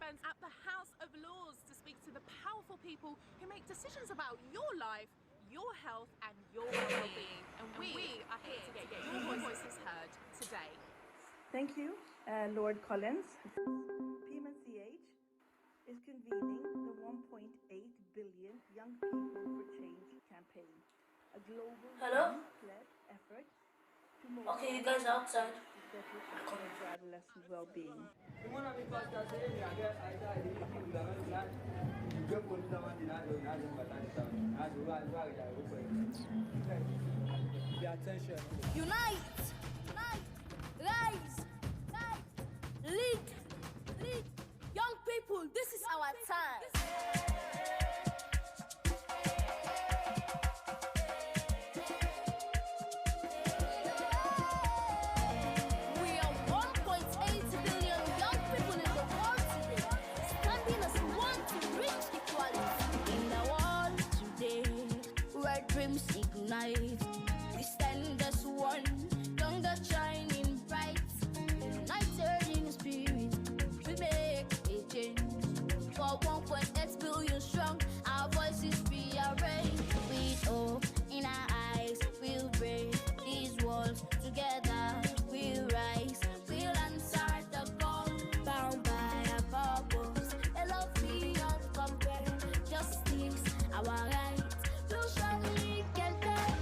friends at the House of Lords to speak to the powerful people who make decisions about your life, your health and your well-being. And we are here to get your voices heard today. Thank you, Lord Collins. PMNCH is convening the 1.8 billion Young People for Change campaign, a global youth-led effort to Okay, you guys are outside. for adolescent well-being. Unite! Rise! Lead! Young people, this is our time. We stand as one, younger shining bright, united in spirit, we make a change. For 1.8 billion strong, our voices rearrange. With hope in our eyes, we'll break these walls together. We'll rise, we'll answer the call, bound by our purpose. A love beyond compare, justice, our right. We'll surely get there.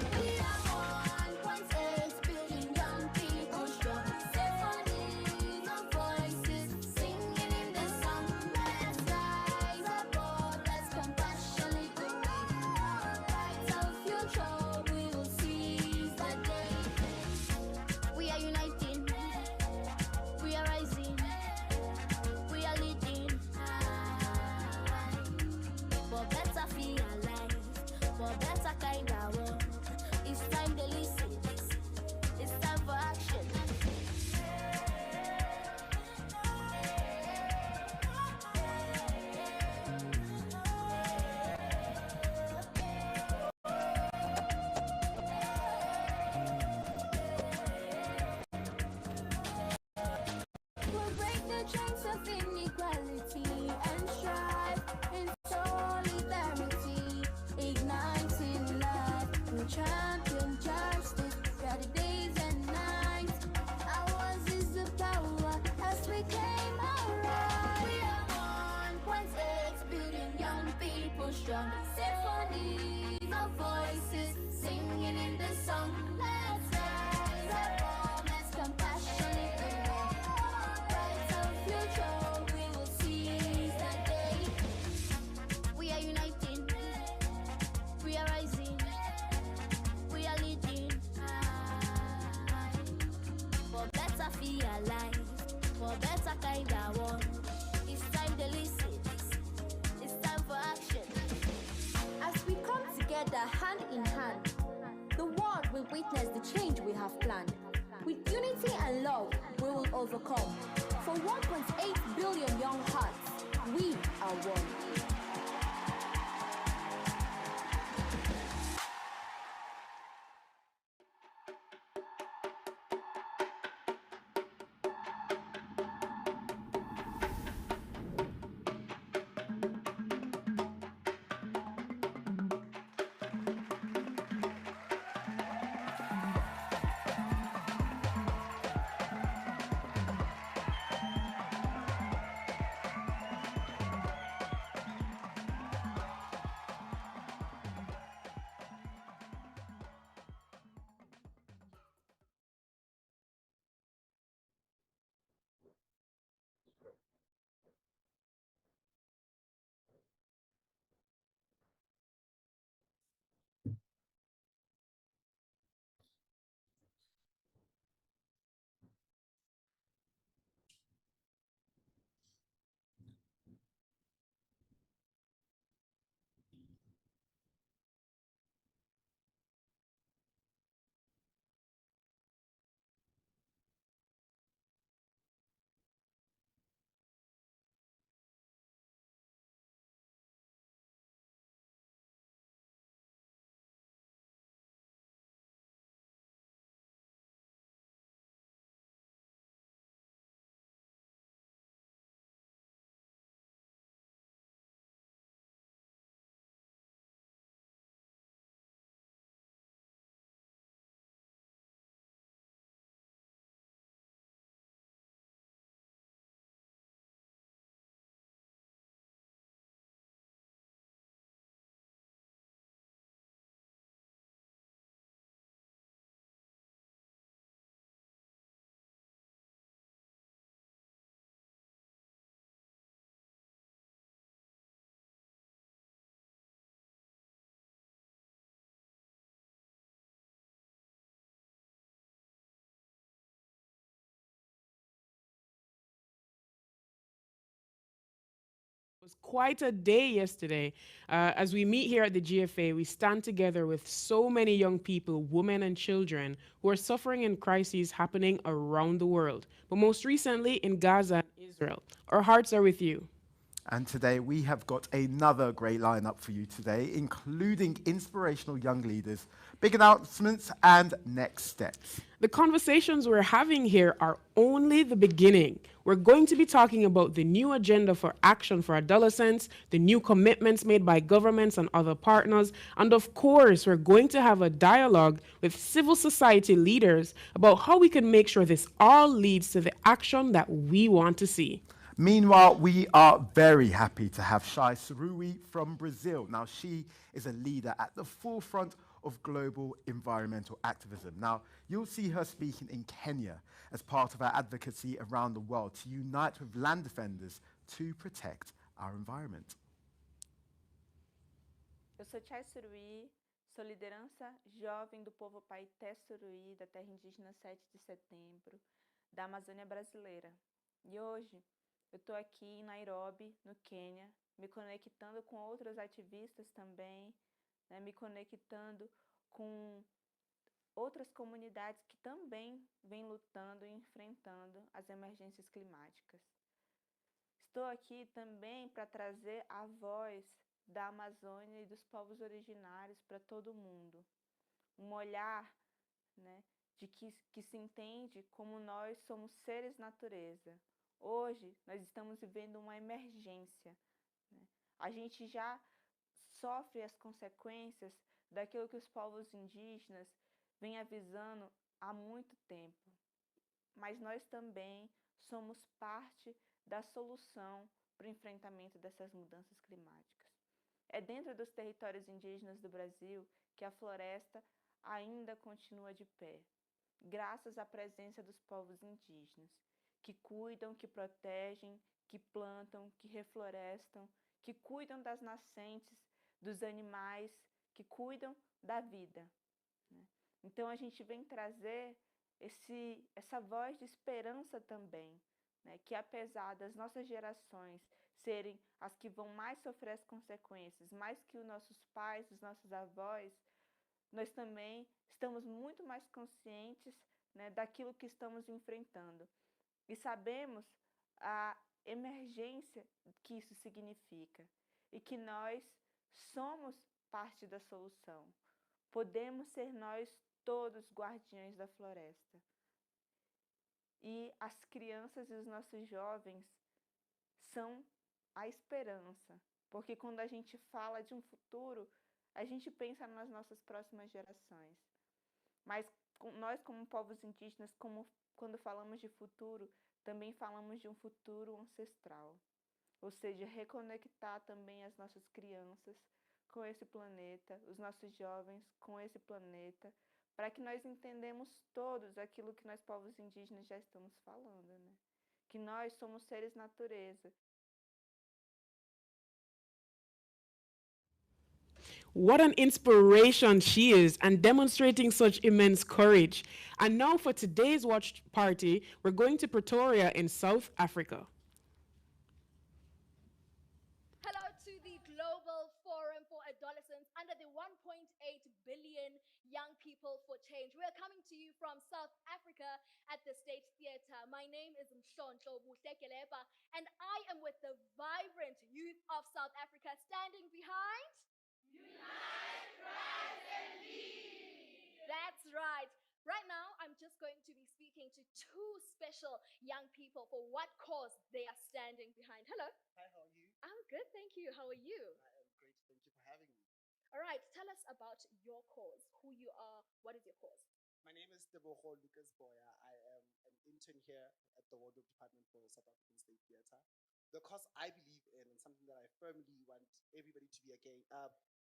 Symphonies of voices singing in the song. Let's rise up, let's compassionately walk. Bright our future, we will seize that day. We are uniting, we are rising, we are leading. For better feel alive, for better kind of one. It's time to listen, it's time for action. As we come together hand in hand, the world will witness the change we have planned. With unity and love, we will overcome. For 1.8 billion young hearts, we are one. was quite a day yesterday. As we meet here at the GFA, we stand together with so many young people, women and children, who are suffering in crises happening around the world, but most recently in Gaza and Israel. Our hearts are with you. And today we have got another great lineup for you today, including inspirational young leaders, big announcements, and next steps. The conversations we're having here are only the beginning. We're going to be talking about the new agenda for action for adolescents, the new commitments made by governments and other partners, and of course, we're going to have a dialogue with civil society leaders about how we can make sure this all leads to the action that we want to see. Meanwhile, we are very happy to have Shai Sarui from Brazil. Now, she is a leader at the forefront of global environmental activism. Now, you'll see her speaking in Kenya as part of our advocacy around the world to unite with land defenders to protect our environment. Eu sou Chai Surui, sou liderança jovem do povo Paité Surui, da terra indígena 7 de setembro, da Amazônia brasileira. E hoje eu estou aqui em Nairobi, no Quênia, me conectando com outros ativistas também, né, me conectando com outras comunidades que também vêm lutando e enfrentando as emergências climáticas. Estou aqui também para trazer a voz da Amazônia e dos povos originários para todo mundo. Um olhar, né, de que se entende como nós somos seres natureza. Hoje, nós estamos vivendo uma emergência, né? A gente já sofre as consequências daquilo que os povos indígenas vêm avisando há muito tempo. Mas nós também somos parte da solução para o enfrentamento dessas mudanças climáticas. É dentro dos territórios indígenas do Brasil que a floresta ainda continua de pé, graças à presença dos povos indígenas, que cuidam, que protegem, que plantam, que reflorestam, que cuidam das nascentes, dos animais, que cuidam da vida, né? Então a gente vem trazer essa voz de esperança também, né? Que apesar das nossas gerações serem as que vão mais sofrer as consequências, mais que os nossos pais, os nossos avós, nós também estamos muito mais conscientes, né, daquilo que estamos enfrentando. E sabemos a emergência que isso significa e que nós somos parte da solução. Podemos ser nós todos guardiães da floresta. E as crianças e os nossos jovens são a esperança, porque quando a gente fala de um futuro, a gente pensa nas nossas próximas gerações. Mas nós, como povos indígenas, quando falamos de futuro, também falamos de um futuro ancestral. Ou seja, reconectar também as nossas crianças com esse planeta, os nossos jovens com esse planeta, para que nós entendamos todos aquilo que nós, povos indígenas, já estamos falando, né? Que nós somos seres natureza. What an inspiration she is, and demonstrating such immense courage. And now for today's watch party, we're going to Pretoria in South Africa. Hello to the Global Forum for Adolescents under the 1.8 billion Young People for Change. We are coming to you from South Africa at the State Theatre. My name is Mshonto Buhlekeleba, and I am with the vibrant youth of South Africa standing behind Unite, Rise and Lead. That's right. Right now, I'm just going to be speaking to two special young people for what cause they are standing behind. Hello. Hi, how are you? I'm good, thank you. How are you? I am great. Thank you for having me. All right, tell us about your cause, who you are, what is your cause? My name is Tebogo Lucas Boya. I am an intern here at the Wardrobe Department for South African State Theatre. The cause I believe in, and something that I firmly want everybody to be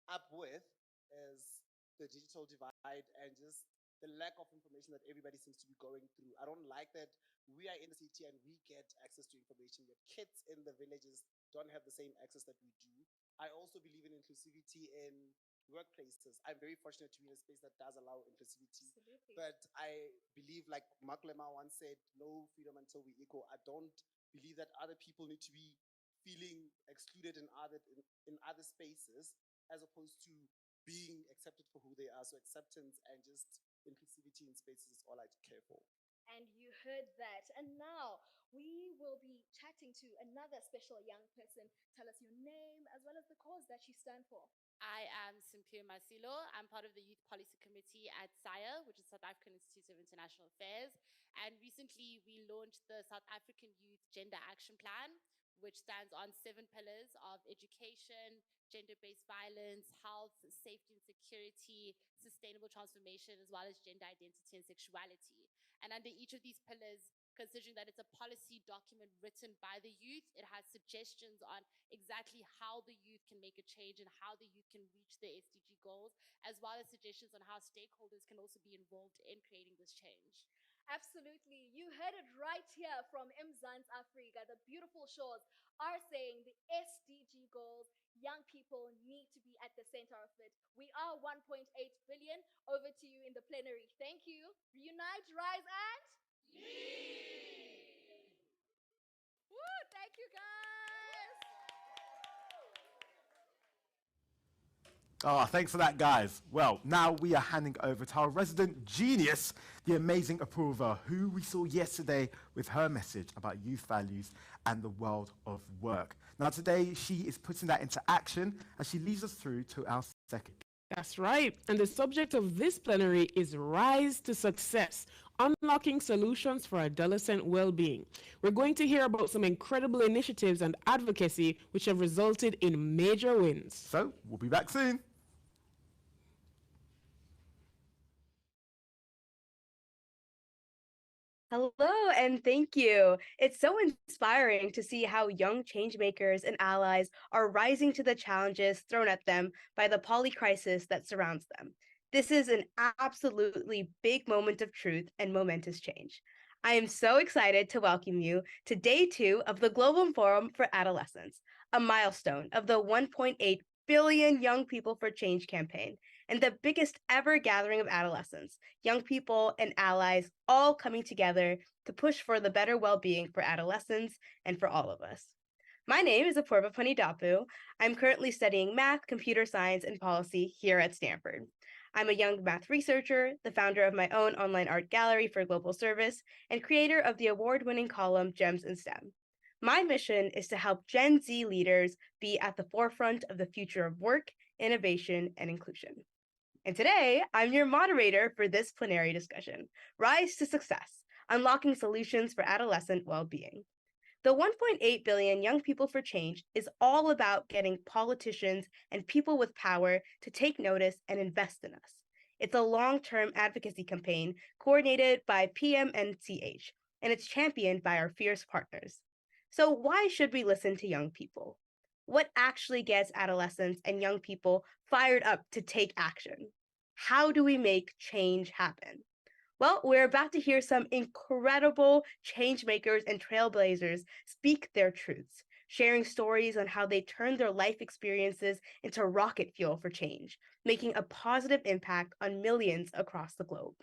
up with, is the digital divide and just the lack of information that everybody seems to be going through. I don't like that we are in the city and we get access to information, yet kids in the villages don't have the same access that we do. I also believe in inclusivity in workplaces. I'm very fortunate to be in a space that does allow inclusivity. Absolutely. But I believe, like Mark Lema once said, no freedom until we equal. I don't believe that other people need to be feeling excluded in other spaces, as opposed to being accepted for who they are. So acceptance and just inclusivity in spaces is all I care for. And you heard that. And now we will be chatting to another special young person. Tell us your name as well as the cause that you stand for. I am Simphiwe Masilo. I'm part of the Youth Policy Committee at SIA, which is South African Institute of International Affairs. And recently we launched the South African Youth Gender Action Plan, which stands on 7 pillars of education, gender-based violence, health, safety and security, sustainable transformation, as well as gender identity and sexuality. And under each of these pillars, considering that it's a policy document written by the youth, it has suggestions on exactly how the youth can make a change and how the youth can reach the SDG goals, as well as suggestions on how stakeholders can also be involved in creating this change. Absolutely. You heard it right here from Mzansi Afrika. The beautiful shores are saying the SDG goals, young people need to be at the center of it. We are 1.8 billion. Over to you in the plenary. Thank you. Reunite, rise, and lead. Woo, thank you, guys. Thanks for that, guys. Well, now we are handing over to our resident genius, the amazing Apurva, who we saw yesterday with her message about youth values and the world of work. Now, today, she is putting that into action as she leads us through to our second. That's right. And the subject of this plenary is Rise to Success, Unlocking Solutions for Adolescent Well-Being. We're going to hear about some incredible initiatives and advocacy which have resulted in major wins. So, we'll be back soon. Hello and thank you. It's so inspiring to see how young changemakers and allies are rising to the challenges thrown at them by the poly crisis that surrounds them. This is an absolutely big moment of truth and momentous change. I am so excited to welcome you to day 2 of the Global Forum for Adolescents, a milestone of the 1.8 billion Young People for Change campaign, and the biggest ever gathering of adolescents, young people, and allies all coming together to push for the better well-being for adolescents and for all of us. My name is Apurva Panidapu. I'm currently studying math, computer science, and policy here at Stanford. I'm a young math researcher, the founder of my own online art gallery for global service, and creator of the award-winning column Gems in STEM. My mission is to help Gen Z leaders be at the forefront of the future of work, innovation, and inclusion. And today, I'm your moderator for this plenary discussion, Rise to Success, Unlocking Solutions for Adolescent Well-Being. The 1.8 billion Young People for Change is all about getting politicians and people with power to take notice and invest in us. It's a long-term advocacy campaign coordinated by PMNCH, and it's championed by our fierce partners. So why should we listen to young people? What actually gets adolescents and young people fired up to take action? How do we make change happen? Well, we're about to hear some incredible change makers and trailblazers speak their truths, sharing stories on how they turned their life experiences into rocket fuel for change, making a positive impact on millions across the globe.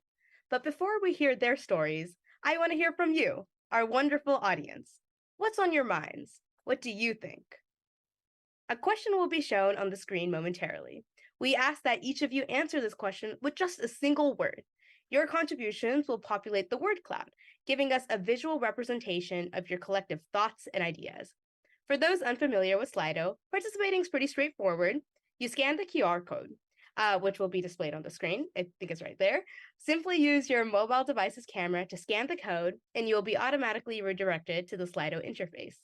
But before we hear their stories, I want to hear from you, our wonderful audience. What's on your minds? What do you think? A question will be shown on the screen momentarily. We ask that each of you answer this question with just a single word. Your contributions will populate the word cloud, giving us a visual representation of your collective thoughts and ideas. For those unfamiliar with Slido, participating is pretty straightforward. You scan the QR code, which will be displayed on the screen. I think it's right there. Simply use your mobile device's camera to scan the code, and you will be automatically redirected to the Slido interface.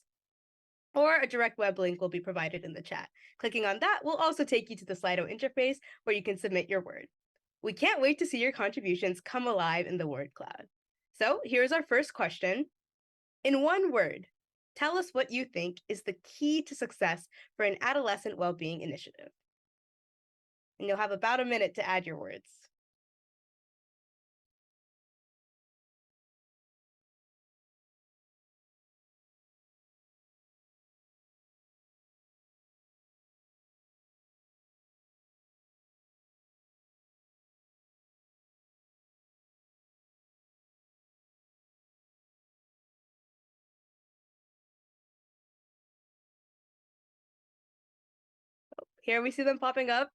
Or a direct web link will be provided in the chat. Clicking on that will also take you to the Slido interface where you can submit your word. We can't wait to see your contributions come alive in the word cloud. So here's our first question. In one word, tell us what you think is the key to success for an adolescent well-being initiative. And you'll have about a minute to add your words. Here we see them popping up.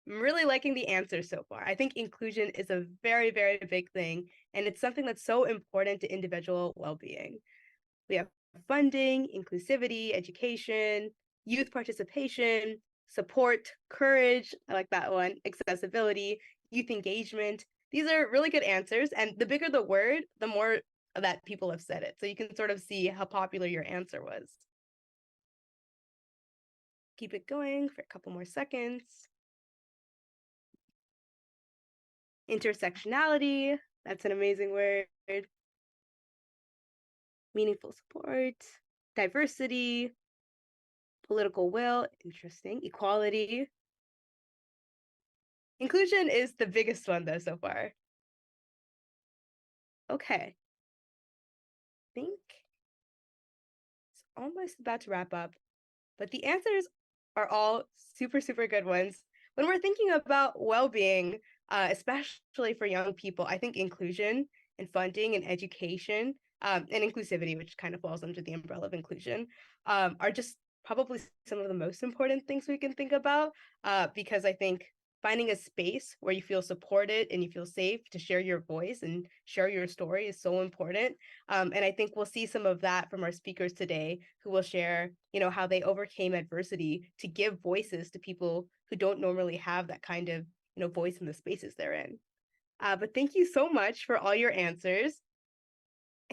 I'm really liking the answers so far. I think inclusion is a very, very big thing, and it's something that's so important to individual well-being. We have funding, inclusivity, education, youth participation, support, courage, I like that one, accessibility, youth engagement. These are really good answers, and the bigger the word, the more that people have said it. So you can sort of see how popular your answer was. Keep it going for a couple more seconds. Intersectionality, that's an amazing word. Meaningful support, diversity, political will, interesting, equality. Inclusion is the biggest one though so far. Okay. I think it's almost about to wrap up, but the answers are all super, super good ones. When we're thinking about well-being, especially for young people, I think inclusion and funding and education and inclusivity, which kind of falls under the umbrella of inclusion, are just probably some of the most important things we can think about because I think finding a space where you feel supported and you feel safe to share your voice and share your story is so important. And I think we'll see some of that from our speakers today who will share, how they overcame adversity to give voices to people who don't normally have that kind of, voice in the spaces they're in. But thank you so much for all your answers.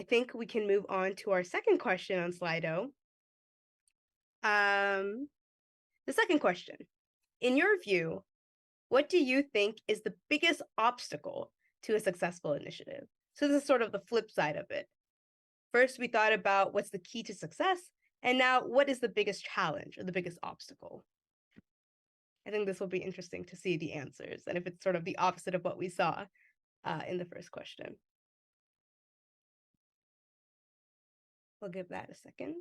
I think we can move on to our second question on Slido. The second question, in your view, what do you think is the biggest obstacle to a successful initiative? So this is sort of the flip side of it. First, we thought about what's the key to success, and now what is the biggest challenge or the biggest obstacle? I think this will be interesting to see the answers and if it's sort of the opposite of what we saw in the first question. We'll give that a second.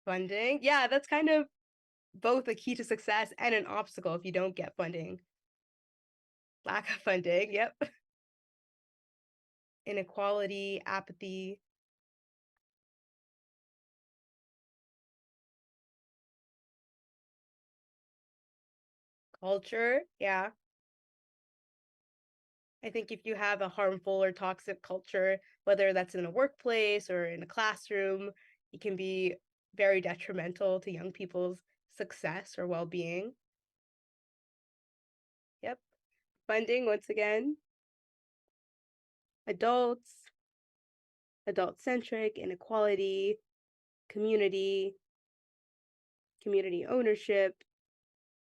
Funding, yeah, that's kind of both a key to success and an obstacle if you don't get funding. Lack of funding, yep. Inequality, apathy. Culture, yeah. I think if you have a harmful or toxic culture, whether that's in a workplace or in a classroom, it can be very detrimental to young people's success or well-being. Yep. Funding, once again. Adults, adult-centric, inequality, community ownership,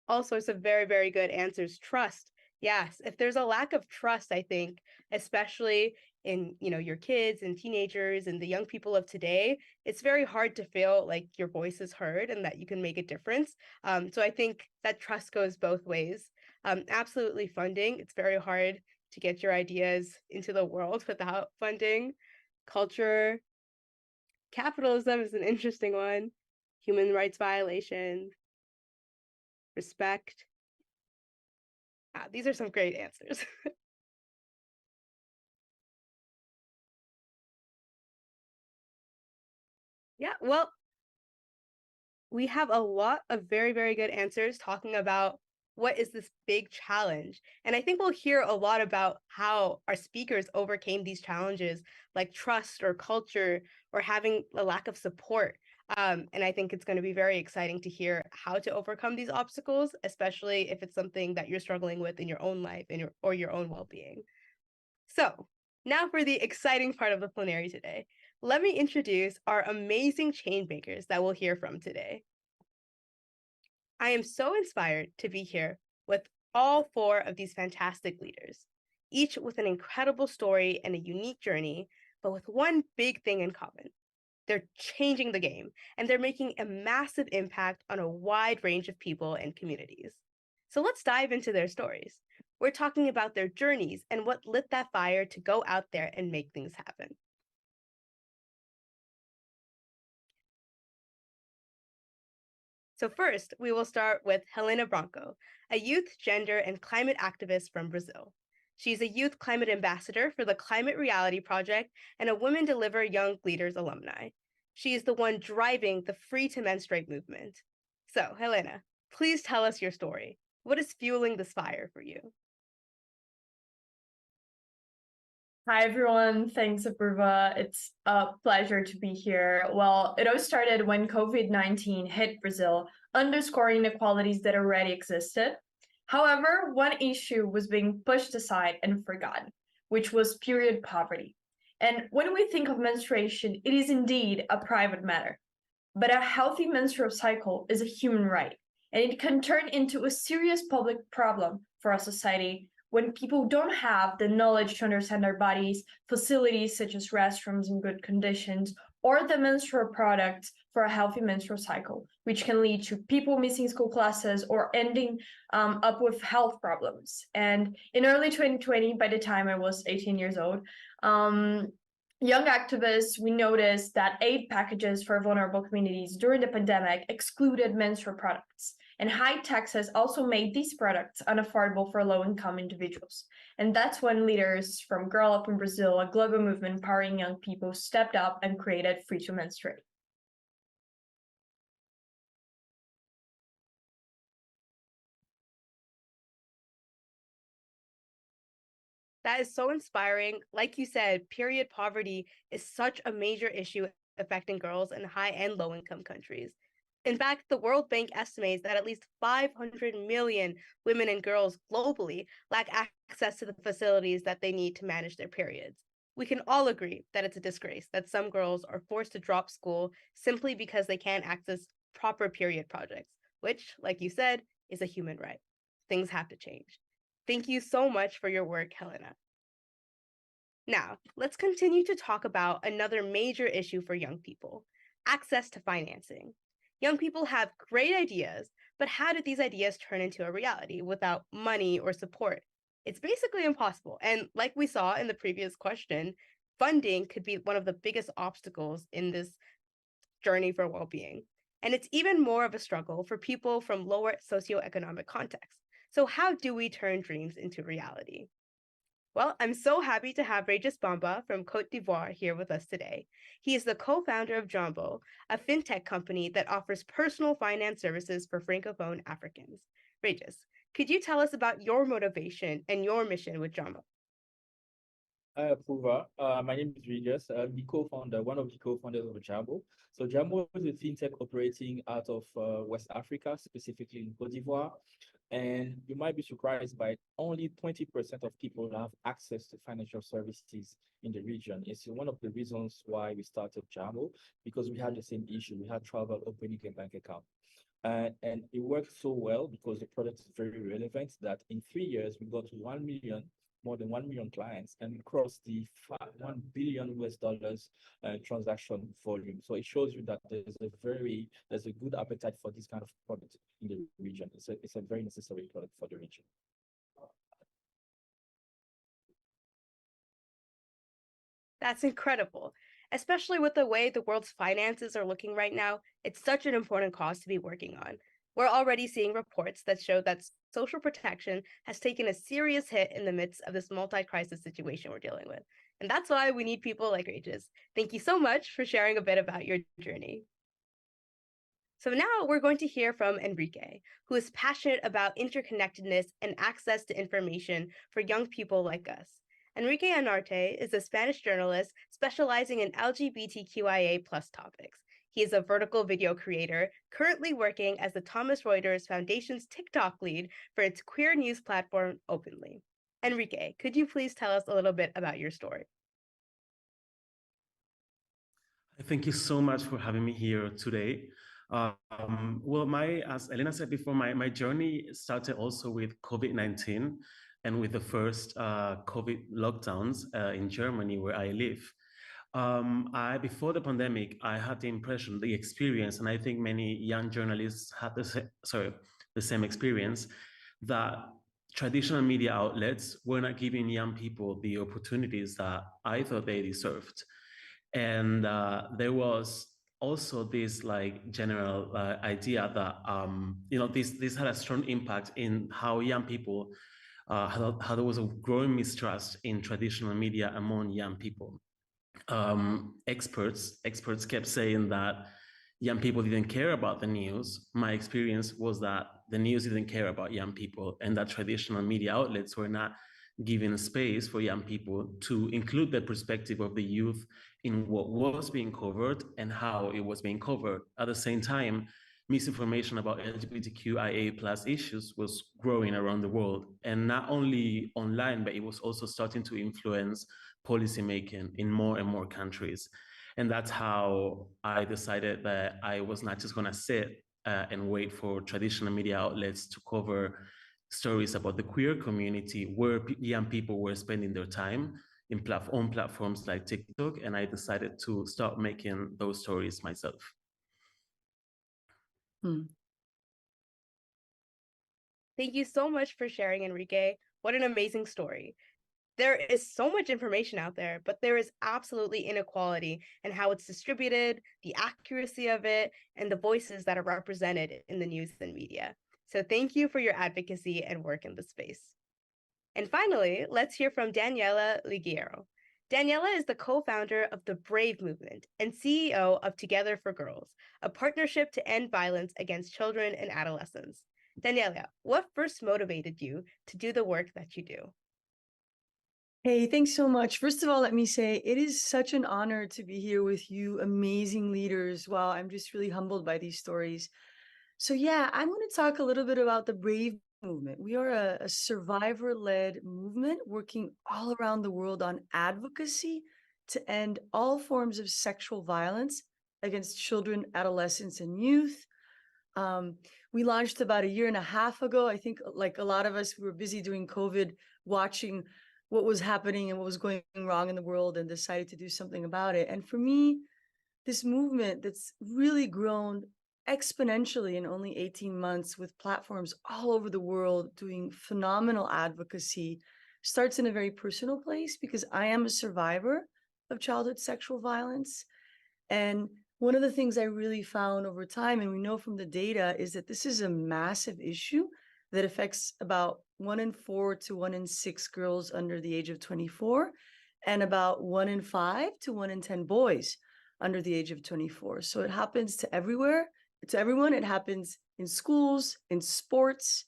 all sorts of very, very good answers. Trust. Yes, if there's a lack of trust, I think, especially in, your kids and teenagers and the young people of today, it's very hard to feel like your voice is heard and that you can make a difference. So I think that trust goes both ways. Absolutely funding. It's very hard to get your ideas into the world without funding. Culture. Capitalism is an interesting one. Human rights violations. Respect. These are some great answers. Yeah, well, we have a lot of very, very good answers talking about what is this big challenge. And I think we'll hear a lot about how our speakers overcame these challenges, like trust or culture or having a lack of support. And I think it's going to be very exciting to hear how to overcome these obstacles, especially if it's something that you're struggling with in your own life and your own well-being. So now for the exciting part of the plenary today. Let me introduce our amazing change makers that we'll hear from today. I am so inspired to be here with all four of these fantastic leaders, each with an incredible story and a unique journey, but with one big thing in common. They're changing the game, and they're making a massive impact on a wide range of people and communities. So let's dive into their stories. We're talking about their journeys and what lit that fire to go out there and make things happen. So first, we will start with Helena Branco, a youth, gender, and climate activist from Brazil. She's a youth climate ambassador for the Climate Reality Project and a Women Deliver Young Leaders alumni. She is the one driving the Free to Menstruate movement. So, Helena, please tell us your story. What is fueling this fire for you? Hi, everyone. Thanks, Apurva. It's a pleasure to be here. Well, it all started when COVID-19 hit Brazil, underscoring inequalities that already existed. However, one issue was being pushed aside and forgotten, which was period poverty. And when we think of menstruation, it is indeed a private matter. But a healthy menstrual cycle is a human right, and it can turn into a serious public problem for our society when people don't have the knowledge to understand their bodies, facilities such as restrooms in good conditions, or the menstrual products for a healthy menstrual cycle, which can lead to people missing school classes or ending up with health problems. And in early 2020, by the time I was 18 years old, young activists, we noticed that aid packages for vulnerable communities during the pandemic excluded menstrual products. And high taxes also made these products unaffordable for low-income individuals. And that's when leaders from Girl Up in Brazil, a global movement empowering young people, stepped up and created Free to Menstruate. That is so inspiring. Like you said, period poverty is such a major issue affecting girls in high and low income countries. In fact, the World Bank estimates that at least 500 million women and girls globally lack access to the facilities that they need to manage their periods. We can all agree that it's a disgrace that some girls are forced to drop school simply because they can't access proper period projects, which, like you said, is a human right. Things have to change. Thank you so much for your work, Helena. Now, let's continue to talk about another major issue for young people, access to financing. Young people have great ideas, but how do these ideas turn into a reality without money or support? It's basically impossible. And like we saw in the previous question, funding could be one of the biggest obstacles in this journey for well-being. And it's even more of a struggle for people from lower socioeconomic contexts. So how do we turn dreams into reality? Well, I'm so happy to have Regis Bamba from Côte d'Ivoire here with us today. He is the co-founder of Jumbo, a fintech company that offers personal finance services for Francophone Africans. Regis, could you tell us about your motivation and your mission with Jumbo? Hi, Apurva. My name is Regis. I'm the co-founder, one of the co-founders of Jumbo. So Jumbo is a fintech operating out of West Africa, specifically in Côte d'Ivoire. And you might be surprised by only 20% of people have access to financial services in the region. It's one of the reasons why we started Jumbo, because we had the same issue. We had trouble opening a bank account. And it worked so well because the product is very relevant that in 3 years, we got to more than 1 million clients and crossed the $1 billion transaction volume. So it shows you that there's a good appetite for this kind of product in the region. It's a very necessary product for the region. That's incredible. Especially with the way the world's finances are looking right now, it's such an important cause to be working on. We're already seeing reports that show that social protection has taken a serious hit in the midst of this multi-crisis situation we're dealing with. And that's why we need people like Regis. Thank you so much for sharing a bit about your journey. So now we're going to hear from Enrique, who is passionate about interconnectedness and access to information for young people like us. Enrique Anarte is a Spanish journalist specializing in LGBTQIA+ topics. He is a vertical video creator, currently working as the Thomas Reuters Foundation's TikTok lead for its queer news platform, Openly. Enrique, could you please tell us a little bit about your story? Thank you so much for having me here today. Well, as Elena said before, my journey started also with COVID-19 and with the first COVID lockdowns in Germany, where I live. Before the pandemic, I had the experience, and I think many young journalists had the same experience, that traditional media outlets were not giving young people the opportunities that I thought they deserved. And there was also this general idea that this had a strong impact in how young people how there was a growing mistrust in traditional media among young people. Experts kept saying that young people didn't care about the news. My experience was that the news didn't care about young people, and that traditional media outlets were not giving space for young people to include the perspective of the youth in what was being covered and how it was being covered. At the same time, misinformation about LGBTQIA plus issues was growing around the world, and not only online, but it was also starting to influence policymaking in more and more countries. And that's how I decided that I was not just going to sit and wait for traditional media outlets to cover stories about the queer community where young people were spending their time on platforms like TikTok, and I decided to start making those stories myself. Thank you so much for sharing, Enrique. What an amazing story. There is so much information out there, but there is absolutely inequality in how it's distributed, the accuracy of it, and the voices that are represented in the news and media. So thank you for your advocacy and work in the space. And finally, let's hear from Daniela Liguero. Daniela is the co-founder of the Brave Movement and CEO of Together for Girls, a partnership to end violence against children and adolescents. Daniela, what first motivated you to do the work that you do? Hey, thanks so much. First of all, let me say it is such an honor to be here with you, amazing leaders. Wow, I'm just really humbled by these stories. So yeah, I'm going to talk a little bit about the Brave Movement. We are a survivor-led movement working all around the world on advocacy to end all forms of sexual violence against children, adolescents, and youth. We launched about a year and a half ago. I think like a lot of us, we were busy during COVID, watching what was happening and what was going wrong in the world, and decided to do something about it. And for me, this movement that's really grown exponentially in only 18 months with platforms all over the world doing phenomenal advocacy starts in a very personal place, because I am a survivor of childhood sexual violence. And one of the things I really found over time, and we know from the data, is that this is a massive issue that affects about 1 in 4 to 1 in 6 girls under the age of 24, and about 1 in 5 to 1 in 10 boys under the age of 24. So it happens to everywhere, to everyone. It happens in schools, in sports,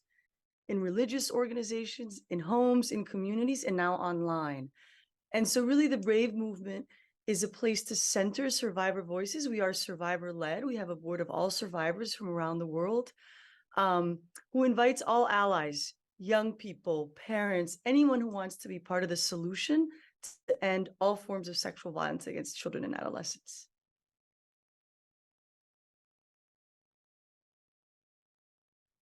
in religious organizations, in homes, in communities, and now online. And so really the Brave Movement is a place to center survivor voices. We are survivor-led. We have a board of all survivors from around the world, who invites all allies, young people, parents, anyone who wants to be part of the solution to end all forms of sexual violence against children and adolescents.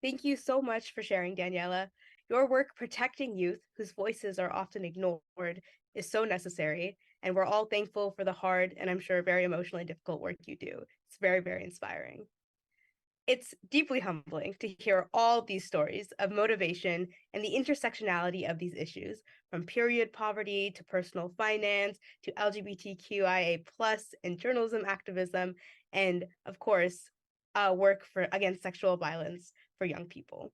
Thank you so much for sharing, Daniela. Your work protecting youth whose voices are often ignored is so necessary, and we're all thankful for the hard and I'm sure very emotionally difficult work you do. It's very, very inspiring. It's deeply humbling to hear all these stories of motivation and the intersectionality of these issues, from period poverty to personal finance to LGBTQIA+ and journalism activism, and of course, work against sexual violence for young people.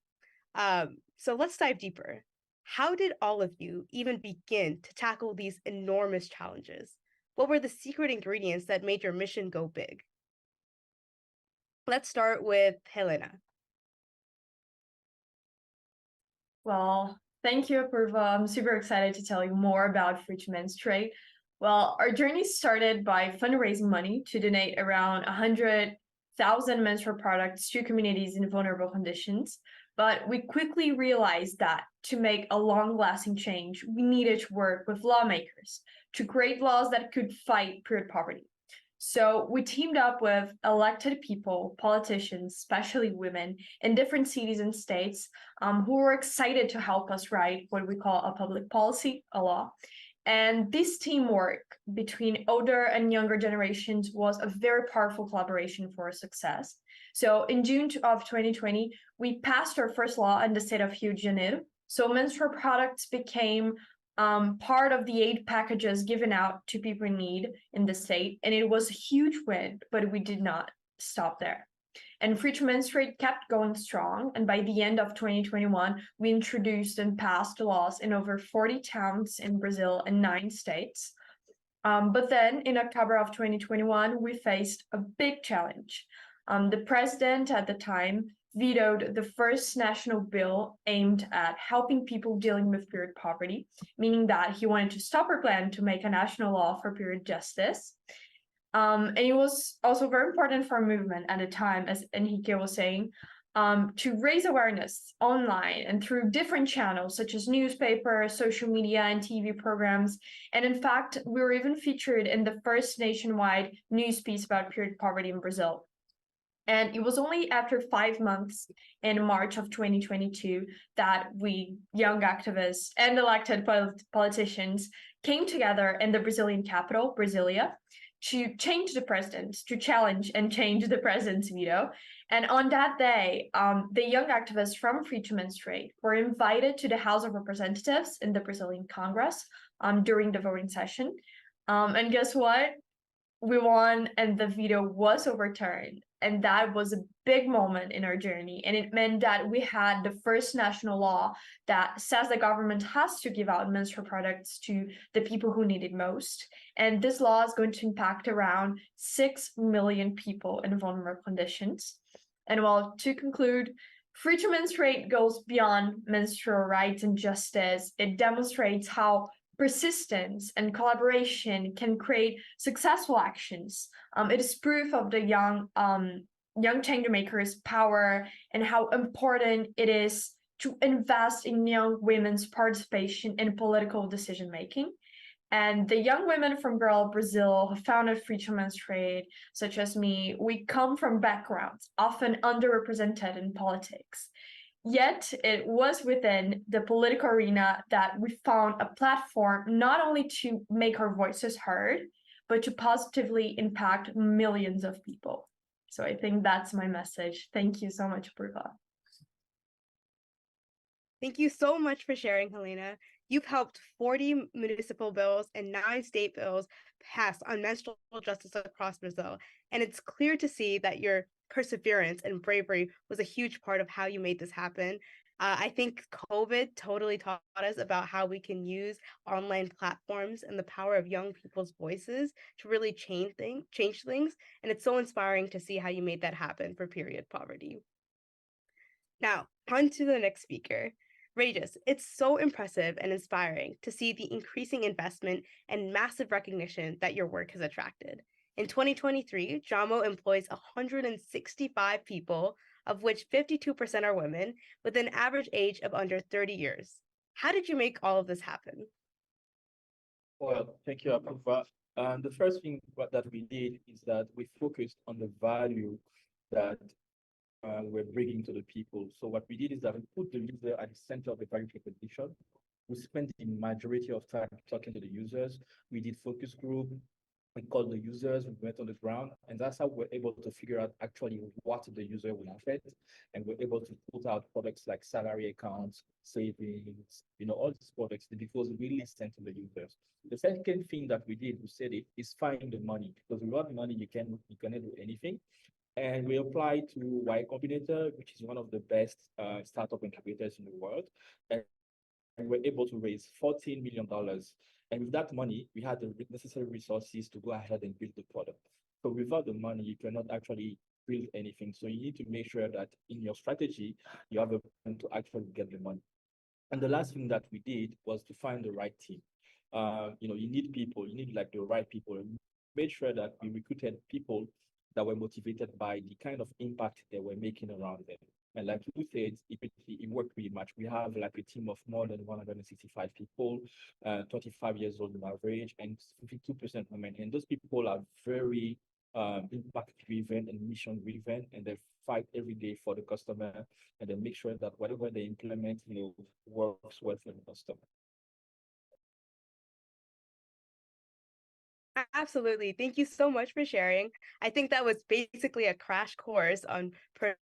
So let's dive deeper. How did all of you even begin to tackle these enormous challenges? What were the secret ingredients that made your mission go big? Let's start with Helena. Well, thank you, Apurva. I'm super excited to tell you more about Free to Menstruate. Well, our journey started by fundraising money to donate around 100,000 menstrual products to communities in vulnerable conditions. But we quickly realized that to make a long-lasting change, we needed to work with lawmakers to create laws that could fight period poverty. So we teamed up with elected people, politicians, especially women, in different cities and states who were excited to help us write what we call a public policy, a law. And this teamwork between older and younger generations was a very powerful collaboration for our success. So in June of 2020, we passed our first law in the state of Rio de Janeiro. So menstrual products became part of the aid packages given out to people in need in the state. And it was a huge win, but we did not stop there. And free to menstruate kept going strong. And by the end of 2021, we introduced and passed laws in over 40 towns in Brazil and 9 states. But then in October of 2021, we faced a big challenge. The president at the time vetoed the first national bill aimed at helping people dealing with period poverty, meaning that he wanted to stop our plan to make a national law for period justice. And it was also very important for our movement at the time, as Enrique was saying, to raise awareness online and through different channels such as newspapers, social media, and TV programs. And in fact, we were even featured in the first nationwide news piece about period poverty in Brazil. And it was only after 5 months in March of 2022 that we, young activists and elected politicians, came together in the Brazilian capital, Brasilia, to change the president, to challenge and change the president's veto. And on that day, the young activists from Free to Menstruate were invited to the House of Representatives in the Brazilian Congress during the voting session. And guess what? We won and the veto was overturned. And that was a big moment in our journey. And it meant that we had the first national law that says the government has to give out menstrual products to the people who need it most. And this law is going to impact around 6 million people in vulnerable conditions. And well, to conclude, Free to Menstruate goes beyond menstrual rights and justice. It demonstrates how persistence and collaboration can create successful actions. It is proof of the young change makers' power and how important it is to invest in young women's participation in political decision making. And the young women from Brazil who founded Free to Menstruate, such as me, we come from backgrounds often underrepresented in politics. Yet it was within the political arena that we found a platform not only to make our voices heard, but to positively impact millions of people. So I think that's my message. Thank you so much, Briva. Thank you so much for sharing, Helena. You've helped 40 municipal bills and 9 state bills pass on menstrual justice across Brazil. And it's clear to see that your perseverance and bravery was a huge part of how you made this happen. I think COVID totally taught us about how we can use online platforms and the power of young people's voices to really change things. And it's so inspiring to see how you made that happen for period poverty. Now, on to the next speaker. Regis, it's so impressive and inspiring to see the increasing investment and massive recognition that your work has attracted. In 2023, JAMO employs 165 people, of which 52% are women, with an average age of under 30 years. How did you make all of this happen? Well, thank you, Apuva. The first thing that we did is that we focused on the value that we're bringing to the people. So what we did is that we put the user at the center of the value proposition. We spent the majority of time talking to the users. We did focus group. We called the users, we went on the ground, and that's how we're able to figure out actually what the user will get. And we're able to put out products like salary accounts, savings, all these products because we listen to the users. The second thing that we did, we said it, is find the money, because without money, you cannot do anything. And we applied to Y Combinator, which is one of the best startup incubators in the world. And we're able to raise $14 million. And with that money, we had the necessary resources to go ahead and build the product. So without the money, you cannot actually build anything. So you need to make sure that in your strategy, you have a plan to actually get the money. And the last thing that we did was to find the right team. You need people, you need like the right people. And made sure that we recruited people that were motivated by the kind of impact they were making around them. And like you said, it worked pretty much. We have like a team of more than 165 people, 25 years old on average, and 52% women. And those people are very impact-driven and mission-driven, and they fight every day for the customer, and they make sure that whatever they implement, works well for the customer. Absolutely. Thank you so much for sharing. I think that was basically a crash course on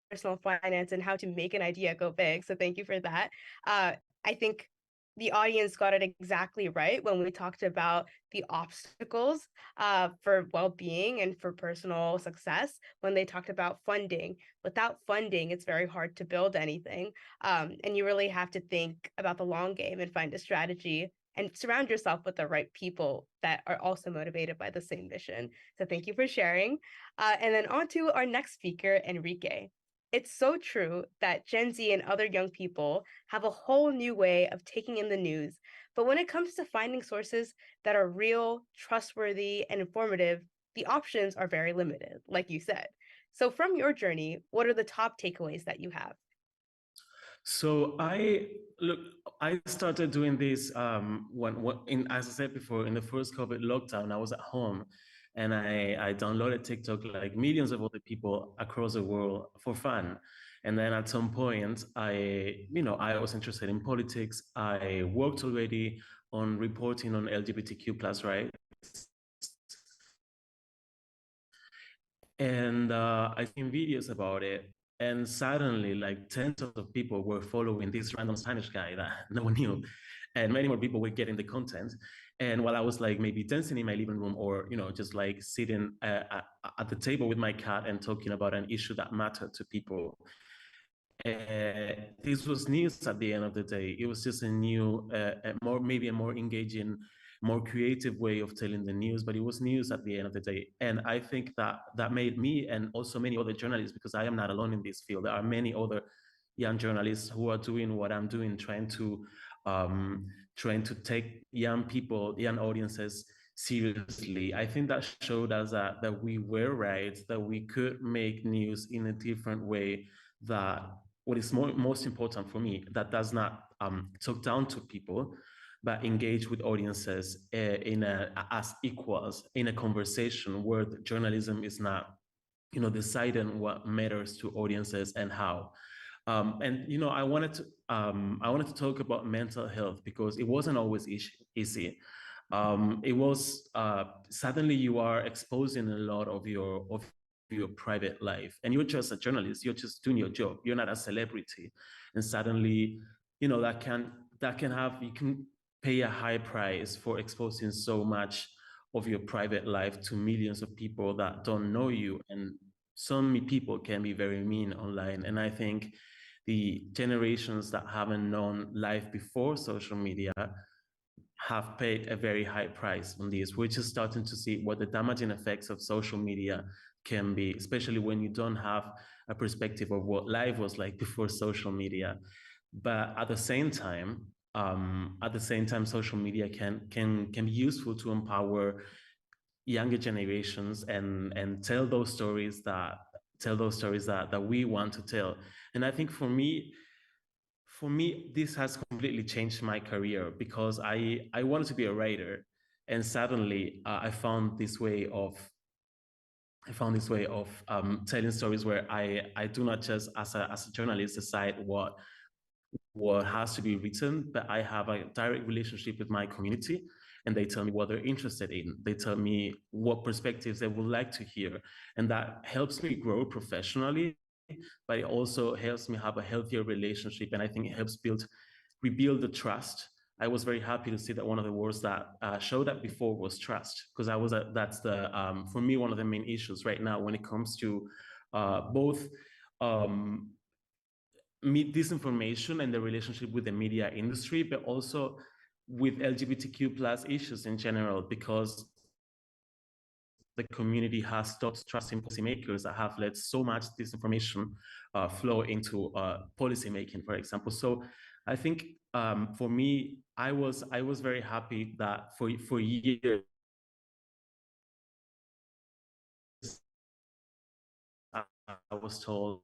personal finance and how to make an idea go big. So thank you for that. I think the audience got it exactly right when we talked about the obstacles for well-being and for personal success when they talked about funding. Without funding, it's very hard to build anything. And you really have to think about the long game and find a strategy and surround yourself with the right people that are also motivated by the same mission. So thank you for sharing. And then on to our next speaker, Enrique. It's so true that Gen Z and other young people have a whole new way of taking in the news. But when it comes to finding sources that are real, trustworthy, and informative, the options are very limited, like you said. So, from your journey, what are the top takeaways that you have? So I started doing this as I said before, in the first COVID lockdown. I was at home, and I downloaded TikTok like millions of other people across the world for fun. And then at some point, I was interested in politics. I worked already on reporting on LGBTQ plus rights. And I seen videos about it. And suddenly, like tens of people were following this random Spanish guy that no one knew. And many more people were getting the content. And while I was like maybe dancing in my living room, or just like sitting at the table with my cat and talking about an issue that mattered to people, this was news at the end of the day. It was just a new, maybe a more engaging, more creative way of telling the news, but it was news at the end of the day. And I think that made me, and also many other journalists, because I am not alone in this field. There are many other young journalists who are doing what I'm doing, trying to take young people, young audiences seriously. I think that showed us that we were right, that we could make news in a different way, that what is most important for me, that does not talk down to people, but engage with audiences as equals in a conversation where journalism is not, deciding what matters to audiences and how. I wanted to talk about mental health because it wasn't always easy. It was suddenly you are exposing a lot of your private life, and you're just a journalist. You're just doing your job. You're not a celebrity, and suddenly, that can have, you can pay a high price for exposing so much of your private life to millions of people that don't know you. And some people can be very mean online. And I think the generations that haven't known life before social media have paid a very high price on this. We're just starting to see what the damaging effects of social media can be, especially when you don't have a perspective of what life was like before social media. But at the same time, social media can be useful to empower younger generations and tell those stories that we want to tell. And I think for me, this has completely changed my career, because I wanted to be a writer, and suddenly I found this way of telling stories where I do not just as a journalist decide what has to be written, but I have a direct relationship with my community, and they tell me what they're interested in. They tell me what perspectives they would like to hear, and that helps me grow professionally, but it also helps me have a healthier relationship, and I think it helps rebuild the trust. I was very happy to see that one of the words that showed up before was trust, because that's for me one of the main issues right now when it comes to both disinformation and the relationship with the media industry, but also with LGBTQ plus issues in general, because the community has stopped trusting policymakers that have let so much disinformation flow into policymaking, for example. So I think for me, I was very happy that for years I was told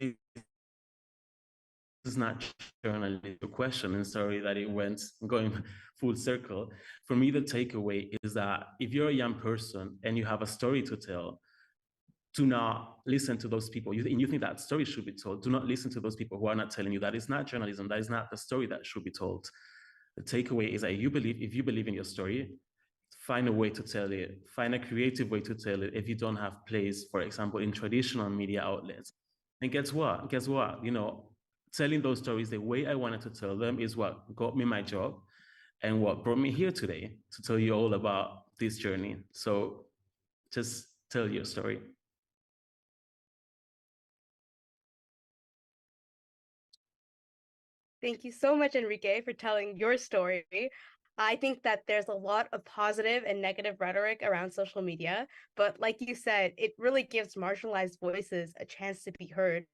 this is not journalism question, and sorry that it went going full circle. For me, the takeaway is that if you're a young person and you have a story to tell, do not listen to those people. You think that story should be told. Do not listen to those people who are not telling you. That is not journalism. That is not the story that should be told. The takeaway is that if you believe in your story, find a way to tell it. Find a creative way to tell it if you don't have place, for example, in traditional media outlets. And guess what? Guess what? You know, telling those stories the way I wanted to tell them is what got me my job and what brought me here today to tell you all about this journey. So just tell your story. Thank you so much, Enrique, for telling your story. I think that there's a lot of positive and negative rhetoric around social media, but like you said, it really gives marginalized voices a chance to be heard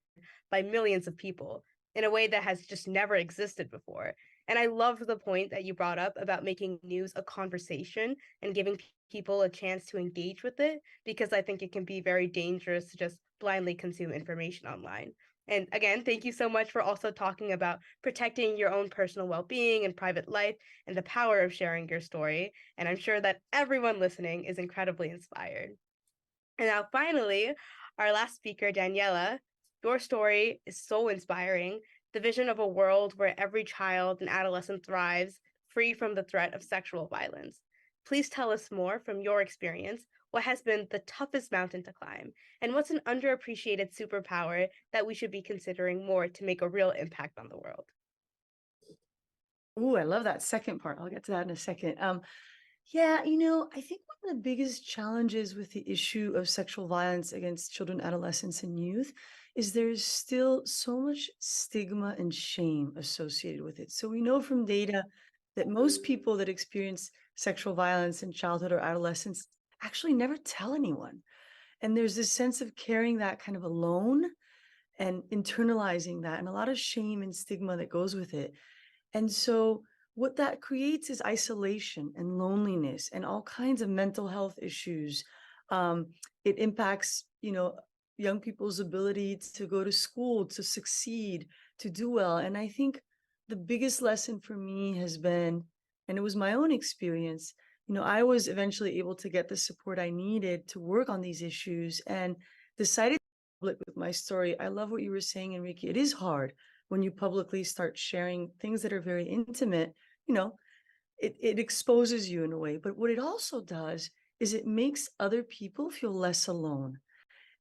by millions of people in a way that has just never existed before. And I love the point that you brought up about making news a conversation and giving people a chance to engage with it, because I think it can be very dangerous to just blindly consume information online. And again, thank you so much for also talking about protecting your own personal well-being and private life and the power of sharing your story. And I'm sure that everyone listening is incredibly inspired. And now finally, our last speaker, Daniela, your story is so inspiring. The vision of a world where every child and adolescent thrives, free from the threat of sexual violence. Please tell us more from your experience. What has been the toughest mountain to climb? And what's an underappreciated superpower that we should be considering more to make a real impact on the world? Oh, I love that second part. I'll get to that in a second. Yeah, you know, I think one of the biggest challenges with the issue of sexual violence against children, adolescents, and youth is there's still so much stigma and shame associated with it. So we know from data that most people that experience sexual violence in childhood or adolescence actually never tell anyone. And there's this sense of carrying that kind of alone and internalizing that, and a lot of shame and stigma that goes with it. And so what that creates is isolation and loneliness and all kinds of mental health issues. It impacts, you know, young people's ability to go to school, to succeed, to do well. And I think the biggest lesson for me has been, and it was my own experience, you know, I was eventually able to get the support I needed to work on these issues and decided with my story. I love what you were saying, Enrique. It is hard when you publicly start sharing things that are very intimate. You know, it exposes you in a way, but what it also does is it makes other people feel less alone.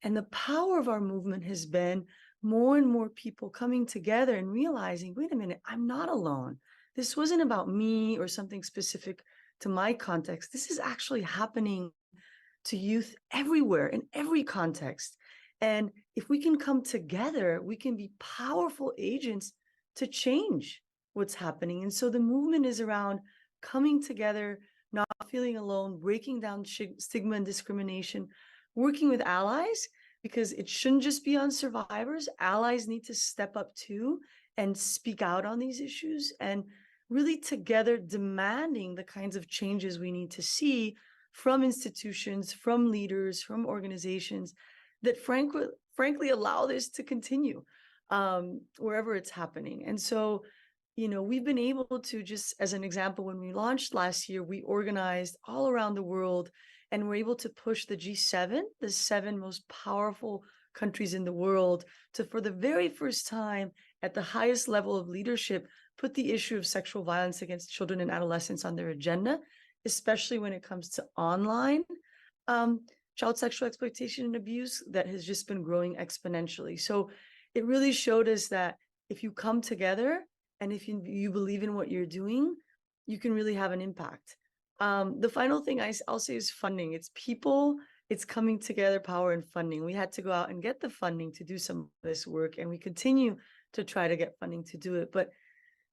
And the power of our movement has been more and more people coming together and realizing, wait a minute, I'm not alone. This wasn't about me or something specific to my context. This is actually happening to youth everywhere in every context. And if we can come together, we can be powerful agents to change what's happening. And so the movement is around coming together, not feeling alone, breaking down stigma and discrimination, working with allies, because it shouldn't just be on survivors. Allies need to step up too and speak out on these issues, and really together demanding the kinds of changes we need to see from institutions, from leaders, from organizations that frankly allow this to continue wherever it's happening. And so, you know, we've been able to, just as an example, when we launched last year, we organized all around the world and we're able to push the G7, the 7 most powerful countries in the world, to, for the very first time at the highest level of leadership, put the issue of sexual violence against children and adolescents on their agenda, especially when it comes to online child sexual exploitation and abuse that has just been growing exponentially. So it really showed us that if you come together and if you believe in what you're doing, you can really have an impact. The final thing I'll say is funding. It's people, it's coming together, power and funding. We had to go out and get the funding to do some of this work, and we continue to try to get funding to do it. But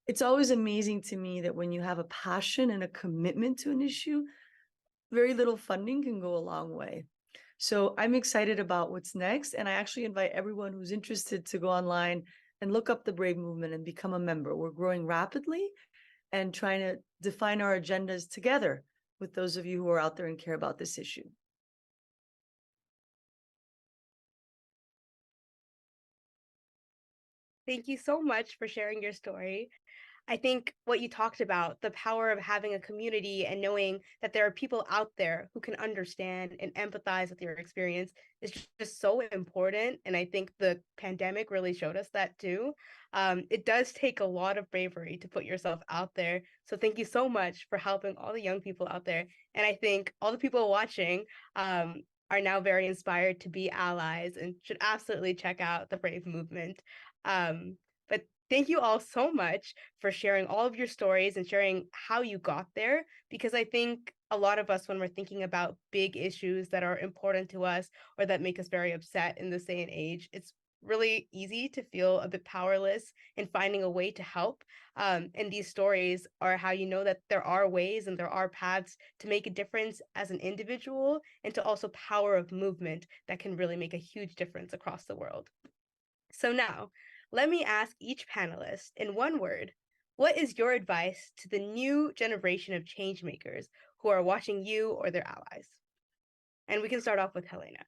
it's always amazing to me that when you have a passion and a commitment to an issue, very little funding can go a long way. So I'm excited about what's next. And I actually invite everyone who's interested to go online and look up the Brave Movement and become a member. We're growing rapidly and trying to define our agendas together with those of you who are out there and care about this issue. Thank you so much for sharing your story. I think what you talked about, the power of having a community and knowing that there are people out there who can understand and empathize with your experience, is just so important. And I think the pandemic really showed us that too. It does take a lot of bravery to put yourself out there. So thank you so much for helping all the young people out there. And I think all the people watching are now very inspired to be allies and should absolutely check out the Brave movement. But thank you all so much for sharing all of your stories and sharing how you got there, because I think a lot of us, when we're thinking about big issues that are important to us or that make us very upset in this day and age, it's really easy to feel a bit powerless in finding a way to help. And these stories are how you know that there are ways and there are paths to make a difference as an individual, and to also power of movement that can really make a huge difference across the world. So now, let me ask each panelist in one word, what is your advice to the new generation of change makers who are watching you or their allies? And we can start off with Helena.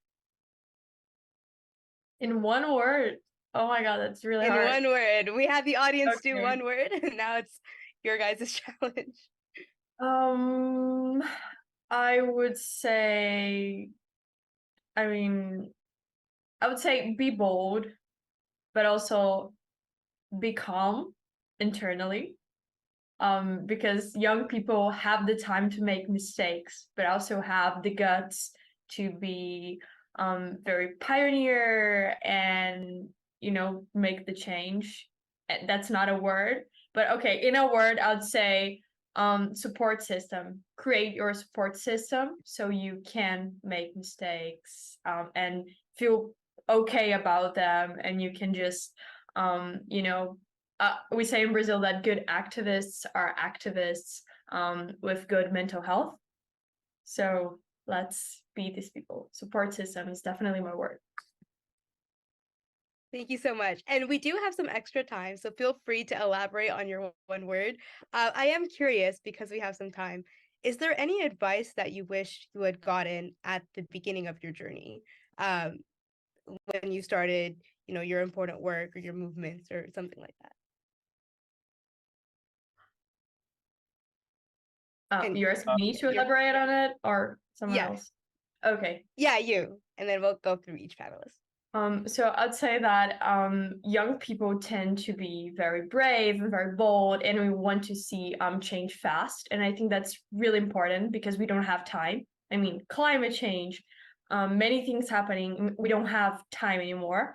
In one word. Oh my God, that's really In hard. one word. We had the audience do Okay. one word, and now it's your guys' challenge. I would say, I would say be bold, but also be calm internally. Because young people have the time to make mistakes, but also have the guts to be very pioneer and, make the change. That's not a word, but okay, in a word, I'd say support system. Create your support system so you can make mistakes and feel okay about them, and you can just we say in Brazil that good activists are activists with good mental health. So let's be these people. Support system is definitely my word. Thank you so much. And we do have some extra time, so feel free to elaborate on your one word. I am curious, because we have some time, is there any advice that you wish you had gotten at the beginning of your journey, when you started, your important work or your movements or something like that? You're asking me to elaborate on it, or someone else? Okay. Yeah, you. And then we'll go through each panelist. So I'd say that young people tend to be very brave and very bold, and we want to see change fast. And I think that's really important because we don't have time. I mean, climate change, many things happening. We don't have time anymore.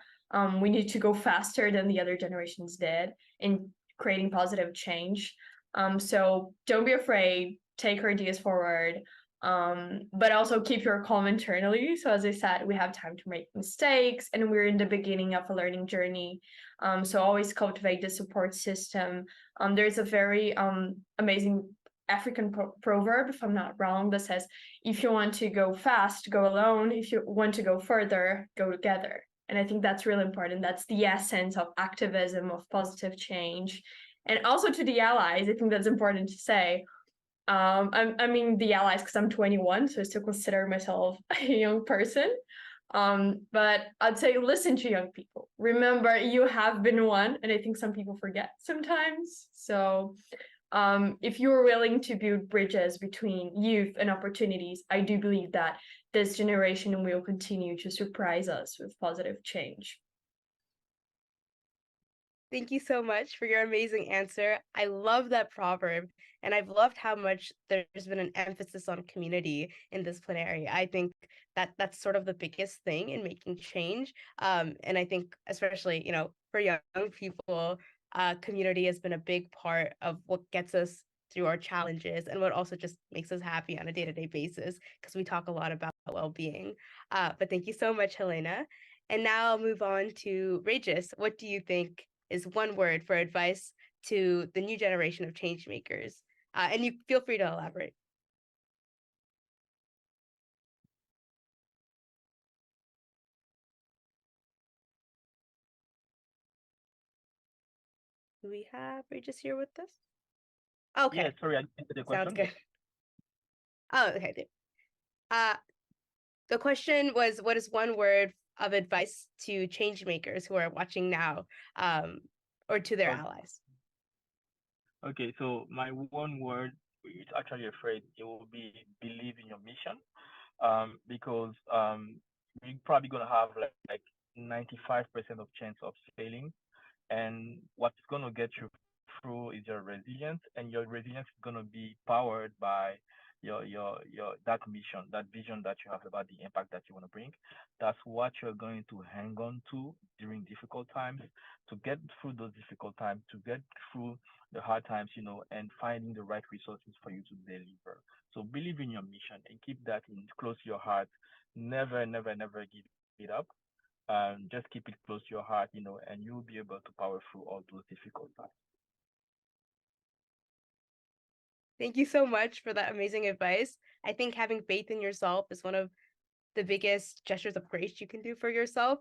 We need to go faster than the other generations did in creating positive change. So don't be afraid. Take your ideas forward. But also keep your calm internally. So as I said, we have time to make mistakes, and we're in the beginning of a learning journey. So always cultivate the support system. There's a very amazing African proverb, if I'm not wrong, that says, if you want to go fast, go alone. If you want to go further, go together. And I think that's really important. That's the essence of activism, of positive change. And also to the allies, I think that's important to say. I mean the allies, because I'm 21, so I still consider myself a young person. But I'd say listen to young people. Remember, you have been one, and I think some people forget sometimes. So if you're willing to build bridges between youth and opportunities, I do believe that this generation will continue to surprise us with positive change. Thank you so much for your amazing answer. I love that proverb, and I've loved how much there's been an emphasis on community in this plenary. I think that that's sort of the biggest thing in making change. And I think especially, for young people, community has been a big part of what gets us through our challenges and what also just makes us happy on a day-to-day basis, because we talk a lot about well-being. But thank you so much, Helena. And now I'll move on to Regis. What do you think is one word for advice to the new generation of change makers? And you feel free to elaborate. Do we have Regis here with us? Okay. Yeah, sorry, I didn't answer the question. Sounds good. Oh, okay. The question was, what is one word of advice to change makers who are watching now, or to their allies? Okay, so my one word is actually a phrase. It will be believe in your mission, because we're probably gonna have like 95% of chance of failing, and what's gonna get you through is your resilience, and your resilience is gonna be powered by that mission, that vision that you have about the impact that you want to bring. That's what you're going to hang on to during difficult times, to get through those difficult times, to get through the hard times, and finding the right resources for you to deliver. So believe in your mission and keep that in close to your heart. Never, never, never give it up. Just keep it close to your heart, and you'll be able to power through all those difficult times. Thank you so much for that amazing advice. I think having faith in yourself is one of the biggest gestures of grace you can do for yourself,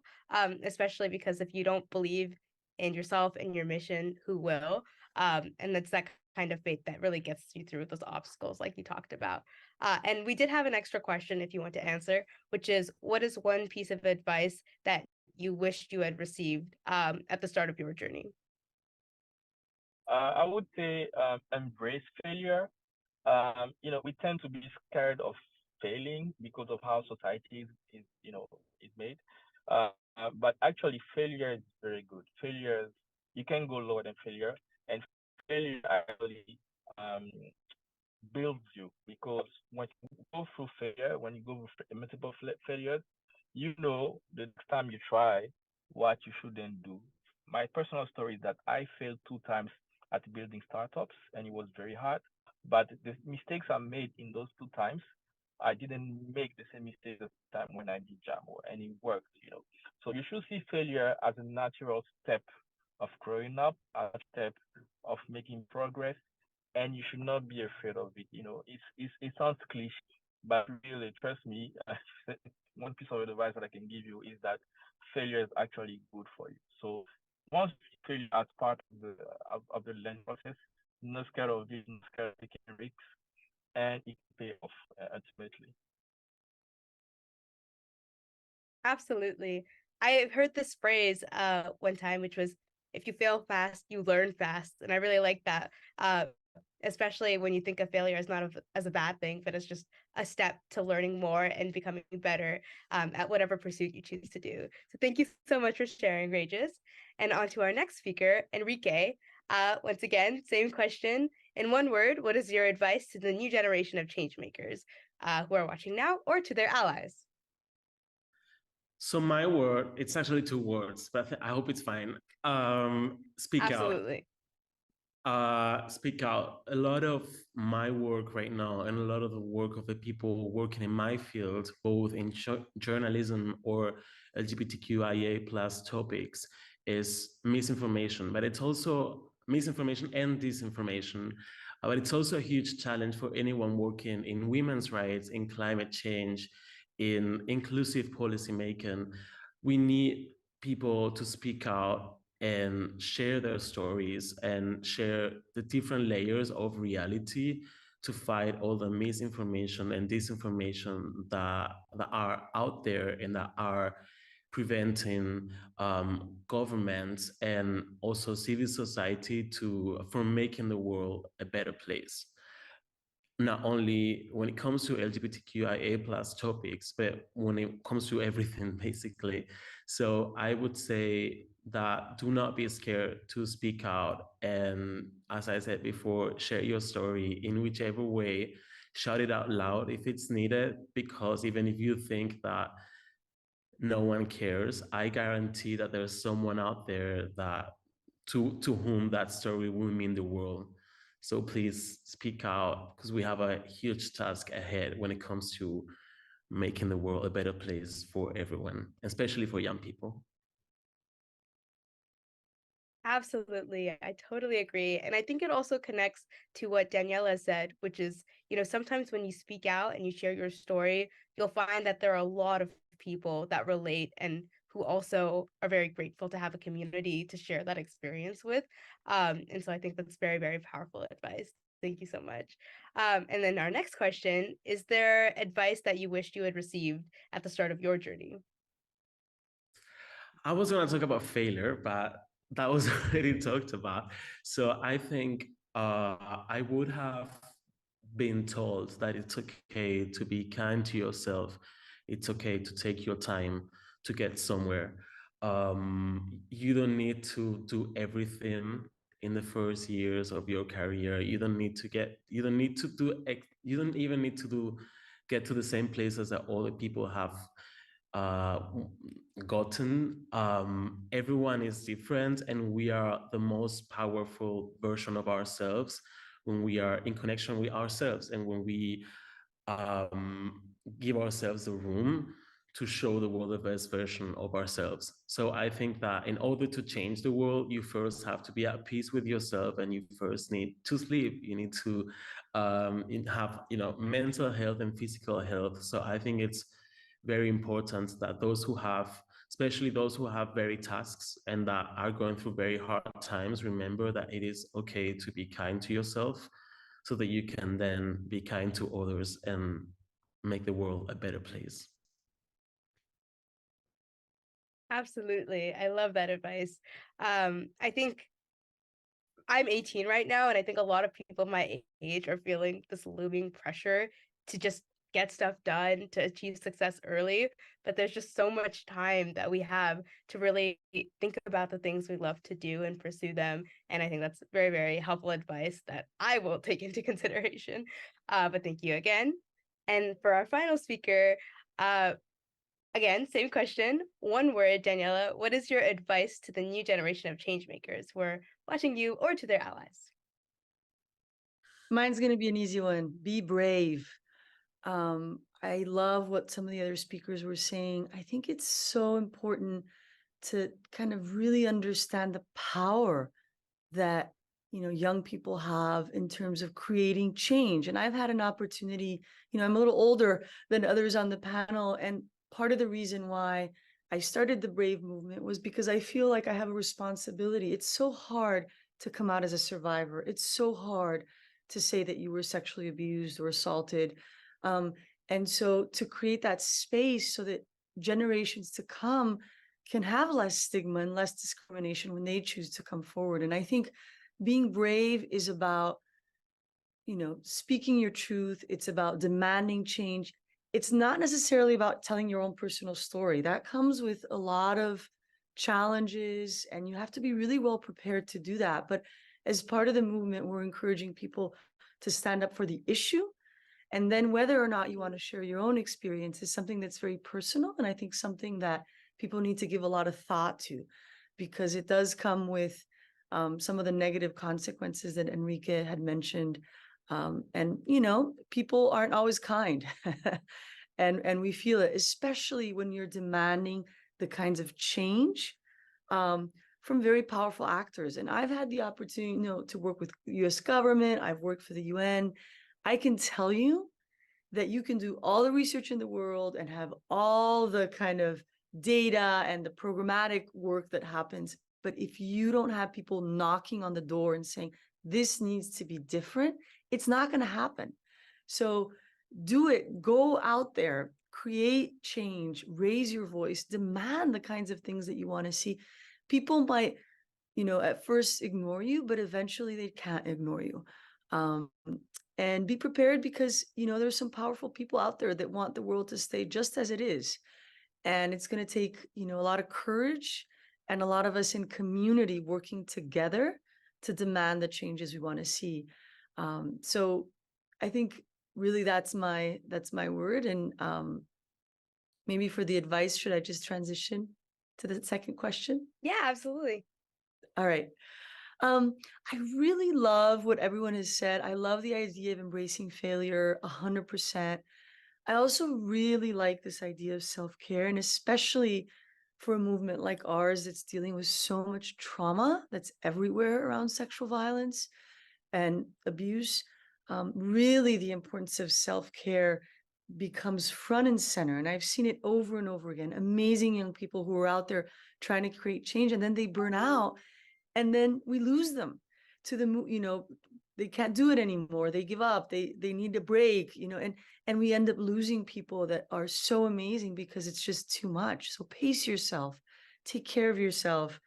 especially because if you don't believe in yourself and your mission, who will? And that's that kind of faith that really gets you through those obstacles, like you talked about. And we did have an extra question if you want to answer, which is, what is one piece of advice that you wished you had received at the start of your journey? I would say embrace failure. We tend to be scared of failing because of how society is made. But actually, failure is very good. Failure, you can go lower than failure, and failure actually um, builds you, because when you go through failure, when you go through multiple failures, the next time you try what you shouldn't do. My personal story is that I failed 2 times at building startups, and it was very hard. But the mistakes I made in those 2 times, I didn't make the same mistake the time when I did Jamo, and it worked. So you should see failure as a natural step of growing up, a step of making progress, and you should not be afraid of it. It sounds cliche, but really, trust me, one piece of advice that I can give you is that failure is actually good for you. So once you failure as part of the learning process, not scared of it, not scared of taking risks, and it can pay off ultimately. Absolutely. I heard this phrase one time, which was, if you fail fast, you learn fast. And I really like that, especially when you think of failure as not as a bad thing, but as just a step to learning more and becoming better at whatever pursuit you choose to do. So thank you so much for sharing, Regis. And on to our next speaker, Enrique. Once again, same question. In one word, what is your advice to the new generation of change makers who are watching now, or to their allies? So my word, it's actually 2 words, but I hope it's fine. Speak Absolutely. out. Speak out. A lot of my work right now, and a lot of the work of the people working in my field, both in journalism or LGBTQIA plus topics, is misinformation. But it's also misinformation and disinformation. But it's also a huge challenge for anyone working in women's rights, in climate change, in inclusive policy making. We need people to speak out and share their stories and share the different layers of reality to fight all the misinformation and disinformation that are out there and that are preventing governments and also civil society from making the world a better place, not only when it comes to LGBTQIA plus topics, but when it comes to everything, basically. So I would say that do not be scared to speak out. And as I said before, share your story in whichever way, shout it out loud if it's needed, because even if you think that no one cares, I guarantee that there's someone out there that to whom that story will mean the world. So please speak out, because we have a huge task ahead when it comes to making the world a better place for everyone, especially for young people. Absolutely. I totally agree. And I think it also connects to what Daniela said, which is, sometimes when you speak out and you share your story, you'll find that there are a lot of people that relate and who also are very grateful to have a community to share that experience with. And so I think that's very, very powerful advice. Thank you so much. And then our next question, is there advice that you wished you had received at the start of your journey? I was going to talk about failure, but that was already talked about. So I think I would have been told that it's okay to be kind to yourself. It's okay to take your time to get somewhere. You don't need to do everything in the first years of your career. You don't need to get, you don't need to do, you don't even need to do, get to the same places that all the people have gotten. Everyone is different, and we are the most powerful version of ourselves when we are in connection with ourselves, and when we give ourselves the room to show the world the best version of ourselves. So I think that in order to change the world, you first have to be at peace with yourself, and you first need to sleep. You need to have, you know, mental health and physical health. So I think it's very important that those who have, especially those who have very tasks and that are going through very hard times, remember that it is okay to be kind to yourself, so that you can then be kind to others and make the world a better place. Absolutely. I love that advice. I think I'm 18 right now, and I think a lot of people my age are feeling this looming pressure to just get stuff done, to achieve success early. But there's just so much time that we have to really think about the things we love to do and pursue them. And I think that's very, very helpful advice that I will take into consideration. But thank you again. And for our final speaker, again, same question. One word, Daniela. What is your advice to the new generation of change makers who are watching you, or to their allies? Mine's going to be an easy one. Be brave. I love what some of the other speakers were saying. I think it's so important to kind of really understand the power that, you know, young people have in terms of creating change. And I've had an opportunity, you know, I'm a little older than others on the panel, and part of the reason why I started the Brave movement was because I feel like I have a responsibility. It's so hard to come out as a survivor. It's so hard to say that you were sexually abused or assaulted. And so to create that space so that generations to come can have less stigma and less discrimination when they choose to come forward. And I think being brave is about, you know, speaking your truth. It's about demanding change. It's not necessarily about telling your own personal story. That comes with a lot of challenges, and you have to be really well prepared to do that. But as part of the movement, we're encouraging people to stand up for the issue. And then whether or not you want to share your own experience is something that's very personal. And I think something that people need to give a lot of thought to, because it does come with some of the negative consequences that Enrique had mentioned. And, you know, people aren't always kind. and we feel it, especially when you're demanding the kinds of change from very powerful actors. And I've had the opportunity, you know, to work with US government. I've worked for the UN. I can tell you that you can do all the research in the world and have all the kind of data and the programmatic work that happens. But if you don't have people knocking on the door and saying, this needs to be different, it's not going to happen. So do it, go out there, create change, raise your voice, demand the kinds of things that you want to see. People might, you know, at first ignore you, but eventually they can't ignore you. And be prepared, because, you know, there's some powerful people out there that want the world to stay just as it is. And it's going to take, you know, a lot of courage and a lot of us in community working together to demand the changes we want to see. So I think really that's my word. And maybe for the advice, should I just transition to the second question? Yeah, absolutely. All right. I really love what everyone has said. I love the idea of embracing failure 100%. I also really like this idea of self-care, and especially for a movement like ours that's dealing with so much trauma that's everywhere around sexual violence and abuse. Really, the importance of self-care becomes front and center. And I've seen it over and over again. Amazing young people who are out there trying to create change, and then they burn out. And then we lose them to the, you know, they can't do it anymore. They give up. They need a break, you know, and we end up losing people that are so amazing because it's just too much. So pace yourself, take care of yourself.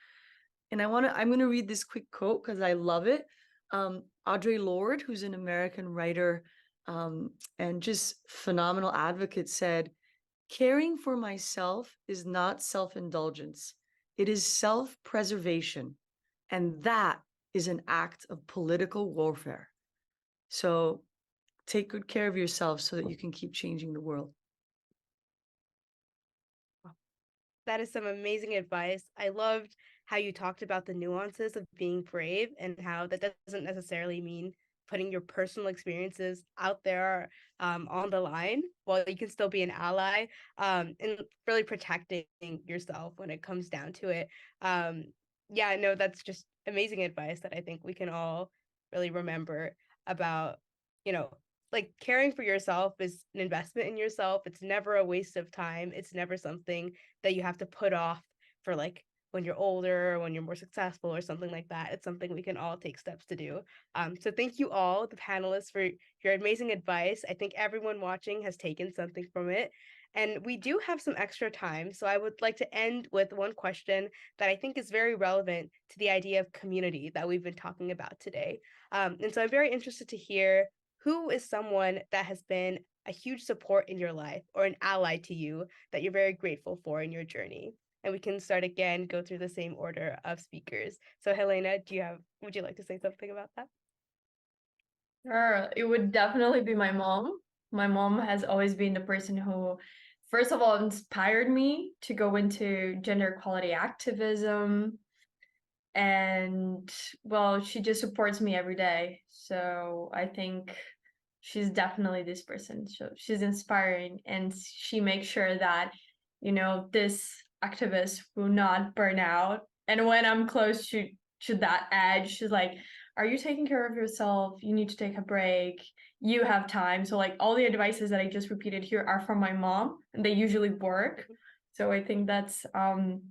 And I'm going to read this quick quote because I love it. Audre Lorde, who's an American writer and just phenomenal advocate, said, "Caring for myself is not self-indulgence. It is self-preservation. And that is an act of political warfare. So take good care of yourself so that you can keep changing the world. That is some amazing advice. I loved how you talked about the nuances of being brave and how that doesn't necessarily mean putting your personal experiences out there on the line, while you can still be an ally, and really protecting yourself when it comes down to it. Yeah, no, that's just amazing advice that I think we can all really remember about, you know, like caring for yourself is an investment in yourself. It's never a waste of time. It's never something that you have to put off for like when you're older or when you're more successful or something like that. It's something we can all take steps to do. So thank you all, the panelists, for your amazing advice. I think everyone watching has taken something from it. And we do have some extra time. So I would like to end with one question that I think is very relevant to the idea of community that we've been talking about today. And so I'm very interested to hear, who is someone that has been a huge support in your life or an ally to you that you're very grateful for in your journey? And we can start again, go through the same order of speakers. So Helena, would you like to say something about that? Sure, it would definitely be my mom. My mom has always been the person who, first of all, inspired me to go into gender equality activism. And well, she just supports me every day. So I think she's definitely this person. So she's inspiring, and she makes sure that, this activist will not burn out. And when I'm close to that edge, she's like, are you taking care of yourself? You need to take a break. You have time. So like all the advices that I just repeated here are from my mom, and they usually work. So I think that's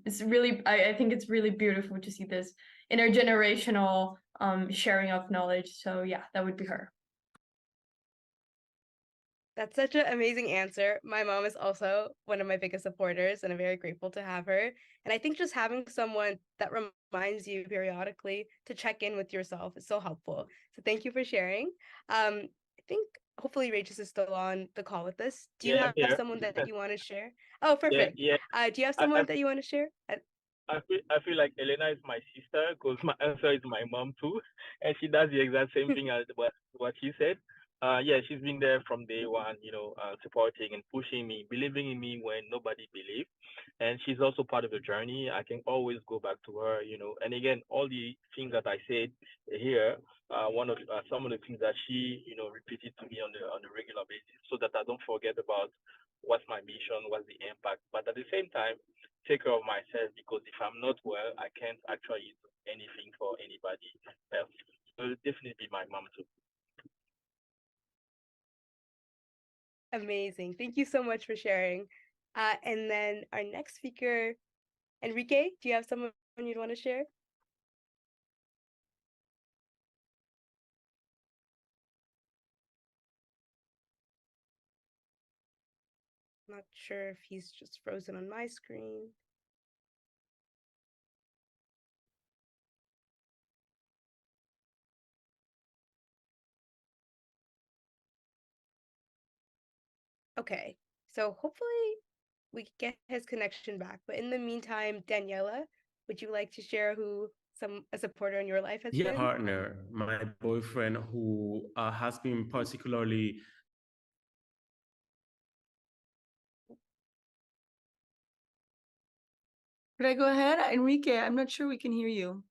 it's really, I think it's really beautiful to see this intergenerational sharing of knowledge. So yeah, that would be her. That's such an amazing answer. My mom is also one of my biggest supporters, and I'm very grateful to have her. And I think just having someone that reminds you periodically to check in with yourself is so helpful. So thank you for sharing. I think hopefully Regis is still on the call with us. Do you have someone that you want to share? Oh, perfect. Yeah. Do you have someone that you want to share? I feel like Elena is my sister because my answer is my mom too, and she does the exact same thing as what she said. Yeah, she's been there from day one, supporting and pushing me, believing in me when nobody believed. And she's also part of the journey. I can always go back to her, And again, all the things that I said here, some of the things that she, repeated to me on the regular basis, so that I don't forget about what's my mission, what's the impact. But at the same time, take care of myself, because if I'm not well, I can't actually do anything for anybody else. So it'll definitely be my mom too. Amazing. Thank you so much for sharing. And then our next speaker, Enrique, do you have someone you'd want to share? Not sure if he's just frozen on my screen. Okay, so hopefully we get his connection back. But in the meantime, Daniela, would you like to share who a supporter in your life has been? Partner, my boyfriend, who has been particularly. Could I go ahead, Enrique? I'm not sure we can hear you.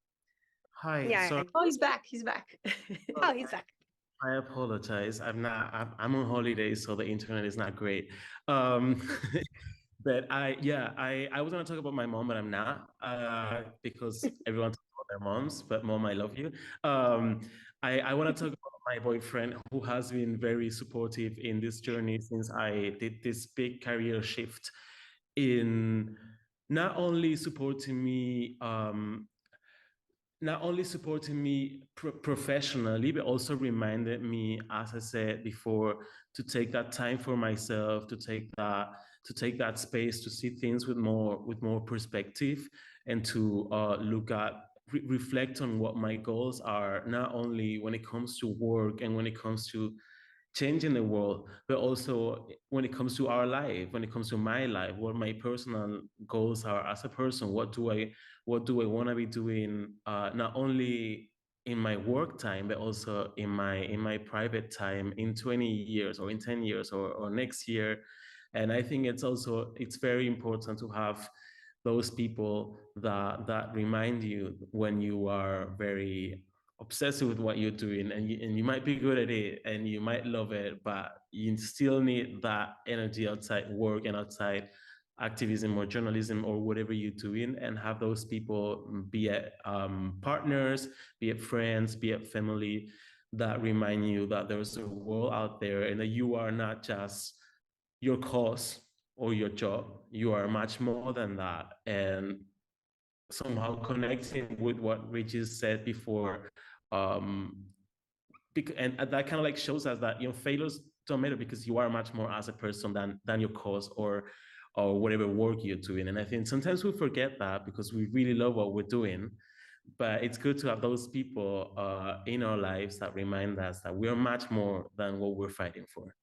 Hi. Yeah. Sorry. Oh, he's back. He's back. Oh, he's back. I apologize. I'm on holiday, so the internet is not great. But I was gonna talk about my mom, but I'm not, because everyone talks about their moms. But mom, I love you. I want to talk about my boyfriend, who has been very supportive in this journey since I did this big career shift, in not only supporting me professionally, but also reminded me, as I said before, to take that time for myself, to take that space to see things with more perspective, and to reflect on what my goals are, not only when it comes to work and when it comes to changing the world, but also when it comes to our life, when it comes to my life, what my personal goals are as a person. What do I want to be doing, not only in my work time, but also in my private time in 20 years or in 10 years or next year. And I think it's very important to have those people that remind you when you are very obsessive with what you're doing, and you might be good at it and you might love it, but you still need that energy outside work and outside activism or journalism or whatever you're doing, and have those people, be it partners, be it friends, be it family, that remind you that there's a world out there and that you are not just your cause or your job. You are much more than that. And somehow connecting with what Regis said before, and that kind of like shows us that failures don't matter, because you are much more as a person than your cause or whatever work you're doing. And I think sometimes we forget that because we really love what we're doing, but it's good to have those people in our lives that remind us that we're much more than what we're fighting for.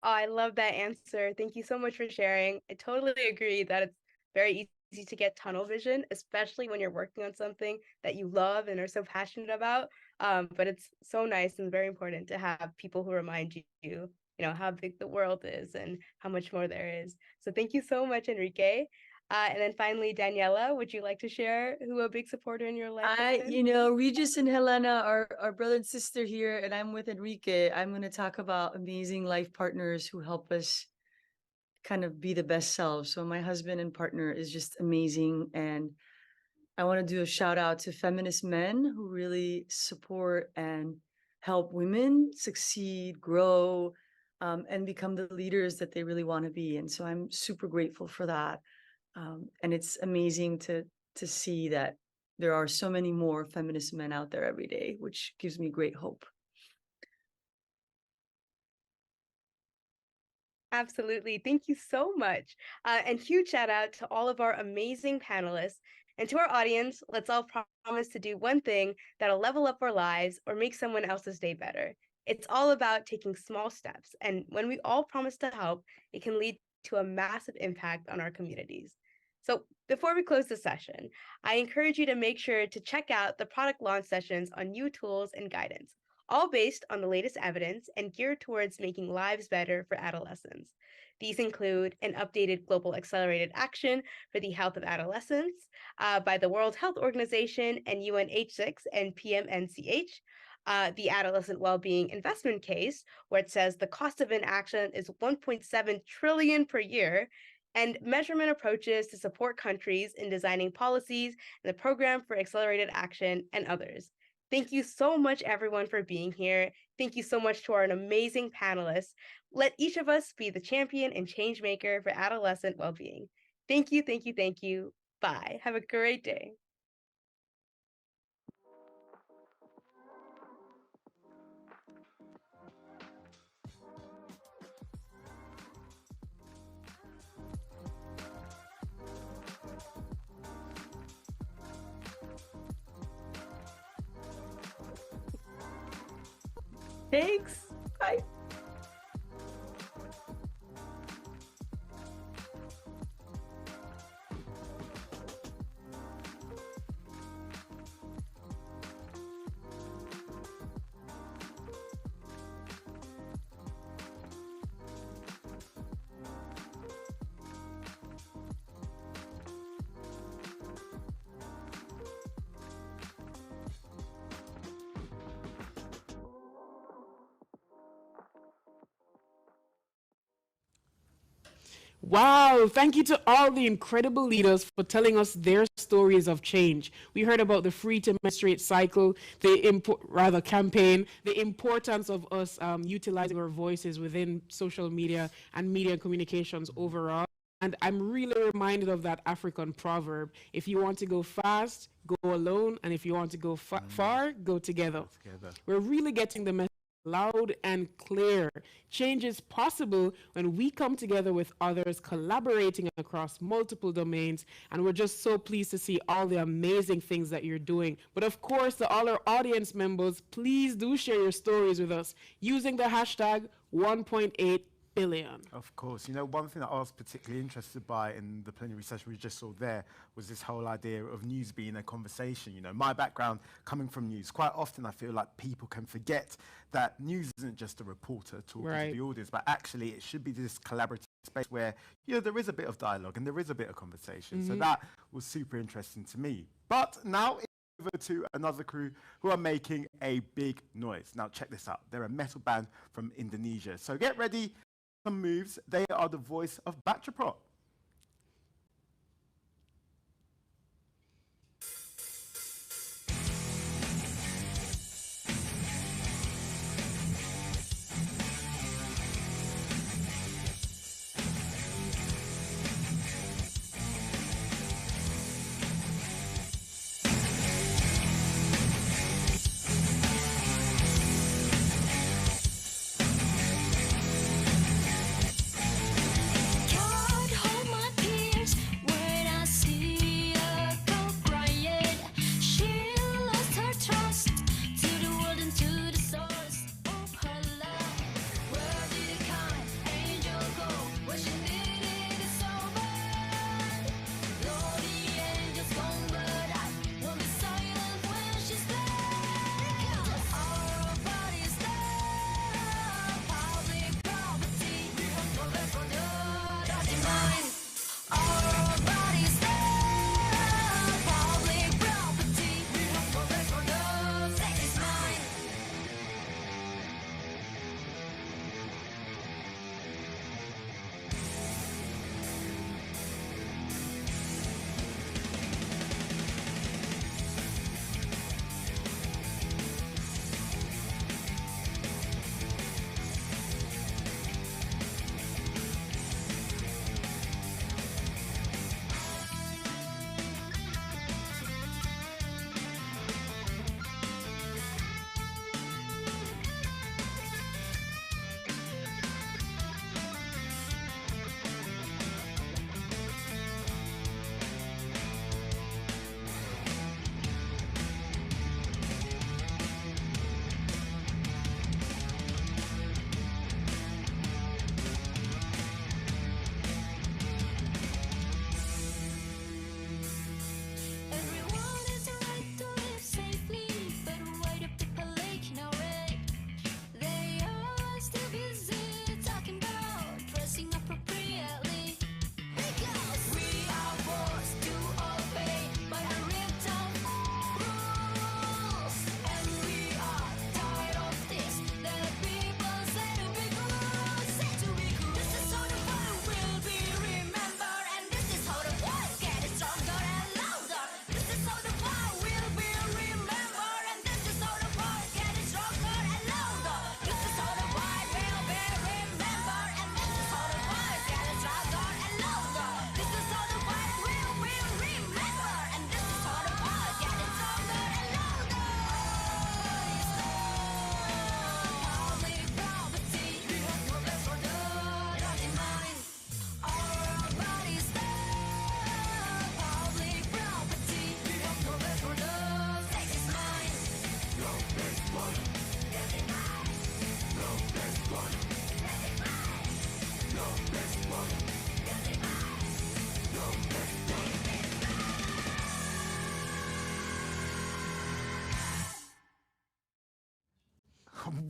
Oh, I love that answer. Thank you so much for sharing. I totally agree that it's very easy to get tunnel vision, especially when you're working on something that you love and are so passionate about. But it's so nice and very important to have people who remind you, how big the world is and how much more there is. So thank you so much, Enrique. And then finally, Daniela, would you like to share who a big supporter in your life has been? Regis and Helena are our brother and sister here, and I'm with Enrique. I'm going to talk about amazing life partners who help us kind of be the best selves. So my husband and partner is just amazing, and I want to do a shout out to feminist men who really support and help women succeed, grow, and become the leaders that they really want to be. And so I'm super grateful for that. And it's amazing to see that there are so many more feminist men out there every day, which gives me great hope. Absolutely. Thank you so much. And huge shout out to all of our amazing panelists. And to our audience, let's all promise to do one thing that'll level up our lives or make someone else's day better. It's all about taking small steps. And when we all promise to help, it can lead to a massive impact on our communities. So before we close the session, I encourage you to make sure to check out the product launch sessions on new tools and guidance, all based on the latest evidence and geared towards making lives better for adolescents. These include an updated global accelerated action for the health of adolescents by the World Health Organization and UNH6 and PMNCH, the adolescent well-being investment case, where it says the cost of inaction is 1.7 trillion per year, and measurement approaches to support countries in designing policies and the program for accelerated action, and others. Thank you so much, everyone, for being here. Thank you so much to our amazing panelists. Let each of us be the champion and change maker for adolescent well-being. Thank you, thank you, thank you. Bye. Have a great day. Thanks. Bye. Wow, thank you to all the incredible leaders for telling us their stories of change. We heard about the Free to Menstruate cycle, campaign, the importance of us utilizing our voices within social media and media communications overall. And I'm really reminded of that African proverb: if you want to go fast, go alone, and if you want to go far, go together. We're really getting the message loud and clear. Change is possible when we come together with others, collaborating across multiple domains, and we're just so pleased to see all the amazing things that you're doing. But of course, to all our audience members, please do share your stories with us using the hashtag 1.8 billion. Of course. You know, one thing that I was particularly interested by in the plenary session we just saw there was this whole idea of news being a conversation. You know, my background coming from news, quite often I feel like people can forget that news isn't just a reporter talking to the audience, but actually it should be this collaborative space where, you know, there is a bit of dialogue and there is a bit of conversation. So that was super interesting to me. But now over to another crew who are making a big noise. Now check this out. They're a metal band from Indonesia. So get ready. Some moves. They are the voice of Bachelet.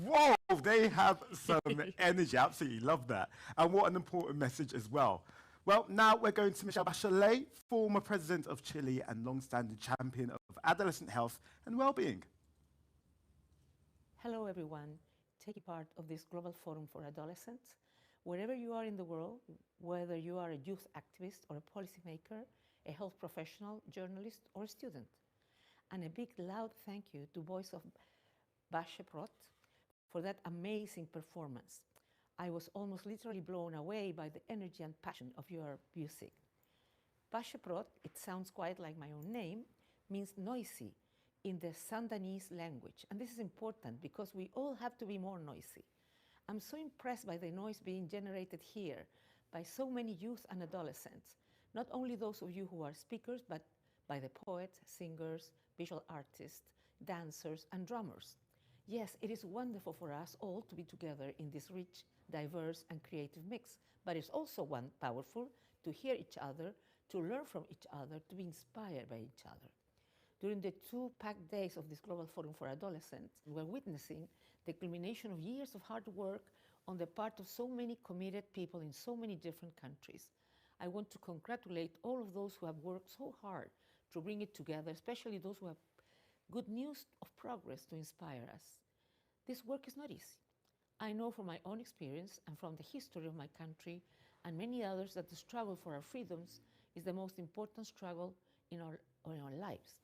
Whoa, they have some energy. Absolutely love that. And what an important message as well. Well, now we're going to Michelle Bachelet, former president of Chile and long-standing champion of adolescent health and well-being. Hello, everyone. Taking part of this Global Forum for Adolescents. Wherever you are in the world, whether you are a youth activist or a policymaker, a health professional, journalist, or a student. And a big, loud thank you to Voice of Bachelet for that amazing performance. I was almost literally blown away by the energy and passion of your music. Bachelet, it sounds quite like my own name, means noisy in the Sundanese language. And this is important because we all have to be more noisy. I'm so impressed by the noise being generated here by so many youth and adolescents, not only those of you who are speakers, but by the poets, singers, visual artists, dancers, and drummers. Yes, it is wonderful for us all to be together in this rich diverse, and creative mix, but it's also one powerful to hear each other, to learn from each other, to be inspired by each other. During the 2 packed days of this Global Forum for Adolescents, we're witnessing the culmination of years of hard work on the part of so many committed people in so many different countries. I want to congratulate all of those who have worked so hard to bring it together, especially those who have good news of progress to inspire us. This work is not easy. I know from my own experience and from the history of my country and many others that the struggle for our freedoms is the most important struggle in our lives.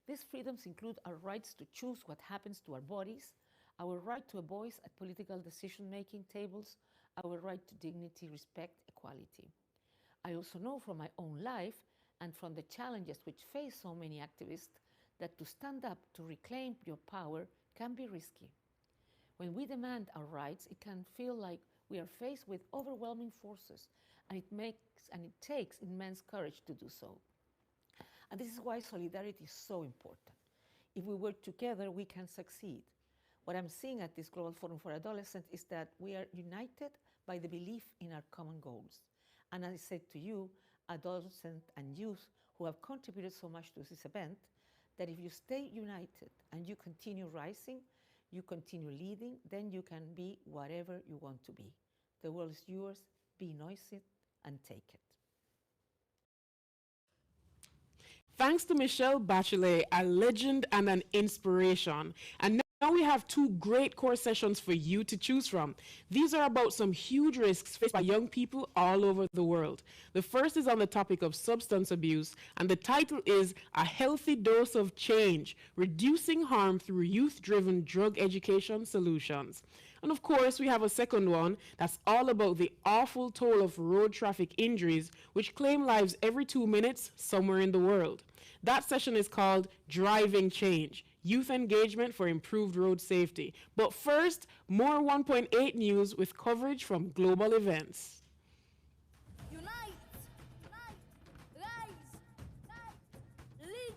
These freedoms include our rights to choose what happens to our bodies, our right to a voice at political decision-making tables, our right to dignity, respect, equality. I also know from my own life and from the challenges which face so many activists that to stand up to reclaim your power can be risky. When we demand our rights, it can feel like we are faced with overwhelming forces, and it takes immense courage to do so. And this is why solidarity is so important. If we work together, we can succeed. What I'm seeing at this Global Forum for Adolescents is that we are united by the belief in our common goals. And as I said to you, adolescents and youth who have contributed so much to this event, that if you stay united and you continue rising, you continue leading, then you can be whatever you want to be. The world is yours, be noisy and take it. Thanks to Michelle Bachelet, a legend and an inspiration. And now we have 2 great core sessions for you to choose from. These are about some huge risks faced by young people all over the world. The first is on the topic of substance abuse, and the title is A Healthy Dose of Change, Reducing Harm Through Youth-Driven Drug Education Solutions. And of course, we have a second one that's all about the awful toll of road traffic injuries, which claim lives every 2 minutes somewhere in the world. That session is called Driving Change, Youth Engagement for Improved Road Safety. But first, more 1.8 news with coverage from global events. Unite, rise, lead.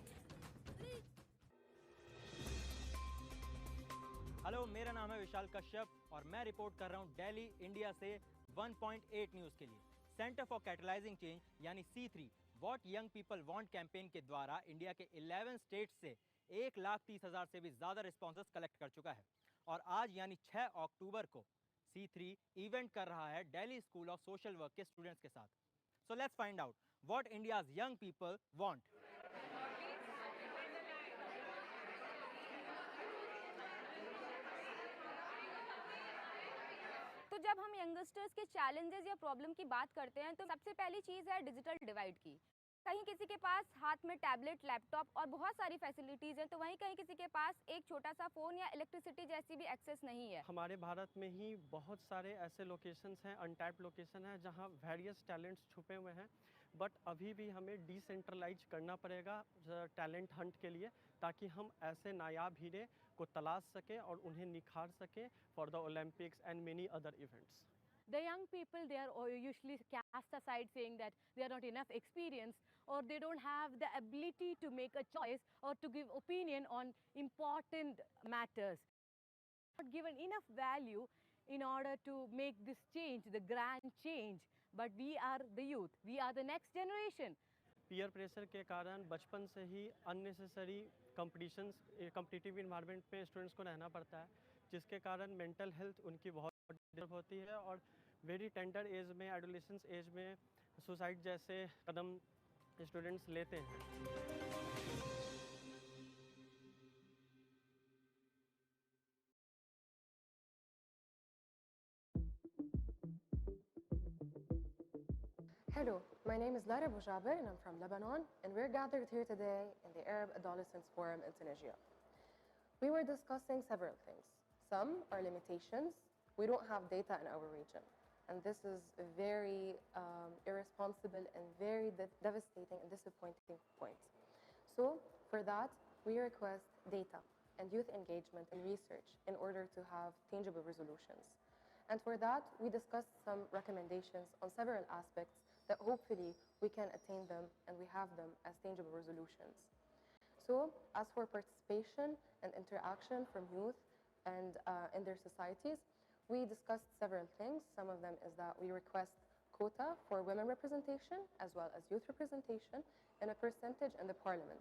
Hello, मेरा नाम है विशाल कश्यप और मैं report कर रहा हूँ Delhi, India से 1.8 news के लिए। सेंटर फॉर कैटलाइजिंग चेंज यानी C3 what young people want campaign के द्वारा इंडिया के 11 स्टेट्स से 1,30,000 से भी ज़्यादा रिस्पॉन्सेस कलेक्ट कर चुका है और आज यानी 6 अक्टूबर को C3 इवेंट कर रहा है Delhi school of social work के स्टूडेंट्स के साथ। So let's find out what India's young people want. तो जब हम यंगस्टर्स के चैलेंजेस या प्रॉब्लम की बात करते हैं तो सबसे पहली चीज़ है डिजिटल डिवाइड की। कहीं किसी के पास हाथ में टैबलेट, लैपटॉप और बहुत सारी फैसिलिटीज़ हैं, तो वहीं कहीं किसी के पास एक छोटा सा फ़ोन या इलेक्ट्रिसिटी जैसी भी एक्सेस नहीं है। हमारे भारत में ही बहुत सारे ऐसे लोकेशंस हैं, अनटैप्ड लोकेशन है, जहां वेरियस टैलेंट्स छुपे हुए हैं, बट अभी भी हमें डिसेंट्रलाइज करना पड़ेगा टैलेंट हंट के लिए, ताकि हम ऐसे नायाब हीरे को तलाश सकें और उन्हें निखार सकें for the Olympics and many other events. The young people, they are usually cast aside saying that they are not enough experienced or they don't have the ability to make a choice or to give opinion on important matters. Not given enough value in order to make this change, the grand change. But we are the youth, we are the next generation. Peer pressure के कारण बचपन से ही unnecessary competitive environment पे students को रहना पड़ता है, जिसके कारण मेंटल हेल्थ उनकी बहुत डिस्टर्ब होती है और वेरी टेंडर एज में, एडोलेसेंस एज में सुसाइड जैसे कदम स्टूडेंट्स लेते हैं। Hello, my name is Lara Boujaber and I'm from Lebanon, and we're gathered here today in the Arab Adolescents Forum in Tunisia. We were discussing several things. Some are limitations. We don't have data in our region, and this is a very irresponsible and very devastating and disappointing point. So for that, we request data and youth engagement and research in order to have tangible resolutions. And for that, we discussed some recommendations on several aspects that hopefully we can attain them and we have them as tangible resolutions. So as for participation and interaction from youth and in their societies, We discussed several things. Some of them is that we request quota for women representation as well as youth representation and a percentage in the parliament.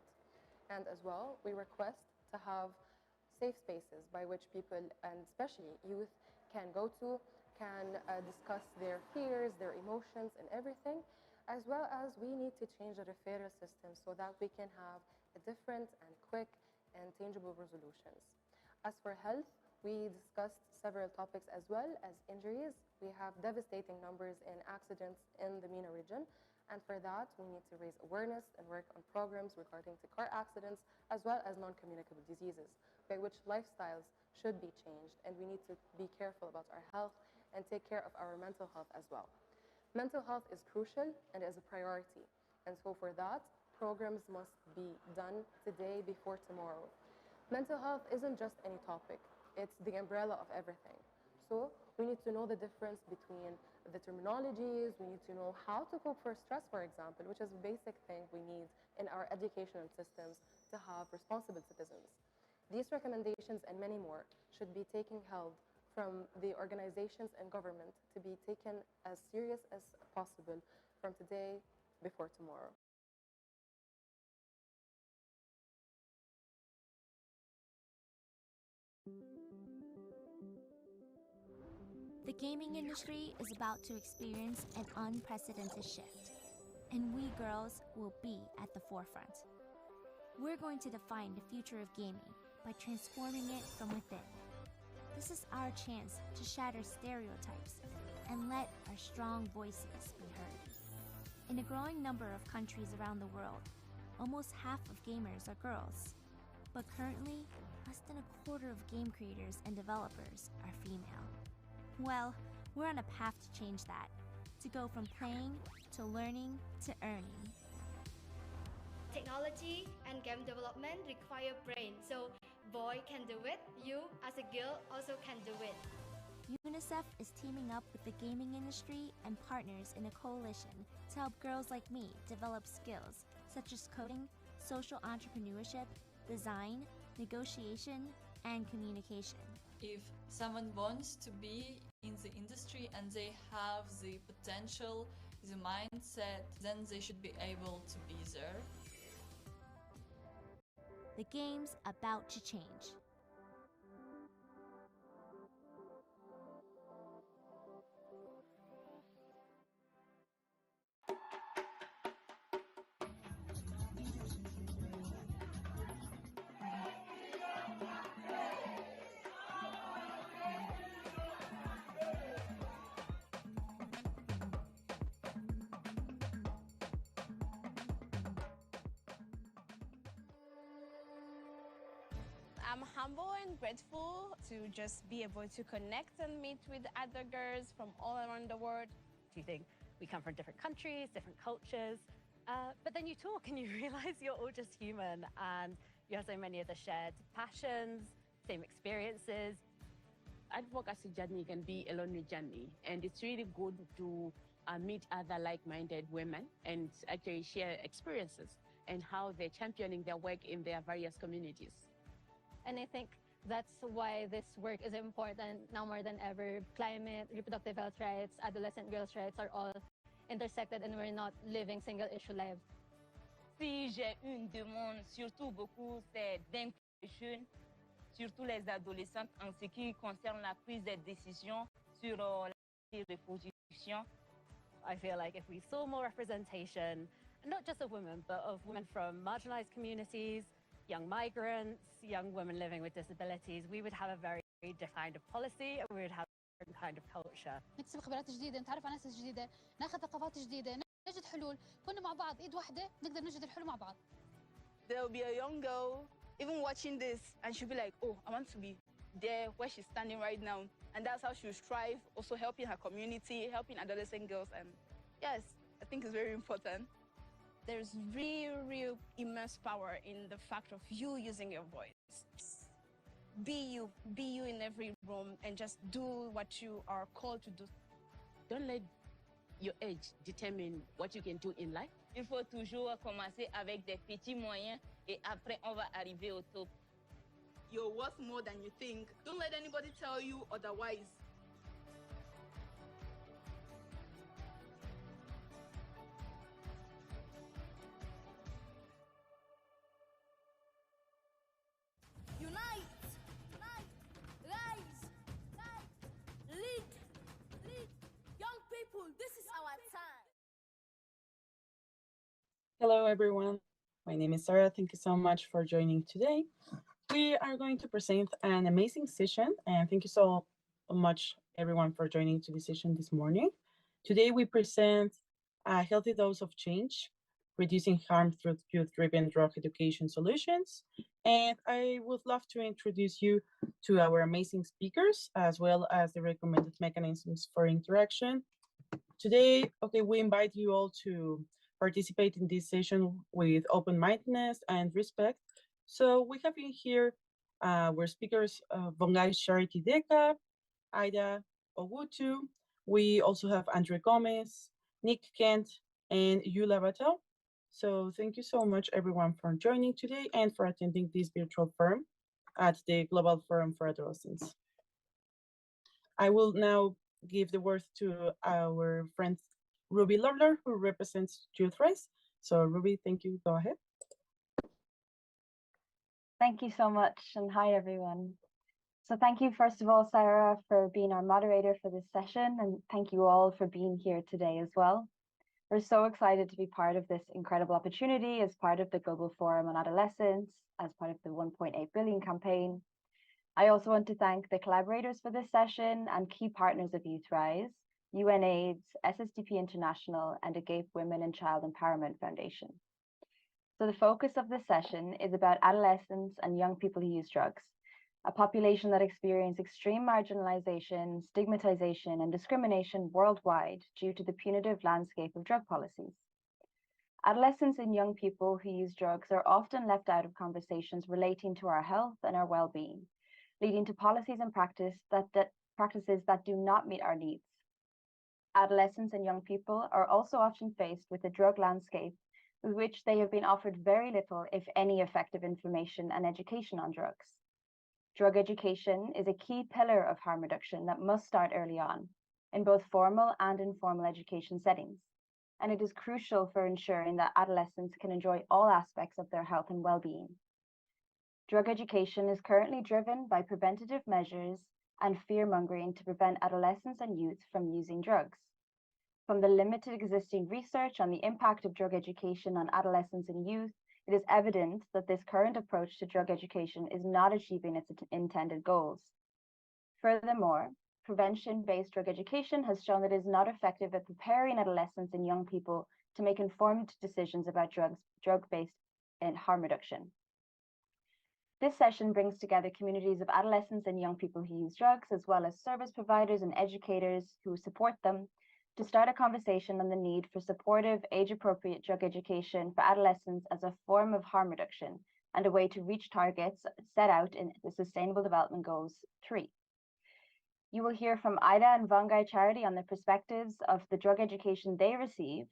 And as well, we request to have safe spaces by which people, and especially youth, can go to, can discuss their fears, their emotions, and everything, as well as we need to change the referral system so that we can have a different and quick and tangible resolutions. As for health, we discussed several topics as well as injuries. We have devastating numbers in accidents in the MENA region, and for that, we need to raise awareness and work on programs regarding to car accidents as well as non-communicable diseases, by which lifestyles should be changed, and we need to be careful about our health and take care of our mental health as well. Mental health is crucial and is a priority, and so for that, programs must be done today before tomorrow. Mental health isn't just any topic, it's the umbrella of everything. So we need to know the difference between the terminologies, we need to know how to cope for stress, for example, which is a basic thing we need in our educational systems to have responsible citizens. These recommendations and many more should be taken held from the organizations and government to be taken as serious as possible from today before tomorrow. The gaming industry is about to experience an unprecedented shift, and we girls will be at the forefront. We're going to define the future of gaming by transforming it from within. This is our chance to shatter stereotypes and let our strong voices be heard. In a growing number of countries around the world, almost half of gamers are girls, but currently, less than a quarter of game creators and developers are female. Well, we're on a path to change that, to go from playing to learning to earning. Technology and game development require brain, so boy can do it, you as a girl also can do it. UNICEF is teaming up with the gaming industry and partners in a coalition to help girls like me develop skills such as coding, social entrepreneurship, design, negotiation, and communication. If someone wants to be in the industry and they have the potential, the mindset, then they should be able to be there. The game's about to change. I'm humble and grateful to just be able to connect and meet with other girls from all around the world. You think we come from different countries, different cultures, but then you talk and you realize you're all just human and you have so many of the shared passions, same experiences. Advocacy journey can be a lonely journey, and it's really good to meet other like-minded women and actually share experiences and how they're championing their work in their various communities. And I think that's why this work is important now more than ever. Climate, reproductive health rights, adolescent girls' rights are all intersected and we're not living single-issue lives. Si j'ai une demande, surtout beaucoup, c'est d'inclusion, surtout les adolescentes en ce qui concerne la prise de décision sur la reproduction. I feel like if we saw more representation, not just of women, but of women from marginalized communities, young migrants, young women living with disabilities, we would have a very different kind of policy and we would have a different kind of culture. نكتسب خبرات جديدة، نتعرف على ناس جديدة، ناخذ ثقافات جديدة، نجد حلول، كنا مع بعض إيد واحدة نقدر نجد الحلول مع بعض. There will be a young girl even watching this and she'll be like, oh, I want to be there where she's standing right now. And that's how she'll strive, also helping her community, helping adolescent girls. And yes, I think it's very important. There's real immense power in the fact of you using your voice. Be you in every room and just do what you are called to do. Don't let your age determine what you can do in life. Il faut toujours commencer avec des petits moyens et après on va arriver au top. You're worth more than you think. Don't let anybody tell you otherwise. Hello, everyone. My name is Sarah. Thank you so much for joining today. We are going to present an amazing session, and thank you so much, everyone, for joining to this session this morning. Today, we present a healthy dose of change, reducing harm through youth-driven drug education solutions. And I would love to introduce you to our amazing speakers, as well as the recommended mechanisms for interaction. Today, okay, we invite you all to participate in this session with open-mindedness and respect. So we have in here our speakers, Vongai Charity Deka, Ida Owutu. We also have Andre Gomez, Nick Kent, and Yula Batel. So thank you so much, everyone, for joining today and for attending this virtual forum at the Global Forum for Adolescents. I will now give the word to our friend Ruby Lawler, who represents Youth Rise. So Ruby, thank you. Go ahead. Thank you so much, and hi everyone. So thank you, first of all, Sarah, for being our moderator for this session, and thank you all for being here today as well. We're so excited to be part of this incredible opportunity as part of the Global Forum on Adolescents, as part of the 1.8 billion campaign. I also want to thank the collaborators for this session and key partners of Youth Rise, UNAIDS, SSDP International, and Agape Women and Child Empowerment Foundation. So the focus of this session is about adolescents and young people who use drugs, a population that experience extreme marginalization, stigmatization, and discrimination worldwide due to the punitive landscape of drug policies. Adolescents and young people who use drugs are often left out of conversations relating to our health and our well-being, leading to policies and practices that do not meet our needs. Adolescents and young people are also often faced with a drug landscape with which they have been offered very little, if any, effective information and education on drugs. Drug education is a key pillar of harm reduction that must start early on, in both formal and informal education settings, and it is crucial for ensuring that adolescents can enjoy all aspects of their health and well-being. Drug education is currently driven by preventative measures and fear-mongering to prevent adolescents and youth from using drugs. From the limited existing research on the impact of drug education on adolescents and youth, it is evident that this current approach to drug education is not achieving its intended goals. Furthermore, prevention-based drug education has shown that it is not effective at preparing adolescents and young people to make informed decisions about drug-based harm reduction. This session brings together communities of adolescents and young people who use drugs, as well as service providers and educators who support them, to start a conversation on the need for supportive, age-appropriate drug education for adolescents as a form of harm reduction and a way to reach targets set out in the Sustainable Development Goals 3. You will hear from Ida and Vongai Charity on the perspectives of the drug education they received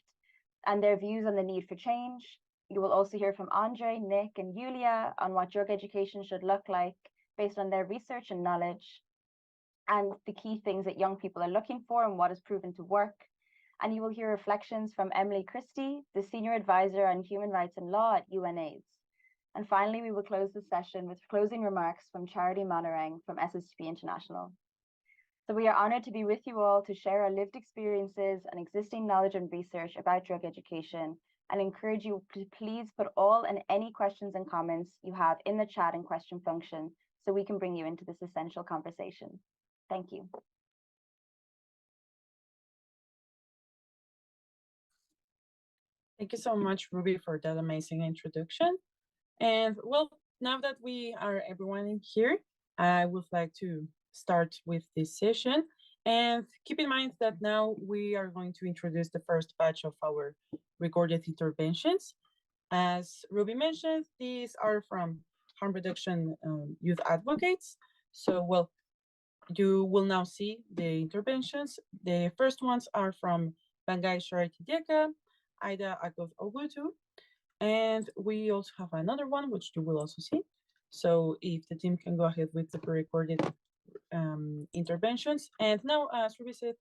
and their views on the need for change. You will also hear from Andre, Nick, and Yulia on what drug education should look like based on their research and knowledge, and the key things that young people are looking for and what has proven to work. And you will hear reflections from Emily Christie, the Senior Advisor on Human Rights and Law at UNAIDS. And finally, we will close the session with closing remarks from Charity Monarang from SSDP International. So we are honored to be with you all to share our lived experiences and existing knowledge and research about drug education, and encourage you to please put all and any questions and comments you have in the chat and question function so we can bring you into this essential conversation. Thank you. Thank you so much, Ruby, for that amazing introduction. And well, now that we are everyone in here, I would like to start with this session. And keep in mind that now we are going to introduce the first batch of our recorded interventions. As Ruby mentioned, these are from harm reduction youth advocates. So, well, you will now see the interventions. The first ones are from Bangai Charity Deka, Ida Agoth Ogutu, and we also have another one, which you will also see. So if the team can go ahead with the pre-recorded interventions. And now, as Ruby said,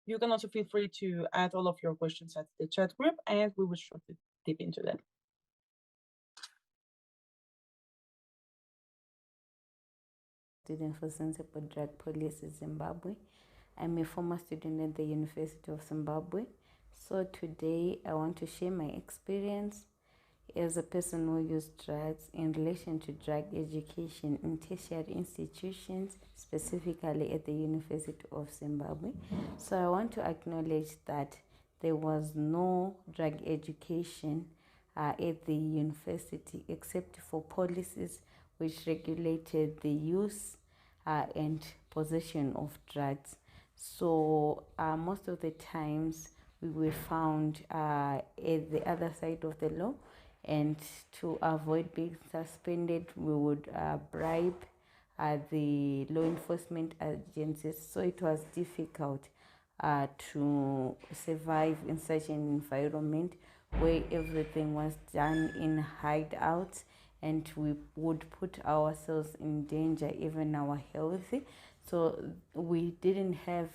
you can also feel free to add all of your questions at the chat group, and we will shortly dip into that. Student for Center for Drug Policy Zimbabwe. I'm a former student at the University of Zimbabwe. So today I want to share my experience as a person who used drugs in relation to drug education in tertiary institutions, specifically at the University of Zimbabwe. So I want to acknowledge that there was no drug education at the university except for policies which regulated the use and possession of drugs. So most of the times we were found at the other side of the law, and to avoid being suspended, we would bribe the law enforcement agencies. So it was difficult to survive in such an environment where everything was done in hideouts, and we would put ourselves in danger, even our health. So we didn't have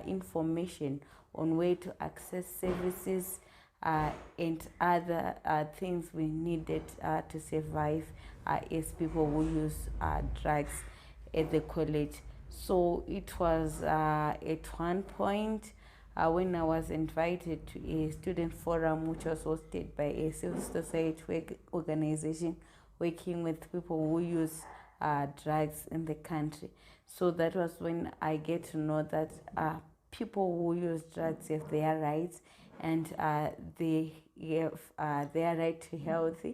information on where to access services and other things we needed to survive as people who use drugs at the college. So it was at one point when I was invited to a student forum which was hosted by a civil society organization working with people who use drugs in the country. So that was when I get to know that people who use drugs have their rights, and they have their right to health,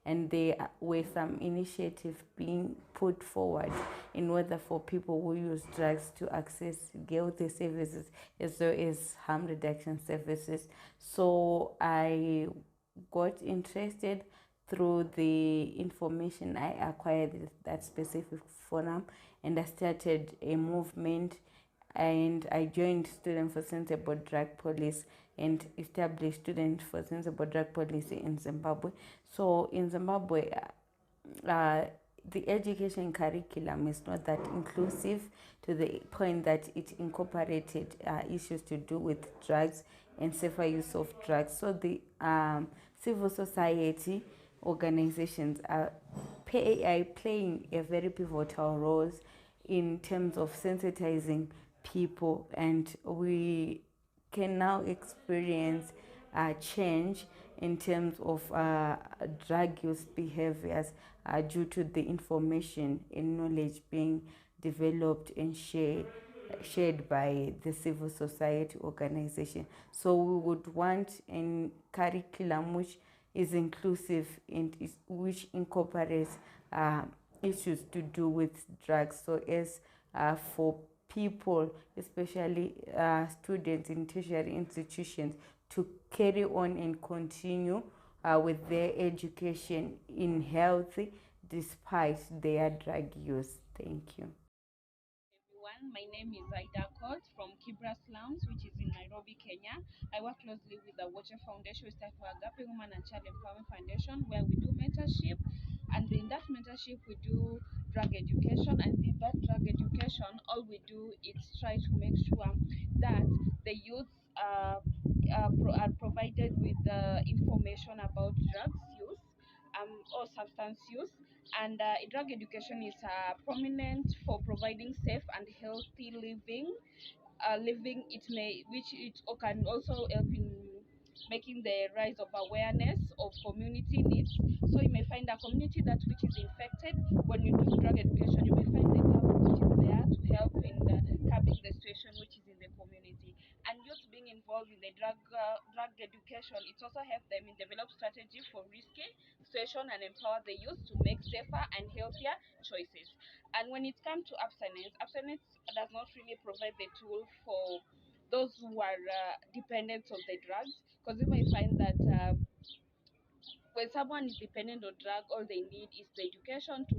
and there were some initiatives being put forward in order for people who use drugs to access healthy services as well as harm reduction services. So I got interested through the information I acquired at that specific forum, and I started a movement, and I joined Student for Sensible Drug Policy and established Student for Sensible Drug Policy in Zimbabwe. So in Zimbabwe, the education curriculum is not that inclusive, to the point that it incorporated issues to do with drugs and safer use of drugs. So the civil society organizations are playing a very pivotal role in terms of sensitizing people, and we can now experience change in terms of drug use behaviors due to the information and knowledge being developed and shared by the civil society organization. So we would want a curriculum which is inclusive and which incorporates issues to do with drugs, so as for people, especially students in tertiary institutions, to carry on and continue with their education in health despite their drug use. Thank you. Everyone, my name is Aida Court from Kibra Slums, which is in Nairobi, Kenya. I work closely with the Water Foundation, we start for Agape Woman and Child Empowerment Foundation, where we do mentorship, and in that mentorship we do drug education, and in that drug education all we do is try to make sure that the youth are provided with information about drugs use or substance use. And drug education is prominent for providing safe and healthy living. Which it can also help in making the rise of awareness of community needs. So you may find a community that which is infected. When you do drug education, you may find the government which is there to help in curbing the situation which is in the community. And youth being involved in the drug education, it also helps them in develop strategy for risky situation and empower the youth to make safer and healthier choices. And when it comes to abstinence, abstinence does not really provide the tool for those who are dependent on the drugs, because you may find that when someone is dependent on drug, all they need is the education to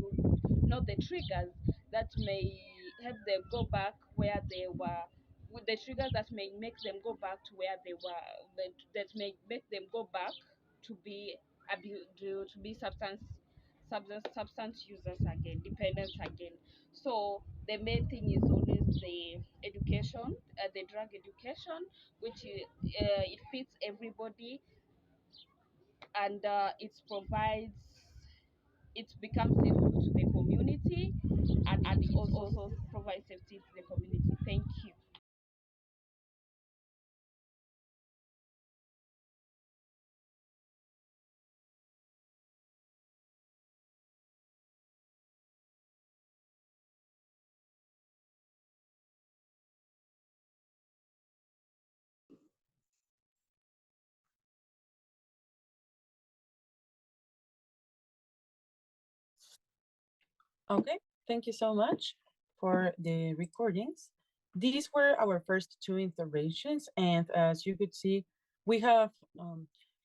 know the triggers that may help them go back where they were, with the triggers that may make them go back to where they were, that may make them go back to be to be substance users again, dependents again. So the main thing is always the education, the drug education, which it fits everybody, and it becomes safe to the community, and it also provides safety to the community. Thank you. Okay, thank you so much for the recordings. These were our first two interventions, and as you could see, we have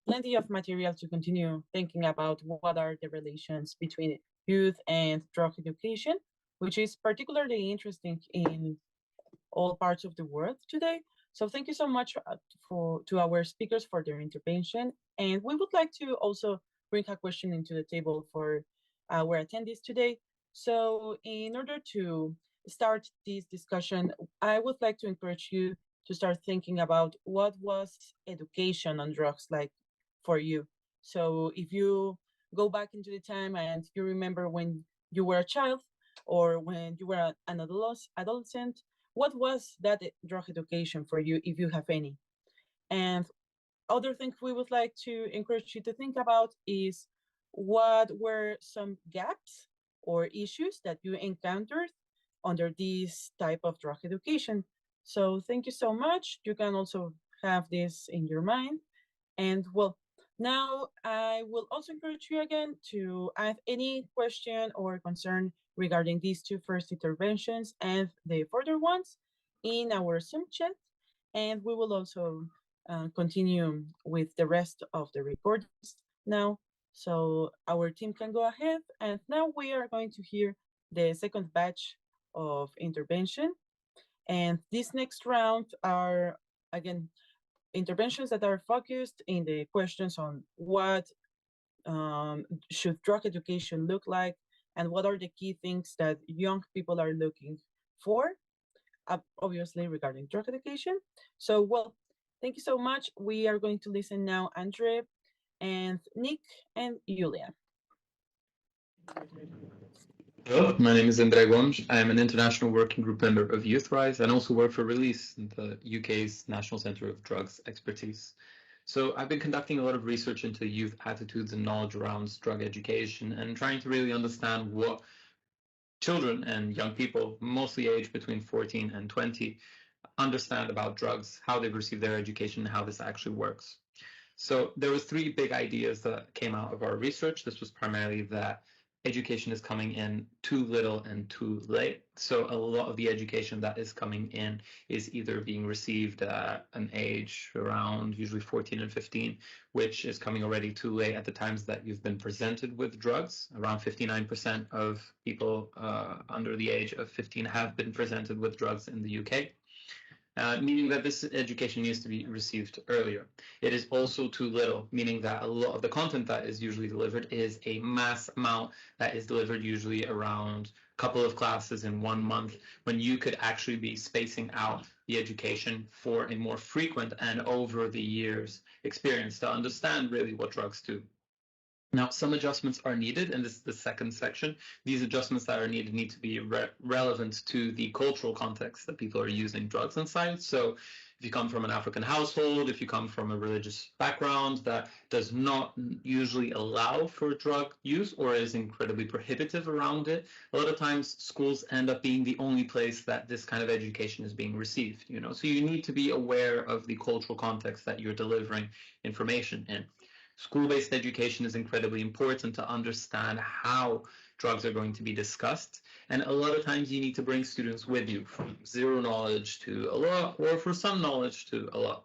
plenty of material to continue thinking about what are the relations between youth and drug education, which is particularly interesting in all parts of the world today. So thank you so much to our speakers for their intervention. And we would like to also bring a question into the table for our attendees today. So in order to start this discussion, I would like to encourage you to start thinking about what was education on drugs like for you. So if you go back into the time and you remember when you were a child or when you were an adolescent, what was that drug education for you, if you have any? And other thing we would like to encourage you to think about is what were some gaps or issues that you encountered under this type of drug education. So thank you so much. You can also have this in your mind. And well, now I will also encourage you again to add any question or concern regarding these two first interventions and the further ones in our Zoom chat. And we will also continue with the rest of the recordings now. So our team can go ahead. And now we are going to hear the second batch of intervention. And this next round are, again, interventions that are focused in the questions on what should drug education look like and what are the key things that young people are looking for, obviously regarding drug education. So, well, thank you so much. We are going to listen now, Andre and Nick and Julia. Hello, my name is Andre Gomes. I am an international working group member of YouthRise and also work for Release, the UK's National Centre of Drugs Expertise. So I've been conducting a lot of research into youth attitudes and knowledge around drug education and trying to really understand what children and young people, mostly aged between 14 and 20, understand about drugs, how they've received their education, and how this actually works. So there was three big ideas that came out of our research. This was primarily that education is coming in too little and too late. So a lot of the education that is coming in is either being received at an age around usually 14 and 15, which is coming already too late at the times that you've been presented with drugs. Around 59% of people under the age of 15 have been presented with drugs in the UK. Meaning that this education needs to be received earlier. It is also too little, meaning that a lot of the content that is usually delivered is a mass amount that is delivered usually around a couple of classes in 1 month, when you could actually be spacing out the education for a more frequent and over the years experience to understand really what drugs do. Now, some adjustments are needed, and this is the second section. These adjustments that are needed need to be relevant to the cultural context that people are using drugs inside. So if you come from an African household, if you come from a religious background that does not usually allow for drug use or is incredibly prohibitive around it, a lot of times schools end up being the only place that this kind of education is being received, you know. So you need to be aware of the cultural context that you're delivering information in. School-based education is incredibly important to understand how drugs are going to be discussed. And a lot of times you need to bring students with you from zero knowledge to a lot, or for some knowledge to a lot.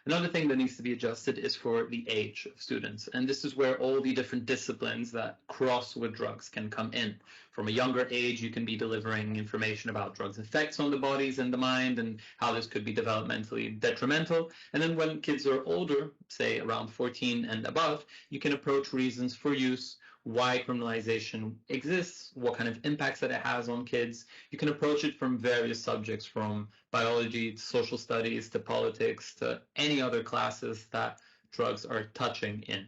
Another thing that needs to be adjusted is for the age of students. And this is where all the different disciplines that cross with drugs can come in. From a younger age, you can be delivering information about drugs' effects on the bodies and the mind and how this could be developmentally detrimental. And then when kids are older, say around 14 and above, you can approach reasons for use, why criminalization exists, what kind of impacts that it has on kids. You can approach it from various subjects, from biology to social studies to politics to any other classes that drugs are touching in.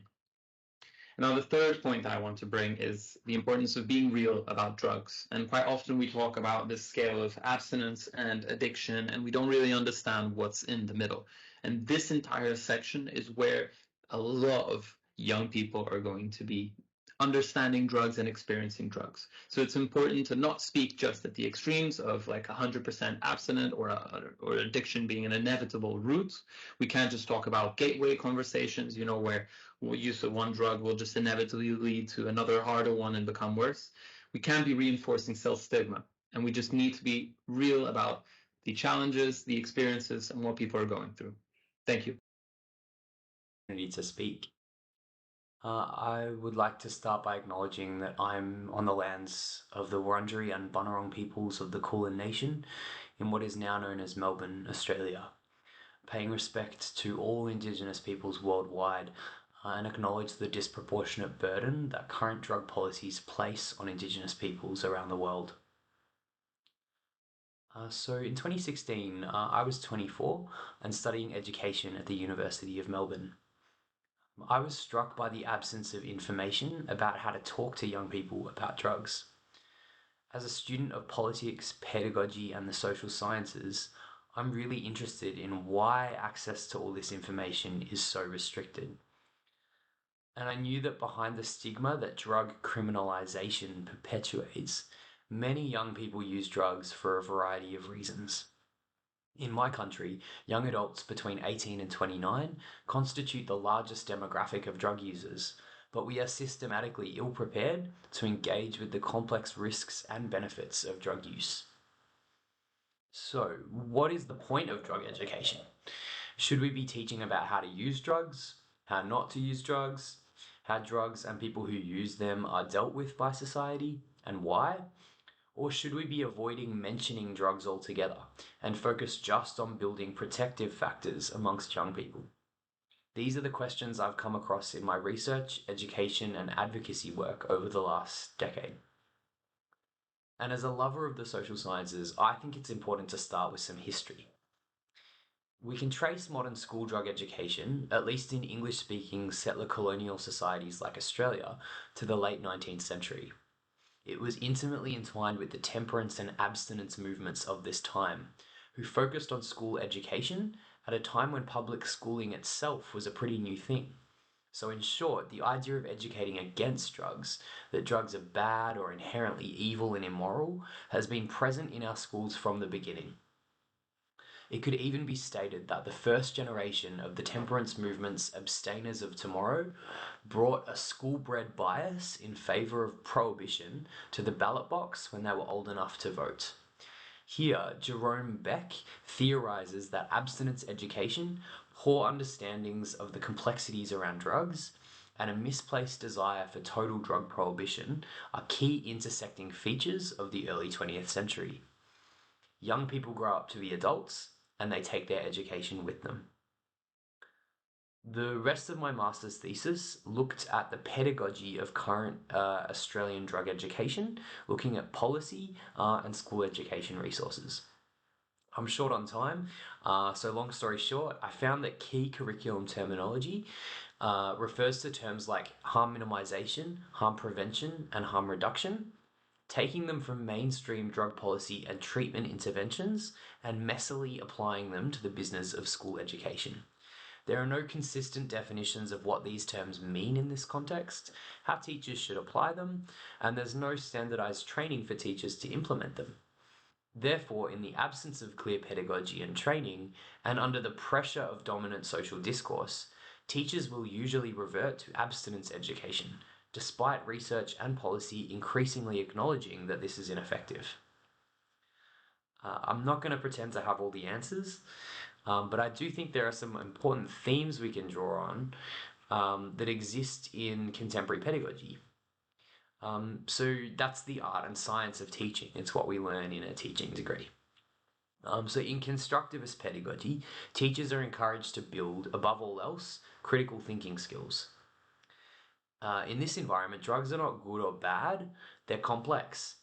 Now, the third point I want to bring is the importance of being real about drugs. And quite often we talk about this scale of abstinence and addiction, and we don't really understand what's in the middle. And this entire section is where a lot of young people are going to be understanding drugs and experiencing drugs. So it's important to not speak just at the extremes of like 100% abstinent or addiction being an inevitable route. We can't just talk about gateway conversations, you know, where use of one drug will just inevitably lead to another harder one and become worse. we can't be reinforcing self-stigma, and we just need to be real about the challenges, the experiences, and what people are going through. Thank you. To speak. I would like to start by acknowledging that I'm on the lands of the Wurundjeri and Bunurong peoples of the Kulin Nation in what is now known as Melbourne, Australia, paying respect to all Indigenous peoples worldwide and acknowledge the disproportionate burden that current drug policies place on Indigenous peoples around the world. So in 2016, I was 24 and studying education at the University of Melbourne. I was struck by the absence of information about how to talk to young people about drugs. As a student of politics, pedagogy, and the social sciences, I'm really interested in why access to all this information is so restricted. And I knew that behind the stigma that drug criminalization perpetuates, many young people use drugs for a variety of reasons. In my country, young adults between 18 and 29 constitute the largest demographic of drug users, but we are systematically ill-prepared to engage with the complex risks and benefits of drug use. So, what is the point of drug education? Should we be teaching about how to use drugs, how not to use drugs, how drugs and people who use them are dealt with by society, and why? Or should we be avoiding mentioning drugs altogether and focus just on building protective factors amongst young people? These are the questions I've come across in my research, education, and advocacy work over the last decade. And as a lover of the social sciences, I think it's important to start with some history. We can trace modern school drug education, at least in English-speaking settler colonial societies like Australia, to the late 19th century. It was intimately entwined with the temperance and abstinence movements of this time, who focused on school education at a time when public schooling itself was a pretty new thing. So in short, the idea of educating against drugs, that drugs are bad or inherently evil and immoral, has been present in our schools from the beginning. It could even be stated that the first generation of the temperance movement's abstainers of tomorrow brought a school-bred bias in favour of prohibition to the ballot box when they were old enough to vote. Here, Jerome Beck theorises that abstinence education, poor understandings of the complexities around drugs, and a misplaced desire for total drug prohibition are key intersecting features of the early 20th century. Young people grow up to be adults, and they take their education with them. The rest of my master's thesis looked at the pedagogy of current Australian drug education, looking at policy and school education resources. I'm short on time, so long story short, I found that key curriculum terminology refers to terms like harm minimization, harm prevention, and harm reduction, taking them from mainstream drug policy and treatment interventions and messily applying them to the business of school education. There are no consistent definitions of what these terms mean in this context, how teachers should apply them, and there's no standardized training for teachers to implement them. Therefore, in the absence of clear pedagogy and training, and under the pressure of dominant social discourse, teachers will usually revert to abstinence education, despite research and policy increasingly acknowledging that this is ineffective. I'm not going to pretend to have all the answers, but I do think there are some important themes we can draw on that exist in contemporary pedagogy. So that's the art and science of teaching. It's what we learn in a teaching degree. So in constructivist pedagogy, teachers are encouraged to build, above all else, critical thinking skills. In this environment, drugs are not good or bad, they're complex.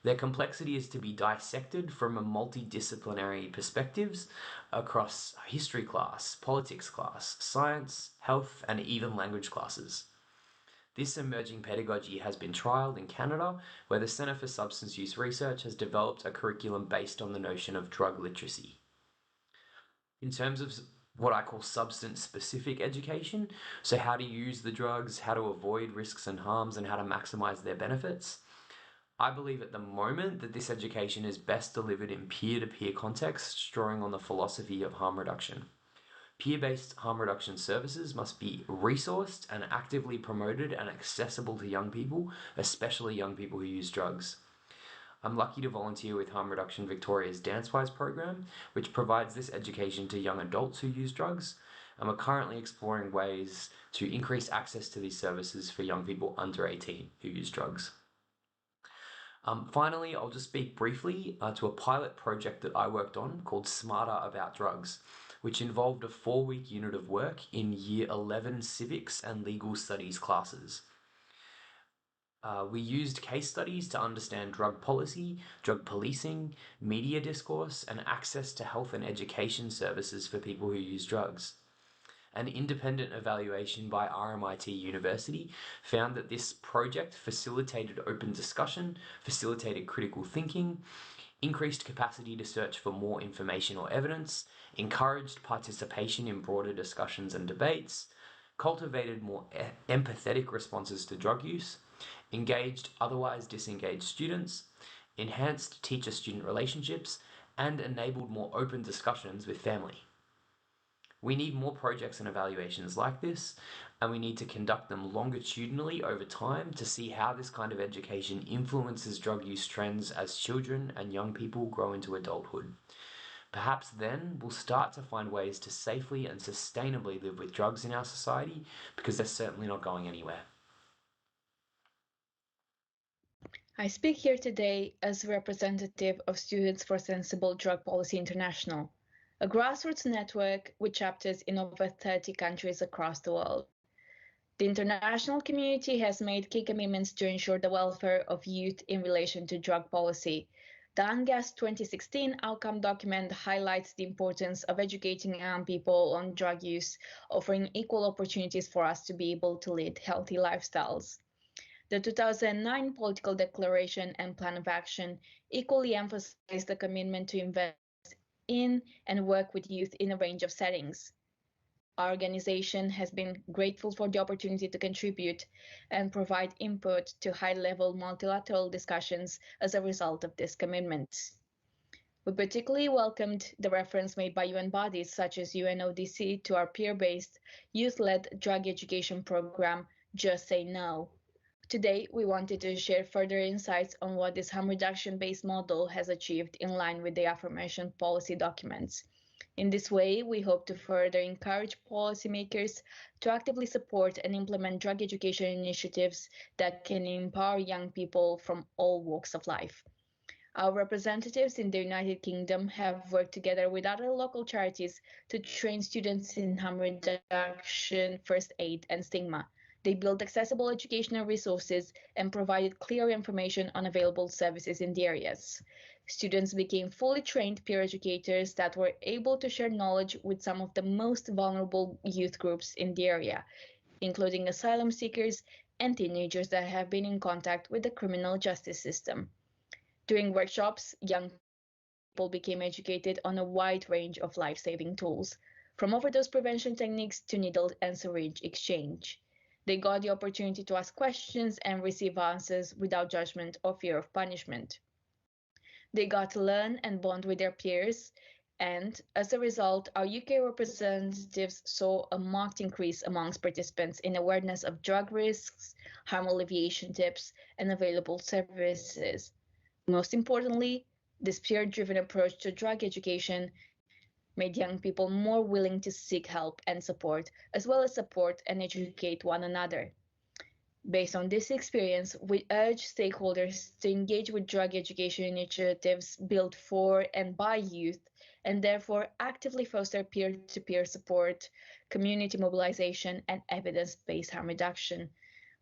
Their complexity is to be dissected from a multidisciplinary perspectives across history class, politics class, science, health, and even language classes. This emerging pedagogy has been trialled in Canada, where the Centre for Substance Use Research has developed a curriculum based on the notion of drug literacy. In terms of what I call substance-specific education, so how to use the drugs, how to avoid risks and harms, and how to maximize their benefits, I believe at the moment that this education is best delivered in peer-to-peer contexts, drawing on the philosophy of harm reduction. Peer-based harm reduction services must be resourced and actively promoted and accessible to young people, especially young people who use drugs. I'm lucky to volunteer with Harm Reduction Victoria's DanceWise program, which provides this education to young adults who use drugs, and we're currently exploring ways to increase access to these services for young people under 18 who use drugs. Finally, I'll just speak briefly to a pilot project that I worked on called Smarter About Drugs, which involved a 4-week unit of work in Year 11 Civics and Legal Studies classes. We used case studies to understand drug policy, drug policing, media discourse, and access to health and education services for people who use drugs. An independent evaluation by RMIT University found that this project facilitated open discussion, facilitated critical thinking, increased capacity to search for more information or evidence, encouraged participation in broader discussions and debates, cultivated more empathetic responses to drug use, engaged otherwise disengaged students, enhanced teacher-student relationships, and enabled more open discussions with family. We need more projects and evaluations like this, and we need to conduct them longitudinally over time to see how this kind of education influences drug use trends as children and young people grow into adulthood. Perhaps then we'll start to find ways to safely and sustainably live with drugs in our society, because they're certainly not going anywhere. I speak here today as a representative of Students for Sensible Drug Policy International, a grassroots network with chapters in over 30 countries across the world. The international community has made key commitments to ensure the welfare of youth in relation to drug policy. The UNGAS 2016 outcome document highlights the importance of educating young people on drug use, offering equal opportunities for us to be able to lead healthy lifestyles. The 2009 Political Declaration and Plan of Action equally emphasized the commitment to invest in and work with youth in a range of settings. Our organization has been grateful for the opportunity to contribute and provide input to high-level multilateral discussions as a result of this commitment. We particularly welcomed the reference made by UN bodies such as UNODC to our peer-based, youth-led drug education program, Just Say No. Today, we wanted to share further insights on what this harm reduction-based model has achieved in line with the aforementioned policy documents. In this way, we hope to further encourage policymakers to actively support and implement drug education initiatives that can empower young people from all walks of life. Our representatives in the United Kingdom have worked together with other local charities to train students in harm reduction, first aid, and stigma. They built accessible educational resources and provided clear information on available services in the areas. Students became fully trained peer educators that were able to share knowledge with some of the most vulnerable youth groups in the area, including asylum seekers and teenagers that have been in contact with the criminal justice system. During workshops, young people became educated on a wide range of life-saving tools, from overdose prevention techniques to needle and syringe exchange. They got the opportunity to ask questions and receive answers without judgment or fear of punishment. They got to learn and bond with their peers, and as a result, our UK representatives saw a marked increase amongst participants in awareness of drug risks, harm alleviation tips, and available services. Most importantly, this peer-driven approach to drug education made young people more willing to seek help and support, as well as support and educate one another. Based on this experience, we urge stakeholders to engage with drug education initiatives built for and by youth, and therefore actively foster peer-to-peer support, community mobilization, and evidence-based harm reduction.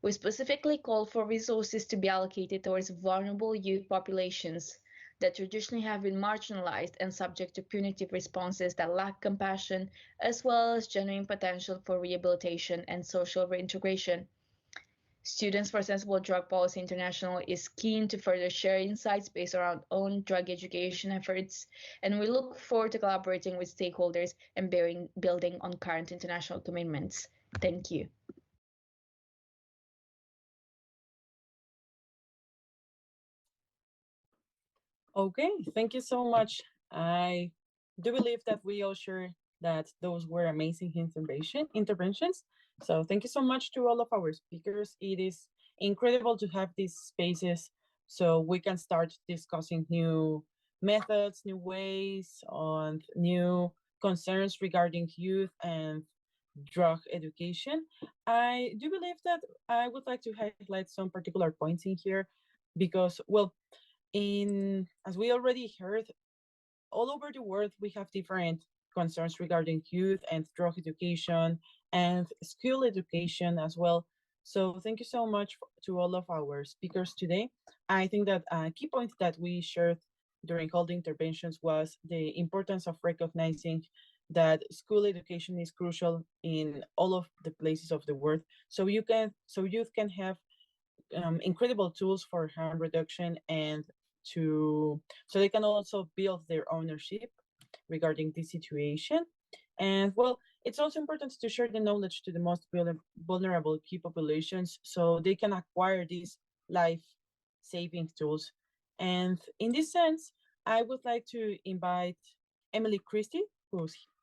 We specifically call for resources to be allocated towards vulnerable youth populations that traditionally have been marginalized and subject to punitive responses that lack compassion, as well as genuine potential for rehabilitation and social reintegration. Students for Sensible Drug Policy International is keen to further share insights based around own drug education efforts, and we look forward to collaborating with stakeholders and building on current international commitments. Thank you. Okay, thank you so much. I do believe that we all share that those were amazing interventions. So thank you so much to all of our speakers. It is incredible to have these spaces so we can start discussing new methods, new ways, on new concerns regarding youth and drug education. I do believe that I would like to highlight some particular points in here because, well, in as we already heard, all over the world, we have different concerns regarding youth and drug education and school education as well. So thank you so much to all of our speakers today. I think that a key point that we shared during all the interventions was the importance of recognizing that school education is crucial in all of the places of the world. So youth can have incredible tools for harm reduction and so they can also build their ownership regarding this situation. And well, it's also important to share the knowledge to the most vulnerable key populations so they can acquire these life-saving tools. And in this sense, I would like to invite Emily Christie,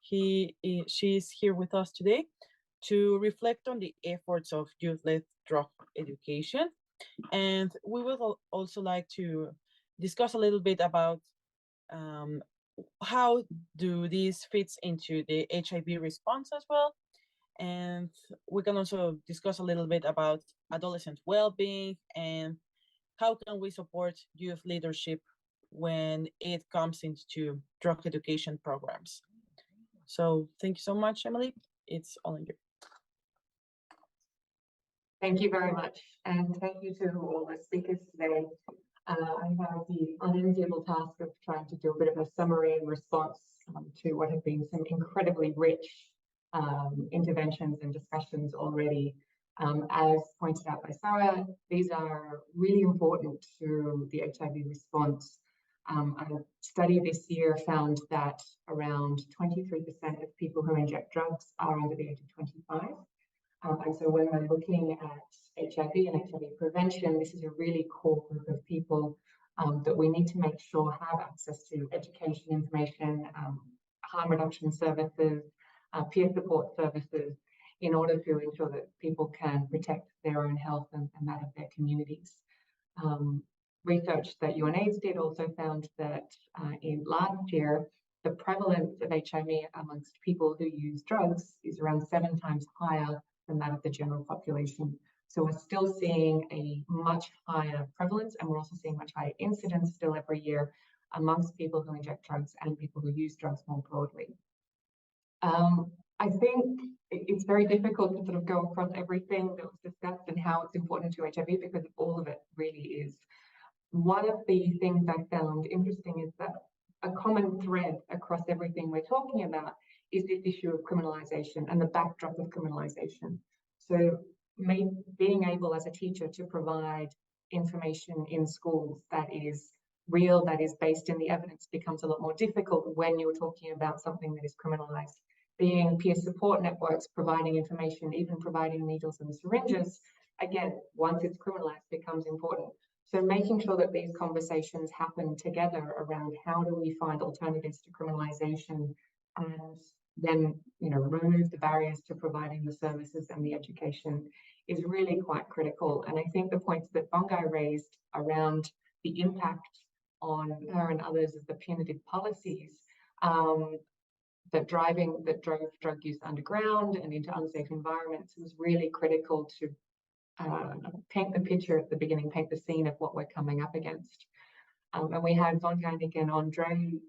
she's here with us today to reflect on the efforts of youth-led drug education. And we would also like to discuss a little bit about um, how do these fits into the HIV response as well. And we can also discuss a little bit about adolescent well-being and how can we support youth leadership when it comes into drug education programs. So thank you so much, Emily. It's all in you. Thank you very much, and thank you to all the speakers today. I have the unenviable task of trying to do a bit of a summary and response to what have been some incredibly rich interventions and discussions already. As pointed out by Sarah, these are really important to the HIV response. A study this year found that around 23% of people who inject drugs are under the age of 25. And so when we're looking at HIV and HIV prevention, this is a really core group of people that we need to make sure have access to education information, harm reduction services, peer support services, in order to ensure that people can protect their own health and that of their communities. Research that UNAIDS did also found that in last year, the prevalence of HIV amongst people who use drugs is around 7 times higher than that of the general population. So we're still seeing a much higher prevalence, and we're also seeing much higher incidence still every year amongst people who inject drugs and people who use drugs more broadly. I think it's very difficult to sort of go across everything that was discussed and how it's important to HIV because all of it really is. One of the things I found interesting is that a common thread across everything we're talking about is this issue of criminalization and the backdrop of criminalization. So being able as a teacher to provide information in schools that is real, that is based in the evidence, becomes a lot more difficult when you're talking about something that is criminalized. Being peer support networks, providing information, even providing needles and syringes, again, once it's criminalized, becomes important. So making sure that these conversations happen together around how do we find alternatives to criminalization and then, remove the barriers to providing the services and the education is really quite critical. And I think the points that Bongai raised around the impact on her and others of the punitive policies that drove drug use underground and into unsafe environments was really critical to paint the picture at the beginning, paint the scene of what we're coming up against. And we had Von Gandick and Andre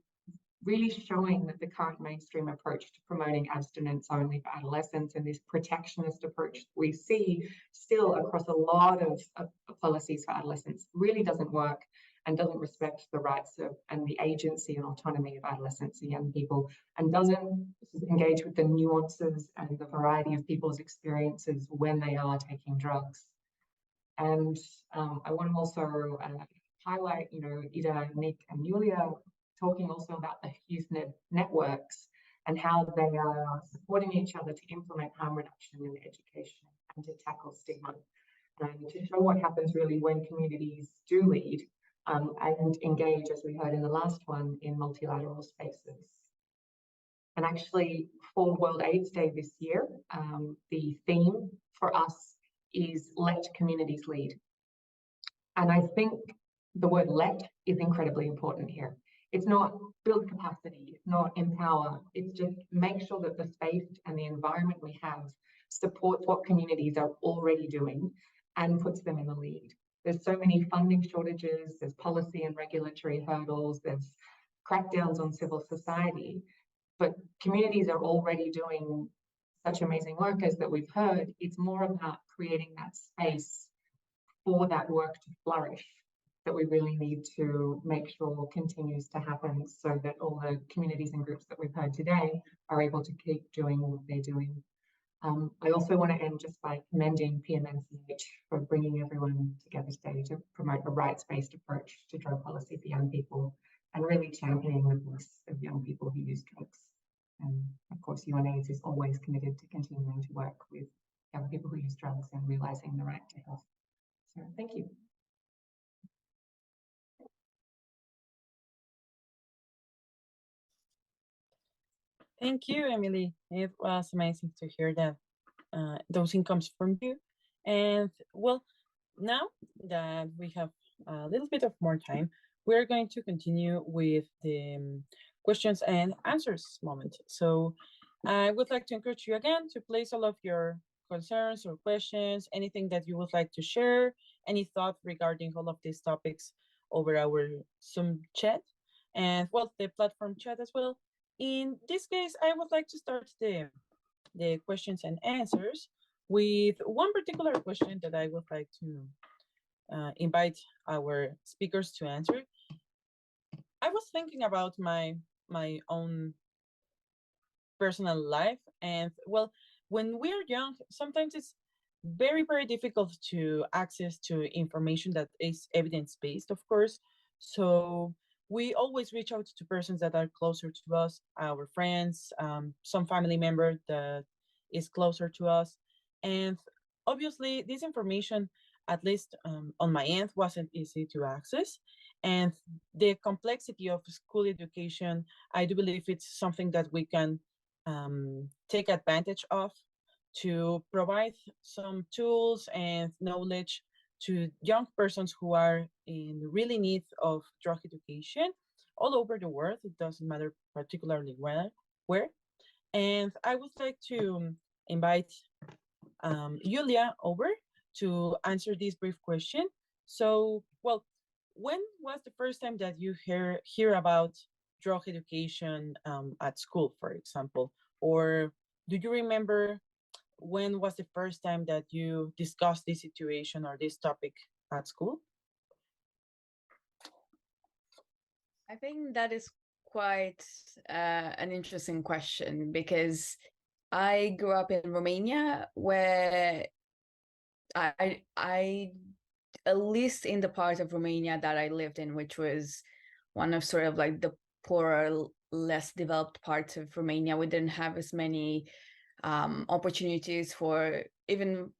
really showing that the current mainstream approach to promoting abstinence only for adolescents and this protectionist approach we see still across a lot of policies for adolescents really doesn't work and doesn't respect the rights of and the agency and autonomy of adolescents and young people, and doesn't engage with the nuances and the variety of people's experiences when they are taking drugs. And I want to also highlight, Ida, Nick, and Julia talking also about the youth networks and how they are supporting each other to implement harm reduction in education and to tackle stigma, and to show what happens really when communities do lead and engage, as we heard in the last one, in multilateral spaces. And actually, for World AIDS Day this year, the theme for us is Let Communities Lead. And I think the word let is incredibly important here. It's not build capacity, it's not empower, it's just make sure that the space and the environment we have supports what communities are already doing and puts them in the lead. There's so many funding shortages, there's policy and regulatory hurdles, there's crackdowns on civil society, but communities are already doing such amazing work as that we've heard. It's more about creating that space for that work to flourish that we really need to make sure continues to happen, so that all the communities and groups that we've heard today are able to keep doing what they're doing. I also want to end just by commending PMNCH for bringing everyone together today to promote a rights-based approach to drug policy for young people and really championing the voice of young people who use drugs. And of course, UNAIDS is always committed to continuing to work with young people who use drugs and realizing the right to health. So thank you. Thank you, Emily. It was amazing to hear that those incomes from you. And well, now that we have a little bit of more time, we're going to continue with the questions and answers moment. So I would like to encourage you again to place all of your concerns or questions, anything that you would like to share, any thought regarding all of these topics over our Zoom chat, and well, the platform chat as well. In this case, I would like to start the questions and answers with one particular question that I would like to invite our speakers to answer. I was thinking about my own personal life, and well, when we're young, sometimes it's very difficult to access to information that is evidence-based, of course. So we always reach out to persons that are closer to us, our friends, some family member that is closer to us. And obviously this information, at least on my end, wasn't easy to access. And the complexity of school education, I do believe it's something that we can take advantage of to provide some tools and knowledge to young persons who are in really need of drug education all over the world. It doesn't matter particularly where. And I would like to invite Julia over to answer this brief question. So, well, when was the first time that you hear about drug education at school, for example? Or do you remember when was the first time that you discussed this situation or this topic at school? I think that is quite an interesting question, because I grew up in Romania, where I at least in the part of Romania that I lived in, which was one of sort of like the poorer, less developed parts of Romania, we didn't have as many opportunities for even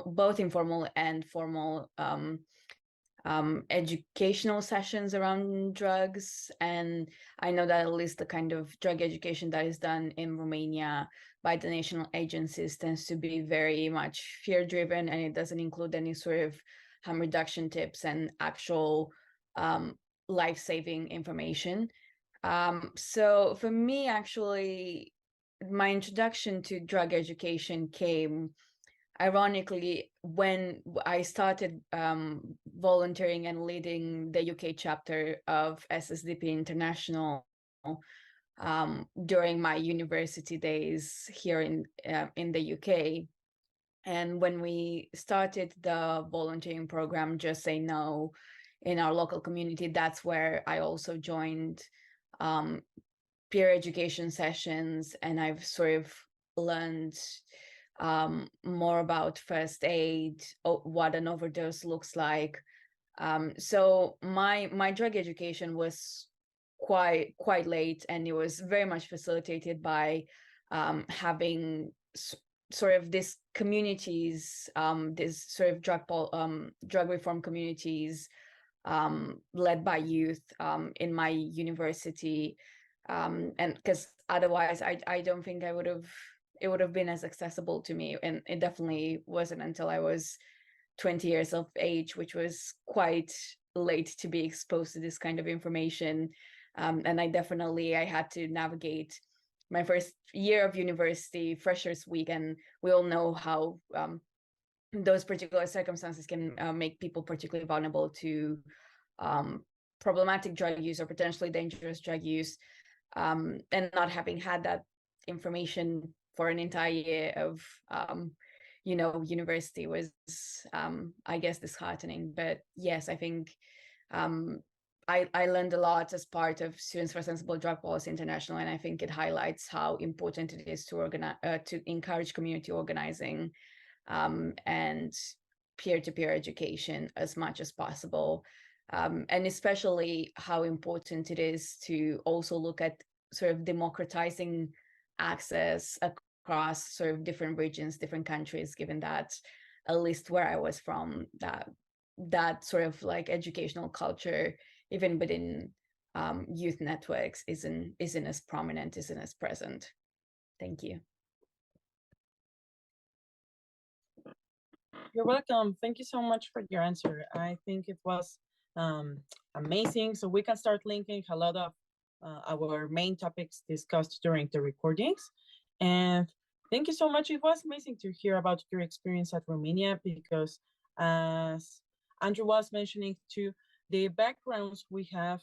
both informal and formal educational sessions around drugs. And I know that at least the kind of drug education that is done in Romania by the national agencies tends to be very much fear-driven, and it doesn't include any sort of harm reduction tips and actual life-saving information. So for me, actually, my introduction to drug education came ironically when I started volunteering and leading the UK chapter of SSDP International during my university days here in the UK. And when we started the volunteering program, Just Say No, in our local community, that's where I also joined peer education sessions, and I've sort of learned more about first aid, what an overdose looks like. So my drug education was quite late, and it was very much facilitated by having sort of these communities, this sort of drug reform communities led by youth in my university. And because otherwise I don't think it would have been as accessible to me. And it definitely wasn't until I was 20 years of age, which was quite late to be exposed to this kind of information. And I had to navigate my first year of university, freshers week, and we all know how those particular circumstances can make people particularly vulnerable to problematic drug use or potentially dangerous drug use. And not having had that information for an entire year of university was I guess disheartening. But yes, I think I learned a lot as part of Students for Sensible Drug Policy International, and I think it highlights how important it is to encourage community organizing and peer-to-peer education as much as possible, and especially how important it is to also look at sort of democratizing access across sort of different regions, different countries, given that at least where I was from, that sort of like educational culture, even within youth networks, isn't as prominent, isn't as present. Thank you. You're welcome. Thank you so much for your answer. I think it was amazing. So we can start linking a lot of our main topics discussed during the recordings. And thank you so much. It was amazing to hear about your experience at Romania, because as Andrew was mentioning too, the backgrounds we have,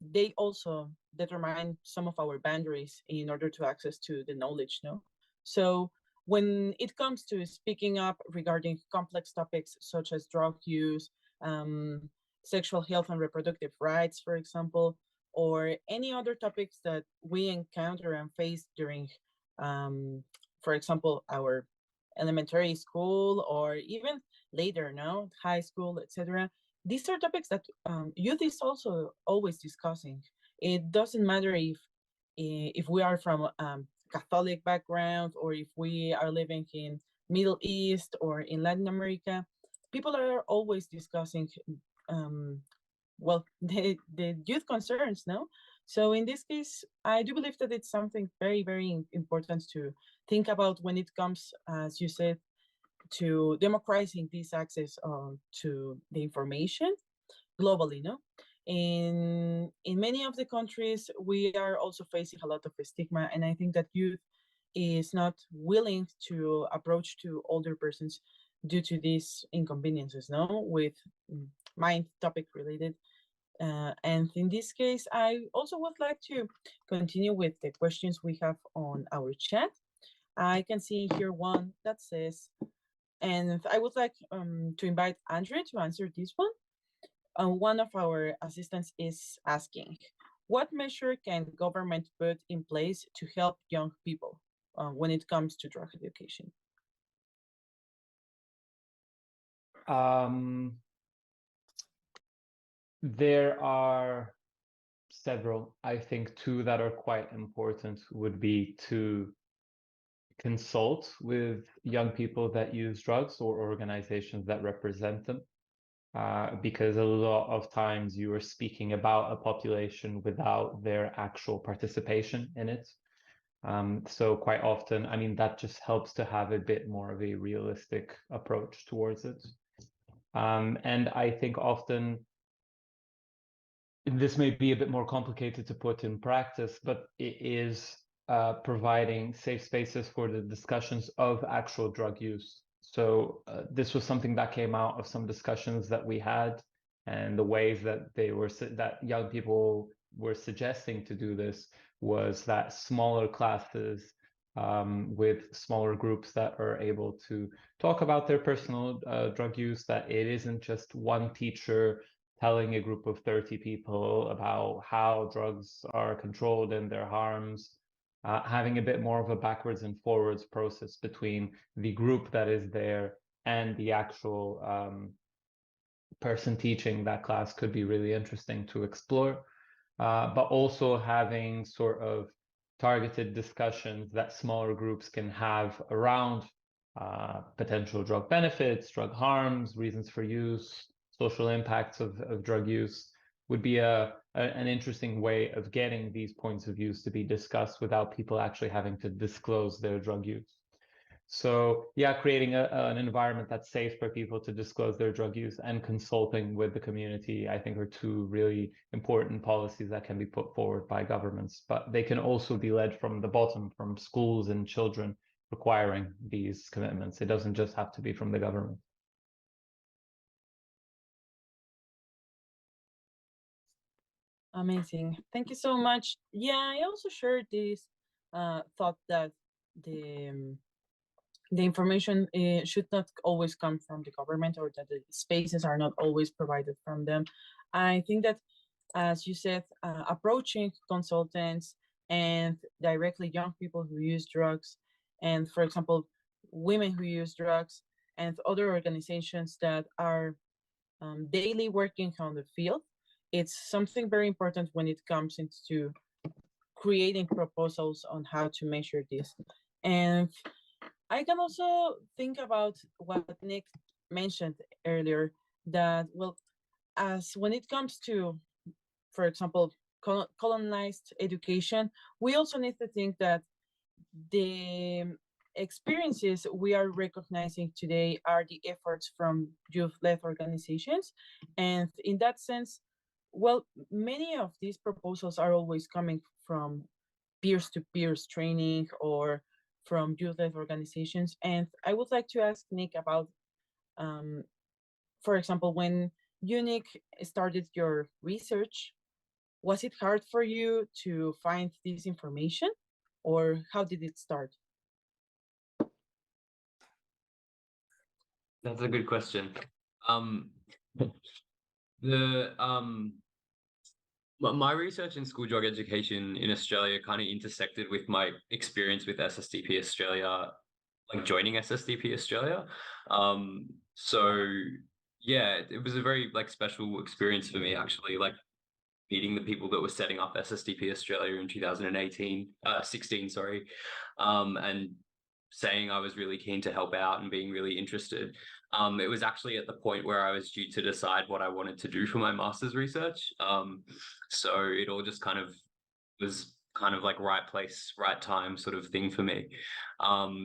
they also determine some of our boundaries in order to access to the knowledge, no? So when it comes to speaking up regarding complex topics such as drug use, sexual health and reproductive rights, for example, or any other topics that we encounter and face during, for example, our elementary school, or even later now, high school, etc. These are topics that youth is also always discussing. It doesn't matter if we are from Catholic background, or if we are living in Middle East or in Latin America. People are always discussing the youth concerns, no? So in this case, I do believe that it's something very, very important to think about when it comes, as you said, to democratizing this access to the information globally, no? In many of the countries, we are also facing a lot of stigma, and I think that youth is not willing to approach to older persons due to these inconveniences, no, with mind topic related. And in this case, I also would like to continue with the questions we have on our chat. I can see here one that says, and I would like to invite Andrew to answer this one. One of our assistants is asking, what measure can government put in place to help young people when it comes to drug education? There are several. I think two that are quite important would be to consult with young people that use drugs or organizations that represent them. Because a lot of times you are speaking about a population without their actual participation in it. So quite often, I mean, that just helps to have a bit more of a realistic approach towards it. And I think often this may be a bit more complicated to put in practice, but it is providing safe spaces for the discussions of actual drug use. So this was something that came out of some discussions that we had, and the ways that that young people were suggesting to do this was that smaller classes with smaller groups that are able to talk about their personal drug use, that it isn't just one teacher telling a group of 30 people about how drugs are controlled and their harms, having a bit more of a backwards and forwards process between the group that is there and the actual person teaching that class could be really interesting to explore. But also having sort of targeted discussions that smaller groups can have around potential drug benefits, drug harms, reasons for use, social impacts of drug use would be an interesting way of getting these points of views to be discussed without people actually having to disclose their drug use. So yeah, creating an environment that's safe for people to disclose their drug use and consulting with the community, I think, are two really important policies that can be put forward by governments. But they can also be led from the bottom, from schools and children requiring these commitments. It doesn't just have to be from the government. Amazing. Thank you so much. Yeah, I also shared this thought that the the information should not always come from the government, or that the spaces are not always provided from them. I think that, as you said, approaching consultants and directly young people who use drugs, and for example, women who use drugs, and other organizations that are daily working on the field, it's something very important when it comes into creating proposals on how to measure this. And I can also think about what Nick mentioned earlier, that, well, as when it comes to, for example, colonized education, we also need to think that the experiences we are recognizing today are the efforts from youth-led organizations. And in that sense, well, many of these proposals are always coming from peers-to-peers training or from youth-led organizations. And I would like to ask Nick about, for example, when you, Nick, started your research, was it hard for you to find this information, or how did it start? That's a good question. My research in school drug education in Australia kind of intersected with my experience with SSDP Australia, like joining SSDP Australia. So yeah, it was a very like special experience for me, actually, like meeting the people that were setting up SSDP Australia in 16, sorry, and saying I was really keen to help out and being really interested. It was actually at the point where I was due to decide what I wanted to do for my master's research. So it all just kind of was kind of like right place, right time sort of thing for me.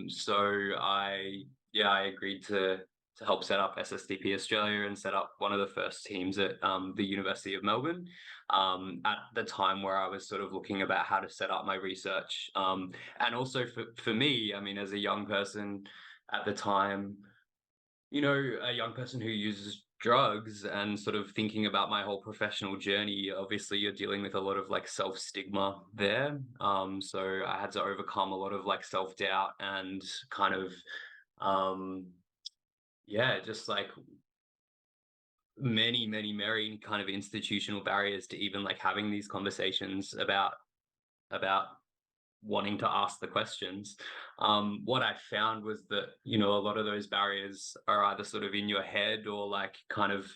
So I agreed to help set up SSDP Australia and set up one of the first teams at the University of Melbourne at the time where I was sort of looking about how to set up my research. And also for me, I mean, as a young person at the time, you know, a young person who uses drugs and sort of thinking about my whole professional journey, obviously you're dealing with a lot of like self-stigma there. So I had to overcome a lot of like self-doubt and kind of just like many kind of institutional barriers to even like having these conversations about wanting to ask the questions. What I found was that, you know, a lot of those barriers are either sort of in your head or like kind of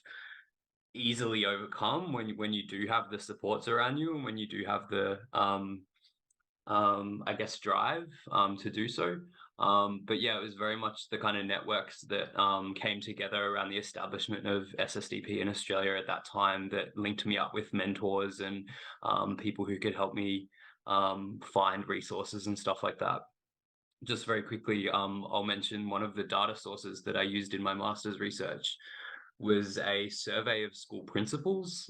easily overcome when you do have the supports around you and when you do have the I guess drive to do so. But yeah, it was very much the kind of networks that came together around the establishment of SSDP in Australia at that time that linked me up with mentors and people who could help me find resources and stuff like that. Just very quickly, I'll mention one of the data sources that I used in my master's research was a survey of school principals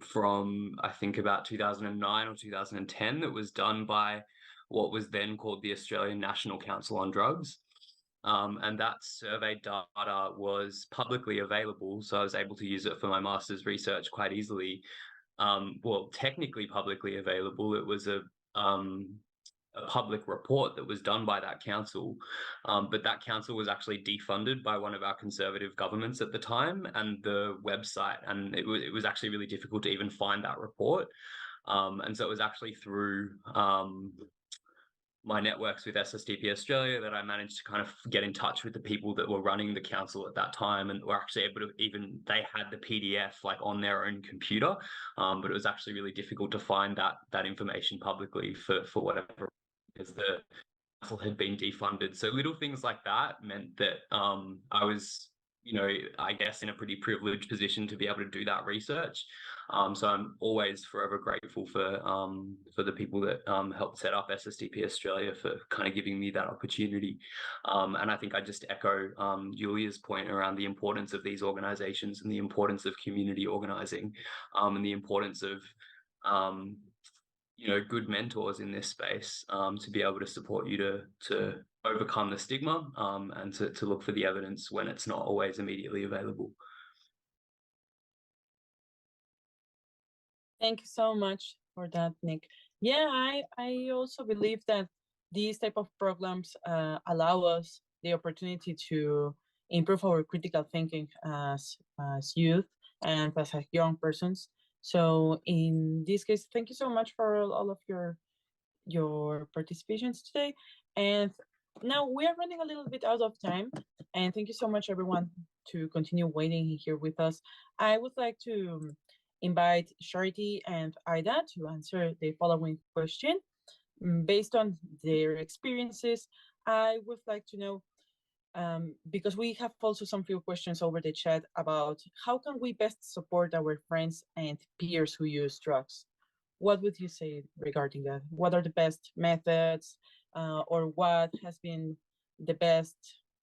from, I think, about 2009 or 2010 that was done by what was then called the Australian National Council on Drugs. And that survey data was publicly available, so I was able to use it for my master's research quite easily. Well, technically publicly available. It was a public report that was done by that council, but that council was actually defunded by one of our conservative governments at the time, and the website, and it was actually really difficult to even find that report. And so it was actually through my networks with SSDP Australia that I managed to kind of get in touch with the people that were running the council at that time, and were actually able to they had the PDF like on their own computer, but it was actually really difficult to find that information publicly for whatever, because the council had been defunded. So little things like that meant that I was, I guess in a pretty privileged position to be able to do that research. So I'm always forever grateful for the people that helped set up SSDP Australia for kind of giving me that opportunity. And I think I just echo Julia's point around the importance of these organizations and the importance of community organizing, and the importance of good mentors in this space to be able to support you to overcome the stigma and to look for the evidence when it's not always immediately available. Thank you so much for that, Nick. Yeah, I also believe that these type of programs allow us the opportunity to improve our critical thinking as youth and as young persons. So in this case, thank you so much for all of your participations today. And now we are running a little bit out of time. And thank you so much, everyone, to continue waiting here with us. I would like to invite Charity and Ida to answer the following question. Based on their experiences, I would like to know, because we have also some few questions over the chat about how can we best support our friends and peers who use drugs? What would you say regarding that? What are the best methods, or what has been the best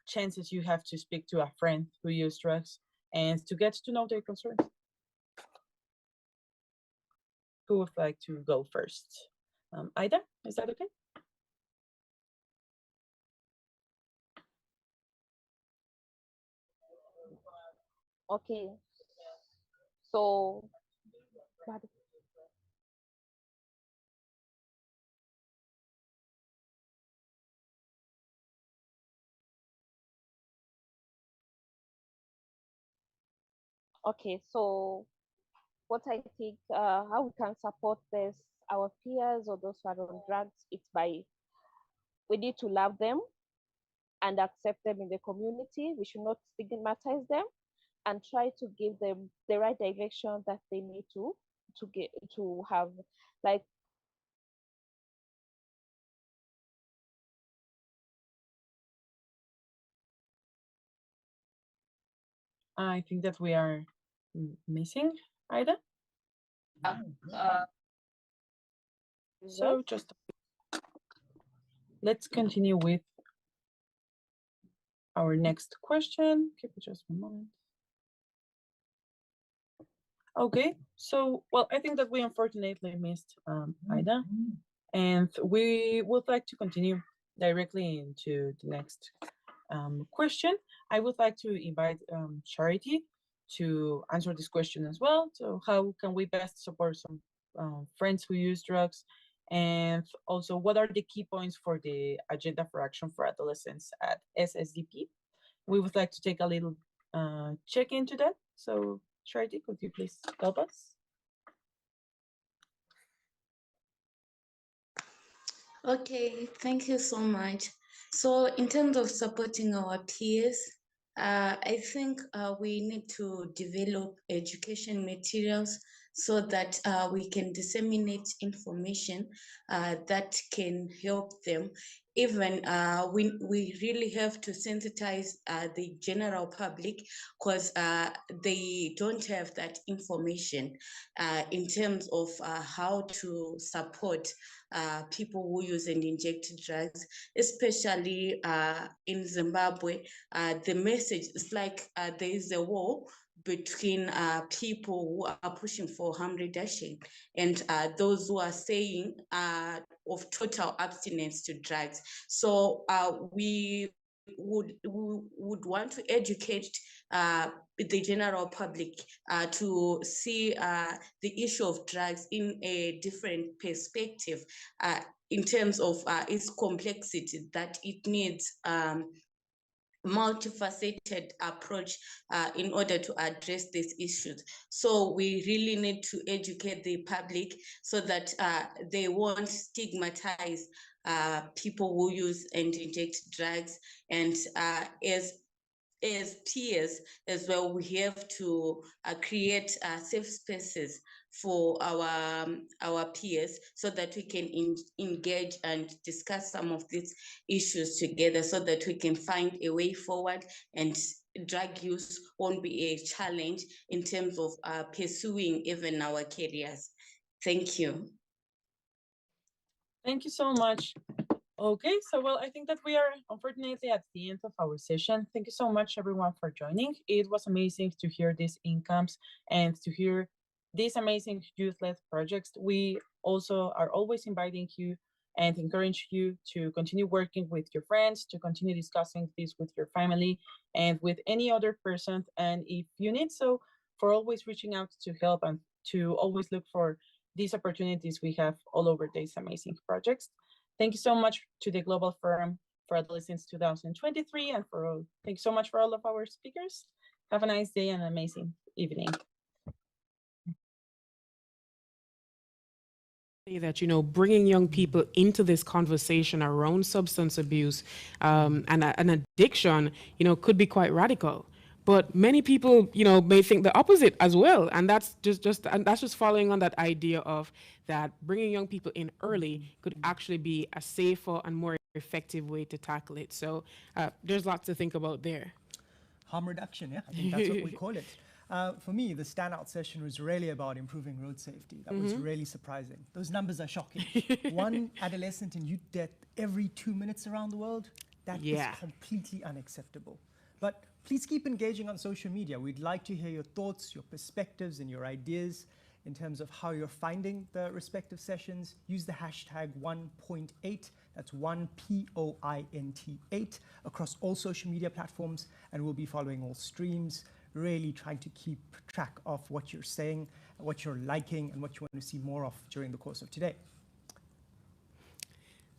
chances you have to speak to a friend who uses drugs and to get to know their concerns? Who would like to go first? Ida, is that okay? Okay. So, okay, so what I think, how we can support this, our peers or those who are on drugs, it's by, we need to love them and accept them in the community. We should not stigmatize them and try to give them the right direction that they need to get to have, like, I think that we are missing Ida. So just let's continue with our next question. Give me just one moment. Okay, so, well, I think that we unfortunately missed Ida, and we would like to continue directly into the next question. I would like to invite Charity to answer this question as well. So how can we best support some friends who use drugs? And also, what are the key points for the Agenda for Action for Adolescents at SSDP? We would like to take a little check into that. So Charity, could you please help us? Okay, thank you so much. So in terms of supporting our peers, I think we need to develop education materials so that we can disseminate information that can help them. Even we really have to sensitize the general public because they don't have that information in terms of how to support people who use and inject drugs, especially in Zimbabwe. The message is like there is a war between people who are pushing for harm reduction and those who are saying of total abstinence to drugs. So we would want to educate the general public to see the issue of drugs in a different perspective in terms of its complexity, that it needs multifaceted approach in order to address these issues. So we really need to educate the public so that they won't stigmatize people who use and inject drugs. And as peers as well, we have to create safe spaces for our peers so that we can engage and discuss some of these issues together so that we can find a way forward and drug use won't be a challenge in terms of pursuing even our careers. Thank you. Thank you so much. Okay, so well, I think that we are unfortunately at the end of our session. Thank you so much, everyone, for joining. It was amazing to hear these incomes and to hear these amazing youth-led projects. We also are always inviting you and encourage you to continue working with your friends, to continue discussing this with your family and with any other person. And if you need so, for always reaching out to help and to always look for these opportunities we have all over these amazing projects. Thank you so much to the Global Forum for Adolescents 2023 and thank you so much for all of our speakers. Have a nice day and an amazing evening. That, you know, bringing young people into this conversation around substance abuse and an addiction, you know, could be quite radical. But many people, you know, may think the opposite as well, and that's just following on that idea of that bringing young people in early could actually be a safer and more effective way to tackle it. So there's lots to think about there. Harm reduction, yeah, I think that's what we call it. For me, the standout session was really about improving road safety. That was really surprising. Those numbers are shocking. 1 adolescent in youth death every 2 minutes around the world. That is completely unacceptable. But please keep engaging on social media. We'd like to hear your thoughts, your perspectives, and your ideas in terms of how you're finding the respective sessions. Use the hashtag 1.8, that's 1POINT8, across all social media platforms, and we'll be following all streams, really trying to keep track of what you're saying, what you're liking, and what you want to see more of during the course of today.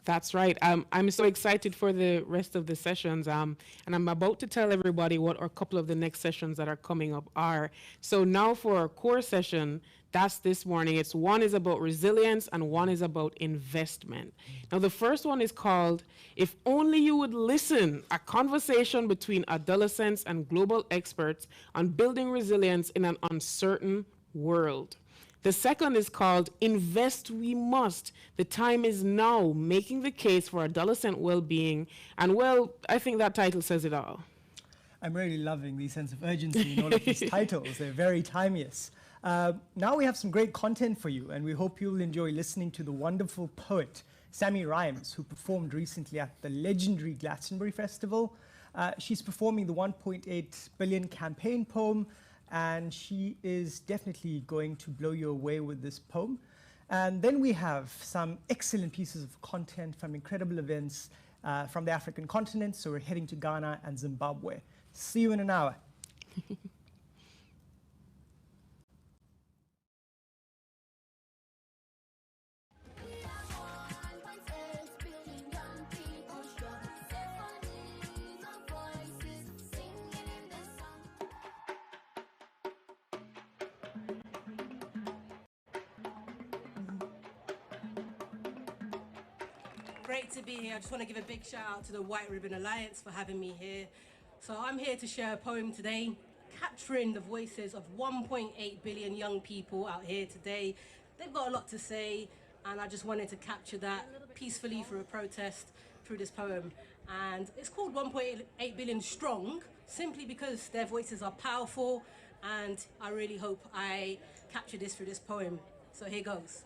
That's right. I'm so excited for the rest of the sessions, and I'm about to tell everybody what a couple of the next sessions that are coming up are. So now for our core session, that's this morning. One is about resilience and one is about investment. Now the first one is called If Only You Would Listen, a conversation between adolescents and global experts on building resilience in an uncertain world. The second is called Invest We Must. The time is now, making the case for adolescent well-being. And well, I think that title says it all. I'm really loving the sense of urgency in all of these titles. They're very timeless. Now we have some great content for you, and we hope you'll enjoy listening to the wonderful poet, Sammy Rhymes, who performed recently at the legendary Glastonbury Festival. She's performing the 1.8 billion campaign poem, and she is definitely going to blow you away with this poem. And then we have some excellent pieces of content from incredible events from the African continent. So we're heading to Ghana and Zimbabwe. See you in an hour. Great to be here. I just want to give a big shout out to the White Ribbon Alliance for having me here. So I'm here to share a poem today, capturing the voices of 1.8 billion young people out here today. They've got a lot to say, and I just wanted to capture that peacefully through a protest through this poem. And it's called 1.8 billion strong, simply because their voices are powerful, and I really hope I capture this through this poem. So here goes.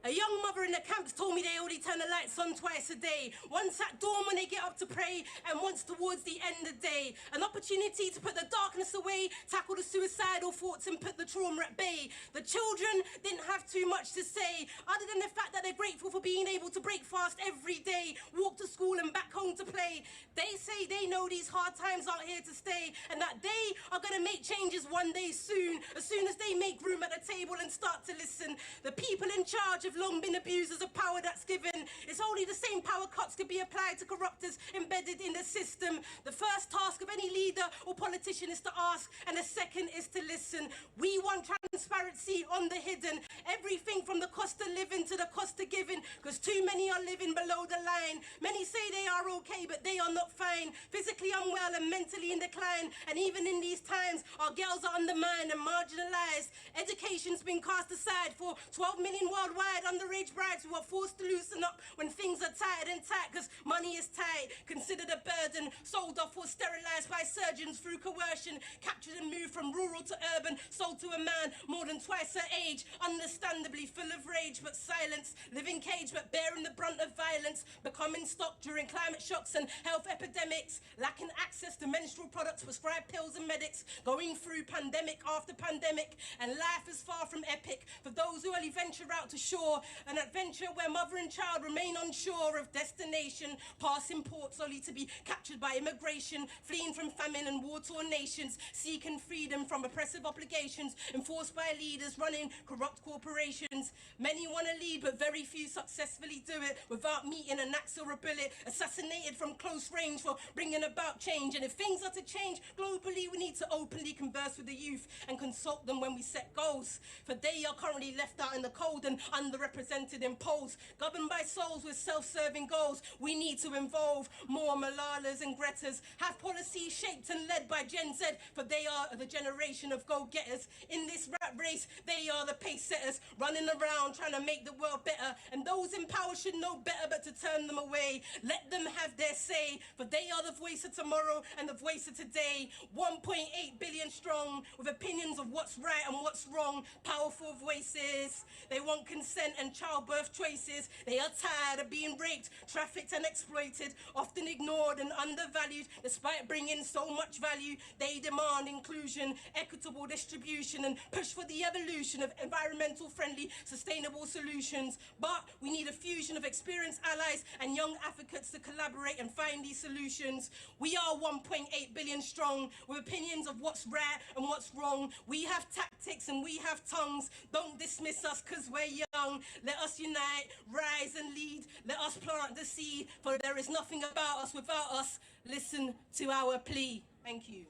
A young mother in the camps told me they only turn the lights on twice a day. Once at dawn when they get up to pray, and once towards the end of the day. An opportunity to put the darkness away, tackle the suicidal thoughts and put the trauma at bay. The children didn't have too much to say, other than the fact that they're grateful for being able to break fast every day, walk to school and back home to play. They say they know these hard times aren't here to stay, and that they are gonna make changes one day soon as they make room at the table and start to listen. The people in charge of long been abusers of power that's given. It's only the same power cuts could be applied to corruptors embedded in the system. The first task of any leader or politician is to ask, and the second is to listen. We want transparency on the hidden. Everything from the cost of living to the cost of giving, because too many are living below the line. Many say they are okay, but they are not fine. Physically unwell and mentally in decline. And even in these times, our girls are undermined and marginalized. Education's been cast aside for 12 million worldwide. provide underage brides who are forced to loosen up when things are tight and tight because money is tight, considered a burden, sold off or sterilized by surgeons through coercion, captured and moved from rural to urban, sold to a man more than twice her age, understandably full of rage but silence, living cage but bearing the brunt of violence, becoming stock during climate shocks and health epidemics, lacking access to menstrual products, prescribed pills and medics, going through pandemic after pandemic, and life is far from epic for those who only venture out to shore, an adventure where mother and child remain unsure of destination, passing ports only to be captured by immigration, fleeing from famine and war-torn nations, seeking freedom from oppressive obligations enforced by leaders running corrupt corporations. Many want to lead, but very few successfully do it without meeting an axe or a bullet, assassinated from close range for bringing about change. And if things are to change globally, we need to openly converse with the youth and consult them when we set goals, for they are currently left out in the cold and underrepresented in polls, governed by souls with self-serving goals. We need to involve more Malalas and Gretas, have policies shaped and led by Gen Z, for they are the generation of go-getters. In this rat race, they are the pace setters, running around trying to make the world better, and those in power should know better but to turn them away. Let them have their say, for they are the voice of tomorrow and the voice of today. 1.8 billion strong, with opinions of what's right and what's wrong, powerful voices. They want consent and childbirth choices. They are tired of being raped, trafficked and exploited, often ignored and undervalued. Despite bringing so much value, they demand inclusion, equitable distribution, and push for the evolution of environmental friendly, sustainable solutions. But we need a fusion of experienced allies and young advocates to collaborate and find these solutions. We are 1.8 billion strong, with opinions of what's right and what's wrong. We have tactics and we have tongues. Don't dismiss us because we're young. Let us unite, rise and lead. Let us plant the seed, for there is nothing about us without us. Listen to our plea. Thank you.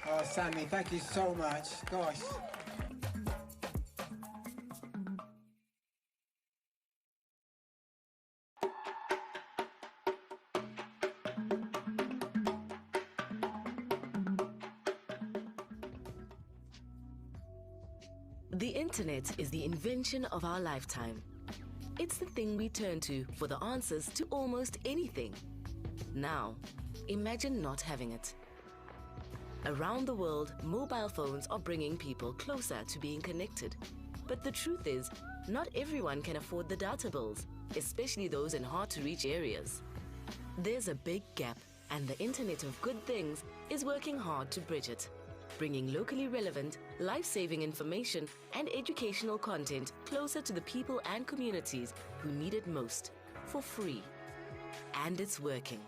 Oh, Sammy, thank you so much. Gosh. The internet is the invention of our lifetime. It's the thing we turn to for the answers to almost anything. Now, imagine not having it. Around the world, mobile phones are bringing people closer to being connected. But the truth is, not everyone can afford the data bills, especially those in hard-to-reach areas. There's a big gap, and the Internet of Good Things is working hard to bridge it, bringing locally relevant, life-saving information and educational content closer to the people and communities who need it most, for free. And it's working.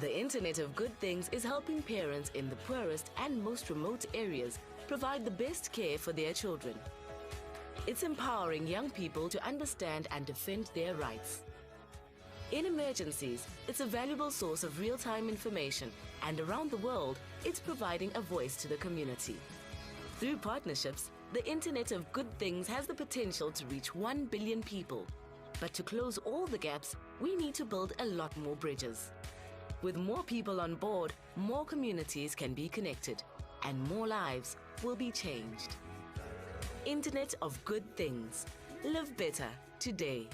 The Internet of Good Things is helping parents in the poorest and most remote areas provide the best care for their children. It's empowering young people to understand and defend their rights. In emergencies, it's a valuable source of real-time information, and around the world, it's providing a voice to the community. Through partnerships, the Internet of Good Things has the potential to reach 1 billion people. But to close all the gaps, we need to build a lot more bridges. With more people on board, more communities can be connected, and more lives will be changed. Internet of Good Things. Live better today.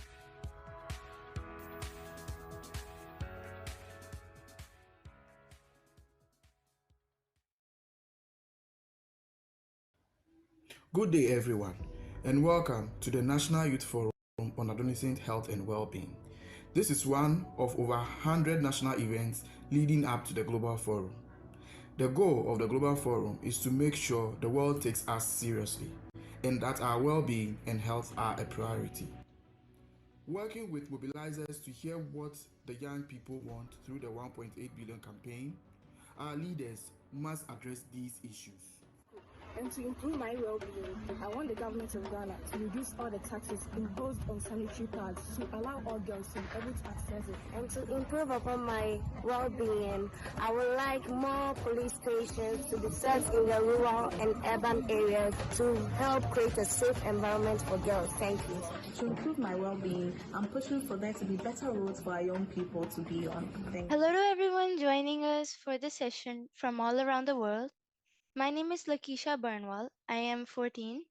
Good day, everyone, and welcome to the National Youth Forum on Adolescent Health and Wellbeing. This is one of over 100 national events leading up to the Global Forum. The goal of the Global Forum is to make sure the world takes us seriously and that our well-being and health are a priority. Working with mobilizers to hear what the young people want through the 1.8 billion campaign, our leaders must address these issues. And to improve my well-being, I want the government of Ghana to reduce all the taxes imposed on sanitary pads to allow all girls to be able to access it. And to improve upon my well-being, I would like more police stations to be set in the rural and urban areas to help create a safe environment for girls. Thank you. To improve my well-being, I'm pushing for there to be better roads for our young people to be on. Thank you. Hello to everyone joining us for this session from all around the world. My name is Lakisha Burnwal. I am 14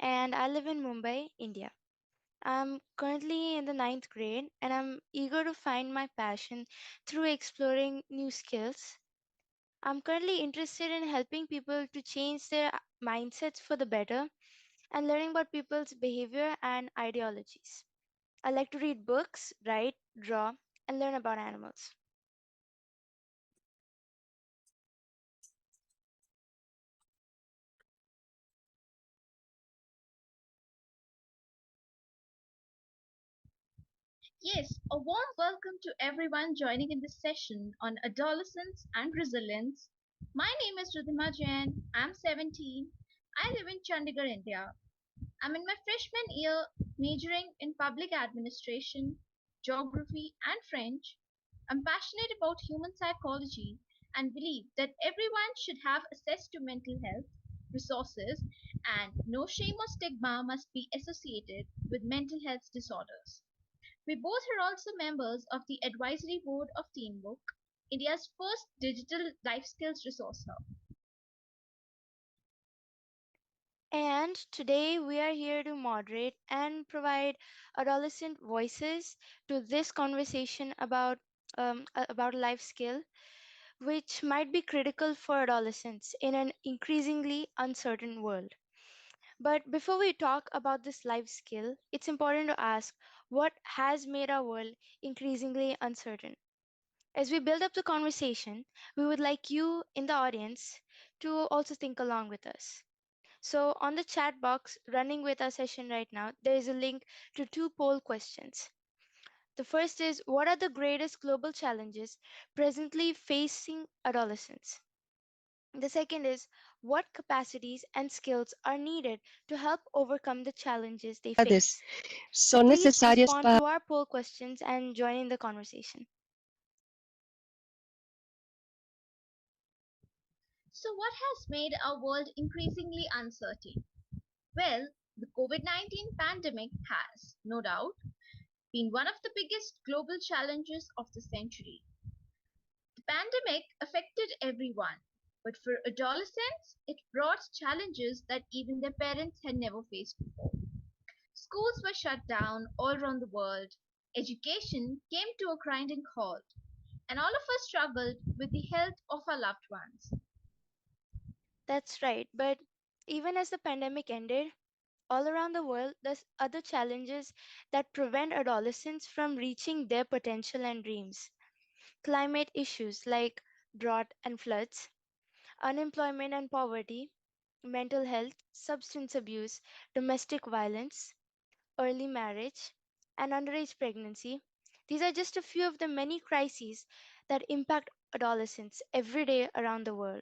and I live in Mumbai, India. I'm currently in the ninth grade and I'm eager to find my passion through exploring new skills. I'm currently interested in helping people to change their mindsets for the better and learning about people's behavior and ideologies. I like to read books, write, draw, and learn about animals. Yes, a warm welcome to everyone joining in this session on adolescence and resilience. My name is Ridhima Jain. I'm 17. I live in Chandigarh, India. I'm in my freshman year majoring in public administration, geography, and French. I'm passionate about human psychology and believe that everyone should have access to mental health resources and no shame or stigma must be associated with mental health disorders. We both are also members of the advisory board of Teenbook, India's first digital life skills resource hub. And today we are here to moderate and provide adolescent voices to this conversation about life skill, which might be critical for adolescents in an increasingly uncertain world. But before we talk about this life skill, it's important to ask what has made our world increasingly uncertain. As we build up the conversation, we would like you in the audience to also think along with us. So, on the chat box running with our session right now, there is a link to two poll questions. The first is, what are the greatest global challenges presently facing adolescents? The second is, what capacities and skills are needed to help overcome the challenges they face? So Son please necesarias respond para to our poll questions and join in the conversation. So, what has made our world increasingly uncertain? Well, the COVID 19 pandemic has, no doubt, been one of the biggest global challenges of the century. The pandemic affected everyone, but for adolescents, it brought challenges that even their parents had never faced before. Schools were shut down all around the world, education came to a grinding halt, and all of us struggled with the health of our loved ones. That's right, but even as the pandemic ended, all around the world, there's other challenges that prevent adolescents from reaching their potential and dreams. Climate issues like drought and floods, unemployment and poverty, mental health, substance abuse, domestic violence, early marriage, and underage pregnancy. These are just a few of the many crises that impact adolescents every day around the world.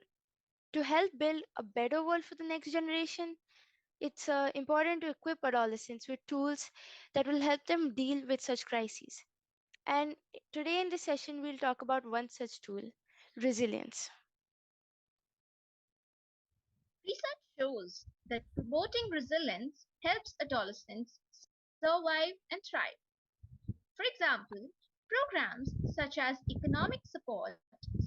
To help build a better world for the next generation, it's important to equip adolescents with tools that will help them deal with such crises. And today in this session, we'll talk about one such tool, resilience. Research shows that promoting resilience helps adolescents survive and thrive. For example, programs such as economic support,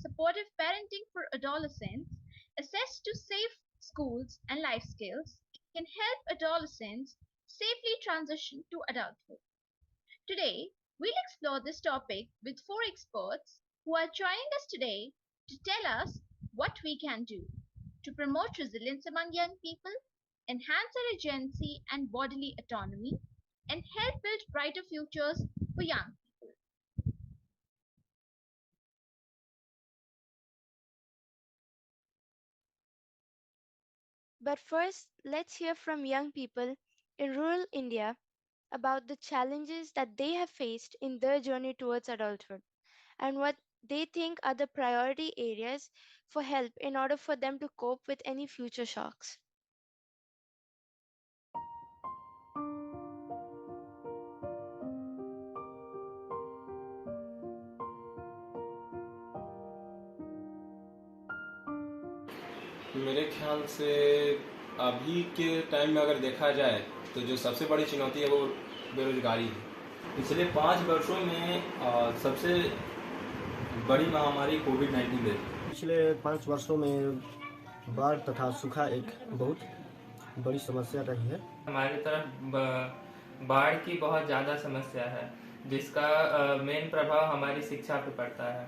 supportive parenting for adolescents, access to safe schools, and life skills can help adolescents safely transition to adulthood. Today, we'll explore this topic with four experts who are joining us today to tell us what we can do to promote resilience among young people, enhance their agency and bodily autonomy, and help build brighter futures for young people. But first, let's hear from young people in rural India about the challenges that they have faced in their journey towards adulthood and what they think are the priority areas for help in order for them to cope with any future shocks. मेरे ख्याल से अभी के time में अगर देखा जाए तो जो सबसे बड़ी चुनौती है वो बेरोजगारी है। पिछले 5 वर्षों में सबसे बड़ी महामारी कोविड-19 है। पिछले 5 वर्षों में बाढ़ तथा सूखा एक बहुत बड़ी समस्या रही है। हमारी तरफ बाढ़ की बहुत ज़्यादा समस्या है, जिसका मेन प्रभाव हमारी शिक्षा पे पड़ता है।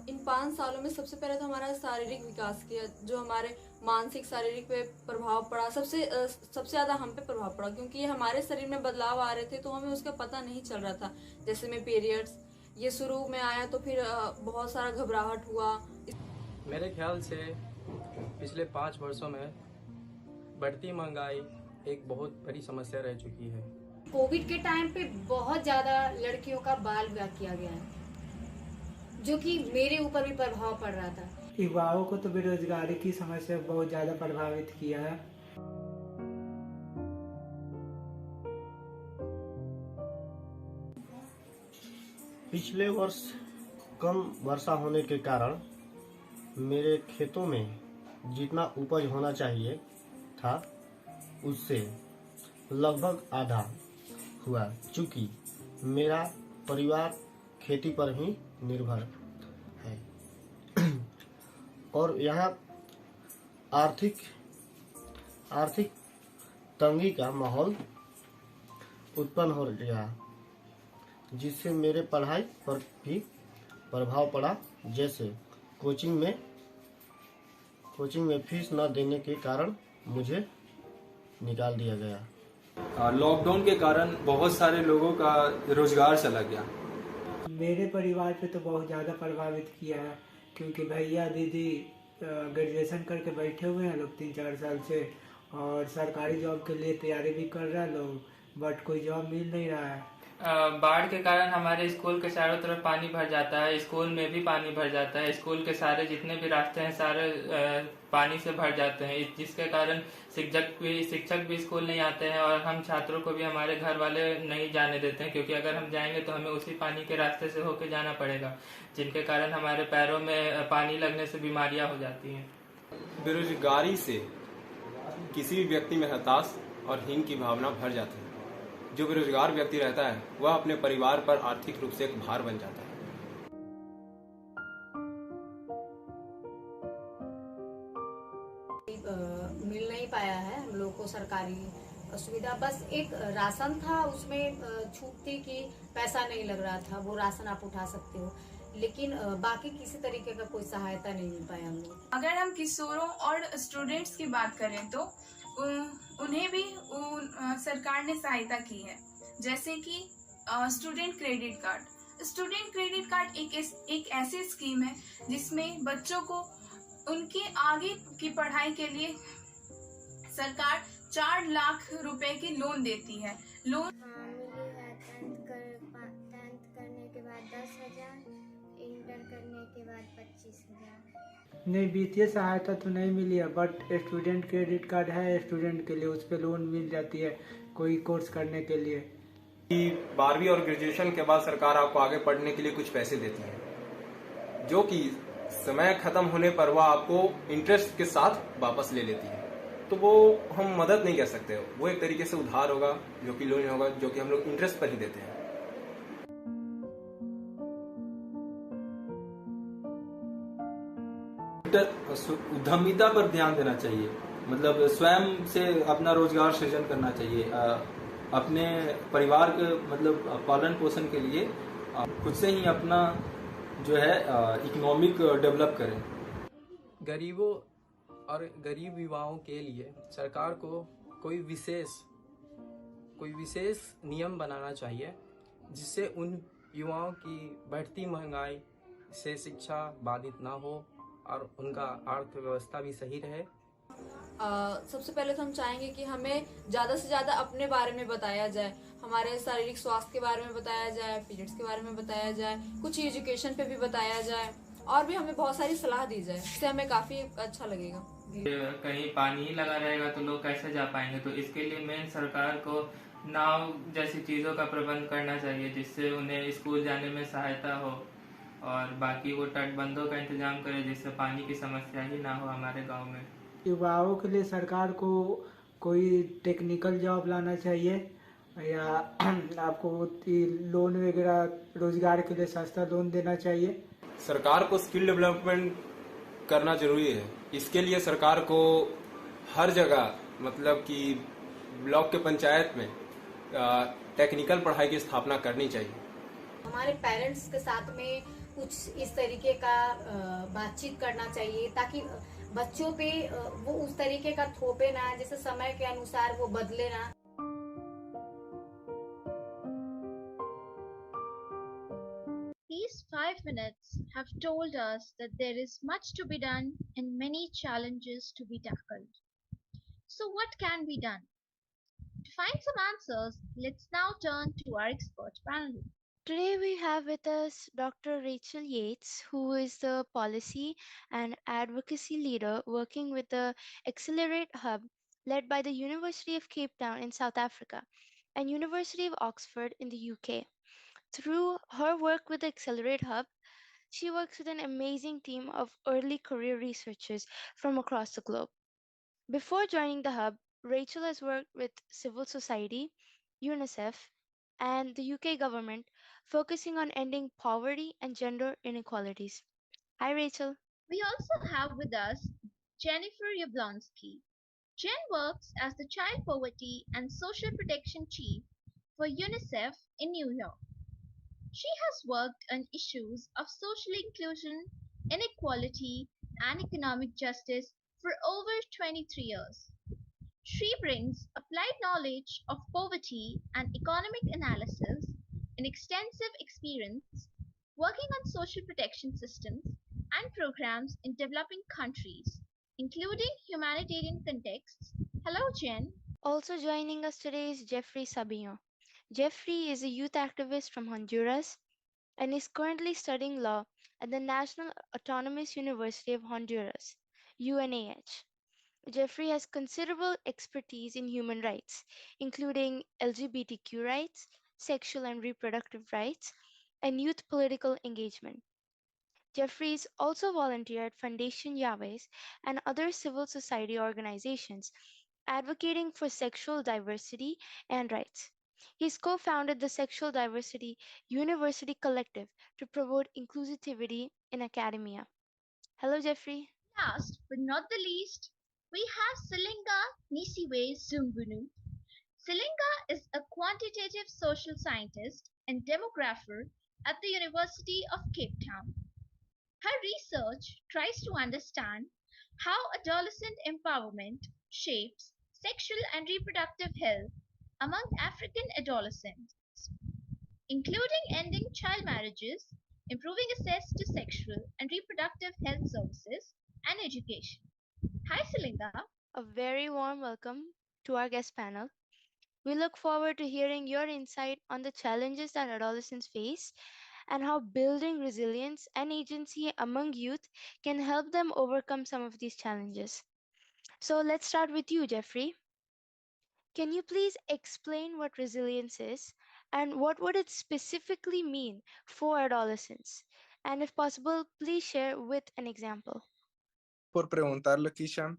इन 5 सालों में सबसे पहले तो हमारा शारीरिक विकास किया, जो हमारे मानसिक शारीरिक पे प्रभाव पड़ा, सबसे ज़्यादा हम पे प्रभाव पड़ा, क्योंकि ये हमारे शरीर में बदलाव आ रहे थे तो हमें उसका पता नहीं चल रहा था। जैसे में पीरियड्स ये शुरू में आया तो फिर बहुत सारा घबराहट हुआ। मेरे ख्याल से पिछले 5 वर्षों में बढ़ती महंगाई एक बहुत बड़ी समस्या रह चुकी है। कोविड के टाइम पे बहुत ज़्यादा लड़कियों का बाल विवाह किया गया है, जो कि मेरे ऊपर भी प्रभाव पड़ रहा था। युवाओं को तो बेरोजगारी की समस्या बहुत ज़्यादा प्रभावित किया है। पिछले वर्ष कम वर्षा होने के कारण मेरे खेतों में जितना उपज होना चाहिए था उससे लगभग आधा हुआ, चूँकि मेरा परिवार खेती पर ही निर्भर है और यहाँ आर्थिक तंगी का माहौल उत्पन्न हो गया, जिससे मेरे पढ़ाई पर भी प्रभाव पड़ा। जैसे कोचिंग में फीस न देने के कारण मुझे निकाल दिया गया। लॉकडाउन के कारण बहुत सारे लोगों का रोजगार चला गया। मेरे परिवार पे तो बहुत ज़्यादा प्रभावित किया है, क्योंकि भैया दीदी ग्रेजुएशन करके बैठे हुए हैं लोग 3-4 साल से, और सरकारी जॉब के लिए तैयारी भी कर रहे हैं लोग, बट कोई जॉब मिल नहीं रहा है। बाढ़ के कारण हमारे स्कूल के चारों तरफ पानी भर जाता है, स्कूल में भी पानी भर जाता है, स्कूल के सारे जितने भी रास्ते हैं सारे पानी से भर जाते हैं, जिसके कारण शिक्षक भी स्कूल नहीं आते हैं और हम छात्रों को भी हमारे घर वाले नहीं जाने देते हैं, क्योंकि अगर हम जाएंगे तो हमें उसी पानी के रास्ते से होके जाना पड़ेगा, जिनके कारण हमारे पैरों में पानी लगने से बीमारियां हो जाती हैं। बेरोजगारी से किसी भी व्यक्ति में हताश और हीन की भावना भर जाती है। जो बेरोजगार व्यक्ति रहता है वह अपने परिवार पर आर्थिक रूप से एक भार बन जाता है। मिल नहीं पाया है हम लोग को सरकारी सुविधा, बस एक राशन था, उसमें छूट थी कि पैसा नहीं लग रहा था, वो राशन आप उठा सकते हो, लेकिन बाकी किसी तरीके का कोई सहायता नहीं मिल पाया हम लोग। अगर हम किशोरों और स्टूडेंट्स की बात करें तो उन्हें भी सरकार ने सहायता की है, जैसे कि student credit card. Student credit card एक ऐसी स्कीम है जिसमें बच्चों को उनके आगे की पढ़ाई के लिए सरकार 4 लाख रुपए की लोन देती है। लोन टेंथ करने के बाद 10,000, इंटर करने के बाद 25,000। नहीं, वित्तीय सहायता तो नहीं मिली है, बट स्टूडेंट क्रेडिट कार्ड है स्टूडेंट के लिए, उस पर लोन मिल जाती है कोई कोर्स करने के लिए। 12वीं और ग्रेजुएशन के बाद सरकार आपको आगे पढ़ने के लिए कुछ पैसे देती है, जो कि समय खत्म होने पर वह आपको इंटरेस्ट के साथ वापस ले लेती है। तो वो हम मदद नहीं कर सकते, वो एक तरीके से उधार होगा, जो कि लोन होगा, जो कि हम लोग इंटरेस्ट पर ही देते हैं। उद्यमिता पर ध्यान देना चाहिए, मतलब स्वयं से अपना रोजगार सृजन करना चाहिए, अपने परिवार के मतलब पालन पोषण के लिए खुद से ही अपना जो है इकोनॉमिक डेवलप करें। गरीबों और गरीब युवाओं के लिए सरकार को कोई विशेष नियम बनाना चाहिए, जिससे उन युवाओं की बढ़ती महंगाई से शिक्षा बाधित ना हो और उनका अर्थव्यवस्था भी सही रहे। सबसे पहले तो हम चाहेंगे कि हमें ज़्यादा से ज़्यादा अपने बारे में बताया जाए, हमारे शारीरिक स्वास्थ्य के बारे में बताया जाए, पीरियड्स के बारे में बताया जाए, कुछ एजुकेशन पे भी बताया जाए, और भी हमें बहुत सारी सलाह दी जाए, इससे हमें काफ़ी अच्छा लगेगा। कहीं पानी ही लगा रहेगा तो लोग कैसे जा पाएंगे, तो इसके लिए मेन सरकार को नाव जैसी चीज़ों का प्रबंध करना चाहिए, जिससे उन्हें स्कूल जाने में सहायता हो। और बाकी वो तटबंधों का इंतजाम करे जिससे पानी की समस्या ही ना हो हमारे गांव में। युवाओं के लिए सरकार को कोई टेक्निकल जॉब लाना चाहिए या आपको लोन वगैरह रोजगार के लिए सस्ता लोन देना चाहिए। सरकार को स्किल डेवलपमेंट करना जरूरी है। इसके लिए सरकार को हर जगह मतलब कि ब्लॉक के पंचायत में टेक्निकल पढ़ाई की स्थापना करनी चाहिए। हमारे पेरेंट्स के साथ में कुछ इस तरीके का बातचीत करना चाहिए ताकि बच्चों पे वो उस तरीके का थोपे ना, जैसे समय के अनुसार वो बदले ना। These 5 minutes have told us that there is much to be done and many challenges to be tackled. So what can be done? To find some answers, let's now turn to our expert panel. Today we have with us Dr. Rachel Yates, who is the policy and advocacy leader working with the Accelerate Hub led by the University of Cape Town in South Africa and University of Oxford in the UK. Through her work with the Accelerate Hub, she works with an amazing team of early career researchers from across the globe. Before joining the Hub, Rachel has worked with civil society, UNICEF, and the UK government, focusing on ending poverty and gender inequalities. Hi, Rachel. We also have with us Jennifer Yablonsky. Jen works as the Child Poverty and Social Protection Chief for UNICEF in New York. She has worked on issues of social inclusion, inequality, and economic justice for over 23 years. She brings applied knowledge of poverty and economic analysis, an extensive experience working on social protection systems and programs in developing countries, including humanitarian contexts. Hello, Jen. Also joining us today is Jeffrey Sabino. Jeffrey is a youth activist from Honduras and is currently studying law at the National Autonomous University of Honduras, UNAH. Jeffrey has considerable expertise in human rights, including LGBTQ rights, sexual and reproductive rights, and youth political engagement. Jeffries also volunteered at Foundation Yahweh's and other civil society organizations advocating for sexual diversity and rights. He's co-founded the Sexual Diversity University Collective to promote inclusivity in academia. Hello, Jeffrey. Last but not the least, we have Silinga Nisiwe Zumbunu. Silinga is a quantitative social scientist and demographer at the University of Cape Town. Her research tries to understand how adolescent empowerment shapes sexual and reproductive health among African adolescents, including ending child marriages, improving access to sexual and reproductive health services, and education. Hi, Silinga. A very warm welcome to our guest panel. We look forward to hearing your insight on the challenges that adolescents face and how building resilience and agency among youth can help them overcome some of these challenges. So let's start with you, Jeffrey. Can you please explain what resilience is and what would it specifically mean for adolescents? And if possible, please share with an example. Por preguntarlo, Kisha.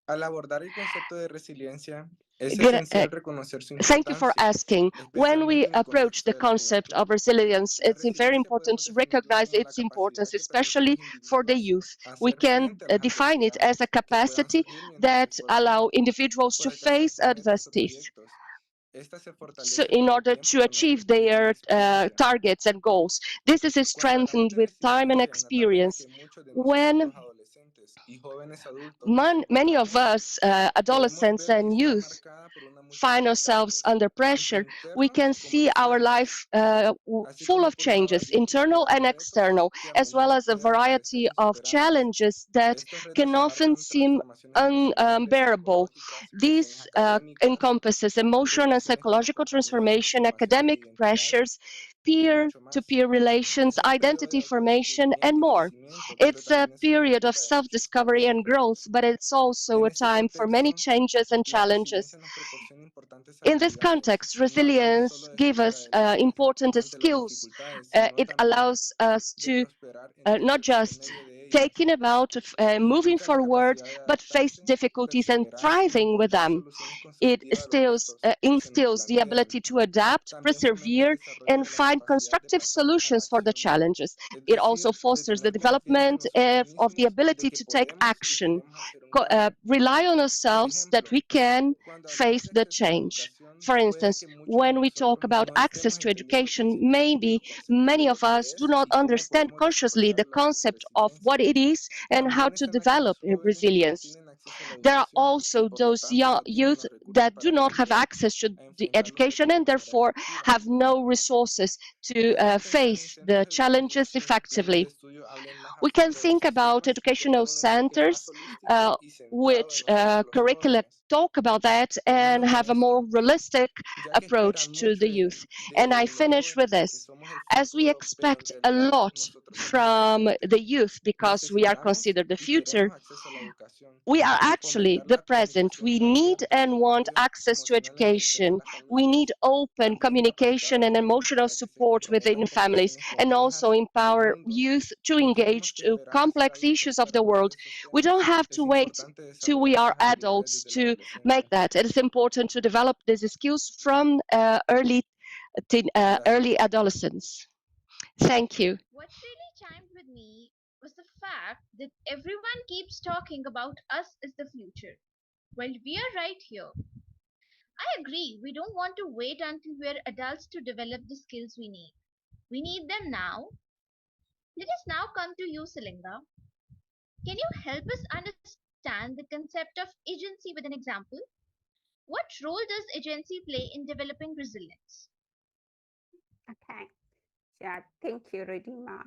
Al abordar el concepto de resiliencia, es Good, esencial reconocer su Thank you for importancia, asking. When we especialmente en el approach contexto the de la concept juventud. of resilience, La it's very resiliencia important podemos to definirla recognize como la its capacidad importance, que permite a especially los for the individuos youth. We hacer can frente a las define it as adversidades a que puedan capacity surgir mientras that se esfuerzan allow individuals por to alcanzar face sus metas o adversities proyectos. Esta se so fortalece in con el order tiempo to y con la achieve práctica y la their experiencia. targets and goals. This is Cuando hablamos strengthened de with time and resiliencia, una etapa en la experience. que muchos de nosotros, When los adolescentes y jóvenes adultos, nos many of encontramos, us, podemos adolescents ver que and está youth, marcada por una find multitud de ourselves cambios, under tanto pressure, we internos can como see our externos, life así full como of por una changes, variedad internal de and retos external, que a as well menudo as a pueden variety parecer of insuperables. challenges that Estos retos can often abarcan seem transformaciones emocionales, unbearable. psicológicas, This presiones académicas, encompasses emotional and frustraciones como psychological compañeros, transformation, formación de academic identidad pressures, y mucho más. peer-to-peer relations, Es un periodo de identity formation, and autodescubrimiento y more. crecimiento, pero It's a también es una period of época de muchos self-discovery cambios y and retos. growth, but it's also En a este time for many contexto, changes and la challenges. resiliencia nos proporciona importantes In this context, resilience gives us important skills. It allows us to not just taking about moving forward, but face difficulties and thriving with them. It instills the ability to adapt, persevere, and find constructive solutions for the challenges. It also fosters the development of the ability to take action, rely on ourselves that we can face the change. For instance, when we talk about access to education, maybe many of us do not understand consciously the concept of what it is and how to develop resilience. There are also those youth that do not have access to the education and therefore have no resources to face the challenges effectively. We can think about educational centers which curricula talk about that and have a more realistic approach to the youth. And I finish with this. As we expect a lot from the youth because we are considered the future, we are actually the present. We need and want access to education. We need open communication and emotional support within families, and also empower youth to engage to complex issues of the world. We don't have to wait till we are adults to make that. It is important to develop these skills from early adolescence. Thank you. What really chimed with me was the fact that everyone keeps talking about us as the future. Well, we are right here. I agree, we don't want to wait until we're adults to develop the skills we need. We need them now. Let us now come to you, Selinga. Can you help us understand the concept of agency with an example? What role does agency play in developing resilience? Okay. Yeah, thank you, Redima.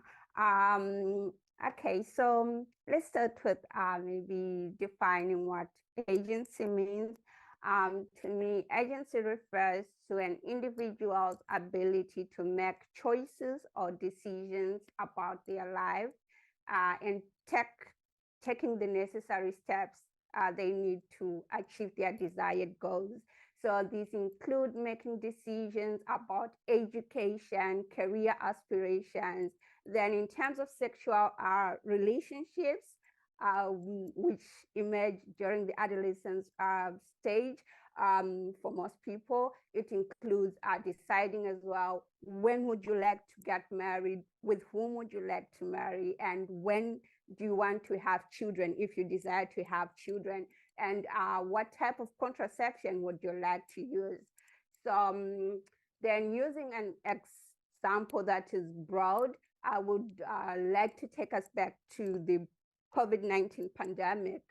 Okay, so let's start with maybe defining what agency means. To me, agency refers to an individual's ability to make choices or decisions about their life and taking the necessary steps they need to achieve their desired goals. So these include making decisions about education, career aspirations. Then in terms of sexual relationships, which emerge during the adolescence stage, for most people, it includes deciding as well, when would you like to get married, with whom would you like to marry, and when do you want to have children, if you desire to have children, and what type of contraception would you like to use. So then using an example that is broad, I would like to take us back to the COVID-19 pandemic.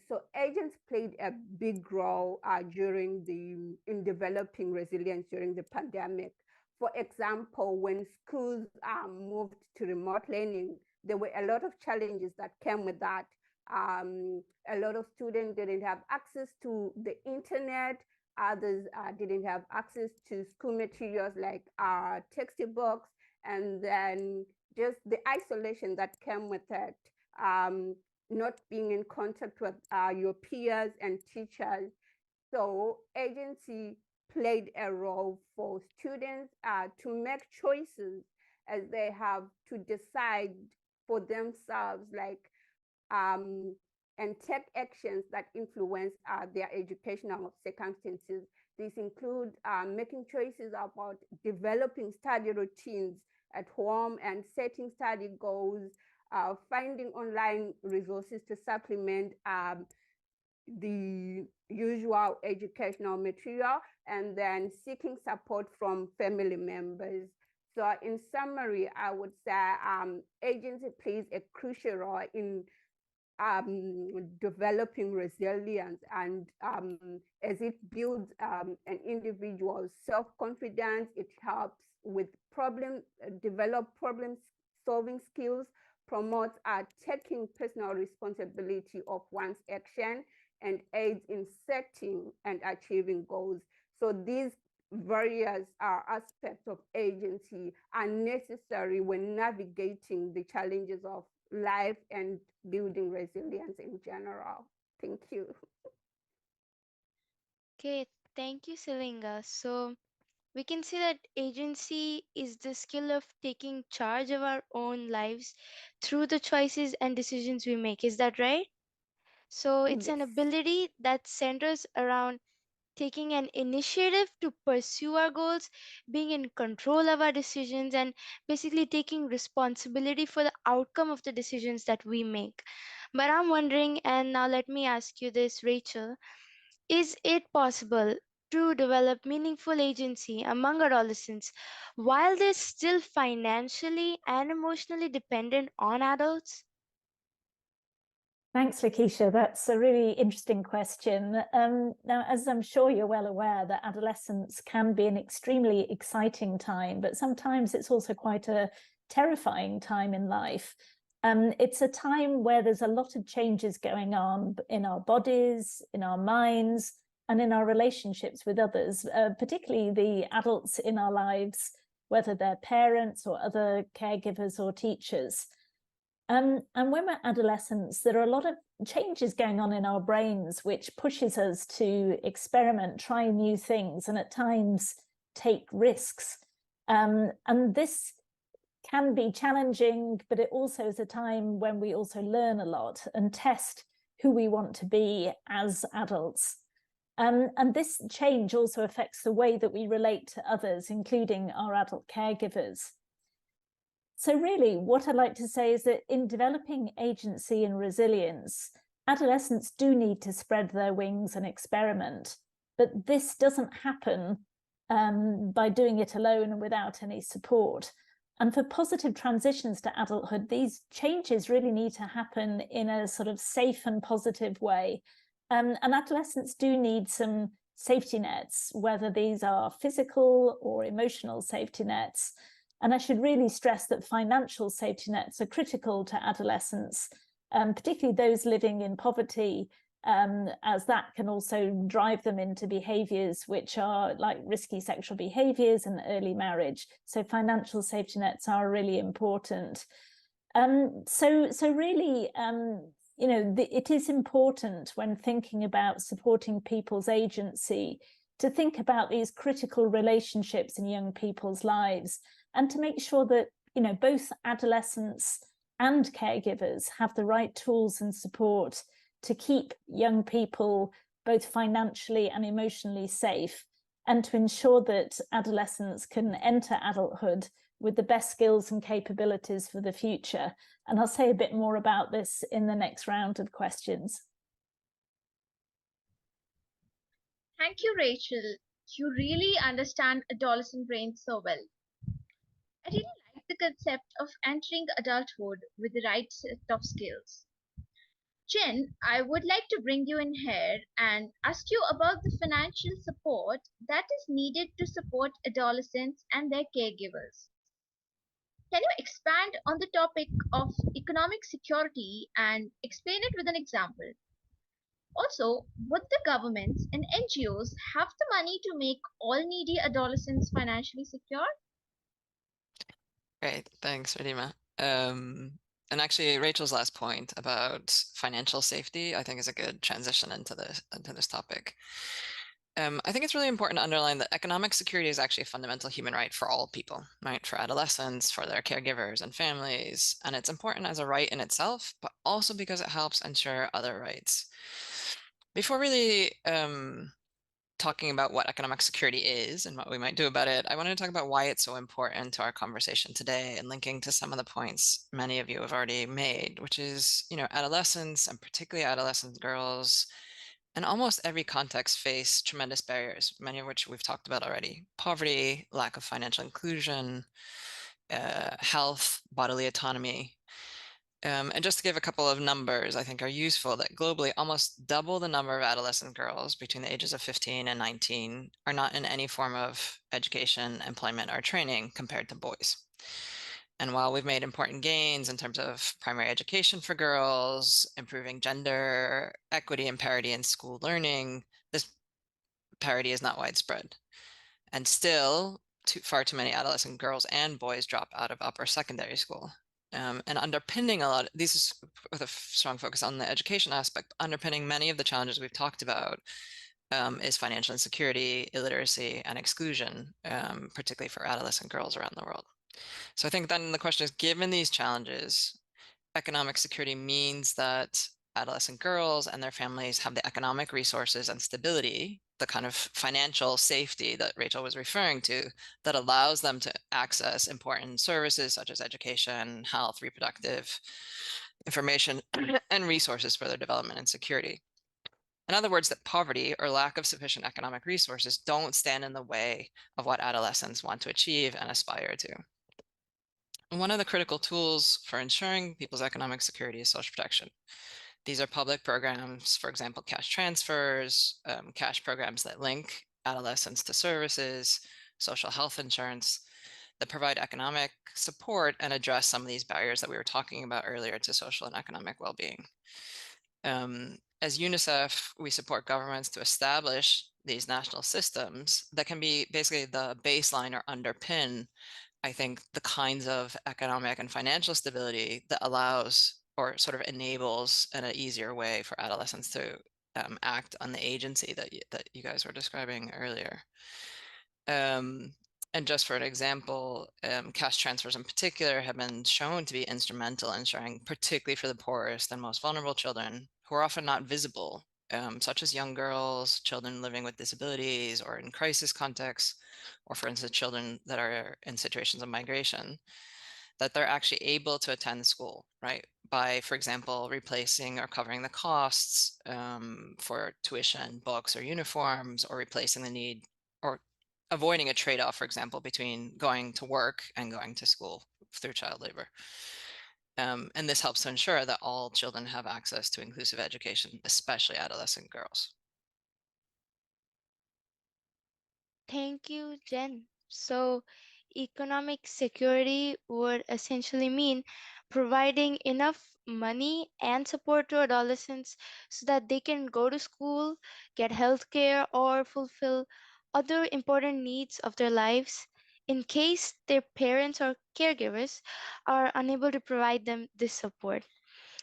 So agents played a big role in developing resilience during the pandemic. For example, when schools moved to remote learning, there were a lot of challenges that came with that. A lot of students didn't have access to the internet. Others didn't have access to school materials like textbooks, and then just the isolation that came with it. Not being in contact with your peers and teachers. So agency played a role for students to make choices as they have to decide for themselves, like, and take actions that influence their educational circumstances. These include making choices about developing study routines at home and setting study goals, finding online resources to supplement the usual educational material, and then seeking support from family members. So in summary, I would say agency plays a crucial role in developing resilience, and as it builds an individual's self-confidence, it helps with develop problem-solving skills, promotes taking personal responsibility of one's action, and aids in setting and achieving goals. So these various aspects of agency are necessary when navigating the challenges of life and building resilience in general. Thank you. Okay, Thank you, Selinga. So we can say that agency is the skill of taking charge of our own lives through the choices and decisions we make. Is that right? So it's an Yes. ability that centers around taking an initiative to pursue our goals, being in control of our decisions, and basically taking responsibility for the outcome of the decisions that we make. But I'm wondering, and now let me ask you this, Rachel, is it possible to develop meaningful agency among adolescents while they're still financially and emotionally dependent on adults? Thanks, Lakeisha. That's a really interesting question. Now, as I'm sure you're well aware, that adolescence can be an extremely exciting time, but sometimes it's also quite a terrifying time in life. It's a time where there's a lot of changes going on in our bodies, in our minds, and in our relationships with others, particularly the adults in our lives, whether they're parents or other caregivers or teachers. And when we're adolescents, there are a lot of changes going on in our brains, which pushes us to experiment, try new things, and at times take risks. And this can be challenging, but it also is a time when we also learn a lot and test who we want to be as adults. And this change also affects the way that we relate to others, including our adult caregivers. So really, what I'd like to say is that in developing agency and resilience, adolescents do need to spread their wings and experiment, but this doesn't happen by doing it alone and without any support. And for positive transitions to adulthood, these changes really need to happen in a sort of safe and positive way. And adolescents do need some safety nets, whether these are physical or emotional safety nets. And I should really stress that financial safety nets are critical to adolescents, particularly those living in poverty, as that can also drive them into behaviours which are like risky sexual behaviours and early marriage. So financial safety nets are really important. So really, it is important when thinking about supporting people's agency to think about these critical relationships in young people's lives, and to make sure that both adolescents and caregivers have the right tools and support to keep young people both financially and emotionally safe, and to ensure that adolescents can enter adulthood with the best skills and capabilities for the future. And I'll say a bit more about this in the next round of questions. Thank you, Rachel. You really understand adolescent brains so well. I really like the concept of entering adulthood with the right set of skills. Jen, I would like to bring you in here and ask you about the financial support that is needed to support adolescents and their caregivers. Can you expand on the topic of economic security and explain it with an example? Also, would the governments and NGOs have the money to make all needy adolescents financially secure? Great, thanks, Radima. And actually, Rachel's last point about financial safety, I think, is a good transition into this topic. I think it's really important to underline that economic security is actually a fundamental human right for all people, right? For adolescents, for their caregivers and families. And it's important as a right in itself, but also because it helps ensure other rights. Before really talking about what economic security is and what we might do about it, I wanted to talk about why it's so important to our conversation today, and linking to some of the points many of you have already made, which is, adolescents, and particularly adolescent girls, in almost every context face tremendous barriers, many of which we've talked about already. Poverty, lack of financial inclusion, health, bodily autonomy. And just to give a couple of numbers, I think are useful, that globally, almost double the number of adolescent girls between the ages of 15 and 19 are not in any form of education, employment, or training compared to boys. And while we've made important gains in terms of primary education for girls, improving gender equity and parity in school learning, this parity is not widespread. And still, far too many adolescent girls and boys drop out of upper secondary school. And underpinning a lot, this is with a strong focus on the education aspect, underpinning many of the challenges we've talked about, is financial insecurity, illiteracy, and exclusion, particularly for adolescent girls around the world. So I think then the question is, given these challenges, economic security means that adolescent girls and their families have the economic resources and stability, the kind of financial safety that Rachel was referring to, that allows them to access important services such as education, health, reproductive information, and resources for their development and security. In other words, that poverty or lack of sufficient economic resources don't stand in the way of what adolescents want to achieve and aspire to. One of the critical tools for ensuring people's economic security is social protection. These are public programs, for example, cash transfers, cash programs that link adolescents to services, social health insurance, that provide economic support and address some of these barriers that we were talking about earlier to social and economic well-being. As UNICEF, we support governments to establish these national systems that can be basically the baseline or underpin, I think, the kinds of economic and financial stability that allows or sort of enables in an easier way for adolescents to act on the agency that you guys were describing earlier. And just for an example, cash transfers in particular have been shown to be instrumental in ensuring, particularly for the poorest and most vulnerable children, who are often not visible, such as young girls, children living with disabilities or in crisis contexts, or for instance, children that are in situations of migration, that they're actually able to attend school, right? By, for example, replacing or covering the costs for tuition, books, or uniforms, or replacing the need or avoiding a trade-off, for example, between going to work and going to school through child labor. And this helps to ensure that all children have access to inclusive education, especially adolescent girls. Thank you, Jen. So, economic security would essentially mean providing enough money and support to adolescents so that they can go to school, get health care, or fulfill other important needs of their lives in case their parents or caregivers are unable to provide them this support.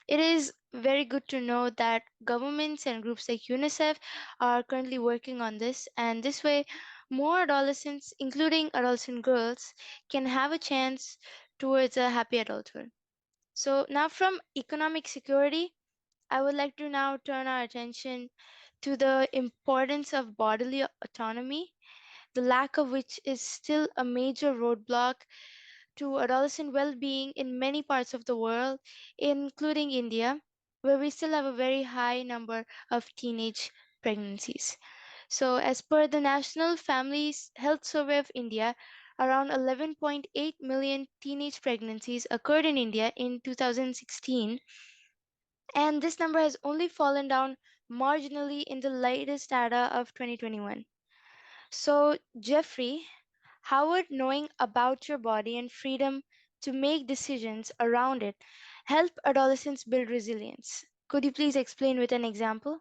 It is very good to know that governments and groups like UNICEF are currently working on this, and this way, more adolescents, including adolescent girls, can have a chance towards a happy adulthood. So, now from economic security, I would like to now turn our attention to the importance of bodily autonomy, the lack of which is still a major roadblock to adolescent well-being in many parts of the world, including India, where we still have a very high number of teenage pregnancies. So, as per the National Families Health Survey of India, around 11.8 million teenage pregnancies occurred in India in 2016, and this number has only fallen down marginally in the latest data of 2021. So, Jeffrey, how would knowing about your body and freedom to make decisions around it help adolescents build resilience? Could you please explain with an example?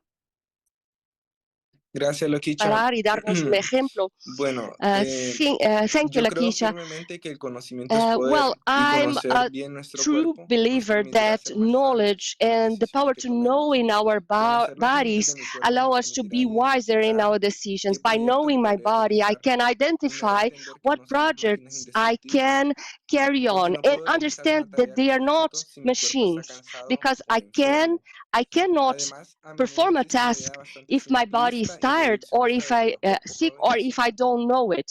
Gracias, Loquicha. Parar y darnos un ejemplo. Bueno, Thank you, yo creo Lakeisha. firmemente que el conocimiento es poder Well, y I'm conocer a bien nuestro true cuerpo nos believer permitirá that ser más knowledge sabios en las and the decisiones power que to tomemos. know in our Conocer los límites bodies de mi cuerpo allow me us to be permitirá wiser in identificar our decisions. qué By proyectos knowing my podré body, I realizar. can Me hará identify entender que what no somos máquinas projects I indestructibles, can carry porque on no and puedo realizar una understand tarea that con they are not éxito si mi cuerpo está machines, cansado because o enfermo. I cannot Además, a menudo perform a existe una task idea bastante if my body is simplista y tired or if reduccionista de I que los cuerpos sick or jóvenes if I don't know it.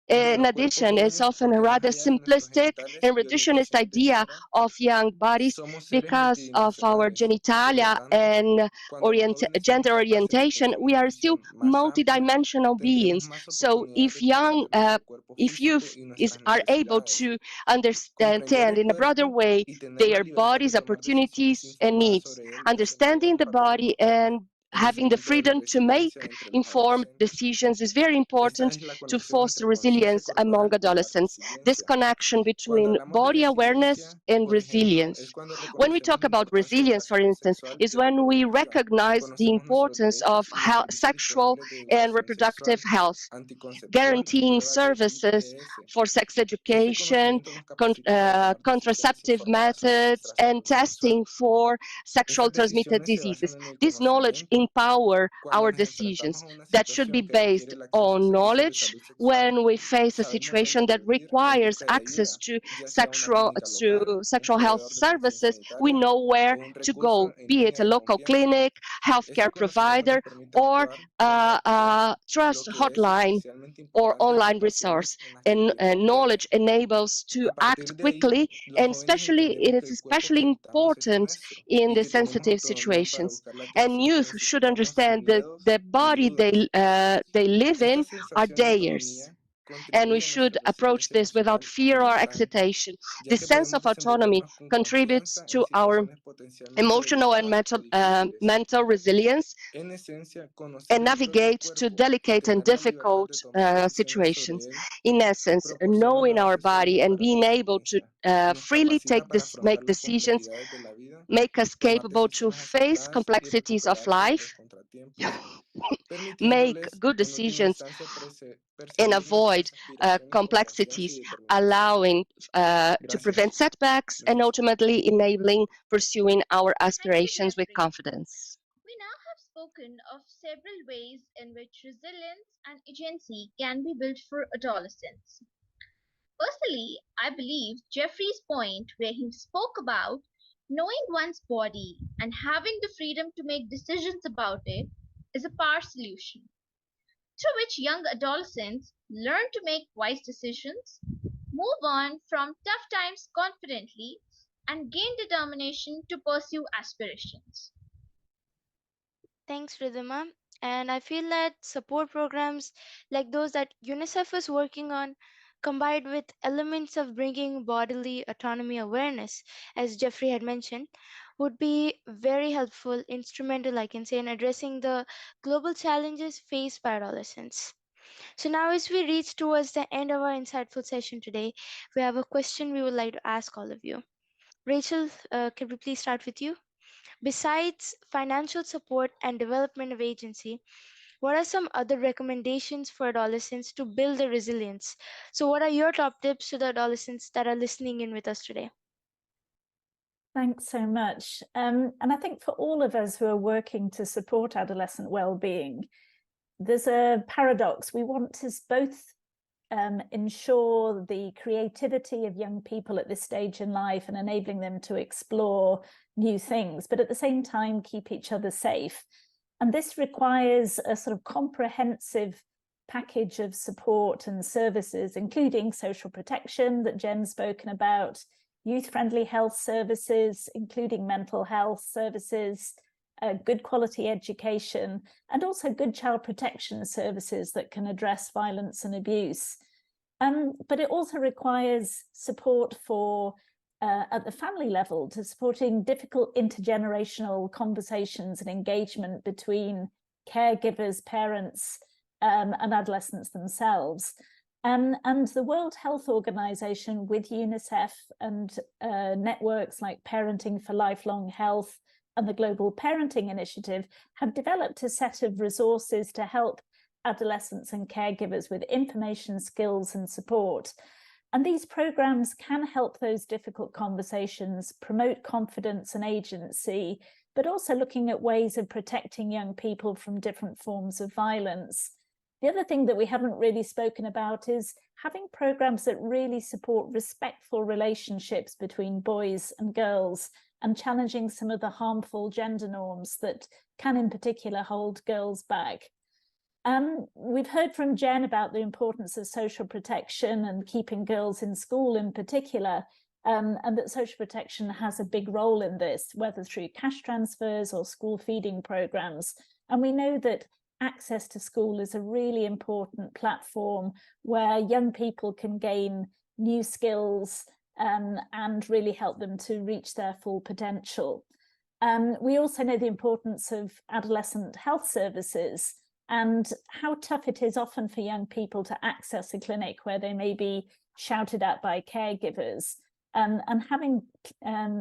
In los cuerpos addition, it's jóvenes often o a que más rather allá de nuestros simplistic genitales and y orientem reductionist idea etcétera, of young bodies somos seres because of our multidimensionales. Por lo genitalia tanto, and cuando los jóvenes somos gender capaces de orientation, tener we una are still visión más amplia, multidimensional tendremos beings. más So oportunidades de comprender nuestro cuerpo if físico youth y nuestras are able necesidades. to Comprender understand el in a broader cuerpo way y tener la their libertad de bodies, tomar decisiones opportunities, and informadas needs, sobre él desempeña understanding un the papel body importante and en el having the fomento de la freedom to make resiliencia entre los informed adolescentes. decisions is very Esta important es la to conexión foster entre conciencia resilience among corporal y la adolescents. This resiliencia. connection Cuando between hablamos de body awareness resiliencia, and por ejemplo, es resilience. cuando When we reconocemos talk la about importancia de la resilience, for salud instance, sexual y is when we reproductiva, recognize the conocemos nuestros importance of derechos y los servicios sexual disponibles de and educación reproductive sexual, health, anticoncepción y guaranteeing pruebas de services ITS. for sex Este education, conocimiento nos capacita para tomar decisiones contraceptive informadas sobre methods, nuestra and salud sexual. testing for sexual Estas transmitted decisiones se diseases. basan en el This knowledge conocimiento, empower our decisions, that should be based on knowledge. When we face a situation that requires access to sexual health services, we know where to go, be it a local clinic, healthcare provider, or a trust hotline or online resource. And knowledge enables to act quickly, and it is especially important in the sensitive situations. And youth should understand that the body they live in are theirs, and we should approach this without fear or excitation. The sense of autonomy contributes to our emotional and mental resilience, and navigate to delicate and difficult situations. In essence, knowing our body and being able to freely make decisions make us capable to face complexities of life, make good decisions, and avoid complexities, allowing to prevent setbacks, and ultimately enabling pursuing our aspirations with confidence. We now have spoken of several ways in which resilience and agency can be built for adolescents. Personally, I believe Jeffrey's point where he spoke about knowing one's body and having the freedom to make decisions about it is a power solution, through which young adolescents learn to make wise decisions, move on from tough times confidently, and gain determination to pursue aspirations. Thanks, Ridhima. And I feel that support programs like those that UNICEF is working on, combined with elements of bringing bodily autonomy awareness, as Jeffrey had mentioned, would be very helpful, instrumental, I can say, in addressing the global challenges faced by adolescents. So now, as we reach towards the end of our insightful session today, we have a question we would like to ask all of you. Rachel, can we please start with you? Besides financial support and development of agency, what are some other recommendations for adolescents to build their resilience? So what are your top tips to the adolescents that are listening in with us today? Thanks so much. And I think for all of us who are working to support adolescent well-being, there's a paradox. We want to both ensure the creativity of young people at this stage in life and enabling them to explore new things, but at the same time keep each other safe. And this requires a sort of comprehensive package of support and services, including social protection that Jen's spoken about, youth-friendly health services, including mental health services, good quality education, and also good child protection services that can address violence and abuse. But it also requires support for at the family level, to supporting difficult intergenerational conversations and engagement between caregivers, parents, and adolescents themselves. And the World Health Organization, with UNICEF and networks like Parenting for Lifelong Health and the Global Parenting Initiative, have developed a set of resources to help adolescents and caregivers with information, skills, and support. And these programs can help those difficult conversations, promote confidence and agency, but also looking at ways of protecting young people from different forms of violence. The other thing that we haven't really spoken about is having programs that really support respectful relationships between boys and girls, and challenging some of the harmful gender norms that can in particular hold girls back. We've heard from Jen about the importance of social protection and keeping girls in school in particular, and that social protection has a big role in this, whether through cash transfers or school feeding programs. And we know that access to school is a really important platform where young people can gain new skills and really help them to reach their full potential. We also know the importance of adolescent health services and how tough it is often for young people to access a clinic where they may be shouted at by caregivers. And having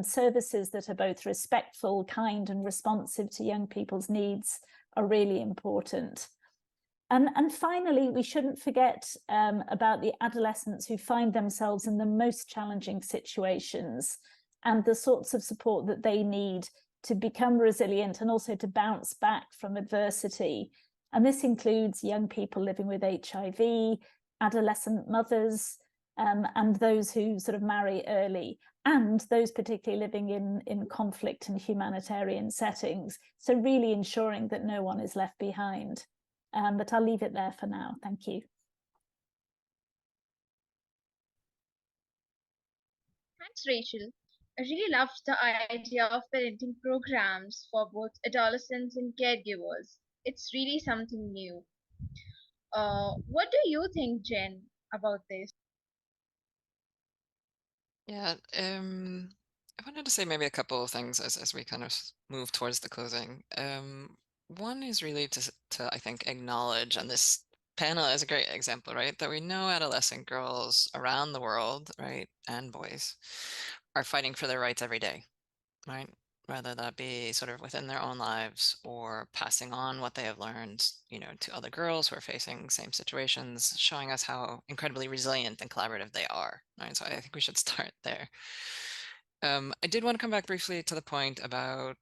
services that are both respectful, kind, and responsive to young people's needs are really important. And finally, we shouldn't forget about the adolescents who find themselves in the most challenging situations and the sorts of support that they need to become resilient and also to bounce back from adversity. And this includes young people living with HIV, adolescent mothers, and those who sort of marry early, and those particularly living in conflict and humanitarian settings. So really ensuring that no one is left behind. But I'll leave it there for now. Thank you. Thanks, Rachel. I really loved the idea of parenting programs for both adolescents and caregivers. It's really something new. What do you think, Jen, about this? Yeah, I wanted to say maybe a couple of things as we kind of move towards the closing. One is really to I think acknowledge, and this panel is a great example, right, that we know adolescent girls around the world, right, and boys are fighting for their rights every day, right? Whether that be sort of within their own lives or passing on what they have learned, you know, to other girls who are facing same situations, showing us how incredibly resilient and collaborative they are, right? So I think we should start there. I did want to come back briefly to the point about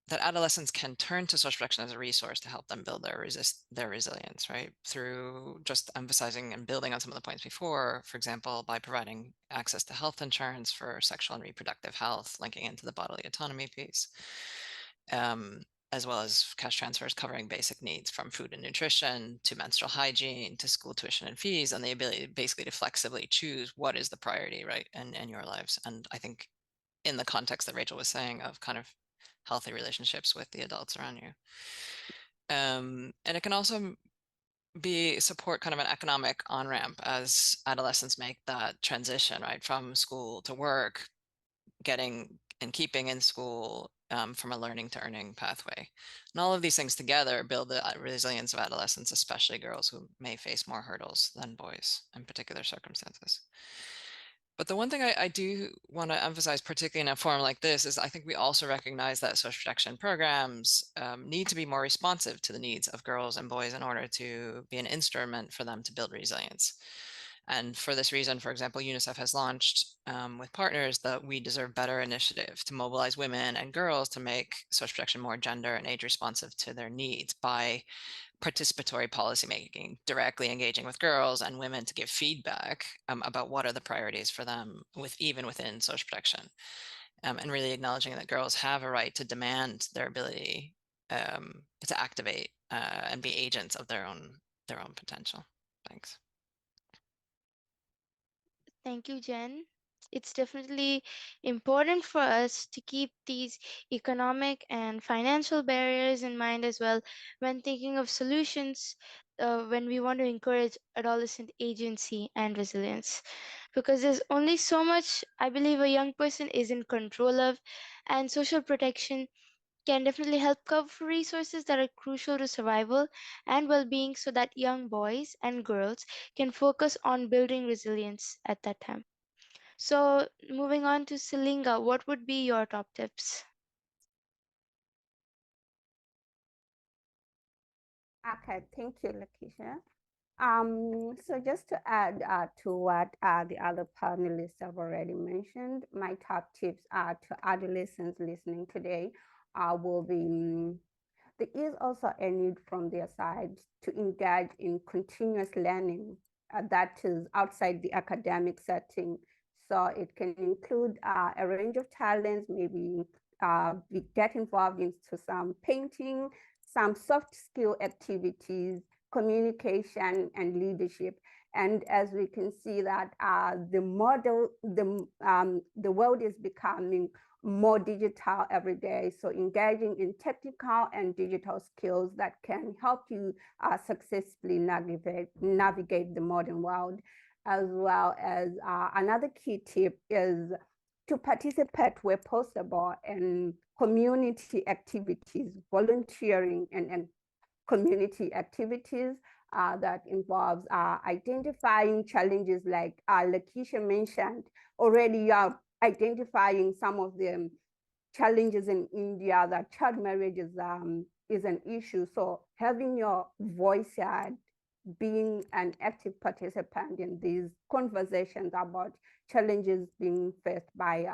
that adolescents can turn to social protection as a resource to help them build their resilience, right? Through just emphasizing and building on some of the points before, for example, by providing access to health insurance for sexual and reproductive health, linking into the bodily autonomy piece, as well as cash transfers covering basic needs from food and nutrition to menstrual hygiene to school tuition and fees, and the ability basically to flexibly choose what is the priority, right, in your lives. And I think in the context that Rachel was saying of kind of healthy relationships with the adults around you. And it can also be support kind of an economic on-ramp as adolescents make that transition, right, from school to work, getting and keeping in school, from a learning to earning pathway. And all of these things together build the resilience of adolescents, especially girls who may face more hurdles than boys in particular circumstances. But the one thing I do want to emphasize, particularly in a forum like this, is I think we also recognize that social protection programs need to be more responsive to the needs of girls and boys in order to be an instrument for them to build resilience. And for this reason, for example, UNICEF has launched with partners the We Deserve Better initiative to mobilize women and girls to make social protection more gender and age responsive to their needs by participatory policymaking, directly engaging with girls and women to give feedback about what are the priorities for them even within social protection, and really acknowledging that girls have a right to demand their ability to activate and be agents of their own potential. Thanks. Thank you, Jen. It's definitely important for us to keep these economic and financial barriers in mind as well when thinking of solutions when we want to encourage adolescent agency and resilience. Because there's only so much I believe a young person is in control of, and social protection can definitely help cover resources that are crucial to survival and well-being so that young boys and girls can focus on building resilience at that time. So moving on to Selinga, what would be your top tips? Okay, thank you, Lakeisha. So just to add to what the other panelists have already mentioned, my top tips to adolescents listening today will be there is also a need from their side to engage in continuous learning that is outside the academic setting. So it can include a range of talents, maybe we get involved into some painting, some soft skill activities, communication and leadership. And as we can see that the world is becoming more digital every day. So engaging in technical and digital skills that can help you successfully navigate the modern world. As well as another key tip is to participate where possible in community activities, volunteering and community activities that involves identifying challenges like Lakeisha mentioned already. You are identifying some of the challenges in India, that child marriage is an issue. So having your voice heard, being an active participant in these conversations about challenges being faced by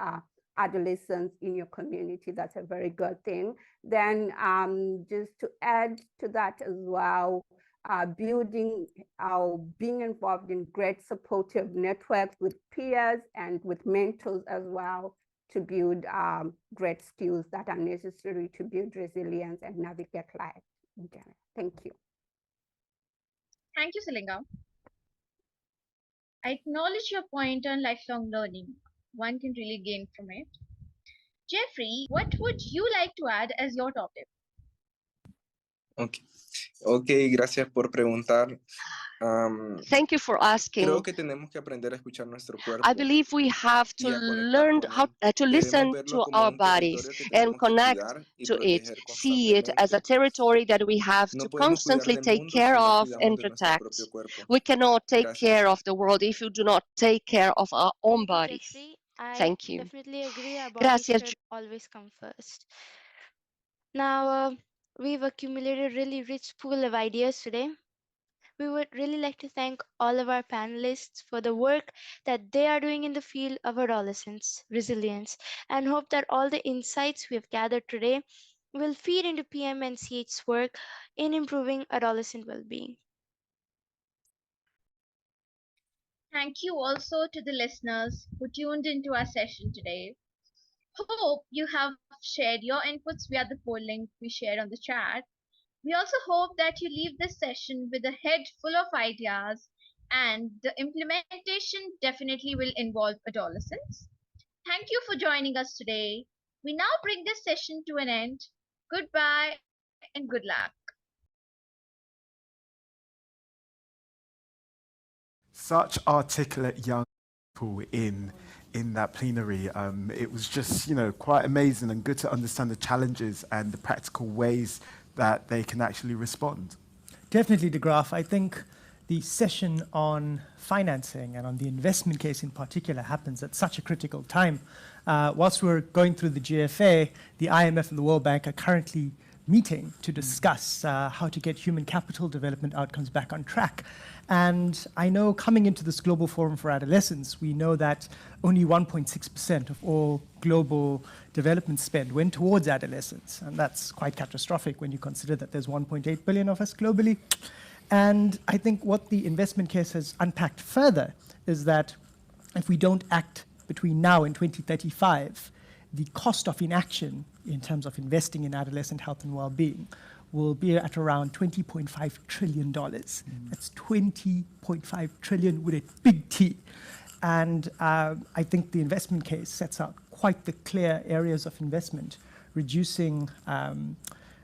adolescents in your community. That's a very good thing. Then just to add to that as well, being involved in great supportive networks with peers and with mentors as well to build great skills that are necessary to build resilience and navigate life in general. Thank you. Thank you, Selinga. I acknowledge your point on lifelong learning. One can really gain from it. Jeffrey, what would you like to add as your topic? Okay, gracias por preguntar. Thank you for asking. Creo que tenemos que aprender a escuchar nuestro cuerpo. I believe we have to learn how to listen to our bodies and connect to it, see it as a territory that we have to constantly take care of and protect. We cannot take care of the world if we do not take care of our own bodies. Thank you. Definitely agree. Our bodies should always come first. Now, we've accumulated a really rich pool of ideas today. We would really like to thank all of our panelists for the work that they are doing in the field of adolescence resilience, and hope that all the insights we have gathered today will feed into PMNCH's work in improving adolescent well-being. Thank you also to the listeners who tuned into our session today. Hope you have shared your inputs via the poll link we shared on the chat. We also hope that you leave this session with a head full of ideas, and the implementation definitely will involve adolescents. Thank you for joining us today. We now bring this session to an end. Goodbye and good luck. Such articulate young people in that plenary. It was just, quite amazing and good to understand the challenges and the practical ways that they can actually respond. Definitely, De Graaf. I think the session on financing and on the investment case in particular happens at such a critical time. Whilst we're going through the GFA, the IMF and the World Bank are currently meeting to discuss how to get human capital development outcomes back on track. And I know coming into this Global Forum for Adolescents, we know that only 1.6% of all global development spend went towards adolescents. And that's quite catastrophic when you consider that there's 1.8 billion of us globally. And I think what the investment case has unpacked further is that if we don't act between now and 2035, the cost of inaction in terms of investing in adolescent health and well-being will be at around $20.5 trillion. That's 20.5 trillion with a big T. And I think the investment case sets out quite the clear areas of investment, reducing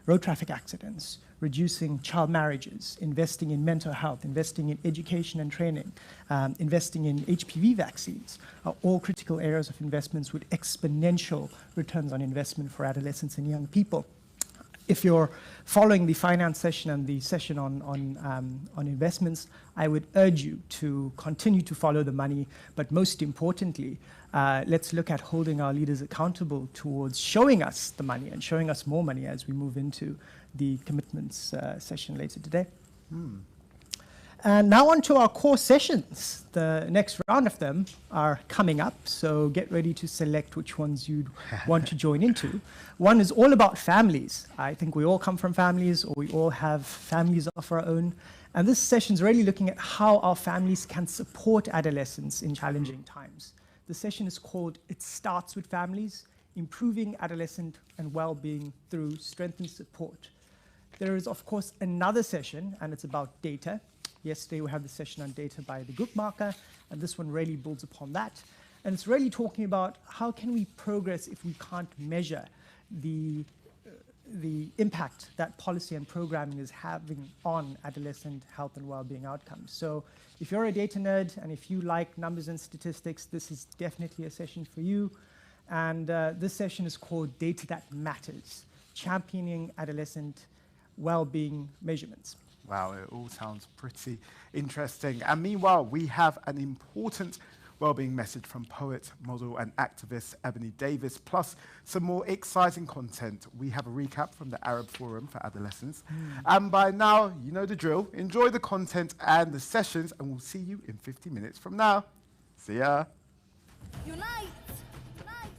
road traffic accidents, reducing child marriages, investing in mental health, investing in education and training, investing in HPV vaccines, are all critical areas of investments with exponential returns on investment for adolescents and young people. If you're following the finance session and the session on investments, I would urge you to continue to follow the money, but most importantly, let's look at holding our leaders accountable towards showing us the money and showing us more money as we move into the commitments session later today. And now on to our core sessions. The next round of them are coming up, so get ready to select which ones you'd want to join into. One is all about families. I think we all come from families, or we all have families of our own. And this session is really looking at how our families can support adolescents in challenging times. The session is called It Starts with Families, Improving Adolescent and Well-Being Through Strengthened Support. There is, of course, another session, and it's about data. Yesterday we had the session on data by the group marker, and this one really builds upon that. And it's really talking about how can we progress if we can't measure the impact that policy and programming is having on adolescent health and well-being outcomes. So if you're a data nerd and if you like numbers and statistics, this is definitely a session for you. And this session is called Data That Matters, Championing Adolescent Well-Being Measurements. Wow, it all sounds pretty interesting. And meanwhile, we have an important wellbeing message from poet, model, and activist Ebony Davis, plus some more exciting content. We have a recap from the Arab Forum for Adolescents. And by now, you know the drill. Enjoy the content and the sessions, and we'll see you in 50 minutes from now. See ya. Unite! Unite!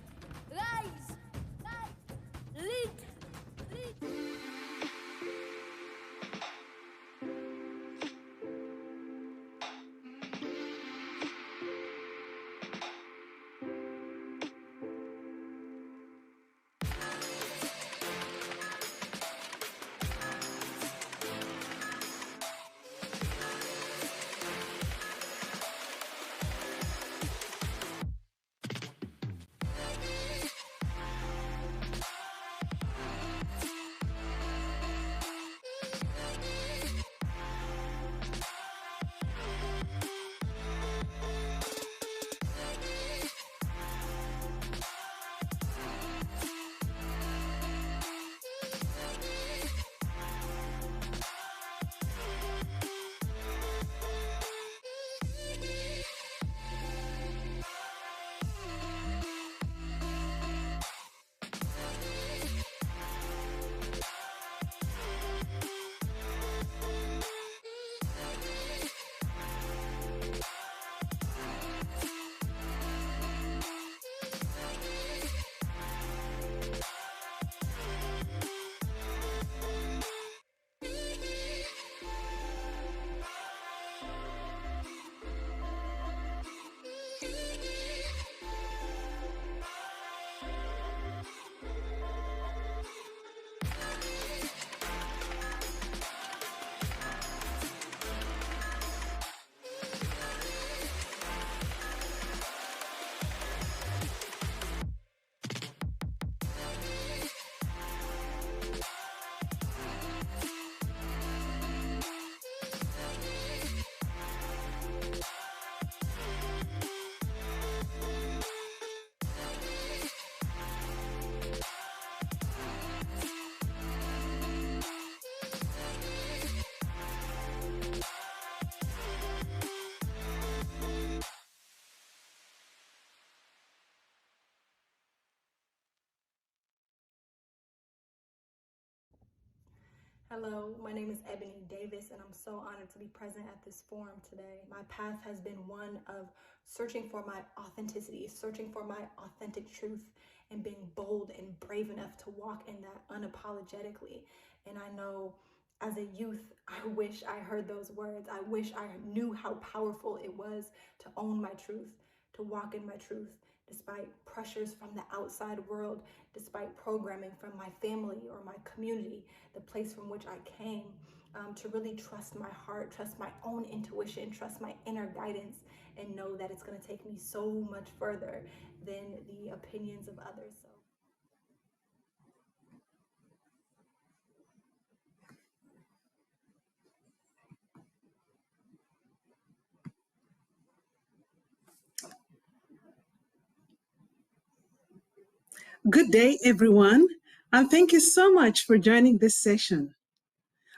Hello, my name is Ebony Davis, and I'm so honored to be present at this forum today. My path has been one of searching for my authenticity, searching for my authentic truth, and being bold and brave enough to walk in that unapologetically. And I know as a youth, I wish I heard those words. I wish I knew how powerful it was to own my truth, to walk in my truth, despite pressures from the outside world, despite programming from my family or my community, the place from which I came, to really trust my heart, trust my own intuition, trust my inner guidance, and know that it's going to take me so much further than the opinions of others. So. Good day, everyone, and thank you so much for joining this session.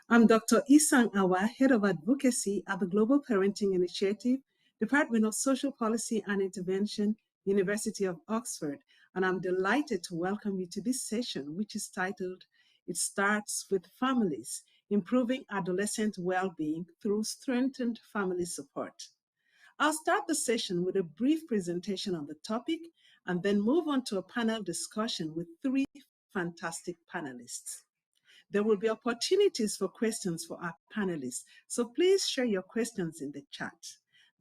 I'm Dr. Isang Awa, Head of Advocacy at the Global Parenting Initiative, Department of Social Policy and Intervention, University of Oxford, and I'm delighted to welcome you to this session, which is titled, It Starts with Families, Improving Adolescent Well-Being Through Strengthened Family Support. I'll start the session with a brief presentation on the topic and then move on to a panel discussion with three fantastic panelists. There will be opportunities for questions for our panelists, so please share your questions in the chat.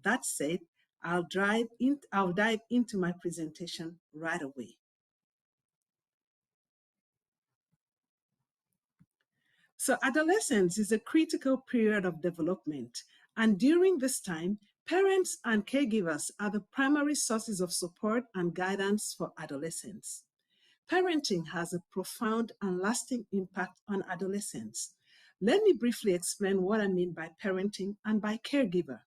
That said, I'll dive into my presentation right away. So adolescence is a critical period of development, and during this time, parents and caregivers are the primary sources of support and guidance for adolescents. Parenting has a profound and lasting impact on adolescents. Let me briefly explain what I mean by parenting and by caregiver.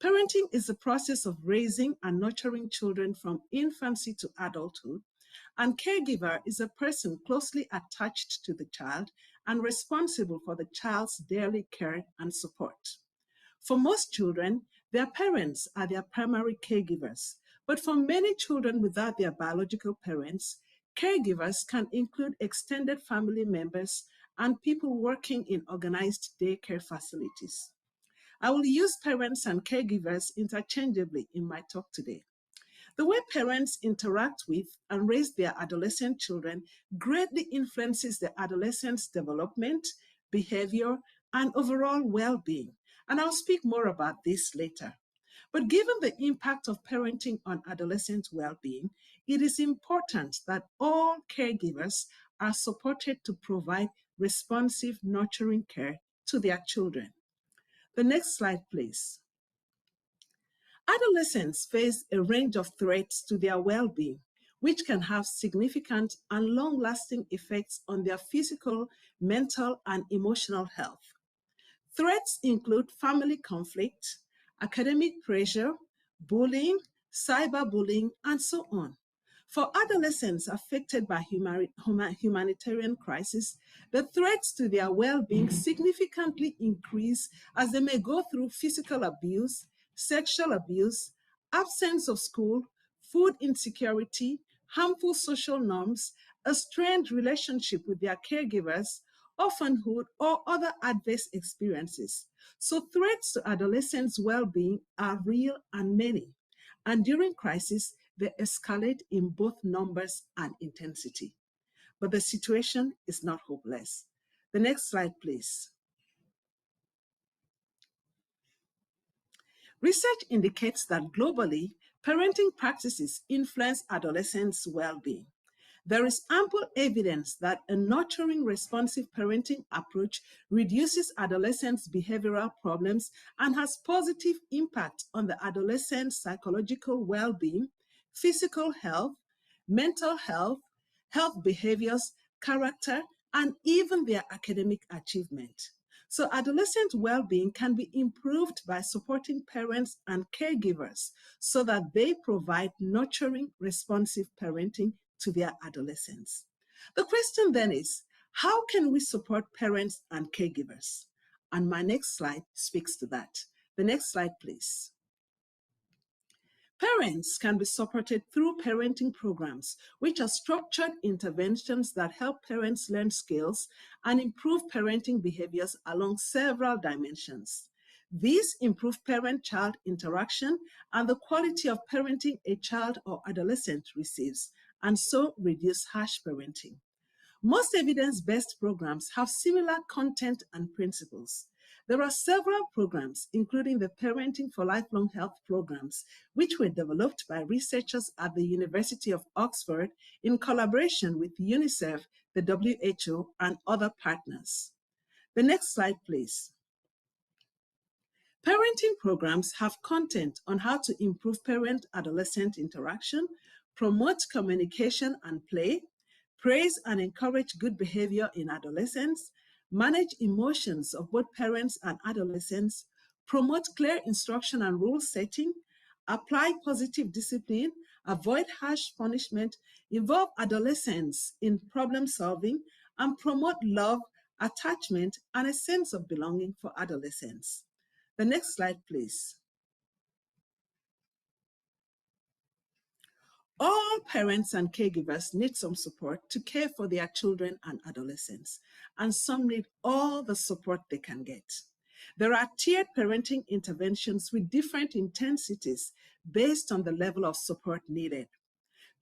Parenting is the process of raising and nurturing children from infancy to adulthood, and caregiver is a person closely attached to the child and responsible for the child's daily care and support. For most children, their parents are their primary caregivers, but for many children without their biological parents, caregivers can include extended family members and people working in organized daycare facilities. I will use parents and caregivers interchangeably in my talk today. The way parents interact with and raise their adolescent children greatly influences the adolescent's development, behavior, and overall well-being. And I'll speak more about this later. But given the impact of parenting on adolescent well-being, it is important that all caregivers are supported to provide responsive, nurturing care to their children. The next slide, please. Adolescents face a range of threats to their well-being, which can have significant and long-lasting effects on their physical, mental, and emotional health. Threats include family conflict, academic pressure, bullying, cyberbullying, and so on. For adolescents affected by humanitarian crisis, the threats to their well-being significantly increase as they may go through physical abuse, sexual abuse, absence of school, food insecurity, harmful social norms, a strained relationship with their caregivers, orphanhood, or other adverse experiences. So threats to adolescents' well-being are real and many. And during crisis, they escalate in both numbers and intensity. But the situation is not hopeless. The next slide, please. Research indicates that globally, parenting practices influence adolescents' well-being. There is ample evidence that a nurturing, responsive parenting approach reduces adolescents' behavioral problems and has positive impact on the adolescent's psychological well-being, physical health, mental health, health behaviors, character, and even their academic achievement. So adolescent well-being can be improved by supporting parents and caregivers so that they provide nurturing, responsive parenting to their adolescents. The question then is, how can we support parents and caregivers? And my next slide speaks to that. The next slide, please. Parents can be supported through parenting programs, which are structured interventions that help parents learn skills and improve parenting behaviors along several dimensions. These improve parent-child interaction and the quality of parenting a child or adolescent receives, and so reduce harsh parenting. Most evidence-based programs have similar content and principles. There are several programs, including the Parenting for Lifelong Health programs, which were developed by researchers at the University of Oxford in collaboration with UNICEF, the WHO, and other partners. The next slide, please. Parenting programs have content on how to improve parent-adolescent interaction, promote communication and play, praise and encourage good behavior in adolescents, manage emotions of both parents and adolescents, promote clear instruction and rule setting, apply positive discipline, avoid harsh punishment, involve adolescents in problem solving, and promote love, attachment, and a sense of belonging for adolescents. The next slide, please. All parents and caregivers need some support to care for their children and adolescents, and some need all the support they can get. There are tiered parenting interventions with different intensities based on the level of support needed.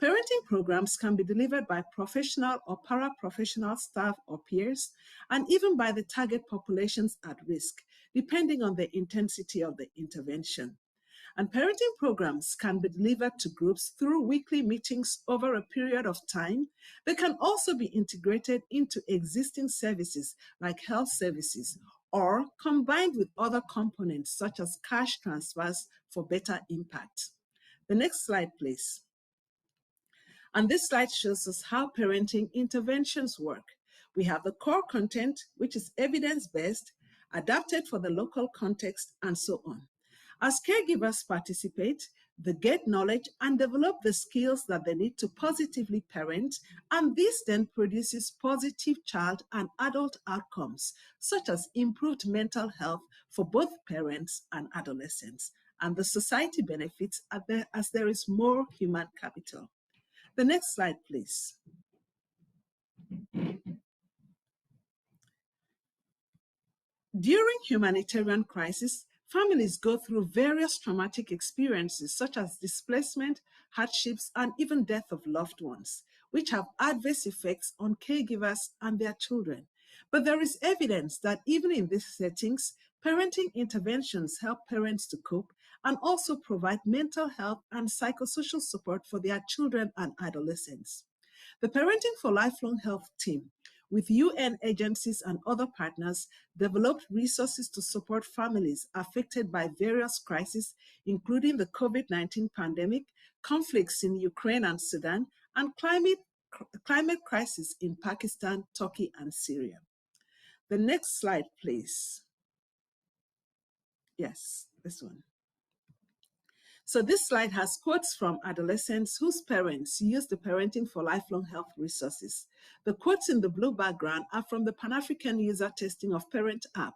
Parenting programs can be delivered by professional or paraprofessional staff or peers, and even by the target populations at risk, depending on the intensity of the intervention. And parenting programs can be delivered to groups through weekly meetings over a period of time. They can also be integrated into existing services like health services, or combined with other components such as cash transfers for better impact. The next slide, please. And this slide shows us how parenting interventions work. We have the core content, which is evidence-based, adapted for the local context, and so on. As caregivers participate, they get knowledge and develop the skills that they need to positively parent, and this then produces positive child and adult outcomes, such as improved mental health for both parents and adolescents, and the society benefits as there is more human capital. The next slide, please. During humanitarian crisis, families go through various traumatic experiences such as displacement, hardships, and even death of loved ones, which have adverse effects on caregivers and their children. But there is evidence that even in these settings, parenting interventions help parents to cope and also provide mental health and psychosocial support for their children and adolescents. The Parenting for Lifelong Health team, with UN agencies and other partners, developed resources to support families affected by various crises, including the COVID-19 pandemic, conflicts in Ukraine and Sudan, and climate crisis in Pakistan, Turkey, and Syria. The next slide, please. Yes, this one. So this slide has quotes from adolescents whose parents use the Parenting for Lifelong Health resources. The quotes in the blue background are from the Pan-African User Testing of Parent app,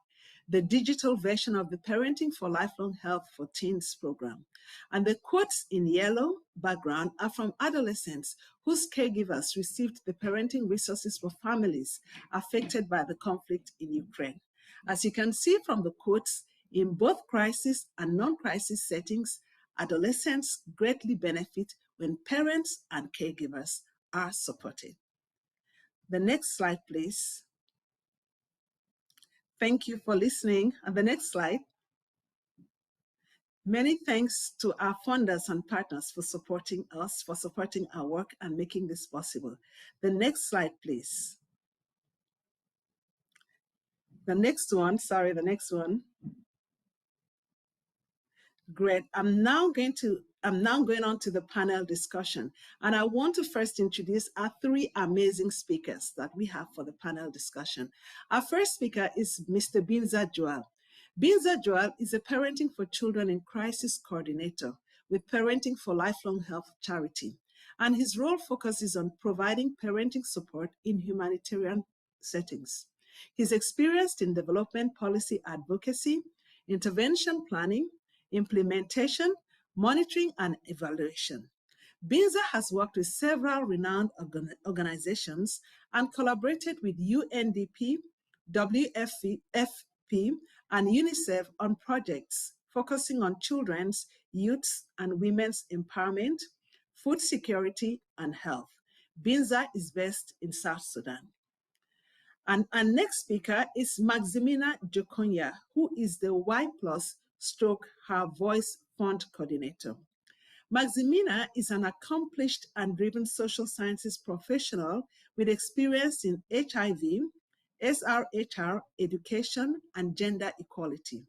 the digital version of the Parenting for Lifelong Health for Teens program. And the quotes in yellow background are from adolescents whose caregivers received the parenting resources for families affected by the conflict in Ukraine. As you can see from the quotes, in both crisis and non-crisis settings, adolescents greatly benefit when parents and caregivers are supported. The next slide, please. Thank you for listening. And the next slide. Many thanks to our funders and partners for supporting us, for supporting our work and making this possible. The next slide, please. The next one. Great. I'm now going on to the panel discussion, and I want to first introduce our three amazing speakers that we have for the panel discussion. Our first speaker is Mr. Binza Joel. Binza Joel is a Parenting for Children in Crisis coordinator with Parenting for Lifelong Health charity, and his role focuses on providing parenting support in humanitarian settings. He's experienced in development policy advocacy, intervention planning, implementation, monitoring and evaluation. BINZA has worked with several renowned organizations and collaborated with UNDP, WFP, and UNICEF on projects focusing on children's, youth's, and women's empowerment, food security, and health. BINZA is based in South Sudan. And our next speaker is Maximina Jokonya, who is the Y+ stroke Her Voice Fund Coordinator. Maximina is an accomplished and driven social sciences professional with experience in HIV, SRHR, education, and gender equality.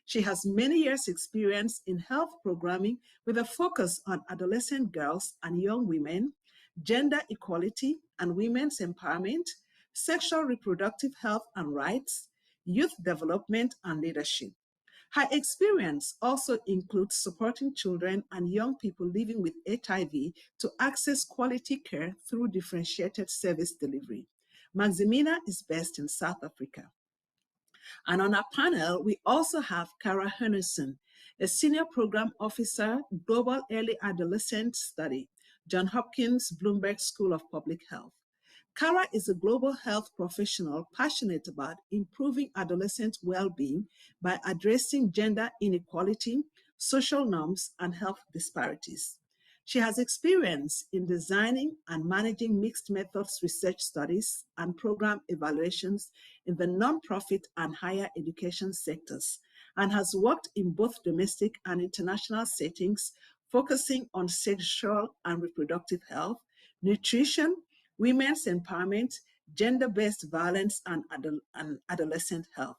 She has many years' experience in health programming with a focus on adolescent girls and young women, gender equality and women's empowerment, sexual reproductive health and rights, youth development and leadership. Her experience also includes supporting children and young people living with HIV to access quality care through differentiated service delivery. Maximina is based in South Africa. And on our panel, we also have Kara Henderson, a Senior Program Officer, Global Early Adolescent Study, Johns Hopkins Bloomberg School of Public Health. Kara is a global health professional passionate about improving adolescent well-being by addressing gender inequality, social norms, and health disparities. She has experience in designing and managing mixed methods research studies and program evaluations in the nonprofit and higher education sectors, and has worked in both domestic and international settings, focusing on sexual and reproductive health, nutrition, women's empowerment, gender-based violence, and adolescent health.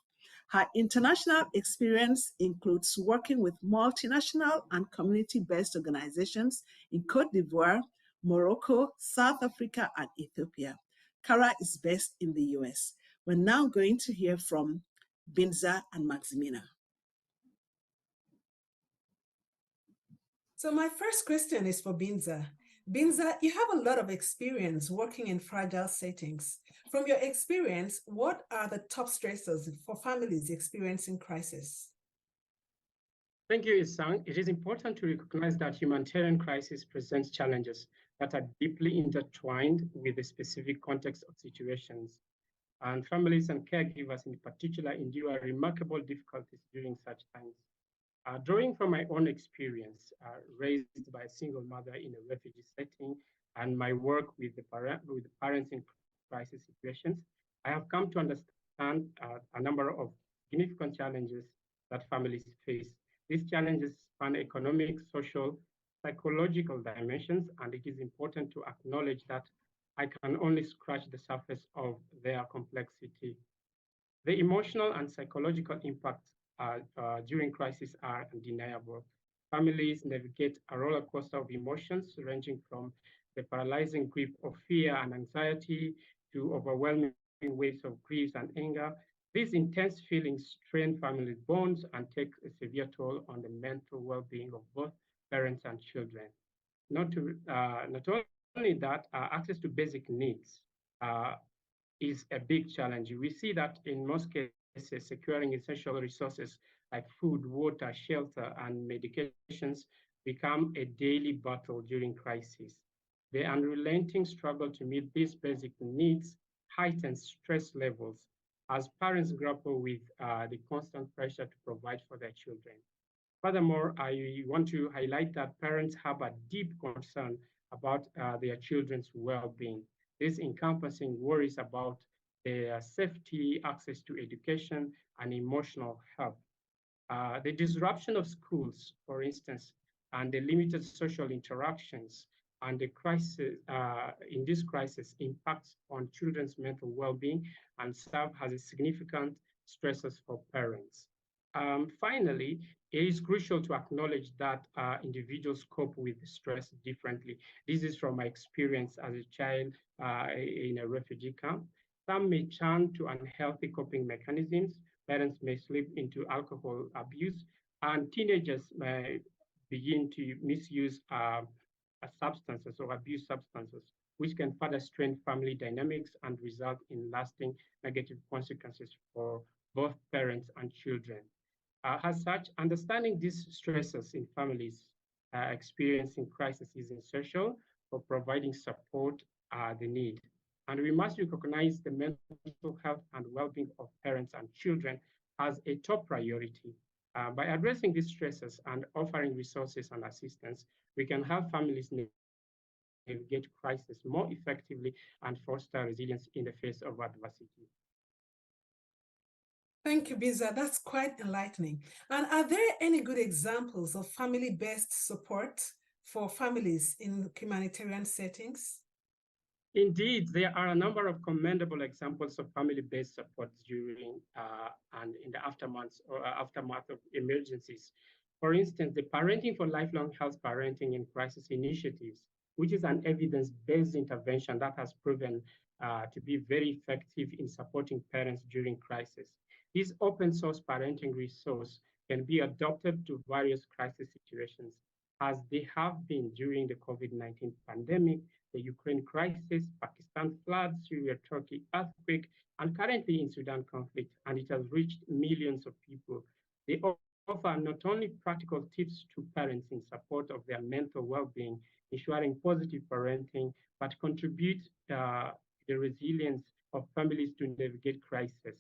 Her international experience includes working with multinational and community-based organizations in Côte d'Ivoire, Morocco, South Africa, and Ethiopia. Kara is based in the US. We're now going to hear from Binza and Maximina. So my first question is for Binza. Binza, you have a lot of experience working in fragile settings. From your experience, what are the top stressors for families experiencing crisis? Thank you, Isang. It is important to recognize that humanitarian crisis presents challenges that are deeply intertwined with the specific context of situations. And families and caregivers in particular endure remarkable difficulties during such times. Drawing from my own experience, raised by a single mother in a refugee setting, and my work with the parents in crisis situations, I have come to understand a number of significant challenges that families face. These challenges span economic, social, psychological dimensions, and it is important to acknowledge that I can only scratch the surface of their complexity. The emotional and psychological impacts during crisis are undeniable. Families navigate a roller coaster of emotions ranging from the paralyzing grip of fear and anxiety to overwhelming waves of grief and anger. These intense feelings strain family bonds and take a severe toll on the mental well-being of both parents and children. Not only that, access to basic needs is a big challenge. We see that in most cases, securing essential resources like food, water, shelter, and medications become a daily battle during crisis. The unrelenting struggle to meet these basic needs heightens stress levels as parents grapple with the constant pressure to provide for their children. Furthermore, I want to highlight that parents have a deep concern about their children's well-being. This encompassing worries about their safety, access to education, and emotional health. The disruption of schools, for instance, and the limited social interactions and the crisis in this crisis impacts on children's mental well-being and serve as a significant stressors for parents. Finally, it is crucial to acknowledge that individuals cope with stress differently. This is from my experience as a child in a refugee camp. Some may turn to unhealthy coping mechanisms. Parents may slip into alcohol abuse, and teenagers may begin to misuse substances or abuse substances, which can further strain family dynamics and result in lasting negative consequences for both parents and children. As such, understanding these stresses in families experiencing crisis is essential for providing support they need. And we must recognize the mental health and well-being of parents and children as a top priority. By addressing these stresses and offering resources and assistance, we can help families navigate crisis more effectively and foster resilience in the face of adversity. Thank you, Biza. That's quite enlightening. And are there any good examples of family-based support for families in humanitarian settings? Indeed, there are a number of commendable examples of family-based support during and in the aftermath of emergencies. For instance, the Parenting for Lifelong Health Parenting in Crisis Initiatives, which is an evidence-based intervention that has proven to be very effective in supporting parents during crisis. This open source parenting resource can be adopted to various crisis situations, as they have been during the COVID-19 pandemic, the Ukraine crisis, Pakistan floods, Syria, Turkey earthquake, and currently in Sudan conflict, and it has reached millions of people. They offer not only practical tips to parents in support of their mental well-being, ensuring positive parenting, but contribute the resilience of families to navigate crisis.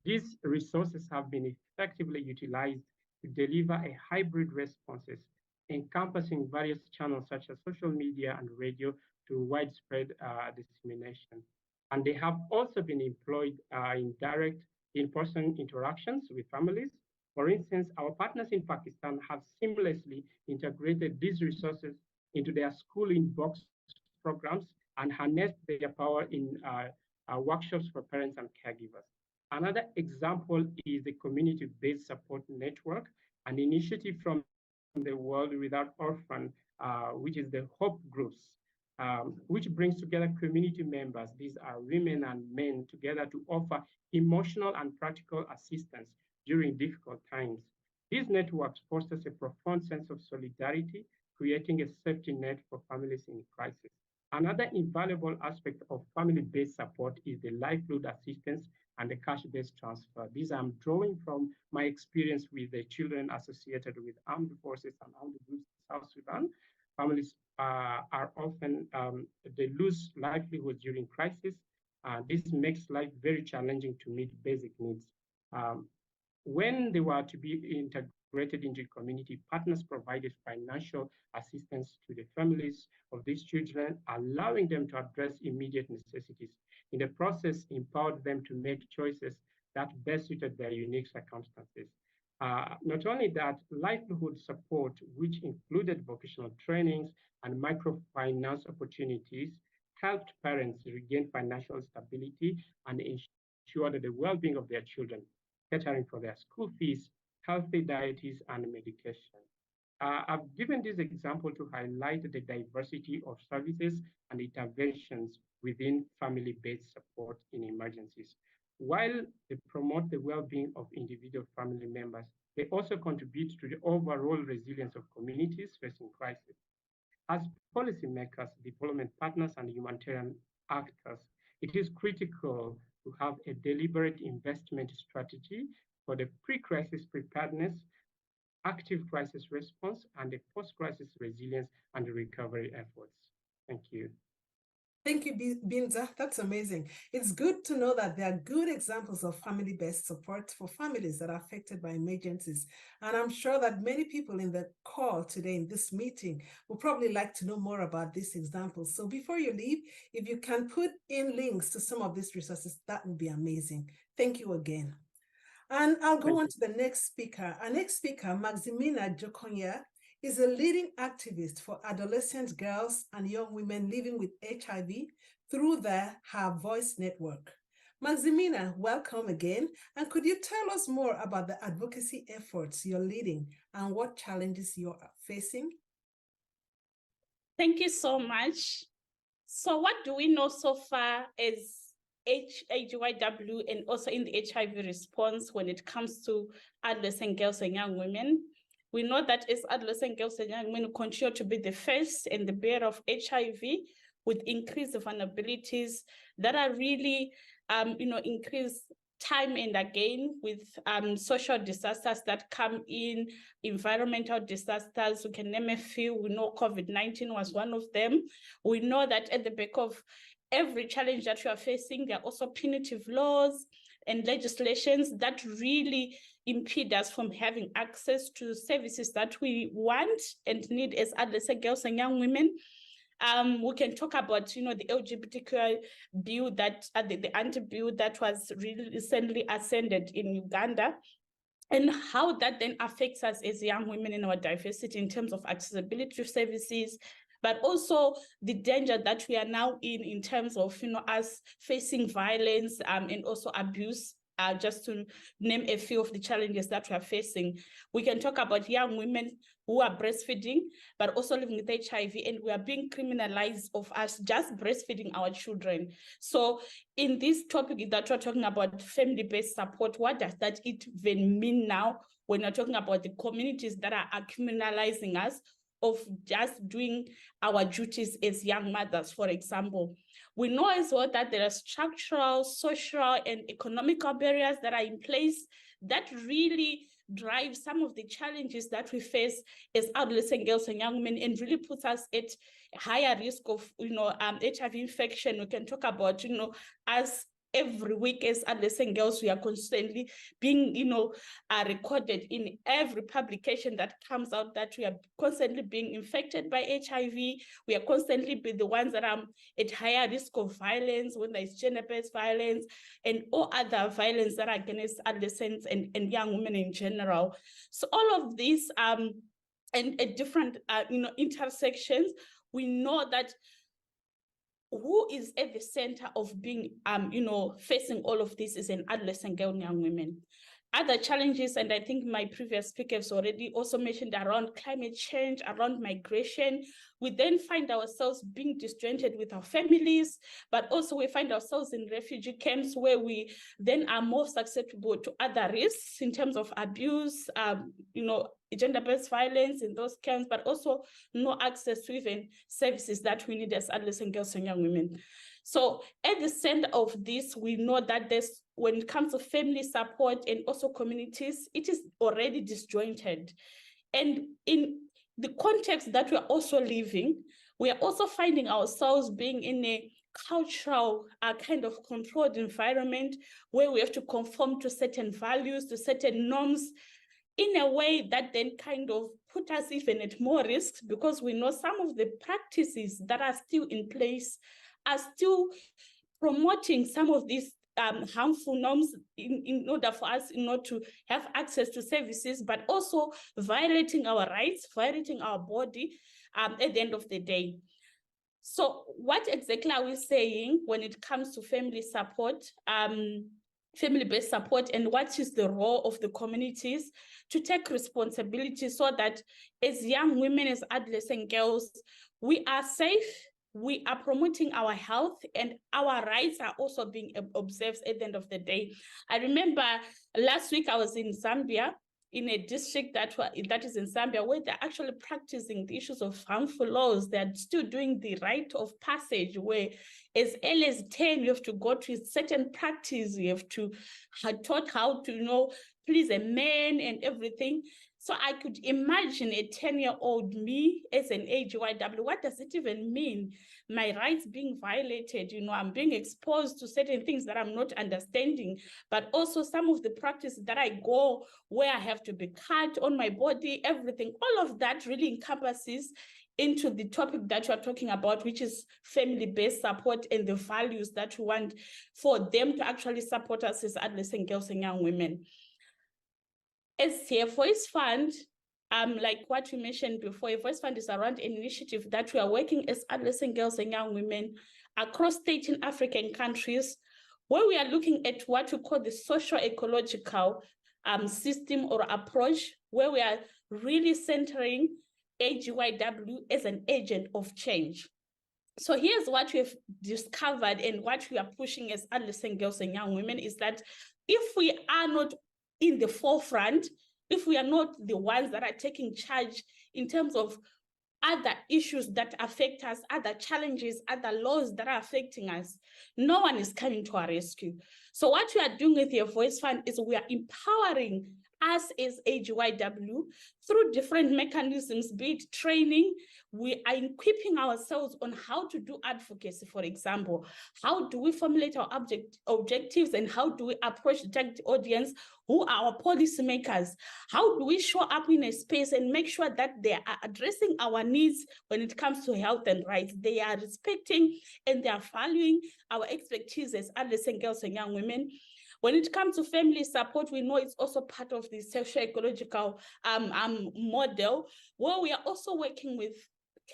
These resources have been effectively utilized to deliver a hybrid responses encompassing various channels such as social media and radio to widespread dissemination. And they have also been employed in direct in-person interactions with families. For instance, our partners in Pakistan have seamlessly integrated these resources into their school inbox programs and harnessed their power in workshops for parents and caregivers. Another example is the community-based support network, an initiative from the World Without Orphan, which is the Hope Groups, which brings together community members. These are women and men together to offer emotional and practical assistance during difficult times. These networks fosters a profound sense of solidarity, creating a safety net for families in crisis. Another invaluable aspect of family-based support is the livelihood assistance and the cash-based transfer. These I'm drawing from my experience with the children associated with armed forces and armed groups in South Sudan. Families are often, they lose livelihood during crisis. This makes life very challenging to meet basic needs. When they were to be integrated into community, partners provided financial assistance to the families of these children, allowing them to address immediate necessities. In the process, empowered them to make choices that best suited their unique circumstances. Not only that, livelihood support, which included vocational trainings and microfinance opportunities, helped parents regain financial stability and ensure that the well-being of their children, catering for their school fees, healthy diets, and medication. I've given this example to highlight the diversity of services and interventions within family-based support in emergencies. While they promote the well-being of individual family members, they also contribute to the overall resilience of communities facing crisis. As policymakers, development partners, and humanitarian actors, it is critical to have a deliberate investment strategy for the pre-crisis preparedness, active crisis response, and the post-crisis resilience and recovery efforts. Thank you. Thank you, Binza. That's amazing. It's good to know that there are good examples of family-based support for families that are affected by emergencies. And I'm sure that many people in the call today in this meeting will probably like to know more about these examples. So before you leave, if you can put in links to some of these resources, that would be amazing. Thank you again. And I'll go on to the next speaker. Our next speaker, Maximina Jokonya, is a leading activist for adolescent girls and young women living with HIV through the Her Voice network. Maximina, welcome again. And could you tell us more about the advocacy efforts you're leading and what challenges you're facing? Thank you so much. So what do we know so far as HAGYW and also in the HIV response when it comes to adolescent girls and young women? We know that as adolescent girls and young women continue to be the first and the bearer of HIV with increased vulnerabilities that are really, increased time and again with social disasters that come in, environmental disasters. We can name a few. We know COVID-19 was one of them. We know that at the back of every challenge that we are facing, there are also punitive laws and legislations that really impede us from having access to services that we want and need as adolescent girls and young women. We can talk about, the LGBTQIA bill that the anti-bill that was really recently ascended in Uganda, and how that then affects us as young women in our diversity in terms of accessibility to services, but also the danger that we are now in terms of, us facing violence and also abuse. Just to name a few of the challenges that we are facing. We can talk about young women who are breastfeeding, but also living with HIV, and we are being criminalized of us just breastfeeding our children. So in this topic that we're talking about family-based support, what does that even mean now when we're talking about the communities that are criminalizing us of just doing our duties as young mothers, for example? We know as well that there are structural, social, and economical barriers that are in place that really drive some of the challenges that we face as adolescent girls and young women, and really puts us at higher risk of, HIV infection. We can talk about, as every week as adolescent girls, we are constantly being, recorded in every publication that comes out that we are constantly being infected by HIV. We are constantly be the ones that are at higher risk of violence, when there is gender-based violence and all other violence that are against adolescents and young women in general. So all of these and at different, intersections, we know that who is at the center of being, facing all of this is an adolescent girl and young women. Other challenges, and I think my previous speakers already also mentioned around climate change, around migration. We then find ourselves being disjointed with our families, but also we find ourselves in refugee camps where we then are more susceptible to other risks in terms of abuse, gender-based violence in those camps, but also no access to even services that we need as adolescent girls and young women. So at the center of this, we know that when it comes to family support and also communities, it is already disjointed. And in the context that we are also living, we are also finding ourselves being in a cultural kind of controlled environment where we have to conform to certain values, to certain norms, in a way that then kind of put us even at more risk, because we know some of the practices that are still in place are still promoting some of these harmful norms in order for us to have access to services, but also violating our rights, violating our body at the end of the day. So what exactly are we saying when it comes to family support, family-based support, and what is the role of the communities to take responsibility so that as young women, as adolescent girls, we are safe, we are promoting our health, and our rights are also being observed at the end of the day. I remember last week I was in Zambia, in a district that is in Zambia, where they're actually practicing the issues of harmful laws. They're still doing the rite of passage, where as early as 10, you have to go to a certain practice, you have to taught how to please a man and everything. So I could imagine a 10-year-old me as an AGYW. What does it even mean? My rights being violated, I'm being exposed to certain things that I'm not understanding, but also some of the practices that I go where I have to be cut on my body, everything. All of that really encompasses into the topic that you're talking about, which is family-based support and the values that we want for them to actually support us as adolescent girls and young women. As a Voice Fund, like what we mentioned before, a Voice Fund is around an initiative that we are working as adolescent girls and young women across 13 African countries, where we are looking at what we call the socio-ecological system or approach, where we are really centering AGYW as an agent of change. So here's what we've discovered and what we are pushing as adolescent girls and young women is that if we are not in the forefront, if we are not the ones that are taking charge in terms of other issues that affect us, other challenges, other laws that are affecting us, no one is coming to our rescue. So what we are doing with your Voice Fund is we are empowering us as AGYW through different mechanisms, be it training. We are equipping ourselves on how to do advocacy, for example. How do we formulate our objectives and how do we approach the target audience who are our policymakers? How do we show up in a space and make sure that they are addressing our needs when it comes to health and rights? They are respecting and they are valuing our expertise as adolescent girls and young women. When it comes to family support, we know it's also part of the socio-ecological model, where we are also working with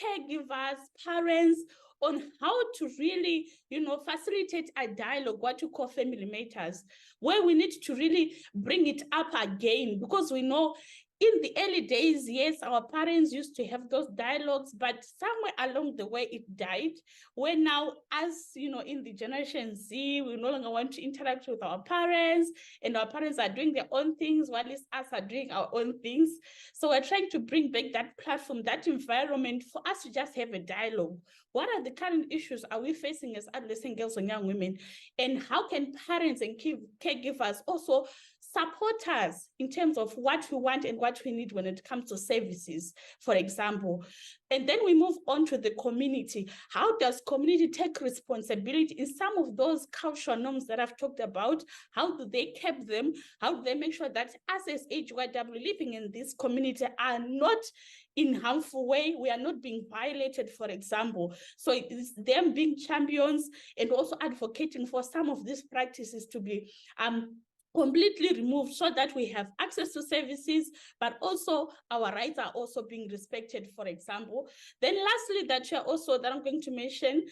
caregivers, parents, on how to really, facilitate a dialogue, what you call family matters, where we need to really bring it up again, because we know in the early days, yes, our parents used to have those dialogues, but somewhere along the way it died, where now, as in the Generation Z, we no longer want to interact with our parents, and our parents are doing their own things, while us are doing our own things. So we're trying to bring back that platform, that environment for us to just have a dialogue. What are the current issues are we facing as adolescent girls and young women? And how can parents and caregivers also support us in terms of what we want and what we need when it comes to services, for example? And then we move on to the community. How does community take responsibility in some of those cultural norms that I've talked about? How do they keep them? How do they make sure that us as HYW living in this community are not in harmful way? We are not being violated, for example. So it is them being champions and also advocating for some of these practices to be completely removed, so that we have access to services, but also our rights are also being respected, for example. Then lastly, that I'm going to mention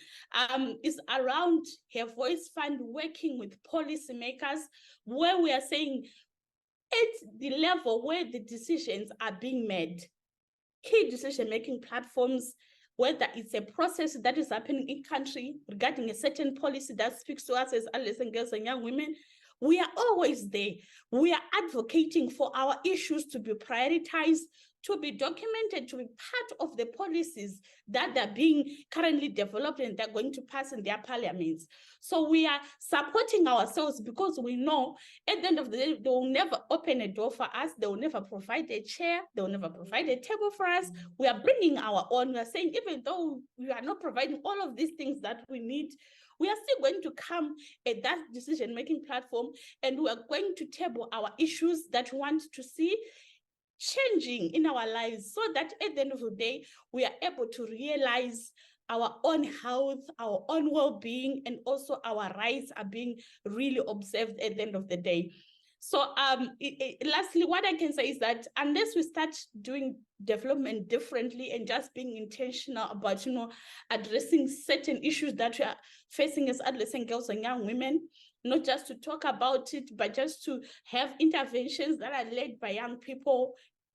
is around Her Voice Fund working with policymakers, where we are saying at the level where the decisions are being made, key decision-making platforms, whether it's a process that is happening in country regarding a certain policy that speaks to us as adolescent girls and young women, we are always there. We are advocating for our issues to be prioritized, to be documented, to be part of the policies that are being currently developed and they're going to pass in their parliaments. So we are supporting ourselves because we know at the end of the day, they will never open a door for us. They will never provide a chair. They will never provide a table for us. We are bringing our own. We are saying, even though we are not providing all of these things that we need, we are still going to come at that decision-making platform, and we are going to table our issues that we want to see changing in our lives, so that at the end of the day, we are able to realize our own health, our own well-being, and also our rights are being really observed at the end of the day. So lastly, what I can say is that unless we start doing development differently and just being intentional about, addressing certain issues that we are facing as adolescent girls and young women, not just to talk about it, but just to have interventions that are led by young people,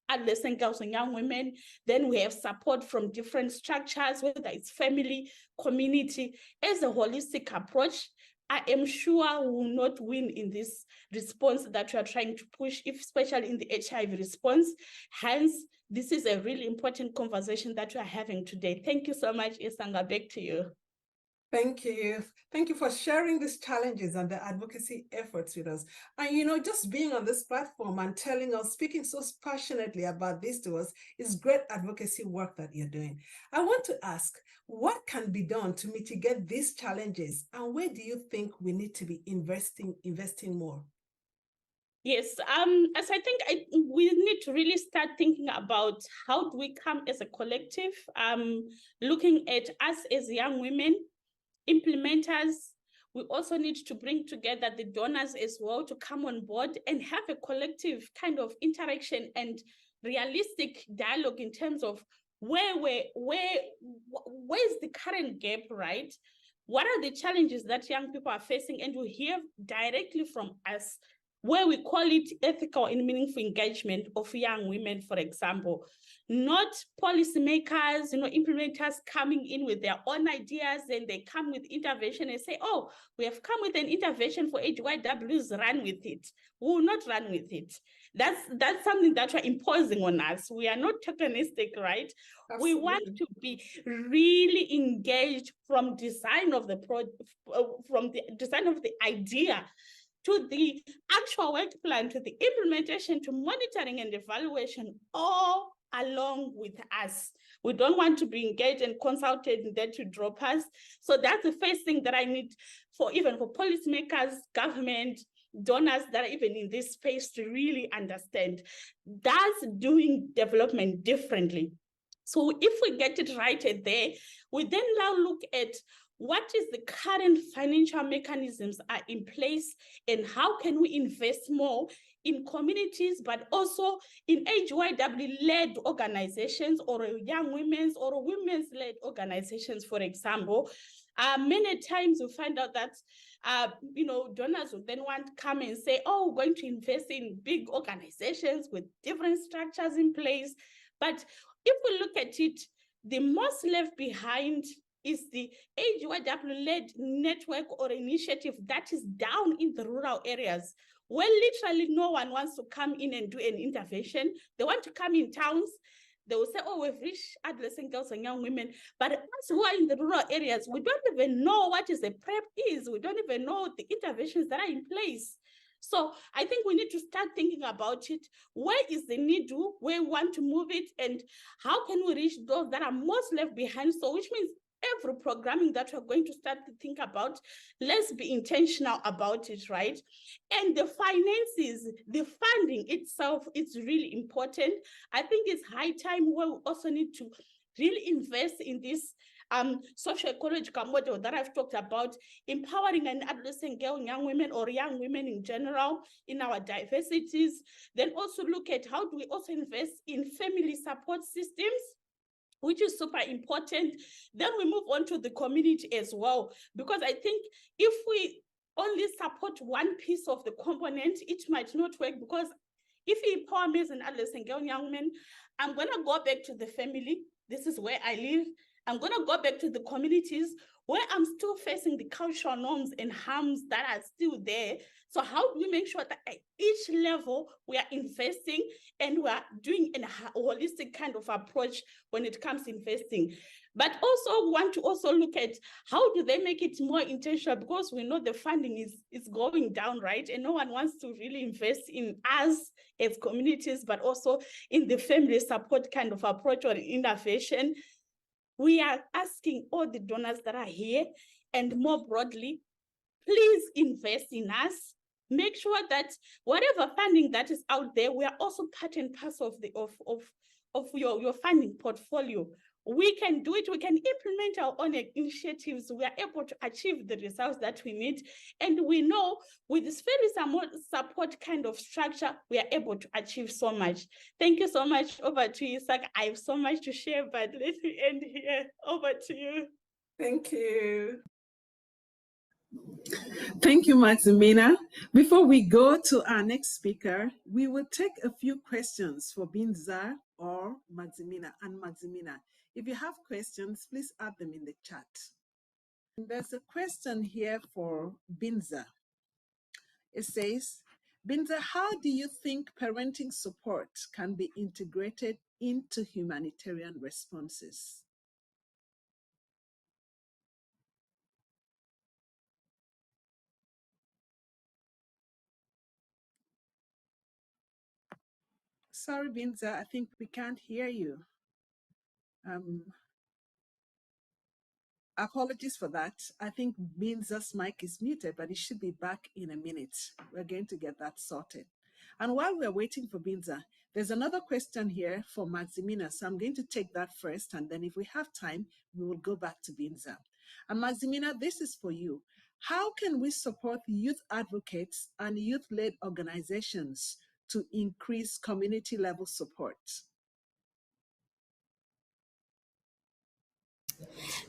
adolescent girls and young women. Then we have support from different structures, whether it's family, community, as a holistic approach. I am sure we will not win in this response that we are trying to push, especially in the HIV response. Hence, this is a really important conversation that we are having today. Thank you so much, Isanga. Back to you. Thank you. Thank you for sharing these challenges and the advocacy efforts with us. And, just being on this platform and telling us, speaking so passionately about this to us is great advocacy work that you're doing. I want to ask, what can be done to mitigate these challenges, and where do you think we need to be investing more? Yes, as I think we need to really start thinking about how do we come as a collective, looking at us as young women, implementers. We also need to bring together the donors as well to come on board and have a collective kind of interaction and realistic dialogue in terms of where's the current gap, right? What are the challenges that young people are facing? And we hear directly from us where we call it ethical and meaningful engagement of young women, for example. Not policymakers, implementers coming in with their own ideas, and they come with intervention and say, oh, we have come with an intervention for HYWs, run with it. We will not run with it. That's something that we're imposing on us. We are not tokenistic, right? Absolutely. We want to be really engaged from design of the design of the idea to the actual work plan, to the implementation, to monitoring and evaluation, all along with us. We don't want to be engaged and consulted and then to drop us. So that's the first thing that I need even for policymakers, government, donors that are even in this space to really understand. That's doing development differently. So if we get it right there, we then now look at what is the current financial mechanisms are in place and how can we invest more in communities, but also in HYW-led organizations or young women's or women's-led organizations, for example. Many times we find out that donors will then want to come and say, oh, we're going to invest in big organizations with different structures in place. But if we look at it, the most left behind is the HYW-led network or initiative that is down in the rural areas, where literally no one wants to come in and do an intervention. They want to come in towns. They will say, oh, we've reached adolescent girls and young women. But us who are in the rural areas, we don't even know what is a PrEP is. We don't even know the interventions that are in place. So I think we need to start thinking about it. Where is the need to, where we want to move it, and how can we reach those that are most left behind? So which means every programming that we're going to start to think about, let's be intentional about it, right? And the finances, the funding itself, it's really important. I think it's high time where we also need to really invest in this socio-ecological model that I've talked about, empowering an adolescent girl, young women, or young women in general in our diversities. Then also look at how do we also invest in family support systems, which is super important. Then we move on to the community as well, because I think if we only support one piece of the component, it might not work, because if you empower me as an adolescent girl, young woman, I'm gonna go back to the family. This is where I live. I'm gonna go back to the communities where I'm still facing the cultural norms and harms that are still there. So how do we make sure that at each level we are investing and we are doing a holistic kind of approach when it comes to investing? But also we want to also look at how do they make it more intentional, because we know the funding is going down, right? And no one wants to really invest in us as communities, but also in the family support kind of approach or innovation. We are asking all the donors that are here and more broadly, please invest in us. Make sure that whatever funding that is out there, we are also part and parcel of your funding portfolio. We can do it. We can implement our own initiatives. We are able to achieve the results that we need. And we know with this family support kind of structure, we are able to achieve so much. Thank you so much. Over to you, Isaac. I have so much to share, but let me end here. Over to you. Thank you. Thank you, Maximina. Before we go to our next speaker, we will take a few questions for Binza or Maximina. And Maximina, if you have questions, please add them in the chat. There's a question here for Binza. It says, Binza, how do you think parenting support can be integrated into humanitarian responses? Sorry, Binza, I think we can't hear you. Apologies for that. I think Binza's mic is muted, but it should be back in a minute. We're going to get that sorted. And while we're waiting for Binza, there's another question here for Maximina. So I'm going to take that first, and then if we have time, we will go back to Binza. And Maximina, this is for you. How can we support youth advocates and youth-led organizations to increase community-level support?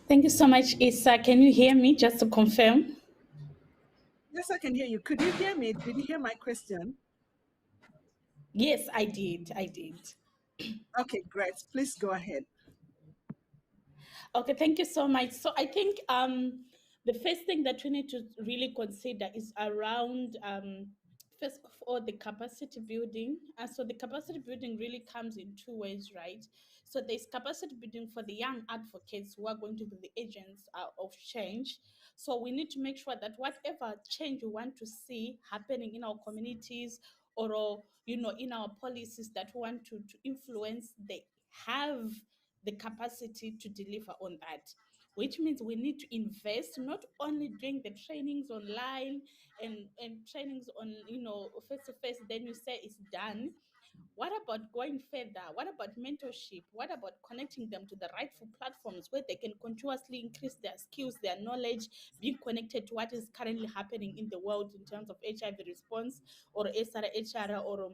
Thank you so much, Issa. Can you hear me, just to confirm? Yes, I can hear you. Could you hear me? Did you hear my question? Yes, I did. I did. Okay, great. Please go ahead. Okay, thank you so much. So I think the first thing that we need to really consider is around first of all the capacity building. And so the capacity building really comes in two ways, right? So there's capacity building for the young advocates who are going to be the agents of change. So we need to make sure that whatever change we want to see happening in our communities or in our policies that we want to influence, they have the capacity to deliver on that, which means we need to invest not only doing the trainings online and trainings on face to face, then you say it's done. What about going further? What about mentorship? What about connecting them to the rightful platforms where they can continuously increase their skills, their knowledge, being connected to what is currently happening in the world in terms of HIV response or SRHR or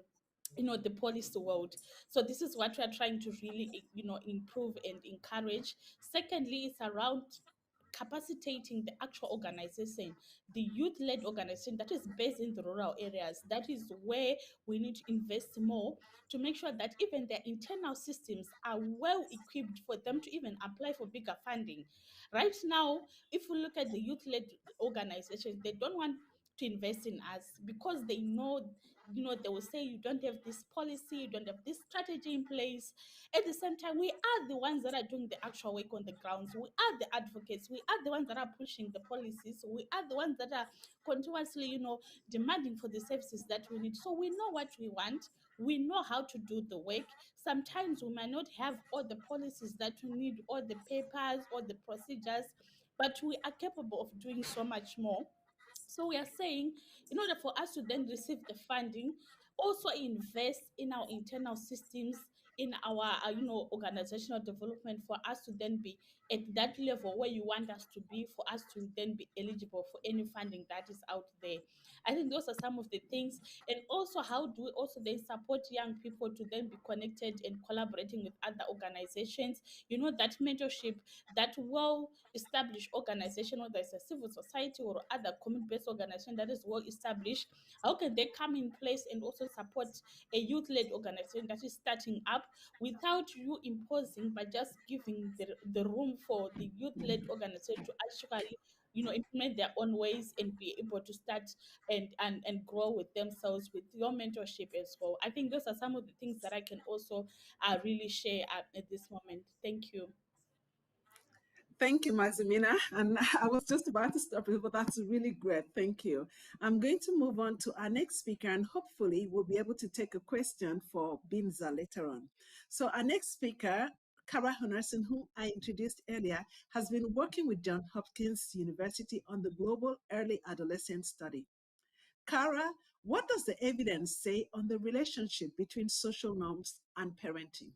the policy world. So this is what we are trying to really improve and encourage. Secondly, it's around capacitating the actual organization, the youth-led organization that is based in the rural areas. That is where we need to invest more to make sure that even their internal systems are well equipped for them to even apply for bigger funding. Right now, if we look at the youth-led organizations, they don't want to invest in us because they know, they will say you don't have this policy, you don't have this strategy in place. At the same time, we are the ones that are doing the actual work on the grounds. We are the advocates. We are the ones that are pushing the policies. We are the ones that are continuously, demanding for the services that we need. So we know what we want. We know how to do the work. Sometimes we might not have all the policies that we need, all the papers, all the procedures, but we are capable of doing so much more. So we are saying, in order for us to then receive the funding, also invest in our internal systems, in our organizational development, for us to then be at that level where you want us to be, for us to then be eligible for any funding that is out there. I think those are some of the things. And also, how do we also then support young people to then be connected and collaborating with other organizations? That mentorship, that well-established organization, whether it's a civil society or other community-based organization that is well-established, how can they come in place and also support a youth-led organization that is starting up without you imposing, but just giving the room for the youth-led organization to actually implement their own ways and be able to start and grow with themselves with your mentorship as well. I think those are some of the things that I can also really share at this moment. Thank you. Thank you, Maximina. And I was just about to stop you, but that's really great. Thank you. I'm going to move on to our next speaker, and hopefully we'll be able to take a question for Binza later on. So our next speaker, Kara Honerson, whom I introduced earlier, has been working with Johns Hopkins University on the Global Early Adolescent Study. Kara, what does the evidence say on the relationship between social norms and parenting?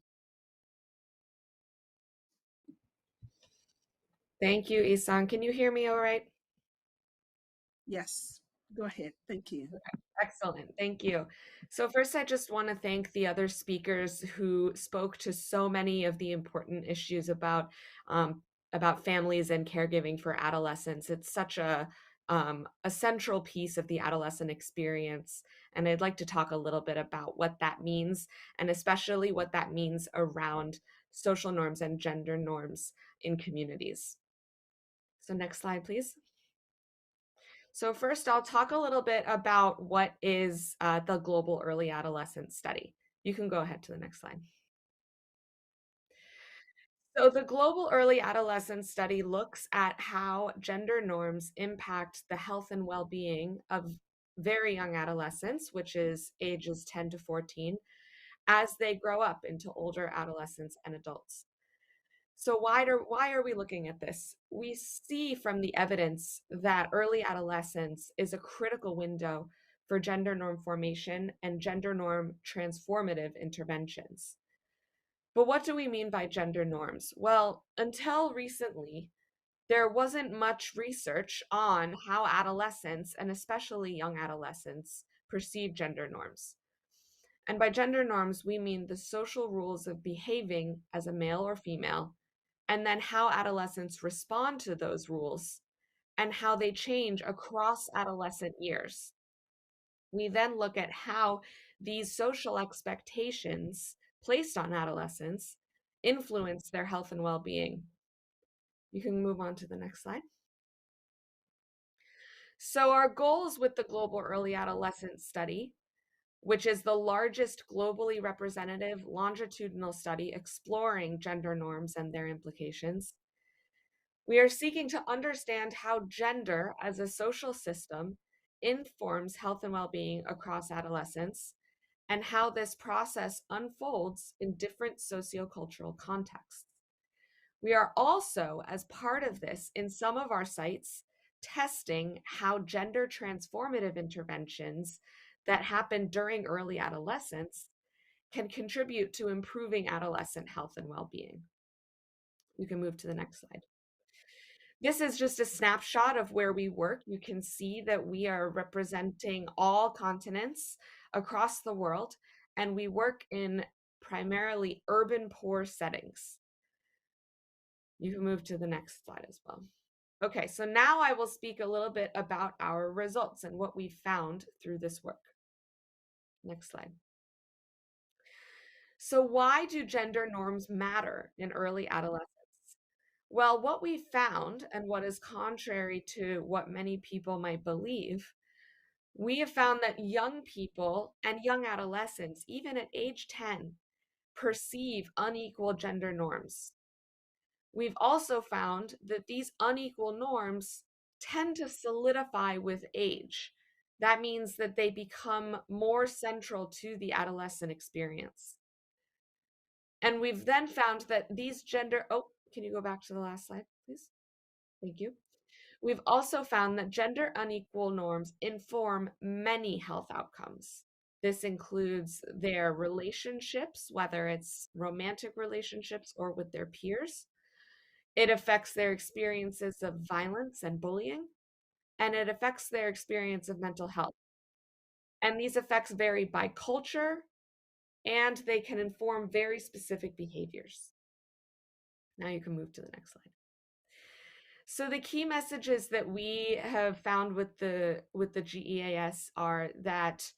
Thank you, Isan. Can you hear me all right? Yes, go ahead. Thank you. Okay, excellent. Thank you. So first, I just want to thank the other speakers who spoke to so many of the important issues about families and caregiving for adolescents. It's such a central piece of the adolescent experience. And I'd like to talk a little bit about what that means, and especially what that means around social norms and gender norms in communities. So next slide, please. So first, I'll talk a little bit about what is the Global Early Adolescent Study. You can go ahead to the next slide. So the Global Early Adolescent Study looks at how gender norms impact the health and well-being of very young adolescents, which is ages 10 to 14, as they grow up into older adolescents and adults. So why are we looking at this? We see from the evidence that early adolescence is a critical window for gender norm formation and gender norm transformative interventions. But what do we mean by gender norms? Well, until recently, there wasn't much research on how adolescents, and especially young adolescents, perceive gender norms. And by gender norms, we mean the social rules of behaving as a male or female, and then how adolescents respond to those rules, and how they change across adolescent years. We then look at how these social expectations placed on adolescents influence their health and well-being. You can move on to the next slide. So our goals with the Global Early Adolescent Study, which is the largest globally representative longitudinal study exploring gender norms and their implications, we are seeking to understand how gender as a social system informs health and well-being across adolescence, and how this process unfolds in different sociocultural contexts. We are also, as part of this, in some of our sites, testing how gender transformative interventions that happen during early adolescence can contribute to improving adolescent health and well-being. You can move to the next slide. This is just a snapshot of where we work. You can see that we are representing all continents across the world, and we work in primarily urban poor settings. You can move to the next slide as well. Okay, so now I will speak a little bit about our results and what we found through this work. Next slide. So why do gender norms matter in early adolescence? Well, what we found, and what is contrary to what many people might believe, we have found that young people and young adolescents, even at age 10, perceive unequal gender norms. We've also found that these unequal norms tend to solidify with age. That means that they become more central to the adolescent experience. And we've then found that these gender, can you go back to the last slide, please? Thank you. We've also found that gender unequal norms inform many health outcomes. This includes their relationships, whether it's romantic relationships or with their peers. It affects their experiences of violence and bullying, and it affects their experience of mental health. And these effects vary by culture, and they can inform very specific behaviors. Now you can move to the next slide. So the key messages that we have found with the GEAS are that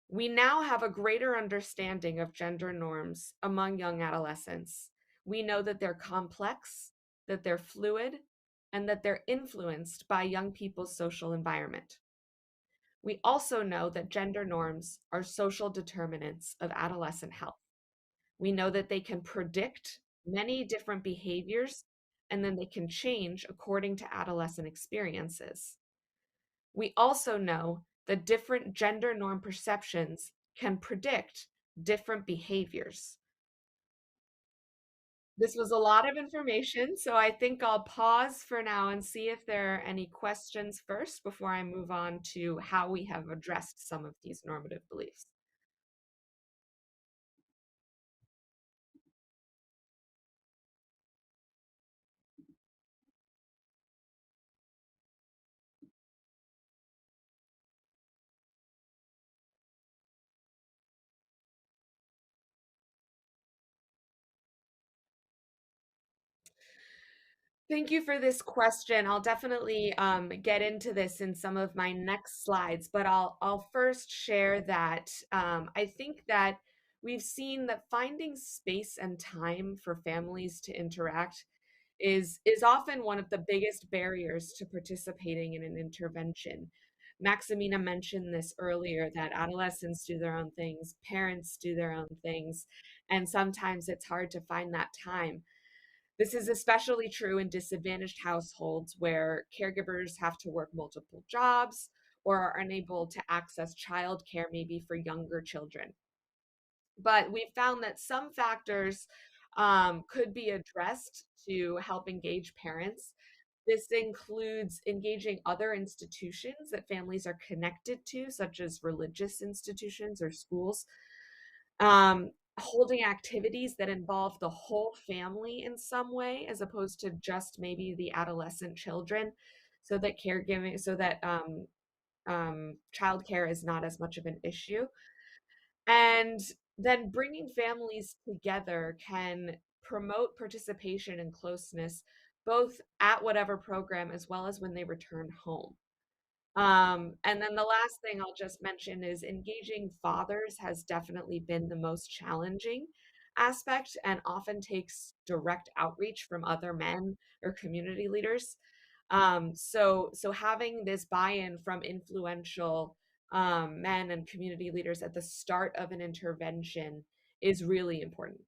we now have a greater understanding of gender norms among young adolescents. We know that they're complex, that they're fluid, and that they're influenced by young people's social environment. We also know that gender norms are social determinants of adolescent health. We know that they can predict many different behaviors, and then they can change according to adolescent experiences. We also know that different gender norm perceptions can predict different behaviors. This was a lot of information, so I think I'll pause for now and see if there are any questions first before I move on to how we have addressed some of these normative beliefs. Thank you for this question. I'll definitely get into this in some of my next slides, but I'll first share that I think that we've seen that finding space and time for families to interact is often one of the biggest barriers to participating in an intervention. Maximina mentioned this earlier, that adolescents do their own things, parents do their own things, and sometimes it's hard to find that time. This is especially true in disadvantaged households where caregivers have to work multiple jobs or are unable to access childcare, maybe for younger children. But we found that some factors could be addressed to help engage parents. This includes engaging other institutions that families are connected to, such as religious institutions or schools. Holding activities that involve the whole family in some way, as opposed to just maybe the adolescent children, so that caregiving, so that childcare is not as much of an issue. And then bringing families together can promote participation and closeness both at whatever program as well as when they return home. And then the last thing I'll just mention is engaging fathers has definitely been the most challenging aspect and often takes direct outreach from other men or community leaders. So having this buy-in from influential men and community leaders at the start of an intervention is really important.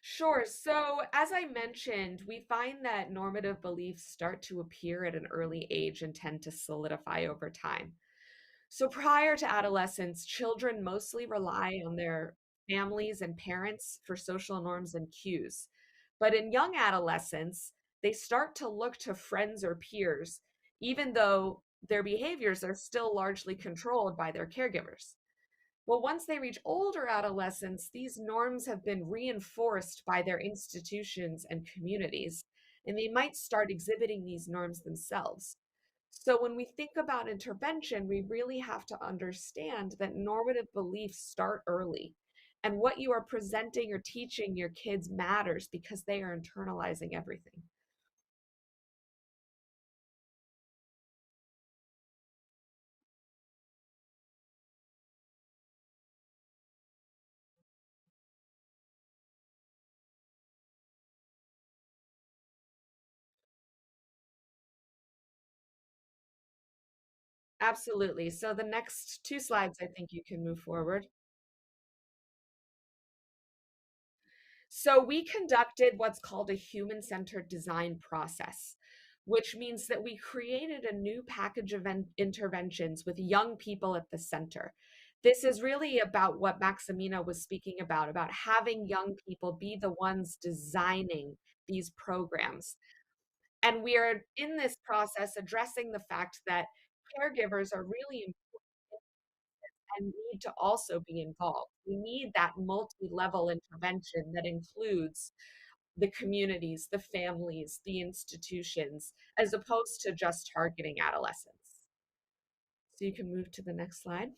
Sure. So, as I mentioned, we find that normative beliefs start to appear at an early age and tend to solidify over time. So, prior to adolescence, children mostly rely on their families and parents for social norms and cues. But in young adolescents, they start to look to friends or peers, even though their behaviors are still largely controlled by their caregivers. Well, once they reach older adolescence, these norms have been reinforced by their institutions and communities, and they might start exhibiting these norms themselves. So, when we think about intervention, we really have to understand that normative beliefs start early. And what you are presenting or teaching your kids matters because they are internalizing everything. Absolutely. So, the next two slides, I think you can move forward. So we conducted what's called a human-centered design process, which means that we created a new package of interventions with young people at the center. This is really about what Maximina was speaking about having young people be the ones designing these programs. And we are in this process addressing the fact that caregivers are really important and need to also be involved. We need that multi-level intervention that includes the communities, the families, the institutions, as opposed to just targeting adolescents. So you can move to the next slide.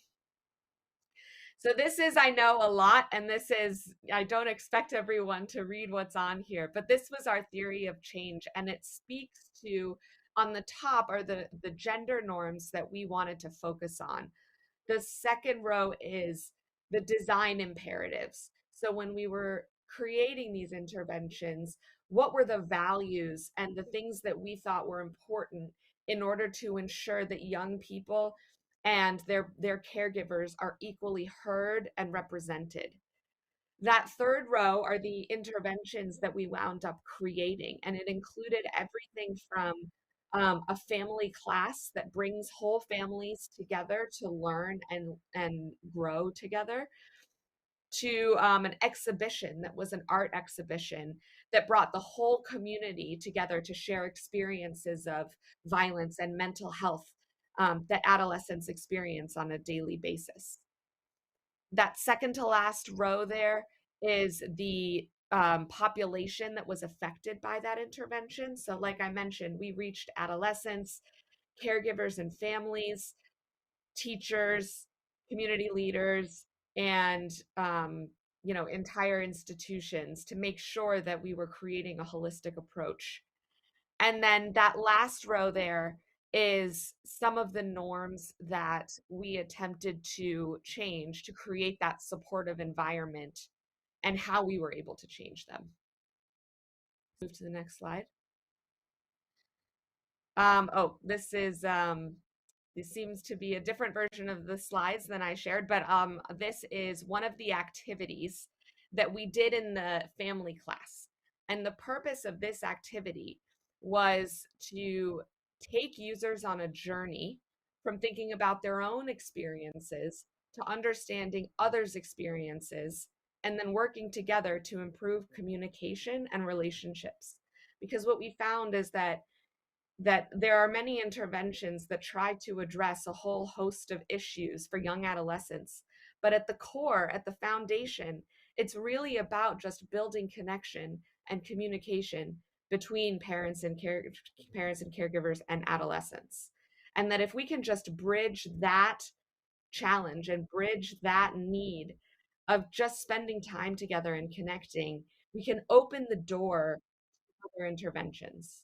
So this is, I know, a lot, and this is, I don't expect everyone to read what's on here, but this was our theory of change, and it speaks to, on the top are the gender norms that we wanted to focus on. The second row is the design imperatives. So when we were creating these interventions, what were the values and the things that we thought were important in order to ensure that young people and their caregivers are equally heard and represented? That third row are the interventions that we wound up creating, and it included everything from a family class that brings whole families together to learn and grow together, to an exhibition that was an art exhibition that brought the whole community together to share experiences of violence and mental health that adolescents experience on a daily basis. That second to last row there is the population that was affected by that intervention. So like I mentioned, we reached adolescents, caregivers and families, teachers, community leaders, and entire institutions to make sure that we were creating a holistic approach. And then that last row there is some of the norms that we attempted to change to create that supportive environment and how we were able to change them. Move to the next slide. This seems to be a different version of the slides than I shared, but this is one of the activities that we did in the family class. And the purpose of this activity was to take users on a journey from thinking about their own experiences to understanding others' experiences, and then working together to improve communication and relationships. Because what we found is that there are many interventions that try to address a whole host of issues for young adolescents. But at the core, at the foundation, it's really about just building connection and communication between parents and caregivers and adolescents. And that if we can just bridge that challenge and bridge that need of just spending time together and connecting, we can open the door to other interventions.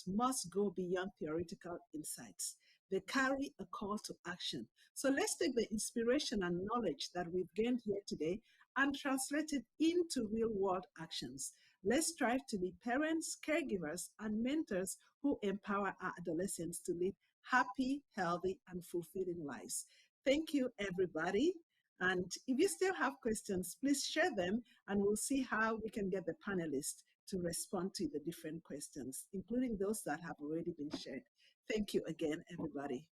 Must go beyond theoretical insights. They carry a call to action. So let's take the inspiration and knowledge that we've gained here today and translate it into real world actions. Let's strive to be parents, caregivers, and mentors who empower our adolescents to live happy, healthy, and fulfilling lives. Thank you, everybody. And if you still have questions, please share them and we'll see how we can get the panelists to respond to the different questions, including those that have already been shared. Thank you again, everybody.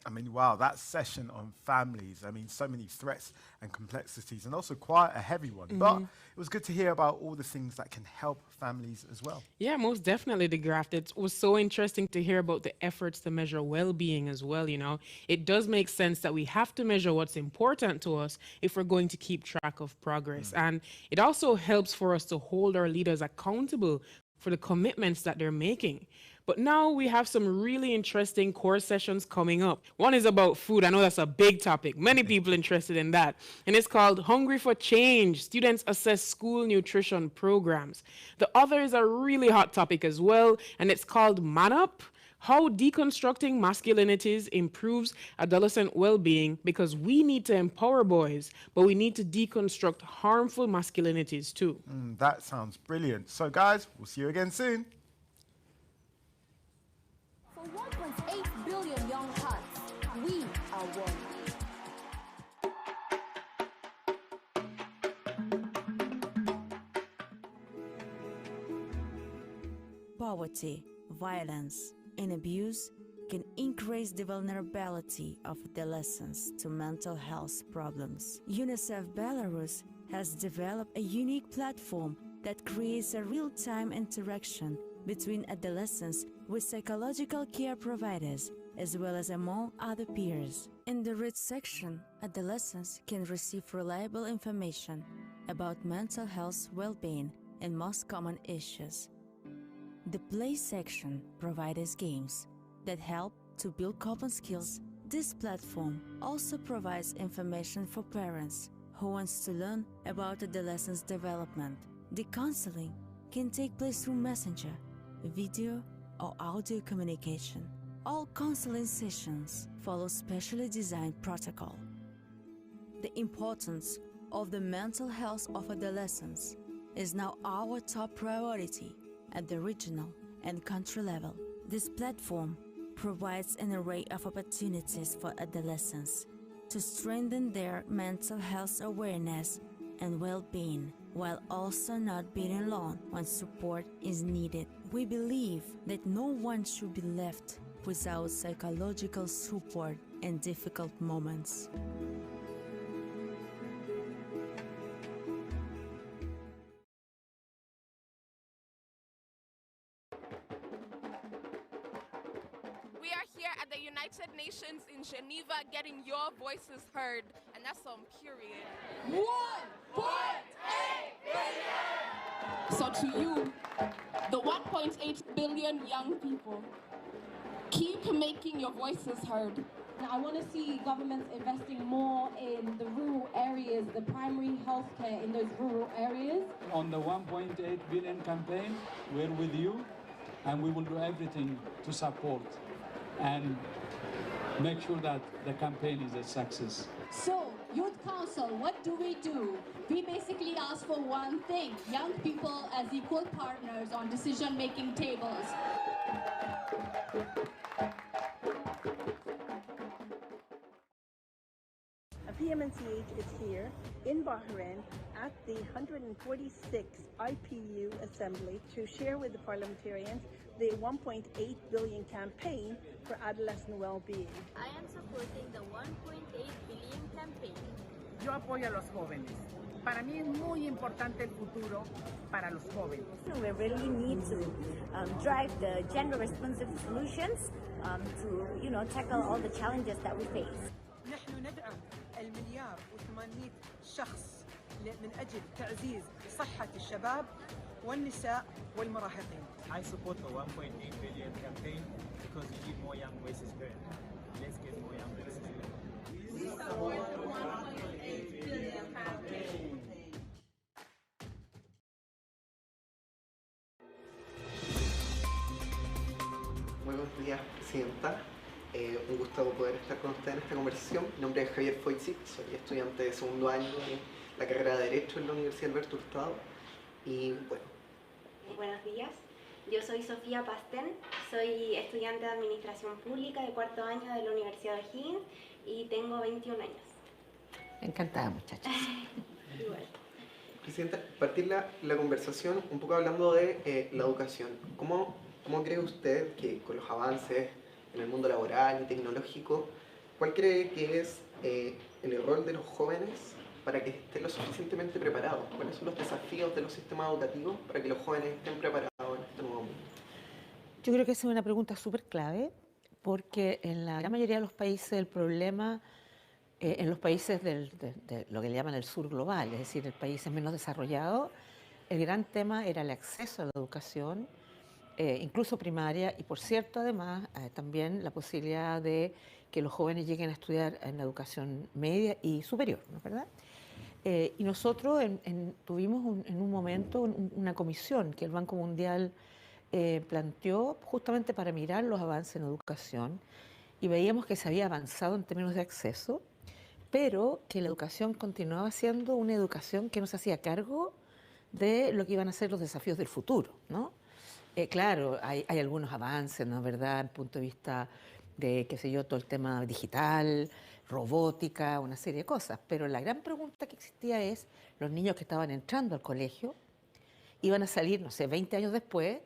I mean, wow, that session on families, I mean, so many threats and complexities, and also quite a heavy one. But it was good to hear about all the things that can help families as well. Yeah, most definitely, the Graft. It was so interesting to hear about the efforts to measure well-being as well, you know. It does make sense that we have to measure what's important to us if we're going to keep track of progress. And it also helps for us to hold our leaders accountable for the commitments that they're making. But now we have some really interesting core sessions coming up. One is about food. I know that's a big topic. Many people interested in that. And it's called Hungry for Change. Students assess school nutrition programs. The other is a really hot topic as well, and it's called Man Up. How deconstructing masculinities improves adolescent well-being, because we need to empower boys, but we need to deconstruct harmful masculinities too. That sounds brilliant. So guys, we'll see you again soon. For 1.8 billion young hearts, we are one. Poverty, violence, and abuse can increase the vulnerability of adolescents to mental health problems. UNICEF Belarus has developed a unique platform that creates a real-time interaction between adolescents with psychological care providers, as well as among other peers. In the Read section, adolescents can receive reliable information about mental health, well-being, and most common issues. The Play section provides games that help to build coping skills. This platform also provides information for parents who want to learn about adolescents' development. The counseling can take place through Messenger, video, or audio communication. All counseling sessions follow specially designed protocol. The importance of the mental health of adolescents is now our top priority at the regional and country level. This platform provides an array of opportunities for adolescents to strengthen their mental health awareness and well-being, while also not being alone when support is needed. We believe that no one should be left without psychological support in difficult moments. We are here at the United Nations in Geneva getting your voices heard, and that's on period. 1.8 billion! So to you, the 1.8 billion young people, Keep making your voices heard. I want to see governments investing more in the rural areas, the primary healthcare in those rural areas. On the 1.8 billion campaign, we're with you, and we will do everything to support and make sure that the campaign is a success. So, Youth Council, what do? We basically ask for one thing: young people as equal partners on decision-making tables. PMNCH is here in Bahrain at the 146th IPU Assembly to share with the parliamentarians the 1.8 billion campaign for adolescent well-being. I am supporting the 1.8 billion campaign. Yo apoyo a los jóvenes. Para mí es muy importante el futuro para los jóvenes. We really need to drive the gender-responsive solutions to, tackle all the challenges that we face. نحن ندعم المليار و800 شخص من أجل تعزيز صحة الشباب والنساء والمراهقين. I support the 1.8 billion campaign because we need more young voices heard. Let's get more young voices heard. We support the 1.8 billion campaign. Muy buenos días, Presidenta. Un gusto poder estar con usted en esta conversación. Mi nombre es Fogstad, soy estudiante de segundo año de la carrera de Derecho en la Universidad Alberto Hurtado. Y bueno. Buenos días, yo soy Sofía Pastén, soy estudiante de Administración Pública de cuarto año de la Universidad de O'Higgins y tengo 21 años. Encantada, muchachas. Igual. Presidenta, partir la conversación un poco hablando de la educación. ¿Cómo cree usted que con los avances en el mundo laboral y tecnológico, cuál cree que es el rol de los jóvenes para que estén lo suficientemente preparados? ¿Cuáles son los desafíos de los sistemas educativos para que los jóvenes estén preparados en este nuevo mundo? Yo creo que esa es una pregunta súper clave, porque en la gran mayoría de los países el problema, en los países de lo que le llaman el sur global, es decir, en países menos desarrollados, el gran tema era el acceso a la educación, incluso primaria, y por cierto, además, también la posibilidad de que los jóvenes lleguen a estudiar en la educación media y superior, ¿no es verdad? Y nosotros tuvimos en un momento una comisión que el Banco Mundial planteó justamente para mirar los avances en educación, y veíamos que se había avanzado en términos de acceso, pero que la educación continuaba siendo una educación que no se hacía cargo de lo que iban a ser los desafíos del futuro, ¿no? Claro, hay algunos avances, ¿no es verdad?, desde el punto de vista de, qué sé yo, todo el tema digital, robótica, una serie de cosas. Pero la gran pregunta que existía es, los niños que estaban entrando al colegio iban a salir, no sé, 20 años después,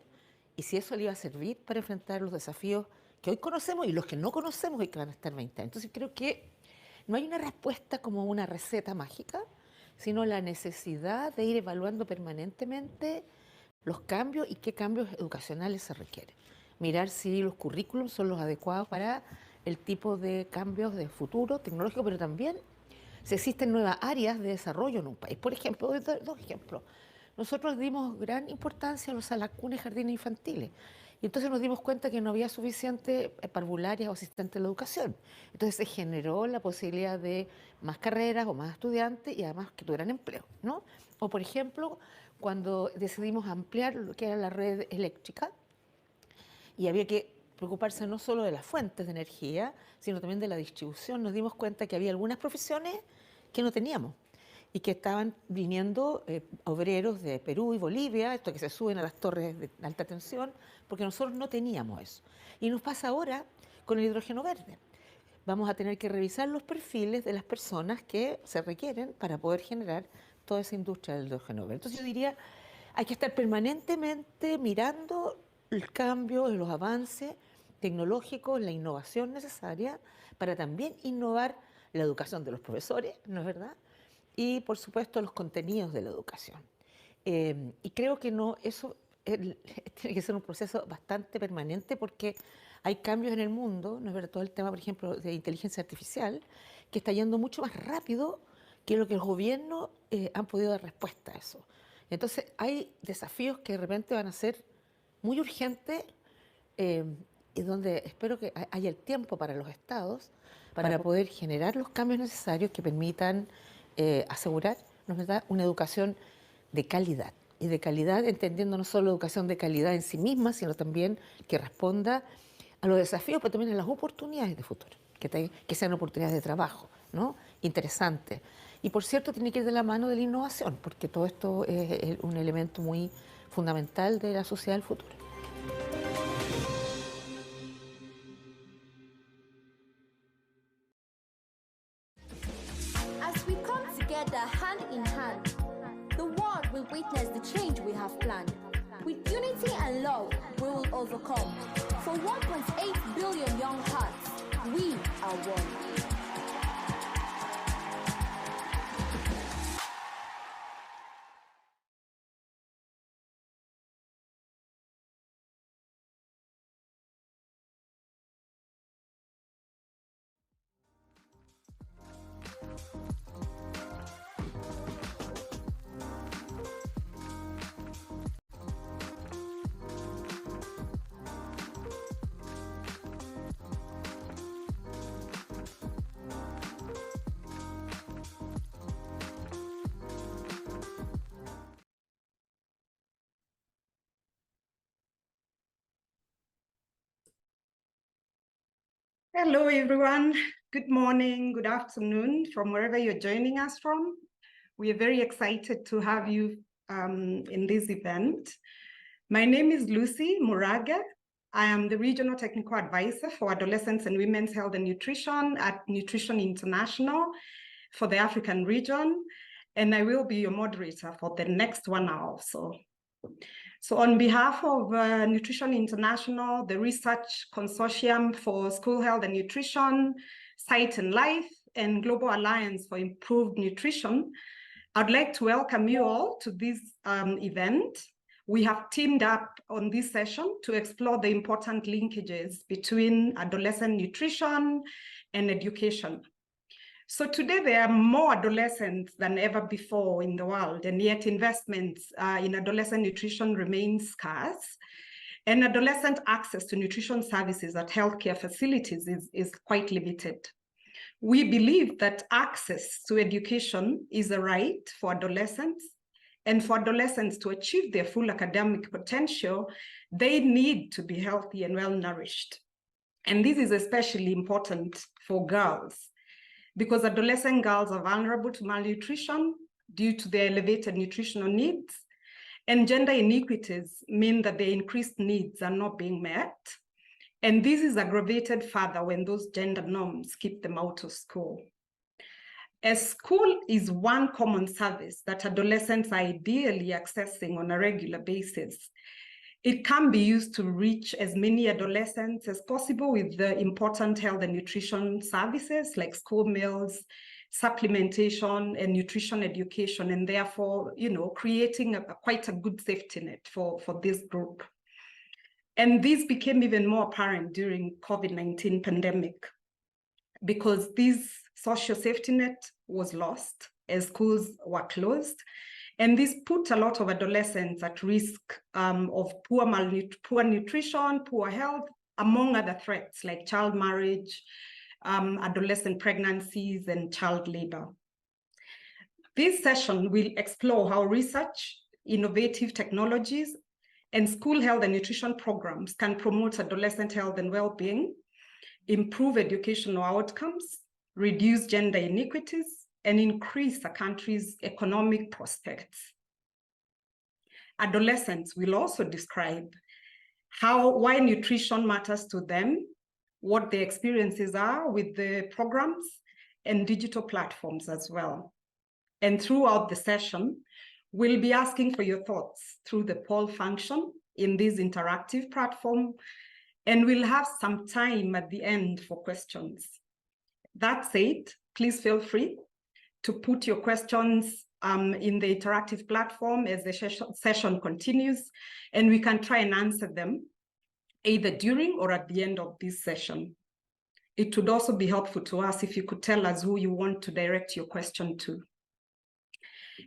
y si eso le iba a servir para enfrentar los desafíos que hoy conocemos y los que no conocemos y que van a estar 20 años. Entonces creo que no hay una respuesta como una receta mágica, sino la necesidad de ir evaluando permanentemente los cambios y qué cambios educacionales se requieren. Mirar si los currículums son los adecuados para el tipo de cambios de futuro tecnológico, pero también si existen nuevas áreas de desarrollo en un país. Por ejemplo, dos ejemplos. Nosotros dimos gran importancia a los salacunes y jardines infantiles. Y entonces nos dimos cuenta que no había suficiente parvularias o asistentes de la educación. Entonces se generó la posibilidad de más carreras o más estudiantes y además que tuvieran empleo, ¿no? O por ejemplo, cuando decidimos ampliar lo que era la red eléctrica, y había que preocuparse no solo de las fuentes de energía, sino también de la distribución, nos dimos cuenta que había algunas profesiones que no teníamos y que estaban viniendo obreros de Perú y Bolivia, esto que se suben a las torres de alta tensión, porque nosotros no teníamos eso. Y nos pasa ahora con el hidrógeno verde. Vamos a tener que revisar los perfiles de las personas que se requieren para poder generar toda esa industria del hidrógeno verde. Entonces yo diría, hay que estar permanentemente mirando el cambio, los avances tecnológicos, la innovación necesaria para también innovar la educación de los profesores, ¿no es verdad? Y por supuesto los contenidos de la educación. Y creo que eso tiene que ser un proceso bastante permanente porque hay cambios en el mundo, ¿no es verdad? Todo el tema, por ejemplo, de inteligencia artificial, que está yendo mucho más rápido que lo que los gobiernos han podido dar respuesta a eso. Entonces hay desafíos que de repente van a ser muy urgentes y donde espero que haya el tiempo para los estados para poder generar los cambios necesarios que permitan asegurar, ¿no es verdad?, una educación de calidad. Y de calidad entendiendo no solo educación de calidad en sí misma, sino también que responda a los desafíos, pero también a las oportunidades de futuro, que sean oportunidades de trabajo, ¿no?, interesantes. Y por cierto, tiene que ir de la mano de la innovación, porque todo esto es un elemento muy fundamental de la sociedad del futuro. As we come together hand in hand, the world will witness the change we have planned. With unity and love, we will overcome. For 1.8 billion young hearts, we are one. Hello, everyone. Good morning, good afternoon, from wherever you're joining us from. We are very excited to have you in this event. My name is Lucy Muraga. I am the Regional Technical Advisor for Adolescents and Women's Health and Nutrition at Nutrition International for the African region, and I will be your moderator for the next 1 hour or so. So on behalf of Nutrition International, the Research Consortium for School Health and Nutrition, Sight and Life, and Global Alliance for Improved Nutrition, I'd like to welcome you all to this event. We have teamed up on this session to explore the important linkages between adolescent nutrition and education. So today there are more adolescents than ever before in the world, and yet investments in adolescent nutrition remain scarce. And adolescent access to nutrition services at healthcare facilities is quite limited. We believe that access to education is a right for adolescents, and for adolescents to achieve their full academic potential, they need to be healthy and well-nourished. And this is especially important for girls, because adolescent girls are vulnerable to malnutrition due to their elevated nutritional needs, and gender inequities mean that their increased needs are not being met. And this is aggravated further when those gender norms keep them out of school. As school is one common service that adolescents are ideally accessing on a regular basis, it can be used to reach as many adolescents as possible with the important health and nutrition services like school meals, supplementation, and nutrition education, and therefore, creating quite a good safety net for this group. And this became even more apparent during COVID-19 pandemic, because this social safety net was lost as schools were closed. And this put a lot of adolescents at risk of poor nutrition, poor health, among other threats like child marriage, adolescent pregnancies, and child labor. This session will explore how research, innovative technologies, and school health and nutrition programs can promote adolescent health and well-being, improve educational outcomes, reduce gender inequities, and increase a country's economic prospects. Adolescents will also describe why nutrition matters to them, what their experiences are with the programs and digital platforms as well. And throughout the session, we'll be asking for your thoughts through the poll function in this interactive platform, and we'll have some time at the end for questions. That said, please feel free to put your questions in the interactive platform as the session continues, and we can try and answer them either during or at the end of this session. It would also be helpful to us if you could tell us who you want to direct your question to.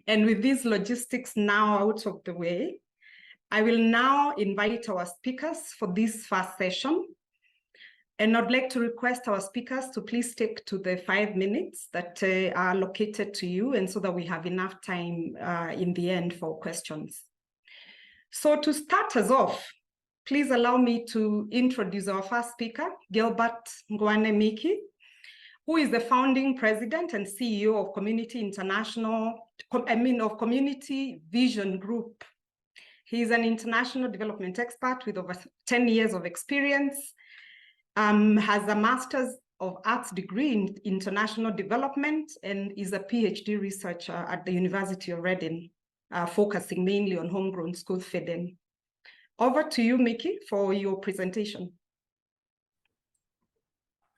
And with these logistics now out of the way, I will now invite our speakers for this first session. And I'd like to request our speakers to please stick to the 5 minutes that are allocated to you, and so that we have enough time in the end for questions. So to start us off, please allow me to introduce our first speaker, Gilbert Ngwane Miki, who is the founding president and CEO of Community Vision Group. He is an international development expert with over 10 years of experience, has a Master's of Arts degree in international development, and is a PhD researcher at the University of Reading, focusing mainly on homegrown school feeding. Over to you, Mickey, for your presentation.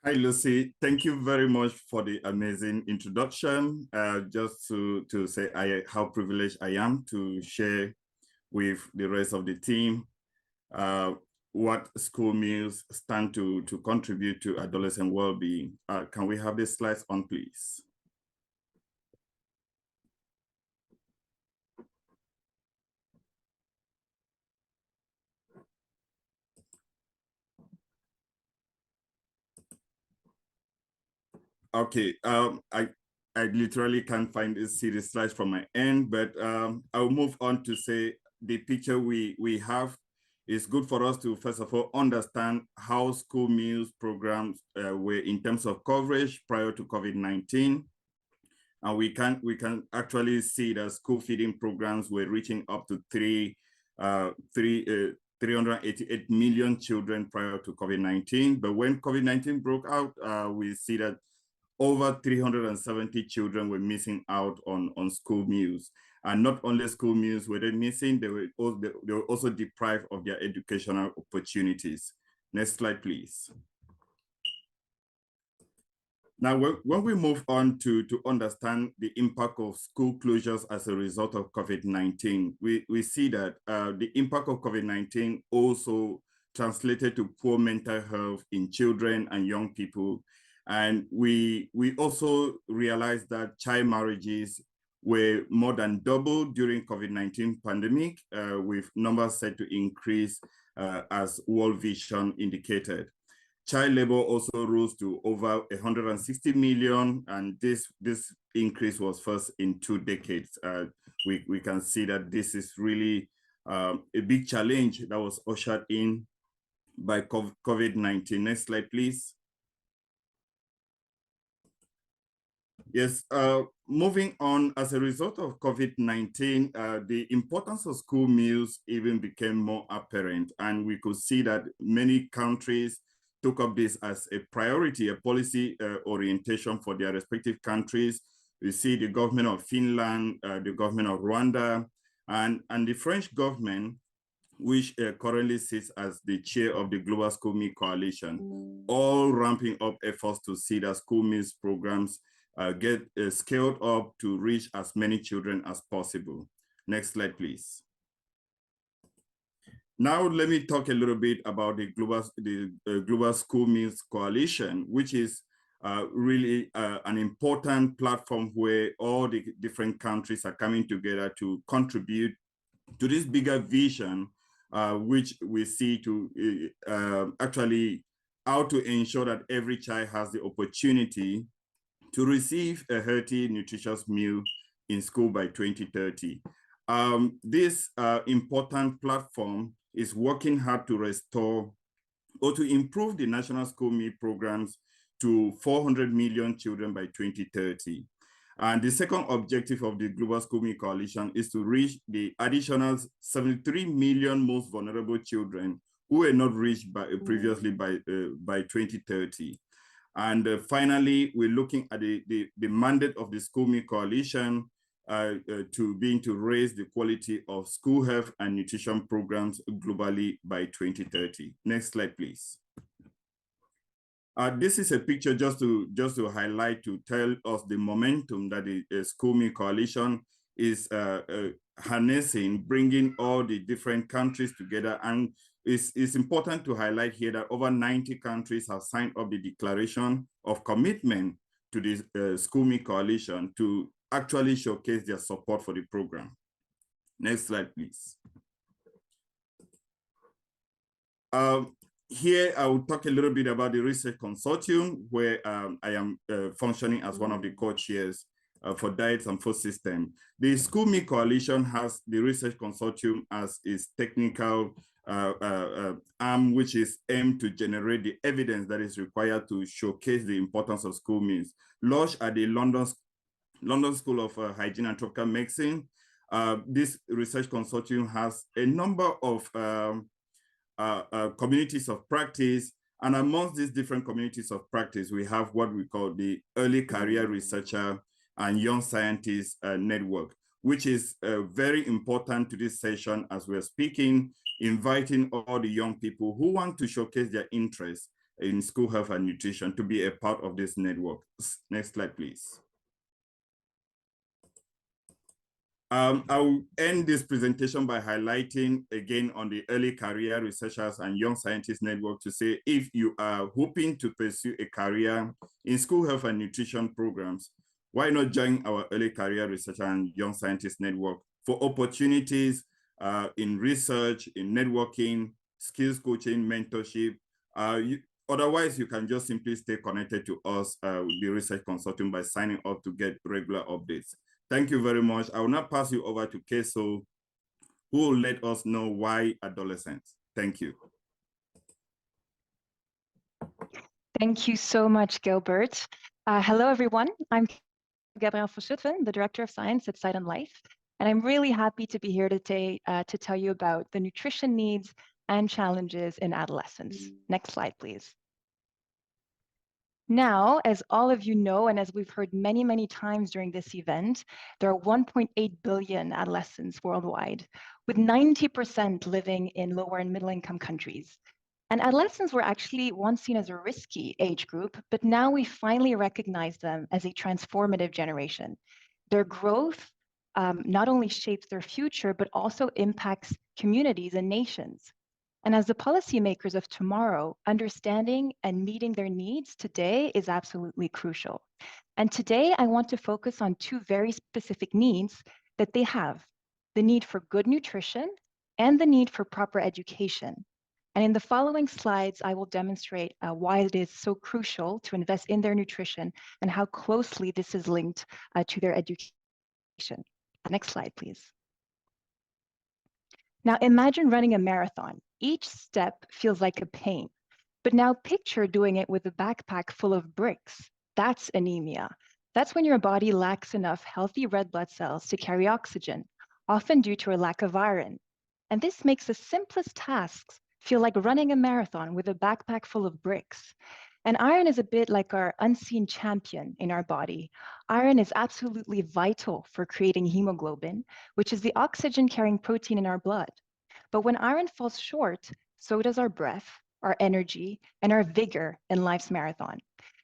Hi, Lucy. Thank you very much for the amazing introduction. Just to say how privileged I am to share with the rest of the team what school meals stand to contribute to adolescent well-being. Can we have the slides on, please? Okay, I literally can't see the slides from my end, but I'll move on to say the picture we have is good for us to, first of all, understand how school meals programs were in terms of coverage prior to COVID-19. And we can actually see that school feeding programs were reaching up to 388 million children prior to COVID-19. But when COVID-19 broke out, we see that over 370 children were missing out on school meals. And not only school meals were they missing, they were also deprived of their educational opportunities. Next slide, please. Now, when we move on to understand the impact of school closures as a result of COVID-19, we see that the impact of COVID-19 also translated to poor mental health in children and young people. And we also realized that child marriages were more than double during COVID-19 pandemic, with numbers set to increase as World Vision indicated. Child labor also rose to over 160 million, and this increase was first in 2 decades. We can see that this is really a big challenge that was ushered in by COVID-19. Next slide, please. Yes, moving on, as a result of COVID-19, the importance of school meals even became more apparent, and we could see that many countries took up this as a priority, a policy orientation for their respective countries. We see the government of Finland, the government of Rwanda, and the French government, which currently sits as the chair of the Global School Meal Coalition, all ramping up efforts to see that school meals programs get scaled up to reach as many children as possible. Next slide, please. Now, let me talk a little bit about the Global School Meals Coalition, which is really an important platform where all the different countries are coming together to contribute to this bigger vision, which we see to actually how to ensure that every child has the opportunity to receive a healthy, nutritious meal in school by 2030. This important platform is working hard to restore or to improve the national school meal programs to 400 million children by 2030. And the second objective of the Global School Meal Coalition is to reach the additional 73 million most vulnerable children who were not reached previously by 2030. And finally, we're looking at the mandate of the School Meal Coalition to raise the quality of school health and nutrition programs globally by 2030. Next slide, please. This is a picture just to highlight, to tell us the momentum that the School Meal Coalition is harnessing, bringing all the different countries together. And it's important to highlight here that over 90 countries have signed up the declaration of commitment to this School Meal Coalition to actually showcase their support for the program. Next slide, please. Here, I will talk a little bit about the research consortium, where I am functioning as one of the co-chairs for diets and food system. The School Me Coalition has the research consortium as its technical arm, which is aimed to generate the evidence that is required to showcase the importance of school meals. Launched at the London School of Hygiene and Tropical Medicine, this research consortium has a number of communities of practice. And amongst these different communities of practice, we have what we call the Early Career Researcher and Young Scientist Network, which is very important to this session as we're speaking, inviting all the young people who want to showcase their interest in school health and nutrition to be a part of this network. Next slide, please. I'll end this presentation by highlighting again on the Early Career Researchers and Young Scientists Network to say, if you are hoping to pursue a career in school health and nutrition programs, why not join our Early Career Researcher and Young Scientists Network for opportunities in research, in networking, skills coaching, mentorship. Otherwise, you can just simply stay connected to us, the research consultant, by signing up to get regular updates. Thank you very much. I will now pass you over to Keso, who will let us know why adolescents. Thank you. Thank you so much, Gilbert. Hello, everyone. I'm Gabrielle Verschutten, the Director of Science at Sight and Life, and I'm really happy to be here today to tell you about the nutrition needs and challenges in adolescence. Next slide, please. Now, as all of you know, and as we've heard many, many times during this event, there are 1.8 billion adolescents worldwide, with 90% living in lower and middle income countries. And adolescents were actually once seen as a risky age group, but now we finally recognize them as a transformative generation. Their growth not only shapes their future, but also impacts communities and nations. And as the policymakers of tomorrow, understanding and meeting their needs today is absolutely crucial. And today I want to focus on two very specific needs that they have: the need for good nutrition and the need for proper education. And in the following slides, I will demonstrate why it is so crucial to invest in their nutrition and how closely this is linked to their education. Next slide, please. Now imagine running a marathon. Each step feels like a pain, but now picture doing it with a backpack full of bricks. That's anemia. That's when your body lacks enough healthy red blood cells to carry oxygen, often due to a lack of iron. And this makes the simplest tasks feel like running a marathon with a backpack full of bricks. And iron is a bit like our unseen champion in our body. Iron is absolutely vital for creating hemoglobin, which is the oxygen-carrying protein in our blood. But when iron falls short, so does our breath, our energy, and our vigor in life's marathon.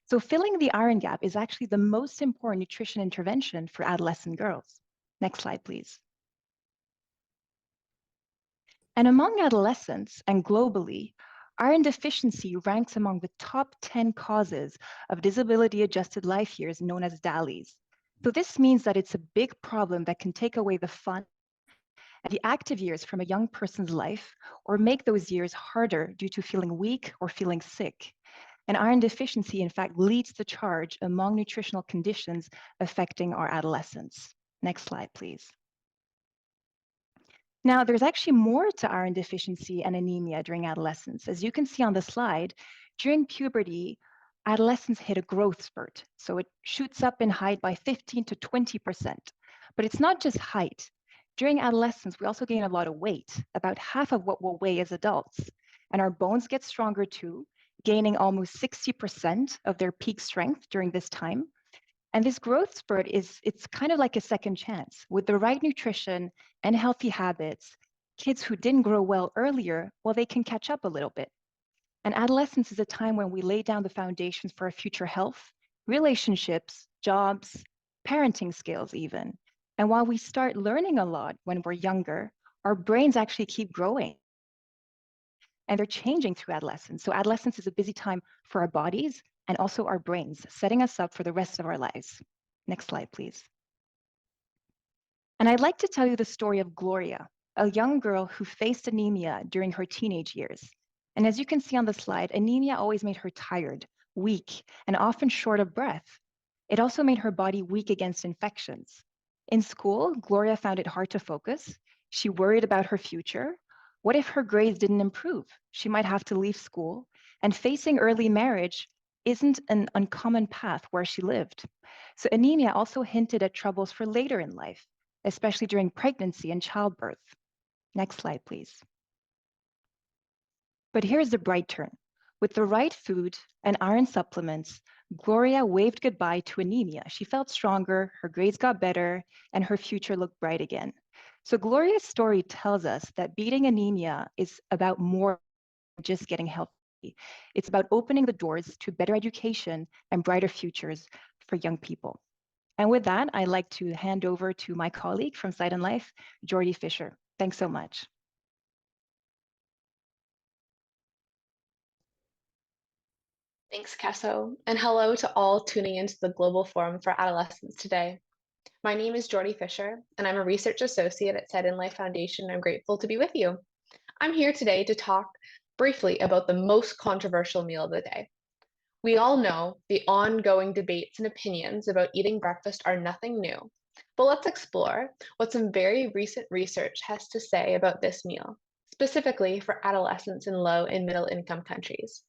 So filling the iron gap is actually the most important nutrition intervention for adolescent girls. Next slide, please. And among adolescents and globally, iron deficiency ranks among the top 10 causes of disability-adjusted life years known as DALYs. So this means that it's a big problem that can take away the fun and the active years from a young person's life, or make those years harder due to feeling weak or feeling sick. And iron deficiency, in fact, leads the charge among nutritional conditions affecting our adolescents. Next slide, please. Now, there's actually more to iron deficiency and anemia during adolescence. As you can see on the slide, during puberty, adolescents hit a growth spurt. So it shoots up in height by 15 to 20%. But it's not just height. During adolescence, we also gain a lot of weight, about half of what we'll weigh as adults. And our bones get stronger too, gaining almost 60% of their peak strength during this time. And this growth spurt it's kind of like a second chance. With the right nutrition and healthy habits, kids who didn't grow well earlier, well, they can catch up a little bit. And adolescence is a time when we lay down the foundations for our future health, relationships, jobs, parenting skills even. And while we start learning a lot when we're younger, our brains actually keep growing. And they're changing through adolescence. So adolescence is a busy time for our bodies and also our brains, setting us up for the rest of our lives. Next slide, please. And I'd like to tell you the story of Gloria, a young girl who faced anemia during her teenage years. And as you can see on the slide, anemia always made her tired, weak, and often short of breath. It also made her body weak against infections. In school, Gloria found it hard to focus. She worried about her future. What if her grades didn't improve? She might have to leave school. And facing early marriage isn't an uncommon path where she lived. So anemia also hinted at troubles for later in life, especially during pregnancy and childbirth. Next slide, please. But here's the bright turn. With the right food and iron supplements, Gloria waved goodbye to anemia. She felt stronger, her grades got better, and her future looked bright again. So Gloria's story tells us that beating anemia is about more than just getting healthy. It's about opening the doors to better education and brighter futures for young people. And with that, I'd like to hand over to my colleague from Sight and Life, Jordy Fisher. Thanks so much. Thanks, Kesso, and hello to all tuning into the Global Forum for Adolescents today. My name is Jordy Fisher, and I'm a research associate at Sight and Life Foundation. I'm grateful to be with you. I'm here today to talk briefly about the most controversial meal of the day. We all know the ongoing debates and opinions about eating breakfast are nothing new, but let's explore what some very recent research has to say about this meal, specifically for adolescents in low and middle income countries.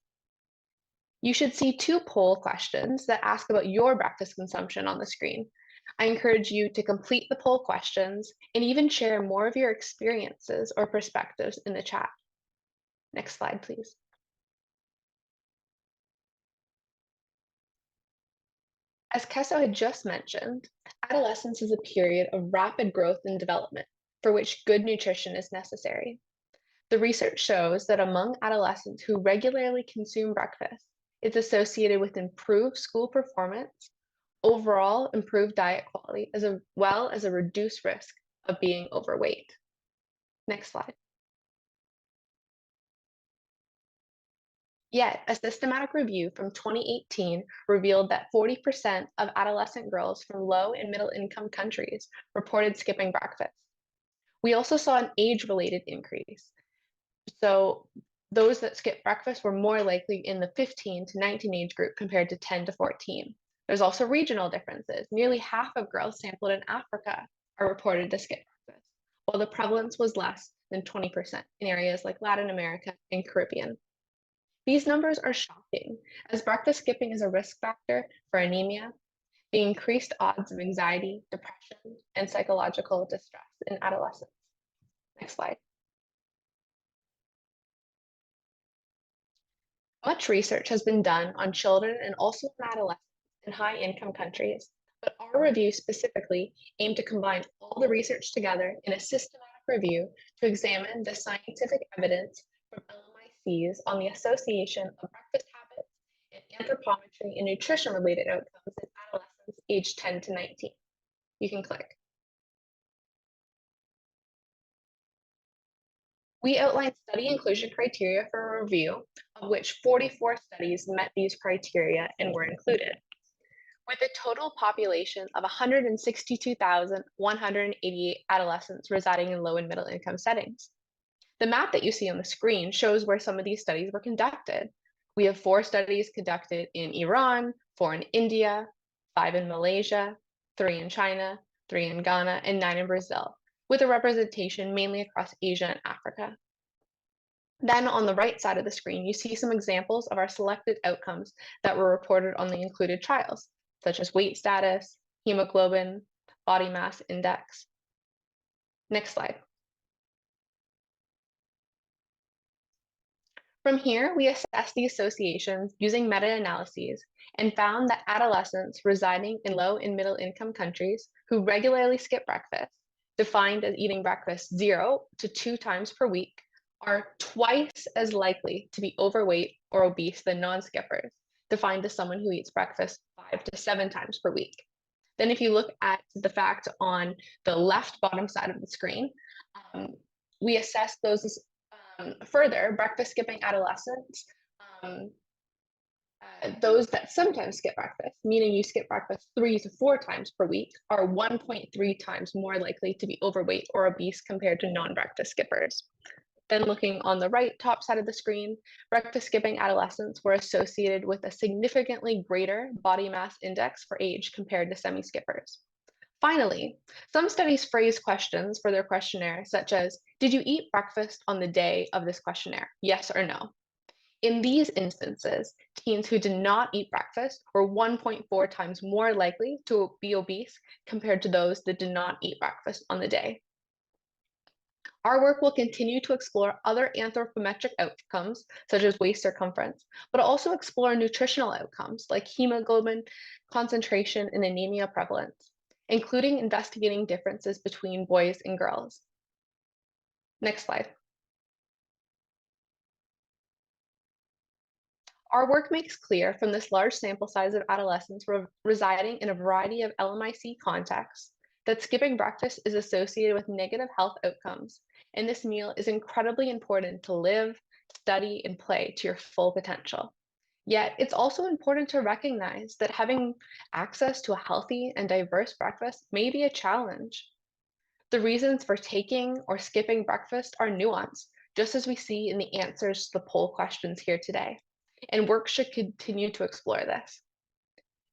You should see two poll questions that ask about your breakfast consumption on the screen. I encourage you to complete the poll questions and even share more of your experiences or perspectives in the chat. Next slide, please. As Kesso had just mentioned, adolescence is a period of rapid growth and development for which good nutrition is necessary. The research shows that among adolescents who regularly consume breakfast, it's associated with improved school performance, overall improved diet quality, as well as a reduced risk of being overweight. Next slide. Yet, a systematic review from 2018 revealed that 40% of adolescent girls from low and middle income countries reported skipping breakfast. We also saw an age-related increase. So those that skipped breakfast were more likely in the 15 to 19 age group compared to 10 to 14. There's also regional differences. Nearly half of girls sampled in Africa are reported to skip breakfast, while the prevalence was less than 20% in areas like Latin America and Caribbean. These numbers are shocking, as breakfast skipping is a risk factor for anemia, the increased odds of anxiety, depression, and psychological distress in adolescents. Next slide. Much research has been done on children and also on adolescents in high-income countries, but our review specifically aimed to combine all the research together in a systematic review to examine the scientific evidence from LMICs on the association of breakfast habits and anthropometry and nutrition-related outcomes in adolescents aged 10 to 19. You can click. We outlined study inclusion criteria for a review, of which 44 studies met these criteria and were included. With a total population of 162,188 adolescents residing in low and middle income settings. The map that you see on the screen shows where some of these studies were conducted. We have 4 studies conducted in Iran, 4 in India, 5 in Malaysia, 3 in China, 3 in Ghana, and 9 in Brazil, with a representation mainly across Asia and Africa. Then on the right side of the screen, you see some examples of our selected outcomes that were reported on the included trials, such as weight status, hemoglobin, body mass index. Next slide. From here, we assessed the associations using meta-analyses and found that adolescents residing in low and middle income countries who regularly skip breakfast, defined as eating breakfast 0 to 2 times per week, are twice as likely to be overweight or obese than non-skippers, defined as someone who eats breakfast 5 to 7 times per week. Then if you look at the fact on the left bottom side of the screen, we assess those further. Breakfast skipping adolescents, those that sometimes skip breakfast, meaning you skip breakfast 3 to 4 times per week, are 1.3 times more likely to be overweight or obese compared to non-breakfast skippers. Then looking on the right top side of the screen, breakfast skipping adolescents were associated with a significantly greater body mass index for age compared to semi-skippers. Finally, some studies phrase questions for their questionnaire such as, did you eat breakfast on the day of this questionnaire? Yes or no? In these instances, teens who did not eat breakfast were 1.4 times more likely to be obese compared to those that did not eat breakfast on the day. Our work will continue to explore other anthropometric outcomes, such as waist circumference, but also explore nutritional outcomes like hemoglobin concentration and anemia prevalence, including investigating differences between boys and girls. Next slide. Our work makes clear from this large sample size of adolescents residing in a variety of LMIC contexts that skipping breakfast is associated with negative health outcomes, and this meal is incredibly important to live, study, and play to your full potential. Yet, it's also important to recognize that having access to a healthy and diverse breakfast may be a challenge. The reasons for taking or skipping breakfast are nuanced, just as we see in the answers to the poll questions here today, and work should continue to explore this.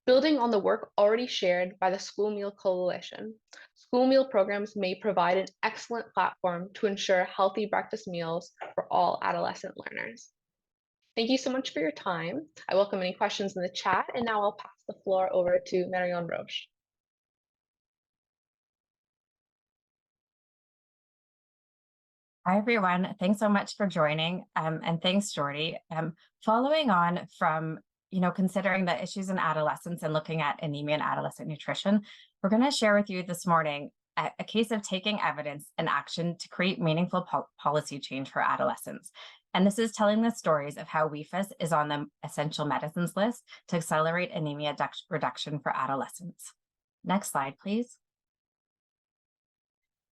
Building on the work already shared by the School Meal Coalition, school meal programs may provide an excellent platform to ensure healthy breakfast meals for all adolescent learners. Thank you so much for your time. I welcome any questions in the chat, and now I'll pass the floor over to Marion Roche. Hi, everyone. Thanks so much for joining, and thanks, Jordy. Following on from considering the issues in adolescence and looking at anemia and adolescent nutrition, we're going to share with you this morning a case of taking evidence and action to create meaningful policy change for adolescents. And this is telling the stories of how WEFAS is on the essential medicines list to accelerate anemia reduction for adolescents. Next slide, please.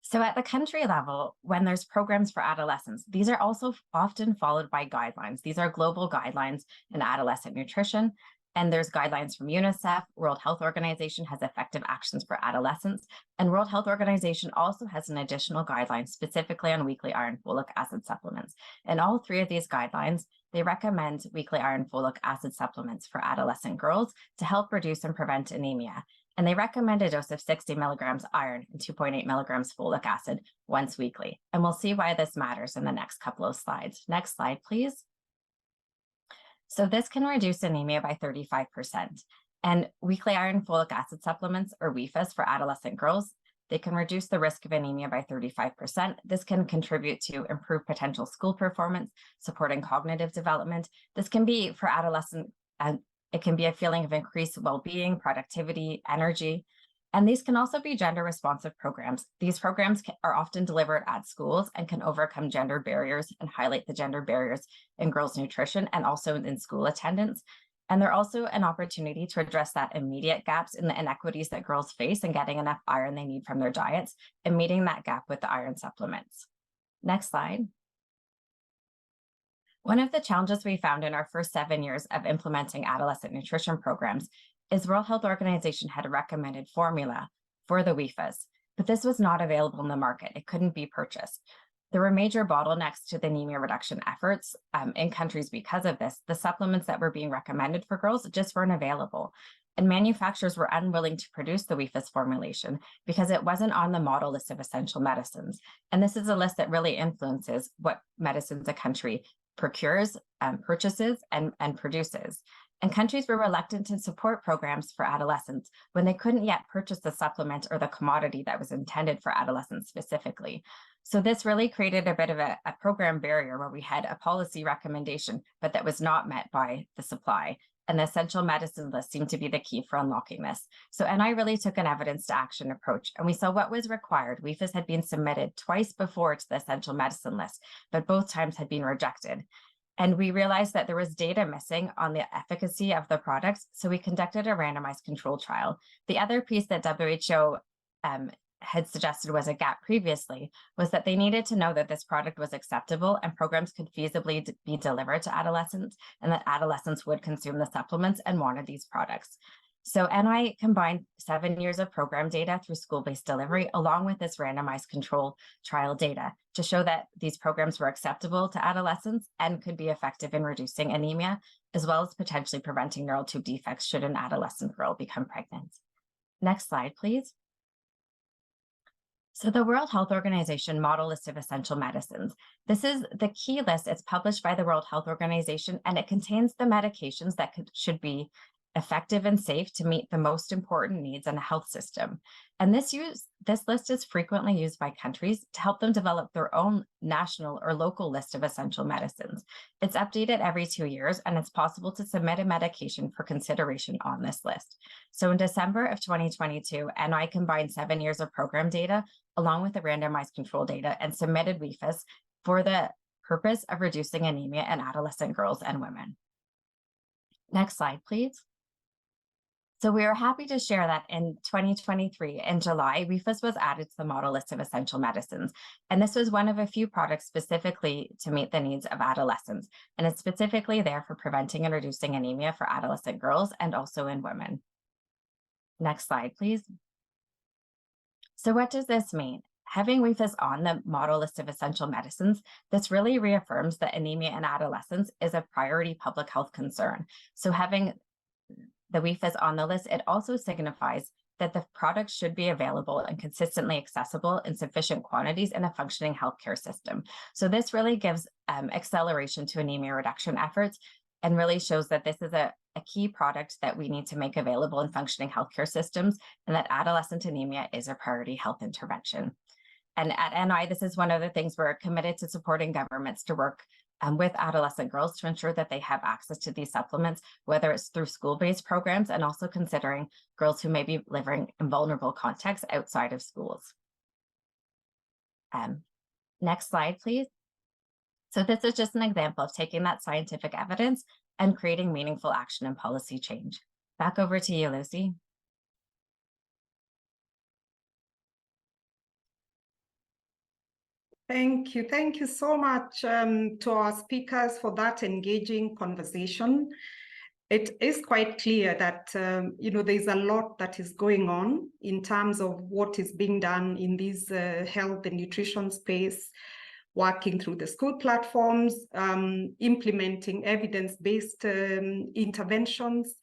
So at the country level, when there's programs for adolescents, these are also often followed by guidelines. These are global guidelines in adolescent nutrition, and there's guidelines from UNICEF. World Health Organization has effective actions for adolescents, and World Health Organization also has an additional guideline specifically on weekly iron folic acid supplements. In all three of these guidelines, they recommend weekly iron folic acid supplements for adolescent girls to help reduce and prevent anemia. And they recommend a dose of 60 milligrams iron and 2.8 milligrams folic acid once weekly. And we'll see why this matters in the next couple of slides. Next slide, please. So this can reduce anemia by 35%. And weekly iron folic acid supplements, or WEFAS, for adolescent girls, they can reduce the risk of anemia by 35%. This can contribute to improved potential school performance, supporting cognitive development. This can be for adolescent it can be a feeling of increased well-being, productivity, energy, and these can also be gender-responsive programs. These programs are often delivered at schools and can overcome gender barriers and highlight the gender barriers in girls' nutrition and also in school attendance. And they're also an opportunity to address that immediate gaps in the inequities that girls face in getting enough iron they need from their diets and meeting that gap with the iron supplements. Next slide. One of the challenges we found in our first 7 years of implementing adolescent nutrition programs is World Health Organization had recommended formula for the WEFAS, but this was not available in the market. It couldn't be purchased. There were major bottlenecks to the anemia reduction efforts in countries because of this. The supplements that were being recommended for girls just weren't available. And manufacturers were unwilling to produce the WEFAS formulation because it wasn't on the model list of essential medicines. And this is a list that really influences what medicines a country procures, purchases, and produces. And countries were reluctant to support programs for adolescents when they couldn't yet purchase the supplement or the commodity that was intended for adolescents specifically. So this really created a bit of a program barrier where we had a policy recommendation, but that was not met by the supply. And the essential medicine list seemed to be the key for unlocking this. So NI really took an evidence to action approach, and we saw what was required. WEFAS had been submitted twice before to the essential medicine list, but both times had been rejected. And we realized that there was data missing on the efficacy of the products, so we conducted a randomized control trial. The other piece that WHO had suggested was a gap previously was that they needed to know that this product was acceptable and programs could feasibly be delivered to adolescents and that adolescents would consume the supplements and wanted these products. So NI combined 7 years of program data through school-based delivery, along with this randomized control trial data to show that these programs were acceptable to adolescents and could be effective in reducing anemia, as well as potentially preventing neural tube defects should an adolescent girl become pregnant. Next slide, please. So the World Health Organization Model List of Essential Medicines. This is the key list. It's published by the World Health Organization, and it contains the medications that should be effective and safe to meet the most important needs in a health system. And this list is frequently used by countries to help them develop their own national or local list of essential medicines. It's updated every 2 years, and it's possible to submit a medication for consideration on this list. So in December of 2022, NI combined 7 years of program data along with the randomized control data and submitted WEFAS for the purpose of reducing anemia in adolescent girls and women. Next slide, please. So we are happy to share that in 2023, in July, WEFAS was added to the model list of essential medicines. And this was one of a few products specifically to meet the needs of adolescents. And it's specifically there for preventing and reducing anemia for adolescent girls and also in women. Next slide, please. So what does this mean? Having WEFAS on the model list of essential medicines, this really reaffirms that anemia in adolescents is a priority public health concern. So having the WEFAS on the list, it also signifies that the product should be available and consistently accessible in sufficient quantities in a functioning healthcare system. So this really gives acceleration to anemia reduction efforts and really shows that this is a key product that we need to make available in functioning healthcare systems, and that adolescent anemia is a priority health intervention. And at NI, this is one of the things we're committed to supporting governments to work with adolescent girls to ensure that they have access to these supplements, whether it's through school-based programs and also considering girls who may be living in vulnerable contexts outside of schools. Next slide, please. So this is just an example of taking that scientific evidence and creating meaningful action and policy change. Back over to you, Lucy. Thank you. Thank you so much to our speakers for that engaging conversation. It is quite clear that, there's a lot that is going on in terms of what is being done in this health and nutrition space, working through the school platforms, implementing evidence-based interventions.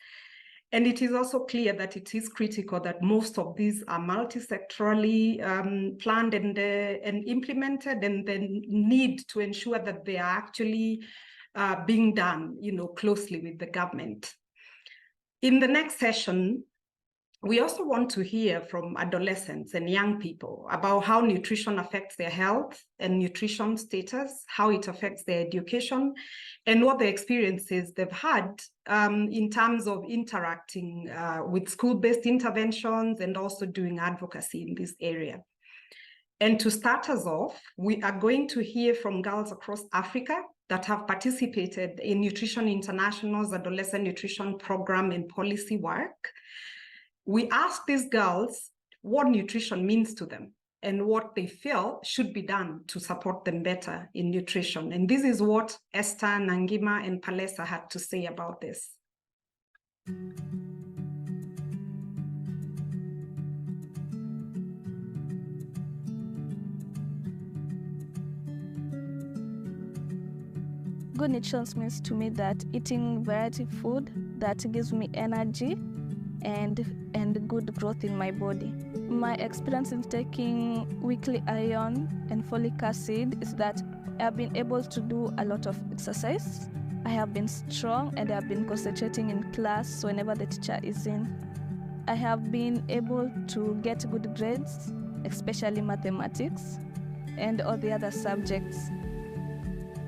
And it is also clear that it is critical that most of these are multi-sectorally planned and implemented, and then need to ensure that they are actually being done, closely with the government. In the next session, we also want to hear from adolescents and young people about how nutrition affects their health and nutrition status, how it affects their education, and what the experiences they've had in terms of interacting with school-based interventions and also doing advocacy in this area. And to start us off, we are going to hear from girls across Africa that have participated in Nutrition International's adolescent nutrition program and policy work. We asked these girls what nutrition means to them and what they feel should be done to support them better in nutrition. And this is what Esther, Nangima, and Palesa had to say about this. Good nutrition means to me that eating variety food that gives me energy and good growth in my body. My experience in taking weekly iron and folic acid is that I have been able to do a lot of exercise. I have been strong and I have been concentrating in class whenever the teacher is in. I have been able to get good grades, especially mathematics and all the other subjects.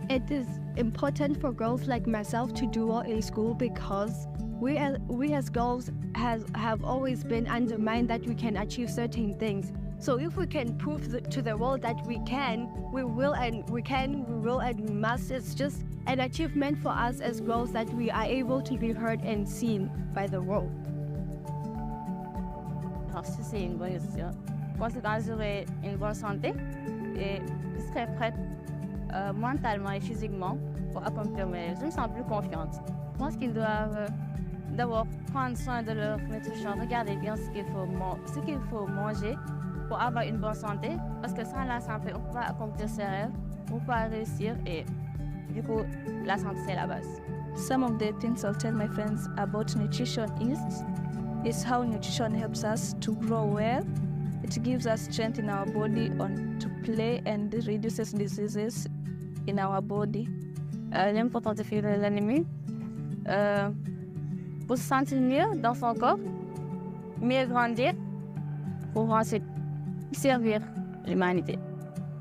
It is important for girls like myself to do well in school because we as girls have always been undermined that we can achieve certain things. So if we can prove to the world that we can, we will and we must. It's just an achievement for us as girls that we are able to be heard and seen by the world. Si c'est une bonne question. Quand j'aurai une bonne santé, et je serai prête mentalement et physiquement pour accomplir mes rêves. Je me sens plus confiante. Je pense qu'ils doivent d'abord prendre soin de leur nutrition, regarder bien ce qu'il faut manger pour avoir une bonne santé, parce que sans la santé, on ne peut pas accomplir ses rêves, on ne peut pas réussir, et du coup, la santé, c'est la base. Some of the things I'll tell my friends about nutrition is how nutrition helps us to grow well. It gives us strength in our body to play and reduces diseases in our body. L'important de faire l'anémie pour se sentir mieux dans son corps, mieux grandir, pour ensuite servir l'humanité.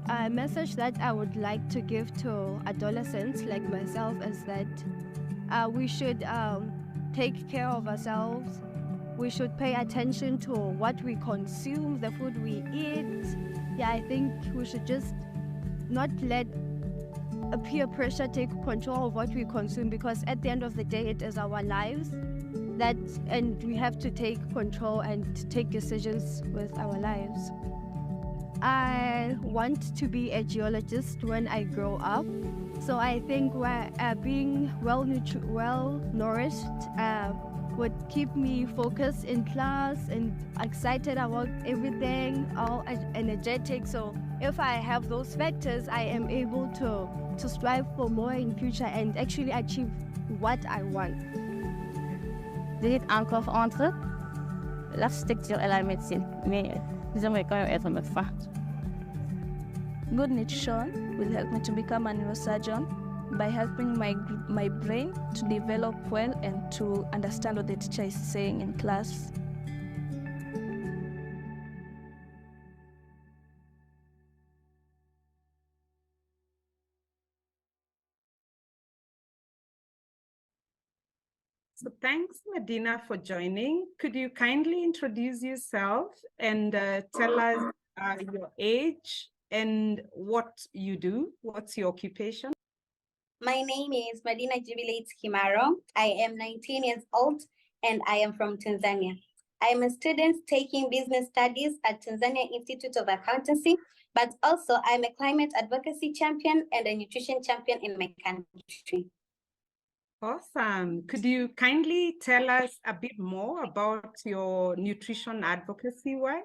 A message that I would like to give to adolescents like myself is that we should take care of ourselves. We should pay attention to what we consume, the food we eat. Yeah, I think we should just not let a peer pressure take control of what we consume, because at the end of the day, it is our lives and we have to take control and take decisions with our lives. I want to be a geologist when I grow up. So I think being well nourished would keep me focused in class and excited about everything, all energetic. So if I have those factors, I am able to strive for more in future and actually achieve what I want. J'hésite encore entre l'architecture et la médecine, mais j'aimerais quand même être médecin. Good nutrition will help me to become a neurosurgeon by helping my brain to develop well and to understand what the teacher is saying in class. So thanks, Medina, for joining. Could you kindly introduce yourself and tell us your age and what you do? What's your occupation? My name is Medina Jubilate Kimaro. I am 19 years old and I am from Tanzania. I am a student taking business studies at Tanzania Institute of Accountancy, but also I'm a climate advocacy champion and a nutrition champion in my country. Awesome. Could you kindly tell us a bit more about your nutrition advocacy work?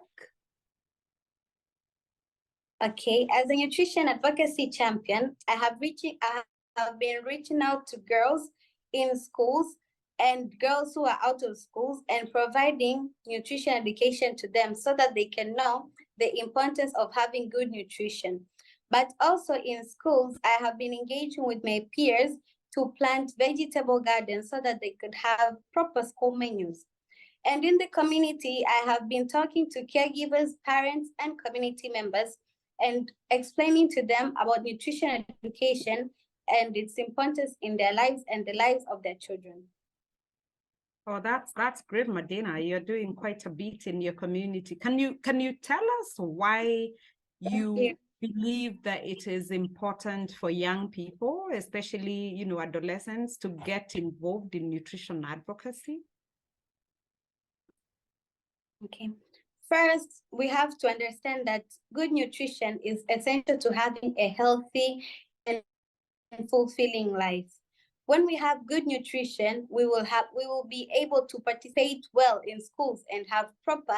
Okay, as a nutrition advocacy champion, I have been reaching out to girls in schools and girls who are out of schools and providing nutrition education to them so that they can know the importance of having good nutrition. But also in schools, I have been engaging with my peers to plant vegetable gardens so that they could have proper school menus. And in the community, I have been talking to caregivers, parents, and community members and explaining to them about nutrition education and its importance in their lives and the lives of their children. Oh, that's great, Medina. You're doing quite a bit in your community. Can you tell us why you believe that it is important for young people, especially adolescents, to get involved in nutrition advocacy? Okay. First, we have to understand that good nutrition is essential to having a healthy and fulfilling life. When we have good nutrition, we will be able to participate well in schools and have proper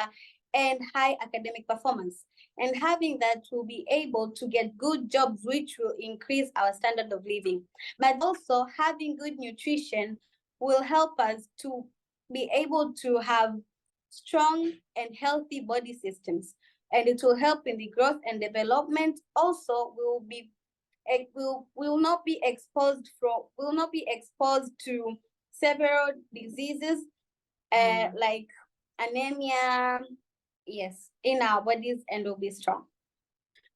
and high academic performance. And having that, we'll be able to get good jobs, which will increase our standard of living. But also having good nutrition will help us to be able to have strong and healthy body systems, and it will help in the growth and development. Also, we will not be exposed to several diseases like anemia, yes, in our bodies, and will be strong.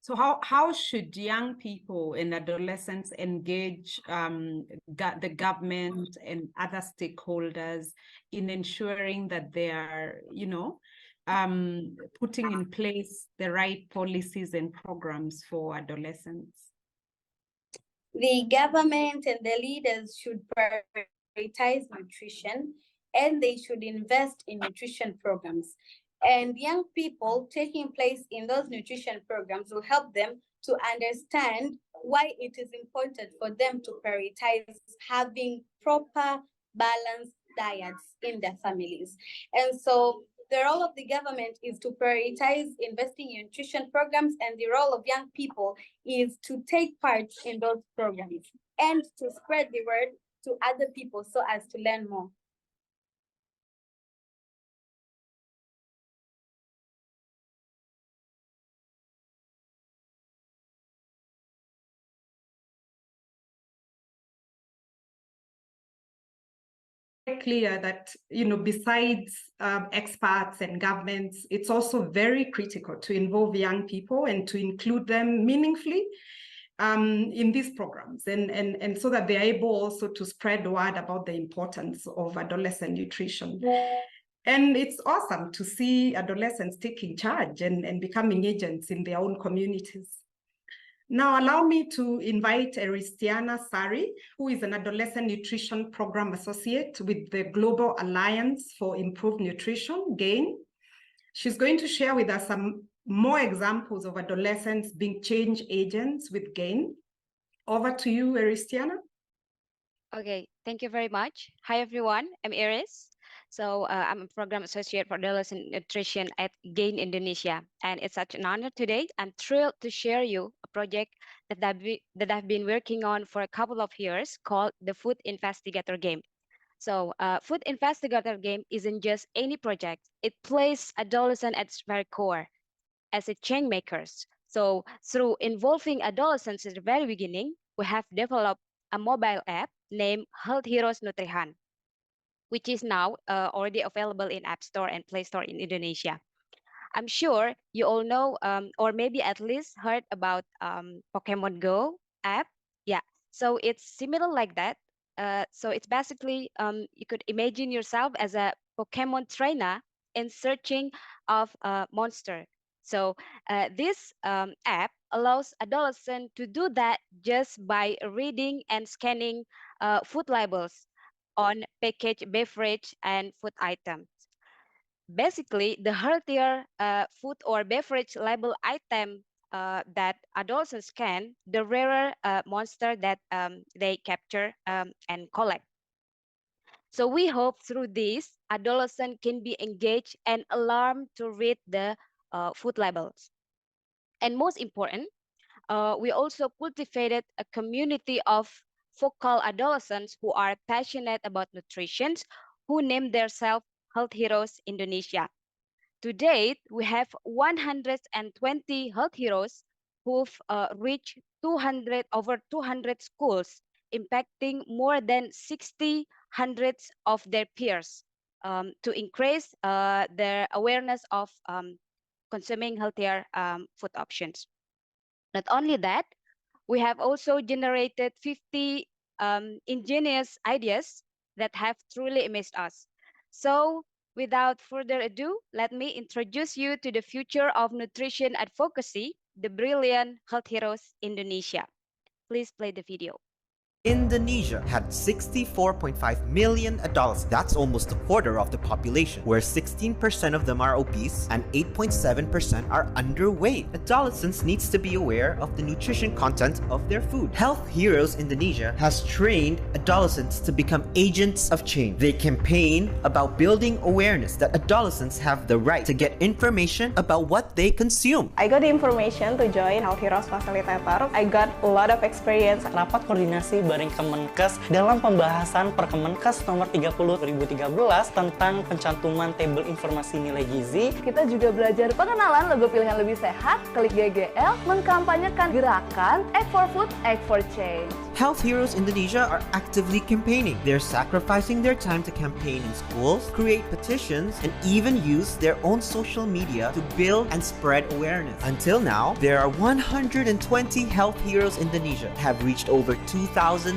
So how should young people and adolescents engage the government and other stakeholders in ensuring that they are, putting in place the right policies and programs for adolescents? The government and the leaders should prioritize nutrition, and they should invest in nutrition programs. And young people taking place in those nutrition programs will help them to understand why it is important for them to prioritize having proper, balanced, diets in their families. And so the role of the government is to prioritize investing in nutrition programs, and the role of young people is to take part in those programs and to spread the word to other people so as to learn more. Clear that, besides experts and governments, it's also very critical to involve young people and to include them meaningfully in these programs, and so that they're able also to spread the word about the importance of adolescent nutrition. And it's awesome to see adolescents taking charge and becoming agents in their own communities. Now, allow me to invite Aristiana Sari, who is an Adolescent Nutrition Program Associate with the Global Alliance for Improved Nutrition, GAIN. She's going to share with us some more examples of adolescents being change agents with GAIN. Over to you, Aristiana. Okay, thank you very much. Hi, everyone. I'm Iris. So I'm a Program Associate for Adolescent Nutrition at GAIN Indonesia. And it's such an honor today. I'm thrilled to share you a project that I've been working on for a couple of years called the Food Investigator Game. So Food Investigator Game isn't just any project. It places adolescent at its very core as a change makers. So through involving adolescents at the very beginning, we have developed a mobile app named Health Heroes Nutrihan, which is now already available in App Store and Play Store in Indonesia. I'm sure you all know, or maybe at least heard about Pokemon Go app. Yeah, so it's similar like that. So it's basically, you could imagine yourself as a Pokemon trainer in searching of a monster. So this app allows adolescents to do that just by reading and scanning food labels on packaged beverage and food items. Basically, the healthier food or beverage label item that adolescents scan, the rarer monster that they capture and collect. So we hope through this, adolescents can be engaged and alarmed to read the food labels. And most important, we also cultivated a community of vocal adolescents who are passionate about nutrition, who name themselves Health Heroes Indonesia. To date, we have 120 Health Heroes who've reached over 200 schools, impacting more than 60 hundreds of their peers to increase their awareness of consuming healthier food options. Not only that, we have also generated 50 ingenious ideas that have truly amazed us. So without further ado, let me introduce you to the future of nutrition advocacy, the brilliant Health Heroes Indonesia. Please play the video. Indonesia had 64.5 million adults. That's almost a quarter of the population, where 16% of them are obese and 8.7% are underweight. Adolescents needs to be aware of the nutrition content of their food. Health Heroes Indonesia has trained adolescents to become agents of change. They campaign about building awareness that adolescents have the right to get information about what they consume. I got the information to join Health Heroes Facilitator. I got a lot of experience. Rapat koordinasi bareng Kemenkes dalam pembahasan Perkemenkes nomor 30 2013 tentang pencantuman tabel informasi nilai gizi. Kita juga belajar pengenalan logo pilihan lebih sehat, klik GGL, mengkampanyekan gerakan Act for Food, Act for Change. Health Heroes Indonesia are actively campaigning. They're sacrificing their time to campaign in schools, create petitions, and even use their own social media to build and spread awareness. Until now, there are 120 Health Heroes Indonesia have reached over 2,610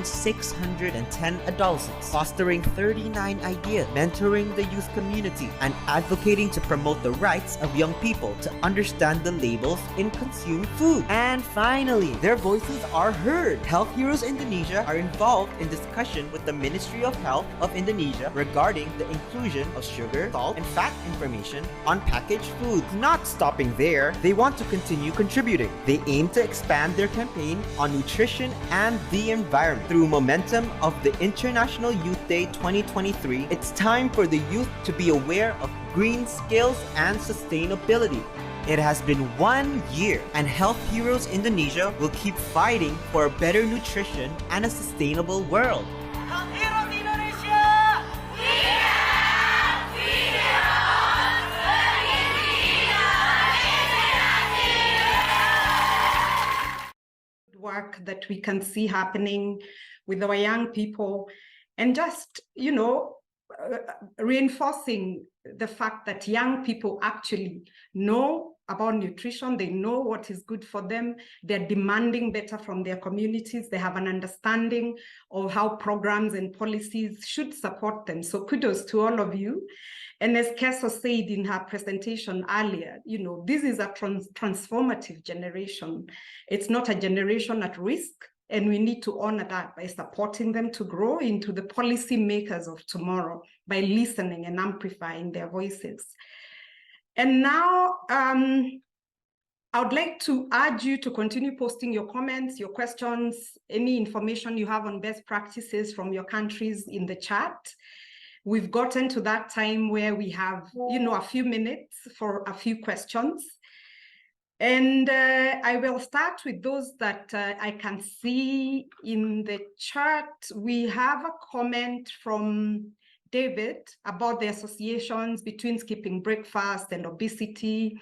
adolescents, fostering 39 ideas, mentoring the youth community, and advocating to promote the rights of young people to understand the labels in consumed food. And finally, their voices are heard. Health Heroes Indonesia are involved in discussion with the Ministry of Health of Indonesia regarding the inclusion of sugar, salt, and fat information on packaged foods. Not stopping there, they want to continue contributing. They aim to expand their campaign on nutrition and the environment. environment. Through momentum of the International Youth Day 2023, it's time for the youth to be aware of green skills and sustainability. It has been 1 year, and Health Heroes Indonesia will keep fighting for a better nutrition and a sustainable world. Health Heroes Indonesia! Work that we can see happening with our young people, and just, reinforcing the fact that young people actually know about nutrition, they know what is good for them, they're demanding better from their communities, they have an understanding of how programs and policies should support them. So kudos to all of you. And as Keso said in her presentation earlier, this is a transformative generation. It's not a generation at risk, and we need to honor that by supporting them to grow into the policy makers of tomorrow, by listening and amplifying their voices. And now, I would like to urge you to continue posting your comments, your questions, any information you have on best practices from your countries in the chat. We've gotten to that time where we have, a few minutes for a few questions. And I will start with those that I can see in the chat. We have a comment from David about the associations between skipping breakfast and obesity.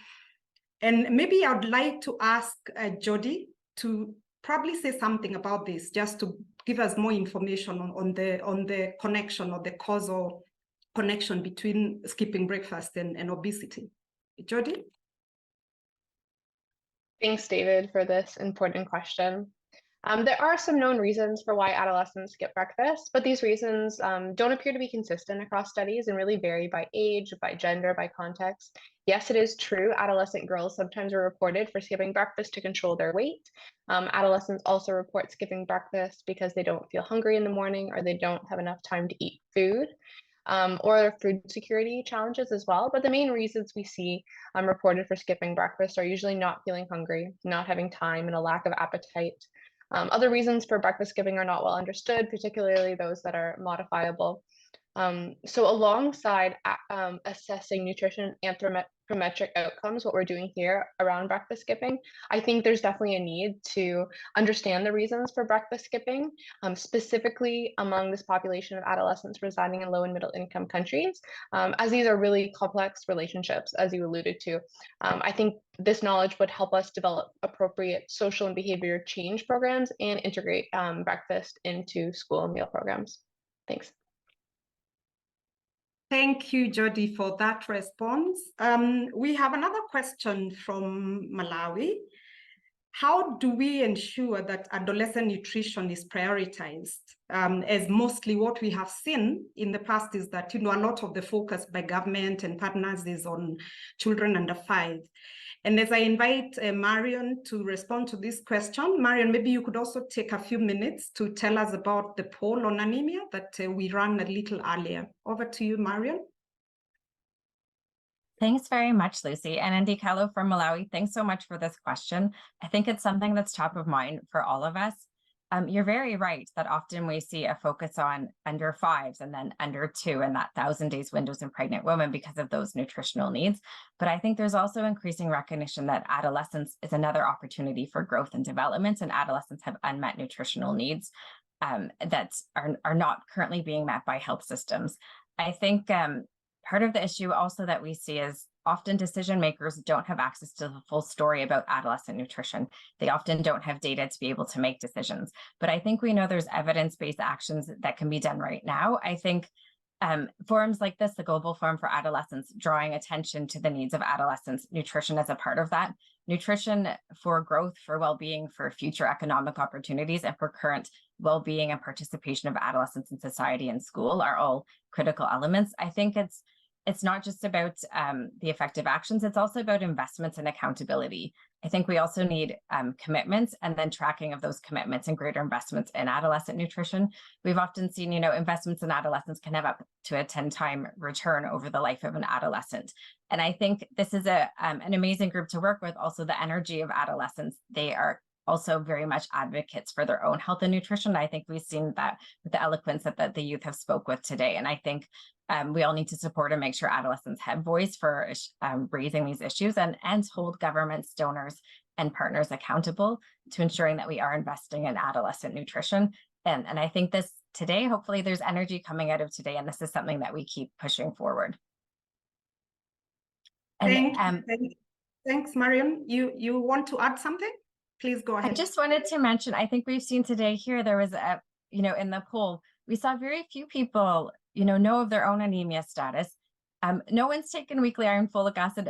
And maybe I would like to ask Jody to probably say something about this, just to give us more information on the connection or the causal connection between skipping breakfast and obesity. Jody? Thanks, David, for this important question. There are some known reasons for why adolescents skip breakfast, but these reasons don't appear to be consistent across studies and really vary by age, by gender, by context. Yes, it is true, adolescent girls sometimes are reported for skipping breakfast to control their weight. Adolescents also report skipping breakfast because they don't feel hungry in the morning or they don't have enough time to eat food. Or food security challenges as well. But the main reasons we see reported for skipping breakfast are usually not feeling hungry, not having time, and a lack of appetite. Other reasons for breakfast skipping are not well understood, particularly those that are modifiable. So alongside assessing nutrition anthropometric outcomes, what we're doing here around breakfast skipping, I think there's definitely a need to understand the reasons for breakfast skipping, specifically among this population of adolescents residing in low and middle income countries, as these are really complex relationships, as you alluded to. I think this knowledge would help us develop appropriate social and behavior change programs and integrate breakfast into school meal programs. Thanks. Thank you, Jody, for that response. We have another question from Malawi. How do we ensure that adolescent nutrition is prioritized? As mostly what we have seen in the past is that, a lot of the focus by government and partners is on children under 5. And as I invite Marion to respond to this question, Marion, maybe you could also take a few minutes to tell us about the poll on anemia that we ran a little earlier. Over to you, Marion. Thanks very much, Lucy. And Ndikalo from Malawi, thanks so much for this question. I think it's something that's top of mind for all of us. You're very right that often we see a focus on under 5s and then under 2 and that 1,000 days windows in pregnant women because of those nutritional needs. But I think there's also increasing recognition that adolescence is another opportunity for growth and development, and adolescents have unmet nutritional needs that are not currently being met by health systems. I think part of the issue also that we see is often decision makers don't have access to the full story about adolescent nutrition. They often don't have data to be able to make decisions. But I think we know there's evidence-based actions that can be done right now. I think forums like this, the Global Forum for Adolescents, drawing attention to the needs of adolescents, nutrition as a part of that. Nutrition for growth, for well-being, for future economic opportunities, and for current well-being and participation of adolescents in society and school are all critical elements. I think it's not just about the effective actions, it's also about investments and accountability. I think we also need commitments and then tracking of those commitments and greater investments in adolescent nutrition. We've often seen, investments in adolescents can have up to a 10-time return over the life of an adolescent. And I think this is an amazing group to work with. Also, the energy of adolescents, they are also very much advocates for their own health and nutrition. I think we've seen that with the eloquence that the youth have spoke with today. And I think we all need to support and make sure adolescents have voice for raising these issues and hold governments, donors, and partners accountable to ensuring that we are investing in adolescent nutrition. And I think this today, hopefully there's energy coming out of today, and this is something that we keep pushing forward. And, Thanks, Mariam. You want to add something? Please go ahead. I just wanted to mention, I think we've seen today here, there was a, in the poll, we saw very few people, know of their own anemia status. No one's taken weekly iron folic acid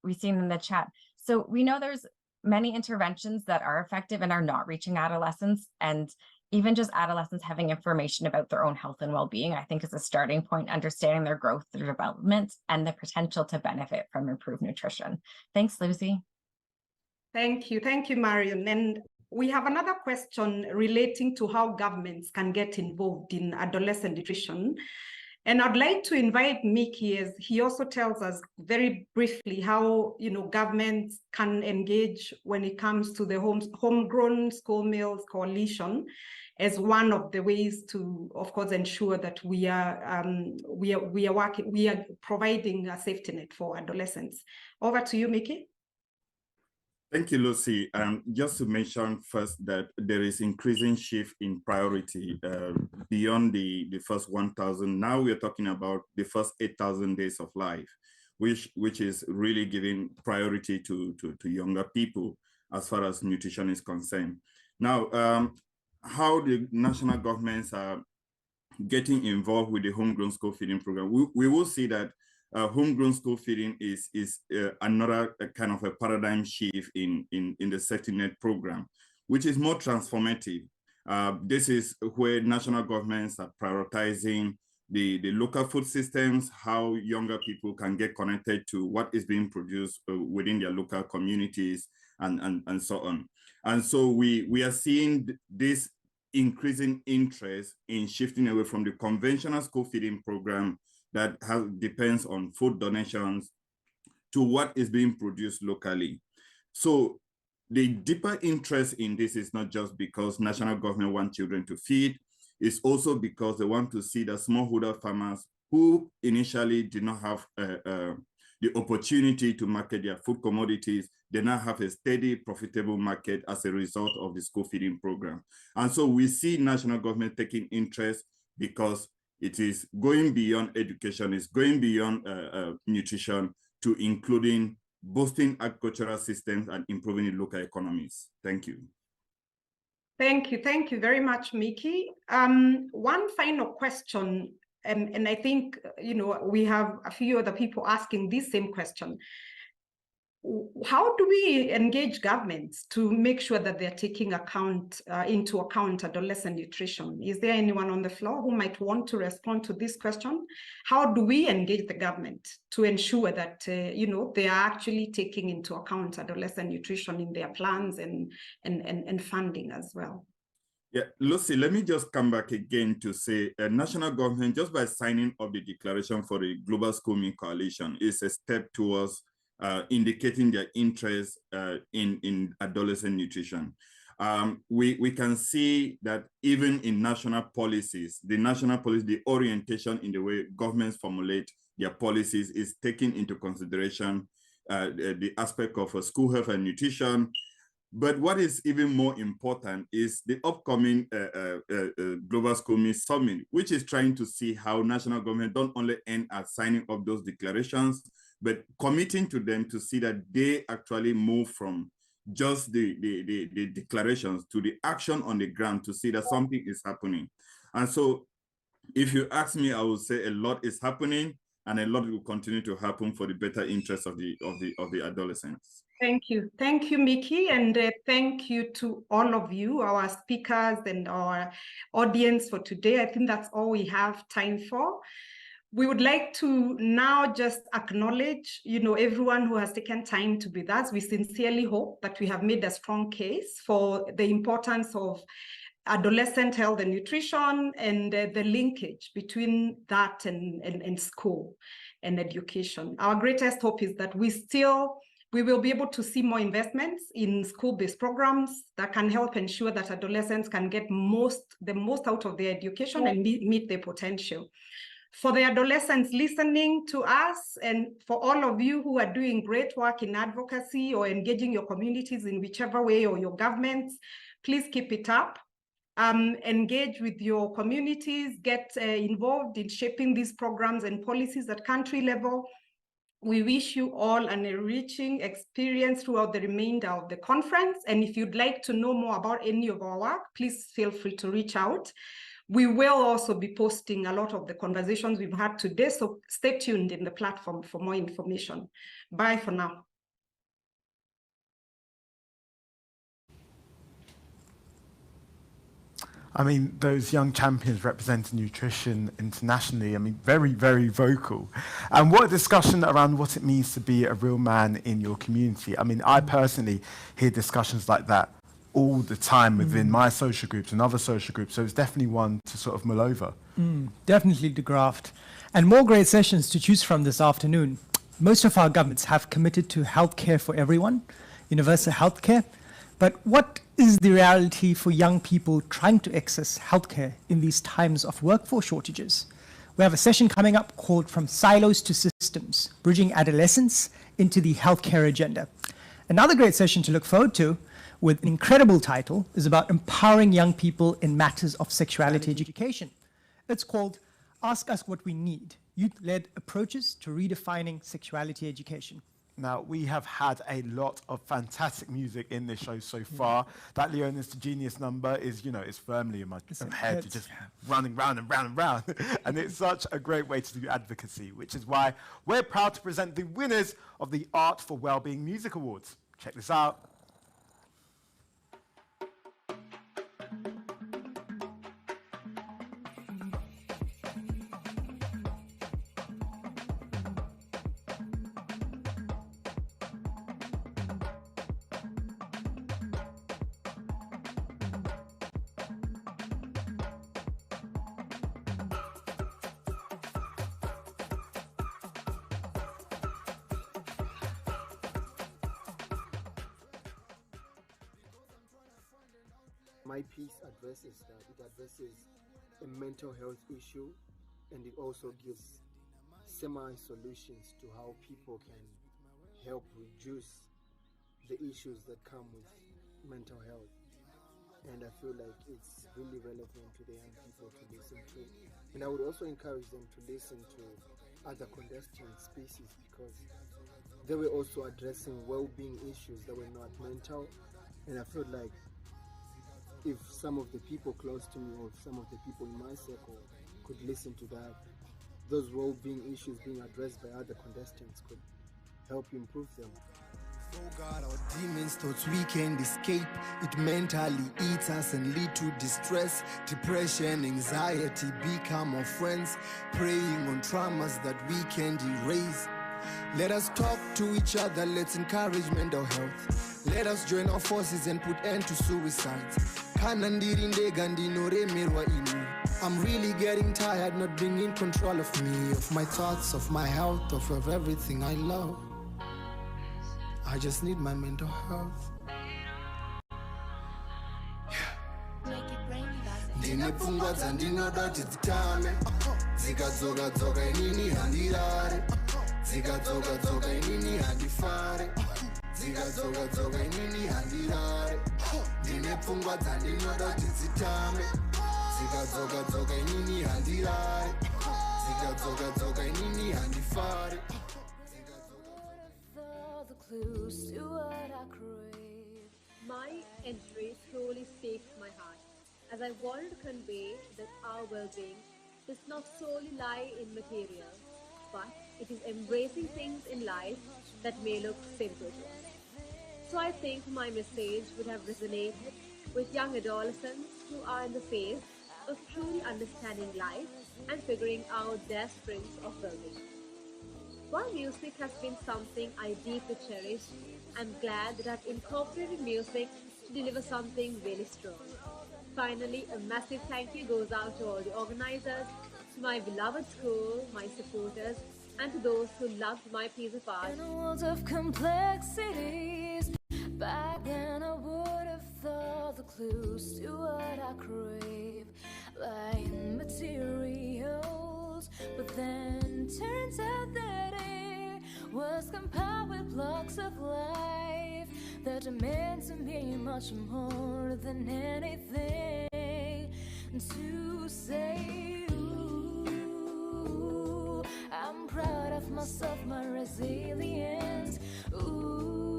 we've seen in the chat. So we know there's many interventions that are effective and are not reaching adolescents. And even just adolescents having information about their own health and well-being, I think is a starting point, understanding their growth, their development, and the potential to benefit from improved nutrition. Thanks, Lucy. Thank you, Mariam. And we have another question relating to how governments can get involved in adolescent nutrition. And I'd like to invite Mickey, as he also tells us very briefly how governments can engage when it comes to the homegrown school meals coalition, as one of the ways to, of course, ensure that we are providing a safety net for adolescents. Over to you, Mickey. Thank you, Lucy. Just to mention first that there is increasing shift in priority beyond the first 1,000. Now we are talking about the first 8,000 days of life, which is really giving priority to younger people as far as nutrition is concerned. Now, how the national governments are getting involved with the homegrown school feeding program, we will see that homegrown school feeding is another kind of a paradigm shift in the safety net program, which is more transformative. This is where national governments are prioritizing the local food systems, how younger people can get connected to what is being produced within their local communities, and so on. And so we are seeing this increasing interest in shifting away from the conventional school feeding program that depends on food donations to what is being produced locally. So the deeper interest in this is not just because national government want children to feed, it's also because they want to see the smallholder farmers who initially did not have the opportunity to market their food commodities, they now have a steady, profitable market as a result of the school feeding program. And so we see national government taking interest because it is going beyond education, it's going beyond nutrition to including boosting agricultural systems and improving the local economies. Thank you. Thank you very much, Mickey. One final question, and I think we have a few other people asking this same question. How do we engage governments to make sure that they're taking into account adolescent nutrition? Is there anyone on the floor who might want to respond to this question? How do we engage the government to ensure that they are actually taking into account adolescent nutrition in their plans and funding as well? Yeah, Lucy, let me just come back again to say national government, just by signing up the declaration for the Global School Meal Coalition, is a step towards indicating their interest in adolescent nutrition. We can see that even in national policies, the orientation in the way governments formulate their policies is taking into consideration the aspect of school health and nutrition. But what is even more important is the upcoming Global School Meal Summit, which is trying to see how national government don't only end at signing up those declarations, but committing to them to see that they actually move from just the declarations to the action on the ground to see that something is happening. And so if you ask me, I would say a lot is happening and a lot will continue to happen for the better interest of the adolescents. Thank you, Mickey, and thank you to all of you, our speakers and our audience for today. I think that's all we have time for. We would like to now just acknowledge, everyone who has taken time to be with us. We sincerely hope that we have made a strong case for the importance of adolescent health and nutrition and the linkage between that and school and education. Our greatest hope is that we still We will be able to see more investments in school-based programs that can help ensure that adolescents can get the most out of their education and meet their potential. For the adolescents listening to us, and for all of you who are doing great work in advocacy or engaging your communities in whichever way, or your governments, please keep it up. Engage with your communities, get involved in shaping these programs and policies at country level. We wish you all an enriching experience throughout the remainder of the conference. And if you'd like to know more about any of our work, please feel free to reach out. We will also be posting a lot of the conversations we've had today, so stay tuned in the platform for more information. Bye for now. I mean, those young champions representing nutrition internationally, I mean, very, very vocal. And what a discussion around what it means to be a real man in your community. I mean, I personally hear discussions like that all the time within my social groups and other social groups. So it's definitely one to sort of mull over. Definitely to graft. And more great sessions to choose from this afternoon. Most of our governments have committed to healthcare for everyone, universal healthcare. But what is the reality for young people trying to access healthcare in these times of workforce shortages? We have a session coming up called From Silos to Systems, Bridging Adolescents into the Healthcare Agenda. Another great session to look forward to, with an incredible title, is about empowering young people in matters of sexuality education. It's called Ask Us What We Need, Youth-Led Approaches to Redefining Sexuality Education. Now, we have had a lot of fantastic music in this show so far. That Leonis the Genius number is, you know, it's firmly in my head, just running round and round and round. And it's such a great way to do advocacy, which is why we're proud to present the winners of the Art for Wellbeing Music Awards. Check this out. My piece addresses that. It addresses a mental health issue, and it also gives semi-solutions to how people can help reduce the issues that come with mental health. And I feel like it's really relevant to the young people to listen to. And I would also encourage them to listen to other contestant species, because they were also addressing well-being issues that were not mental. And I feel like if some of the people close to me, or some of the people in my circle, could listen to that, those well-being issues being addressed by other contestants could help improve them. Oh God, our demons, thoughts we can't escape. It mentally eats us and lead to distress, depression, anxiety, become our friends, preying on traumas that we can't erase. Let us talk to each other, let's encourage mental health. Let us join our forces and put end to suicides. I'm really getting tired not being in control of me, of my thoughts, of my health, of everything I love. I just need my mental health. Ndinepfungwa dzandinoda kuti dzitame, dzikadzoka inini handirare, dzikadzoka inini handifare, dzikadzoka inini handirare. Ndinepfungwa dzandinoda kuti dzitame, dzikadzoka inini handirare, dzikadzoka inini handifare. The clues to what I crave. My entry truly speaks my heart, as I want to convey that our well-being does not solely lie in material, but it is embracing things in life that may look simple to us. So I think my message would have resonated with young adolescents who are in the phase of truly understanding life and figuring out their springs of well-being. While music has been something I deeply cherish, I'm glad that I've incorporated music to deliver something really strong. Finally, a massive thank you goes out to all the organizers, to my beloved school, my supporters, and to those who loved my piece of art. In a world of complexities, back then I would have thought the clues to what I crave lie in materials, but then turns out that it was compiled with blocks of life that are meant to be much more than anything to say. Ooh, I'm proud of myself, my resilience. Ooh,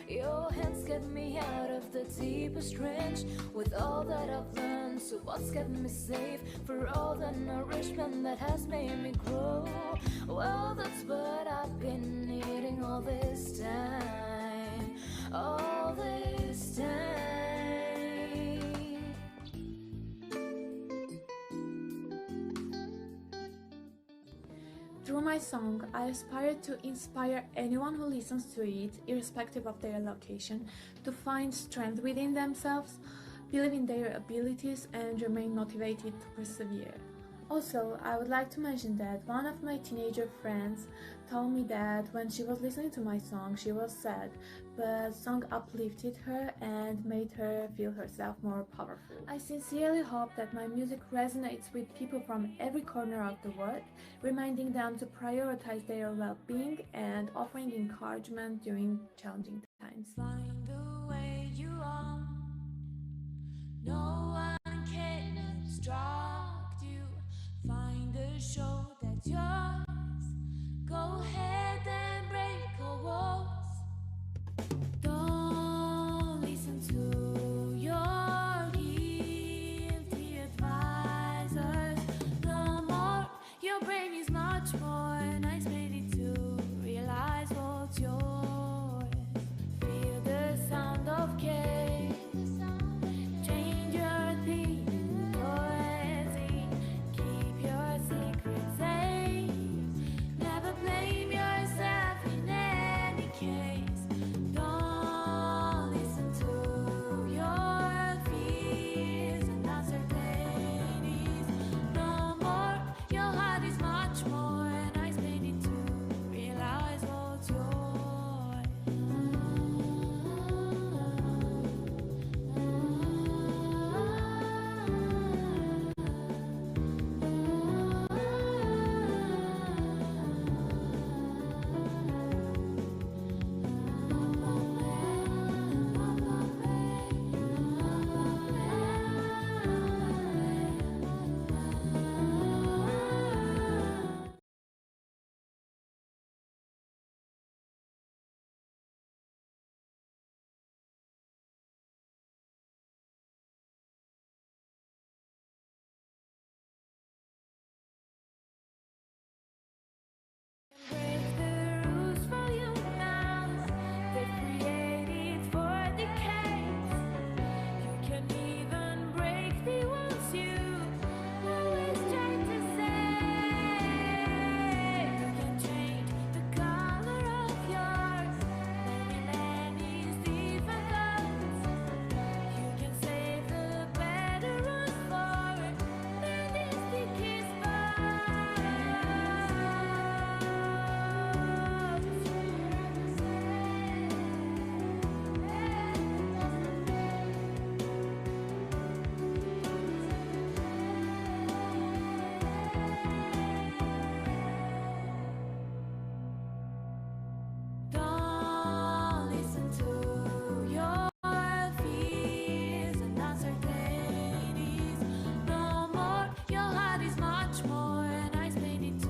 your hands get me out of the deepest trench with all that I've learned. So what's kept me safe for all the nourishment that has made me grow? Well, that's what I've been needing all this time, all this time. Through my song, I aspire to inspire anyone who listens to it, irrespective of their location, to find strength within themselves, believe in their abilities, and remain motivated to persevere. Also, I would like to mention that one of my teenager friends told me that when she was listening to my song, she was sad, but the song uplifted her and made her feel herself more powerful. I sincerely hope that my music resonates with people from every corner of the world, reminding them to prioritize their well-being and offering encouragement during challenging times. Find the way you are. No one can instruct you. Find a show that's yours. Go ahead and break all walls. Don't listen to your guilty advisors. No more, your brain is much more nice, ready to realize what's yours. Feel the sound of chaos. Change your theme, poesy. Keep your secrets safe. Never blame yourself in any case. Don't listen to your fears and uncertainties. No more, your heart is much more nice, ready to realize what's yours. Break the rules for you now. They've created for decades. You can even break the ones you always try to say. You can change the color of yours. Many different colors. You can save the better ones for many sticky Don't listen to your fears and uncertainties. No more, your heart is much more nice, ready to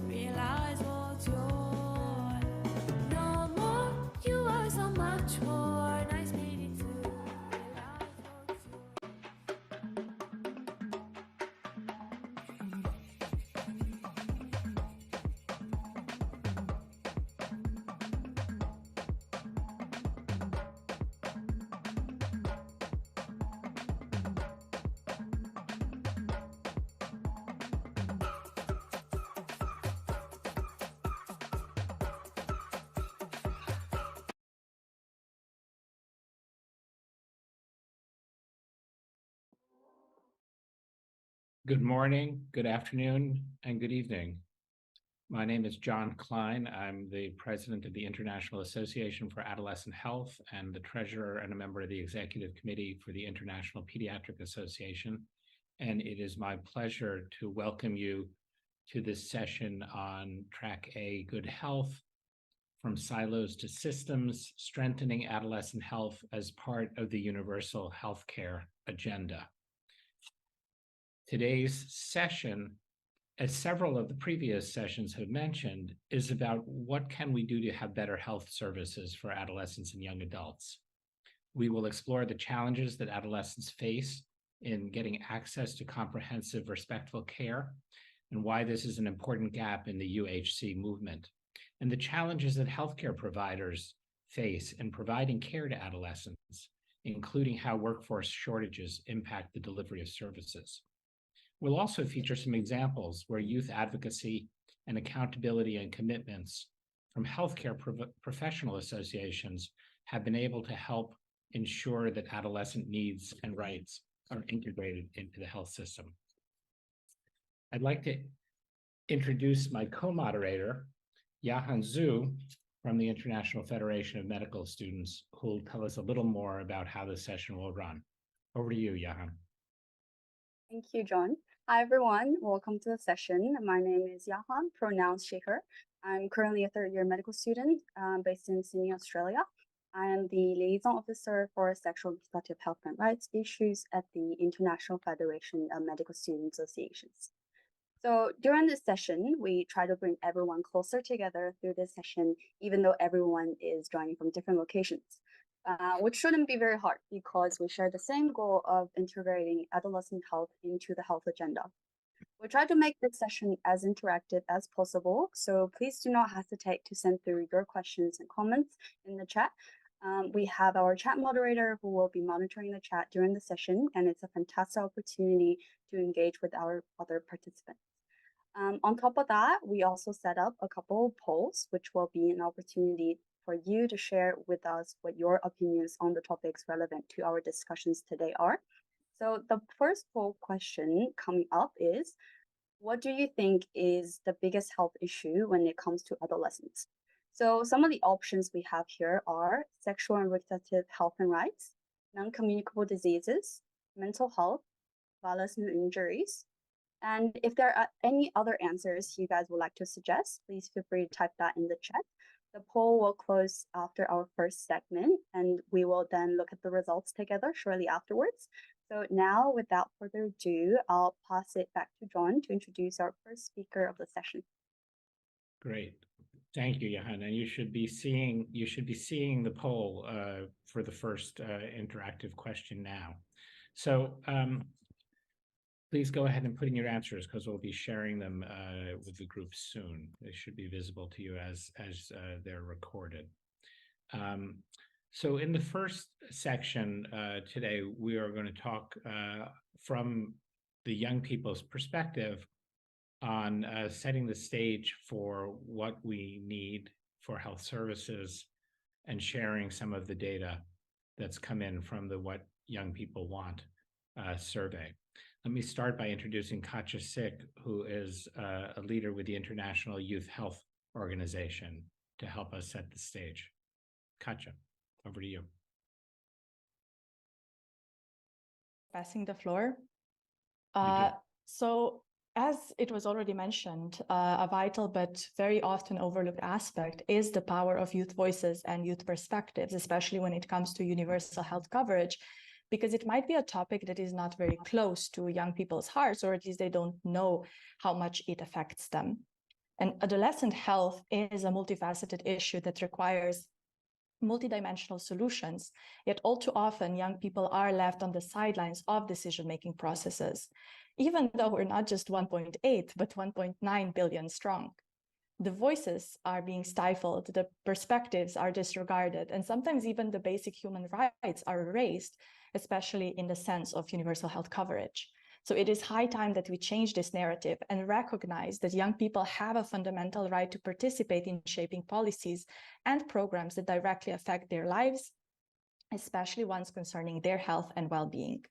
realize what's yours. No more, you are so much more nice, ready to realize what's yours. Good morning, good afternoon, and good evening. My name is John Klein. I'm the president of the International Association for Adolescent Health and the treasurer and a member of the executive committee for the International Pediatric Association. And it is my pleasure to welcome you to this session on Track A, Good Health, from Silos to Systems, Strengthening Adolescent Health as part of the Universal Healthcare Agenda. Today's session, as several of the previous sessions have mentioned, is about what can we do to have better health services for adolescents and young adults. We will explore the challenges that adolescents face in getting access to comprehensive, respectful care, and why this is an important gap in the UHC movement, and the challenges that healthcare providers face in providing care to adolescents, including how workforce shortages impact the delivery of services. We'll also feature some examples where youth advocacy and accountability and commitments from healthcare professional associations have been able to help ensure that adolescent needs and rights are integrated into the health system. I'd like to introduce my co-moderator, Yahan Zhu, from the International Federation of Medical Students, who will tell us a little more about how the session will run. Over to you, Yahan. Thank you, John. Hi, everyone. Welcome to the session. My name is Yahan, pronounced she, her. I'm currently a third-year medical student based in Sydney, Australia. I am the liaison officer for sexual and reproductive health and rights issues at the International Federation of Medical Student Associations. So during this session, we try to bring everyone closer together through this session, even though everyone is joining from different locations. Which shouldn't be very hard because we share the same goal of integrating adolescent health into the health agenda. We try to make this session as interactive as possible, so please do not hesitate to send through your questions and comments in the chat. We have our chat moderator who will be monitoring the chat during the session, and it's a fantastic opportunity to engage with our other participants. On top of that, we also set up a couple of polls, which will be an opportunity for you to share with us what your opinions on the topics relevant to our discussions today are. So the first poll question coming up is, what do you think is the biggest health issue when it comes to adolescents? So some of the options we have here are sexual and reproductive health and rights, non-communicable diseases, mental health, violence and injuries. And if there are any other answers you guys would like to suggest, please feel free to type that in the chat. The poll will close after our first segment, and we will then look at the results together shortly afterwards. So now, without further ado, I'll pass it back to John to introduce our first speaker of the session. Great. Thank you, Yahan. And you should be seeing the poll for the first interactive question now. So please go ahead and put in your answers because we'll be sharing them with the group soon. They should be visible to you as they're recorded. So in the first section today, we are going to talk from the young people's perspective on setting the stage for what we need for health services and sharing some of the data that's come in from the What Young People Want survey. Let me start by introducing Katja Sick, who is a leader with the International Youth Health Organization, to help us set the stage. Katja, over to you. Passing the floor. So as it was already mentioned, a vital but very often overlooked aspect is the power of youth voices and youth perspectives, especially when it comes to universal health coverage, because it might be a topic that is not very close to young people's hearts, or at least they don't know how much it affects them. And adolescent health is a multifaceted issue that requires multidimensional solutions, yet all too often young people are left on the sidelines of decision-making processes, even though we're not just 1.8, but 1.9 billion strong. The voices are being stifled, the perspectives are disregarded, and sometimes even the basic human rights are erased, especially in the sense of universal health coverage. So it is high time that we change this narrative and recognize that young people have a fundamental right to participate in shaping policies and programs that directly affect their lives, especially ones concerning their health and well-being.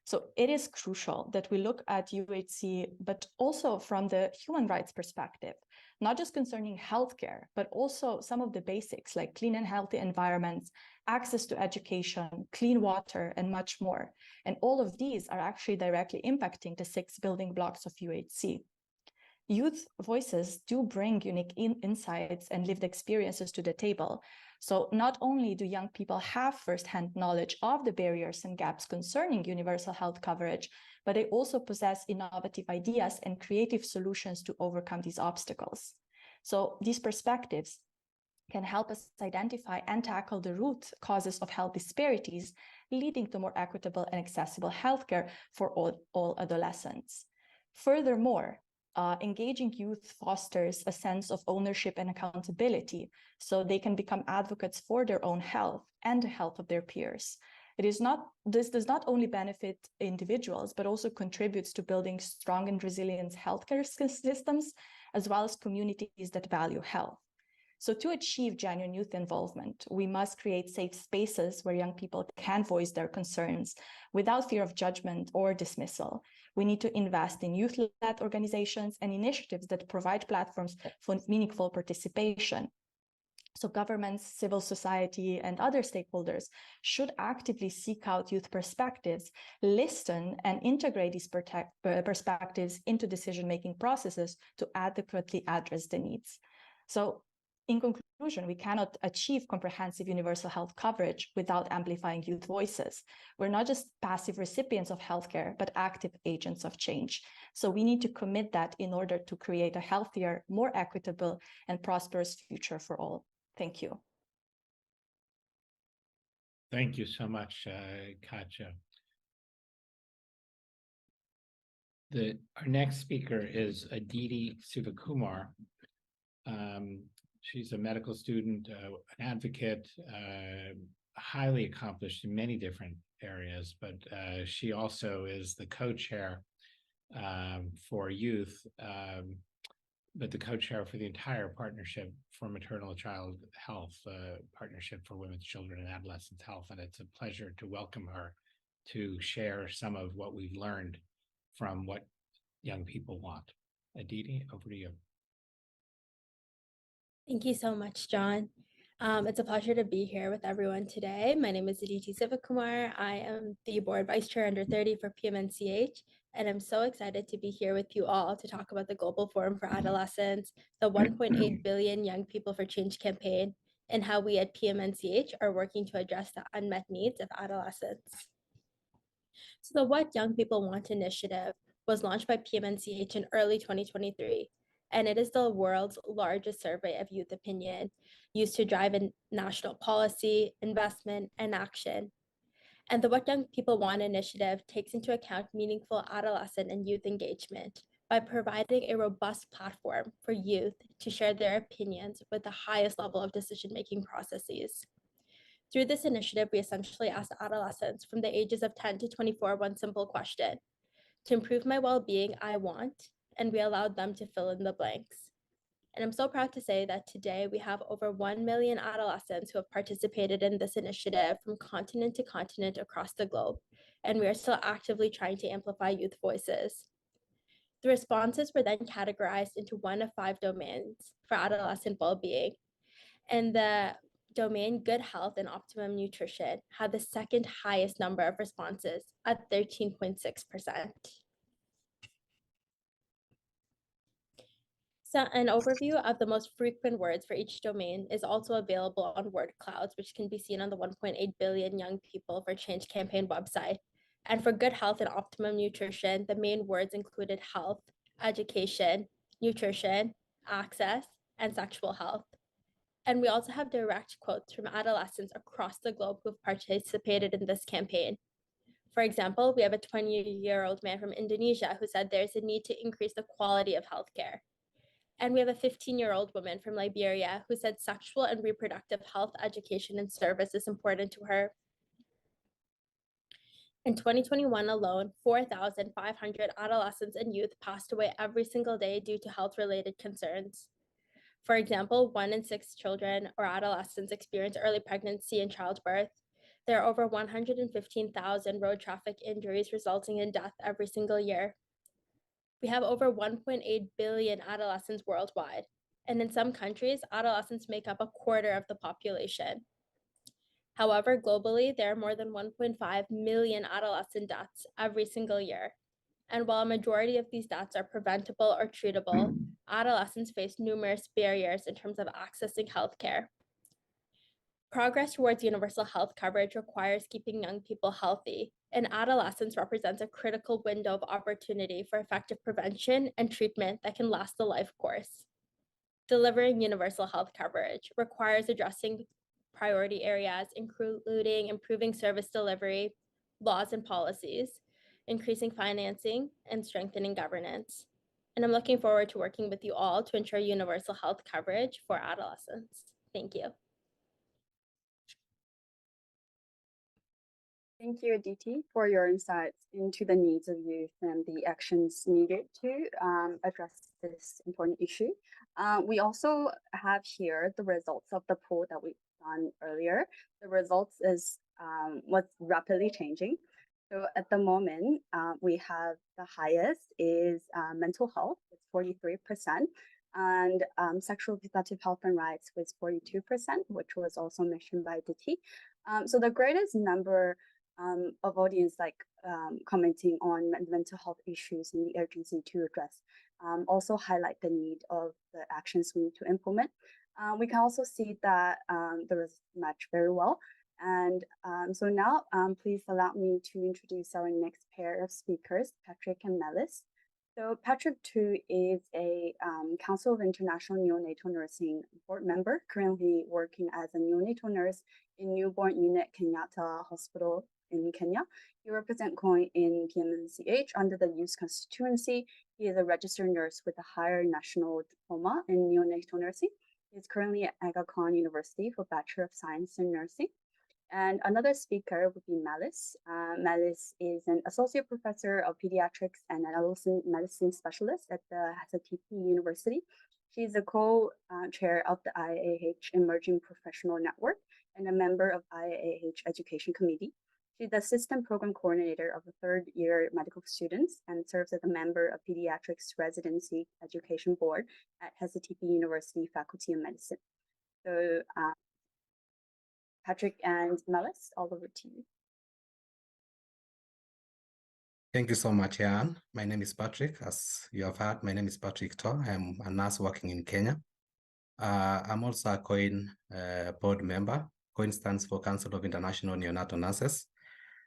So it is crucial that we look at UHC, but also from the human rights perspective, not just concerning healthcare, but also some of the basics like clean and healthy environments, access to education, clean water, and much more. And all of these are actually directly impacting the 6 building blocks of UHC. Youth voices do bring unique insights and lived experiences to the table. So not only do young people have firsthand knowledge of the barriers and gaps concerning universal health coverage, but they also possess innovative ideas and creative solutions to overcome these obstacles. So these perspectives can help us identify and tackle the root causes of health disparities, leading to more equitable and accessible healthcare for all adolescents. Furthermore, engaging youth fosters a sense of ownership and accountability, so they can become advocates for their own health and the health of their peers. This does not only benefit individuals, but also contributes to building strong and resilient healthcare systems, as well as communities that value health. So to achieve genuine youth involvement, we must create safe spaces where young people can voice their concerns without fear of judgment or dismissal. We need to invest in youth-led organizations and initiatives that provide platforms for meaningful participation. So governments, civil society, and other stakeholders should actively seek out youth perspectives, listen, and integrate these perspectives into decision-making processes to adequately address the needs. So in conclusion, we cannot achieve comprehensive universal health coverage without amplifying youth voices. We're not just passive recipients of healthcare, but active agents of change. So we need to commit that in order to create a healthier, more equitable, and prosperous future for all. Thank you. Thank you so much, Katja. Our next speaker is Aditi Sivakumar. She's a medical student, an advocate, highly accomplished in many different areas, but she also is the co-chair for youth, but the co-chair for the entire Partnership for Maternal Child Health, Partnership for Women's, Children, and Adolescents Health. And it's a pleasure to welcome her to share some of what we've learned from what young people want. Aditi, over to you. Thank you so much, John. It's a pleasure to be here with everyone today. My name is Aditi Sivakumar. I am the board vice chair under 30 for PMNCH, and I'm so excited to be here with you all to talk about the Global Forum for Adolescents, the 1.8 billion Young People for Change campaign, and how we at PMNCH are working to address the unmet needs of adolescents. So the What Young People Want initiative was launched by PMNCH in early 2023. And it is the world's largest survey of youth opinion used to drive in national policy, investment, and action. And the What Young People Want initiative takes into account meaningful adolescent and youth engagement by providing a robust platform for youth to share their opinions with the highest level of decision-making processes. Through this initiative, we essentially asked adolescents from the ages of 10 to 24 one simple question: to improve my well-being, I want, and we allowed them to fill in the blanks. And I'm so proud to say that today we have over 1 million adolescents who have participated in this initiative from continent to continent across the globe, and we are still actively trying to amplify youth voices. The responses were then categorized into 1 of 5 domains for adolescent well-being, and the domain good health and optimum nutrition had the second highest number of responses at 13.6%. So an overview of the most frequent words for each domain is also available on word clouds, which can be seen on the 1.8 billion Young People for Change campaign website. And for good health and optimum nutrition, the main words included health, education, nutrition, access, and sexual health. And we also have direct quotes from adolescents across the globe who've participated in this campaign. For example, we have a 20-year-old man from Indonesia who said there's a need to increase the quality of healthcare. And we have a 15-year-old woman from Liberia who said sexual and reproductive health education and service is important to her. In 2021 alone, 4,500 adolescents and youth passed away every single day due to health-related concerns. For example, 1 in 6 children or adolescents experience early pregnancy and childbirth. There are over 115,000 road traffic injuries resulting in death every single year. We have over 1.8 billion adolescents worldwide, and in some countries, adolescents make up a quarter of the population. However, globally, there are more than 1.5 million adolescent deaths every single year. And while a majority of these deaths are preventable or treatable, adolescents face numerous barriers in terms of accessing healthcare. Progress towards universal health coverage requires keeping young people healthy, and adolescence represents a critical window of opportunity for effective prevention and treatment that can last the life course. Delivering universal health coverage requires addressing priority areas, including improving service delivery, laws and policies, increasing financing, and strengthening governance. And I'm looking forward to working with you all to ensure universal health coverage for adolescents. Thank you. Thank you, Aditi, for your insights into the needs of youth and the actions needed to address this important issue. We also have here the results of the poll that we've done earlier. The results is what's rapidly changing. So at the moment, we have the highest is mental health, it's 43%, and sexual reproductive health and rights was 42%, which was also mentioned by Aditi. So the greatest number of audience commenting on mental health issues and the urgency to address also highlight the need of the actions we need to implement. We can also see that the results match very well. And so now please allow me to introduce our next pair of speakers, Patrick and Melis. So Patrick too is a Council of International Neonatal Nursing board member, currently working as a neonatal nurse in newborn unit Kenyatta Hospital in Kenya. He represents COIN in PMNCH under the youth constituency. He is a registered nurse with a higher national diploma in neonatal nursing. He is currently at Aga Khan University for Bachelor of Science in Nursing. And another speaker would be Melis. Melis is an associate professor of pediatrics and adolescent medicine specialist at the HSTP University. She's a co-chair of the IAH Emerging Professional Network and a member of IAH Education Committee. She's the assistant program coordinator of the third-year medical students and serves as a member of Pediatrics Residency Education Board at HSTP University Faculty of Medicine. So Patrick and Melis, all over to you. Thank you so much, Jan. My name is Patrick. As you have heard, my name is Patrick Tor. I'm a nurse working in Kenya. I'm also a COIN board member. COIN stands for Council of International Neonatal Nurses.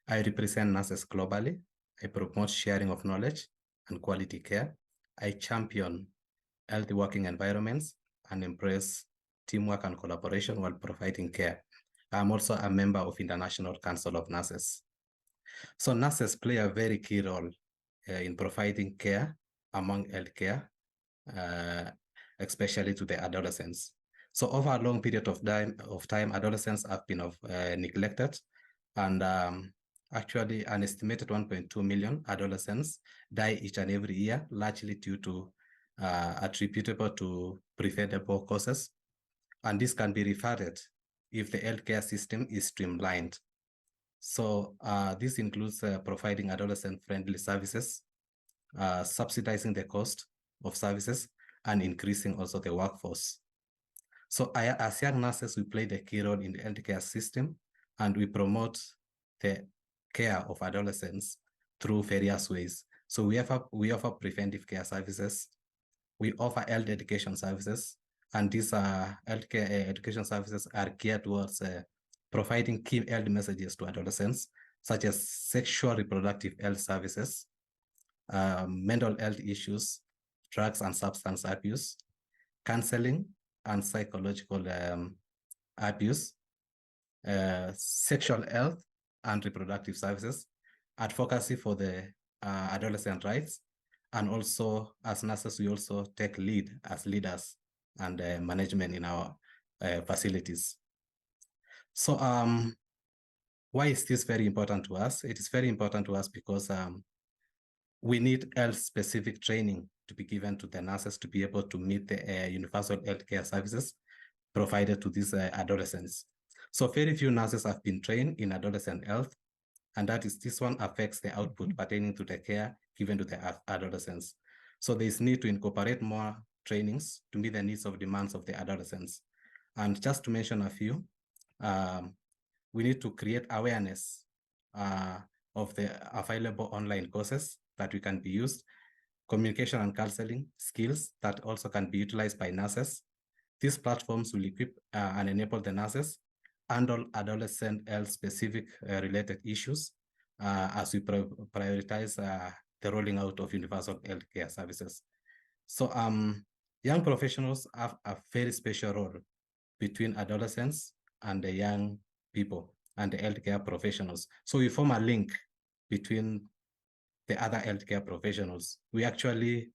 I represent nurses globally. I promote sharing of knowledge and quality care. I champion healthy working environments and embrace teamwork and collaboration while providing care. I'm also a member of International Council of Nurses. So nurses play a very key role in providing care among healthcare, especially to the adolescents. So over a long period of time, adolescents have been neglected, and actually an estimated 1.2 million adolescents die each and every year, largely due to attributable to preventable causes. And this can be reverted if the healthcare system is streamlined. So this includes providing adolescent-friendly services, subsidizing the cost of services, and increasing also the workforce. So as young nurses, we play the key role in the healthcare system, and we promote the care of adolescents through various ways. So we offer preventive care services, we offer health education services, and these healthcare education services are geared towards providing key health messages to adolescents, such as sexual reproductive health services, mental health issues, drugs and substance abuse, counseling and psychological abuse, sexual health and reproductive services, advocacy for the adolescent rights, and also as nurses, we also take lead as leaders and management in our facilities. So why is this very important to us? It is very important to us because we need health-specific training to be given to the nurses to be able to meet the universal healthcare services provided to these adolescents. So very few nurses have been trained in adolescent health, and this one affects the output pertaining to the care given to the adolescents. So there is need to incorporate more trainings to meet the needs of demands of the adolescents. And just to mention a few, we need to create awareness of the available online courses that we can be used, communication and counseling skills that also can be utilized by nurses. These platforms will equip and enable the nurses handle adolescent health specific related issues as we prioritize the rolling out of universal healthcare services. So young professionals have a very special role between adolescents and the young people and the healthcare professionals. So we form a link between the other healthcare professionals. We actually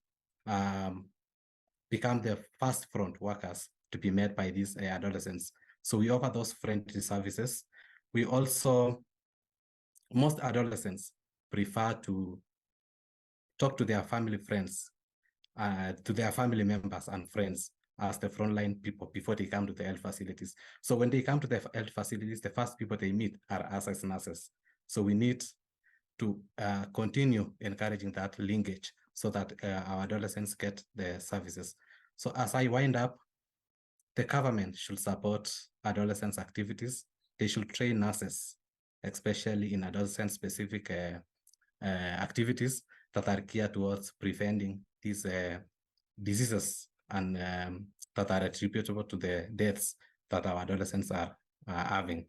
become the first front workers to be met by these adolescents. So we offer those friendly services. We also, most adolescents prefer to talk to their family friends, to their family members and friends as the frontline people before they come to the health facilities. So when they come to the health facilities, the first people they meet are us as nurses. So we need to continue encouraging that linkage so that our adolescents get the services. So as I wind up, the government should support adolescents' activities. They should train nurses, especially in adolescent-specific activities that are geared towards preventing these diseases and that are attributable to the deaths that our adolescents are having.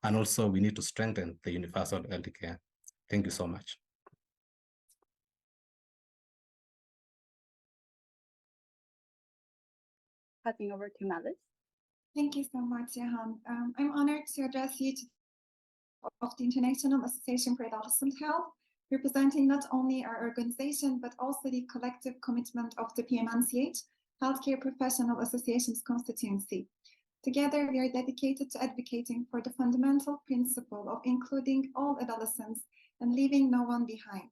And also, we need to strengthen the universal health care. Thank you so much. Passing over to Melis. Thank you so much, Jahan. I'm honored to address you of the International Association for Adolescent Health, representing not only our organization, but also the collective commitment of the PMNCH, Healthcare Professional Associations constituency. Together, we are dedicated to advocating for the fundamental principle of including all adolescents and leaving no one behind.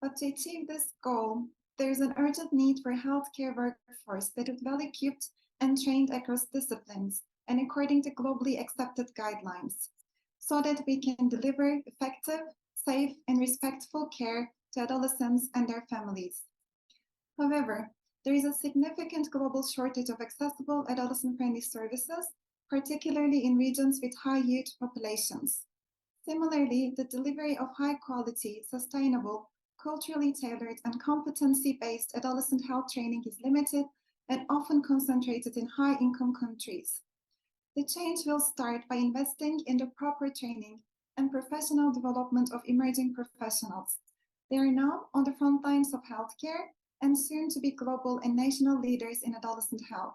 But to achieve this goal, there is an urgent need for a healthcare workforce that is well equipped and trained across disciplines and according to globally accepted guidelines, so that we can deliver effective, safe, and respectful care to adolescents and their families. However, there is a significant global shortage of accessible adolescent-friendly services, particularly in regions with high youth populations. Similarly, the delivery of high-quality, sustainable, culturally tailored, and competency-based adolescent health training is limited and often concentrated in high-income countries. The change will start by investing in the proper training and professional development of emerging professionals. They are now on the front lines of healthcare and soon to be global and national leaders in adolescent health.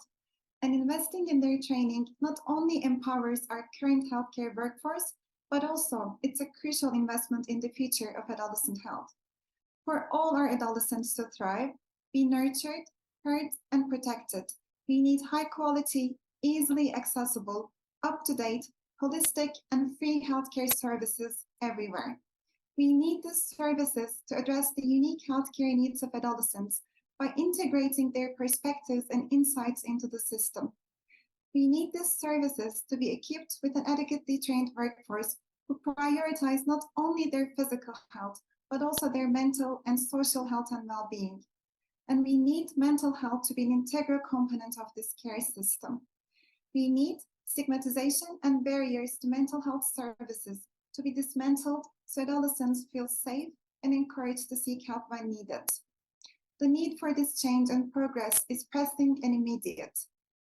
And investing in their training not only empowers our current healthcare workforce, but also it's a crucial investment in the future of adolescent health. For all our adolescents to thrive, be nurtured, heard, and protected, we need high quality, easily accessible, up-to-date, holistic, and free healthcare services everywhere. We need these services to address the unique healthcare needs of adolescents by integrating their perspectives and insights into the system. We need these services to be equipped with an adequately trained workforce who prioritize not only their physical health, but also their mental and social health and well-being. And we need mental health to be an integral component of this care system. We need stigmatization and barriers to mental health services to be dismantled so adolescents feel safe and encouraged to seek help when needed. The need for this change and progress is pressing and immediate.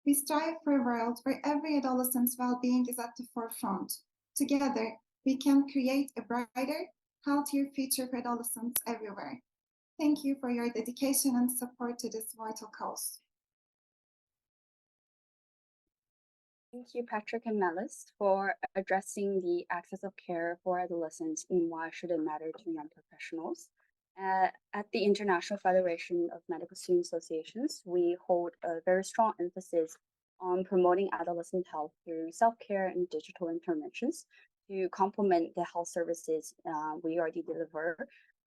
We strive for a world where every adolescent's well-being is at the forefront. Together, we can create a brighter, healthier future for adolescents everywhere. Thank you for your dedication and support to this vital cause. Thank you, Patrick and Melis, for addressing the access of care for adolescents and why should it matter to young professionals. At the International Federation of Medical Student Associations, we hold a very strong emphasis on promoting adolescent health through self-care and digital interventions to complement the health services we already deliver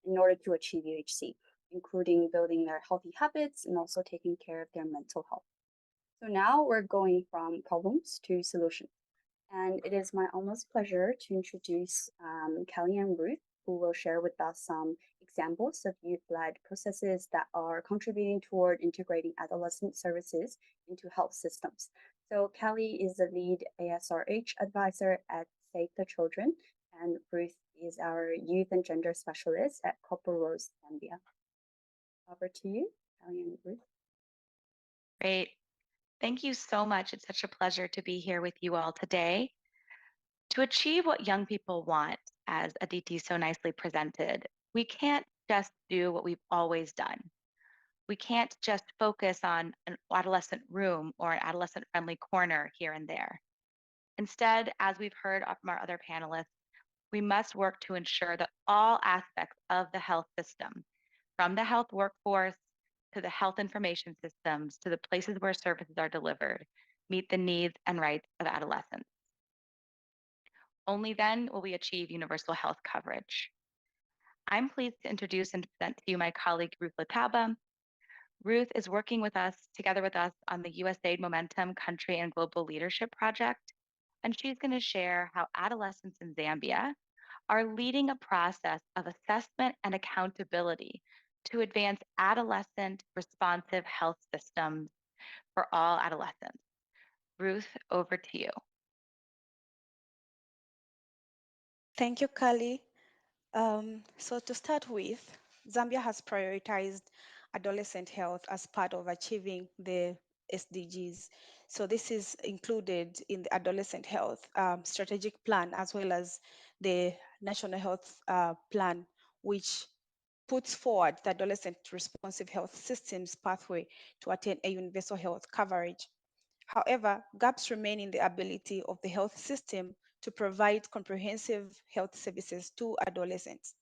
in order to achieve UHC, including building their healthy habits and also taking care of their mental health. So now we're going from problems to solutions. And it is my almost pleasure to introduce Kelly and Ruth, who will share with us some examples of youth-led processes that are contributing toward integrating adolescent services into health systems. So Kelly is the lead ASRH advisor at Save the Children, and Ruth is our youth and gender specialist at Copper Rose, Zambia. Over to you, Kelly and Ruth. Great. Thank you so much. It's such a pleasure to be here with you all today. To achieve what young people want, as Aditi so nicely presented, we can't just do what we've always done. We can't just focus on an adolescent room or an adolescent-friendly corner here and there. Instead, as we've heard from our other panelists, we must work to ensure that all aspects of the health system, from the health workforce to the health information systems to the places where services are delivered, meet the needs and rights of adolescents. Only then will we achieve universal health coverage. I'm pleased to introduce and present to you my colleague, Ruth Lataba. Ruth is working with us, together with us, on the USAID Momentum Country and Global Leadership Project, and she's going to share how adolescents in Zambia are leading a process of assessment and accountability to advance adolescent responsive health systems for all adolescents. Ruth, over to you. Thank you, Kelly. So to start with, Zambia has prioritized adolescent health as part of achieving the SDGs. So this is included in the adolescent health strategic plan, as well as the national health plan, which puts forward the adolescent responsive health systems pathway to attain a universal health coverage. However, gaps remain in the ability of the health system to provide comprehensive health services to adolescents.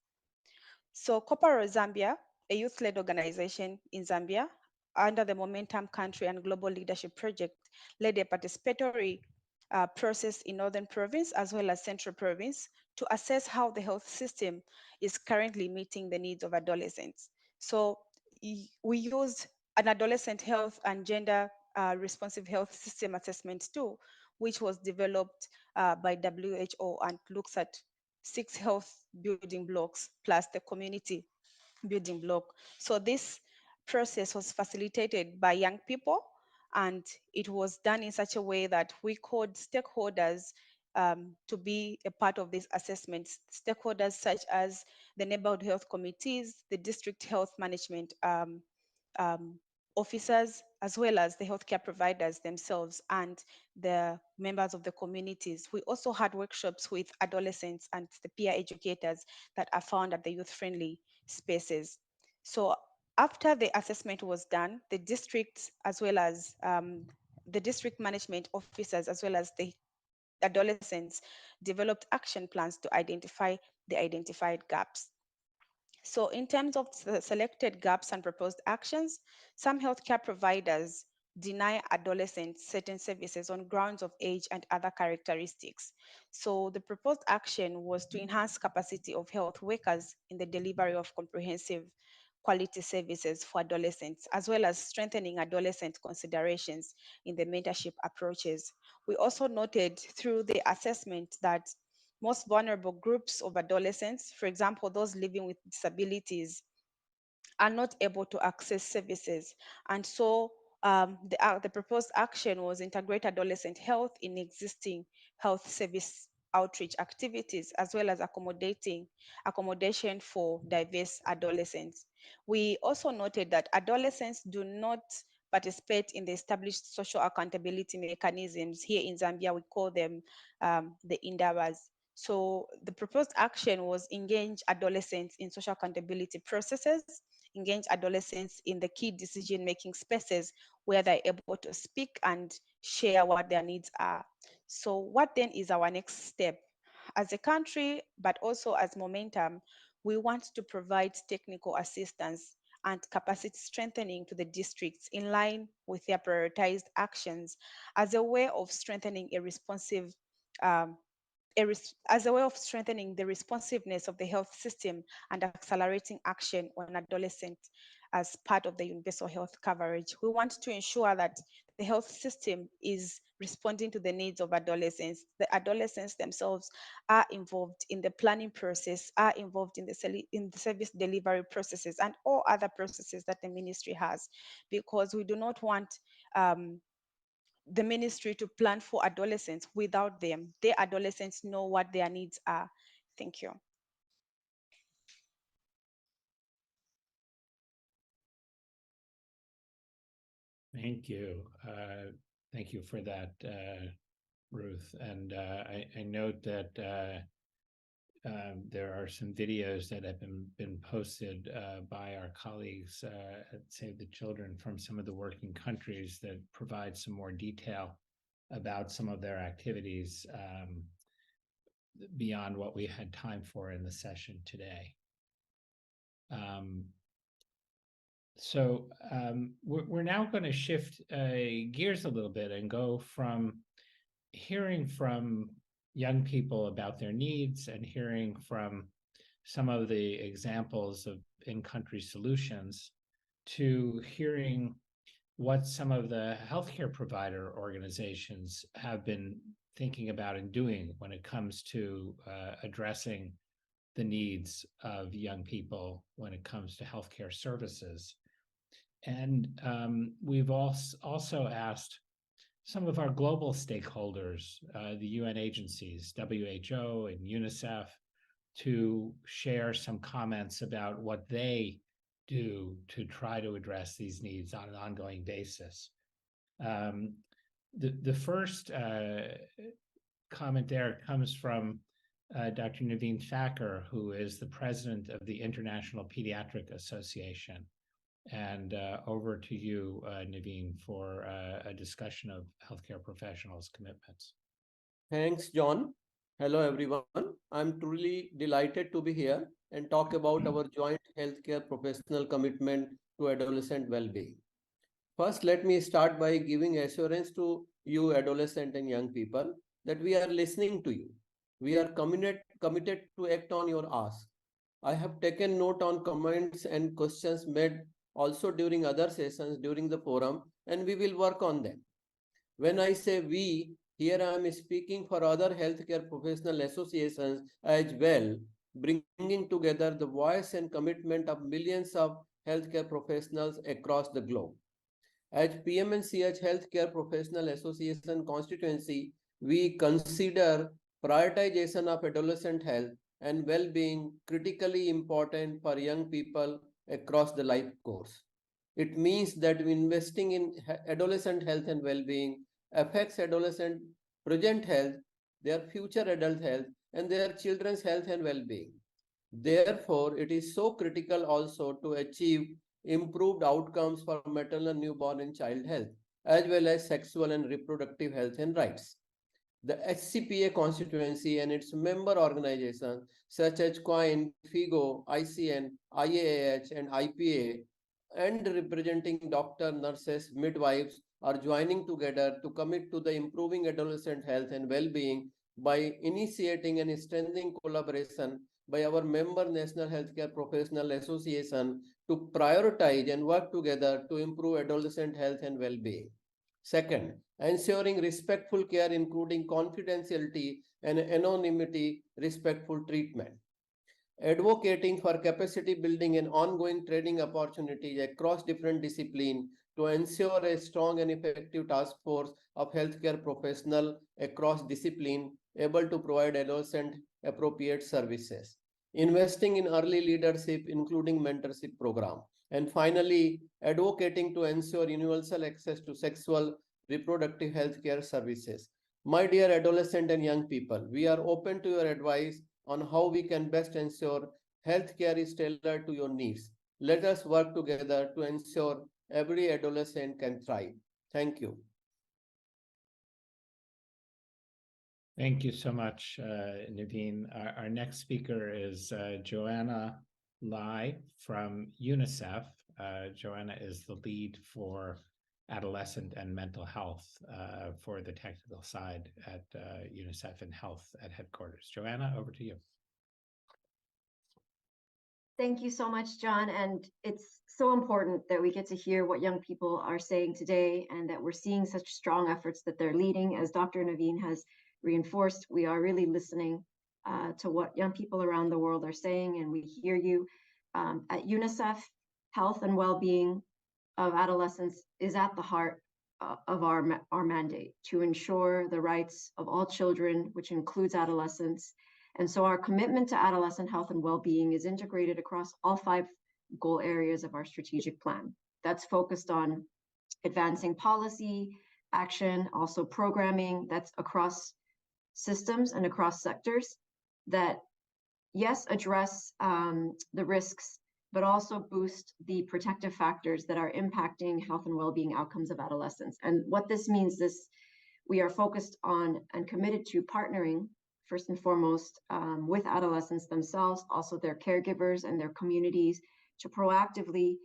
So Copper Zambia, a youth-led organization in Zambia, under the Momentum Country and Global Leadership Project, led a participatory process in Northern Province as well as Central Province to assess how the health system is currently meeting the needs of adolescents. So we used an adolescent health and gender responsive health system assessment tool, which was developed by WHO and looks at 6 health building blocks plus the community building block. So this process was facilitated by young people, and it was done in such a way that we called stakeholders to be a part of this assessment. Stakeholders such as the neighborhood health committees, the district health management officers, as well as the healthcare providers themselves and the members of the communities. We also had workshops with adolescents and the peer educators that are found at the youth-friendly spaces. So after the assessment was done, the districts, as well as the district management officers, as well as the adolescents, developed action plans to identify the identified gaps. So in terms of the selected gaps and proposed actions, some healthcare providers deny adolescents certain services on grounds of age and other characteristics. So the proposed action was to enhance capacity of health workers in the delivery of comprehensive quality services for adolescents, as well as strengthening adolescent considerations in the mentorship approaches. We also noted through the assessment that most vulnerable groups of adolescents, for example, those living with disabilities, are not able to access services. And so the proposed action was integrate adolescent health in existing health service outreach activities, as well as accommodation for diverse adolescents. We also noted that adolescents do not participate in the established social accountability mechanisms. Here in Zambia, we call them the INDAWAs. So the proposed action was engage adolescents in social accountability processes, engage adolescents in the key decision-making spaces where they're able to speak and share what their needs are. So what then is our next step? As a country, but also as Momentum, we want to provide technical assistance and capacity strengthening to the districts in line with their prioritized actions as a way of strengthening a responsive as a way of strengthening the responsiveness of the health system and accelerating action on adolescent as part of the universal health coverage. We want to ensure that the health system is responding to the needs of adolescents. The adolescents themselves are involved in the planning process, are involved in the service delivery processes and all other processes that the ministry has, because we do not want the ministry to plan for adolescents without them. The adolescents know what their needs are. Thank you. Thank you. Thank you for that, Ruth. And I note that there are some videos that have been posted by our colleagues at Save the Children from some of the working countries that provide some more detail about some of their activities beyond what we had time for in the session today. We're now going to shift gears a little bit and go from hearing from young people about their needs and hearing from some of the examples of in-country solutions to hearing what some of the healthcare provider organizations have been thinking about and doing when it comes to addressing the needs of young people when it comes to healthcare services. And we've also asked some of our global stakeholders, the UN agencies, WHO and UNICEF, to share some comments about what they do to try to address these needs on an ongoing basis. The first comment there comes from Dr. Naveen Thakur, who is the president of the International Pediatric Association. And over to you, Naveen, for a discussion of healthcare professionals' commitments. Thanks, John. Hello, everyone. I'm truly delighted to be here and talk about our joint healthcare professional commitment to adolescent well-being. First, let me start by giving assurance to you, adolescent and young people, that we are listening to you. We are committed to act on your ask. I have taken note on comments and questions made also during other sessions during the forum, and we will work on them. When I say we, here I am speaking for other healthcare professional associations as well, bringing together the voice and commitment of millions of healthcare professionals across the globe. As PMNCH Healthcare Professional Association constituency, we consider prioritization of adolescent health and well-being critically important for young people across the life course. It means that investing in adolescent health and well-being affects adolescent present health, their future adult health, and their children's health and well-being. Therefore, it is so critical also to achieve improved outcomes for maternal, newborn, and child health, as well as sexual and reproductive health and rights. The HCPA constituency and its member organizations such as COIN, FIGO, ICN, IAAH, and IPA, and representing doctors, nurses, midwives are joining together to commit to the improving adolescent health and well-being by initiating and strengthening collaboration by our member National Healthcare Professional Association to prioritize and work together to improve adolescent health and well-being. Second, ensuring respectful care, including confidentiality and anonymity, respectful treatment. Advocating for capacity building and ongoing training opportunities across different disciplines to ensure a strong and effective task force of healthcare professionals across discipline able to provide adolescent appropriate services. Investing in early leadership, including mentorship program. And finally, advocating to ensure universal access to sexual reproductive healthcare services. My dear adolescent and young people, we are open to your advice on how we can best ensure healthcare is tailored to your needs. Let us work together to ensure every adolescent can thrive. Thank you. Thank you so much, Naveen. Our next speaker is Joanna Lai from UNICEF. Joanna is the lead for adolescent and mental health for the technical side at UNICEF and Health at headquarters. Joanna, over to you. Thank you so much, John. And it's so important that we get to hear what young people are saying today and that we're seeing such strong efforts that they're leading. As Dr. Naveen has reinforced, we are really listening to what young people around the world are saying, and we hear you. At UNICEF, health and well-being of adolescents is at the heart of our mandate to ensure the rights of all children, which includes adolescents. And so our commitment to adolescent health and well-being is integrated across all 5 goal areas of our strategic plan. That's focused on advancing policy, action, also programming that's across systems and across sectors that, yes, address the risks, but also boost the protective factors that are impacting health and well-being outcomes of adolescents. And what this means is we are focused on and committed to partnering first and foremost with adolescents themselves, also their caregivers and their communities, to proactively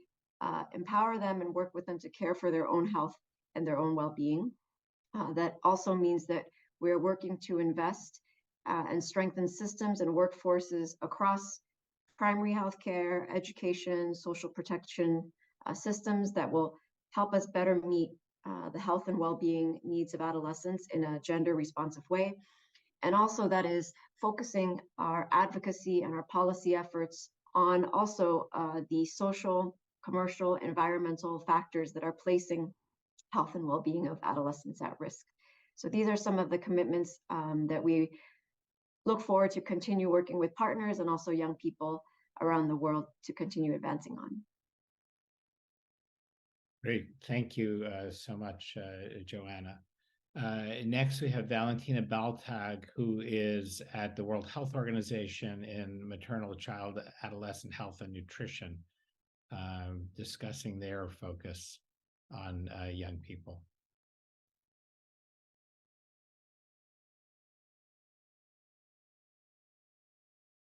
empower them and work with them to care for their own health and their own well-being. That also means that we're working to invest and strengthen systems and workforces across primary healthcare, education, social protection systems that will help us better meet the health and well-being needs of adolescents in a gender-responsive way. And also that is focusing our advocacy and our policy efforts on also the social, commercial, environmental factors that are placing health and well-being of adolescents at risk. So these are some of the commitments that we look forward to continue working with partners and also young people around the world to continue advancing on. Great, thank you so much, Joanna. Next, we have Valentina Baltag, who is at the World Health Organization in maternal, child, adolescent health and nutrition, discussing their focus on young people.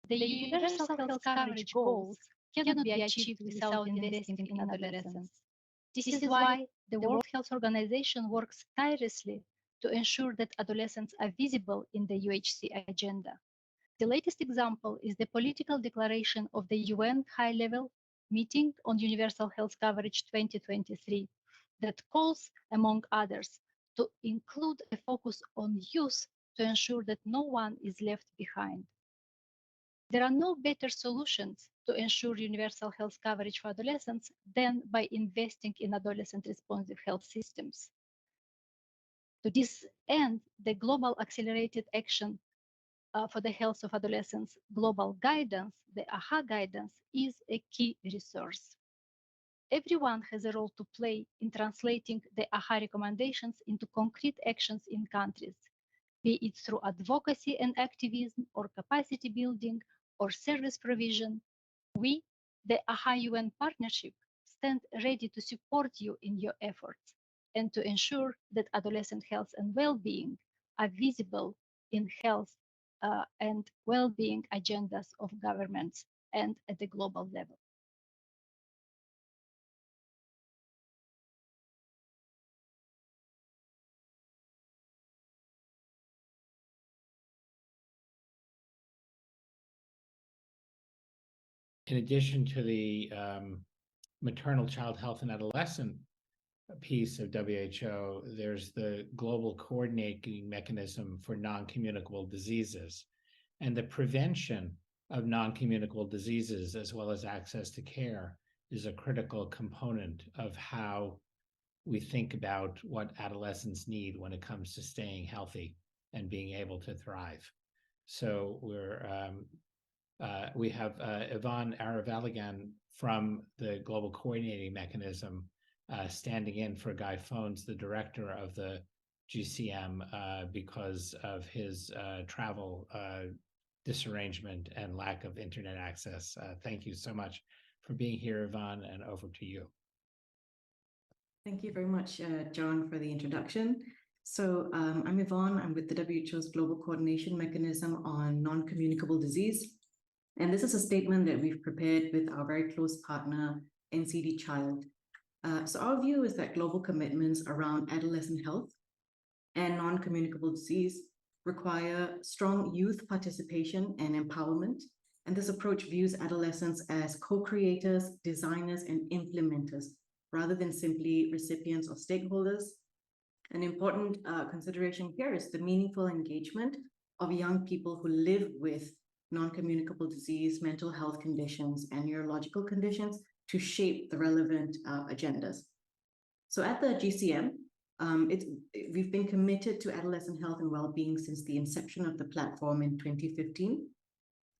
The universal health coverage goals cannot be achieved without investing in adolescents. This is why the World Health Organization works tirelessly to ensure that adolescents are visible in the UHC agenda. The latest example is the political declaration of the UN High-Level Meeting on Universal Health Coverage 2023 that calls, among others, to include a focus on youth to ensure that no one is left behind. There are no better solutions to ensure universal health coverage for adolescents than by investing in adolescent responsive health systems. To this end, the Global Accelerated Action for the Health of Adolescents Global Guidance, the AHA guidance, is a key resource. Everyone has a role to play in translating the AHA recommendations into concrete actions in countries, be it through advocacy and activism or capacity building or service provision. We, the AHA UN partnership, stand ready to support you in your efforts and to ensure that adolescent health and well-being are visible in health and well-being agendas of governments and at the global level. In addition to the maternal, child health and adolescent piece of WHO, there's the global coordinating mechanism for non-communicable diseases. And the prevention of non-communicable diseases, as well as access to care, is a critical component of how we think about what adolescents need when it comes to staying healthy and being able to thrive. So we have Yvonne Aravaligan from the Global Coordinating Mechanism standing in for Guy Phones, the director of the GCM, because of his travel disarrangement and lack of internet access. Thank you so much for being here, Yvonne, and over to you. Thank you very much, John, for the introduction. So I'm Yvonne. I'm with the WHO's Global Coordination Mechanism on Non-Communicable Disease. And this is a statement that we've prepared with our very close partner, NCD Child. So our view is that global commitments around adolescent health and non-communicable disease require strong youth participation and empowerment And this approach views adolescents as co-creators, designers, and implementers, rather than simply recipients or stakeholders. An important consideration here is the meaningful engagement of young people who live with non-communicable disease, mental health conditions, and neurological conditions to shape the relevant agendas. So at the GCM, we've been committed to adolescent health and well-being since the inception of the platform in 2015,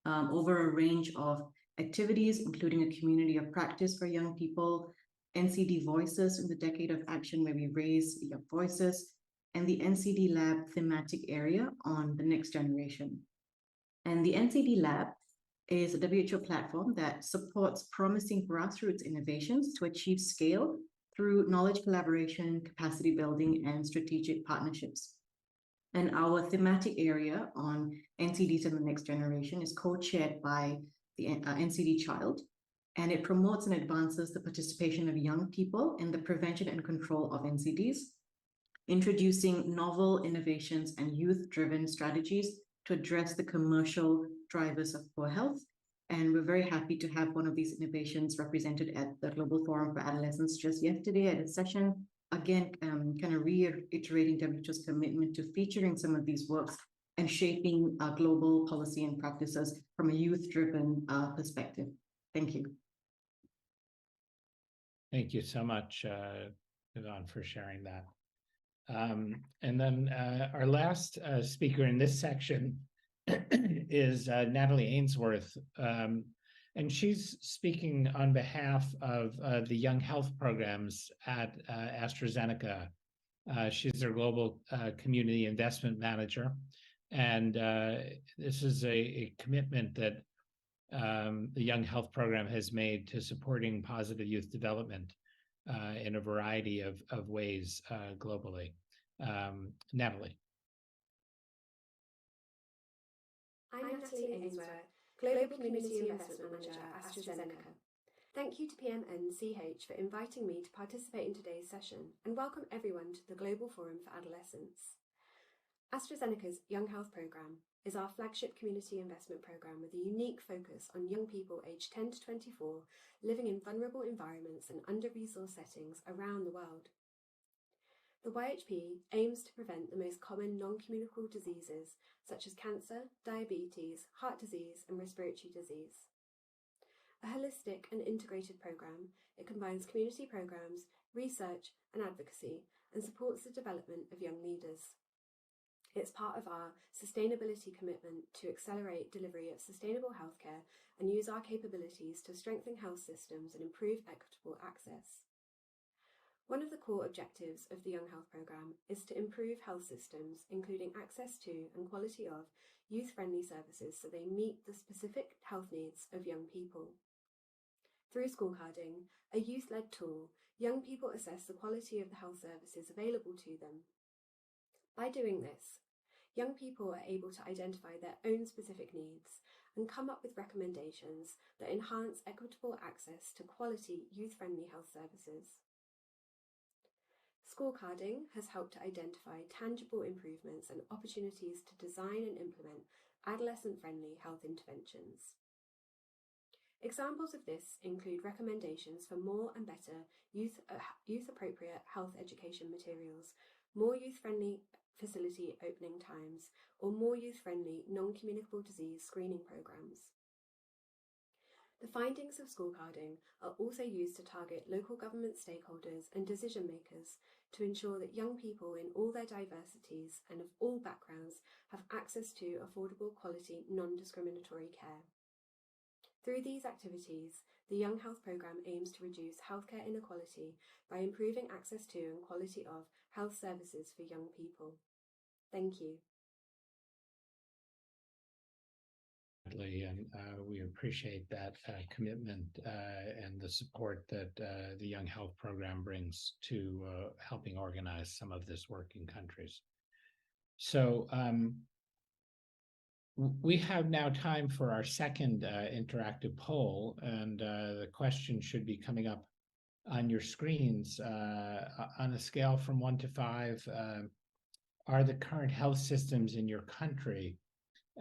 over a range of activities, including a community of practice for young people, NCD Voices in the Decade of Action, where we raise young voices, and the NCD Lab thematic area on the next generation. And the NCD Lab is a WHO platform that supports promising grassroots innovations to achieve scale through knowledge collaboration, capacity building, and strategic partnerships. And our thematic area on NCDs and the next generation is co-chaired by the NCD Child, and it promotes and advances the participation of young people in the prevention and control of NCDs, introducing novel innovations and youth-driven strategies to address the commercial drivers of poor health. And we're very happy to have one of these innovations represented at the Global Forum for Adolescents just yesterday at a session, again, kind of reiterating WHO's commitment to featuring some of these works and shaping global policy and practices from a youth-driven perspective. Thank you. Thank you so much, Yvonne, for sharing that. And then our last speaker in this section is Natalie Ainsworth, and she's speaking on behalf of the Young Health Programs at AstraZeneca. She's their Global Community Investment Manager, and this is a commitment that the Young Health Program has made to supporting positive youth development in a variety of ways globally. Natalie. I'm Natalie Ainsworth, Global Community Investment Manager at AstraZeneca. Thank you to PMNCH for inviting me to participate in today's session, and welcome everyone to the Global Forum for Adolescents. AstraZeneca's Young Health Programme is our flagship community investment programme with a unique focus on young people aged 10 to 24 living in vulnerable environments and under-resourced settings around the world. The YHP aims to prevent the most common non-communicable diseases such as cancer, diabetes, heart disease, and respiratory disease. A holistic and integrated programme, it combines community programmes, research and advocacy, and supports the development of young leaders. It's part of our sustainability commitment to accelerate delivery of sustainable healthcare and use our capabilities to strengthen health systems and improve equitable access. One of the core objectives of the Young Health Programme is to improve health systems, including access to and quality of youth-friendly services so they meet the specific health needs of young people. Through scorecarding, a youth-led tool, young people assess the quality of the health services available to them. By doing this, young people are able to identify their own specific needs and come up with recommendations that enhance equitable access to quality youth-friendly health services. Scorecarding has helped to identify tangible improvements and opportunities to design and implement adolescent-friendly health interventions. Examples of this include recommendations for more and better youth-appropriate health education materials, more youth-friendly facility opening times, or more youth-friendly non-communicable disease screening programs. The findings of scorecarding are also used to target local government stakeholders and decision makers to ensure that young people in all their diversities and of all backgrounds have access to affordable, quality, non-discriminatory care. Through these activities, the Young Health Programme aims to reduce healthcare inequality by improving access to and quality of health services for young people. Thank you. And we appreciate that commitment and the support that the Young Health Program brings to helping organize some of this work in countries. So we have now time for our second interactive poll, and the question should be coming up on your screens. On a scale from 1 to 5, are the current health systems in your country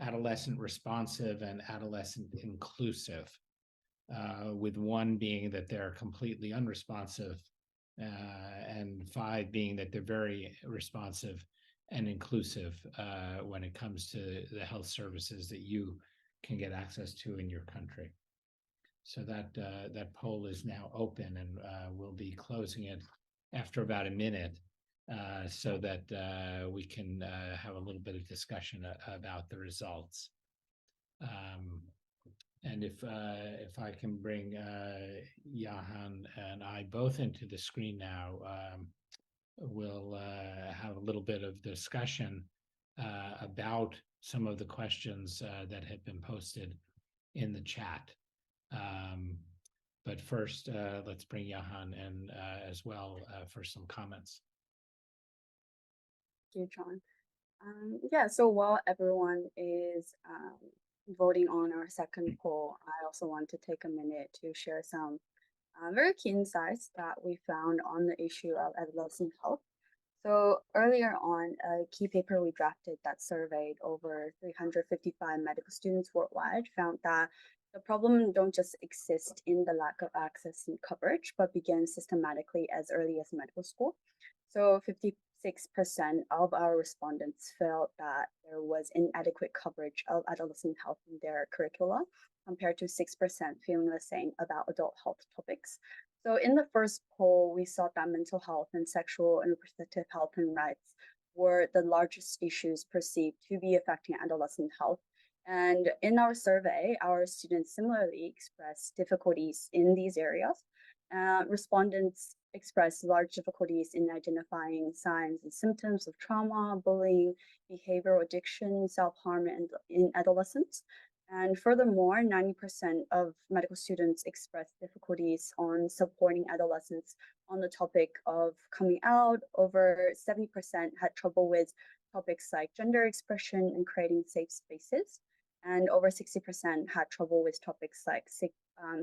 adolescent responsive and adolescent inclusive, with 1 being that they're completely unresponsive, and 5 being that they're very responsive and inclusive when it comes to the health services that you can get access to in your country. So that poll is now open, and we'll be closing it after about a minute, so that we can have a little bit of discussion about the results. And if I can bring Johan and I both into the screen now, we'll have a little bit of discussion about some of the questions that have been posted in the chat. But first, let's bring Johan in as well for some comments. Thank you, John. Yeah, so while everyone is voting on our second poll, I also want to take a minute to share some very key insights that we found on the issue of adolescent health. So earlier on, a key paper we drafted that surveyed over 355 medical students worldwide found that the problem don't just exist in the lack of access and coverage, but begins systematically as early as medical school. So 56% of our respondents felt that there was inadequate coverage of adolescent health in their curricula, compared to 6% feeling the same about adult health topics. So in the first poll, we saw that mental health and sexual and reproductive health and rights were the largest issues perceived to be affecting adolescent health. And in our survey, our students similarly expressed difficulties in these areas. Respondents expressed large difficulties in identifying signs and symptoms of trauma, bullying, behavioral addiction, self-harm in adolescents. And furthermore, 90% of medical students expressed difficulties on supporting adolescents on the topic of coming out. Over 70% had trouble with topics like gender expression and creating safe spaces. And over 60% had trouble with topics like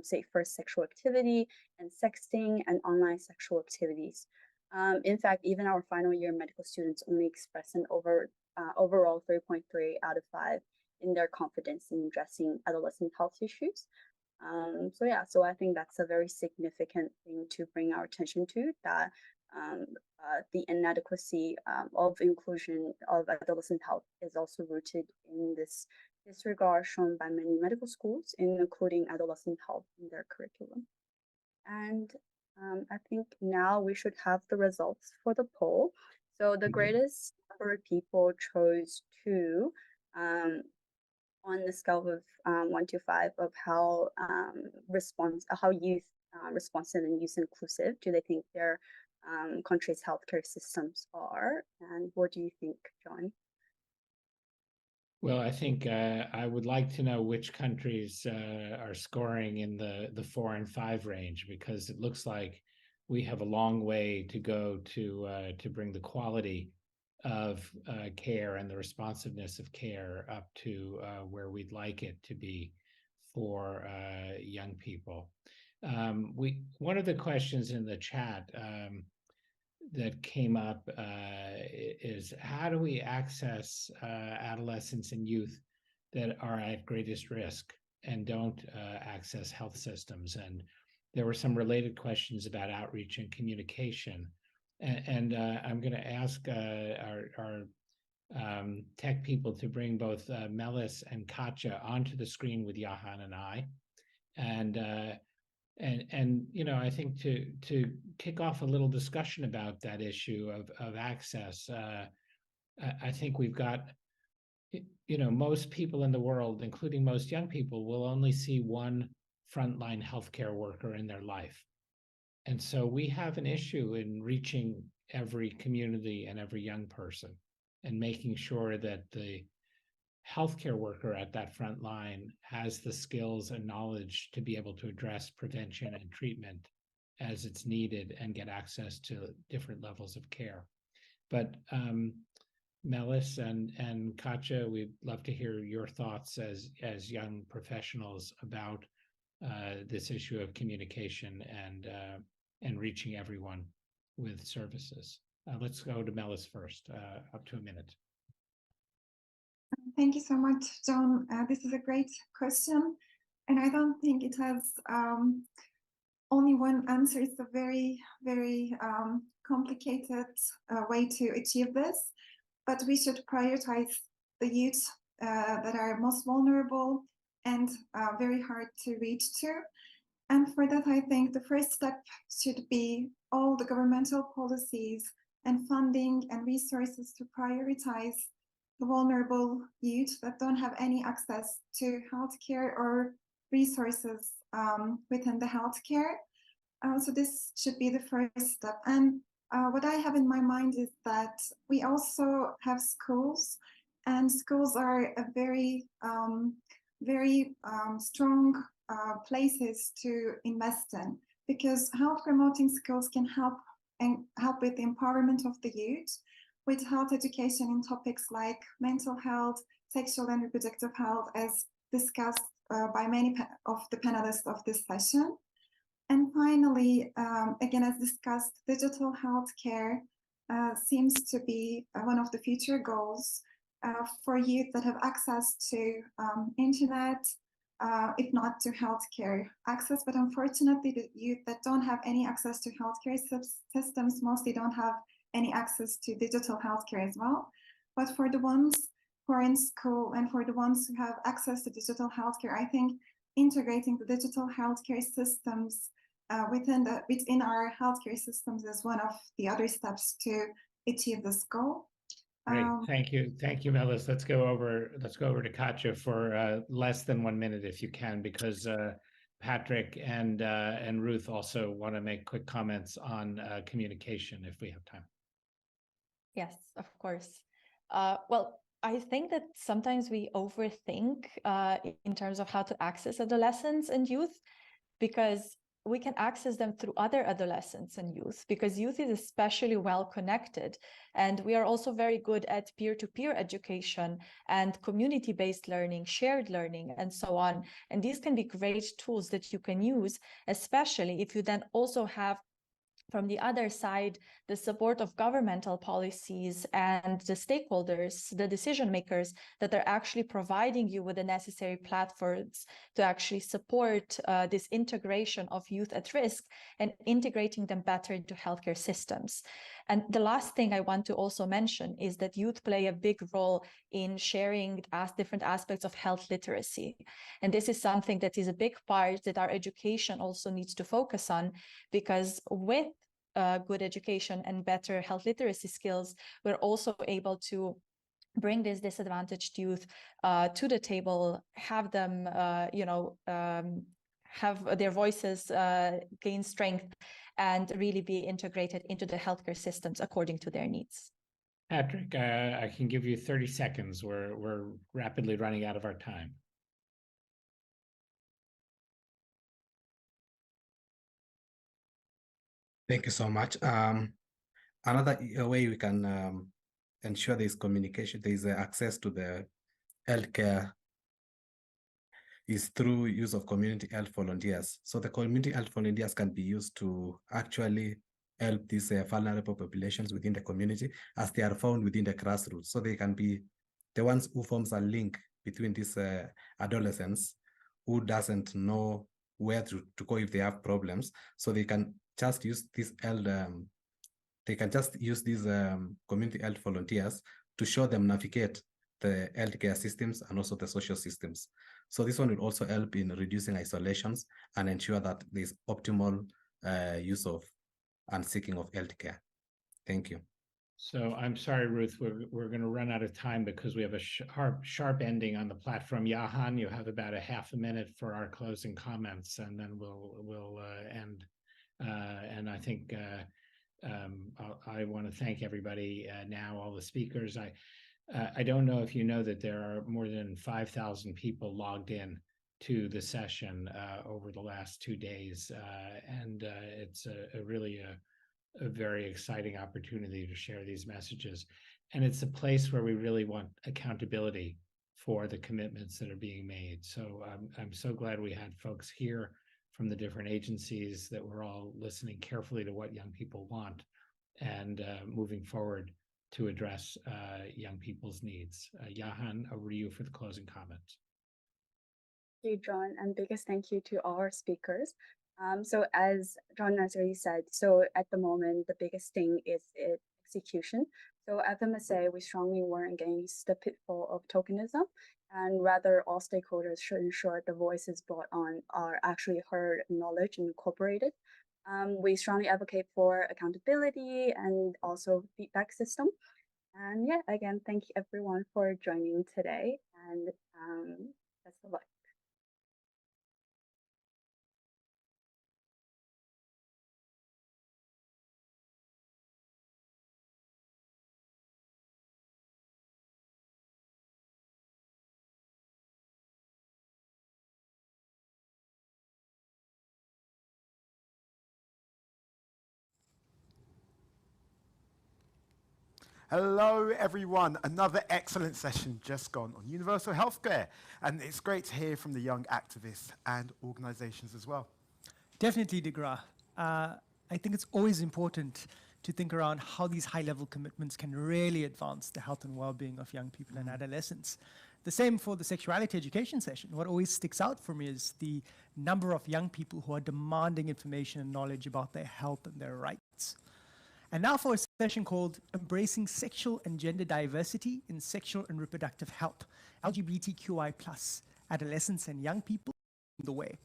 safer sexual activity and sexting and online sexual activities. In fact, even our final year medical students only expressed an overall 3.3 out of 5 in their confidence in addressing adolescent health issues. So I think that's a very significant thing to bring our attention to, that the inadequacy of inclusion of adolescent health is also rooted in this disregard shown by many medical schools, including adolescent health in their curriculum. And I think now we should have the results for the poll. So the greatest number of people chose 2 on the scale of 1 to 5 of how youth responsive and youth inclusive do they think their country's healthcare systems are. And what do you think, John? Well, I think I would like to know which countries are scoring in the 4 and 5 range, because it looks like we have a long way to go to bring the quality of care and the responsiveness of care up to where we'd like it to be for young people. One of the questions in the chat that came up is, how do we access adolescents and youth that are at greatest risk and don't access health systems? And there were some related questions about outreach and communication. And I'm going to ask our tech people to bring both Melis and Katja onto the screen with Johan and I. And you know, I think to kick off a little discussion about that issue of access, I think we've got, you know, most people in the world, including most young people, will only see one frontline healthcare worker in their life. And so we have an issue in reaching every community and every young person and making sure that the healthcare worker at that front line has the skills and knowledge to be able to address prevention and treatment as it's needed and get access to different levels of care. But Melis and Katja, we'd love to hear your thoughts as young professionals about this issue of communication and reaching everyone with services. Let's go to Melis first, up to a minute. Thank you so much, John. This is a great question, and I don't think it has only one answer. It's a very, very complicated way to achieve this, but we should prioritize the youth that are most vulnerable and very hard to reach to. And for that, I think the first step should be all the governmental policies and funding and resources to prioritize the vulnerable youth that don't have any access to healthcare or resources within the healthcare. So this should be the first step. And what I have in my mind is that we also have schools, and schools are a very, very strong places to invest in, because health promoting schools can help with the empowerment of the youth, with health education in topics like mental health, sexual and reproductive health, as discussed by many of the panelists of this session. And finally, again, as discussed, digital healthcare seems to be one of the future goals for youth that have access to internet, if not to healthcare access. But unfortunately, the youth that don't have any access to healthcare systems mostly don't have any access to digital healthcare as well. But for the ones who are in school and for the ones who have access to digital healthcare, I think integrating the digital healthcare systems within our healthcare systems is one of the other steps to achieve this goal. Great, thank you, Melis. Let's go over to Katja for less than 1 minute if you can, because Patrick and Ruth also want to make quick comments on communication if we have time. Yes, of course. Well, I think that sometimes we overthink in terms of how to access adolescents and youth, because we can access them through other adolescents and youth, because youth is especially well connected. And we are also very good at peer-to-peer education and community-based learning, shared learning, and so on. And these can be great tools that you can use, especially if you then also have, from the other side, the support of governmental policies and the stakeholders, the decision makers that are actually providing you with the necessary platforms to actually support this integration of youth at risk and integrating them better into healthcare systems. And the last thing I want to also mention is that youth play a big role in sharing different aspects of health literacy. And this is something that is a big part that our education also needs to focus on, because with good education and better health literacy skills, we're also able to bring this disadvantaged youth to the table, have them, have their voices gain strength and really be integrated into the healthcare systems according to their needs. Patrick, I can give you 30 seconds. We're rapidly running out of our time. Thank you so much. Another way we can ensure there is communication, there is access to the healthcare, is through use of community health volunteers. So the community health volunteers can be used to actually help these vulnerable populations within the community, as they are found within the grassroots. So they can be the ones who forms a link between these adolescents who doesn't know where to go if they have problems. So they can just use these community health volunteers to show them navigate the healthcare systems and also the social systems. So this one will also help in reducing isolations and ensure that there's optimal use of and seeking of healthcare. Thank you. So I'm sorry, Ruth, we're going to run out of time because we have a sharp ending on the platform. Jahan, you have about a half a minute for our closing comments, and then we'll end. And I think I want to thank everybody now, all the speakers. I don't know if you know that there are more than 5,000 people logged in to the session over the last 2 days, and it's really a very exciting opportunity to share these messages. And it's a place where we really want accountability for the commitments that are being made. So I'm so glad we had folks here from the different agencies, that we're all listening carefully to what young people want and moving forward to address young people's needs. Johan, over to you for the closing comments. Thank you, John, and biggest thank you to all our speakers. So as John has already said, so at the moment, the biggest thing is execution. So at the MSA, we strongly warn against the pitfall of tokenism, and rather all stakeholders should ensure the voices brought on are actually heard, acknowledged, and incorporated. We strongly advocate for accountability and also feedback system. And yeah, again, thank you everyone for joining today, and best of luck. Hello, everyone. Another excellent session just gone on universal healthcare. And it's great to hear from the young activists and organizations as well. Definitely, Degra. I think it's always important to think around how these high-level commitments can really advance the health and well-being of young people and adolescents. The same for the sexuality education session. What always sticks out for me is the number of young people who are demanding information and knowledge about their health and their rights. And now for a session called Embracing Sexual and Gender Diversity in Sexual and Reproductive Health, LGBTQI+, Adolescents and Young People in the Way.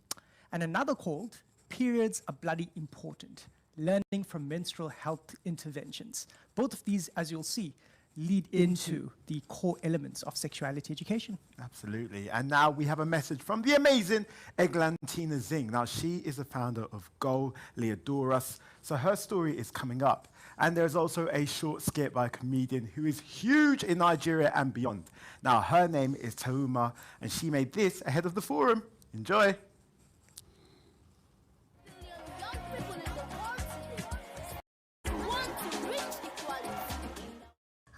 And another called Periods Are Bloody Important, Learning from Menstrual Health Interventions. Both of these, as you'll see, lead into the core elements of sexuality education. Absolutely. And now we have a message from the amazing Eglantina Zing. Now, she is the founder of Go Leodoras. So her story is coming up. And there's also a short skit by a comedian who is huge in Nigeria and beyond. Now, her name is Tauma, and she made this ahead of the forum. Enjoy.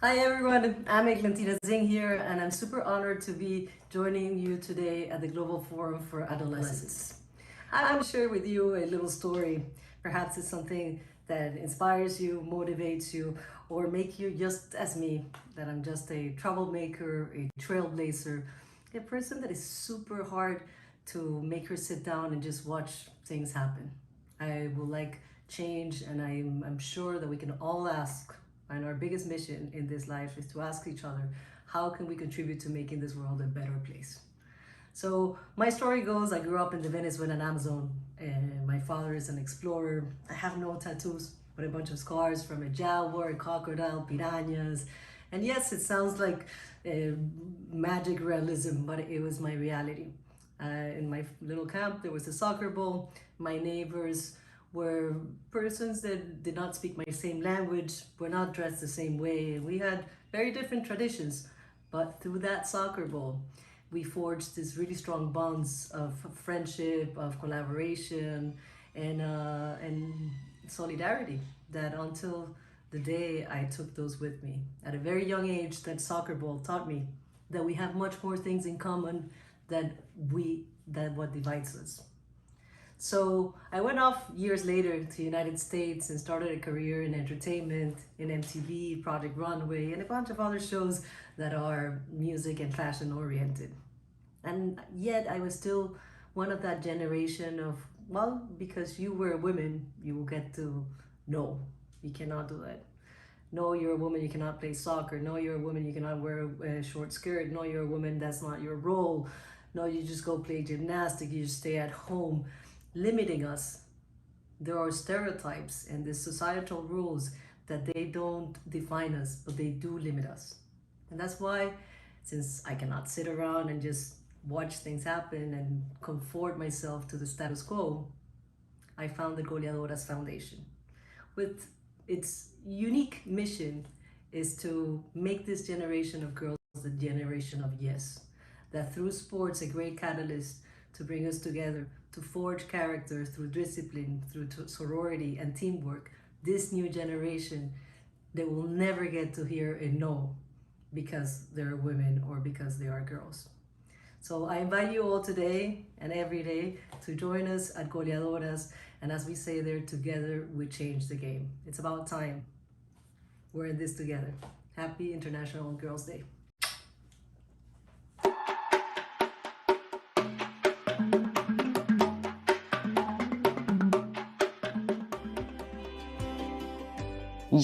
Hi everyone, I'm Eglantina Zing here, and I'm super honored to be joining you today at the Global Forum for Adolescents. I want to share with you a little story. Perhaps it's something that inspires you, motivates you, or make you just as me, that I'm just a troublemaker, a trailblazer, a person that is super hard to make her sit down and just watch things happen. I will like change, and I'm sure that we can all ask, and our biggest mission in this life is to ask each other, how can we contribute to making this world a better place? So my story goes, I grew up in the Venezuelan Amazon, and my father is an explorer. I have no tattoos, but a bunch of scars from a jaguar, a crocodile, piranhas. And yes, it sounds like magic realism, but it was my reality. In my little camp, there was a soccer ball. My neighbors were persons that did not speak my same language, were not dressed the same way. We had very different traditions, but through that soccer ball, we forged these really strong bonds of friendship, of collaboration, and solidarity that until the day I took those with me. At a very young age, that soccer ball taught me that we have much more things in common than what divides us. So I went off years later to the United States and started a career in entertainment, in MTV, Project Runway, and a bunch of other shows that are music and fashion oriented. And yet I was still one of that generation of, well, because you were a woman, you will get to, no, you cannot do that. No, you're a woman, you cannot play soccer. No, you're a woman, you cannot wear a short skirt. No, you're a woman, that's not your role. No, you just go play gymnastics, you just stay at home, limiting us. There are stereotypes and the societal rules that they don't define us, but they do limit us. And that's why, since I cannot sit around and just watch things happen and comfort myself to the status quo, I found the Goleadoras Foundation. With its unique mission is to make this generation of girls the generation of yes. That through sports, a great catalyst to bring us together, to forge character through discipline, through sorority and teamwork, this new generation, they will never get to hear a no because they're women or because they are girls. So I invite you all today and every day to join us at Goleadoras, and as we say there, together we change the game. It's about time. we're in this together. Happy International Girls' Day.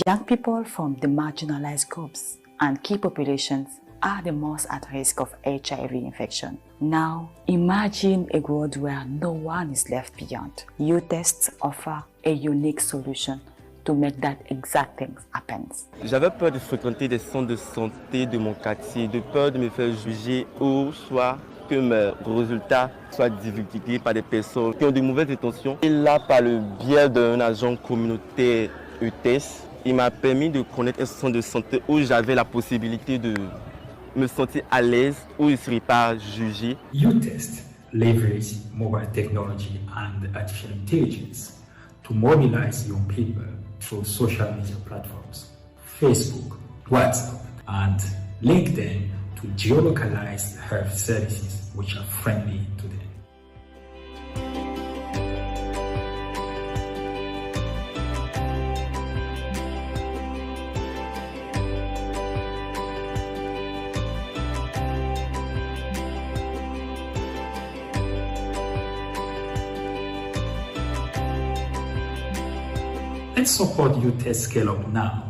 Young people from the marginalized groups and key populations are the most at risk of HIV infection. Now, imagine a world where no one is left behind. U-Tests offer a unique solution to make that exact thing happen. J'avais peur de fréquenter des centres de santé de mon quartier, de peur de me faire juger ou soit que mes résultats soient divulgués par des personnes qui ont de mauvaises intentions. Et là, par le biais d'un agent communautaire U-Test, il m'a permis de connaître un centre de santé où j'avais la possibilité de me sentir à l'aise, où je ne serais pas jugé. U-Test leverage mobile technology and artificial intelligence to mobilize young people through social media platforms, Facebook, WhatsApp, and LinkedIn to geolocalized health services which are friendly to them. Let's support U-Test Scale Up now.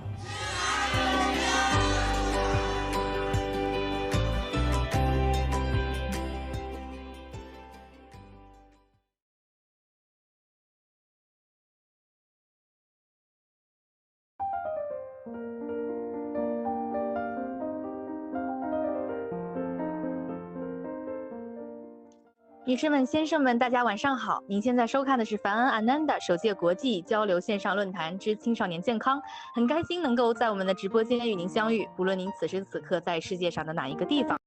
女士们、先生们，大家晚上好！您现在收看的是凡恩 Ananda 首届国际交流线上论坛之青少年健康，很开心能够在我们的直播间与您相遇，不论您此时此刻在世界上的哪一个地方。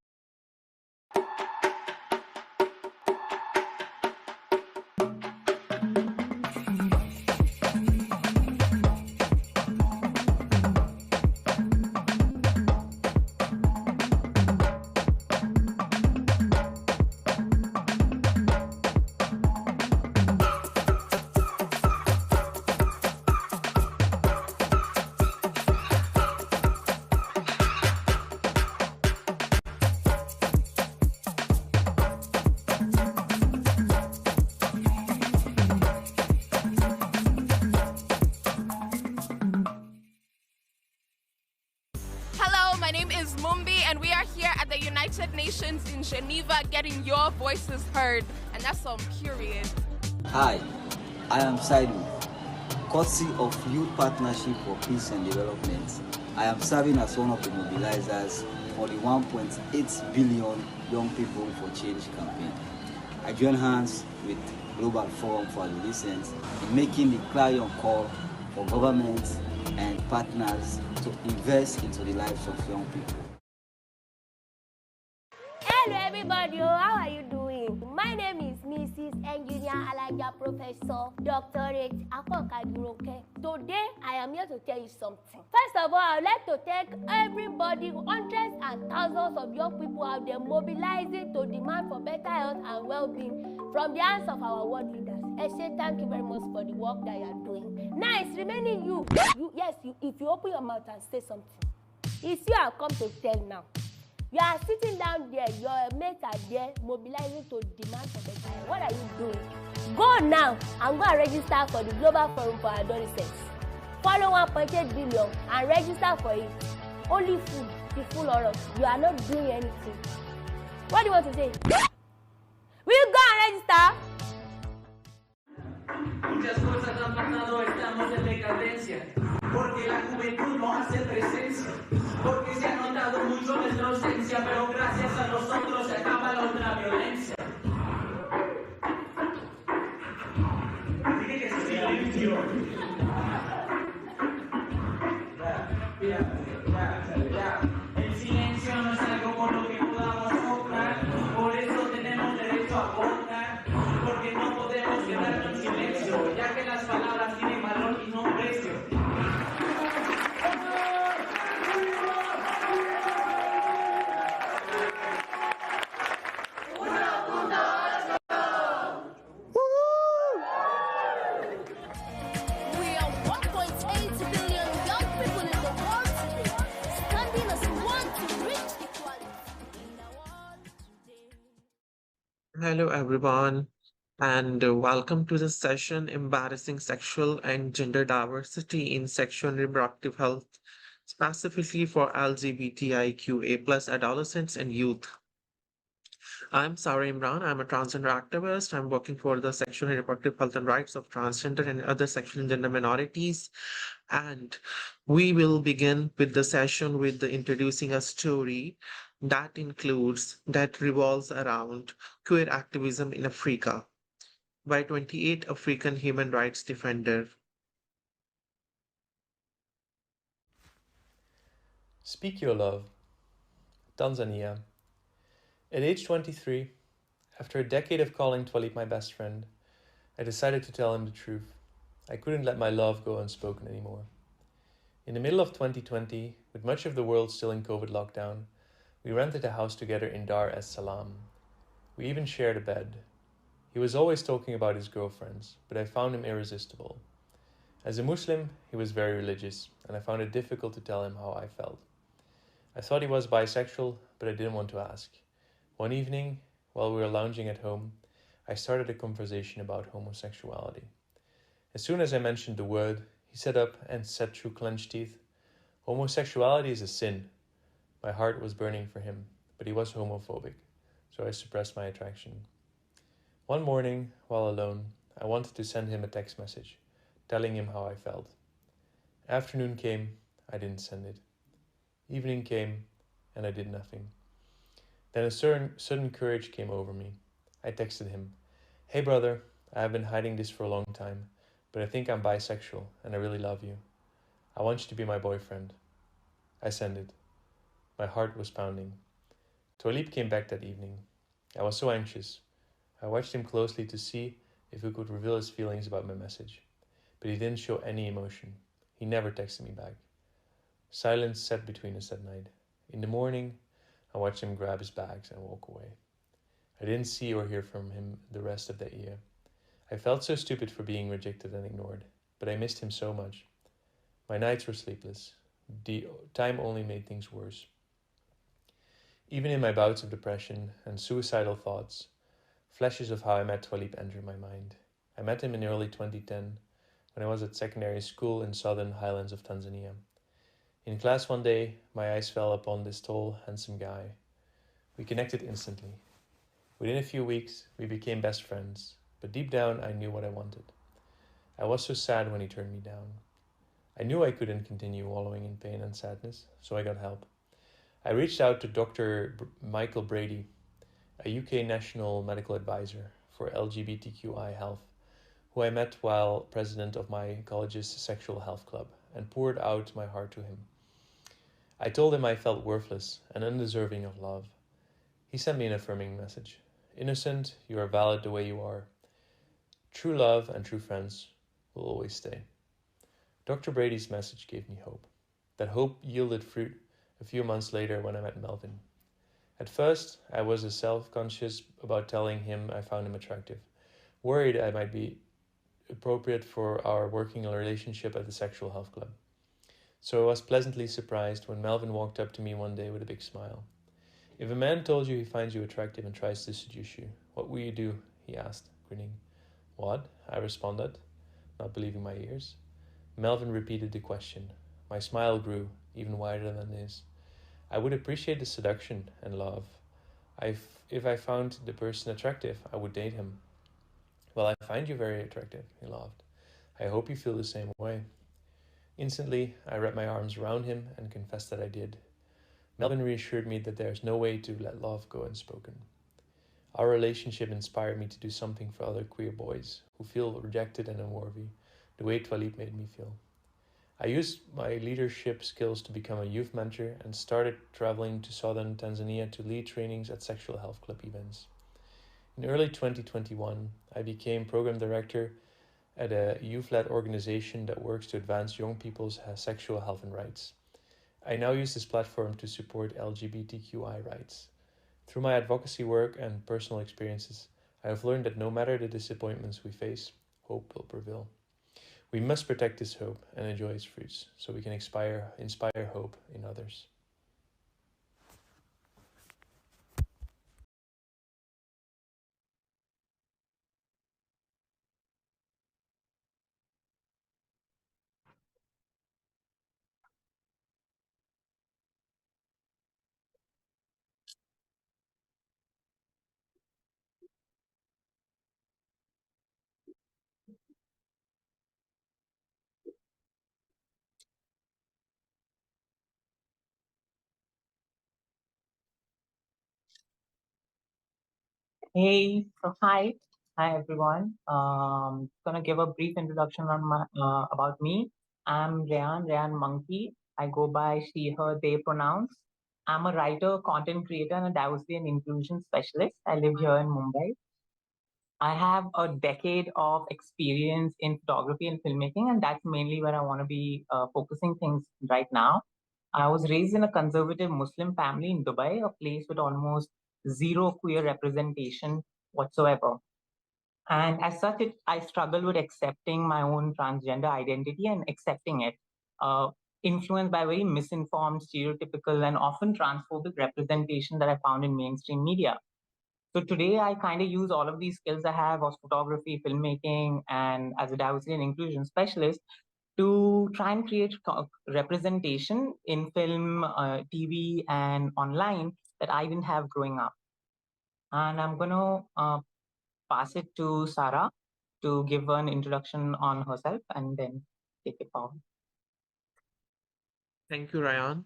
In Geneva, getting your voices heard, and that's on period. Hi, I am Saidu, courtesy of Youth Partnership for Peace and Development. I am serving as one of the mobilizers for the 1.8 billion Young People for Change campaign. I join hands with Global Forum for Adolescents in making the clarion call for governments and partners to invest into the lives of young people. Hello everybody, how are you doing? My name is Mrs. Engineer Alaja Professor Doctorate Akokagiroke. Today I am here to tell you something. First of all, I would like to thank everybody, hundreds and thousands of young people out there mobilizing to demand for better health and well-being from the hands of our world leaders. I say thank you very much for the work that you are doing. Now it's remaining you. If you open your mouth and say something, it's you I have come to tell now. You are sitting down there, your mates are there, mobilizing to demand for better health. What are you doing? Go now and go and register for the Global Forum for Adolescents. Follow 1.8 billion and register for it. Only food, the full horror. You are not doing anything. What do you want to say? Will you go and register? Muchas cosas han pasado, estamos en decadencia, porque la juventud no hace presencia, porque se ha notado mucho nuestra ausencia, pero gracias a nosotros se acaba la ultraviolencia. Así que silencio. Ya. El silencio no es algo por lo que podamos optar, por eso tenemos derecho a votar, porque no podemos quedarnos en silencio, ya que las palabras tienen valor y no precio. We are 1.8 billion young people in the world Hello, everyone, and welcome to the session Embarrassing Sexual and Gender Diversity in Sexual and Reproductive Health, specifically for LGBTIQA plus adolescents and youth. I'm Sarah Imran. I'm a transgender activist. I'm working for the sexual and reproductive health and rights of transgender and other sexual and gender minorities. And we will begin with the session with the introducing a story that revolves around queer activism in Africa by 28 African human rights defender. Speak Your Love, Tanzania. At age 23, after a decade of calling Twalib my best friend, I decided to tell him the truth. I couldn't let my love go unspoken anymore. In the middle of 2020, with much of the world still in COVID lockdown, we rented a house together in Dar es Salaam. We even shared a bed. He was always talking about his girlfriends, but I found him irresistible. As a Muslim, he was very religious, and I found it difficult to tell him how I felt. I thought he was bisexual, but I didn't want to ask. One evening, while we were lounging at home, I started a conversation about homosexuality. As soon as I mentioned the word, he sat up and said through clenched teeth, "Homosexuality is a sin." My heart was burning for him, but he was homophobic, so I suppressed my attraction. One morning, while alone, I wanted to send him a text message, telling him how I felt. Afternoon came, I didn't send it. Evening came, and I did nothing. Then a sudden courage came over me. I texted him, "Hey brother, I have been hiding this for a long time, but I think I'm bisexual, and I really love you. I want you to be my boyfriend." I sent it. My heart was pounding. Twalib came back that evening. I was so anxious. I watched him closely to see if he could reveal his feelings about my message, but he didn't show any emotion. He never texted me back. Silence sat between us that night. In the morning, I watched him grab his bags and walk away. I didn't see or hear from him the rest of that year. I felt so stupid for being rejected and ignored, but I missed him so much. My nights were sleepless. The time only made things worse. Even in my bouts of depression and suicidal thoughts, flashes of how I met Twalib entered my mind. I met him in early 2010 when I was at secondary school in southern highlands of Tanzania. In class one day, my eyes fell upon this tall, handsome guy. We connected instantly. Within a few weeks, we became best friends, but deep down, I knew what I wanted. I was so sad when he turned me down. I knew I couldn't continue wallowing in pain and sadness, so I got help. I reached out to Dr. Michael Brady, a UK national medical advisor for LGBTQI health, who I met while president of my college's sexual health club, and poured out my heart to him. I told him I felt worthless and undeserving of love. He sent me an affirming message. "Innocent, you are valid the way you are. True love and true friends will always stay." Dr. Brady's message gave me hope. That hope yielded fruit a few months later when I met Melvin. At first, I was self-conscious about telling him I found him attractive, worried I might be appropriate for our working relationship at the sexual health club. So I was pleasantly surprised when Melvin walked up to me one day with a big smile. "If a man told you he finds you attractive and tries to seduce you, what will you do?" he asked, grinning. "What?" I responded, not believing my ears. Melvin repeated the question. My smile grew, even wider than his. "I would appreciate the seduction and love. If I found the person attractive, I would date him." "Well, I find you very attractive," he laughed. "I hope you feel the same way." Instantly, I wrapped my arms around him and confessed that I did. Melvin reassured me that there is no way to let love go unspoken. Our relationship inspired me to do something for other queer boys who feel rejected and unworthy, the way Twalib made me feel. I used my leadership skills to become a youth mentor and started traveling to southern Tanzania to lead trainings at sexual health club events. In early 2021, I became program director at a youth-led organization that works to advance young people's sexual health and rights. I now use this platform to support LGBTQI rights. Through my advocacy work and personal experiences, I have learned that no matter the disappointments we face, hope will prevail. We must protect this hope and enjoy its fruits so we can inspire hope in others. Hey, so hi everyone. Gonna give a brief introduction on my about me. I'm Rayan Monkey. I go by she, her, they pronouns. I'm a writer, content creator, and a diversity and inclusion specialist. I live here in Mumbai. I have a decade of experience in photography and filmmaking, and that's mainly where I want to be focusing things right now. I was raised in a conservative Muslim family in Dubai, a place with almost zero queer representation whatsoever. And as such, I struggle with accepting my own transgender identity and accepting it, influenced by very misinformed, stereotypical, and often transphobic representation that I found in mainstream media. So today, I kind of use all of these skills I have as photography, filmmaking, and as a diversity and inclusion specialist to try and create representation in film, TV, and online that I didn't have growing up. And I'm going to pass it to Sarah to give an introduction on herself and then take it forward. Thank you, Ryan.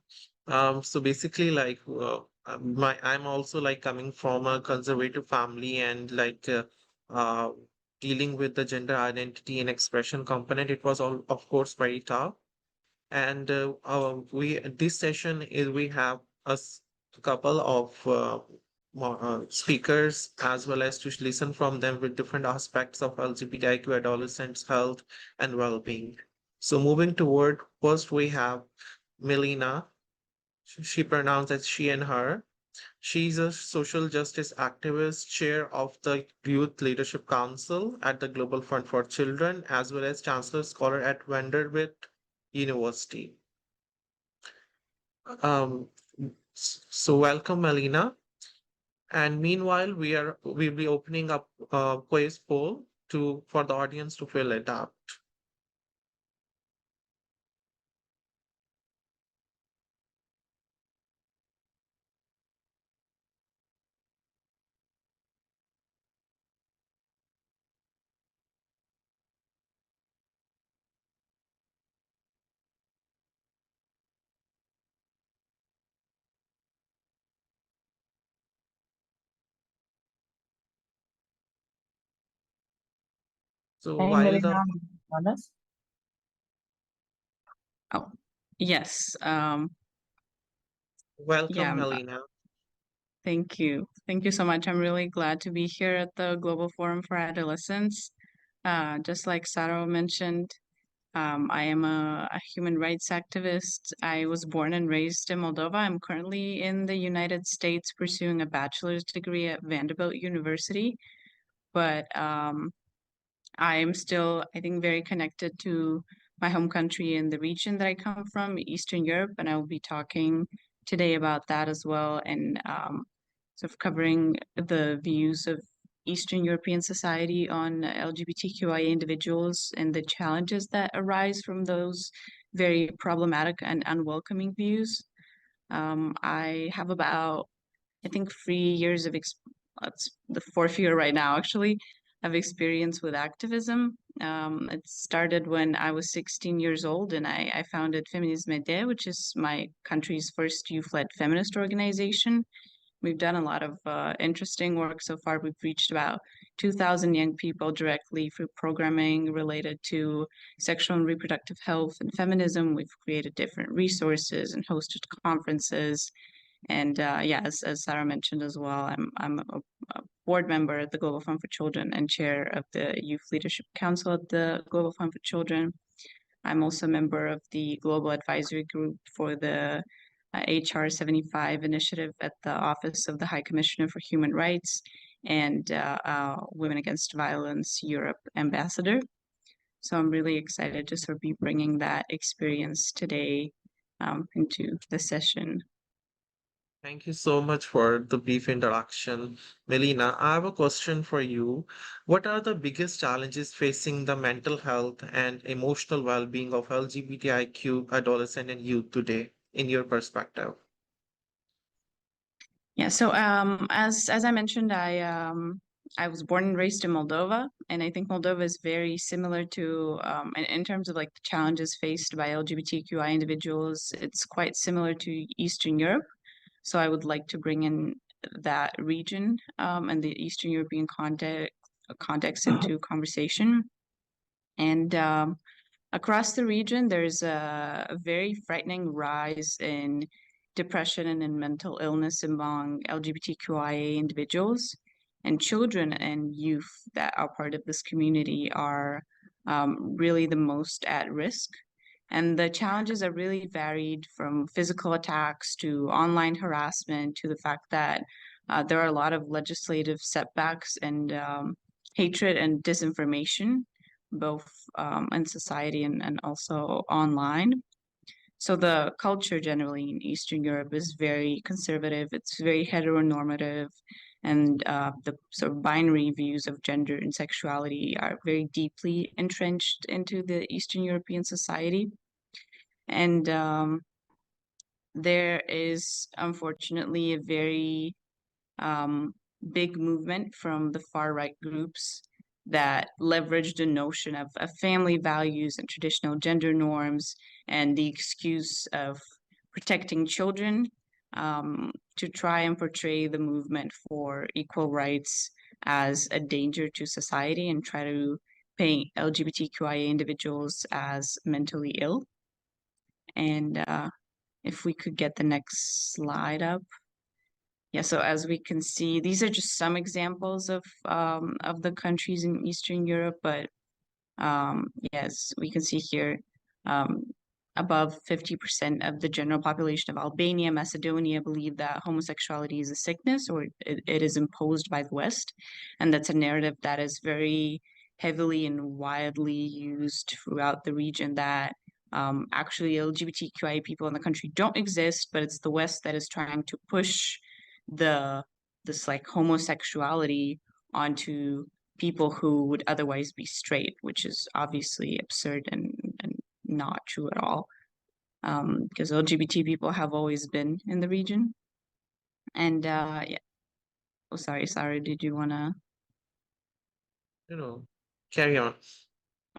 So basically, like, I'm also like coming from a conservative family and uh, dealing with the gender identity and expression component. It was all, of course, very tough. And we this session is we have couple of speakers as well as to listen from them with different aspects of LGBTIQ adolescents' health and well-being. So moving toward, first we have Melina. She pronounced as she and her. She's a social justice activist, chair of the Youth Leadership Council at the Global Fund for Children, as well as chancellor scholar at Vanderbilt University. So welcome, Melina. And meanwhile, we'll be opening up a quiz poll for the audience to fill it out. So Hey, while Melina, the honest? Oh, yes. welcome, Yeah, Melina. thank you. Thank you so much. I'm really glad to be here at the Global Forum for Adolescents. Just like Saro mentioned, I am a human rights activist. I was born and raised in Moldova. I'm currently in the United States pursuing a bachelor's degree at Vanderbilt University. But I am still, I think, very connected to my home country and the region that I come from, Eastern Europe, and I will be talking today about that as well, and sort of covering the views of Eastern European society on LGBTQIA individuals and the challenges that arise from those very problematic and unwelcoming views. I have about, I think, 3 years of that's the 4th year right now, actually, of experience with activism. It started when I was 16 years old, and I founded Feminism Ede, which is my country's first youth-led feminist organization. We've done a lot of interesting work so far. We've reached about 2,000 young people directly through programming related to sexual and reproductive health and feminism. We've created different resources and hosted conferences. And yeah, as Sarah mentioned as well, I'm a board member at the Global Fund for Children and chair of the Youth Leadership Council at the Global Fund for Children. I'm also a member of the Global Advisory Group for the HR 75 initiative at the Office of the High Commissioner for Human Rights and Women Against Violence Europe Ambassador. So I'm really excited to sort of be bringing that experience today into the session. Thank you so much for the brief introduction. Melina, I have a question for you. What are the biggest challenges facing the mental health and emotional well-being of LGBTIQ adolescent and youth today, in your perspective? Yeah, so as I mentioned, I was born and raised in Moldova, and I think Moldova is very similar to in terms of like the challenges faced by LGBTQI individuals. It's quite similar to Eastern Europe. So I would like to bring in that region and the Eastern European context into conversation. And across the region, there's a very frightening rise in depression and in mental illness among LGBTQIA individuals, and children and youth that are part of this community are really the most at risk. And the challenges are really varied, from physical attacks to online harassment to the fact that there are a lot of legislative setbacks and hatred and disinformation, both in society and also online. So the culture generally in Eastern Europe is very conservative. It's very heteronormative, and the sort of binary views of gender and sexuality are very deeply entrenched into the Eastern European society. And there is unfortunately a very big movement from the far-right groups that leverage the notion of family values and traditional gender norms and the excuse of protecting children to try and portray the movement for equal rights as a danger to society and try to paint LGBTQIA individuals as mentally ill. And if we could get the next slide up. Yeah, so as we can see, these are just some examples of the countries in Eastern Europe, but yes, we can see here above 50% of the general population of Albania, Macedonia believe that homosexuality is a sickness, or it is imposed by the West. And that's a narrative that is very heavily and widely used throughout the region, that actually LGBTQIA people in the country don't exist, but it's the West that is trying to push this like homosexuality onto people who would otherwise be straight, which is obviously absurd and not true at all, because LGBT people have always been in the region. And yeah. Oh, sorry, Sarah, did you want to? Carry on.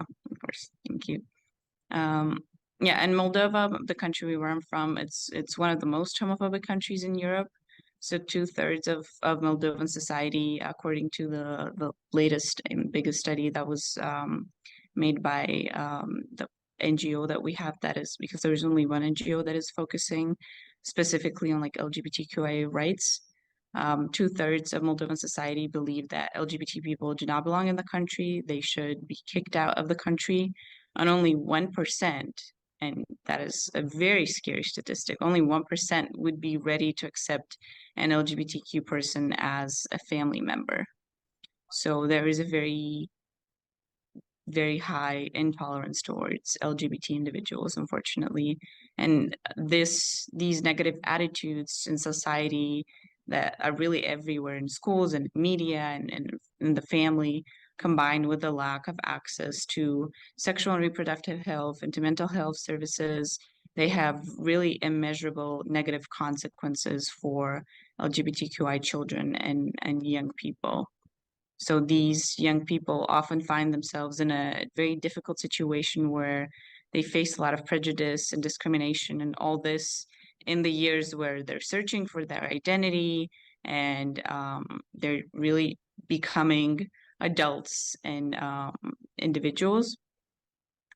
Oh, of course, thank you. Yeah, and Moldova, the country where I'm from, it's one of the most homophobic countries in Europe. So 2/3 of Moldovan society, according to the latest and biggest study that was made by the NGO that we have, that is, because there's only one NGO that is focusing specifically on like LGBTQIA rights. 2/3 of Moldovan society believe that LGBT people do not belong in the country. They should be kicked out of the country. And only 1%, and that is a very scary statistic, only 1% would be ready to accept an LGBTQ person as a family member. So there is a very, very high intolerance towards LGBT individuals, unfortunately. And these negative attitudes in society that are really everywhere in schools and media and in the family, combined with the lack of access to sexual and reproductive health and to mental health services, they have really immeasurable negative consequences for LGBTQI children and young people. So these young people often find themselves in a very difficult situation where they face a lot of prejudice and discrimination and all this in the years where they're searching for their identity and they're really becoming adults and individuals.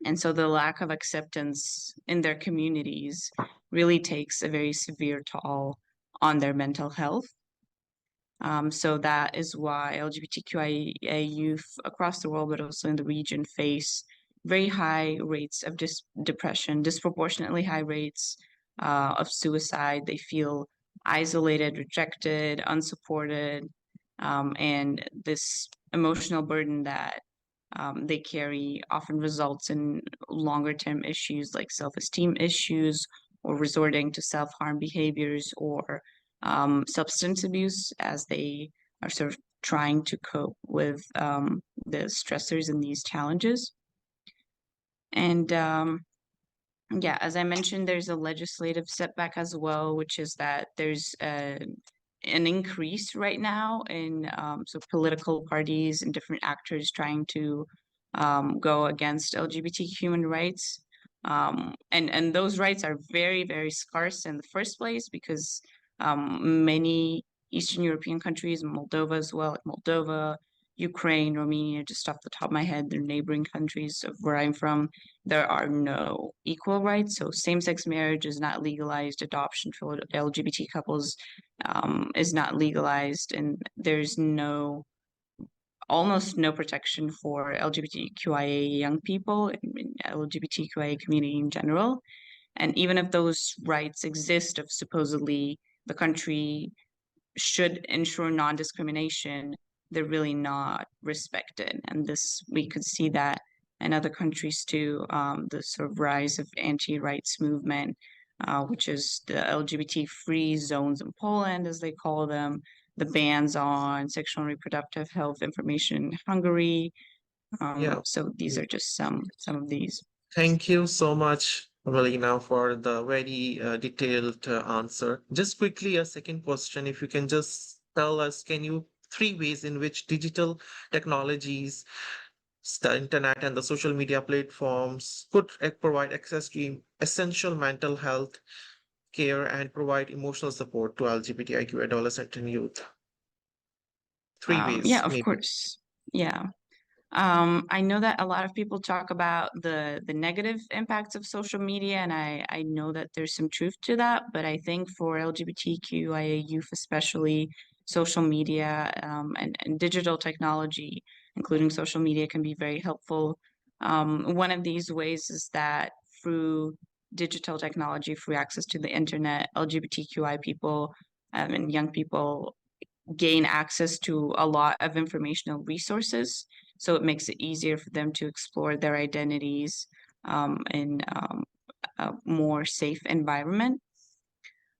And so the lack of acceptance in their communities really takes a very severe toll on their mental health. So that is why LGBTQIA youth across the world, but also in the region, face very high rates of depression, disproportionately high rates of suicide. They feel isolated, rejected, unsupported, and this emotional burden that they carry often results in longer-term issues like self-esteem issues, or resorting to self-harm behaviors, or substance abuse, as they are sort of trying to cope with the stressors and these challenges. And yeah, as I mentioned, there's a legislative setback as well, which is that there's an increase right now in so political parties and different actors trying to go against LGBT human rights. And those rights are very, very scarce in the first place, because many Eastern European countries, Moldova as well, like Moldova, Ukraine, Romania, just off the top of my head, they're neighboring countries of where I'm from, there are no equal rights. So same-sex marriage is not legalized, adoption for LGBT couples is not legalized, and there's almost no protection for LGBTQIA young people and LGBTQIA community in general. And even if those rights exist of supposedly the country should ensure non-discrimination, they're really not respected. And this, we could see that in other countries too, the sort of rise of anti-rights movement, which is the LGBT-free zones in Poland, as they call them, the bans on sexual and reproductive health information in Hungary. So these are just some of these. Thank you so much, Melina, for the very detailed answer. Just quickly, a second question. If you can just tell us, can you 3 ways in which digital technologies, the internet and the social media platforms could provide access to essential mental health care and provide emotional support to LGBTIQ adolescent and youth? 3 ways. Yeah, of maybe. course. Yeah. I know that a lot of people talk about the negative impacts of social media, and I know that there's some truth to that, but I think for LGBTQIA youth especially, social media and digital technology, including social media, can be very helpful. One of these ways is that through digital technology, through access to the internet, LGBTQI people and young people gain access to a lot of informational resources. So it makes it easier for them to explore their identities in a more safe environment.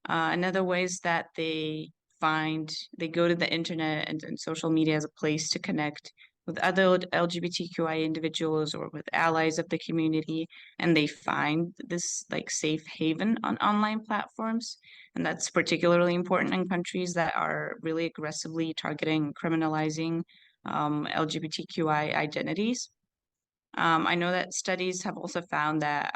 Another way is that they go to the internet and social media as a place to connect with other LGBTQI individuals or with allies of the community, and they find this like safe haven on online platforms. And that's particularly important in countries that are really aggressively targeting, criminalizing LGBTQI identities. I know that studies have also found that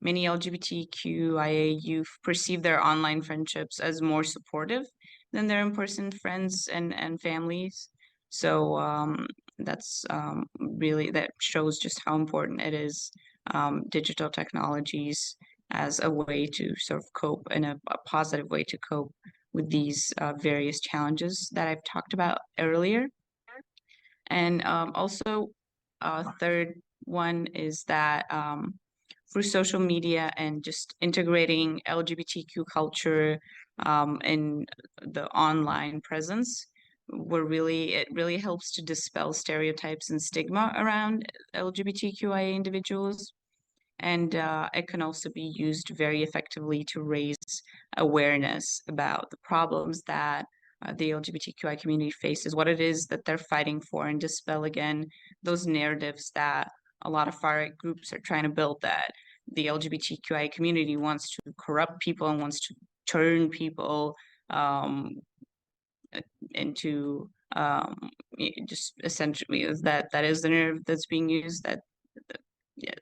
many LGBTQIA youth perceive their online friendships as more supportive than their in-person friends and families. So that's really, that shows just how important it is, digital technologies as a way to sort of cope, in a positive way to cope with these various challenges that I've talked about earlier. And also, third one is that through social media and just integrating LGBTQ culture in the online presence, it really helps to dispel stereotypes and stigma around LGBTQIA individuals. And it can also be used very effectively to raise awareness about the problems that the LGBTQI community faces, what it is that they're fighting for, and dispel again those narratives that a lot of far-right groups are trying to build, that the LGBTQI community wants to corrupt people and wants to turn people into just essentially that is the narrative that's being used, that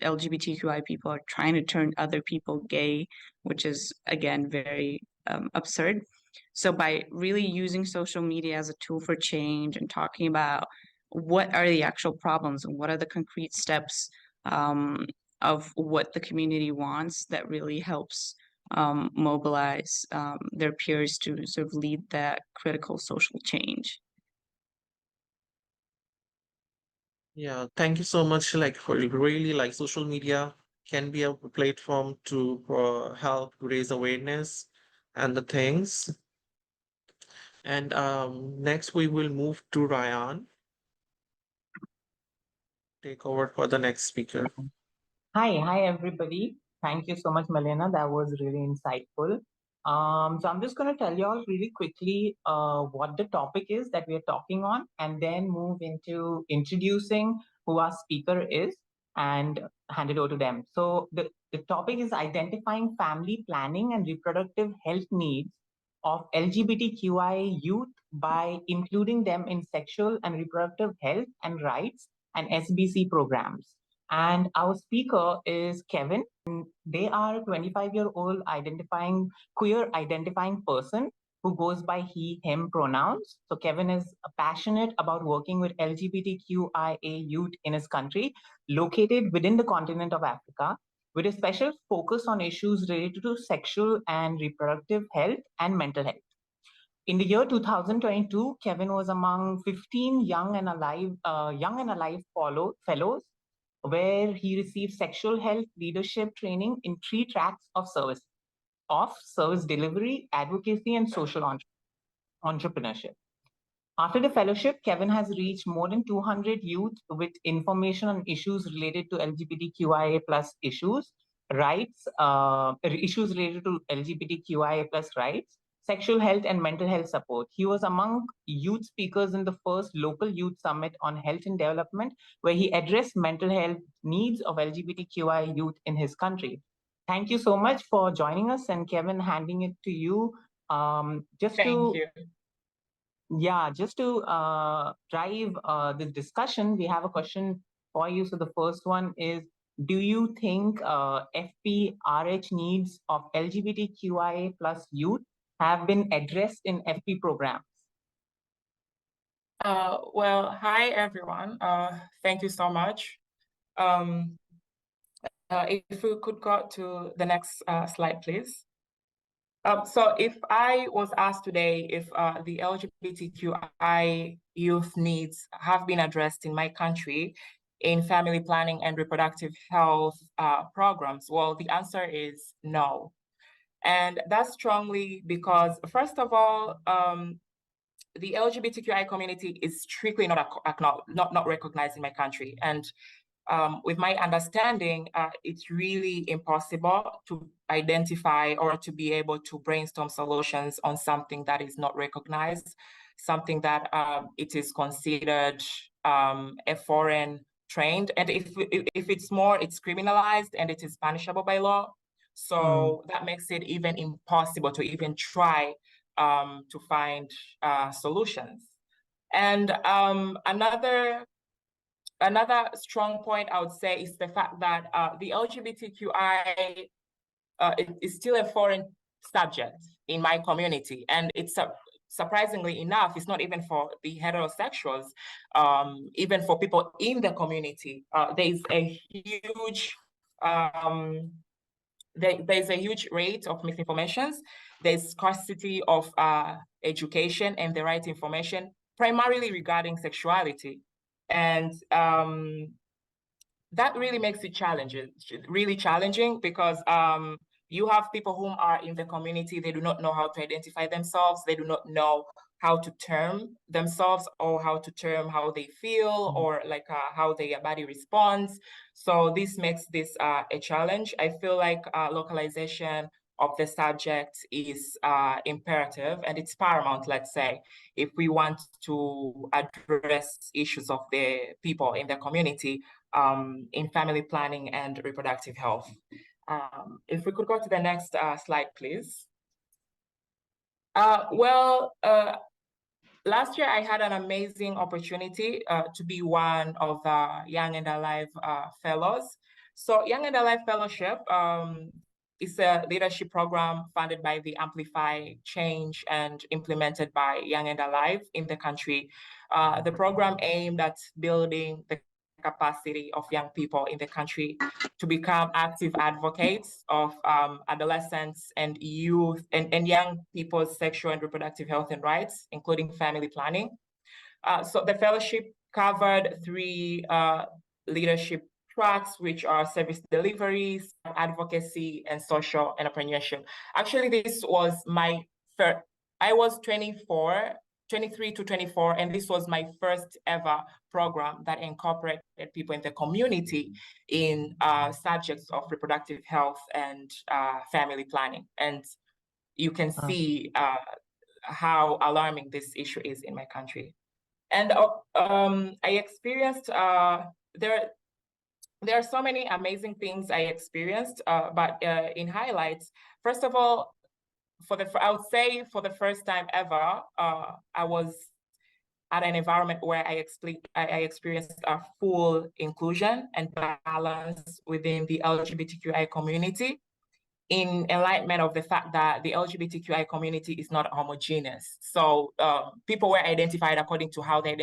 LGBTQI people are trying to turn other people gay, which is again very absurd. So by really using social media as a tool for change and talking about what are the actual problems and what are the concrete steps of what the community wants, that really helps mobilize their peers to sort of lead that critical social change. Yeah, thank you so much. Like, for really, like, social media can be a platform to help raise awareness and the things. And next we will move to Ryan. Take over for the next speaker. Hi everybody. Thank you so much, Melina. That was really insightful. So I'm just going to tell you all really quickly what the topic is that we are talking on, and then move into introducing who our speaker is and hand it over to them. So the topic is identifying family planning and reproductive health needs of LGBTQI youth by including them in sexual and reproductive health and rights and SBC programs. And our speaker is Kevin. They are a 25-year-old queer identifying person who goes by he, him pronouns. So Kevin is passionate about working with LGBTQIA youth in his country, located within the continent of Africa, with a special focus on issues related to sexual and reproductive health and mental health. In the year 2022, Kevin was among 15 Young and Alive fellows, where he received sexual health leadership training in 3 tracks of service delivery, advocacy, and social entrepreneurship. After the fellowship, Kevin has reached more than 200 youth with information on issues related to LGBTQIA+ issues, issues related to LGBTQIA+ rights, sexual health and mental health support. He was among youth speakers in the first local youth summit on health and development, where he addressed mental health needs of LGBTQI youth in his country. Thank you so much for joining us, and Kevin, handing it to you. Just to drive this discussion, we have a question for you. So the first one is, do you think FP-RH needs of LGBTQIA+ youth have been addressed in FP programs? Well, hi everyone. Thank you so much. If we could go to the next slide, please. So if I was asked today if the LGBTQI youth needs have been addressed in my country in family planning and reproductive health programs, well, the answer is no. And that's strongly because, first of all, the LGBTQI community is strictly not recognized in my country. And with my understanding, it's really impossible to identify or to be able to brainstorm solutions on something that is not recognized, something that it is considered a foreign trend. And if it's more, it's criminalized and it is punishable by law. So that makes it even impossible to even try to find solutions. And another strong point I would say is the fact that the LGBTQI is still a foreign subject in my community. And it's surprisingly enough, it's not even for the heterosexuals, even for people in the community. There's a huge there's a huge rate of misinformations. There's scarcity of education and the right information, primarily regarding sexuality. And that really makes it really challenging because you have people who are in the community, they do not know how to identify themselves, they do not know how to term themselves or how to term how they feel or like how their body responds. So this makes this a challenge. I feel like localization of the subject is imperative and it's paramount, let's say, if we want to address issues of the people in the community in family planning and reproductive health. If we could go to the next slide, please. Last year, I had an amazing opportunity to be one of the Young and Alive fellows. So Young and Alive Fellowship is a leadership program funded by the Amplify Change and implemented by Young and Alive in the country. The program aimed at building the capacity of young people in the country to become active advocates of adolescents and youth and young people's sexual and reproductive health and rights, including family planning. So the fellowship covered 3 leadership tracks, which are service delivery, advocacy, and social entrepreneurship. Actually, this was my first, I was 23 to 24, and this was my first ever program that incorporated people in the community in subjects of reproductive health and family planning. And you can see how alarming this issue is in my country. And I experienced, there are so many amazing things I experienced, but in highlights, first of all, I would say for the first time ever, I was at an environment where I experienced a full inclusion and balance within the LGBTQI community. in enlightenment of the fact that the LGBTQI community is not homogeneous. So people were identified according to how they're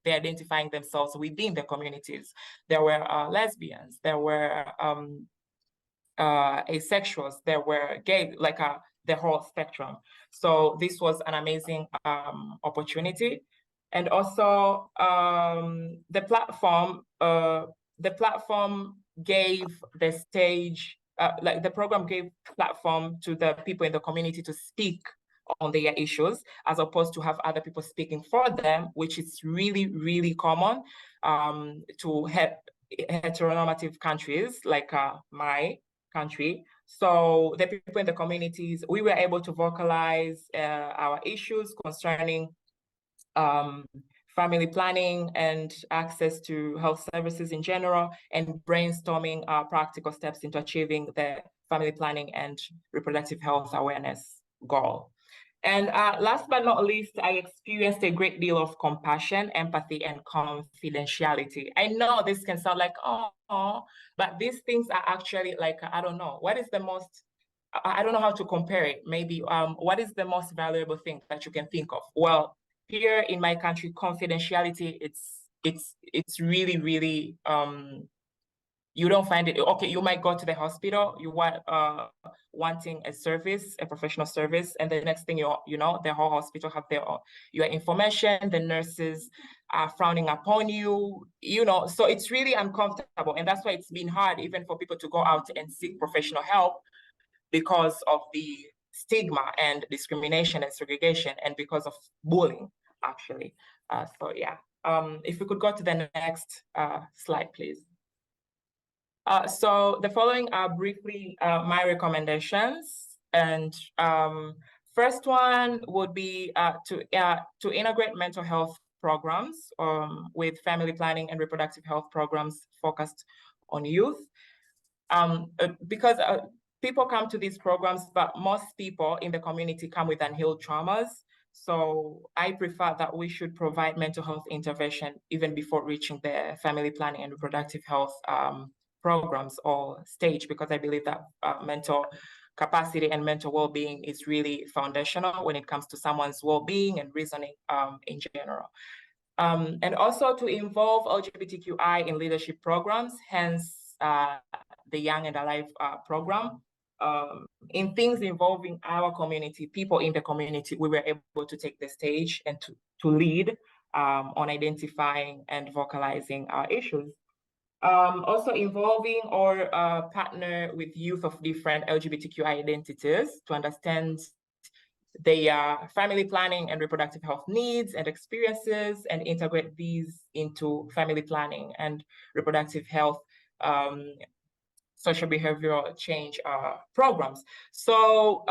identifying themselves within the communities. There were lesbians, there were asexuals, there were gay, like the whole spectrum. So this was an amazing opportunity. And also the platform gave the stage, like the program gave platform to the people in the community to speak on their issues, as opposed to have other people speaking for them, which is really, really common to heteronormative countries like my country. So the people in the communities, we were able to vocalize our issues concerning family planning and access to health services in general, and brainstorming practical steps into achieving the family planning and reproductive health awareness goal. And last but not least, I experienced a great deal of compassion, empathy, and confidentiality. I know this can sound like, oh, but these things are actually like, I don't know, what is the most, I don't know how to compare it. Maybe what is the most valuable thing that you can think of? Well, here in my country, confidentiality, it's really, really, you don't find it. Okay, you might go to the hospital, you want wanting a service, a professional service, and the next thing you know, the whole hospital have your information. The nurses are frowning upon you, you know. So it's really uncomfortable, and that's why it's been hard even for people to go out and seek professional help, because of the stigma and discrimination and segregation, and because of bullying, actually. So yeah, if we could go to the next slide, please. So the following are briefly my recommendations. And first one would be to integrate mental health programs with family planning and reproductive health programs focused on youth. Because people come to these programs, but most people in the community come with unhealed traumas. So I prefer that we should provide mental health intervention even before reaching the family planning and reproductive health programs or stage, because I believe that mental capacity and mental well-being is really foundational when it comes to someone's well-being and reasoning in general. And also to involve LGBTQI in leadership programs, hence the Young and Alive program. In things involving our community, people in the community, we were able to take the stage and to lead on identifying and vocalizing our issues. Also involving or partner with youth of different LGBTQI identities to understand their family planning and reproductive health needs and experiences, and integrate these into family planning and reproductive health social behavioral change programs. So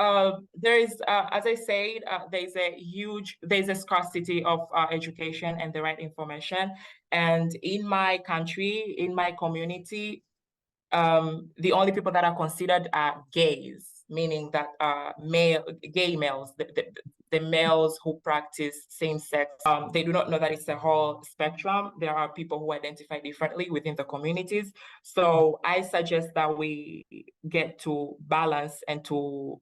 there is, as I said, there's a scarcity of education and the right information. And in my country, in my community, the only people that are considered are gays, meaning that gay males, the males who practice same-sex, they do not know that it's a whole spectrum. There are people who identify differently within the communities. So I suggest that we get to balance and to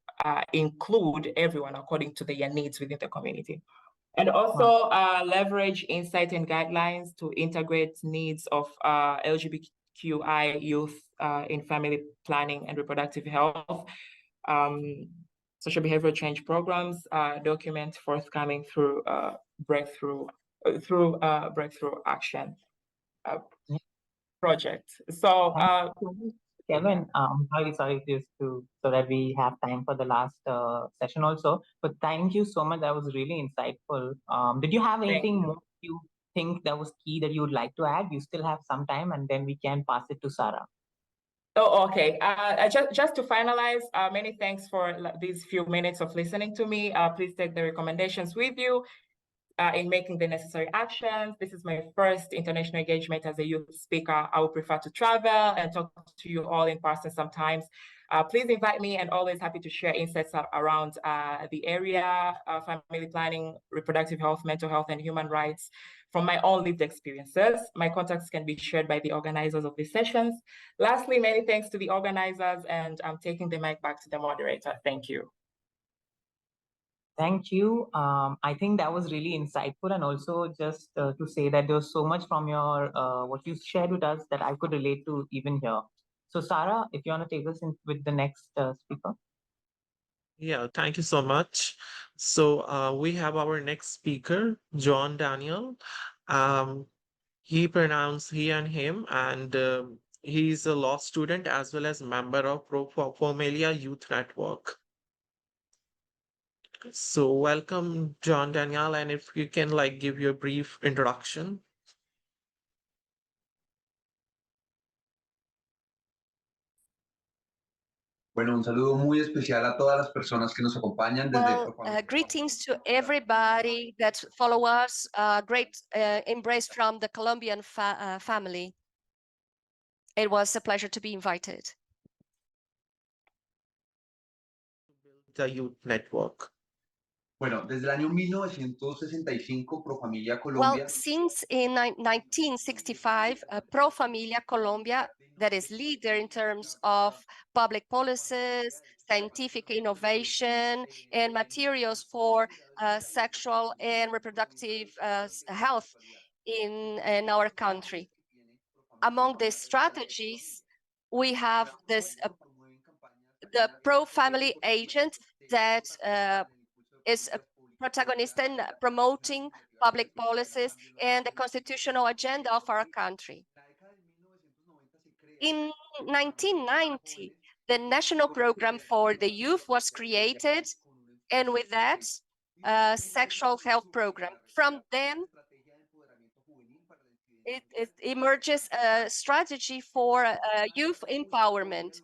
include everyone according to their needs within the community. And also leverage insight and guidelines to integrate needs of LGBTQI youth in family planning and reproductive health. Social behavioral change programs document forthcoming through breakthrough action project. So Kevin, sorry, just so that we have time for the last session also. But thank you so much. That was really insightful. Did you have anything more you think that was key that you would like to add? You still have some time, and then we can pass it to Sarah. Oh, okay. Just to finalize, many thanks for these few minutes of listening to me. Please take the recommendations with you. in making the necessary actions. This is my first international engagement as a youth speaker. I would prefer to travel and talk to you all in person sometimes. Please invite me, and always happy to share insights around the area, family planning, reproductive health, mental health, and human rights from my own lived experiences. My contacts can be shared by the organizers of these sessions. Lastly, many thanks to the organizers, and I'm taking the mic back to the moderator. Thank you. Thank you. I think that was really insightful, and also just to say that there was so much from your what you shared with us that I could relate to even here. So Sarah, if you want to take us in with the next speaker. Yeah, thank you so much. So we have our next speaker, John Daniel. Um, he pronounced he and him, and he's a law student as well as member of Pro Familia Youth Network. So welcome, John Daniel, and if you can like give your brief introduction. Bueno, un saludo muy especial a todas las personas que nos acompañan desde greetings to everybody that follow us. Great embrace from the Colombian family. It was a pleasure to be invited. The Youth Network. Bueno, desde el año 1965, Pro Familia Colombia. Well, since in 1965, Pro Familia Colombia, that is leader in terms of public policies, scientific innovation, and materials for sexual and reproductive health in our country. Among the strategies, we have this the pro-family agent that is a protagonist in promoting public policies and the constitutional agenda of our country. In 1990, the National Program for the Youth was created, and with that, a sexual health program. From then, it emerges a strategy for youth empowerment.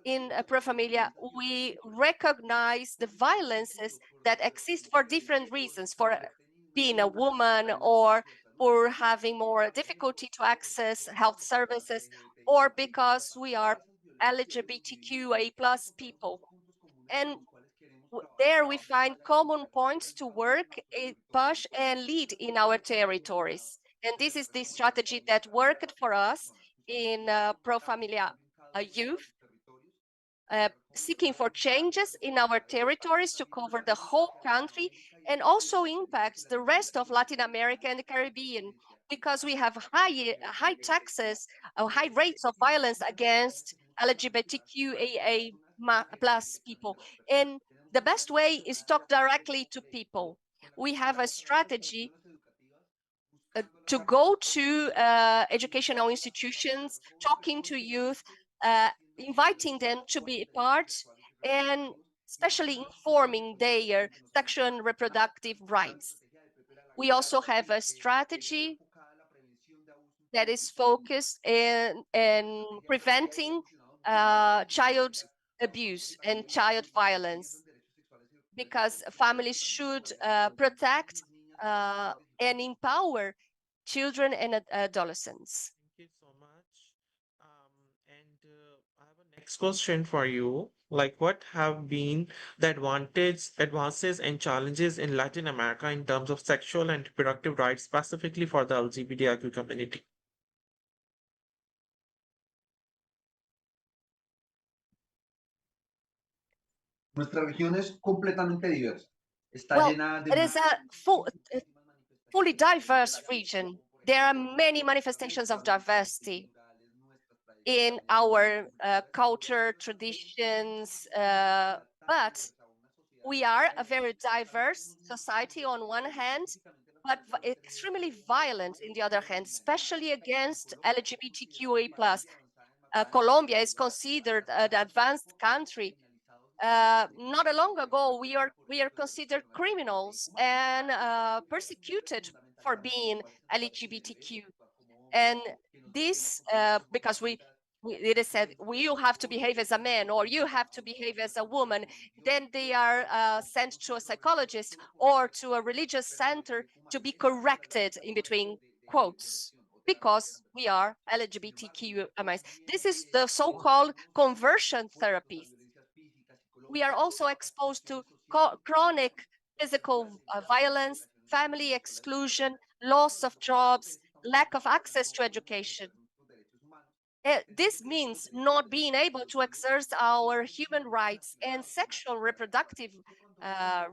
In Pro Familia, we recognize the violences that exist for different reasons, for being a woman, or for having more difficulty to access health services, or because we are LGBTQIA+ people. And there we find common points to work, push, and lead in our territories. And this is the strategy that worked for us in Pro Familia Youth, seeking for changes in our territories to cover the whole country and also impacts the rest of Latin America and the Caribbean, because we have high taxes, high rates of violence against LGBTQIA+ people. And the best way is talk directly to people. We have a strategy to go to educational institutions, talking to youth, inviting them to be a part, and especially informing their sexual and reproductive rights. We also have a strategy that is focused in preventing child abuse and child violence, because families should protect and empower children and adolescents. Thank you so much. I have a next question for you. Like, what have been the advances, and challenges in Latin America in terms of sexual and reproductive rights, specifically for the LGBTIQ community? Nuestra región es completamente diversa. Está llena de it is a fully diverse region. There are many manifestations of diversity in our culture, traditions, but we are a very diverse society on one hand, but extremely violent in the other hand, especially against LGBTQIA+. Colombia is considered an advanced country. Not long ago, we are considered criminals and persecuted for being LGBTQ. And this, because we it is said, well, you have to behave as a man or you have to behave as a woman. Then they are sent to a psychologist or to a religious center to be corrected in between quotes because we are LGBTQIA. This is the so-called conversion therapies. We are also exposed to chronic physical violence, family exclusion, loss of jobs, lack of access to education. This means not being able to exercise our human rights, and sexual reproductive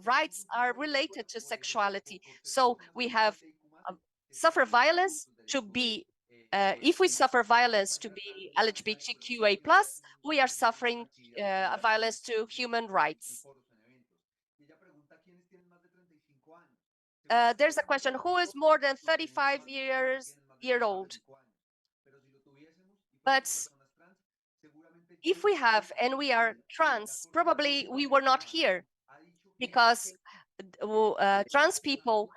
rights are related to sexuality. So we have suffer violence to be, if we suffer violence to be LGBTQA+, we are suffering violence to human rights. There's a question, who is more than 35 years old? But if we have, and we are trans, probably we were not here because trans people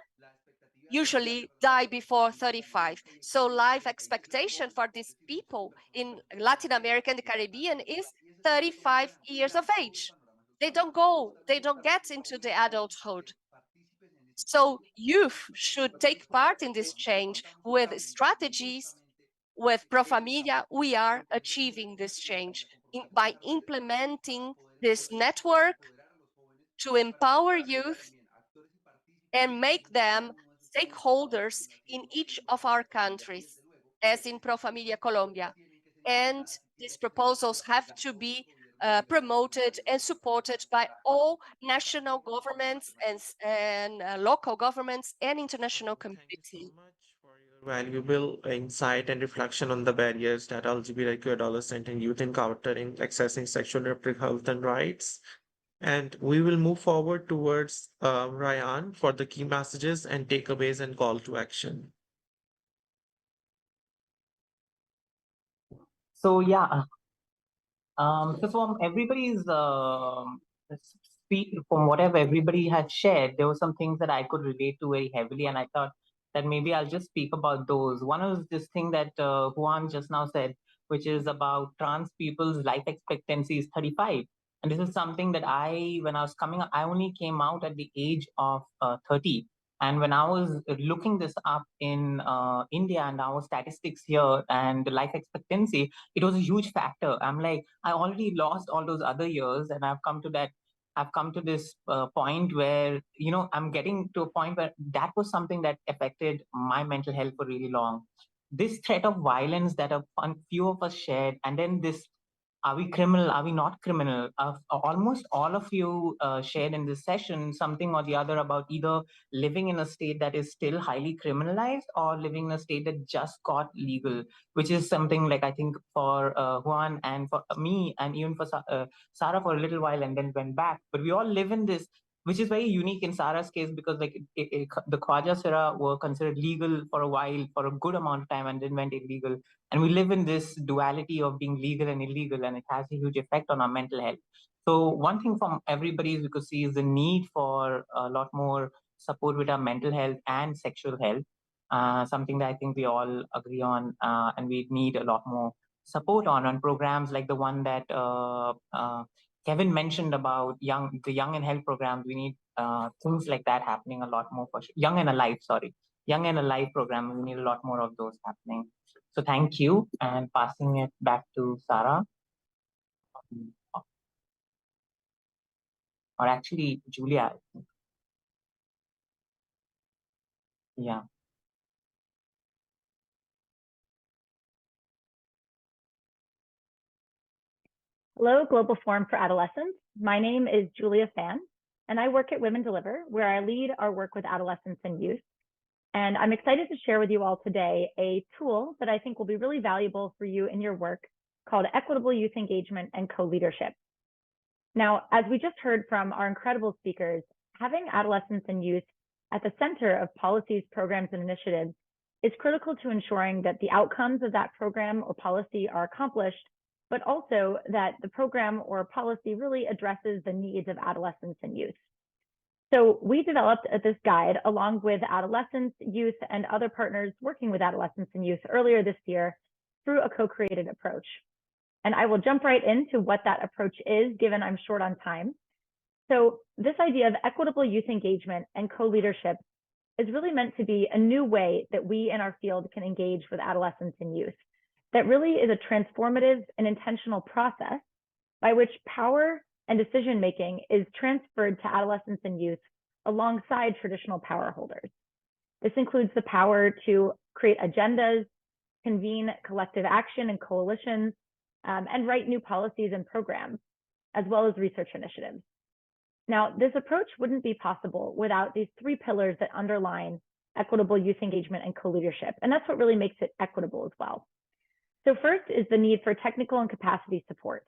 usually die before 35. So life expectation for these people in Latin America and the Caribbean is 35 years of age. They don't get into the adulthood. So youth should take part in this change with strategies. With Pro Familia, we are achieving this change by implementing this network to empower youth and make them stakeholders in each of our countries, as in Pro Familia Colombia. And these proposals have to be promoted and supported by all national governments and local governments and international community. Valuable insight and reflection on the barriers that LGBTQ adolescent and youth encounter in accessing sexual and reproductive health and rights. And we will move forward towards Ryan for the key messages and takeaways and call to action. So yeah, so from everybody's speak, from whatever everybody had shared, there were some things that I could relate to very heavily, and I thought that maybe I'll just speak about those. One was this thing that Juan just now said, which is about trans people's life expectancy is 35. And this is something that when I was coming up, I only came out at the age of 30. And when I was looking this up in India and our statistics here and the life expectancy, it was a huge factor. I'm like, I already lost all those other years, and I've come to this point where, I'm getting to a point where that was something that affected my mental health for really long. This threat of violence that a few of us shared, and then this, are we criminal? Are we not criminal? Almost all of you shared in this session something or the other about either living in a state that is still highly criminalized or living in a state that just got legal, which is something like, I think for Juan and for me and even for Sarah for a little while and then went back. But we all live in this, which is very unique in Sarah's case because like the Khwaja Sira were considered legal for a while, for a good amount of time, and then went illegal. And we live in this duality of being legal and illegal, and it has a huge effect on our mental health. So one thing from everybody we could see is the need for a lot more support with our mental health and sexual health, something that I think we all agree on, and we need a lot more support on programs like the one that Kevin mentioned about the Young and Health programs. We need things like that happening a lot more for Young and Alive program. We need a lot more of those happening. So thank you, and passing it back to Sarah. Or actually, Julia. Yeah. Hello, Global Forum for Adolescents. My name is Julia Fan, and I work at Women Deliver, where I lead our work with adolescents and youth. And I'm excited to share with you all today a tool that I think will be really valuable for you in your work called Equitable Youth Engagement and Co-Leadership. Now, as we just heard from our incredible speakers, having adolescents and youth at the center of policies, programs, and initiatives is critical to ensuring that the outcomes of that program or policy are accomplished, but also that the program or policy really addresses the needs of adolescents and youth. So we developed this guide along with adolescents, youth, and other partners working with adolescents and youth earlier this year through a co-created approach. And I will jump right into what that approach is, given I'm short on time. So this idea of equitable youth engagement and co-leadership is really meant to be a new way that we in our field can engage with adolescents and youth. That really is a transformative and intentional process by which power and decision-making is transferred to adolescents and youth alongside traditional power holders. This includes the power to create agendas, convene collective action and coalitions, and write new policies and programs, as well as research initiatives. Now, this approach wouldn't be possible without these three pillars that underline equitable youth engagement and co-leadership, and that's what really makes it equitable as well. So first is the need for technical and capacity support,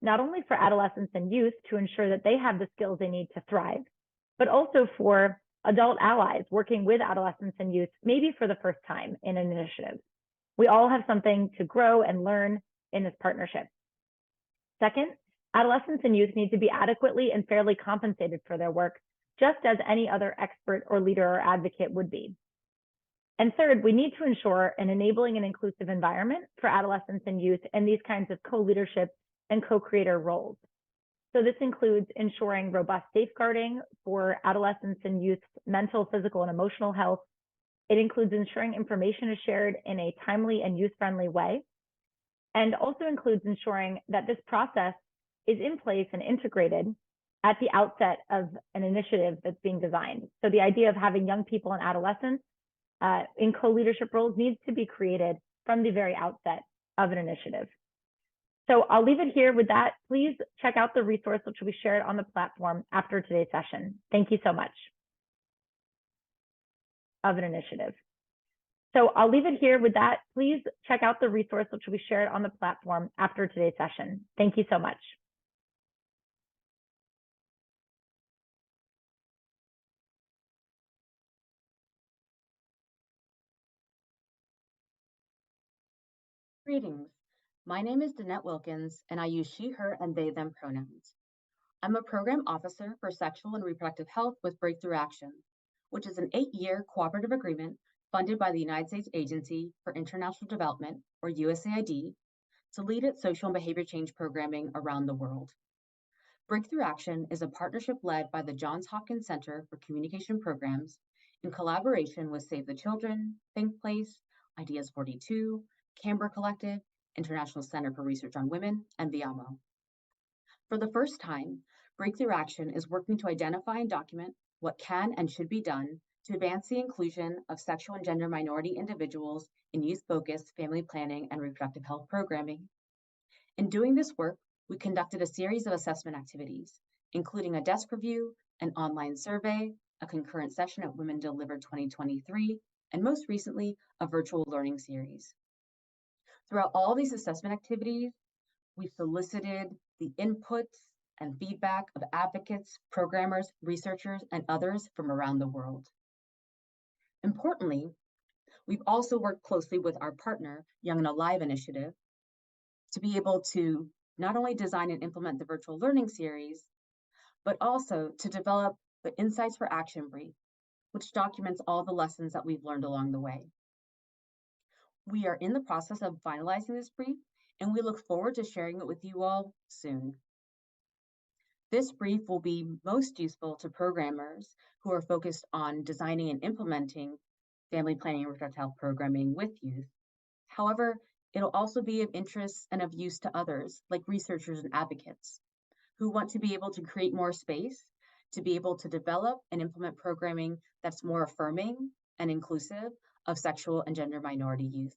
not only for adolescents and youth to ensure that they have the skills they need to thrive, but also for adult allies working with adolescents and youth, maybe for the first time in an initiative. We all have something to grow and learn in this partnership. Second, adolescents and youth need to be adequately and fairly compensated for their work, just as any other expert or leader or advocate would be. And third, we need to ensure an enabling and inclusive environment for adolescents and youth in these kinds of co-leadership and co-creator roles. So this includes ensuring robust safeguarding for adolescents and youth's mental, physical, and emotional health. It includes ensuring information is shared in a timely and youth-friendly way, and also includes ensuring that this process is in place and integrated at the outset of an initiative that's being designed. So the idea of having young people and adolescents in co-leadership roles needs to be created from the very outset of an initiative. So I'll leave it here with that. Please check out the resource which will be shared on the platform after today's session. Thank you so much. Of an initiative. So I'll leave it here with that. Please check out the resource which will be shared on the platform after today's session. Thank you so much. Greetings. My name is Danette Wilkins, and I use she, her, and they, them pronouns. I'm a program officer for sexual and reproductive health with Breakthrough Action, which is an 8-year cooperative agreement funded by the United States Agency for International Development, or USAID, to lead its social and behavior change programming around the world. Breakthrough Action is a partnership led by the Johns Hopkins Center for Communication Programs in collaboration with Save the Children, Think Place, Ideas 42, Canberra Collective, International Center for Research on Women, and VIAMO. For the first time, Breakthrough Action is working to identify and document what can and should be done to advance the inclusion of sexual and gender minority individuals in youth-focused family planning and reproductive health programming. In doing this work, we conducted a series of assessment activities, including a desk review, an online survey, a concurrent session at Women Delivered 2023, and most recently, a virtual learning series. Throughout all these assessment activities, we solicited the inputs and feedback of advocates, programmers, researchers, and others from around the world. Importantly, we've also worked closely with our partner, Young and Alive Initiative, to be able to not only design and implement the virtual learning series, but also to develop the Insights for Action brief, which documents all the lessons that we've learned along the way. We are in the process of finalizing this brief, and we look forward to sharing it with you all soon. This brief will be most useful to programmers who are focused on designing and implementing family planning and reproductive health programming with youth. However, it'll also be of interest and of use to others, like researchers and advocates, who want to be able to create more space, to be able to develop and implement programming that's more affirming and inclusive of sexual and gender minority youth.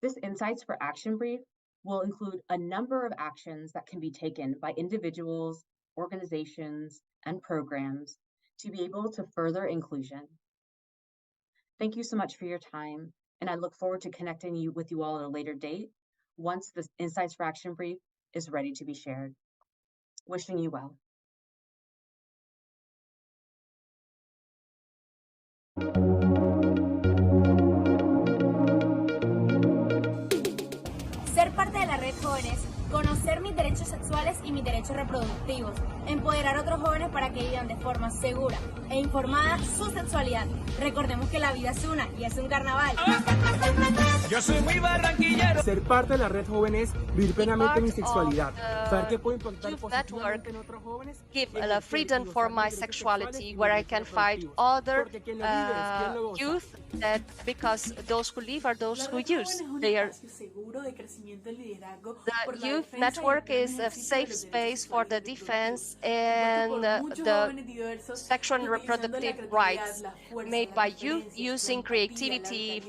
This Insights for Action brief will include a number of actions that can be taken by individuals, organizations, and programs to be able to further inclusion. Thank you so much for your time, and I look forward to connecting with you all at a later date once this Insights for Action brief is ready to be shared. Wishing you well. Ser parte de la red Jóvenes, conocer mis derechos sexuales y mis derechos reproductivos, empoderar a otros jóvenes para que vivan de forma segura e informada su sexualidad. Recordemos que la vida es una y es un carnaval. Yo soy muy barranquillero. Ser parte de la red jóvenes, vivir plenamente mi sexualidad. Saber que puedo impactar positivamente en otros jóvenes. Give freedom for my sexuality, where I can fight other youth, that because those who live are those who use. The youth network is a safe space for the defense and the sexual and reproductive rights made by youth using creativity,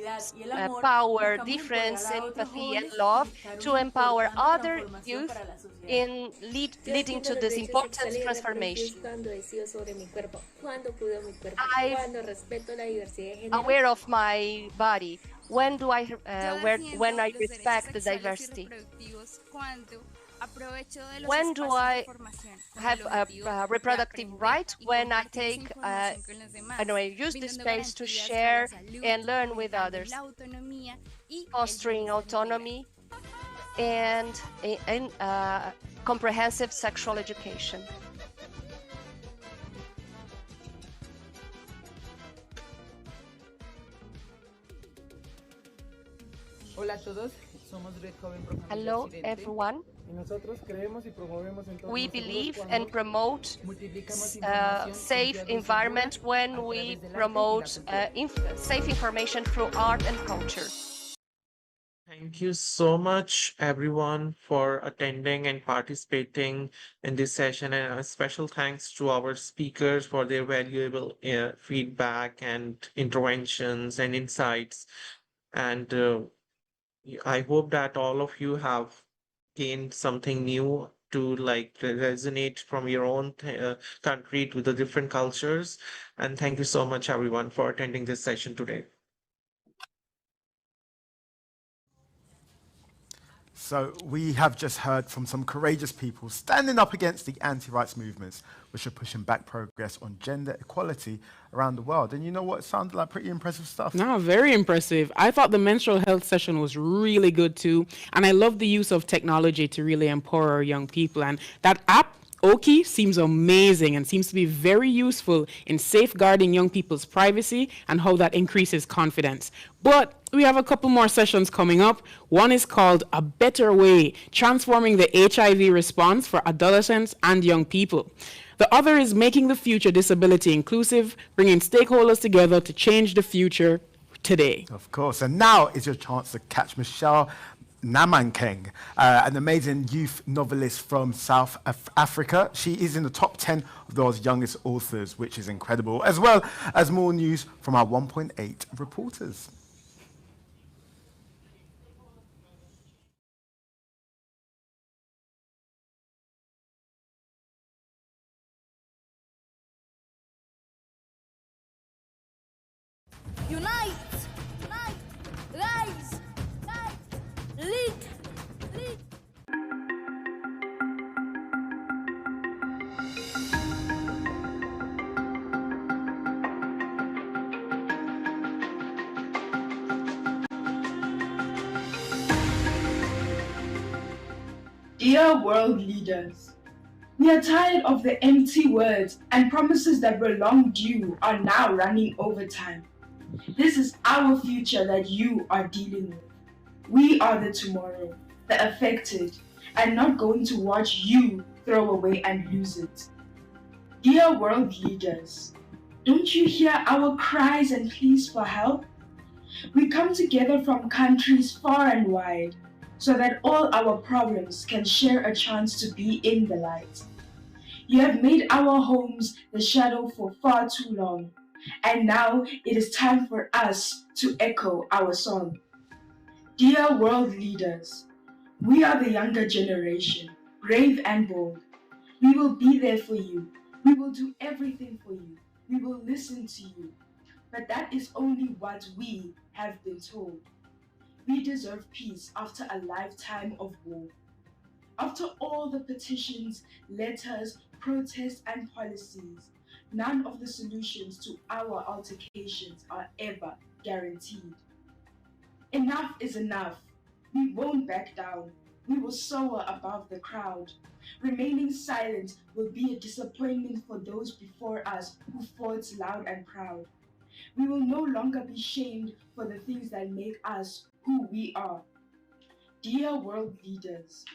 power, difference, empathy, and love to empower other youth in leading to this important transformation. I'm aware of my body. When do I when I respect the diversity? When do I have a reproductive right? When I take I use this space to share and learn with others, fostering autonomy and comprehensive sexual education. Hola a todos, somos Red Joven Pro Hello everyone. We believe and promote safe environment when we promote safe information through art and culture. Thank you so much, everyone, for attending and participating in this session. And a special thanks to our speakers for their valuable feedback and interventions and insights. And I hope that all of you have gained something new to resonate from your own country to the different cultures. And thank you so much, everyone, for attending this session today. So we have just heard from some courageous people standing up against the anti-rights movements, which are pushing back progress on gender equality around the world. And you know what? It sounded like pretty impressive stuff. No, very impressive. I thought the menstrual health session was really good too. And I love the use of technology to really empower our young people. And that app, Oki, seems amazing and seems to be very useful in safeguarding young people's privacy and how that increases confidence. But we have a couple more sessions coming up. One is called A Better Way, Transforming the HIV Response for Adolescents and Young People. The other is Making the Future Disability Inclusive, bringing stakeholders together to change the future today. Of course, and now is your chance to catch Michelle Namankeng, an amazing youth novelist from South Africa. She is in the top 10 of those youngest authors, which is incredible, as well as more news from our 1.8 reporters. Unite! Unite! Rise! Rise! Lead! Lead! Dear world leaders, we are tired of the empty words and promises that were long due are now running over time. This is our future that you are dealing with. We are the tomorrow, the affected, and not going to watch you throw away and lose it. Dear world leaders, don't you hear our cries and pleas for help? We come together from countries far and wide so that all our problems can share a chance to be in the light. You have made our homes the shadow for far too long, and now it is time for us to echo our song. Dear world leaders, we are the younger generation, brave and bold. We will be there for you. We will do everything for you. We will listen to you. But that is only what we have been told. We deserve peace after a lifetime of war. After all the petitions, letters, protests, and policies, none of the solutions to our altercations are ever guaranteed. Enough is enough. We won't back down. We will soar above the crowd. Remaining silent will be a disappointment for those before us who fought loud and proud. We will no longer be shamed for the things that make us who we are. Dear world leaders,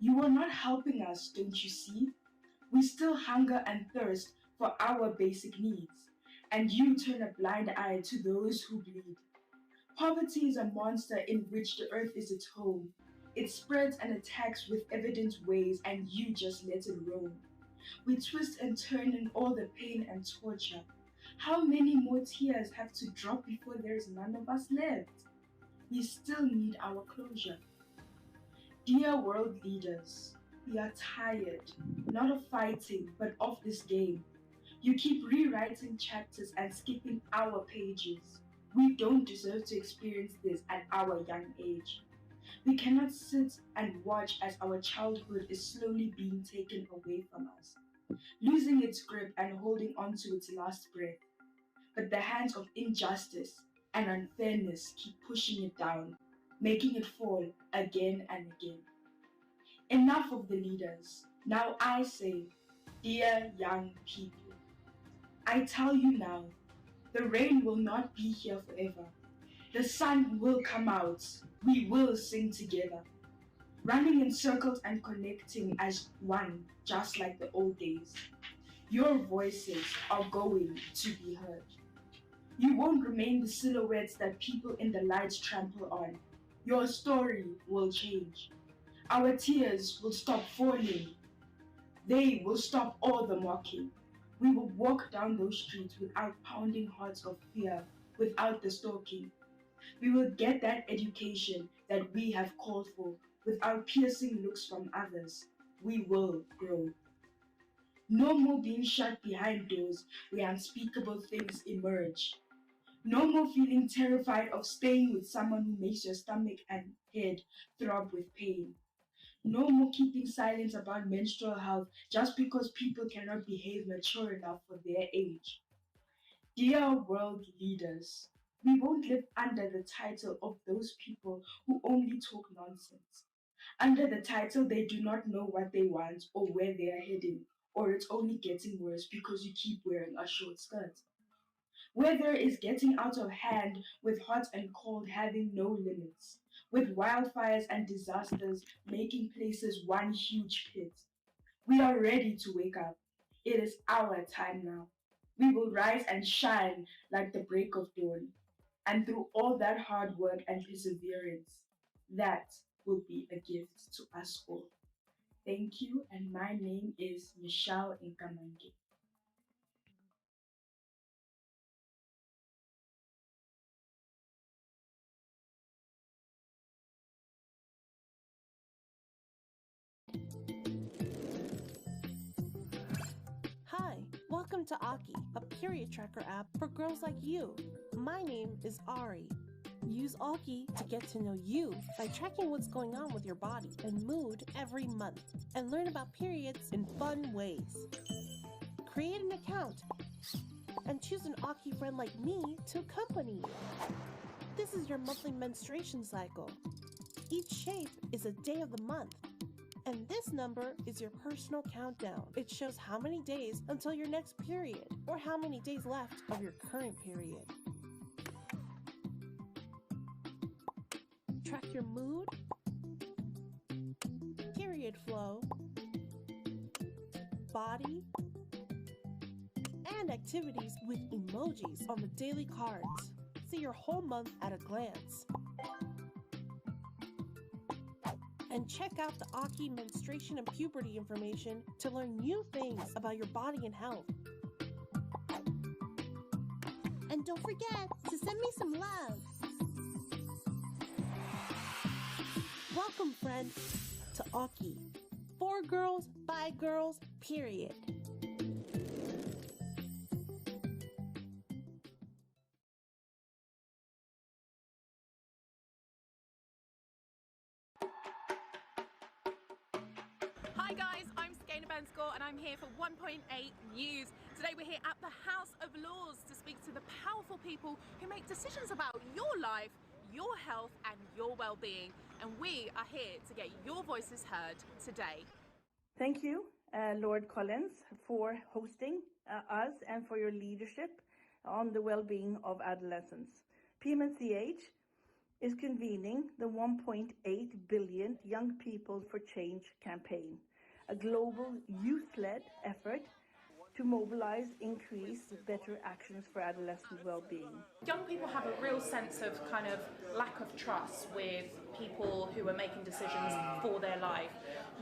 you are not helping us, don't you see? We still hunger and thirst for our basic needs, and you turn a blind eye to those who bleed. Poverty is a monster in which the earth is its home. It spreads and attacks with evident ways, and you just let it roam. We twist and turn in all the pain and torture. How many more tears have to drop before there is none of us left? We still need our closure. Dear world leaders, we are tired, not of fighting, but of this game. You keep rewriting chapters and skipping our pages. We don't deserve to experience this at our young age. We cannot sit and watch as our childhood is slowly being taken away from us, losing its grip and holding on to its last breath. But the hands of injustice and unfairness keep pushing it down, making it fall again and again. Enough of the leaders. Now I say, dear young people, I tell you now, the rain will not be here forever. The sun will come out. We will sing together, running in circles and connecting as one, just like the old days. Your voices are going to be heard. You won't remain the silhouettes that people in the lights trample on. Your story will change. Our tears will stop falling. They will stop all the mocking. We will walk down those streets without pounding hearts of fear, without the stalking. We will get that education that we have called for without piercing looks from others. We will grow. No more being shut behind doors where unspeakable things emerge. No more feeling terrified of staying with someone who makes your stomach and head throb with pain. No more keeping silence about menstrual health just because people cannot behave mature enough for their age. Dear world leaders, we won't live under the title of those people who only talk nonsense. Under the title they do not know what they want or where they are heading, or it's only getting worse because you keep wearing a short skirt. Weather is getting out of hand with hot and cold having no limits, with wildfires and disasters making places one huge pit. We are ready to wake up. It is our time now. We will rise and shine like the break of dawn. And through all that hard work and perseverance, that will be a gift to us all. Thank you, and my name is Michelle Bachelet. Hi, welcome to Aki, a period tracker app for girls like you. My name is Ari. Use Aki to get to know you by tracking what's going on with your body and mood every month, and learn about periods in fun ways. Create an account and choose an Aki friend like me to accompany you. This is your monthly menstruation cycle. Each shape is a day of the month. And this number is your personal countdown. It shows how many days until your next period, or how many days left of your current period. Track your mood, period flow, body, and activities with emojis on the daily cards. See your whole month at a glance. And check out the Aki menstruation and puberty information to learn new things about your body and health. And don't forget to send me some love. Welcome, friend, to Aki. For girls, by girls, period. Hi guys, I'm and I'm here for 1.8 News. Today we're here at the House of Lords to speak to the powerful people who make decisions about your life, your health and your well-being. and we are here to get your voices heard today. Thank you, Lord Collins, for hosting us and for your leadership on the well-being of adolescents. PMNCH is convening the 1.8 billion Young People for Change campaign, a global youth-led effort to mobilize increased better actions for adolescent well-being. Young people have a real sense of kind of lack of trust with people who are making decisions for their life.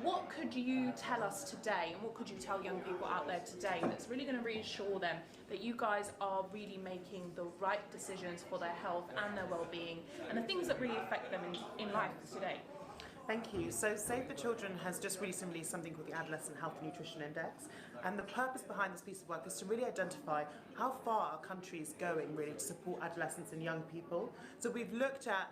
What could you tell us today, and what could you tell young people out there today that's really going to reassure them that you guys are really making the right decisions for their health and their well-being and the things that really affect them in life today? Thank you. So Save the Children has just recently released something called the Adolescent Health and Nutrition Index, and the purpose behind this piece of work is to really identify how far our country is going really to support adolescents and young people. So we've looked at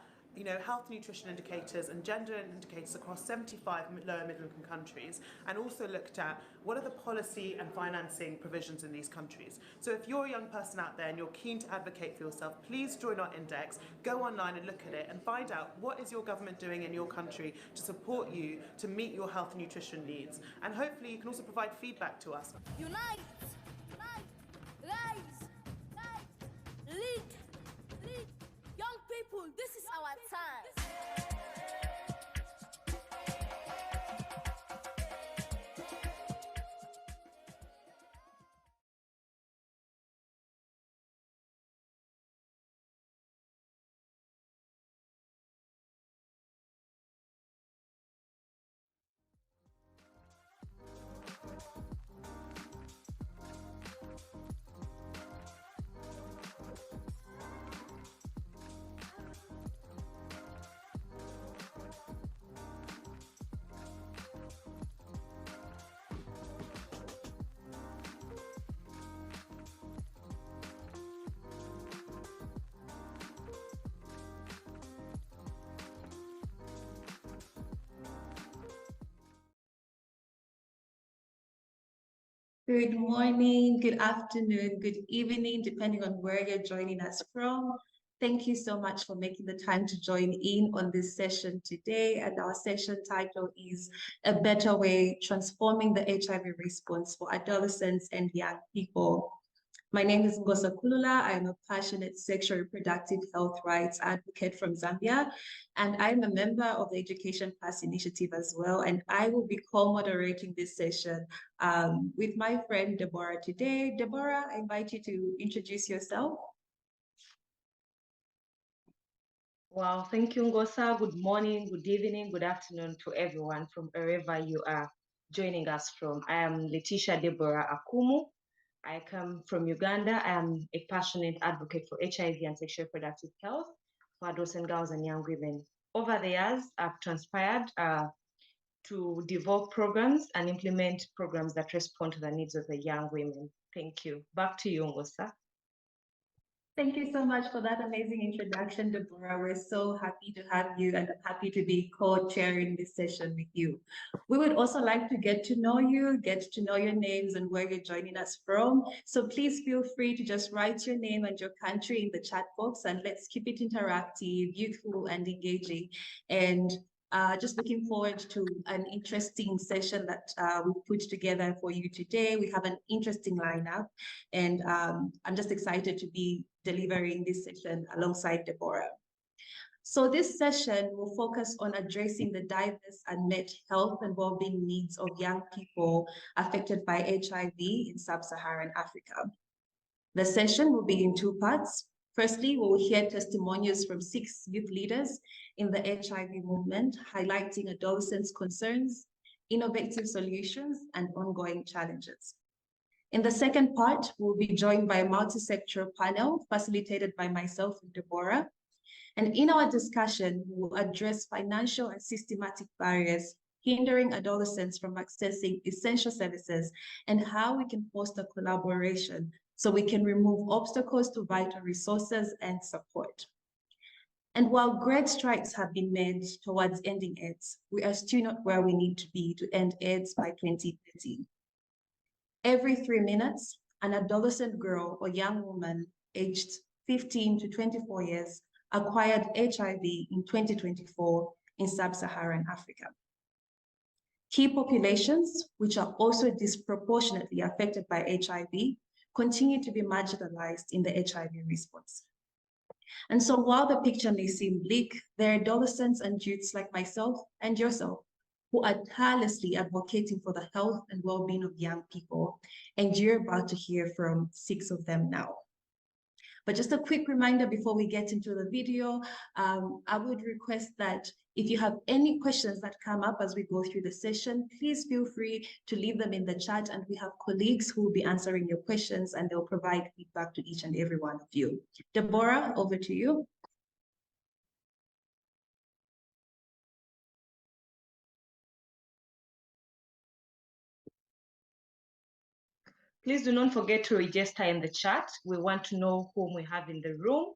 health and nutrition indicators and gender indicators across 75 low and middle income countries, and also looked at what are the policy and financing provisions in these countries. So if you're a young person out there and you're keen to advocate for yourself, please join our index, go online and look at it and find out what is your government doing in your country to support you to meet your health and nutrition needs. And hopefully you can also provide feedback to us. Unite! Rise! Lead! Young people, this is our time. Good morning, good afternoon, good evening, depending on where you're joining us from. Thank you so much for making the time to join in on this session today. And our session title is A Better Way, Transforming the HIV Response for Adolescents and Young People. My name is Ngosa Kulula. I am a passionate sexual reproductive health rights advocate from Zambia, and I'm a member of the Education Pass Initiative as well. And I will be co-moderating this session with my friend Deborah today. Deborah, I invite you to introduce yourself. Wow, thank you, Ngosa. Good morning, good evening, good afternoon to everyone from wherever you are joining us from. I am Letitia Deborah Akumu. I come from Uganda. I am a passionate advocate for HIV and sexual reproductive health for adolescent girls and young women. Over the years, I've transpired to develop programs and implement programs that respond to the needs of the young women. Thank you. Back to you, Ngosa. Thank you so much for that amazing introduction, Deborah. We're so happy to have you and happy to be co-chairing this session with you. We would also like to get to know you, get to know your names and where you're joining us from. So please feel free to just write your name and your country in the chat box, and let's keep it interactive, youthful and engaging. And just looking forward to an interesting session that we've put together for you today. We have an interesting lineup, and I'm just excited to be delivering this session alongside Deborah. So this session will focus on addressing the diverse unmet health and well-being needs of young people affected by HIV in sub-Saharan Africa. The session will be in two parts. Firstly, we will hear testimonials from 6 youth leaders in the HIV movement, highlighting adolescents' concerns, innovative solutions, and ongoing challenges. In the second part, we'll be joined by a multi-sectoral panel facilitated by myself and Deborah. And in our discussion, we'll address financial and systematic barriers hindering adolescents from accessing essential services and how we can foster collaboration so we can remove obstacles to vital resources and support. And while great strides have been made towards ending AIDS, we are still not where we need to be to end AIDS by 2030. Every 3 minutes, an adolescent girl or young woman aged 15 to 24 years acquired HIV in 2024 in sub-Saharan Africa. Key populations, which are also disproportionately affected by HIV, continue to be marginalized in the HIV response. And so while the picture may seem bleak, there are adolescents and youths like myself and yourself who are tirelessly advocating for the health and well-being of young people, and you're about to hear from 6 of them now. But just a quick reminder before we get into the video, I would request that if you have any questions that come up as we go through the session, please feel free to leave them in the chat, and we have colleagues who will be answering your questions and they'll provide feedback to each and every one of you. Deborah, over to you. Please do not forget to register in the chat. We want to know whom we have in the room.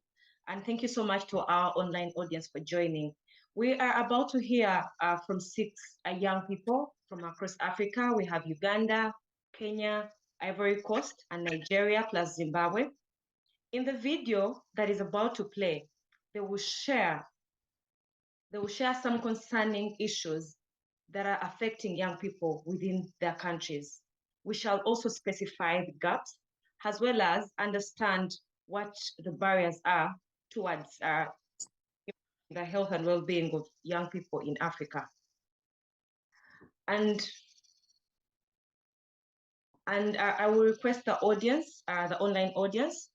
And thank you so much to our online audience for joining. We are about to hear from 6 young people from across Africa. We have Uganda, Kenya, Ivory Coast, and Nigeria, plus Zimbabwe. In the video that is about to play, they will share some concerning issues that are affecting young people within their countries. We shall also specify the gaps, as well as understand what the barriers are towards the health and well-being of young people in Africa. And I will request the audience, the online audience,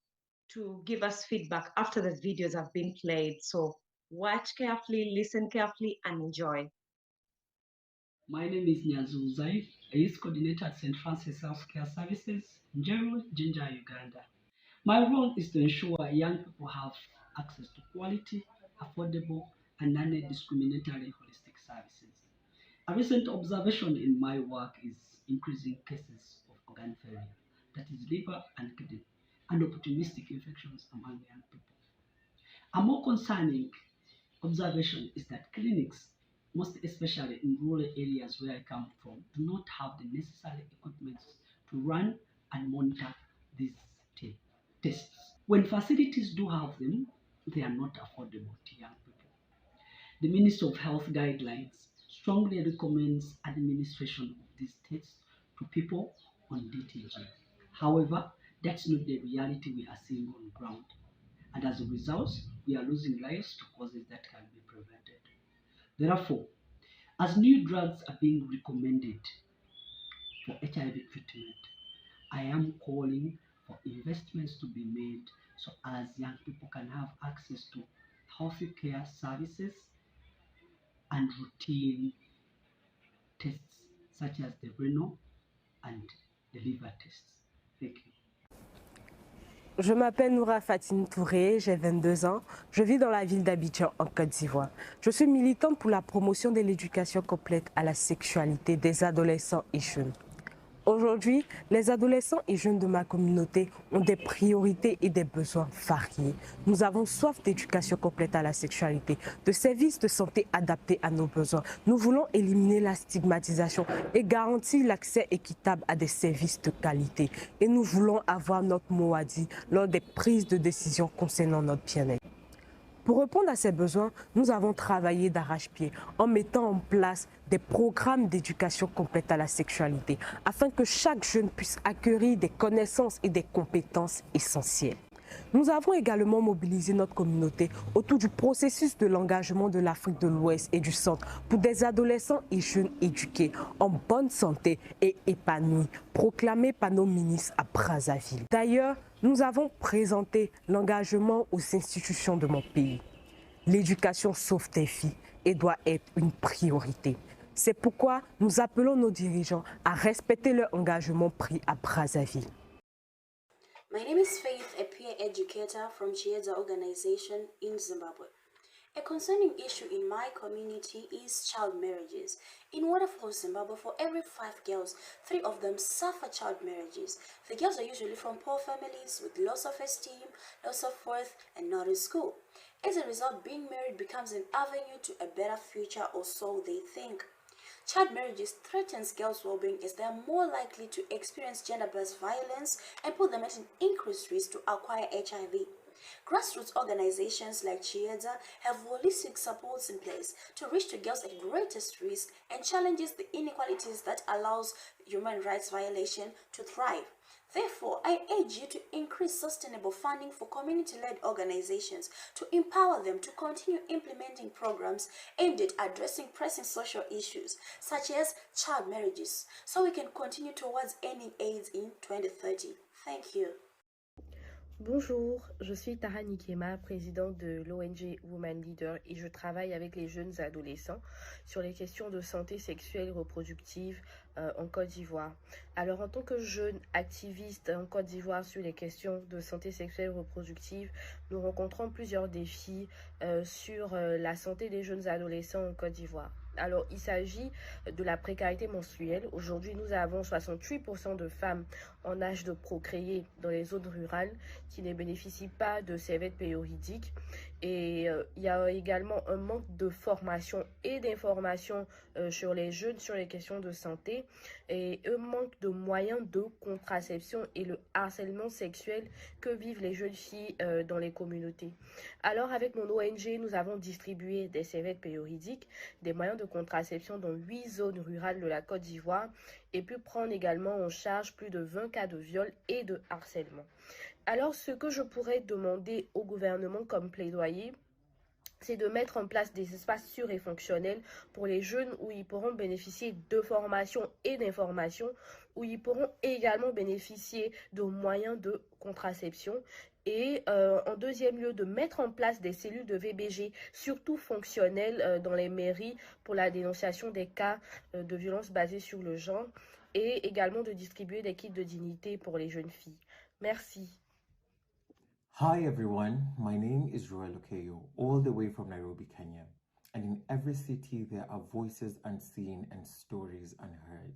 to give us feedback after the videos have been played. So watch carefully, listen carefully, and enjoy. My name is Nyazu Zaif, a youth coordinator at St. Francis Healthcare Services, Njeru, Jinja, Uganda. My role is to ensure young people have access to quality, affordable, and non-discriminatory holistic services. A recent observation in my work is increasing cases of organ failure, that is liver and kidney, and opportunistic infections among young people. A more concerning observation is that clinics, most especially in rural areas where I come from, do not have the necessary equipment to run and monitor these tests. When facilities do have them, they are not affordable to young people. The Ministry of Health guidelines strongly recommends administration of these tests to people on DTG. However, that's not the reality we are seeing on ground. And as a result, we are losing lives to causes that can be prevented. Therefore, as new drugs are being recommended for HIV treatment, I am calling for investments to be made so as young people can have access to healthy care services and routine tests such as the renal and the liver tests. Thank you. Je m'appelle Noura Fatine Touré, j'ai 22 ans. Je vis dans la ville d'Abidjan, en Côte d'Ivoire. Je suis militante pour la promotion de l'éducation complète à la sexualité des adolescents et jeunes. Aujourd'hui, les adolescents et jeunes de ma communauté ont des priorités et des besoins variés. Nous avons soif d'éducation complète à la sexualité, de services de santé adaptés à nos besoins. Nous voulons éliminer la stigmatisation et garantir l'accès équitable à des services de qualité. Et nous voulons avoir notre mot à dire lors des prises de décision concernant notre bien-être. Pour répondre à ces besoins, nous avons travaillé d'arrache-pied en mettant en place des programmes d'éducation complète à la sexualité afin que chaque jeune puisse acquérir des connaissances et des compétences essentielles. Nous avons également mobilisé notre communauté autour du processus de l'engagement de l'Afrique de l'Ouest et du Centre pour des adolescents et jeunes éduqués, en bonne santé et épanouis, proclamé par nos ministres à Brazzaville. D'ailleurs, nous avons présenté l'engagement aux institutions de mon pays. L'éducation sauve des vies et doit être une priorité. C'est pourquoi nous appelons nos dirigeants à respecter leur engagement pris à Brazzaville. My name is Faith, a peer educator from Chieza organization in Zimbabwe. A concerning issue in my community is child marriages. In Waterfall, Zimbabwe, for every 5 girls, 3 of them suffer child marriages. The girls are usually from poor families with loss of esteem, loss of worth, and not in school. As a result, being married becomes an avenue to a better future, or so they think. Child marriages threatens girls' well-being as they are more likely to experience gender-based violence and put them at an increased risk to acquire HIV. Grassroots organizations like Chieza have holistic supports in place to reach the girls at greatest risk and challenges the inequalities that allows human rights violation to thrive. Therefore, I urge you to increase sustainable funding for community-led organizations to empower them to continue implementing programs aimed at addressing pressing social issues such as child marriages so we can continue towards ending AIDS in 2030. Thank you. Bonjour, je suis Tara Nikema, présidente de l'ONG Women Leader et je travaille avec les jeunes adolescents sur les questions de santé sexuelle et reproductive en Côte d'Ivoire. Alors en tant que jeune activiste en Côte d'Ivoire sur les questions de santé sexuelle et reproductive, nous rencontrons plusieurs défis sur la santé des jeunes adolescents en Côte d'Ivoire. Alors, il s'agit de la précarité menstruelle. Aujourd'hui, nous avons 68% de femmes en âge de procréer dans les zones rurales qui ne bénéficient pas de serviettes périodiques. Et il y a également un manque de formation et d'information sur les jeunes, sur les questions de santé, et un manque de moyens de contraception et le harcèlement sexuel que vivent les jeunes filles dans les communautés. Alors, avec mon ONG, nous avons distribué des serviettes périodiques, des moyens de contraception dans 8 zones rurales de la Côte d'Ivoire et pu prendre également en charge plus de 20 cas de viol et de harcèlement. Alors, ce que je pourrais demander au gouvernement comme plaidoyer, c'est de mettre en place des espaces sûrs et fonctionnels pour les jeunes où ils pourront bénéficier de formation et d'information, où ils pourront également bénéficier de moyens de contraception. Et en deuxième lieu, de mettre en place des cellules de VBG, surtout fonctionnelles dans les mairies pour la dénonciation des cas de violences basées sur le genre et également de distribuer des kits de dignité pour les jeunes filles. Merci. Hi everyone, my name is Roel Okeyo, all the way from Nairobi, Kenya. And in every city there are voices unseen and stories unheard.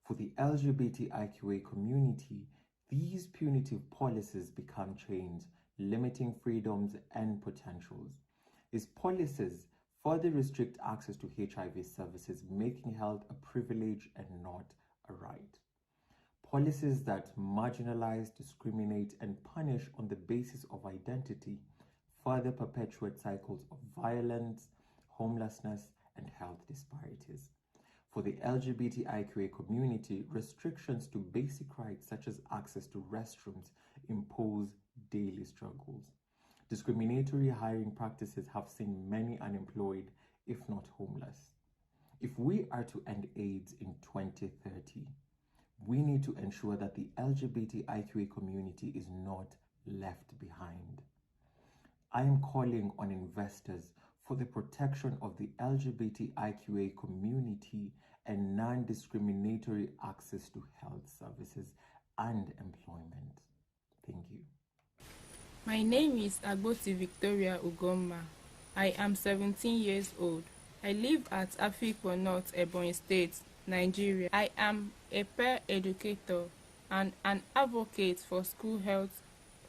For the LGBTIQA community, these punitive policies become chains, limiting freedoms and potentials. These policies further restrict access to HIV services, making health a privilege and not a right. Policies that marginalize, discriminate, and punish on the basis of identity further perpetuate cycles of violence, homelessness, and health disparities. For the LGBTIQA community, restrictions to basic rights such as access to restrooms impose daily struggles. Discriminatory hiring practices have seen many unemployed, if not homeless. If we are to end AIDS in 2030, we need to ensure that the LGBTIQA community is not left behind. I am calling on investors for the protection of the LGBTIQA community and non-discriminatory access to health services and employment. Thank you. My name is Agboti Victoria Ugoma. I am 17 years old. I live at Afikpo North, Ebonyi State, Nigeria. I am a peer educator and an advocate for school health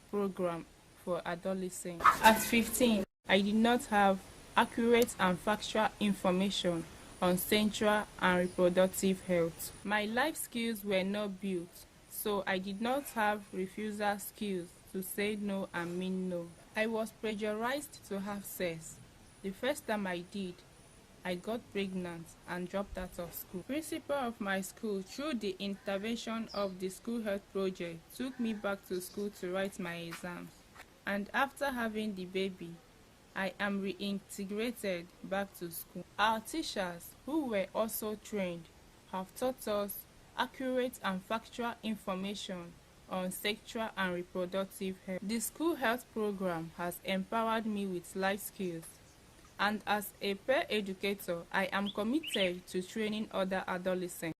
program for adolescents. At 15, I did not have accurate and factual information on sexual and reproductive health. My life skills were not built, so I did not have refusal skills to say no and mean no. I was pressurized to have sex. The first time I did, I got pregnant and dropped out of school. Principal of my school, through the intervention of the school health project, took me back to school to write my exams. And after having the baby, I am reintegrated back to school. Our teachers, who were also trained, have taught us accurate and factual information on sexual and reproductive health. The school health program has empowered me with life skills. And as a peer educator, I am committed to training other adolescents.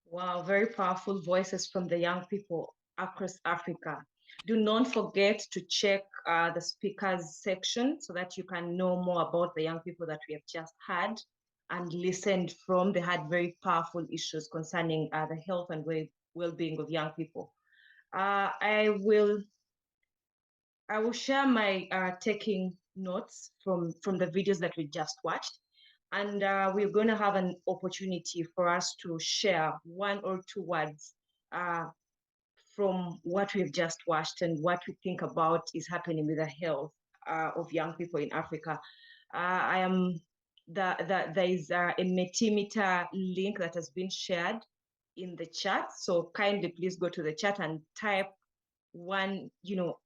Wow, very powerful voices from the young people across Africa. Do not forget to check the speakers section so that you can know more about the young people that we have just had and listened from. They had very powerful issues concerning the health and well-being of young people. I will share my taking notes from the videos that we just watched. And we're going to have an opportunity for us to share 1 or 2 words from what we've just watched and what we think about is happening with the health of young people in Africa. There is a Metimeter link that has been shared in the chat. So kindly please go to the chat and type one,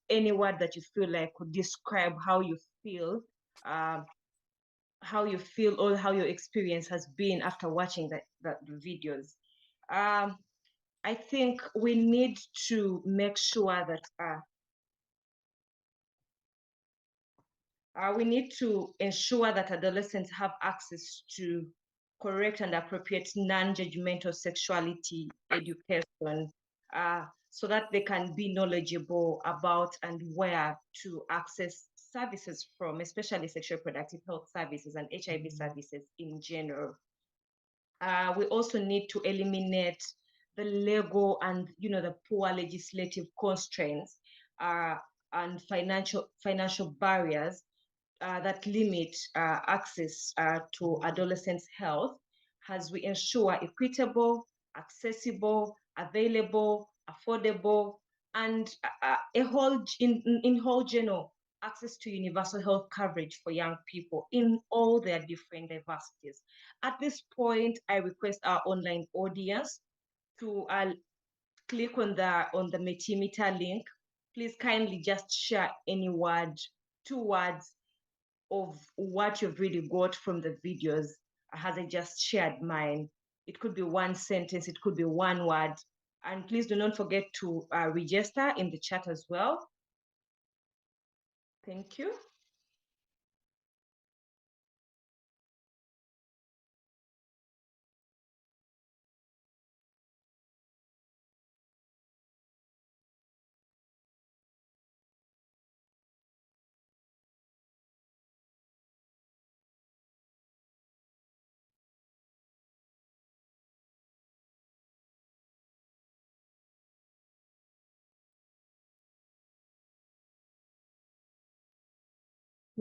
any word that you feel like could describe how you feel or how your experience has been after watching the videos. I think we need to make sure that we need to ensure that adolescents have access to correct and appropriate non-judgmental sexuality education so that they can be knowledgeable about and where to access services from, especially sexual reproductive health services and HIV services in general. We also need to eliminate the legal and the poor legislative constraints and financial barriers that limit access to adolescents' health as we ensure equitable, accessible, available, affordable, and in whole general access to universal health coverage for young people in all their different diversities. At this point, I request our online audience to click on the Metimeter link. Please kindly just share any word, 2 words of what you've really got from the videos as I just shared mine. It could be 1 sentence, it could be 1 word. And please do not forget to register in the chat as well. Thank you.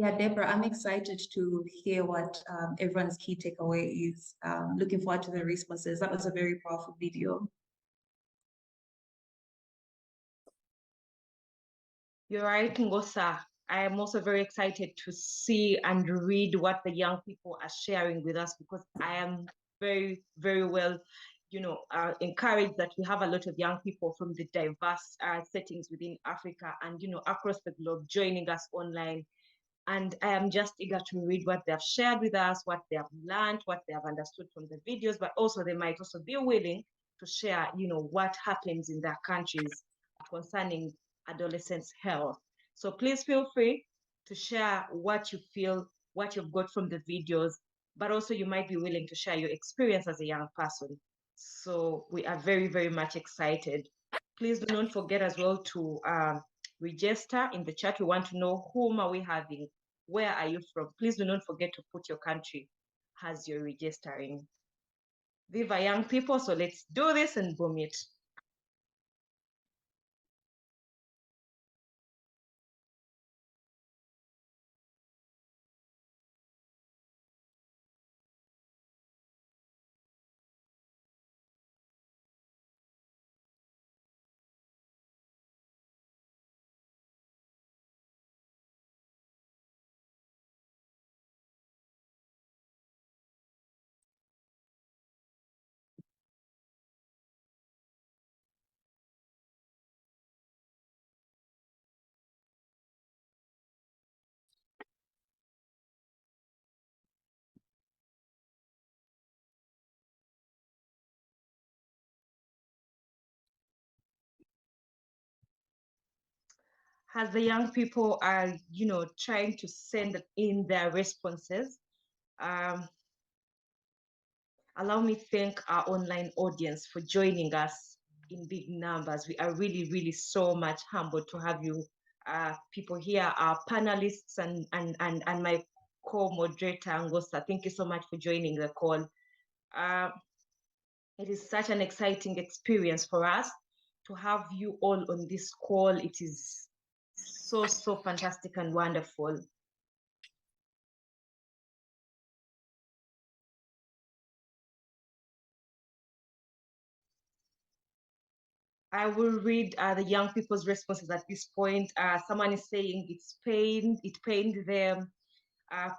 Yeah, Deborah, I'm excited to hear what everyone's key takeaway is. Looking forward to the responses. That was a very powerful video. You're right, Ngosa. I am also very excited to see and read what the young people are sharing with us because I am very, very well, encouraged that we have a lot of young people from the diverse settings within Africa and, across the globe joining us online. And I am just eager to read what they have shared with us, what they have learned, what they have understood from the videos, but also they might also be willing to share, what happens in their countries concerning adolescents' health. So please feel free to share what you feel, what you've got from the videos, but also you might be willing to share your experience as a young person. So we are very, very much excited. Please do not forget as well to register in the chat. We want to know whom are we having, where are you from? Please do not forget to put your country as you're registering. Viva young people, so let's do this and boom it. As the young people are, trying to send in their responses, allow me thank our online audience for joining us in big numbers. We are really, really so much humbled to have you people here, our panelists and my co-moderator, Ngosa. Thank you so much for joining the call. It is such an exciting experience for us to have you all on this call. It is so, so fantastic and wonderful. I will read the young people's responses at this point. Someone is saying it pained them.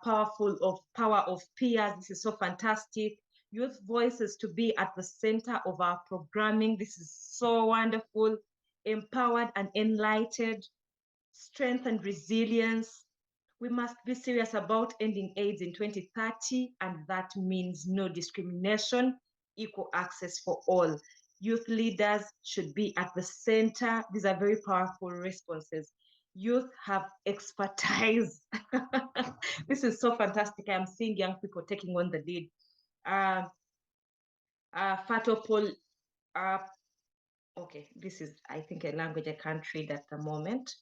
Power of peers. This is so fantastic. Youth voices to be at the center of our programming. This is so wonderful. Empowered and enlightened. Strength and resilience. We must be serious about ending AIDS in 2030, and that means no discrimination, equal access for all. Youth leaders should be at the center. These are very powerful responses. Youth have expertise. This is so fantastic. I'm seeing young people taking on the lead. Fatopol, okay, this is, I think, a language I can't read at the moment.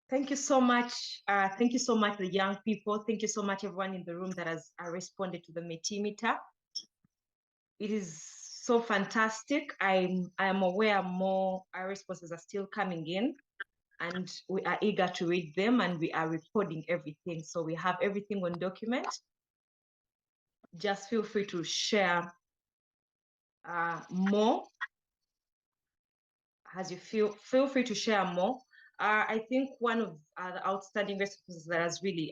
Thank you so much. Thank you so much, the young people. Thank you so much, everyone in the room that has responded to the Metimeter. It is so fantastic. I am aware more responses are still coming in, and we are eager to read them, and we are recording everything. So we have everything on document. Just feel free to share more as you feel free to share more. I think one of the outstanding responses that has really,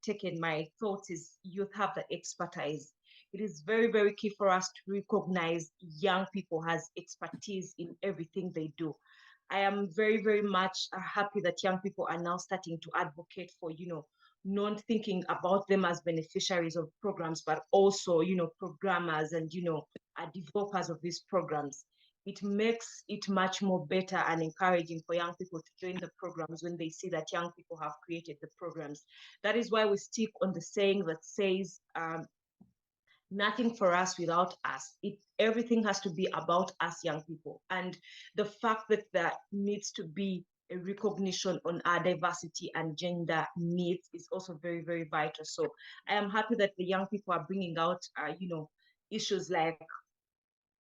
taken my thoughts is youth have the expertise. It is very, very key for us to recognize young people as expertise in everything they do. I am very, very much happy that young people are now starting to advocate for, not thinking about them as beneficiaries of programs, but also, programmers and, developers of these programs. It makes it much more better and encouraging for young people to join the programs when they see that young people have created the programs. That is why we stick on the saying that says, nothing for us without us. Everything has to be about us young people. And the fact that there needs to be a recognition on our diversity and gender needs is also very, very vital. So I am happy that the young people are bringing out, issues like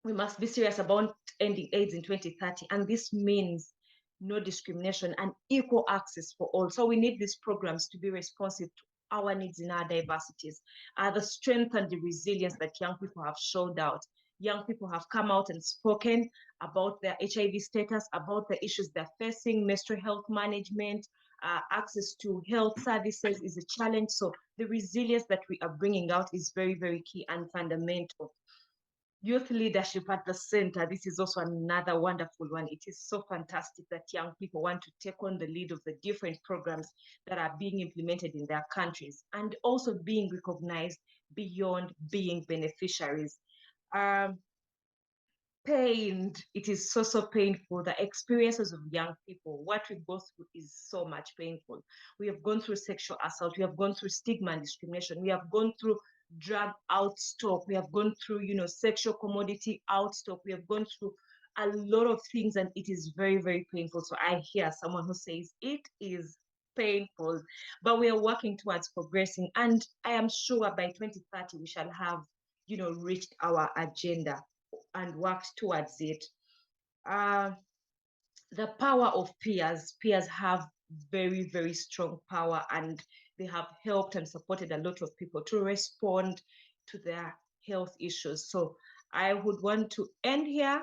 we must be serious about ending AIDS in 2030. And this means no discrimination and equal access for all. So we need these programs to be responsive to our needs in our diversities, the strength and the resilience that young people have showed out. Young people have come out and spoken about their HIV status, about the issues they're facing, menstrual health management, access to health services is a challenge. So the resilience that we are bringing out is very, very key and fundamental. Youth leadership at the center. This is also another wonderful one. It is so fantastic that young people want to take on the lead of the different programs that are being implemented in their countries and also being recognized beyond being beneficiaries. Pained. It is so painful. The experiences of young people, what we go through is so much painful. We have gone through sexual assault. We have gone through stigma and discrimination. We have gone through drug outstock. We have gone through, sexual commodity outstock. We have gone through a lot of things, and it is very, very painful. So I hear someone who says it is painful, but we are working towards progressing. And I am sure by 2030, we shall have, reached our agenda and worked towards it. The power of peers. Peers have very, very strong power, and they have helped and supported a lot of people to respond to their health issues. So I would want to end here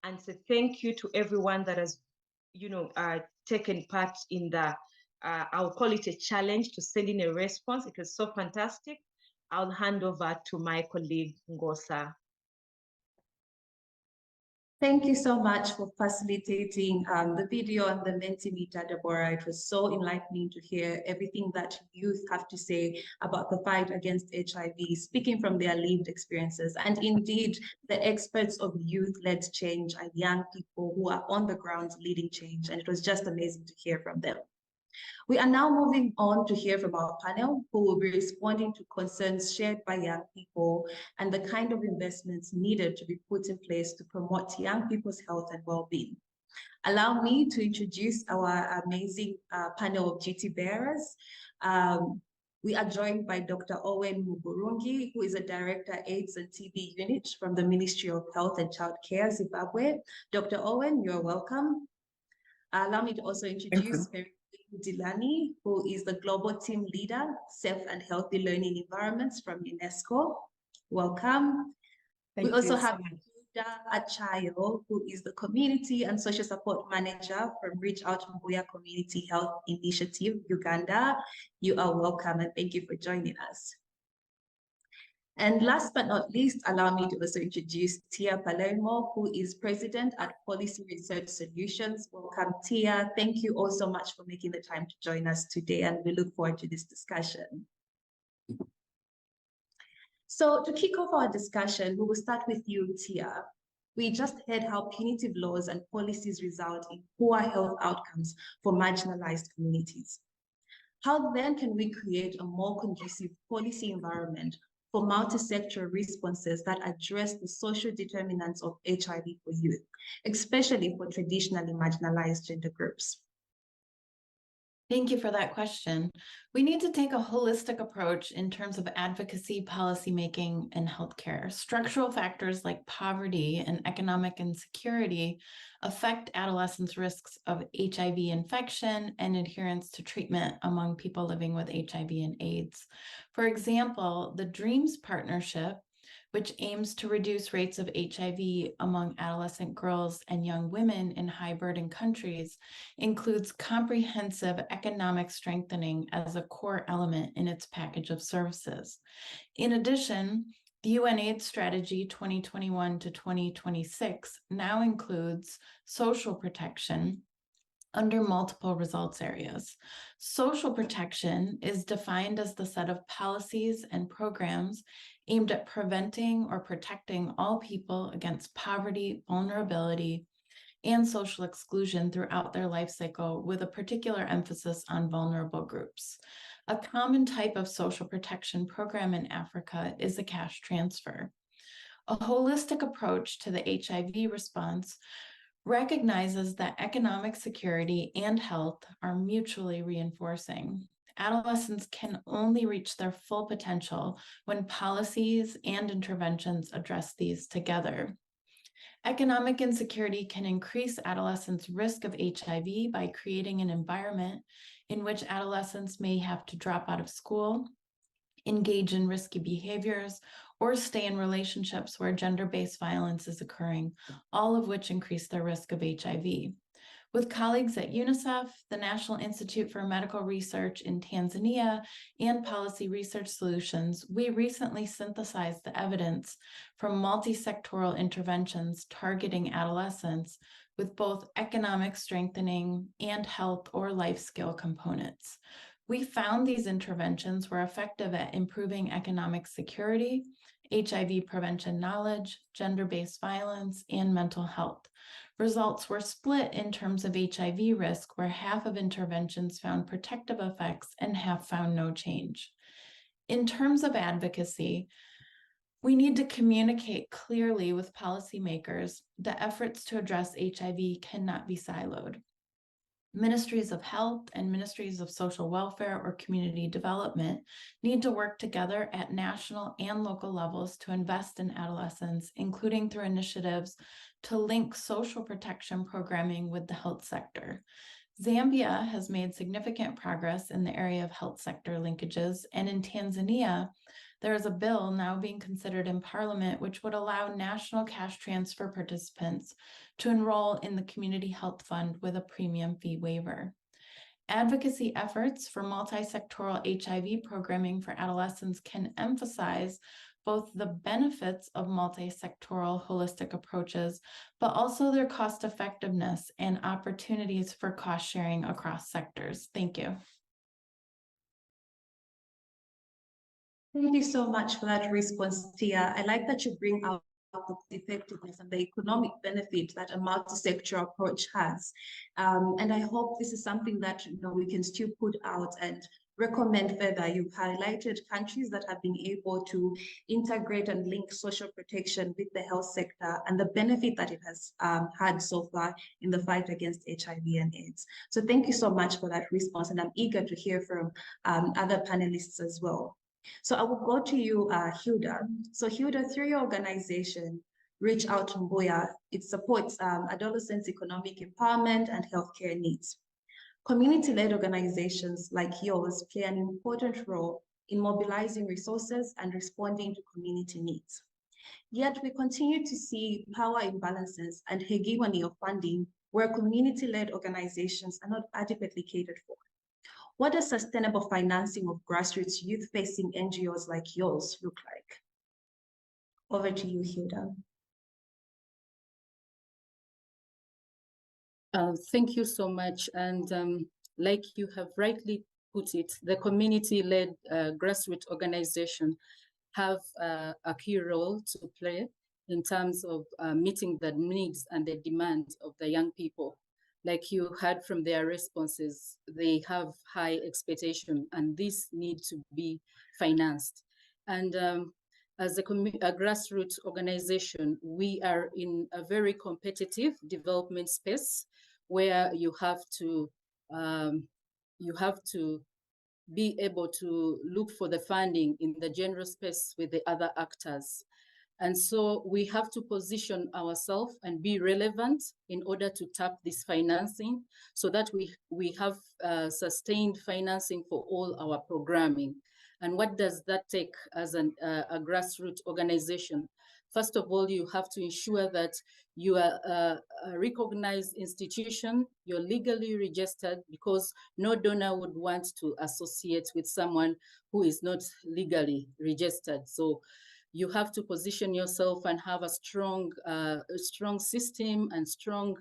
and say thank you to everyone that has, taken part in the, I'll call it a challenge to send in a response. It was so fantastic. I'll hand over to my colleague, Ngosa. Thank you so much for facilitating the video on the Mentimeter, Deborah. It was so enlightening to hear everything that youth have to say about the fight against HIV, speaking from their lived experiences. And indeed, the experts of youth-led change are young people who are on the ground leading change. And it was just amazing to hear from them. We are now moving on to hear from our panel, who will be responding to concerns shared by young people and the kind of investments needed to be put in place to promote young people's health and well-being. Allow me to introduce our amazing panel of duty bearers. We are joined by Dr. Owen Muburungi, who is a Director, AIDS and TB Unit from the Ministry of Health and Child Care, Zimbabwe. Dr. Owen, you're welcome. Allow me to also introduce Dilani, who is the Global Team Leader, Safe and Healthy Learning Environments from UNESCO. Welcome. We also have Hilda Achayo, who is the Community and Social Support Manager from Reach Out Mbuya Community Health Initiative, Uganda. You are welcome and thank you for joining us. And last but not least, allow me to also introduce Tia Palermo, who is President at Policy Research Solutions. Welcome, Tia. Thank you all so much for making the time to join us today, and we look forward to this discussion. So to kick off our discussion, we will start with you, Tia. We just heard how punitive laws and policies result in poor health outcomes for marginalized communities. How then can we create a more conducive policy environment for multi-sectoral responses that address the social determinants of HIV for youth, especially for traditionally marginalized gender groups? Thank you for that question. We need to take a holistic approach in terms of advocacy, policymaking, and healthcare. Structural factors like poverty and economic insecurity affect adolescents' risks of HIV infection and adherence to treatment among people living with HIV and AIDS. For example, the DREAMS partnership, which aims to reduce rates of HIV among adolescent girls and young women in high-burden countries, includes comprehensive economic strengthening as a core element in its package of services. In addition, the UN AIDS Strategy 2021 to 2026 now includes social protection under multiple results areas. Social protection is defined as the set of policies and programs aimed at preventing or protecting all people against poverty, vulnerability, and social exclusion throughout their life cycle, with a particular emphasis on vulnerable groups. A common type of social protection program in Africa is a cash transfer. A holistic approach to the HIV response recognizes that economic security and health are mutually reinforcing. Adolescents can only reach their full potential when policies and interventions address these together. Economic insecurity can increase adolescents' risk of HIV by creating an environment in which adolescents may have to drop out of school, engage in risky behaviors, or stay in relationships where gender-based violence is occurring, all of which increase their risk of HIV. With colleagues at UNICEF, the National Institute for Medical Research in Tanzania, and Policy Research Solutions, we recently synthesized the evidence from multi-sectoral interventions targeting adolescents with both economic strengthening and health or life skill components. We found these interventions were effective at improving economic security, HIV prevention knowledge, gender-based violence, and mental health. Results were split in terms of HIV risk, where half of interventions found protective effects and half found no change. In terms of advocacy, we need to communicate clearly with policymakers that efforts to address HIV cannot be siloed. Ministries of Health and Ministries of Social Welfare or Community Development need to work together at national and local levels to invest in adolescents, including through initiatives to link social protection programming with the health sector. Zambia has made significant progress in the area of health sector linkages, and in Tanzania, there is a bill now being considered in Parliament which would allow national cash transfer participants to enroll in the Community Health Fund with a premium fee waiver. Advocacy efforts for multi-sectoral HIV programming for adolescents can emphasize both the benefits of multi-sectoral holistic approaches, but also their cost effectiveness and opportunities for cost sharing across sectors. Thank you. Thank you so much for that response, Tia. I like that you bring out the effectiveness and the economic benefit that a multi-sectoral approach has. And I hope this is something that we can still put out and recommend further. You've highlighted countries that have been able to integrate and link social protection with the health sector and the benefit that it has had so far in the fight against HIV and AIDS. So thank you so much for that response, and I'm eager to hear from other panelists as well. So I will go to you, Hilda. So Hilda, through your organization, Reach Out Mbuya, it supports adolescents' economic empowerment and healthcare needs. Community-led organizations like yours play an important role in mobilizing resources and responding to community needs. Yet we continue to see power imbalances and hegemony of funding where community-led organizations are not adequately catered for. What does sustainable financing of grassroots youth-facing NGOs like yours look like? Over to you, Hilda. Thank you so much. And like you have rightly put it, the community-led grassroots organization have a key role to play in terms of meeting the needs and the demands of the young people. Like you heard from their responses, they have high expectation and this need to be financed. And as a grassroots organization, we are in a very competitive development space where you have to be able to look for the funding in the general space with the other actors. And so we have to position ourselves and be relevant in order to tap this financing so that we have sustained financing for all our programming. And what does that take as a grassroots organization? First of all, you have to ensure that you are a recognized institution, you're legally registered, because no donor would want to associate with someone who is not legally registered. So you have to position yourself and have a strong system and strong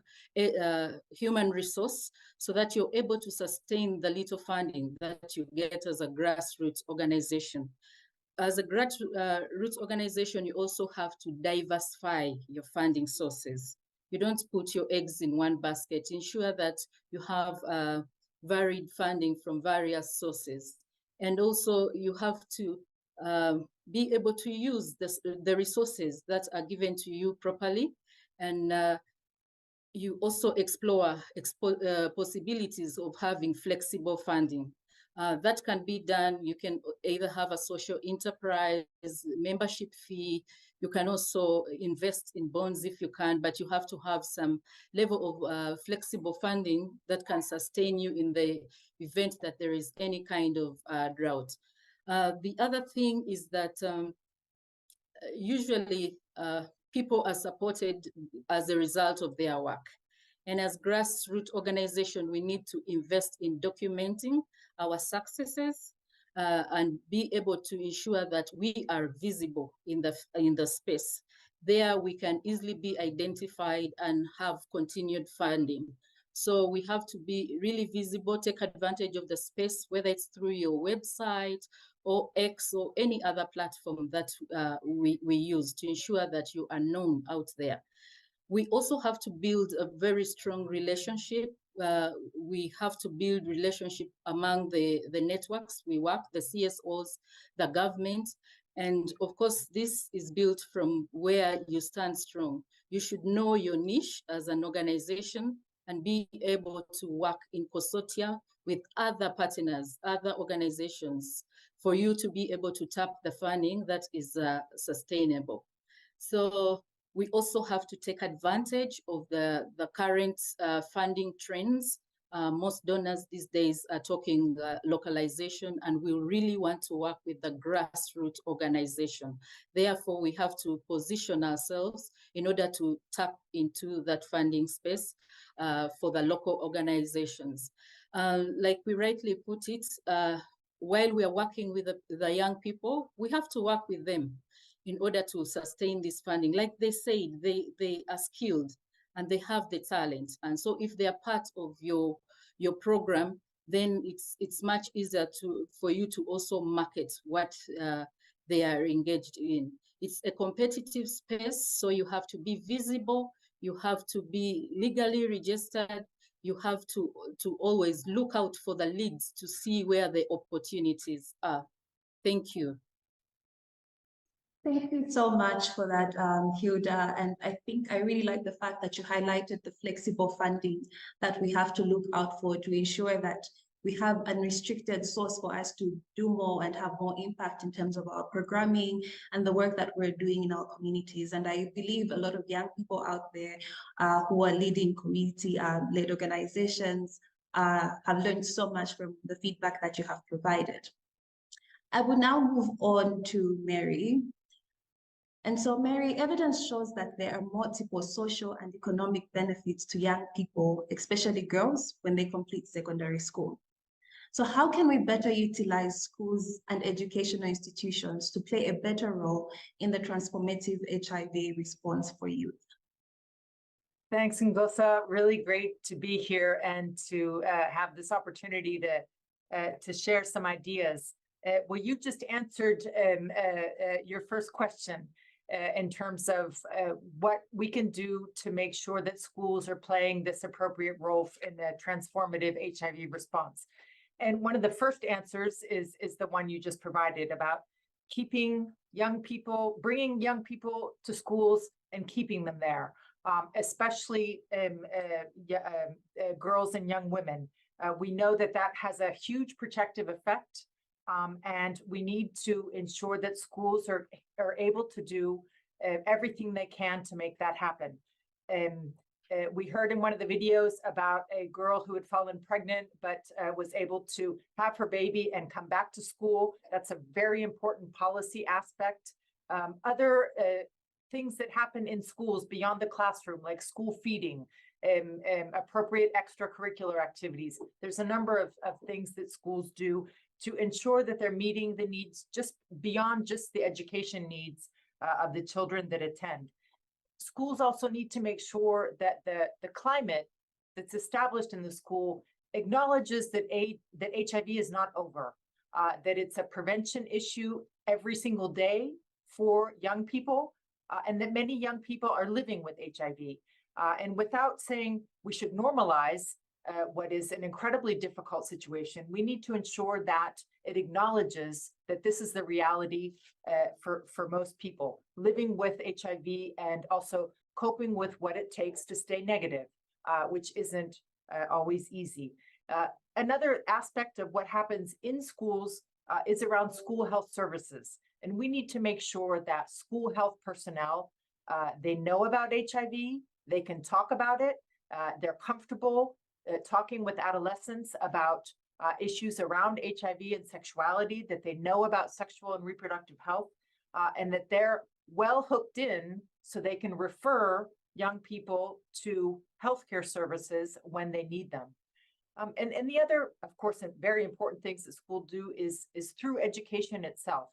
human resource so that you're able to sustain the little funding that you get as a grassroots organization. As a grassroots organization, you also have to diversify your funding sources. You don't put your eggs in one basket. Ensure that you have varied funding from various sources. And also you have to be able to use the resources that are given to you properly. And you also explore possibilities of having flexible funding. That can be done. You can either have a social enterprise, membership fee. You can also invest in bonds if you can, but you have to have some level of flexible funding that can sustain you in the event that there is any kind of drought. The other thing is that usually people are supported as a result of their work. And as grassroots organization, we need to invest in documenting our successes and be able to ensure that we are visible in the space. There we can easily be identified and have continued funding. So we have to be really visible, take advantage of the space, whether it's through your website or X or any other platform that we use to ensure that you are known out there. We also have to build a very strong relationship. We have to build relationship among the networks we work, the CSOs, the government. And of course, this is built from where you stand strong. You should know your niche as an organization and be able to work in consortia with other partners, other organizations, for you to be able to tap the funding that is sustainable. So we also have to take advantage of the current funding trends. Most donors these days are talking localization, and we really want to work with the grassroots organization. Therefore, we have to position ourselves in order to tap into that funding space for the local organizations. Like we rightly put it, while we are working with the young people, we have to work with them in order to sustain this funding. Like they said, they are skilled and they have the talent. And so if they are part of your program, then it's much easier for you to also market what they are engaged in. It's a competitive space, so you have to be visible, you have to be legally registered, you have to always look out for the leads to see where the opportunities are. Thank you. Thank you so much for that, Hilda. And I think I really like the fact that you highlighted the flexible funding that we have to look out for to ensure that we have an unrestricted source for us to do more and have more impact in terms of our programming and the work that we're doing in our communities. And I believe a lot of young people out there who are leading community-led organizations have learned so much from the feedback that you have provided. I will now move on to Mary. And so, Mary, evidence shows that there are multiple social and economic benefits to young people, especially girls, when they complete secondary school. So how can we better utilize schools and educational institutions to play a better role in the transformative HIV response for youth? Thanks, Ngosa. Really great to be here and to have this opportunity to share some ideas. Well, you just answered your first question in terms of what we can do to make sure that schools are playing this appropriate role in the transformative HIV response. And one of the first answers is the one you just provided about keeping young people, bringing young people to schools and keeping them there, especially girls and young women. We know that that has a huge protective effect, and we need to ensure that schools are able to do everything they can to make that happen. We heard in one of the videos about a girl who had fallen pregnant, but was able to have her baby and come back to school. That's a very important policy aspect. Other things that happen in schools beyond the classroom, like school feeding, appropriate extracurricular activities. There's a number of things that schools do to ensure that they're meeting the needs just beyond just the education needs of the children that attend. Schools also need to make sure that the climate that's established in the school acknowledges that HIV is not over, that it's a prevention issue every single day for young people, and that many young people are living with HIV. And without saying we should normalize what is an incredibly difficult situation, we need to ensure that it acknowledges that this is the reality for most people, living with HIV and also coping with what it takes to stay negative, which isn't always easy. Another aspect of what happens in schools is around school health services. And we need to make sure that school health personnel, they know about HIV, they can talk about it, they're comfortable talking with adolescents about issues around HIV and sexuality, that they know about sexual and reproductive health, and that they're well hooked in so they can refer young people to healthcare services when they need them. And the other, of course, very important things that schools do is through education itself.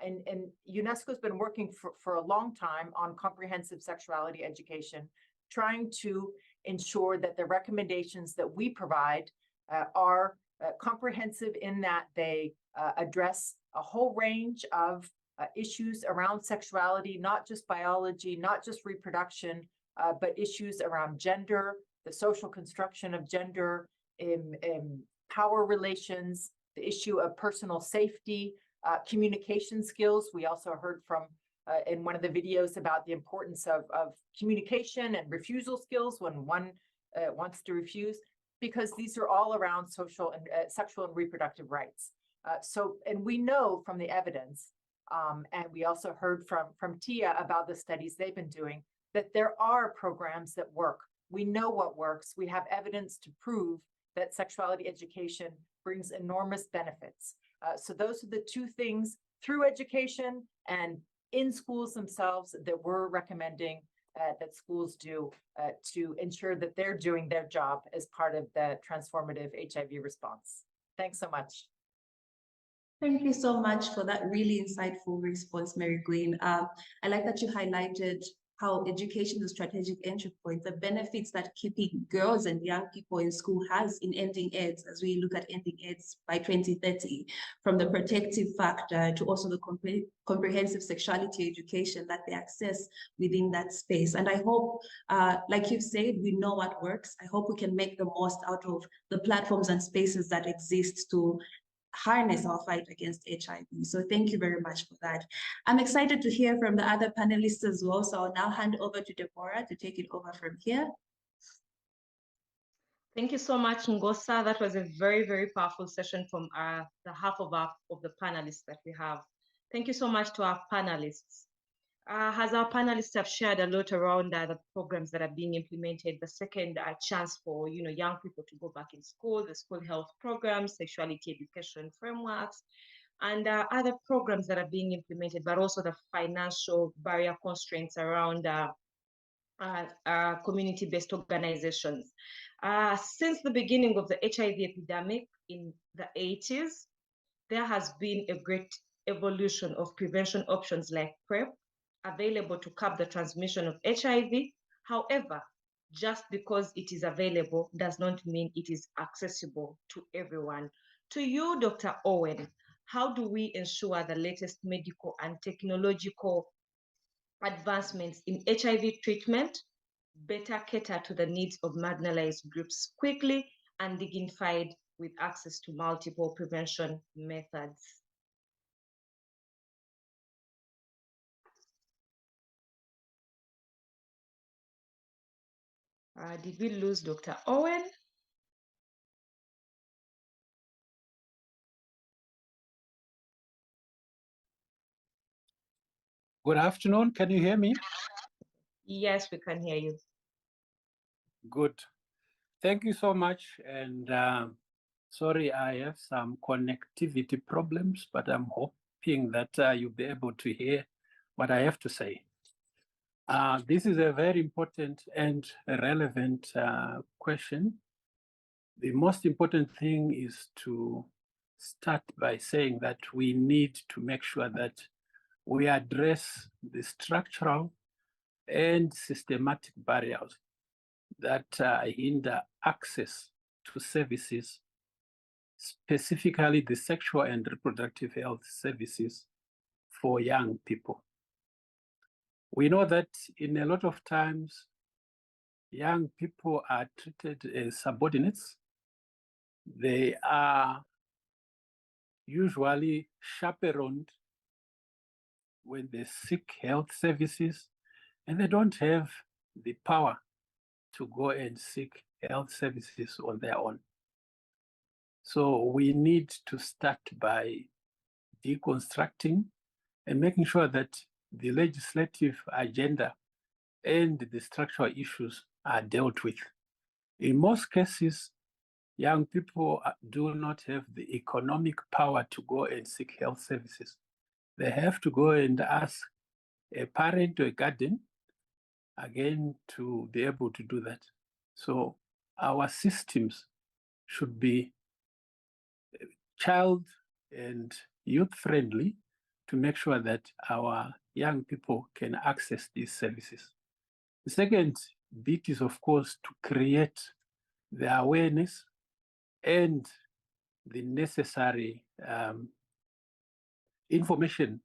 And UNESCO has been working for a long time on comprehensive sexuality education, trying to ensure that the recommendations that we provide are comprehensive in that they address a whole range of issues around sexuality, not just biology, not just reproduction, but issues around gender, the social construction of gender, power relations, the issue of personal safety, communication skills. We also heard from in one of the videos about the importance of communication and refusal skills when one wants to refuse, because these are all around social and sexual and reproductive rights. And we know from the evidence, and we also heard from Tia about the studies they've been doing, that there are programs that work. We know what works. We have evidence to prove that sexuality education brings enormous benefits. So those are the two things through education and in schools themselves that we're recommending that schools do to ensure that they're doing their job as part of the transformative HIV response. Thanks so much. Thank you so much for that really insightful response, Mary Gwynne. I like that you highlighted how education is a strategic entry point, the benefits that keeping girls and young people in school has in ending AIDS, as we look at ending AIDS by 2030, from the protective factor to also the comprehensive sexuality education that they access within that space. And I hope, like you've said, we know what works. I hope we can make the most out of the platforms and spaces that exist to harness our fight against HIV. So thank you very much for that. I'm excited to hear from the other panelists as well. So I'll now hand over to Deborah to take it over from here. Thank you so much, Ngosa. That was a very, very powerful session from the half of the panelists that we have. Thank you so much to our panelists. As our panelists have shared a lot around the programs that are being implemented, the second chance for young people to go back in school, the school health programs, sexuality education frameworks, and other programs that are being implemented, but also the financial barrier constraints around community-based organizations. Since the beginning of the HIV epidemic in the 80s, there has been a great evolution of prevention options like PrEP, available to curb the transmission of HIV. However, just because it is available does not mean it is accessible to everyone. To you, Dr. Owen, how do we ensure the latest medical and technological advancements in HIV treatment better cater to the needs of marginalized groups quickly and dignified with access to multiple prevention methods? Did we lose Dr. Owen? Good afternoon. Can you hear me? Yes, we can hear you. Good. Thank you so much. And sorry, I have some connectivity problems, but I'm hoping that you'll be able to hear what I have to say. This is a very important and relevant question. The most important thing is to start by saying that we need to make sure that we address the structural and systematic barriers that hinder access to services, specifically the sexual and reproductive health services for young people. We know that in a lot of times, young people are treated as subordinates. They are usually chaperoned when they seek health services, and they don't have the power to go and seek health services on their own. So we need to start by deconstructing and making sure that the legislative agenda and the structural issues are dealt with. In most cases, young people do not have the economic power to go and seek health services. They have to go and ask a parent or a guardian, again, to be able to do that. So our systems should be child and youth friendly to make sure that our young people can access these services. The second bit is, of course, to create the awareness and the necessary information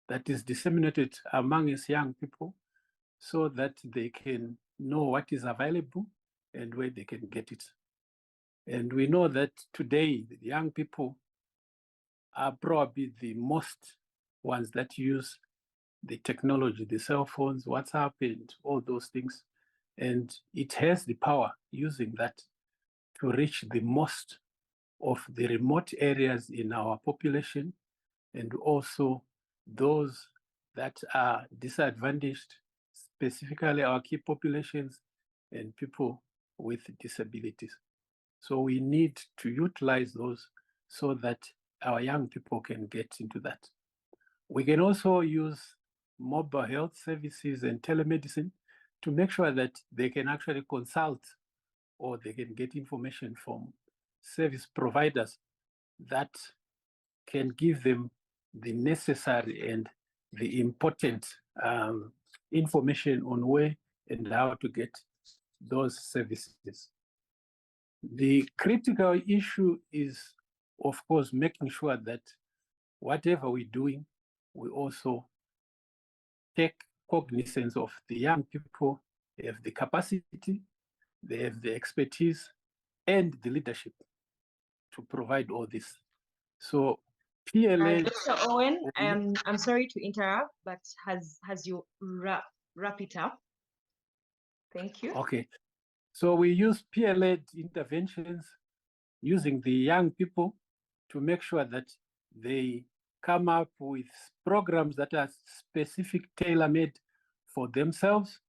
that is disseminated among us young people so that they can know what is available and where they can get it. And we know that today, the young people are probably the most ones that use the technology, the cell phones, WhatsApp, and all those things. And it has the power using that to reach the most of the remote areas in our population, and also those that are disadvantaged, specifically our key populations and people with disabilities. So we need to utilize those so that our young people can get into that. We can also use mobile health services and telemedicine to make sure that they can actually consult or they can get information from service providers that can give them the necessary and the important information on where and how to get those services. The critical issue is, of course, making sure that whatever we're doing, we also take cognizance of the young people. They have the capacity, they have the expertise, and the leadership to provide all this. So PLA... Dr. Owen, I'm sorry to interrupt, but has you wrap it up? Thank you. Okay. So we use PLA interventions using the young people to make sure that they come up with programs that are specific, tailor-made for themselves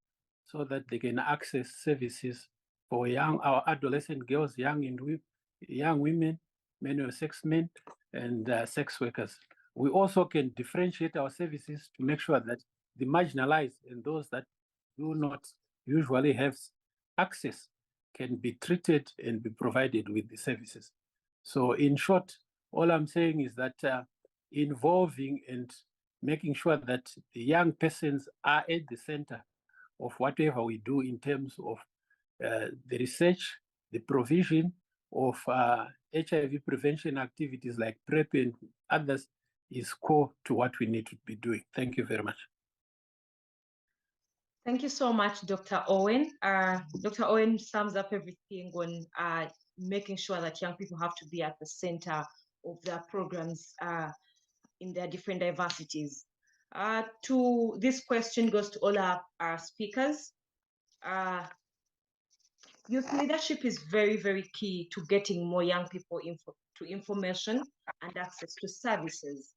so that they can access services for our adolescent girls, young women, men or sex men, and sex workers. We also can differentiate our services to make sure that the marginalized and those that do not usually have access can be treated and be provided with the services. So in short, all I'm saying is that involving and making sure that the young persons are at the center of whatever we do in terms of the research, the provision of HIV prevention activities like PrEP and others is core to what we need to be doing. Thank you very much. Thank you so much, Dr. Owen. Dr. Owen sums up everything on making sure that young people have to be at the center of their programs in their different diversities. This question goes to all our speakers. Youth leadership is very, very key to getting more young people to information and access to services.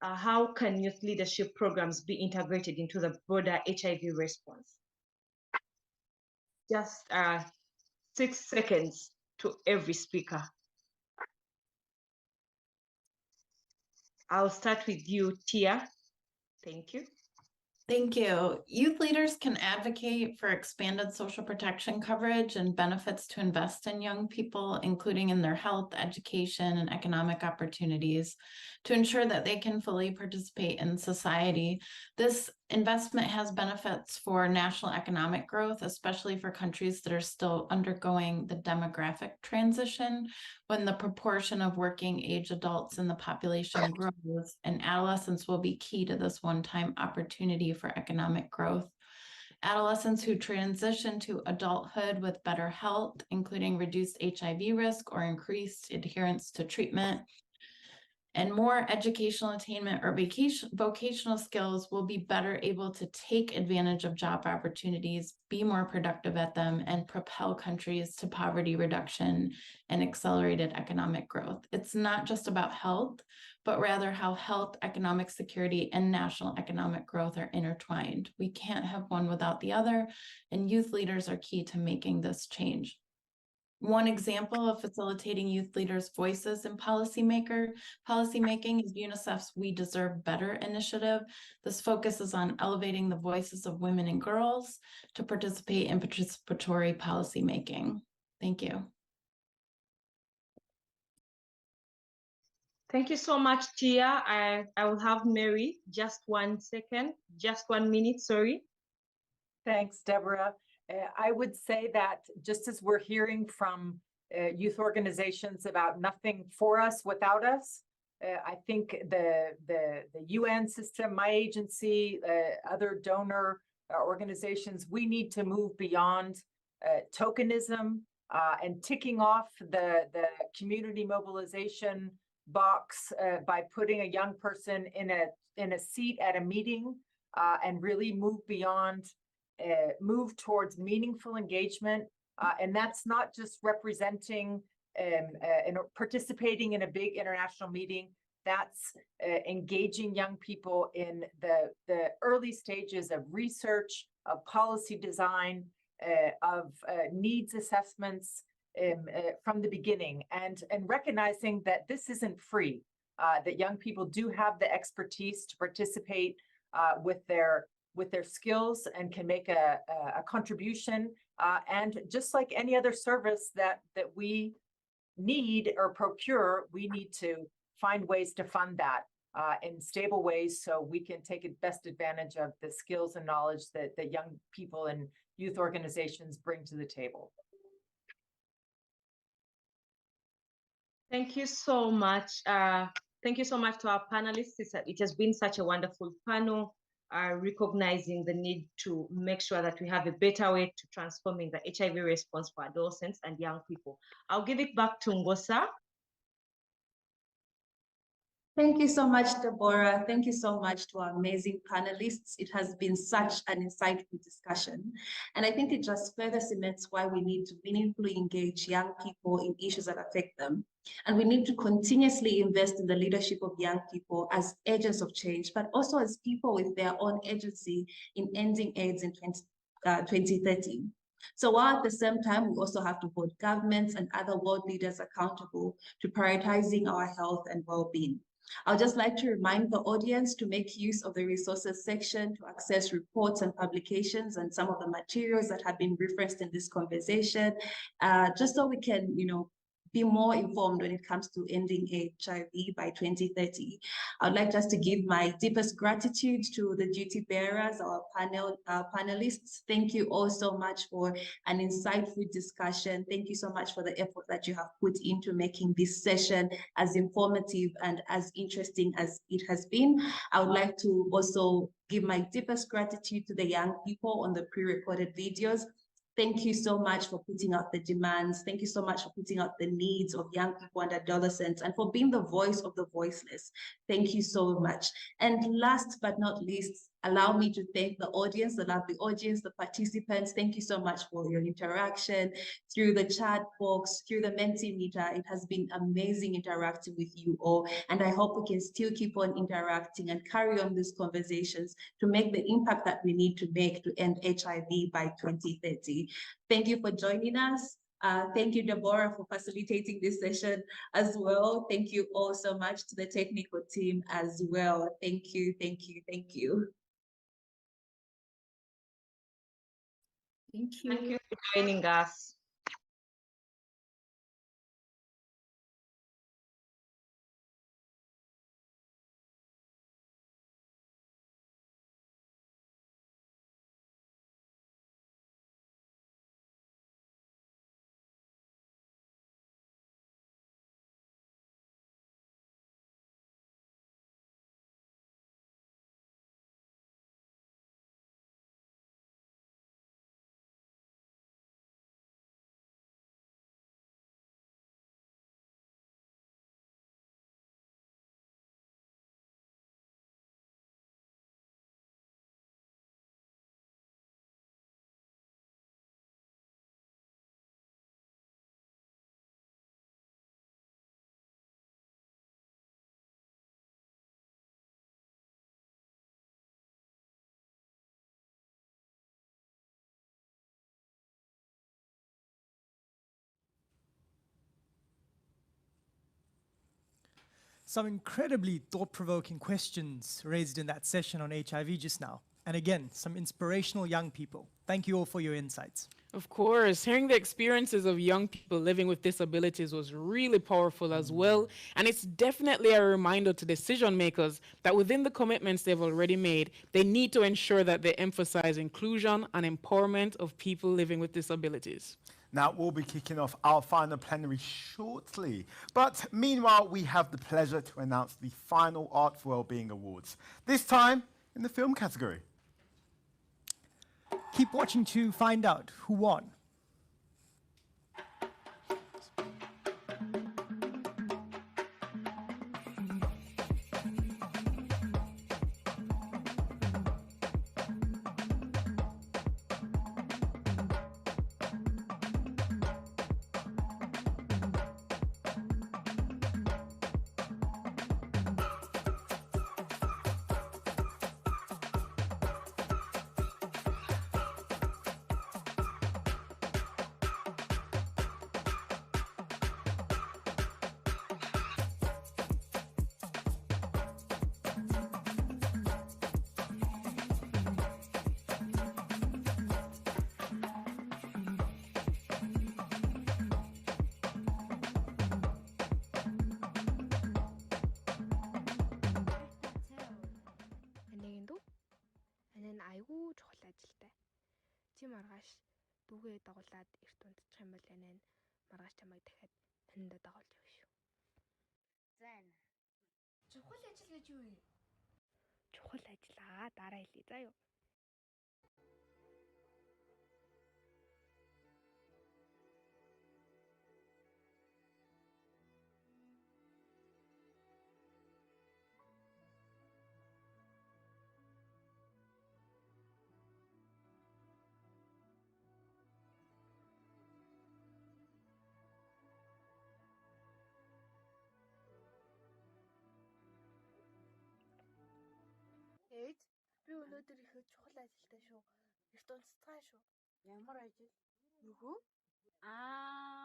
How can youth leadership programs be integrated into the broader HIV response? Just 6 seconds to every speaker. I'll start with you, Tia. Thank you. Thank you. Youth leaders can advocate for expanded social protection coverage and benefits to invest in young people, including in their health, education, and economic opportunities, to ensure that they can fully participate in society. This investment has benefits for national economic growth, especially for countries that are still undergoing the demographic transition, when the proportion of working age adults in the population grows, and adolescents will be key to this one-time opportunity for economic growth. Adolescents who transition to adulthood with better health, including reduced HIV risk or increased adherence to treatment, and more educational attainment or vocational skills, will be better able to take advantage of job opportunities, be more productive at them, and propel countries to poverty reduction and accelerated economic growth. It's not just about health, but rather how health, economic security, and national economic growth are intertwined. We can't have one without the other, and youth leaders are key to making this change. One example of facilitating youth leaders' voices in policymaking is UNICEF's We Deserve Better initiative. This focuses on elevating the voices of women and girls to participate in participatory policymaking. Thank you. Thank you so much, Tia. I will have Mary, just 1 second, just 1 minute, sorry. Thanks, Deborah. I would say that just as we're hearing from youth organizations about nothing for us without us, I think the UN system, my agency, other donor organizations, we need to move beyond tokenism and ticking off the community mobilization box by putting a young person in a seat at a meeting and really move beyond move towards meaningful engagement. And that's not just representing and participating in a big international meeting. That's engaging young people in the early stages of research, of policy design, of needs assessments from the beginning, and recognizing that this isn't free, that young people do have the expertise to participate with their skills and can make a contribution. And just like any other service that we need or procure, we need to find ways to fund that in stable ways so we can take best advantage of the skills and knowledge that young people and youth organizations bring to the table. Thank you so much. Thank you so much to our panelists. It has been such a wonderful panel. Recognizing the need to make sure that we have a better way to transforming the HIV response for adolescents and young people. I'll give it back to Ngosa. Thank you so much, Deborah. Thank you so much to our amazing panelists. It has been such an insightful discussion. And I think it just further cements why we need to meaningfully engage young people in issues that affect them. And we need to continuously invest in the leadership of young people as agents of change, but also as people with their own agency in ending AIDS in 2030. So while at the same time, we also have to hold governments and other world leaders accountable to prioritizing our health and well-being. I'd just like to remind the audience to make use of the resources section to access reports and publications and some of the materials that have been referenced in this conversation, just so we can, be more informed when it comes to ending HIV by 2030. I'd like just to give my deepest gratitude to the duty bearers, our panelists. Thank you all so much for an insightful discussion. Thank you so much for the effort that you have put into making this session as informative and as interesting as it has been. I would like to also give my deepest gratitude to the young people on the pre-recorded videos. Thank you so much for putting out the demands. Thank you so much for putting out the needs of young people and adolescents and for being the voice of the voiceless. Thank you so much. And last but not least, allow me to thank the audience, the lovely audience, the participants. Thank you so much for your interaction through the chat box, through the Mentimeter. It has been amazing interacting with you all. And I hope we can still keep on interacting and carry on these conversations to make the impact that we need to make to end HIV by 2030. Thank you for joining us. Thank you, Deborah, for facilitating this session as well. Thank you all so much to the technical team as well. Thank you, thank you, thank you. Thank you for joining us. Some incredibly thought-provoking questions raised in that session on HIV just now. And again, some inspirational young people. Thank you all for your insights. Of course, hearing the experiences of young people living with disabilities was really powerful as well. And it's definitely a reminder to decision makers that within the commitments they've already made, they need to ensure that they emphasize inclusion and empowerment of people living with disabilities. Now, we'll be kicking off our final plenary shortly. But meanwhile, we have the pleasure to announce the final Art for Wellbeing Awards, this time in the film category. Keep watching to find out who won. Айгүй чухал ажилтай. Чи маргааш дүүгээ дагуулад эрт унтчих юм бол энэ маргааш чамайг дахиад таниндаа дагуулж явах шүү. За энэ. Чухал ажил гэж юу юм? Чухал ажиллаа дараа хэлье заа юу. Ээж, би өнөөдөр их чухал ажилтай шүү. Эрт унцтай шүү. Ямар ажил? Нүгөө? 1560.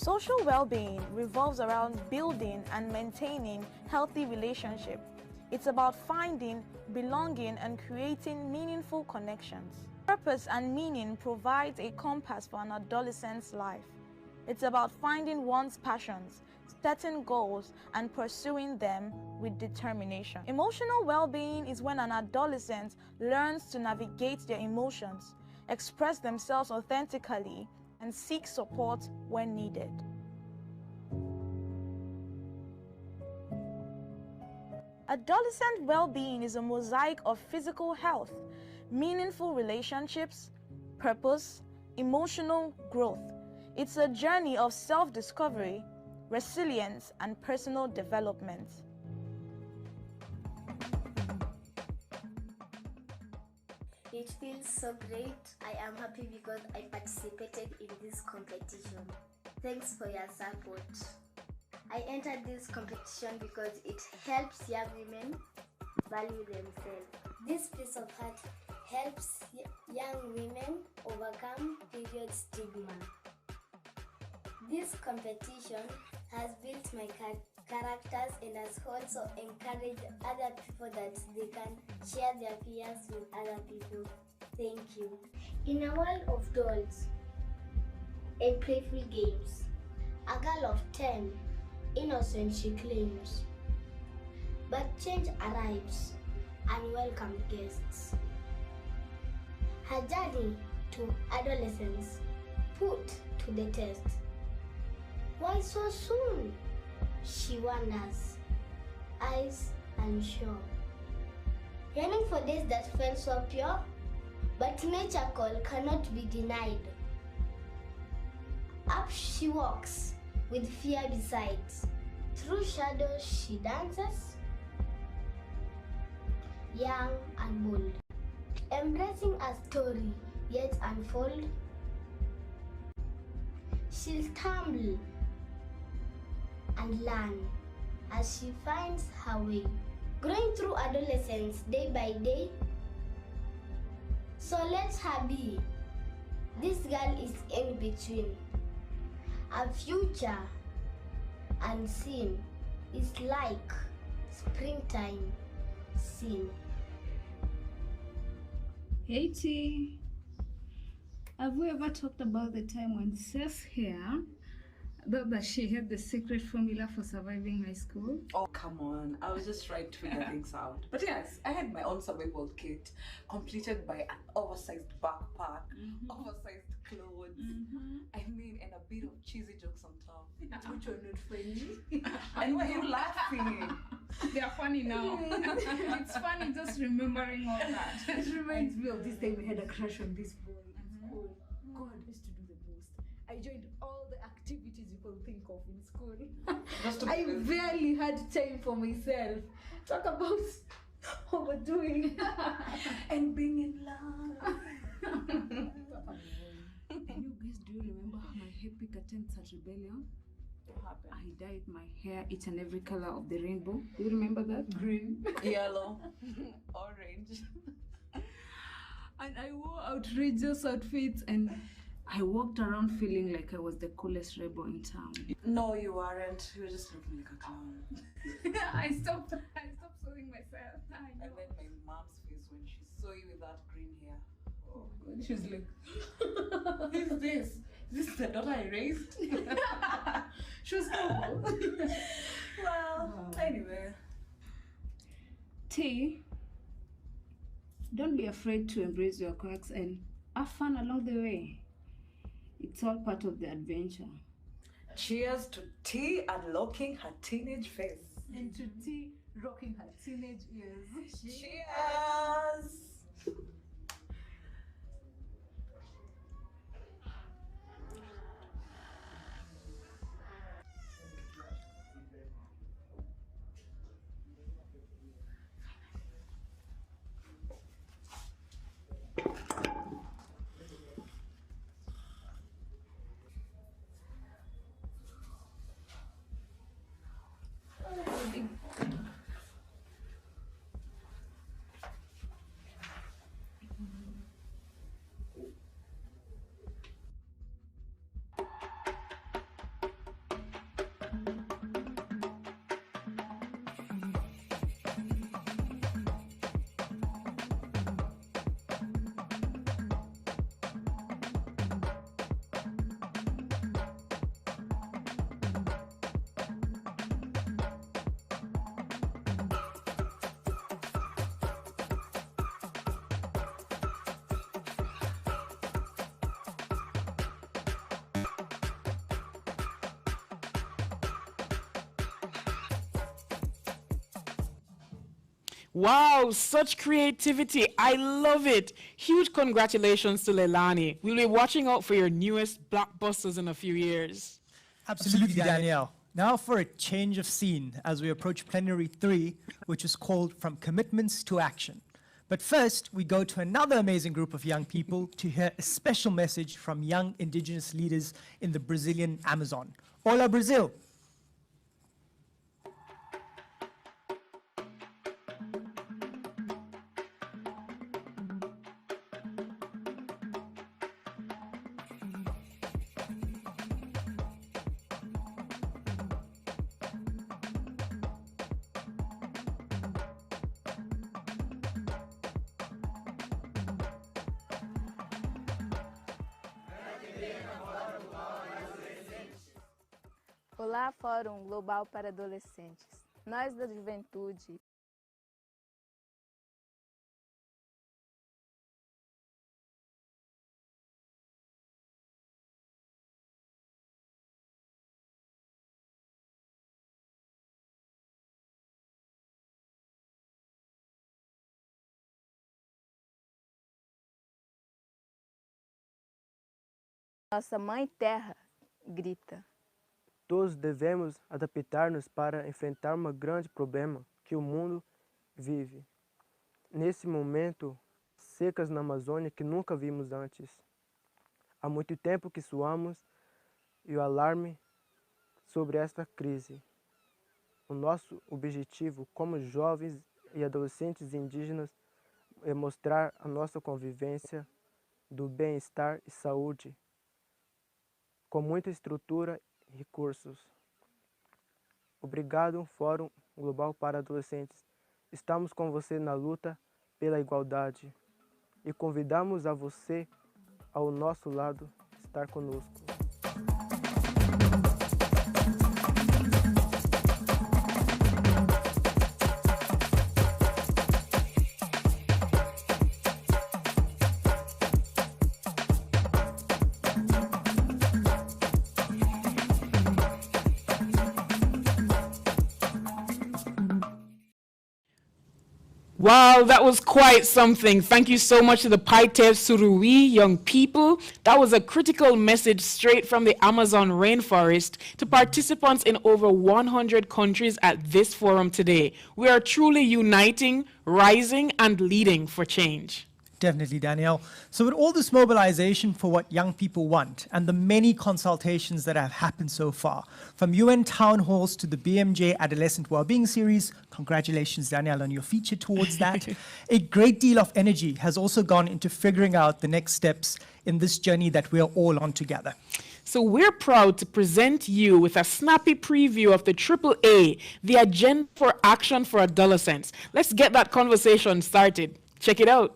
Social well-being revolves around building and maintaining healthy relationships. It's about finding, belonging, and creating meaningful connections. Purpose and meaning provides a compass for an adolescent's life. It's about finding one's passions, setting goals, and pursuing them with determination. Emotional well-being is when an adolescent learns to navigate their emotions, express themselves authentically, and seek support when needed. Adolescent well-being is a mosaic of physical health, meaningful relationships, purpose, emotional growth. It's a journey of self-discovery, resilience, and personal development. It feels so great. I am happy because I participated in this competition. Thanks for your support. I entered this competition because it helps young women value themselves. This piece of art helps young women overcome period stigma. This competition has built my characters and has also encouraged other people that they can share their fears with other people. Thank you. In a world of dolls and playful games, a girl of 10, innocent she claims. But change arrives, unwelcome guests. Her journey to adolescence put to the test. Why so soon? She wonders, eyes unsure. Yearning for days that felt so pure, but nature call cannot be denied. Up she walks, with fear besides. Through shadows she dances, young and bold. Embracing a story yet unfold, she'll stumble and learn as she finds her way. Growing through adolescence day by day, so let her be. This girl is in between. A future unseen is like springtime seen. Hey T, have we ever talked about the time when Sis here thought that she had the secret formula for surviving high school? Oh, come on. I was just trying to figure things out. But yes, I had my own survival kit completed by an oversized backpack, oversized clothes, I mean, and a bit of cheesy jokes on top. Which are not funny. And why are you laughing? They are funny now. It's funny just remembering all that. It reminds me of this day we had a crush on this boy in school. God, I used to do the most. I joined all the activities you can think of in school. I barely had time for myself. Talk about overdoing and being in love. And you guys, do you remember my epic attempts at rebellion? What happened? I dyed my hair each and every color of the rainbow. Do you remember that? Green, yellow, orange. And I wore outrageous outfits and I walked around feeling like I was the coolest rebel in town. No, you weren't. You were just looking like a clown. I stopped sewing myself. I know. And then my mom's face when she saw you with that green hair. Oh God, she was like, who is this? Is this the daughter I raised? She was cool. Well, anyway. T, don't be afraid to embrace your quirks and have fun along the way. It's all part of the adventure. Cheers to T unlocking her teenage face. And to T rocking her teenage ears. Cheers! Wow, such creativity. I love it. Huge congratulations to Leilani. We'll be watching out for your newest blockbusters in a few years. Absolutely, Danielle. Now for a change of scene as we approach Plenary 3, which is called From Commitments to Action. But first, we go to another amazing group of young people to hear a special message from young indigenous leaders in the Brazilian Amazon. Hola, Brazil! Olá, Fórum Global para Adolescentes. Nós da juventude. Nossa Mãe Terra grita. Todos devemos adaptar-nos para enfrentar um grande problema que o mundo vive. Nesse momento, secas na Amazônia que nunca vimos antes. Há muito tempo que soamos e o alarme sobre esta crise. O nosso objetivo como jovens e adolescentes indígenas é mostrar a nossa convivência do bem-estar e saúde, com muita estrutura recursos. Obrigado, Fórum Global para Adolescentes. Estamos com você na luta pela igualdade e convidamos a você ao nosso lado estar conosco. Wow, that was quite something. Thank you so much to the Paitev Surui young people. That was a critical message straight from the Amazon rainforest to participants in over 100 countries at this forum today. We are truly uniting, rising, and leading for change. Definitely, Danielle. So with all this mobilization for what young people want and the many consultations that have happened so far, from UN town halls to the BMJ Adolescent Wellbeing Series, congratulations, Danielle, on your feature towards that. A great deal of energy has also gone into figuring out the next steps in this journey that we are all on together. So we're proud to present you with a snappy preview of the AAA, the Agenda for Action for Adolescents. Let's get that conversation started. Check it out.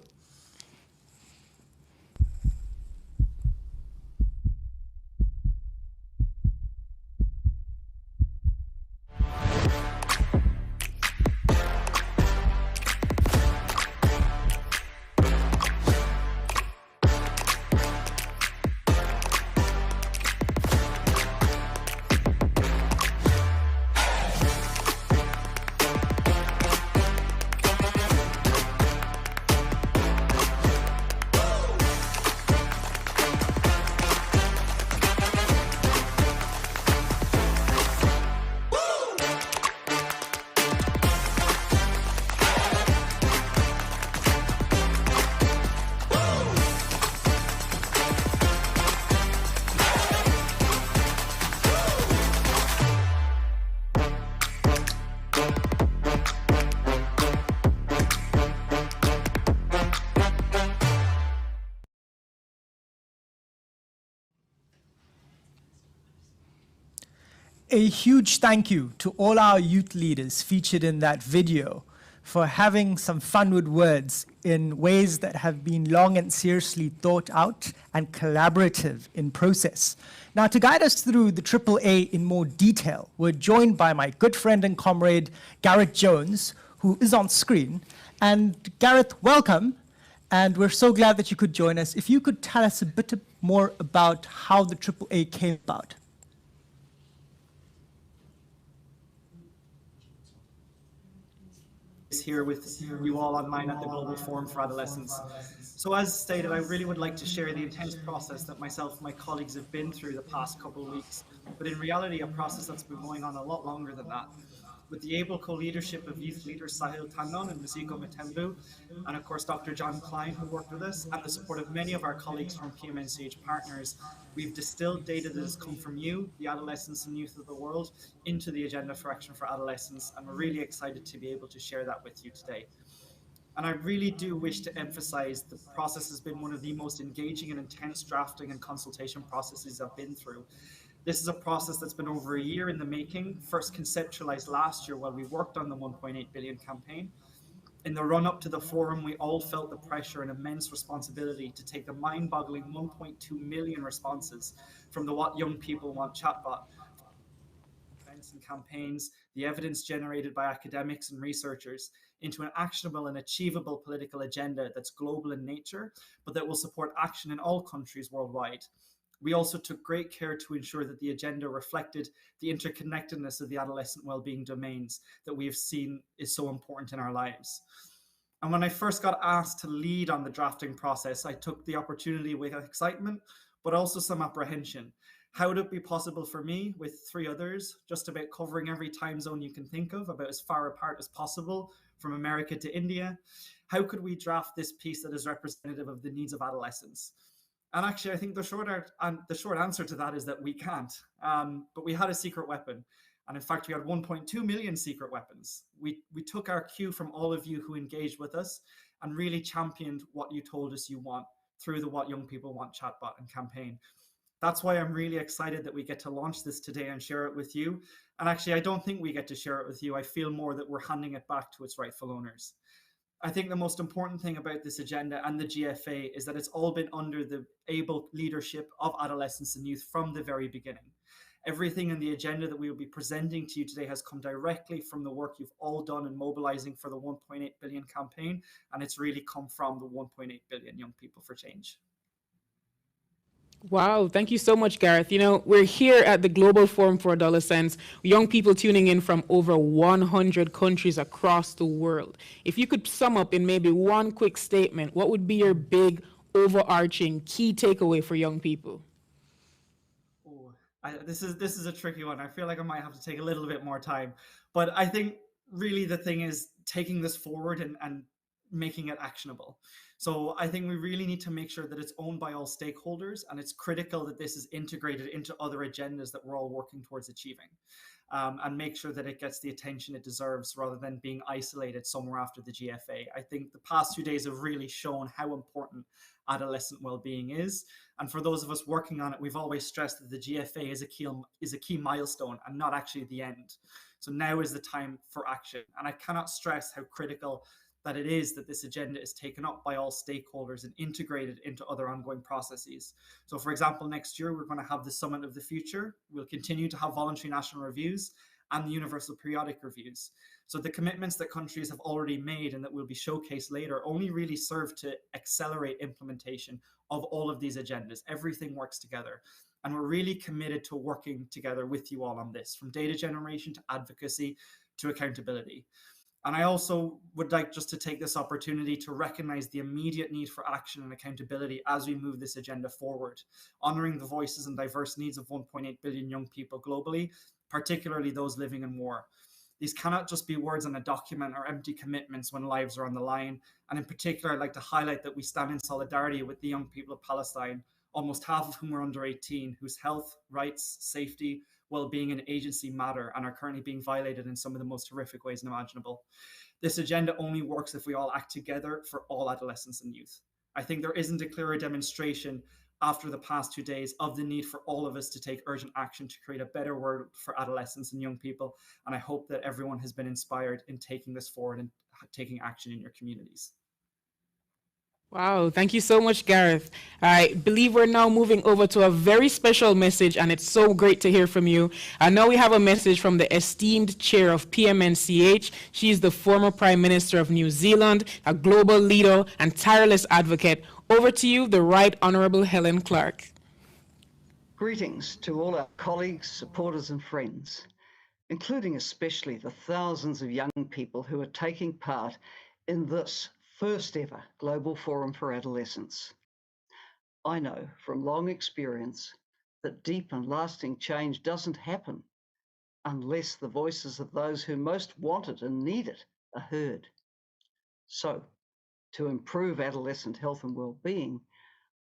a huge thank you to all our youth leaders featured in that video for having some fun with words in ways that have been long and seriously thought out and collaborative in process. Now, to guide us through the AAA in more detail, we're joined by my good friend and comrade, Gareth Jones, who is on screen. And Gareth, welcome. And we're so glad that you could join us. If you could tell us a bit more about how the AAA came about. Here with you all online at the Global Forum for Adolescents. So as stated, I really would like to share the intense process that myself and my colleagues have been through the past couple of weeks, but in reality, a process that's been going on a lot longer than that. With the able co-leadership of youth leaders Sahil Tandon and Masiko Matembu, and of course Dr. John Klein, who worked with us, and the support of many of our colleagues from PMNCH partners, we've distilled data that has come from you, the adolescents and youth of the world, into the Agenda for Action for Adolescents, and we're really excited to be able to share that with you today. And I really do wish to emphasize the process has been one of the most engaging and intense drafting and consultation processes I've been through. This is a process that's been over a year in the making, first conceptualized last year while we worked on the 1.8 billion campaign. In the run-up to the forum, we all felt the pressure and immense responsibility to take the mind-boggling 1.2 million responses from the What Young People Want chatbot, events and campaigns, the evidence generated by academics and researchers, into an actionable and achievable political agenda that's global in nature, but that will support action in all countries worldwide. We also took great care to ensure that the agenda reflected the interconnectedness of the adolescent well-being domains that we have seen is so important in our lives. And when I first got asked to lead on the drafting process, I took the opportunity with excitement, but also some apprehension. How would it be possible for me, with 3 others, just about covering every time zone you can think of, about as far apart as possible, from America to India? How could we draft this piece that is representative of the needs of adolescents? And actually, I think the short answer to that is that we can't. But we had a secret weapon. And in fact, we had 1.2 million secret weapons. We took our cue from all of you who engaged with us and really championed what you told us you want through the What Young People Want chatbot and campaign. That's why I'm really excited that we get to launch this today and share it with you. And actually, I don't think we get to share it with you. I feel more that we're handing it back to its rightful owners. I think the most important thing about this agenda and the GFA is that it's all been under the able leadership of adolescents and youth from the very beginning. Everything in the agenda that we will be presenting to you today has come directly from the work you've all done in mobilizing for the 1.8 billion campaign, and it's really come from the 1.8 billion Young People for Change. Wow, thank you so much, Gareth. You know, we're here at the Global Forum for Adolescents, young people tuning in from over 100 countries across the world. If you could sum up in maybe one quick statement, what would be your big, overarching key takeaway for young people? This is a tricky one. I feel like I might have to take a little bit more time. But I think really the thing is taking this forward and making it actionable. So I think we really need to make sure that it's owned by all stakeholders, and it's critical that this is integrated into other agendas that we're all working towards achieving, and make sure that it gets the attention it deserves rather than being isolated somewhere after the GFA. I think the past 2 days have really shown how important adolescent well-being is. And for those of us working on it, we've always stressed that the GFA is a key milestone and not actually the end. So now is the time for action. And I cannot stress how critical that it is that this agenda is taken up by all stakeholders and integrated into other ongoing processes. So for example, next year, we're going to have the Summit of the Future. We'll continue to have voluntary national reviews and the universal periodic reviews. So the commitments that countries have already made and that will be showcased later only really serve to accelerate implementation of all of these agendas. Everything works together. And we're really committed to working together with you all on this, from data generation to advocacy to accountability. And I also would like just to take this opportunity to recognize the immediate need for action and accountability as we move this agenda forward, honoring the voices and diverse needs of 1.8 billion young people globally, particularly those living in war. These cannot just be words on a document or empty commitments when lives are on the line. And in particular, I'd like to highlight that we stand in solidarity with the young people of Palestine, almost half of whom are under 18, whose health, rights, safety, well-being and agency matter and are currently being violated in some of the most horrific ways imaginable. This agenda only works if we all act together for all adolescents and youth. I think there isn't a clearer demonstration after the past 2 days of the need for all of us to take urgent action to create a better world for adolescents and young people. And I hope that everyone has been inspired in taking this forward and taking action in your communities. Wow, thank you so much, Gareth. I believe we're now moving over to a very special message, and it's so great to hear from you. I know we have a message from the esteemed chair of PMNCH. She is the former Prime Minister of New Zealand, a global leader and tireless advocate. Over to you, the Right Honourable Helen Clark. Greetings to all our colleagues, supporters and friends, including especially the thousands of young people who are taking part in this first ever Global Forum for Adolescents. I know from long experience that deep and lasting change doesn't happen unless the voices of those who most want it and need it are heard. So, to improve adolescent health and well-being,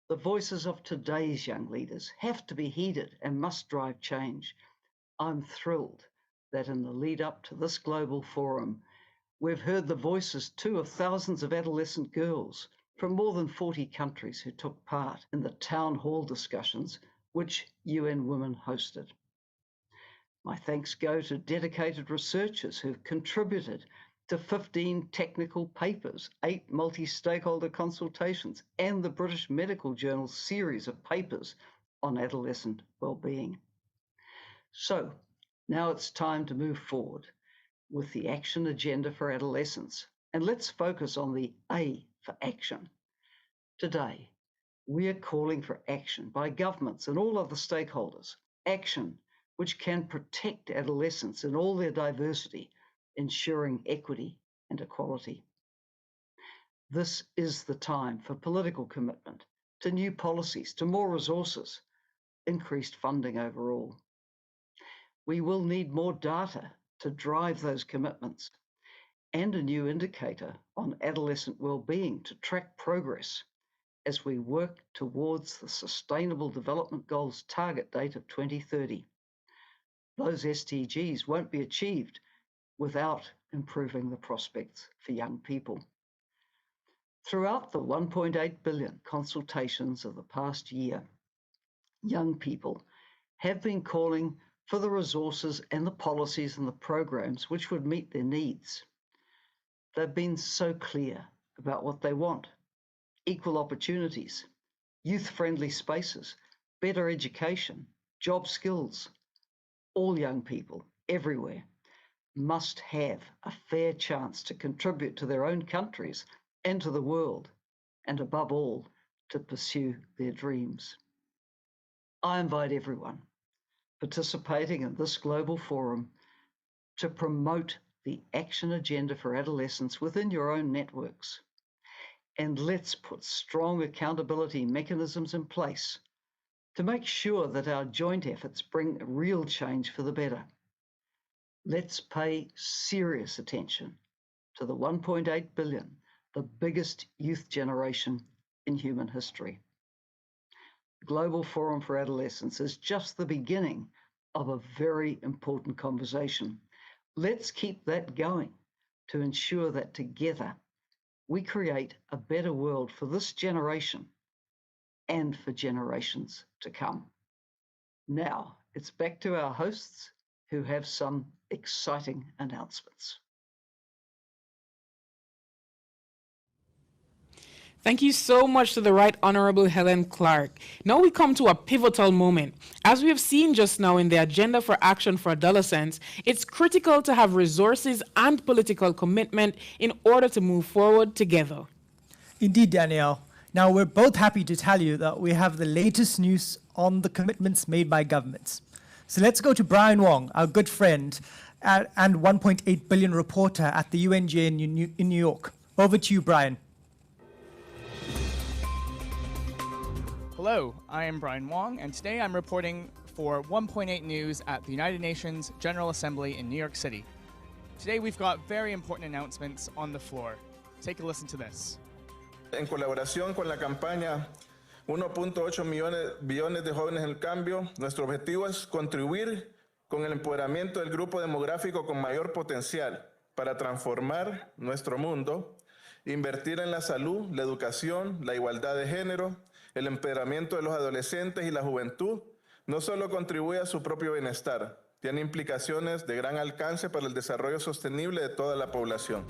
the voices of today's young leaders have to be heeded and must drive change. I'm thrilled that in the lead up to this Global Forum, we've heard the voices too of thousands of adolescent girls from more than 40 countries who took part in the town hall discussions which UN Women hosted. My thanks go to dedicated researchers who've contributed to 15 technical papers, 8 multi-stakeholder consultations, and the British Medical Journal's series of papers on adolescent well-being. So now it's time to move forward with the action agenda for adolescents. And let's focus on the A for action. Today, we are calling for action by governments and all other stakeholders, action which can protect adolescents in all their diversity, ensuring equity and equality. This is the time for political commitment to new policies, to more resources, increased funding overall. We will need more data to drive those commitments and a new indicator on adolescent well-being to track progress as we work towards the Sustainable Development Goals target date of 2030. Those SDGs won't be achieved without improving the prospects for young people. Throughout the 1.8 billion consultations of the past year, young people have been calling for the resources and the policies and the programs which would meet their needs. They've been so clear about what they want: equal opportunities, youth-friendly spaces, better education, job skills. All young people, everywhere, must have a fair chance to contribute to their own countries and to the world, and above all, to pursue their dreams. I invite everyone participating in this global forum to promote the action agenda for adolescents within your own networks. And let's put strong accountability mechanisms in place to make sure that our joint efforts bring real change for the better. Let's pay serious attention to the 1.8 billion, the biggest youth generation in human history. The Global Forum for Adolescents is just the beginning of a very important conversation. Let's keep that going to ensure that together we create a better world for this generation and for generations to come. Now it's back to our hosts who have some exciting announcements. Thank you so much to the Right Honourable Helen Clark. Now we come to a pivotal moment. As we have seen just now in the Agenda for Action for Adolescents, it's critical to have resources and political commitment in order to move forward together. Indeed, Danielle. Now, we're both happy to tell you that we have the latest news on the commitments made by governments. So let's go to Brian Wong, our good friend and 1.8 billion reporter at the UNJ in New York. Over to you, Brian. Hello, I am Brian Wong, and today I'm reporting for 1.8 News at the United Nations General Assembly in New York City. Today we've got very important announcements on the floor. Take a listen to this. En colaboración con la campaña 1.8 billones de jóvenes en el cambio, nuestro objetivo es contribuir con el empoderamiento del grupo demográfico con mayor potencial para transformar nuestro mundo, invertir en la salud, la educación, la igualdad de género, El empoderamiento de los adolescentes y la juventud no solo contribuye a su propio bienestar, tiene implicaciones de gran alcance para el desarrollo sostenible de toda la población.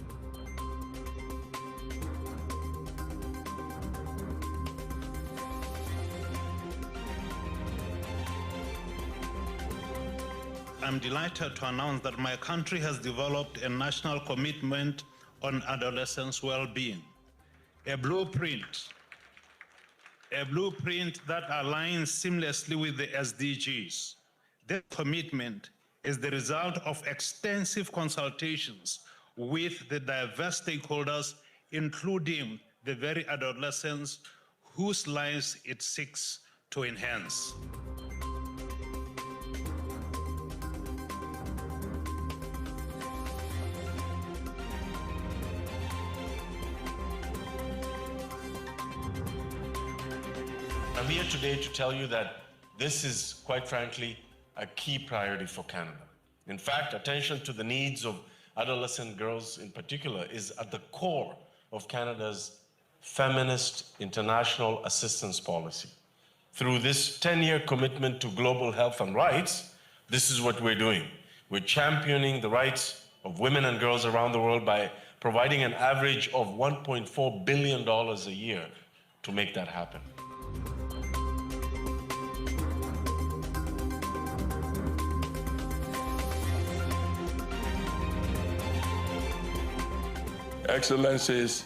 I'm delighted to announce that my country has developed a national commitment on adolescents' well-being, a blueprint that aligns seamlessly with the SDGs. This commitment is the result of extensive consultations with the diverse stakeholders, including the very adolescents whose lives it seeks to enhance. I'm here today to tell you that this is, quite frankly, a key priority for Canada. In fact, attention to the needs of adolescent girls in particular is at the core of Canada's feminist international assistance policy. Through this 10-year commitment to global health and rights, this is what we're doing. We're championing the rights of women and girls around the world by providing an average of $1.4 billion a year to make that happen. Excellencies,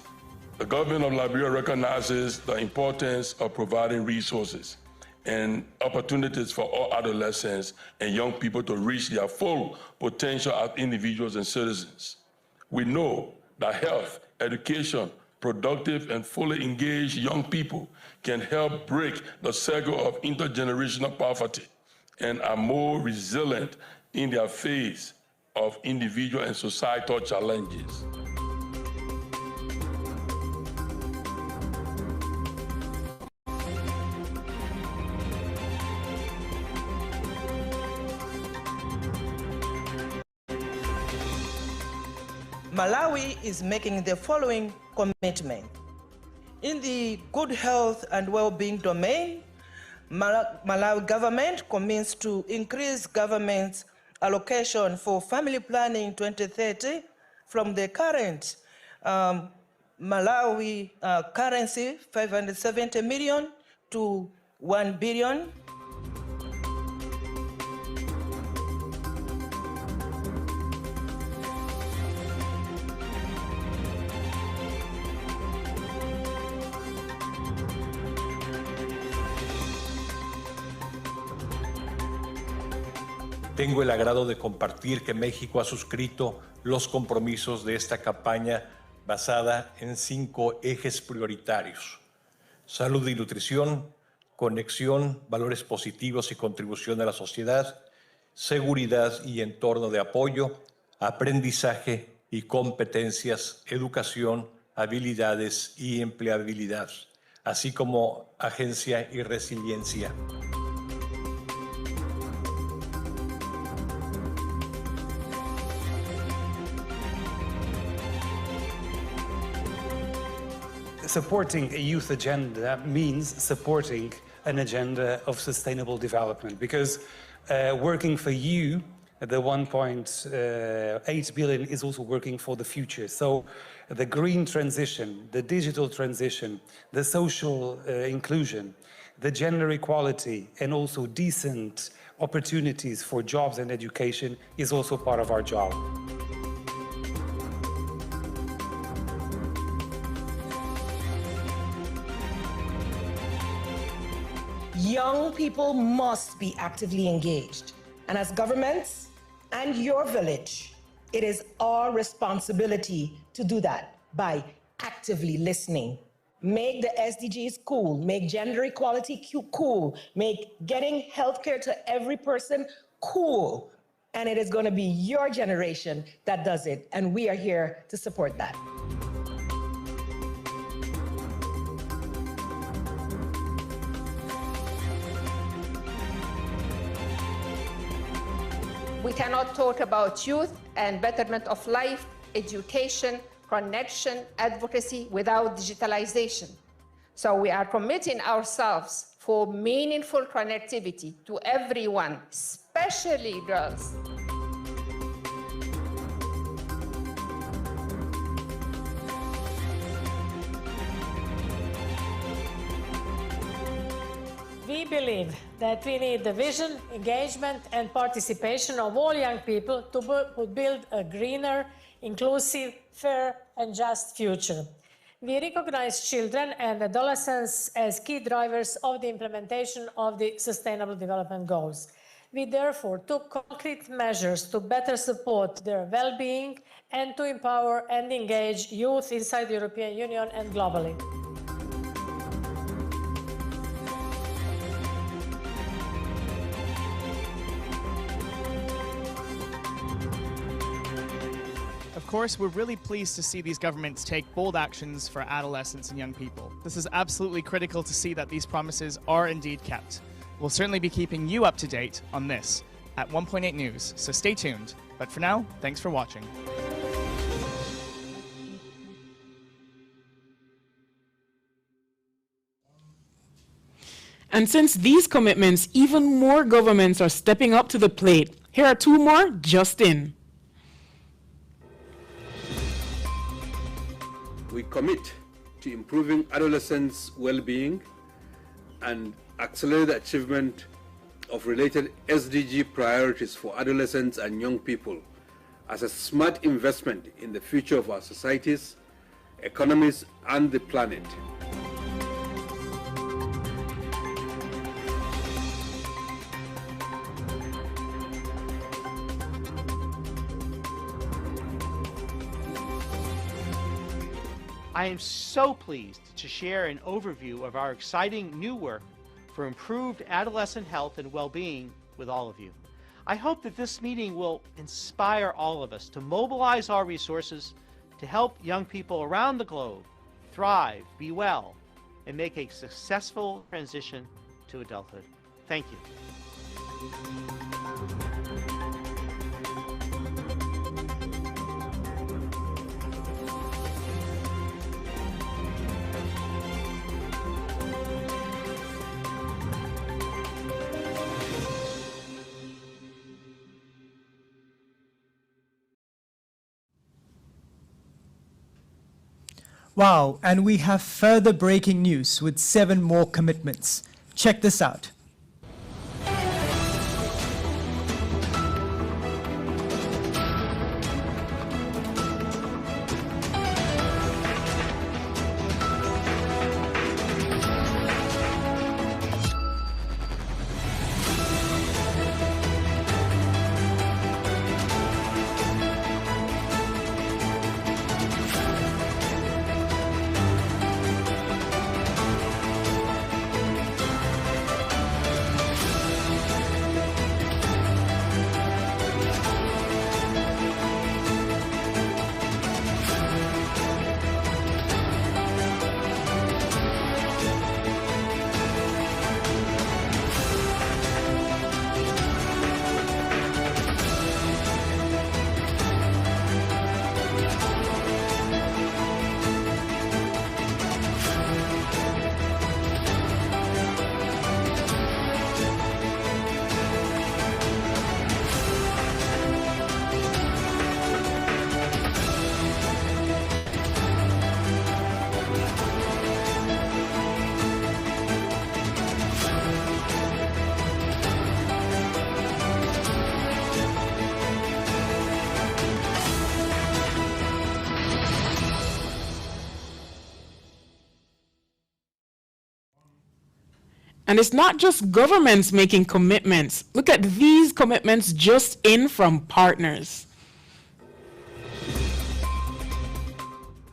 the government of Liberia recognizes the importance of providing resources and opportunities for all adolescents and young people to reach their full potential as individuals and citizens. We know that health, education, productive and fully engaged young people can help break the cycle of intergenerational poverty and are more resilient in their face of individual and societal challenges. Malawi is making the following commitment. In the good health and well-being domain, Malawi government commits to increase government's allocation for family planning 2030 from the current Malawi currency 570 million to 1 billion. Tengo el agrado de compartir que México ha suscrito los compromisos de esta campaña basada en 5 ejes prioritarios: salud y nutrición, conexión, valores positivos y contribución a la sociedad, seguridad y entorno de apoyo, aprendizaje y competencias, educación, habilidades y empleabilidad, así como agencia y resiliencia. Supporting a youth agenda means supporting an agenda of sustainable development, because working for you, the 1.8 billion is also working for the future. So the green transition, the digital transition, the social inclusion, the gender equality, and also decent opportunities for jobs and education is also part of our job. Young people must be actively engaged. And as governments and your village, it is our responsibility to do that by actively listening. Make the SDGs cool, make gender equality cool, make getting healthcare to every person cool. And it is going to be your generation that does it. And we are here to support that. We cannot talk about youth and betterment of life, education, connection, advocacy without digitalization. So we are committing ourselves for meaningful connectivity to everyone, especially girls. We believe that we need the vision, engagement, and participation of all young people to build a greener, inclusive, fair, and just future. We recognize children and adolescents as key drivers of the implementation of the Sustainable Development Goals. We therefore took concrete measures to better support their well-being and to empower and engage youth inside the European Union and globally. Of course, we're really pleased to see these governments take bold actions for adolescents and young people. This is absolutely critical to see that these promises are indeed kept. We'll certainly be keeping you up to date on this at 1.8 News, so stay tuned. But for now, thanks for watching. And since these commitments, even more governments are stepping up to the plate. Here are two more just in. We commit to improving adolescents' well-being and accelerate the achievement of related SDG priorities for adolescents and young people as a smart investment in the future of our societies, economies, and the planet. I am so pleased to share an overview of our exciting new work for improved adolescent health and well-being with all of you. I hope that this meeting will inspire all of us to mobilize our resources to help young people around the globe thrive, be well, and make a successful transition to adulthood. Thank you. Wow, and we have further breaking news with 7 more commitments. Check this out. And it's not just governments making commitments. Look at these commitments just in from partners.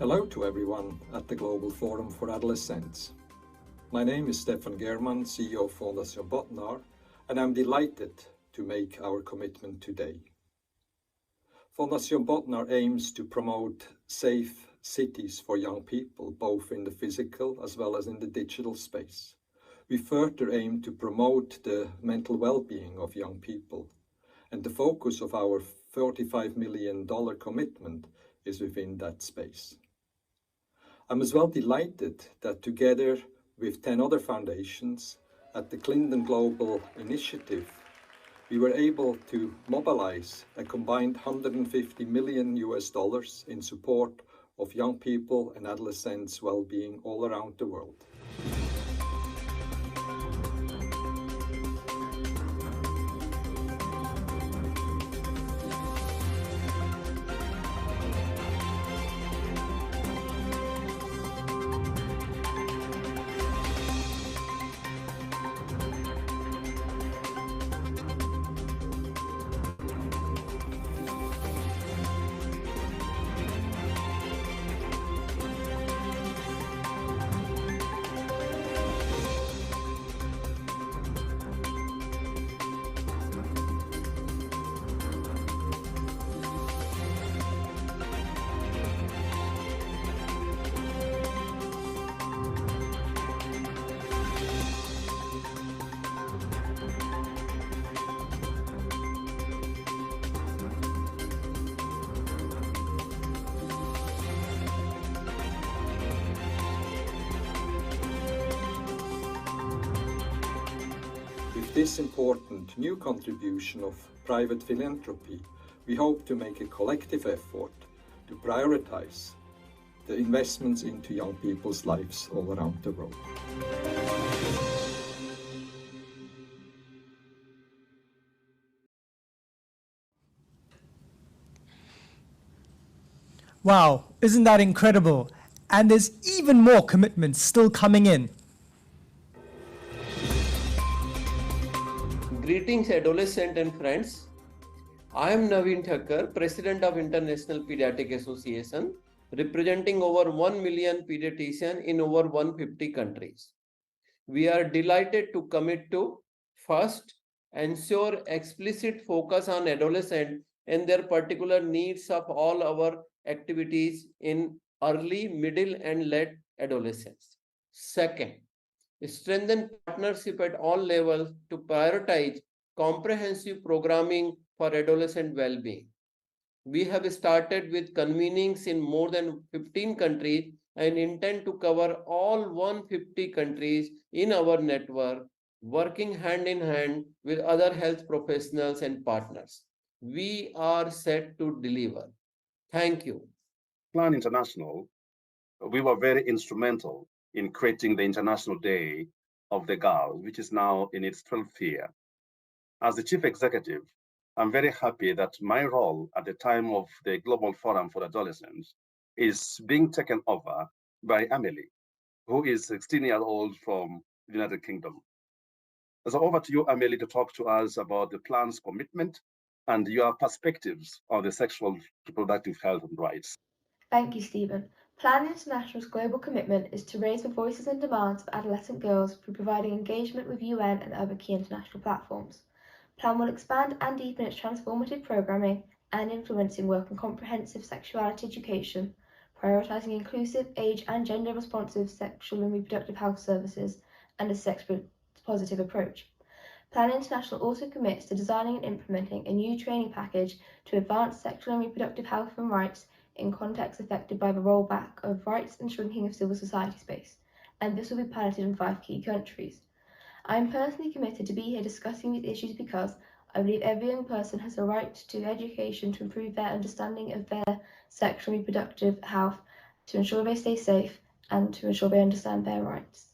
Hello to everyone at the Global Forum for Adolescents. My name is Stefan German, CEO of Fondation Botnar, and I'm delighted to make our commitment today. Fondation Botnar aims to promote safe cities for young people, both in the physical as well as in the digital space. We further aim to promote the mental well-being of young people, and the focus of our $45 million commitment is within that space. I'm as well delighted that together with 10 other foundations at the Clinton Global Initiative, we were able to mobilize a combined $150 million in support of young people and adolescents' well-being all around the world. With this important new contribution of private philanthropy, we hope to make a collective effort to prioritize the investments into young people's lives all around the world. Wow, isn't that incredible? And there's even more commitments still coming in. Greetings, adolescent and friends. I am Naveen Thakkar, President of International Pediatric Association, representing over 1 million pediatricians in over 150 countries. We are delighted to commit to, first, ensure explicit focus on adolescents and their particular needs of all our activities in early, middle, and late adolescence. Second, strengthen partnership at all levels to prioritize comprehensive programming for adolescent well-being. We have started with convenings in more than 15 countries and intend to cover all 150 countries in our network, working hand in hand with other health professionals and partners. We are set to deliver. Thank you. Plan International, we were very instrumental in creating the International Day of the Girl, which is now in its 12th year. As the Chief Executive, I'm very happy that my role at the time of the Global Forum for Adolescents is being taken over by Amelie, who is 16 years old from the United Kingdom. So over to you, Amelie, to talk to us about the plan's commitment and your perspectives on the sexual reproductive health and rights. Thank you, Stephen. Plan International's global commitment is to raise the voices and demands of adolescent girls through providing engagement with UN and other key international platforms. Plan will expand and deepen its transformative programming and influencing work on comprehensive sexuality education, prioritising inclusive, age and gender responsive sexual and reproductive health services, and a sex-positive approach. Plan International also commits to designing and implementing a new training package to advance sexual and reproductive health and rights in contexts affected by the rollback of rights and shrinking of civil society space, and this will be piloted in 5 key countries. I am personally committed to be here discussing these issues because I believe every young person has a right to education to improve their understanding of their sexual and reproductive health, to ensure they stay safe, and to ensure they understand their rights.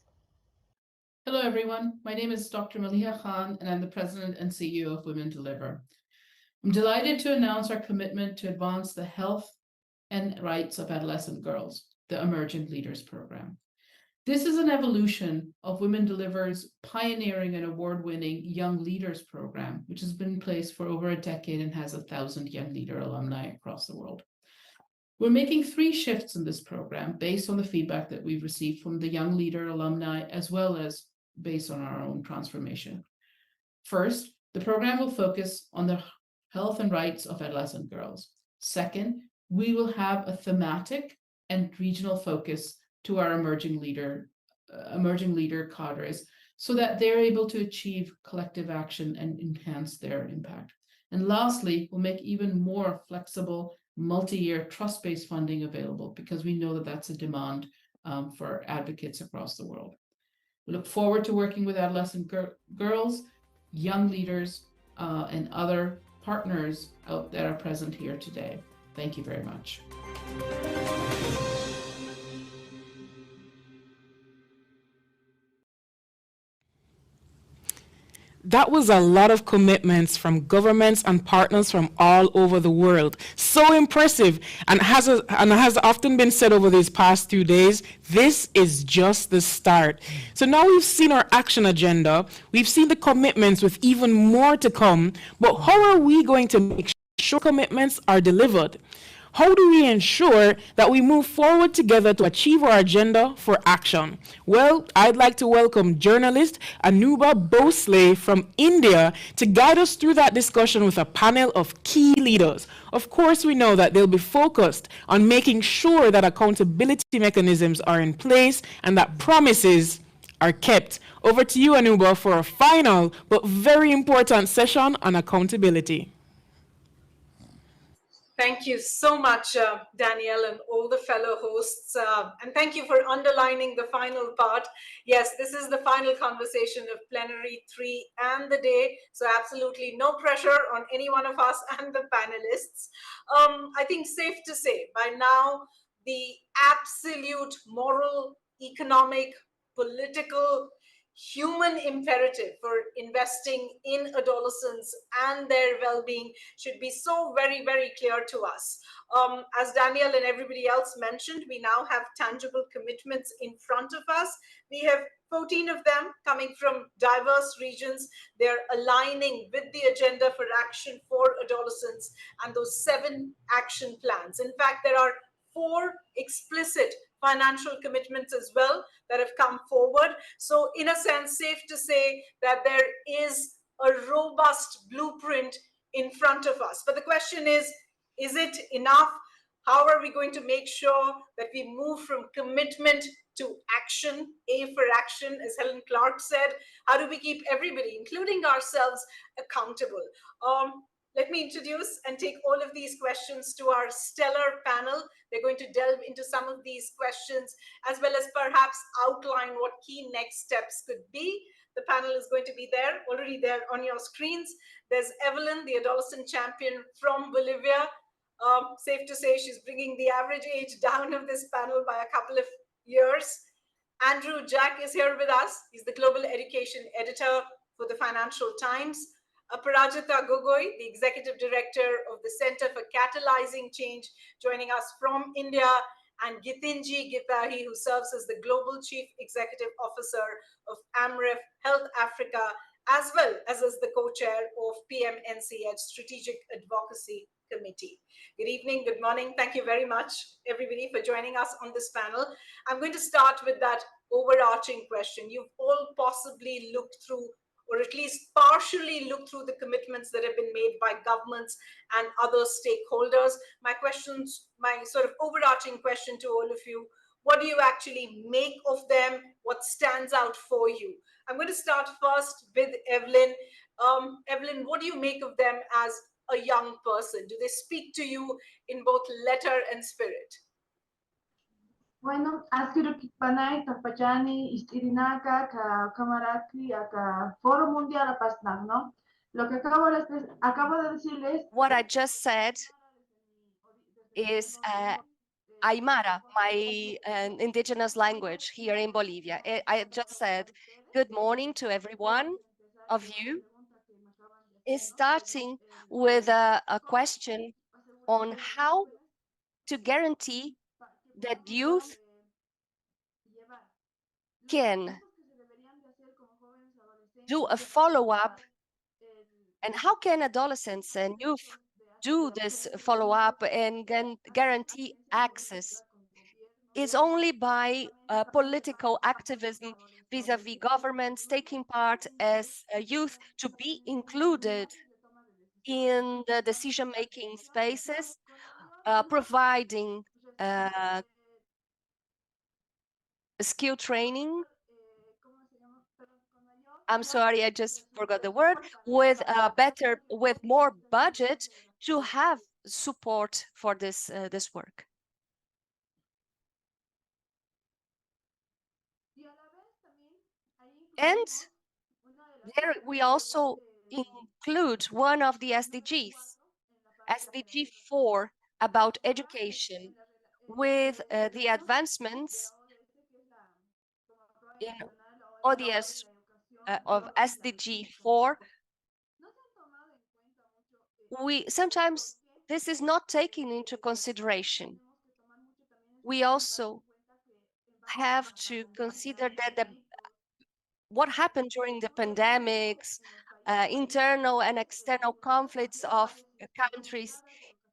Hello everyone, my name is Dr. Maliha Khan and I'm the President and CEO of Women Deliver. I'm delighted to announce our commitment to advance the health and rights of adolescent girls, the Emerging Leaders Program. This is an evolution of Women Deliver's pioneering and award-winning Young Leaders Program, which has been in place for over a decade and has 1,000 Young Leader alumni across the world. We're making 3 shifts in this program based on the feedback that we've received from the Young Leader alumni, as well as based on our own transformation. First, the program will focus on the health and rights of adolescent girls. Second, we will have a thematic and regional focus to our emerging leader cadres so that they're able to achieve collective action and enhance their impact. And lastly, we'll make even more flexible multi-year trust-based funding available because we know that that's a demand for advocates across the world. We look forward to working with adolescent girls, young leaders, and other partners out that are present here today. Thank you very much. That was a lot of commitments from governments and partners from all over the world. So impressive. And has often been said over these past 2 days, this is just the start. So now we've seen our action agenda, we've seen the commitments with even more to come, but how are we going to make sure commitments are delivered? How do we ensure that we move forward together to achieve our agenda for action? Well, I'd like to welcome journalist Anuba Bhosle from India to guide us through that discussion with a panel of key leaders. Of course, we know that they'll be focused on making sure that accountability mechanisms are in place and that promises are kept. Over to you, Anuba, for a final but very important session on accountability. Thank you so much, Danielle, and all the fellow hosts. And thank you for underlining the final part. Yes, this is the final conversation of Plenary 3 and the day. So absolutely no pressure on any one of us and the panelists. I think safe to say by now, the absolute moral, economic, political, human imperative for investing in adolescents and their well-being should be so very, very clear to us. As Danielle and everybody else mentioned, we now have tangible commitments in front of us. We have 14 of them coming from diverse regions. They're aligning with the agenda for action for adolescents and those 7 action plans. In fact, there are 4 explicit financial commitments as well that have come forward. So in a sense, safe to say that there is a robust blueprint in front of us. But the question is it enough? How are we going to make sure that we move from commitment to action, A for action, as Helen Clark said? How do we keep everybody, including ourselves, accountable? Let me introduce and take all of these questions to our stellar panel. They're going to delve into some of these questions, as well as perhaps outline what key next steps could be. The panel is going to be there, already there on your screens. There's Evelyn, the adolescent champion from Bolivia. Safe to say she's bringing the average age down of this panel by a couple of years. Andrew Jack is here with us. He's the global education editor for the Financial Times. Parajita Gogoi, the Executive Director of the Center for Catalyzing Change, joining us from India, and Gitinji Gitahi, who serves as the Global Chief Executive Officer of AMREF Health Africa, as well as the co-chair of PMNCH Strategic Advocacy Committee. Good evening, good morning. Thank you very much, everybody, for joining us on this panel. I'm going to start with that overarching question. You've all possibly looked through, or at least partially look through the commitments that have been made by governments and other stakeholders. My sort of overarching question to all of you, what do you actually make of them? What stands out for you? I'm going to start first with Evelyn. Evelyn, what do you make of them as a young person? Do they speak to you in both letter and spirit? Bueno, askiro kikpanay tapachani istirinaka ka kamaraki aka Foro Mundial Pasnag, no? Lo que acabo de decirles. What I just said is Aymara, my indigenous language here in Bolivia. I just said good morning to everyone of you. Is starting with a question on how to guarantee that youth can do a follow-up, and how can adolescents and youth do this follow-up and guarantee access? Is only by political activism vis-a-vis governments taking part as youth to be included in the decision-making spaces, providing skill training. I'm sorry, I just forgot the word. With more budget to have support for this work. And there we also include one of the SDGs, SDG 4, about education, with the advancements in ODS of SDG 4. Sometimes this is not taken into consideration. We also have to consider that what happened during the pandemics, internal and external conflicts of countries,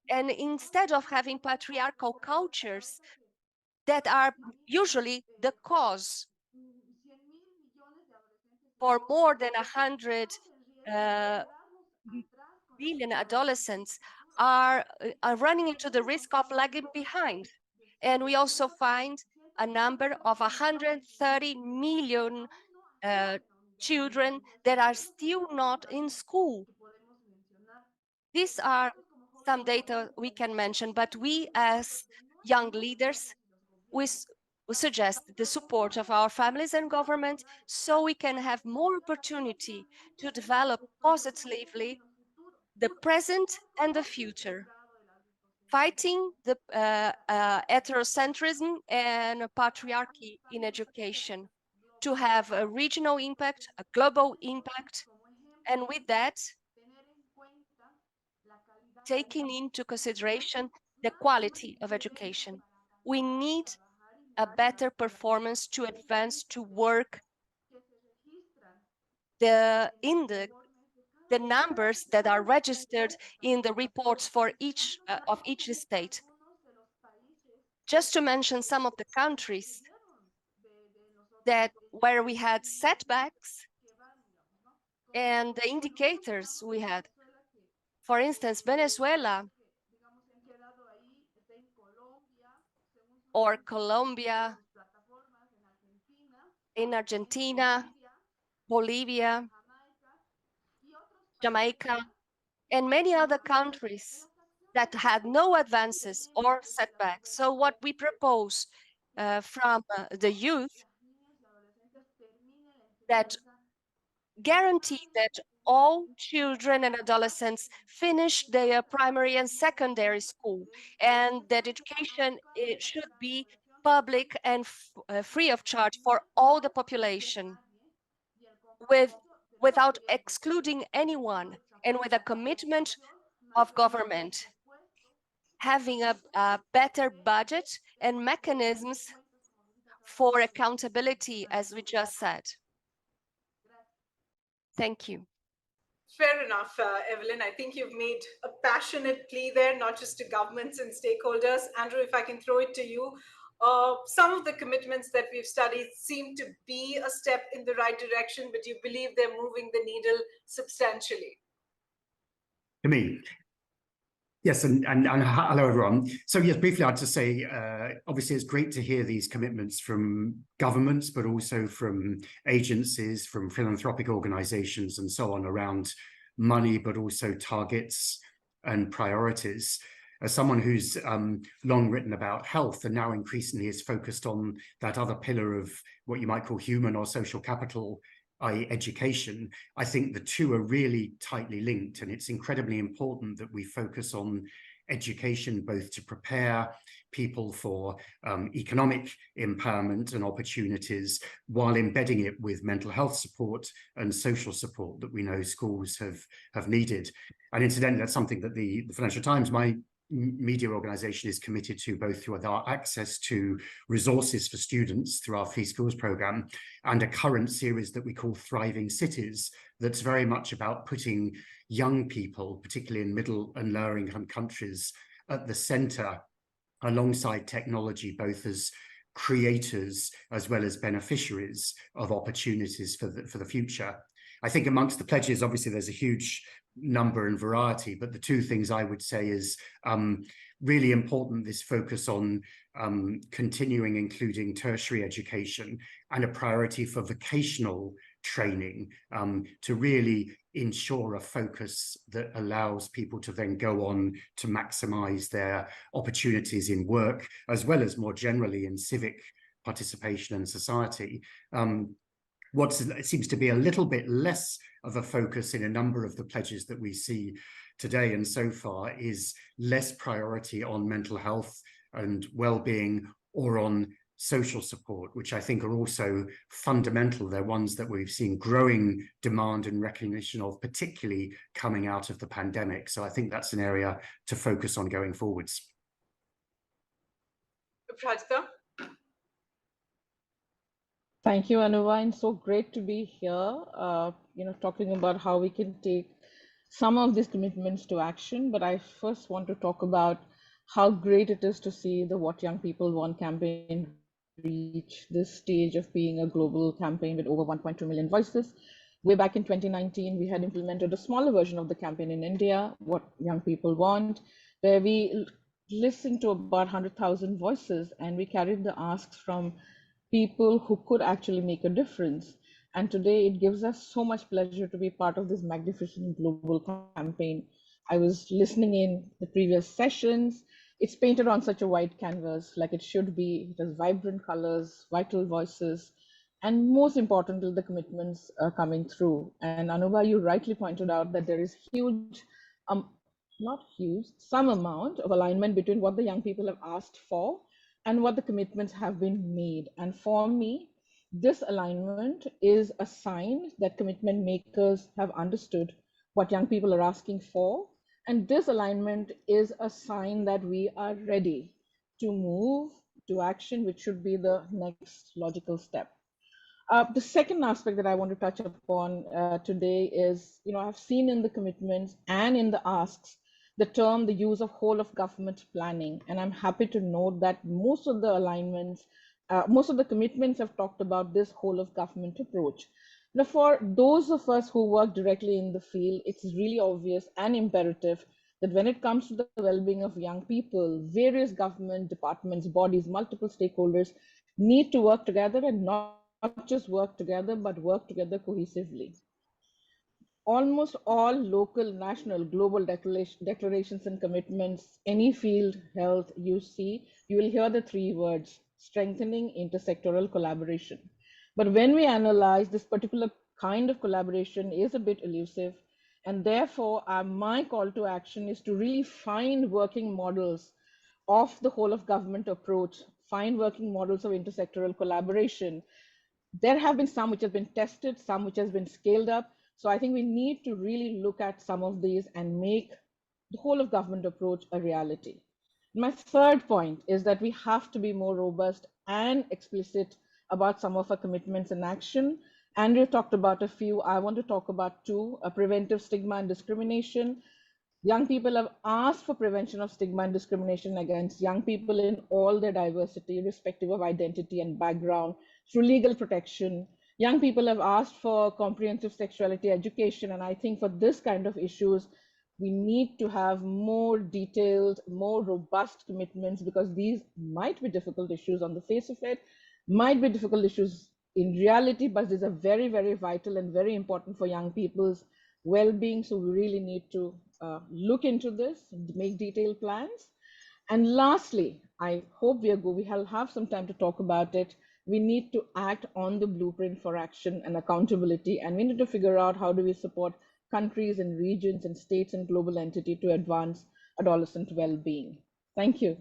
and instead of having patriarchal cultures that are usually the cause for more than 100 billion adolescents are running into the risk of lagging behind. And we also find a number of 130 million children that are still not in school. These are some data we can mention, but we as young leaders, we suggest the support of our families and government so we can have more opportunity to develop positively the present and the future, fighting the heterocentrism and patriarchy in education, to have a regional impact, a global impact, and with that, taking into consideration the quality of education. We need a better performance to advance to work the numbers that are registered in the reports for each of each state. Just to mention some of the countries where we had setbacks and the indicators we had. For instance, Venezuela or Colombia, in Argentina, Bolivia, Jamaica, and many other countries that had no advances or setbacks. So what we propose from the youth, that guarantee that all children and adolescents finish their primary and secondary school, and that education should be public and free of charge for all the population, without excluding anyone, and with a commitment of government, having a better budget and mechanisms for accountability, as we just said. Thank you. Fair enough, Evelyn. I think you've made a passionate plea there, not just to governments and stakeholders. Andrew, if I can throw it to you. Some of the commitments that we've studied seem to be a step in the right direction, but you believe they're moving the needle substantially. To me. Yes, and hello, everyone. So yes, briefly, I'd just say, obviously, it's great to hear these commitments from governments, but also from agencies, from philanthropic organizations and so on around money, but also targets and priorities. As someone who's long written about health and now increasingly is focused on that other pillar of what you might call human or social capital, i.e. education, I think the two are really tightly linked, and it's incredibly important that we focus on education both to prepare people for economic empowerment and opportunities while embedding it with mental health support and social support that we know schools have needed. And incidentally, that's something that the Financial Times, my media organization, is committed to, both through our access to resources for students through our Free Schools program and a current series that we call Thriving Cities, that's very much about putting young people, particularly in middle and lower income countries, at the center alongside technology, both as creators as well as beneficiaries of opportunities for the future. I think amongst the pledges, obviously, there's a huge number and variety, but the two things I would say is really important, this focus on continuing including tertiary education and a priority for vocational training to really ensure a focus that allows people to then go on to maximize their opportunities in work, as well as more generally in civic participation in society. what seems to be a little bit less of a focus in a number of the pledges that we see today and so far is less priority on mental health and well-being or on social support, which I think are also fundamental. They're ones that we've seen growing demand and recognition of, particularly coming out of the pandemic. So I think that's an area to focus on going forwards. Prajita? Thank you, Anuva, and so great to be here, talking about how we can take some of these commitments to action. But I first want to talk about how great it is to see the What Young People Want campaign reach this stage of being a global campaign with over 1.2 million voices. Way back in 2019, we had implemented a smaller version of the campaign in India, What Young People Want, where we listened to about 100,000 voices and we carried the asks from people who could actually make a difference. And today it gives us so much pleasure to be part of this magnificent global campaign. I was listening in the previous sessions. It's painted on such a white canvas like it should be. It has vibrant colors, vital voices, and most importantly, the commitments are coming through. And Anuba, you rightly pointed out that there is huge, not huge, some amount of alignment between what the young people have asked for and what the commitments have been made. And for me, this alignment is a sign that commitment makers have understood what young people are asking for. And this alignment is a sign that we are ready to move to action, which should be the next logical step. The second aspect that I want to touch upon today is, I've seen in the commitments and in the asks the term, the use of whole of government planning. And I'm happy to note that most of the alignments, most of the commitments have talked about this whole of government approach. Now, for those of us who work directly in the field, it's really obvious and imperative that when it comes to the well-being of young people, various government departments, bodies, multiple stakeholders need to work together, and not just work together, but work together cohesively. Almost all local, national, global declarations and commitments, any field, health, you see, you will hear the three words: strengthening intersectoral collaboration. But when we analyze, this particular kind of collaboration is a bit elusive. And therefore, my call to action is to really find working models of the whole of government approach, find working models of intersectoral collaboration. There have been some which have been tested, some which has been scaled up. So I think we need to really look at some of these and make the whole of government approach a reality. My third point is that we have to be more robust and explicit about some of our commitments and action. Andrew talked about a few. I want to talk about two: preventive stigma and discrimination. Young people have asked for prevention of stigma and discrimination against young people in all their diversity, irrespective of identity and background, through legal protection. Young people have asked for comprehensive sexuality education. And I think for this kind of issues, we need to have more detailed, more robust commitments, because these might be difficult issues on the face of it, might be difficult issues in reality, but these are very, very vital and very important for young people's well-being. So we really need to look into this, make detailed plans. And lastly, I hope we'll have some time to talk about it. We need to act on the blueprint for action and accountability, and we need to figure out how do we support countries and regions and states and global entities to advance adolescent well-being. Thank you.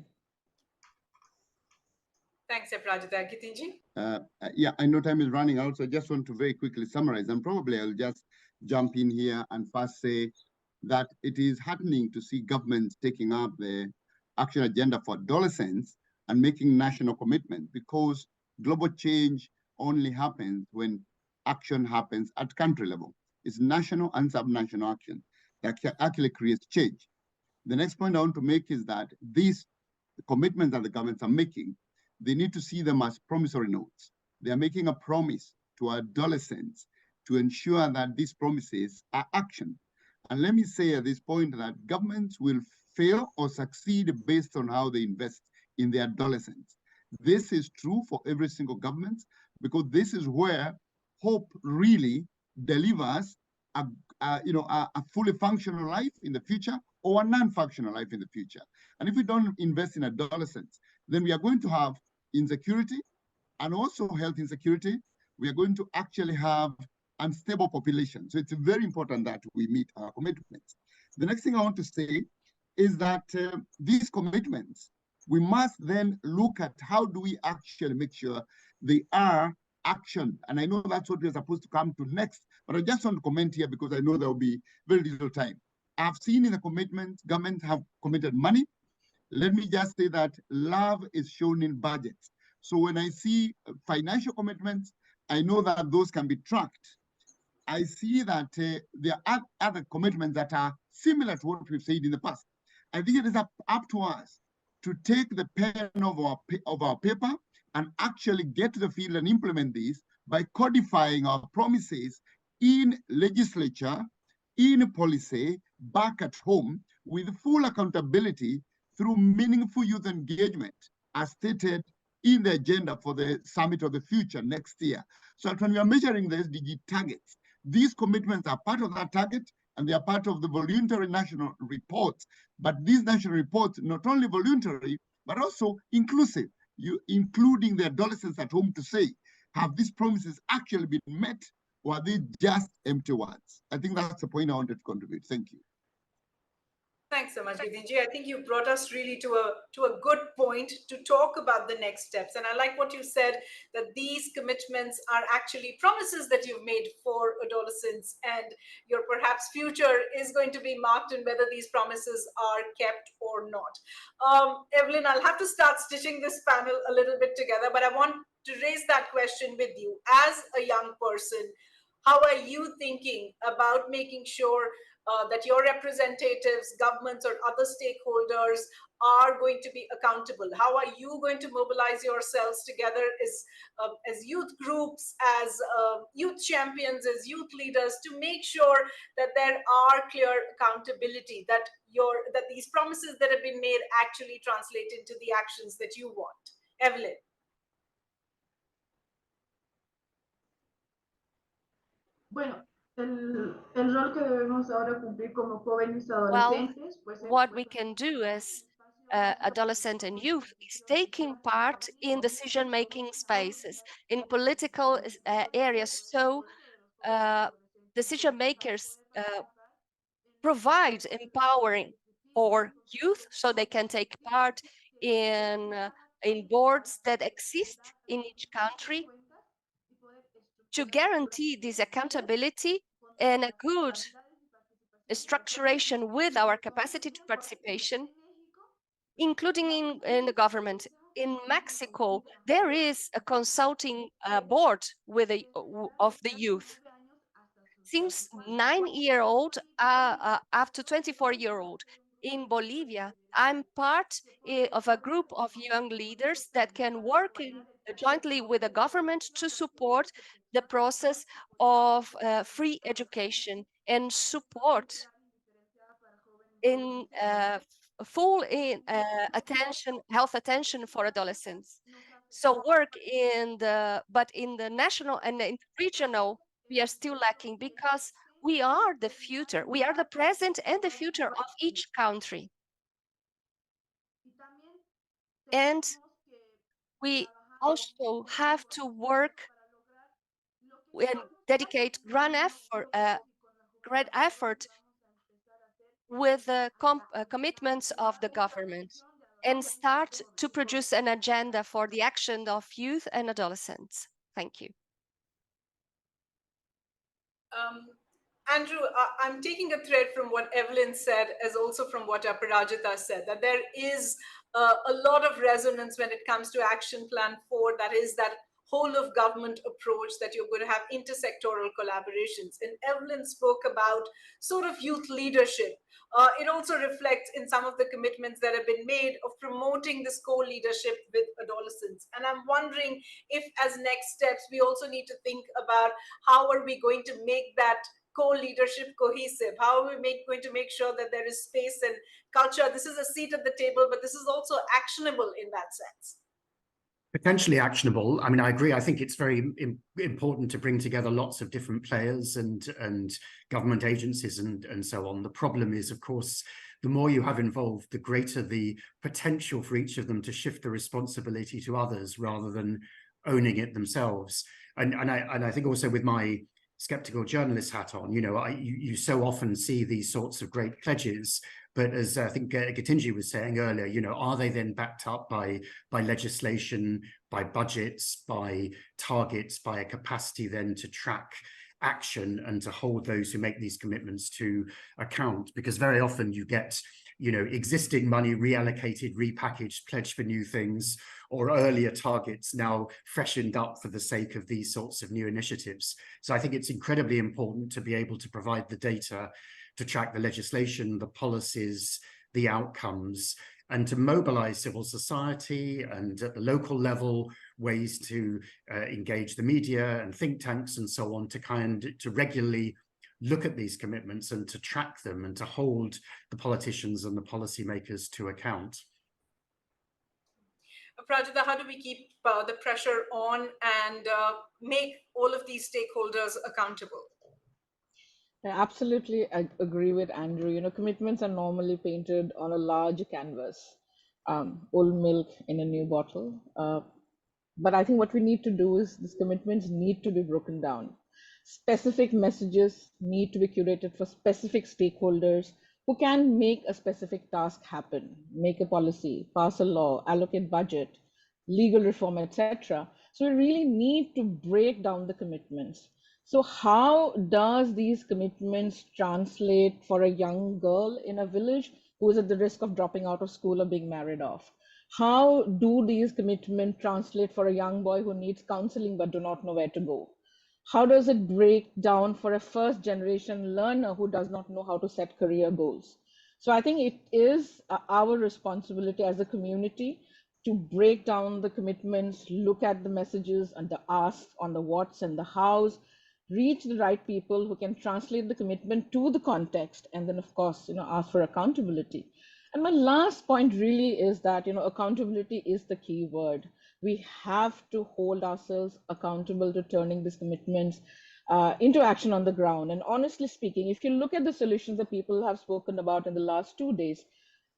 Thanks, Prajita. Gitinji? Yeah, I know time is running out, so I just want to very quickly summarize, and probably I'll just jump in here and first say that it is heartening to see governments taking up the action agenda for adolescents and making national commitment, because global change only happens when action happens at country level. It's national and subnational action that actually creates change. The next point I want to make is that these commitments that the governments are making, they need to see them as promissory notes. They are making a promise to adolescents to ensure that these promises are actioned. And let me say at this point that governments will fail or succeed based on how they invest in the adolescents. This is true for every single government, because this is where hope really delivers a fully functional life in the future, or a non-functional life in the future. And if we don't invest in adolescents, then we are going to have insecurity and also health insecurity. we are going to actually have unstable population. So it's very important that we meet our commitments. The next thing I want to say is that these commitments, we must then look at how do we actually make sure they are actioned. And I know that's what we're supposed to come to next, but I just want to comment here because I know there will be very little time. I've seen in the commitments, governments have committed money. Let me just say that love is shown in budgets. So when I see financial commitments, I know that those can be tracked. I see that there are other commitments that are similar to what we've said in the past. I think it is up to us to take the pen of our paper and actually get to the field and implement these by codifying our promises in legislature, in policy, back at home, with full accountability through meaningful youth engagement, as stated in the agenda for the Summit of the Future next year. So that when we are measuring the SDG targets, these commitments are part of that target, and they are part of the voluntary national reports. But these national reports, not only voluntary, but also inclusive, including the adolescents at home to say, have these promises actually been met, or are they just empty words? I think that's the point I wanted to contribute. Thank you. Thanks so much, Vidinji. I think you brought us really to a good point to talk about the next steps. And I like what you said, that these commitments are actually promises that you've made for adolescents, and your perhaps future is going to be marked in whether these promises are kept or not. Evelyn, I'll have to start stitching this panel a little bit together, but I want to raise that question with you. As a young person, how are you thinking about making sure that your representatives, governments, or other stakeholders are going to be accountable? How are you going to mobilize yourselves together as youth groups, as youth champions, as youth leaders, to make sure that there are clear accountability, that these promises that have been made actually translate into the actions that you want? Evelyn. Bueno, el rol que debemos ahora cumplir como jóvenes Well, adolescentes, pues what we can do as adolescent and youth is taking part in decision-making spaces, in political areas, so decision makers provide empowering for youth so they can take part in boards that exist in each country, to guarantee this accountability and a good structuration with our capacity to participation, including in the government. In Mexico, there is a consulting board with of the youth. Since 9-year-old up to 24-year-old. In Bolivia, I'm part of a group of young leaders that can work jointly with the government to support the process of free education and support in full attention, health attention for adolescents. So work but in the national and in regional, we are still lacking, because we are the future. We are the present and the future of each country. And we also have to work and dedicate great effort with the commitments of the government, and start to produce an agenda for the action of youth and adolescents. Thank you. Andrew, I'm taking a thread from what Evelyn said, as also from what Aparajita said, that there is a lot of resonance when it comes to Action Plan 4, that is that whole of government approach, that you're going to have intersectoral collaborations. And Evelyn spoke about sort of youth leadership. It also reflects in some of the commitments that have been made of promoting this co-leadership with adolescents. And I'm wondering if, as next steps, we also need to think about how are we going to make that co-leadership cohesive? How are we going to make sure that there is space and culture? This is a seat at the table, but this is also actionable in that sense. Potentially actionable. I mean, I agree. I think it's very important to bring together lots of different players and government agencies and so on. The problem is, of course, the more you have involved, the greater the potential for each of them to shift the responsibility to others rather than owning it themselves. and I think also with my skeptical journalist hat on, you so often see these sorts of great pledges, but as I think Gitinji was saying earlier, are they then backed up by legislation, by budgets, by targets, by a capacity then to track action and to hold those who make these commitments to account? Because very often you get existing money reallocated, repackaged, pledged for new things, or earlier targets now freshened up for the sake of these sorts of new initiatives. So I think it's incredibly important to be able to provide the data to track the legislation, the policies, the outcomes, and to mobilize civil society and at the local level ways to engage the media and think tanks and so on to regularly look at these commitments and to track them and to hold the politicians and the policymakers to account. Prajita, how do we keep the pressure on and make all of these stakeholders accountable? I absolutely agree with Andrew. Commitments are normally painted on a large canvas, old milk in a new bottle. But I think what we need to do is these commitments need to be broken down. Specific messages need to be curated for specific stakeholders who can make a specific task happen, make a policy, pass a law, allocate budget, legal reform, etc. So we really need to break down the commitments. So how does these commitments translate for a young girl in a village who is at the risk of dropping out of school or being married off? How do these commitments translate for a young boy who needs counseling but do not know where to go? How does it break down for a first generation learner who does not know how to set career goals? So I think it is our responsibility as a community to break down the commitments, look at the messages and the asks on the what's and the how's, reach the right people who can translate the commitment to the context, and then of course, ask for accountability. And my last point really is that, accountability is the key word. We have to hold ourselves accountable to turning these commitments into action on the ground. And honestly speaking, if you look at the solutions that people have spoken about in the last 2 days,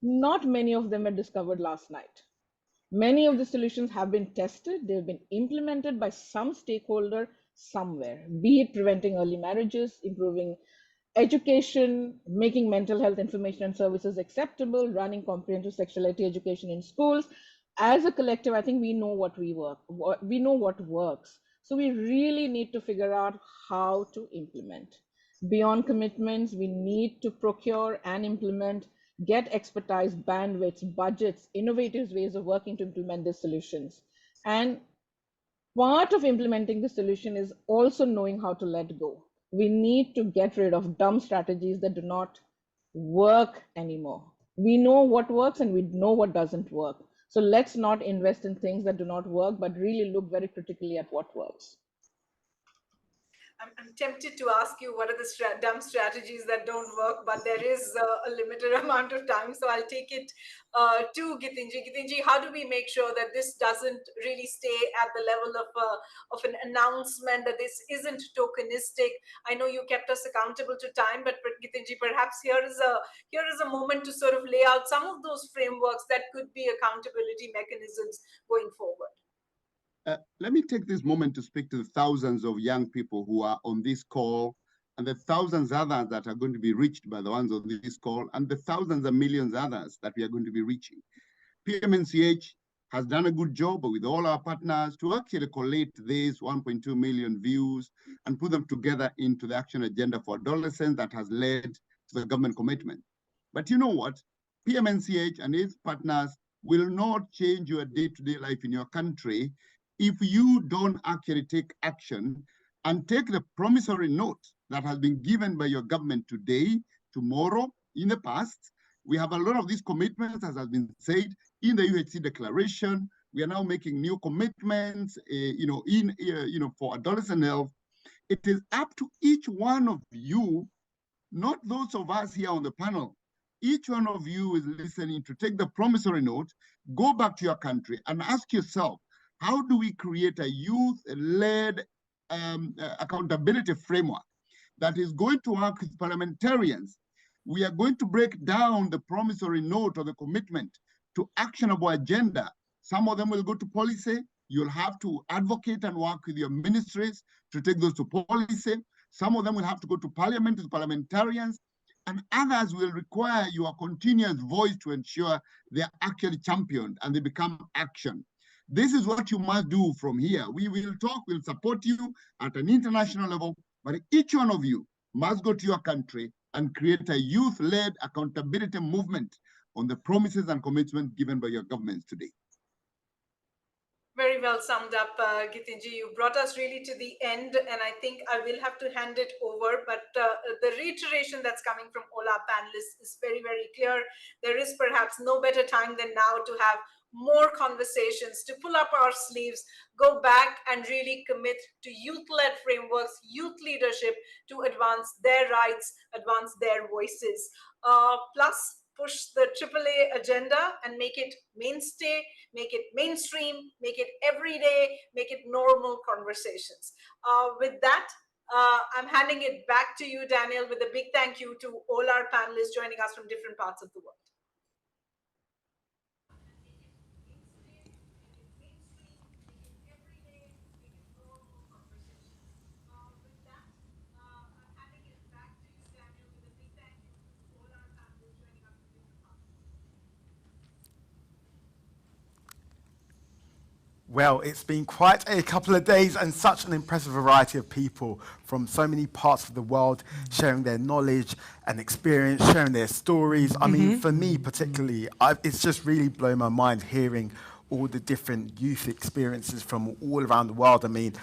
not many of them were discovered last night. Many of the solutions have been tested, they've been implemented by some stakeholder somewhere, be it preventing early marriages, improving education, making mental health information and services acceptable, running comprehensive sexuality education in schools. As a collective, I think we know we know what works. So we really need to figure out how to implement. Beyond commitments, we need to procure and implement, get expertise, bandwidths, budgets, innovative ways of working to implement these solutions. And part of implementing the solution is also knowing how to let go. We need to get rid of dumb strategies that do not work anymore. We know what works and we know what doesn't work. So let's not invest in things that do not work, but really look very critically at what works. I'm tempted to ask you what are the dumb strategies that don't work, but there is a limited amount of time, so I'll take it to Gitinji. Gitinji, how do we make sure that this doesn't really stay at the level of an announcement, that this isn't tokenistic? I know you kept us accountable to time, but Gitinji, perhaps here is a moment to sort of lay out some of those frameworks that could be accountability mechanisms going forward. Let me take this moment to speak to the thousands of young people who are on this call, and the thousands others that are going to be reached by the ones on this call, and the thousands and millions others that we are going to be reaching. PMNCH has done a good job with all our partners to actually collate these 1.2 million views and put them together into the action agenda for adolescents that has led to the government commitment. But you know what? PMNCH and its partners will not change your day-to-day life in your country if you don't actually take action and take the promissory note that has been given by your government today, tomorrow, in the past. We have a lot of these commitments, as has been said, in the UHC declaration. We are now making new commitments, for adolescent health. It is up to each one of you, not those of us here on the panel. Each one of you is listening to take the promissory note, go back to your country and ask yourself, how do we create a youth-led accountability framework that is going to work with parliamentarians? We are going to break down the promissory note or the commitment to actionable agenda. Some of them will go to policy, You'll have to advocate and work with your ministries to take those to policy. Some of them will have to go to parliament as parliamentarians, and others will require your continuous voice to ensure they're actually championed and they become action. This is what you must do from here. We will talk, we'll support you at an international level, but each one of you must go to your country and create a youth-led accountability movement on the promises and commitments given by your governments today. Very well summed up, Gitinji. You brought us really to the end, and I think I will have to hand it over. But the reiteration that's coming from all our panelists is very, very clear. There is perhaps no better time than now to have more conversations, to pull up our sleeves, go back and really commit to youth-led frameworks, youth leadership to advance their rights, advance their voices. Plus, push the AAA agenda and make it mainstay, make it mainstream, make it everyday, make it normal conversations. With that, I'm handing it back to you, Daniel, with a big thank you to all our panelists joining us from different parts of the world. Well, it's been quite a couple of days and such an impressive variety of people from so many parts of the world sharing their knowledge and experience, sharing their stories. I mean, for me particularly, it's just really blown my mind hearing all the different youth experiences from all around the world. I mean,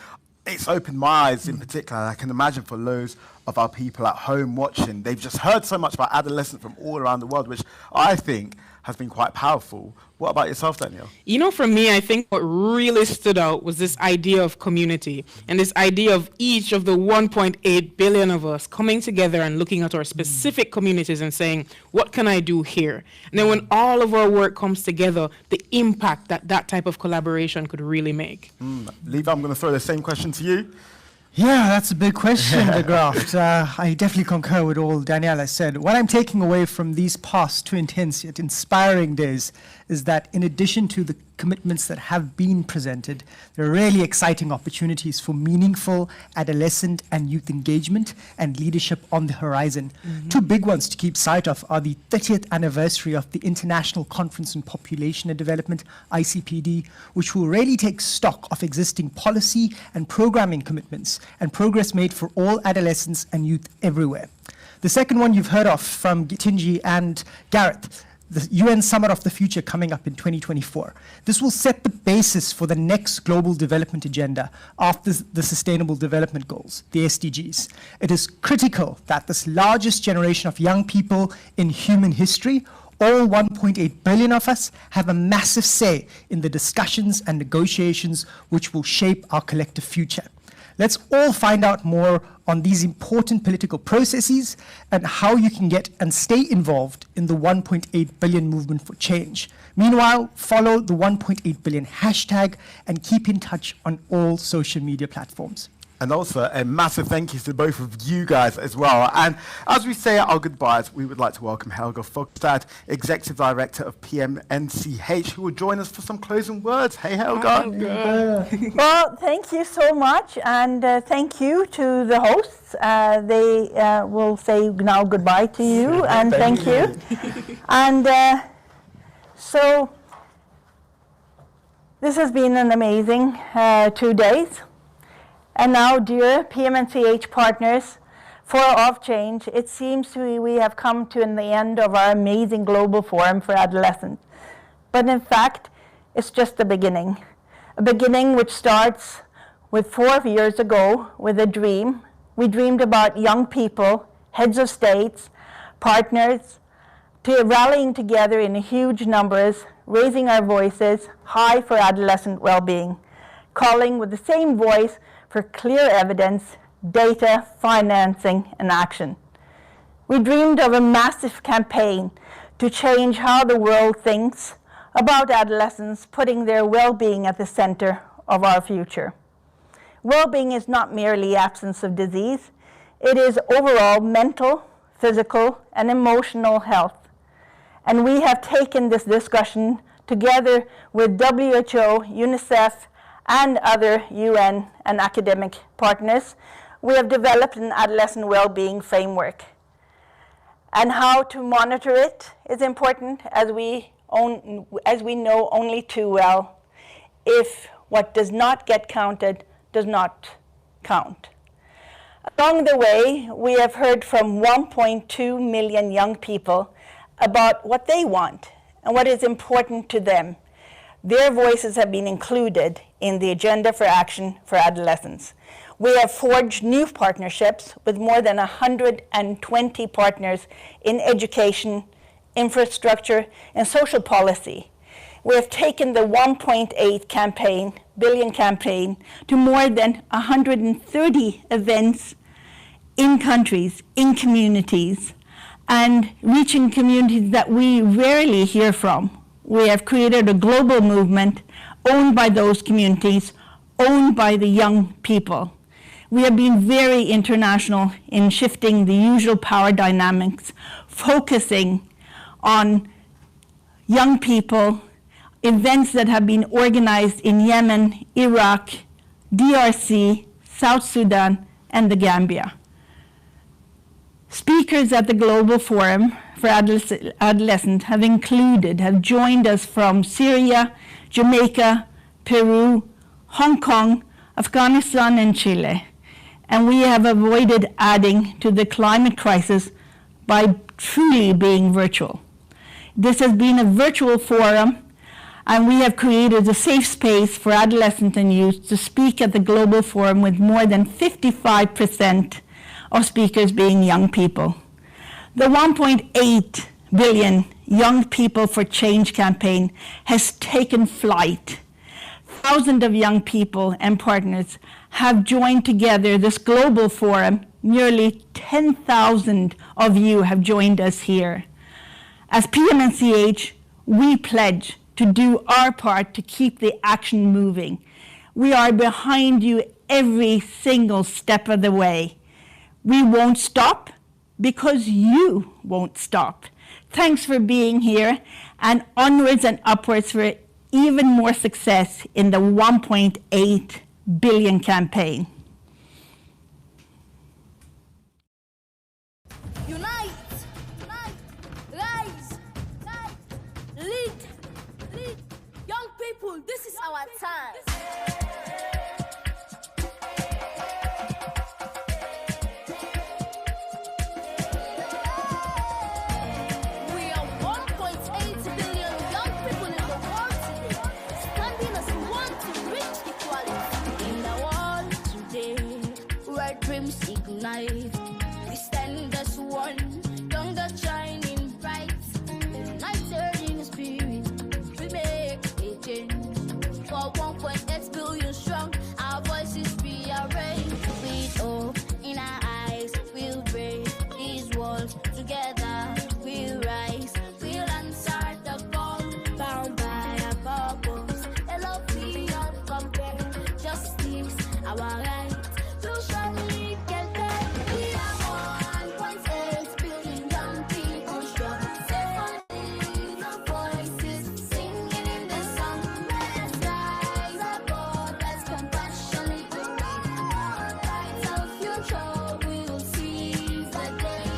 it's opened my eyes in particular. I can imagine for loads of our people at home watching, they've just heard so much about adolescents from all around the world, which I think has been quite powerful. What about yourself, Danielle? You know, for me, I think what really stood out was this idea of community and this idea of each of the 1.8 billion of us coming together and looking at our specific communities and saying, what can I do here? And then when all of our work comes together, the impact that that type of collaboration could really make. Levi, I'm going to throw the same question to you. Yeah, that's a big question, De Graft. I definitely concur with all Danielle has said. What I'm taking away from these past 2 intense yet inspiring days is that in addition to the commitments that have been presented, there are really exciting opportunities for meaningful adolescent and youth engagement and leadership on the horizon. Two big ones to keep sight of are the 30th anniversary of the International Conference on Population and Development, ICPD, which will really take stock of existing policy and programming commitments and progress made for all adolescents and youth everywhere. The second one you've heard of from Gitinji and Gareth, the UN Summit of the Future coming up in 2024. This will set the basis for the next global development agenda after the Sustainable Development Goals, the SDGs. It is critical that this largest generation of young people in human history, all 1.8 billion of us, have a massive say in the discussions and negotiations which will shape our collective future. Let's all find out more on these important political processes and how you can get and stay involved in the 1.8 billion movement for change. Meanwhile, follow the 1.8 billion hashtag and keep in touch on all social media platforms. And also a massive thank you to both of you guys as well. And as we say our goodbyes, we would like to welcome Helga Fogstad, Executive Director of PMNCH, who will join us for some closing words. Hey, Helga. Well, thank you so much. And thank you to the hosts. They will say now goodbye to you. And thank you. And so this has been an amazing 2 days. And now, dear PMNCH partners, for Of Change, it seems we have come to the end of our amazing global forum for adolescents. But in fact, it's just the beginning. A beginning which starts with 4 years ago with a dream. We dreamed about young people, heads of states, partners, rallying together in huge numbers, raising our voices high for adolescent well-being, calling with the same voice for clear evidence, data, financing, and action. We dreamed of a massive campaign to change how the world thinks about adolescents, putting their well-being at the center of our future. Well-being is not merely absence of disease. It is overall mental, physical, and emotional health. And we have taken this discussion together with WHO, UNICEF, and other UN and academic partners, we have developed an adolescent well-being framework. And how to monitor it is important, as we know only too well, if what does not get counted does not count. Along the way, we have heard from 1.2 million young people about what they want and what is important to them. Their voices have been included in the Agenda for Action for Adolescents. We have forged new partnerships with more than 120 partners in education, infrastructure, and social policy. We have taken the 1.8 billion campaign to more than 130 events in countries, in communities, and reaching communities that we rarely hear from. We have created a global movement owned by those communities, owned by the young people. We have been very international in shifting the usual power dynamics, focusing on young people, events that have been organized in Yemen, Iraq, DRC, South Sudan, and the Gambia. Speakers at the Global Forum for Adolescents have joined us from Syria, Jamaica, Peru, Hong Kong, Afghanistan, and Chile. And we have avoided adding to the climate crisis by truly being virtual. This has been a virtual forum, and we have created a safe space for adolescents and youth to speak at the Global Forum, with more than 55% of speakers being young people. The 1.8 billion Young People for Change campaign has taken flight. Thousands of young people and partners have joined together this global forum. Nearly 10,000 of you have joined us here. As PMNCH, we pledge to do our part to keep the action moving. We are behind you every single step of the way. We won't stop because you won't stop. Thanks for being here, and onwards and upwards for even more success in the 1.8 billion campaign. Unite, rise, lead. Young people, this is our time. We are 1.8 billion young people in the world today, standing as one to reach equality. In the world today, where dreams ignite, we stand as one, younger shining bright, united in spirit, we make a change. For 1.8 billion strong, our voices rearrange. With hope in our eyes, we'll break these walls together. We'll rise, we'll answer the call, bound by our purpose. A love beyond compare, justice, our right, to surely get there. We are 1.8 billion young people strong. Symphony, the voices singing in the song. Let's rise above, let's compassionately believe. Brighter future, we will seize the day.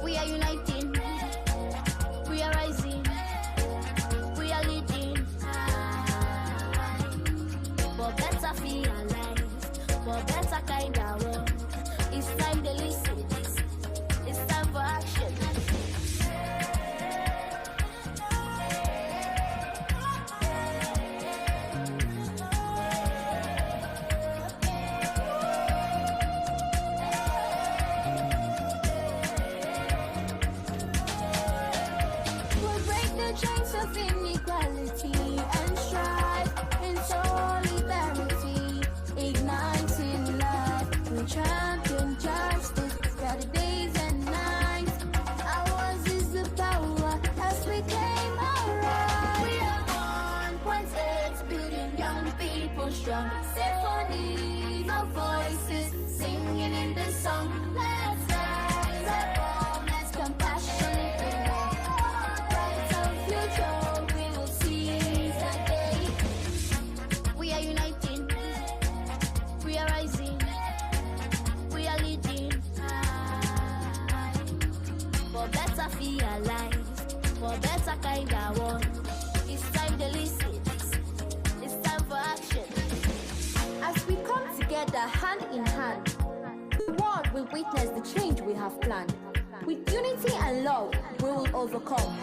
We are uniting, we are rising, we are leading. For better feel alive. realize for better kind of one. It's time to listen. It's time for action. As we come together hand in hand, the world will witness the change we have planned. With unity and love, we will overcome.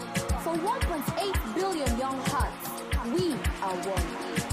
For 1.8 billion young hearts, we are one.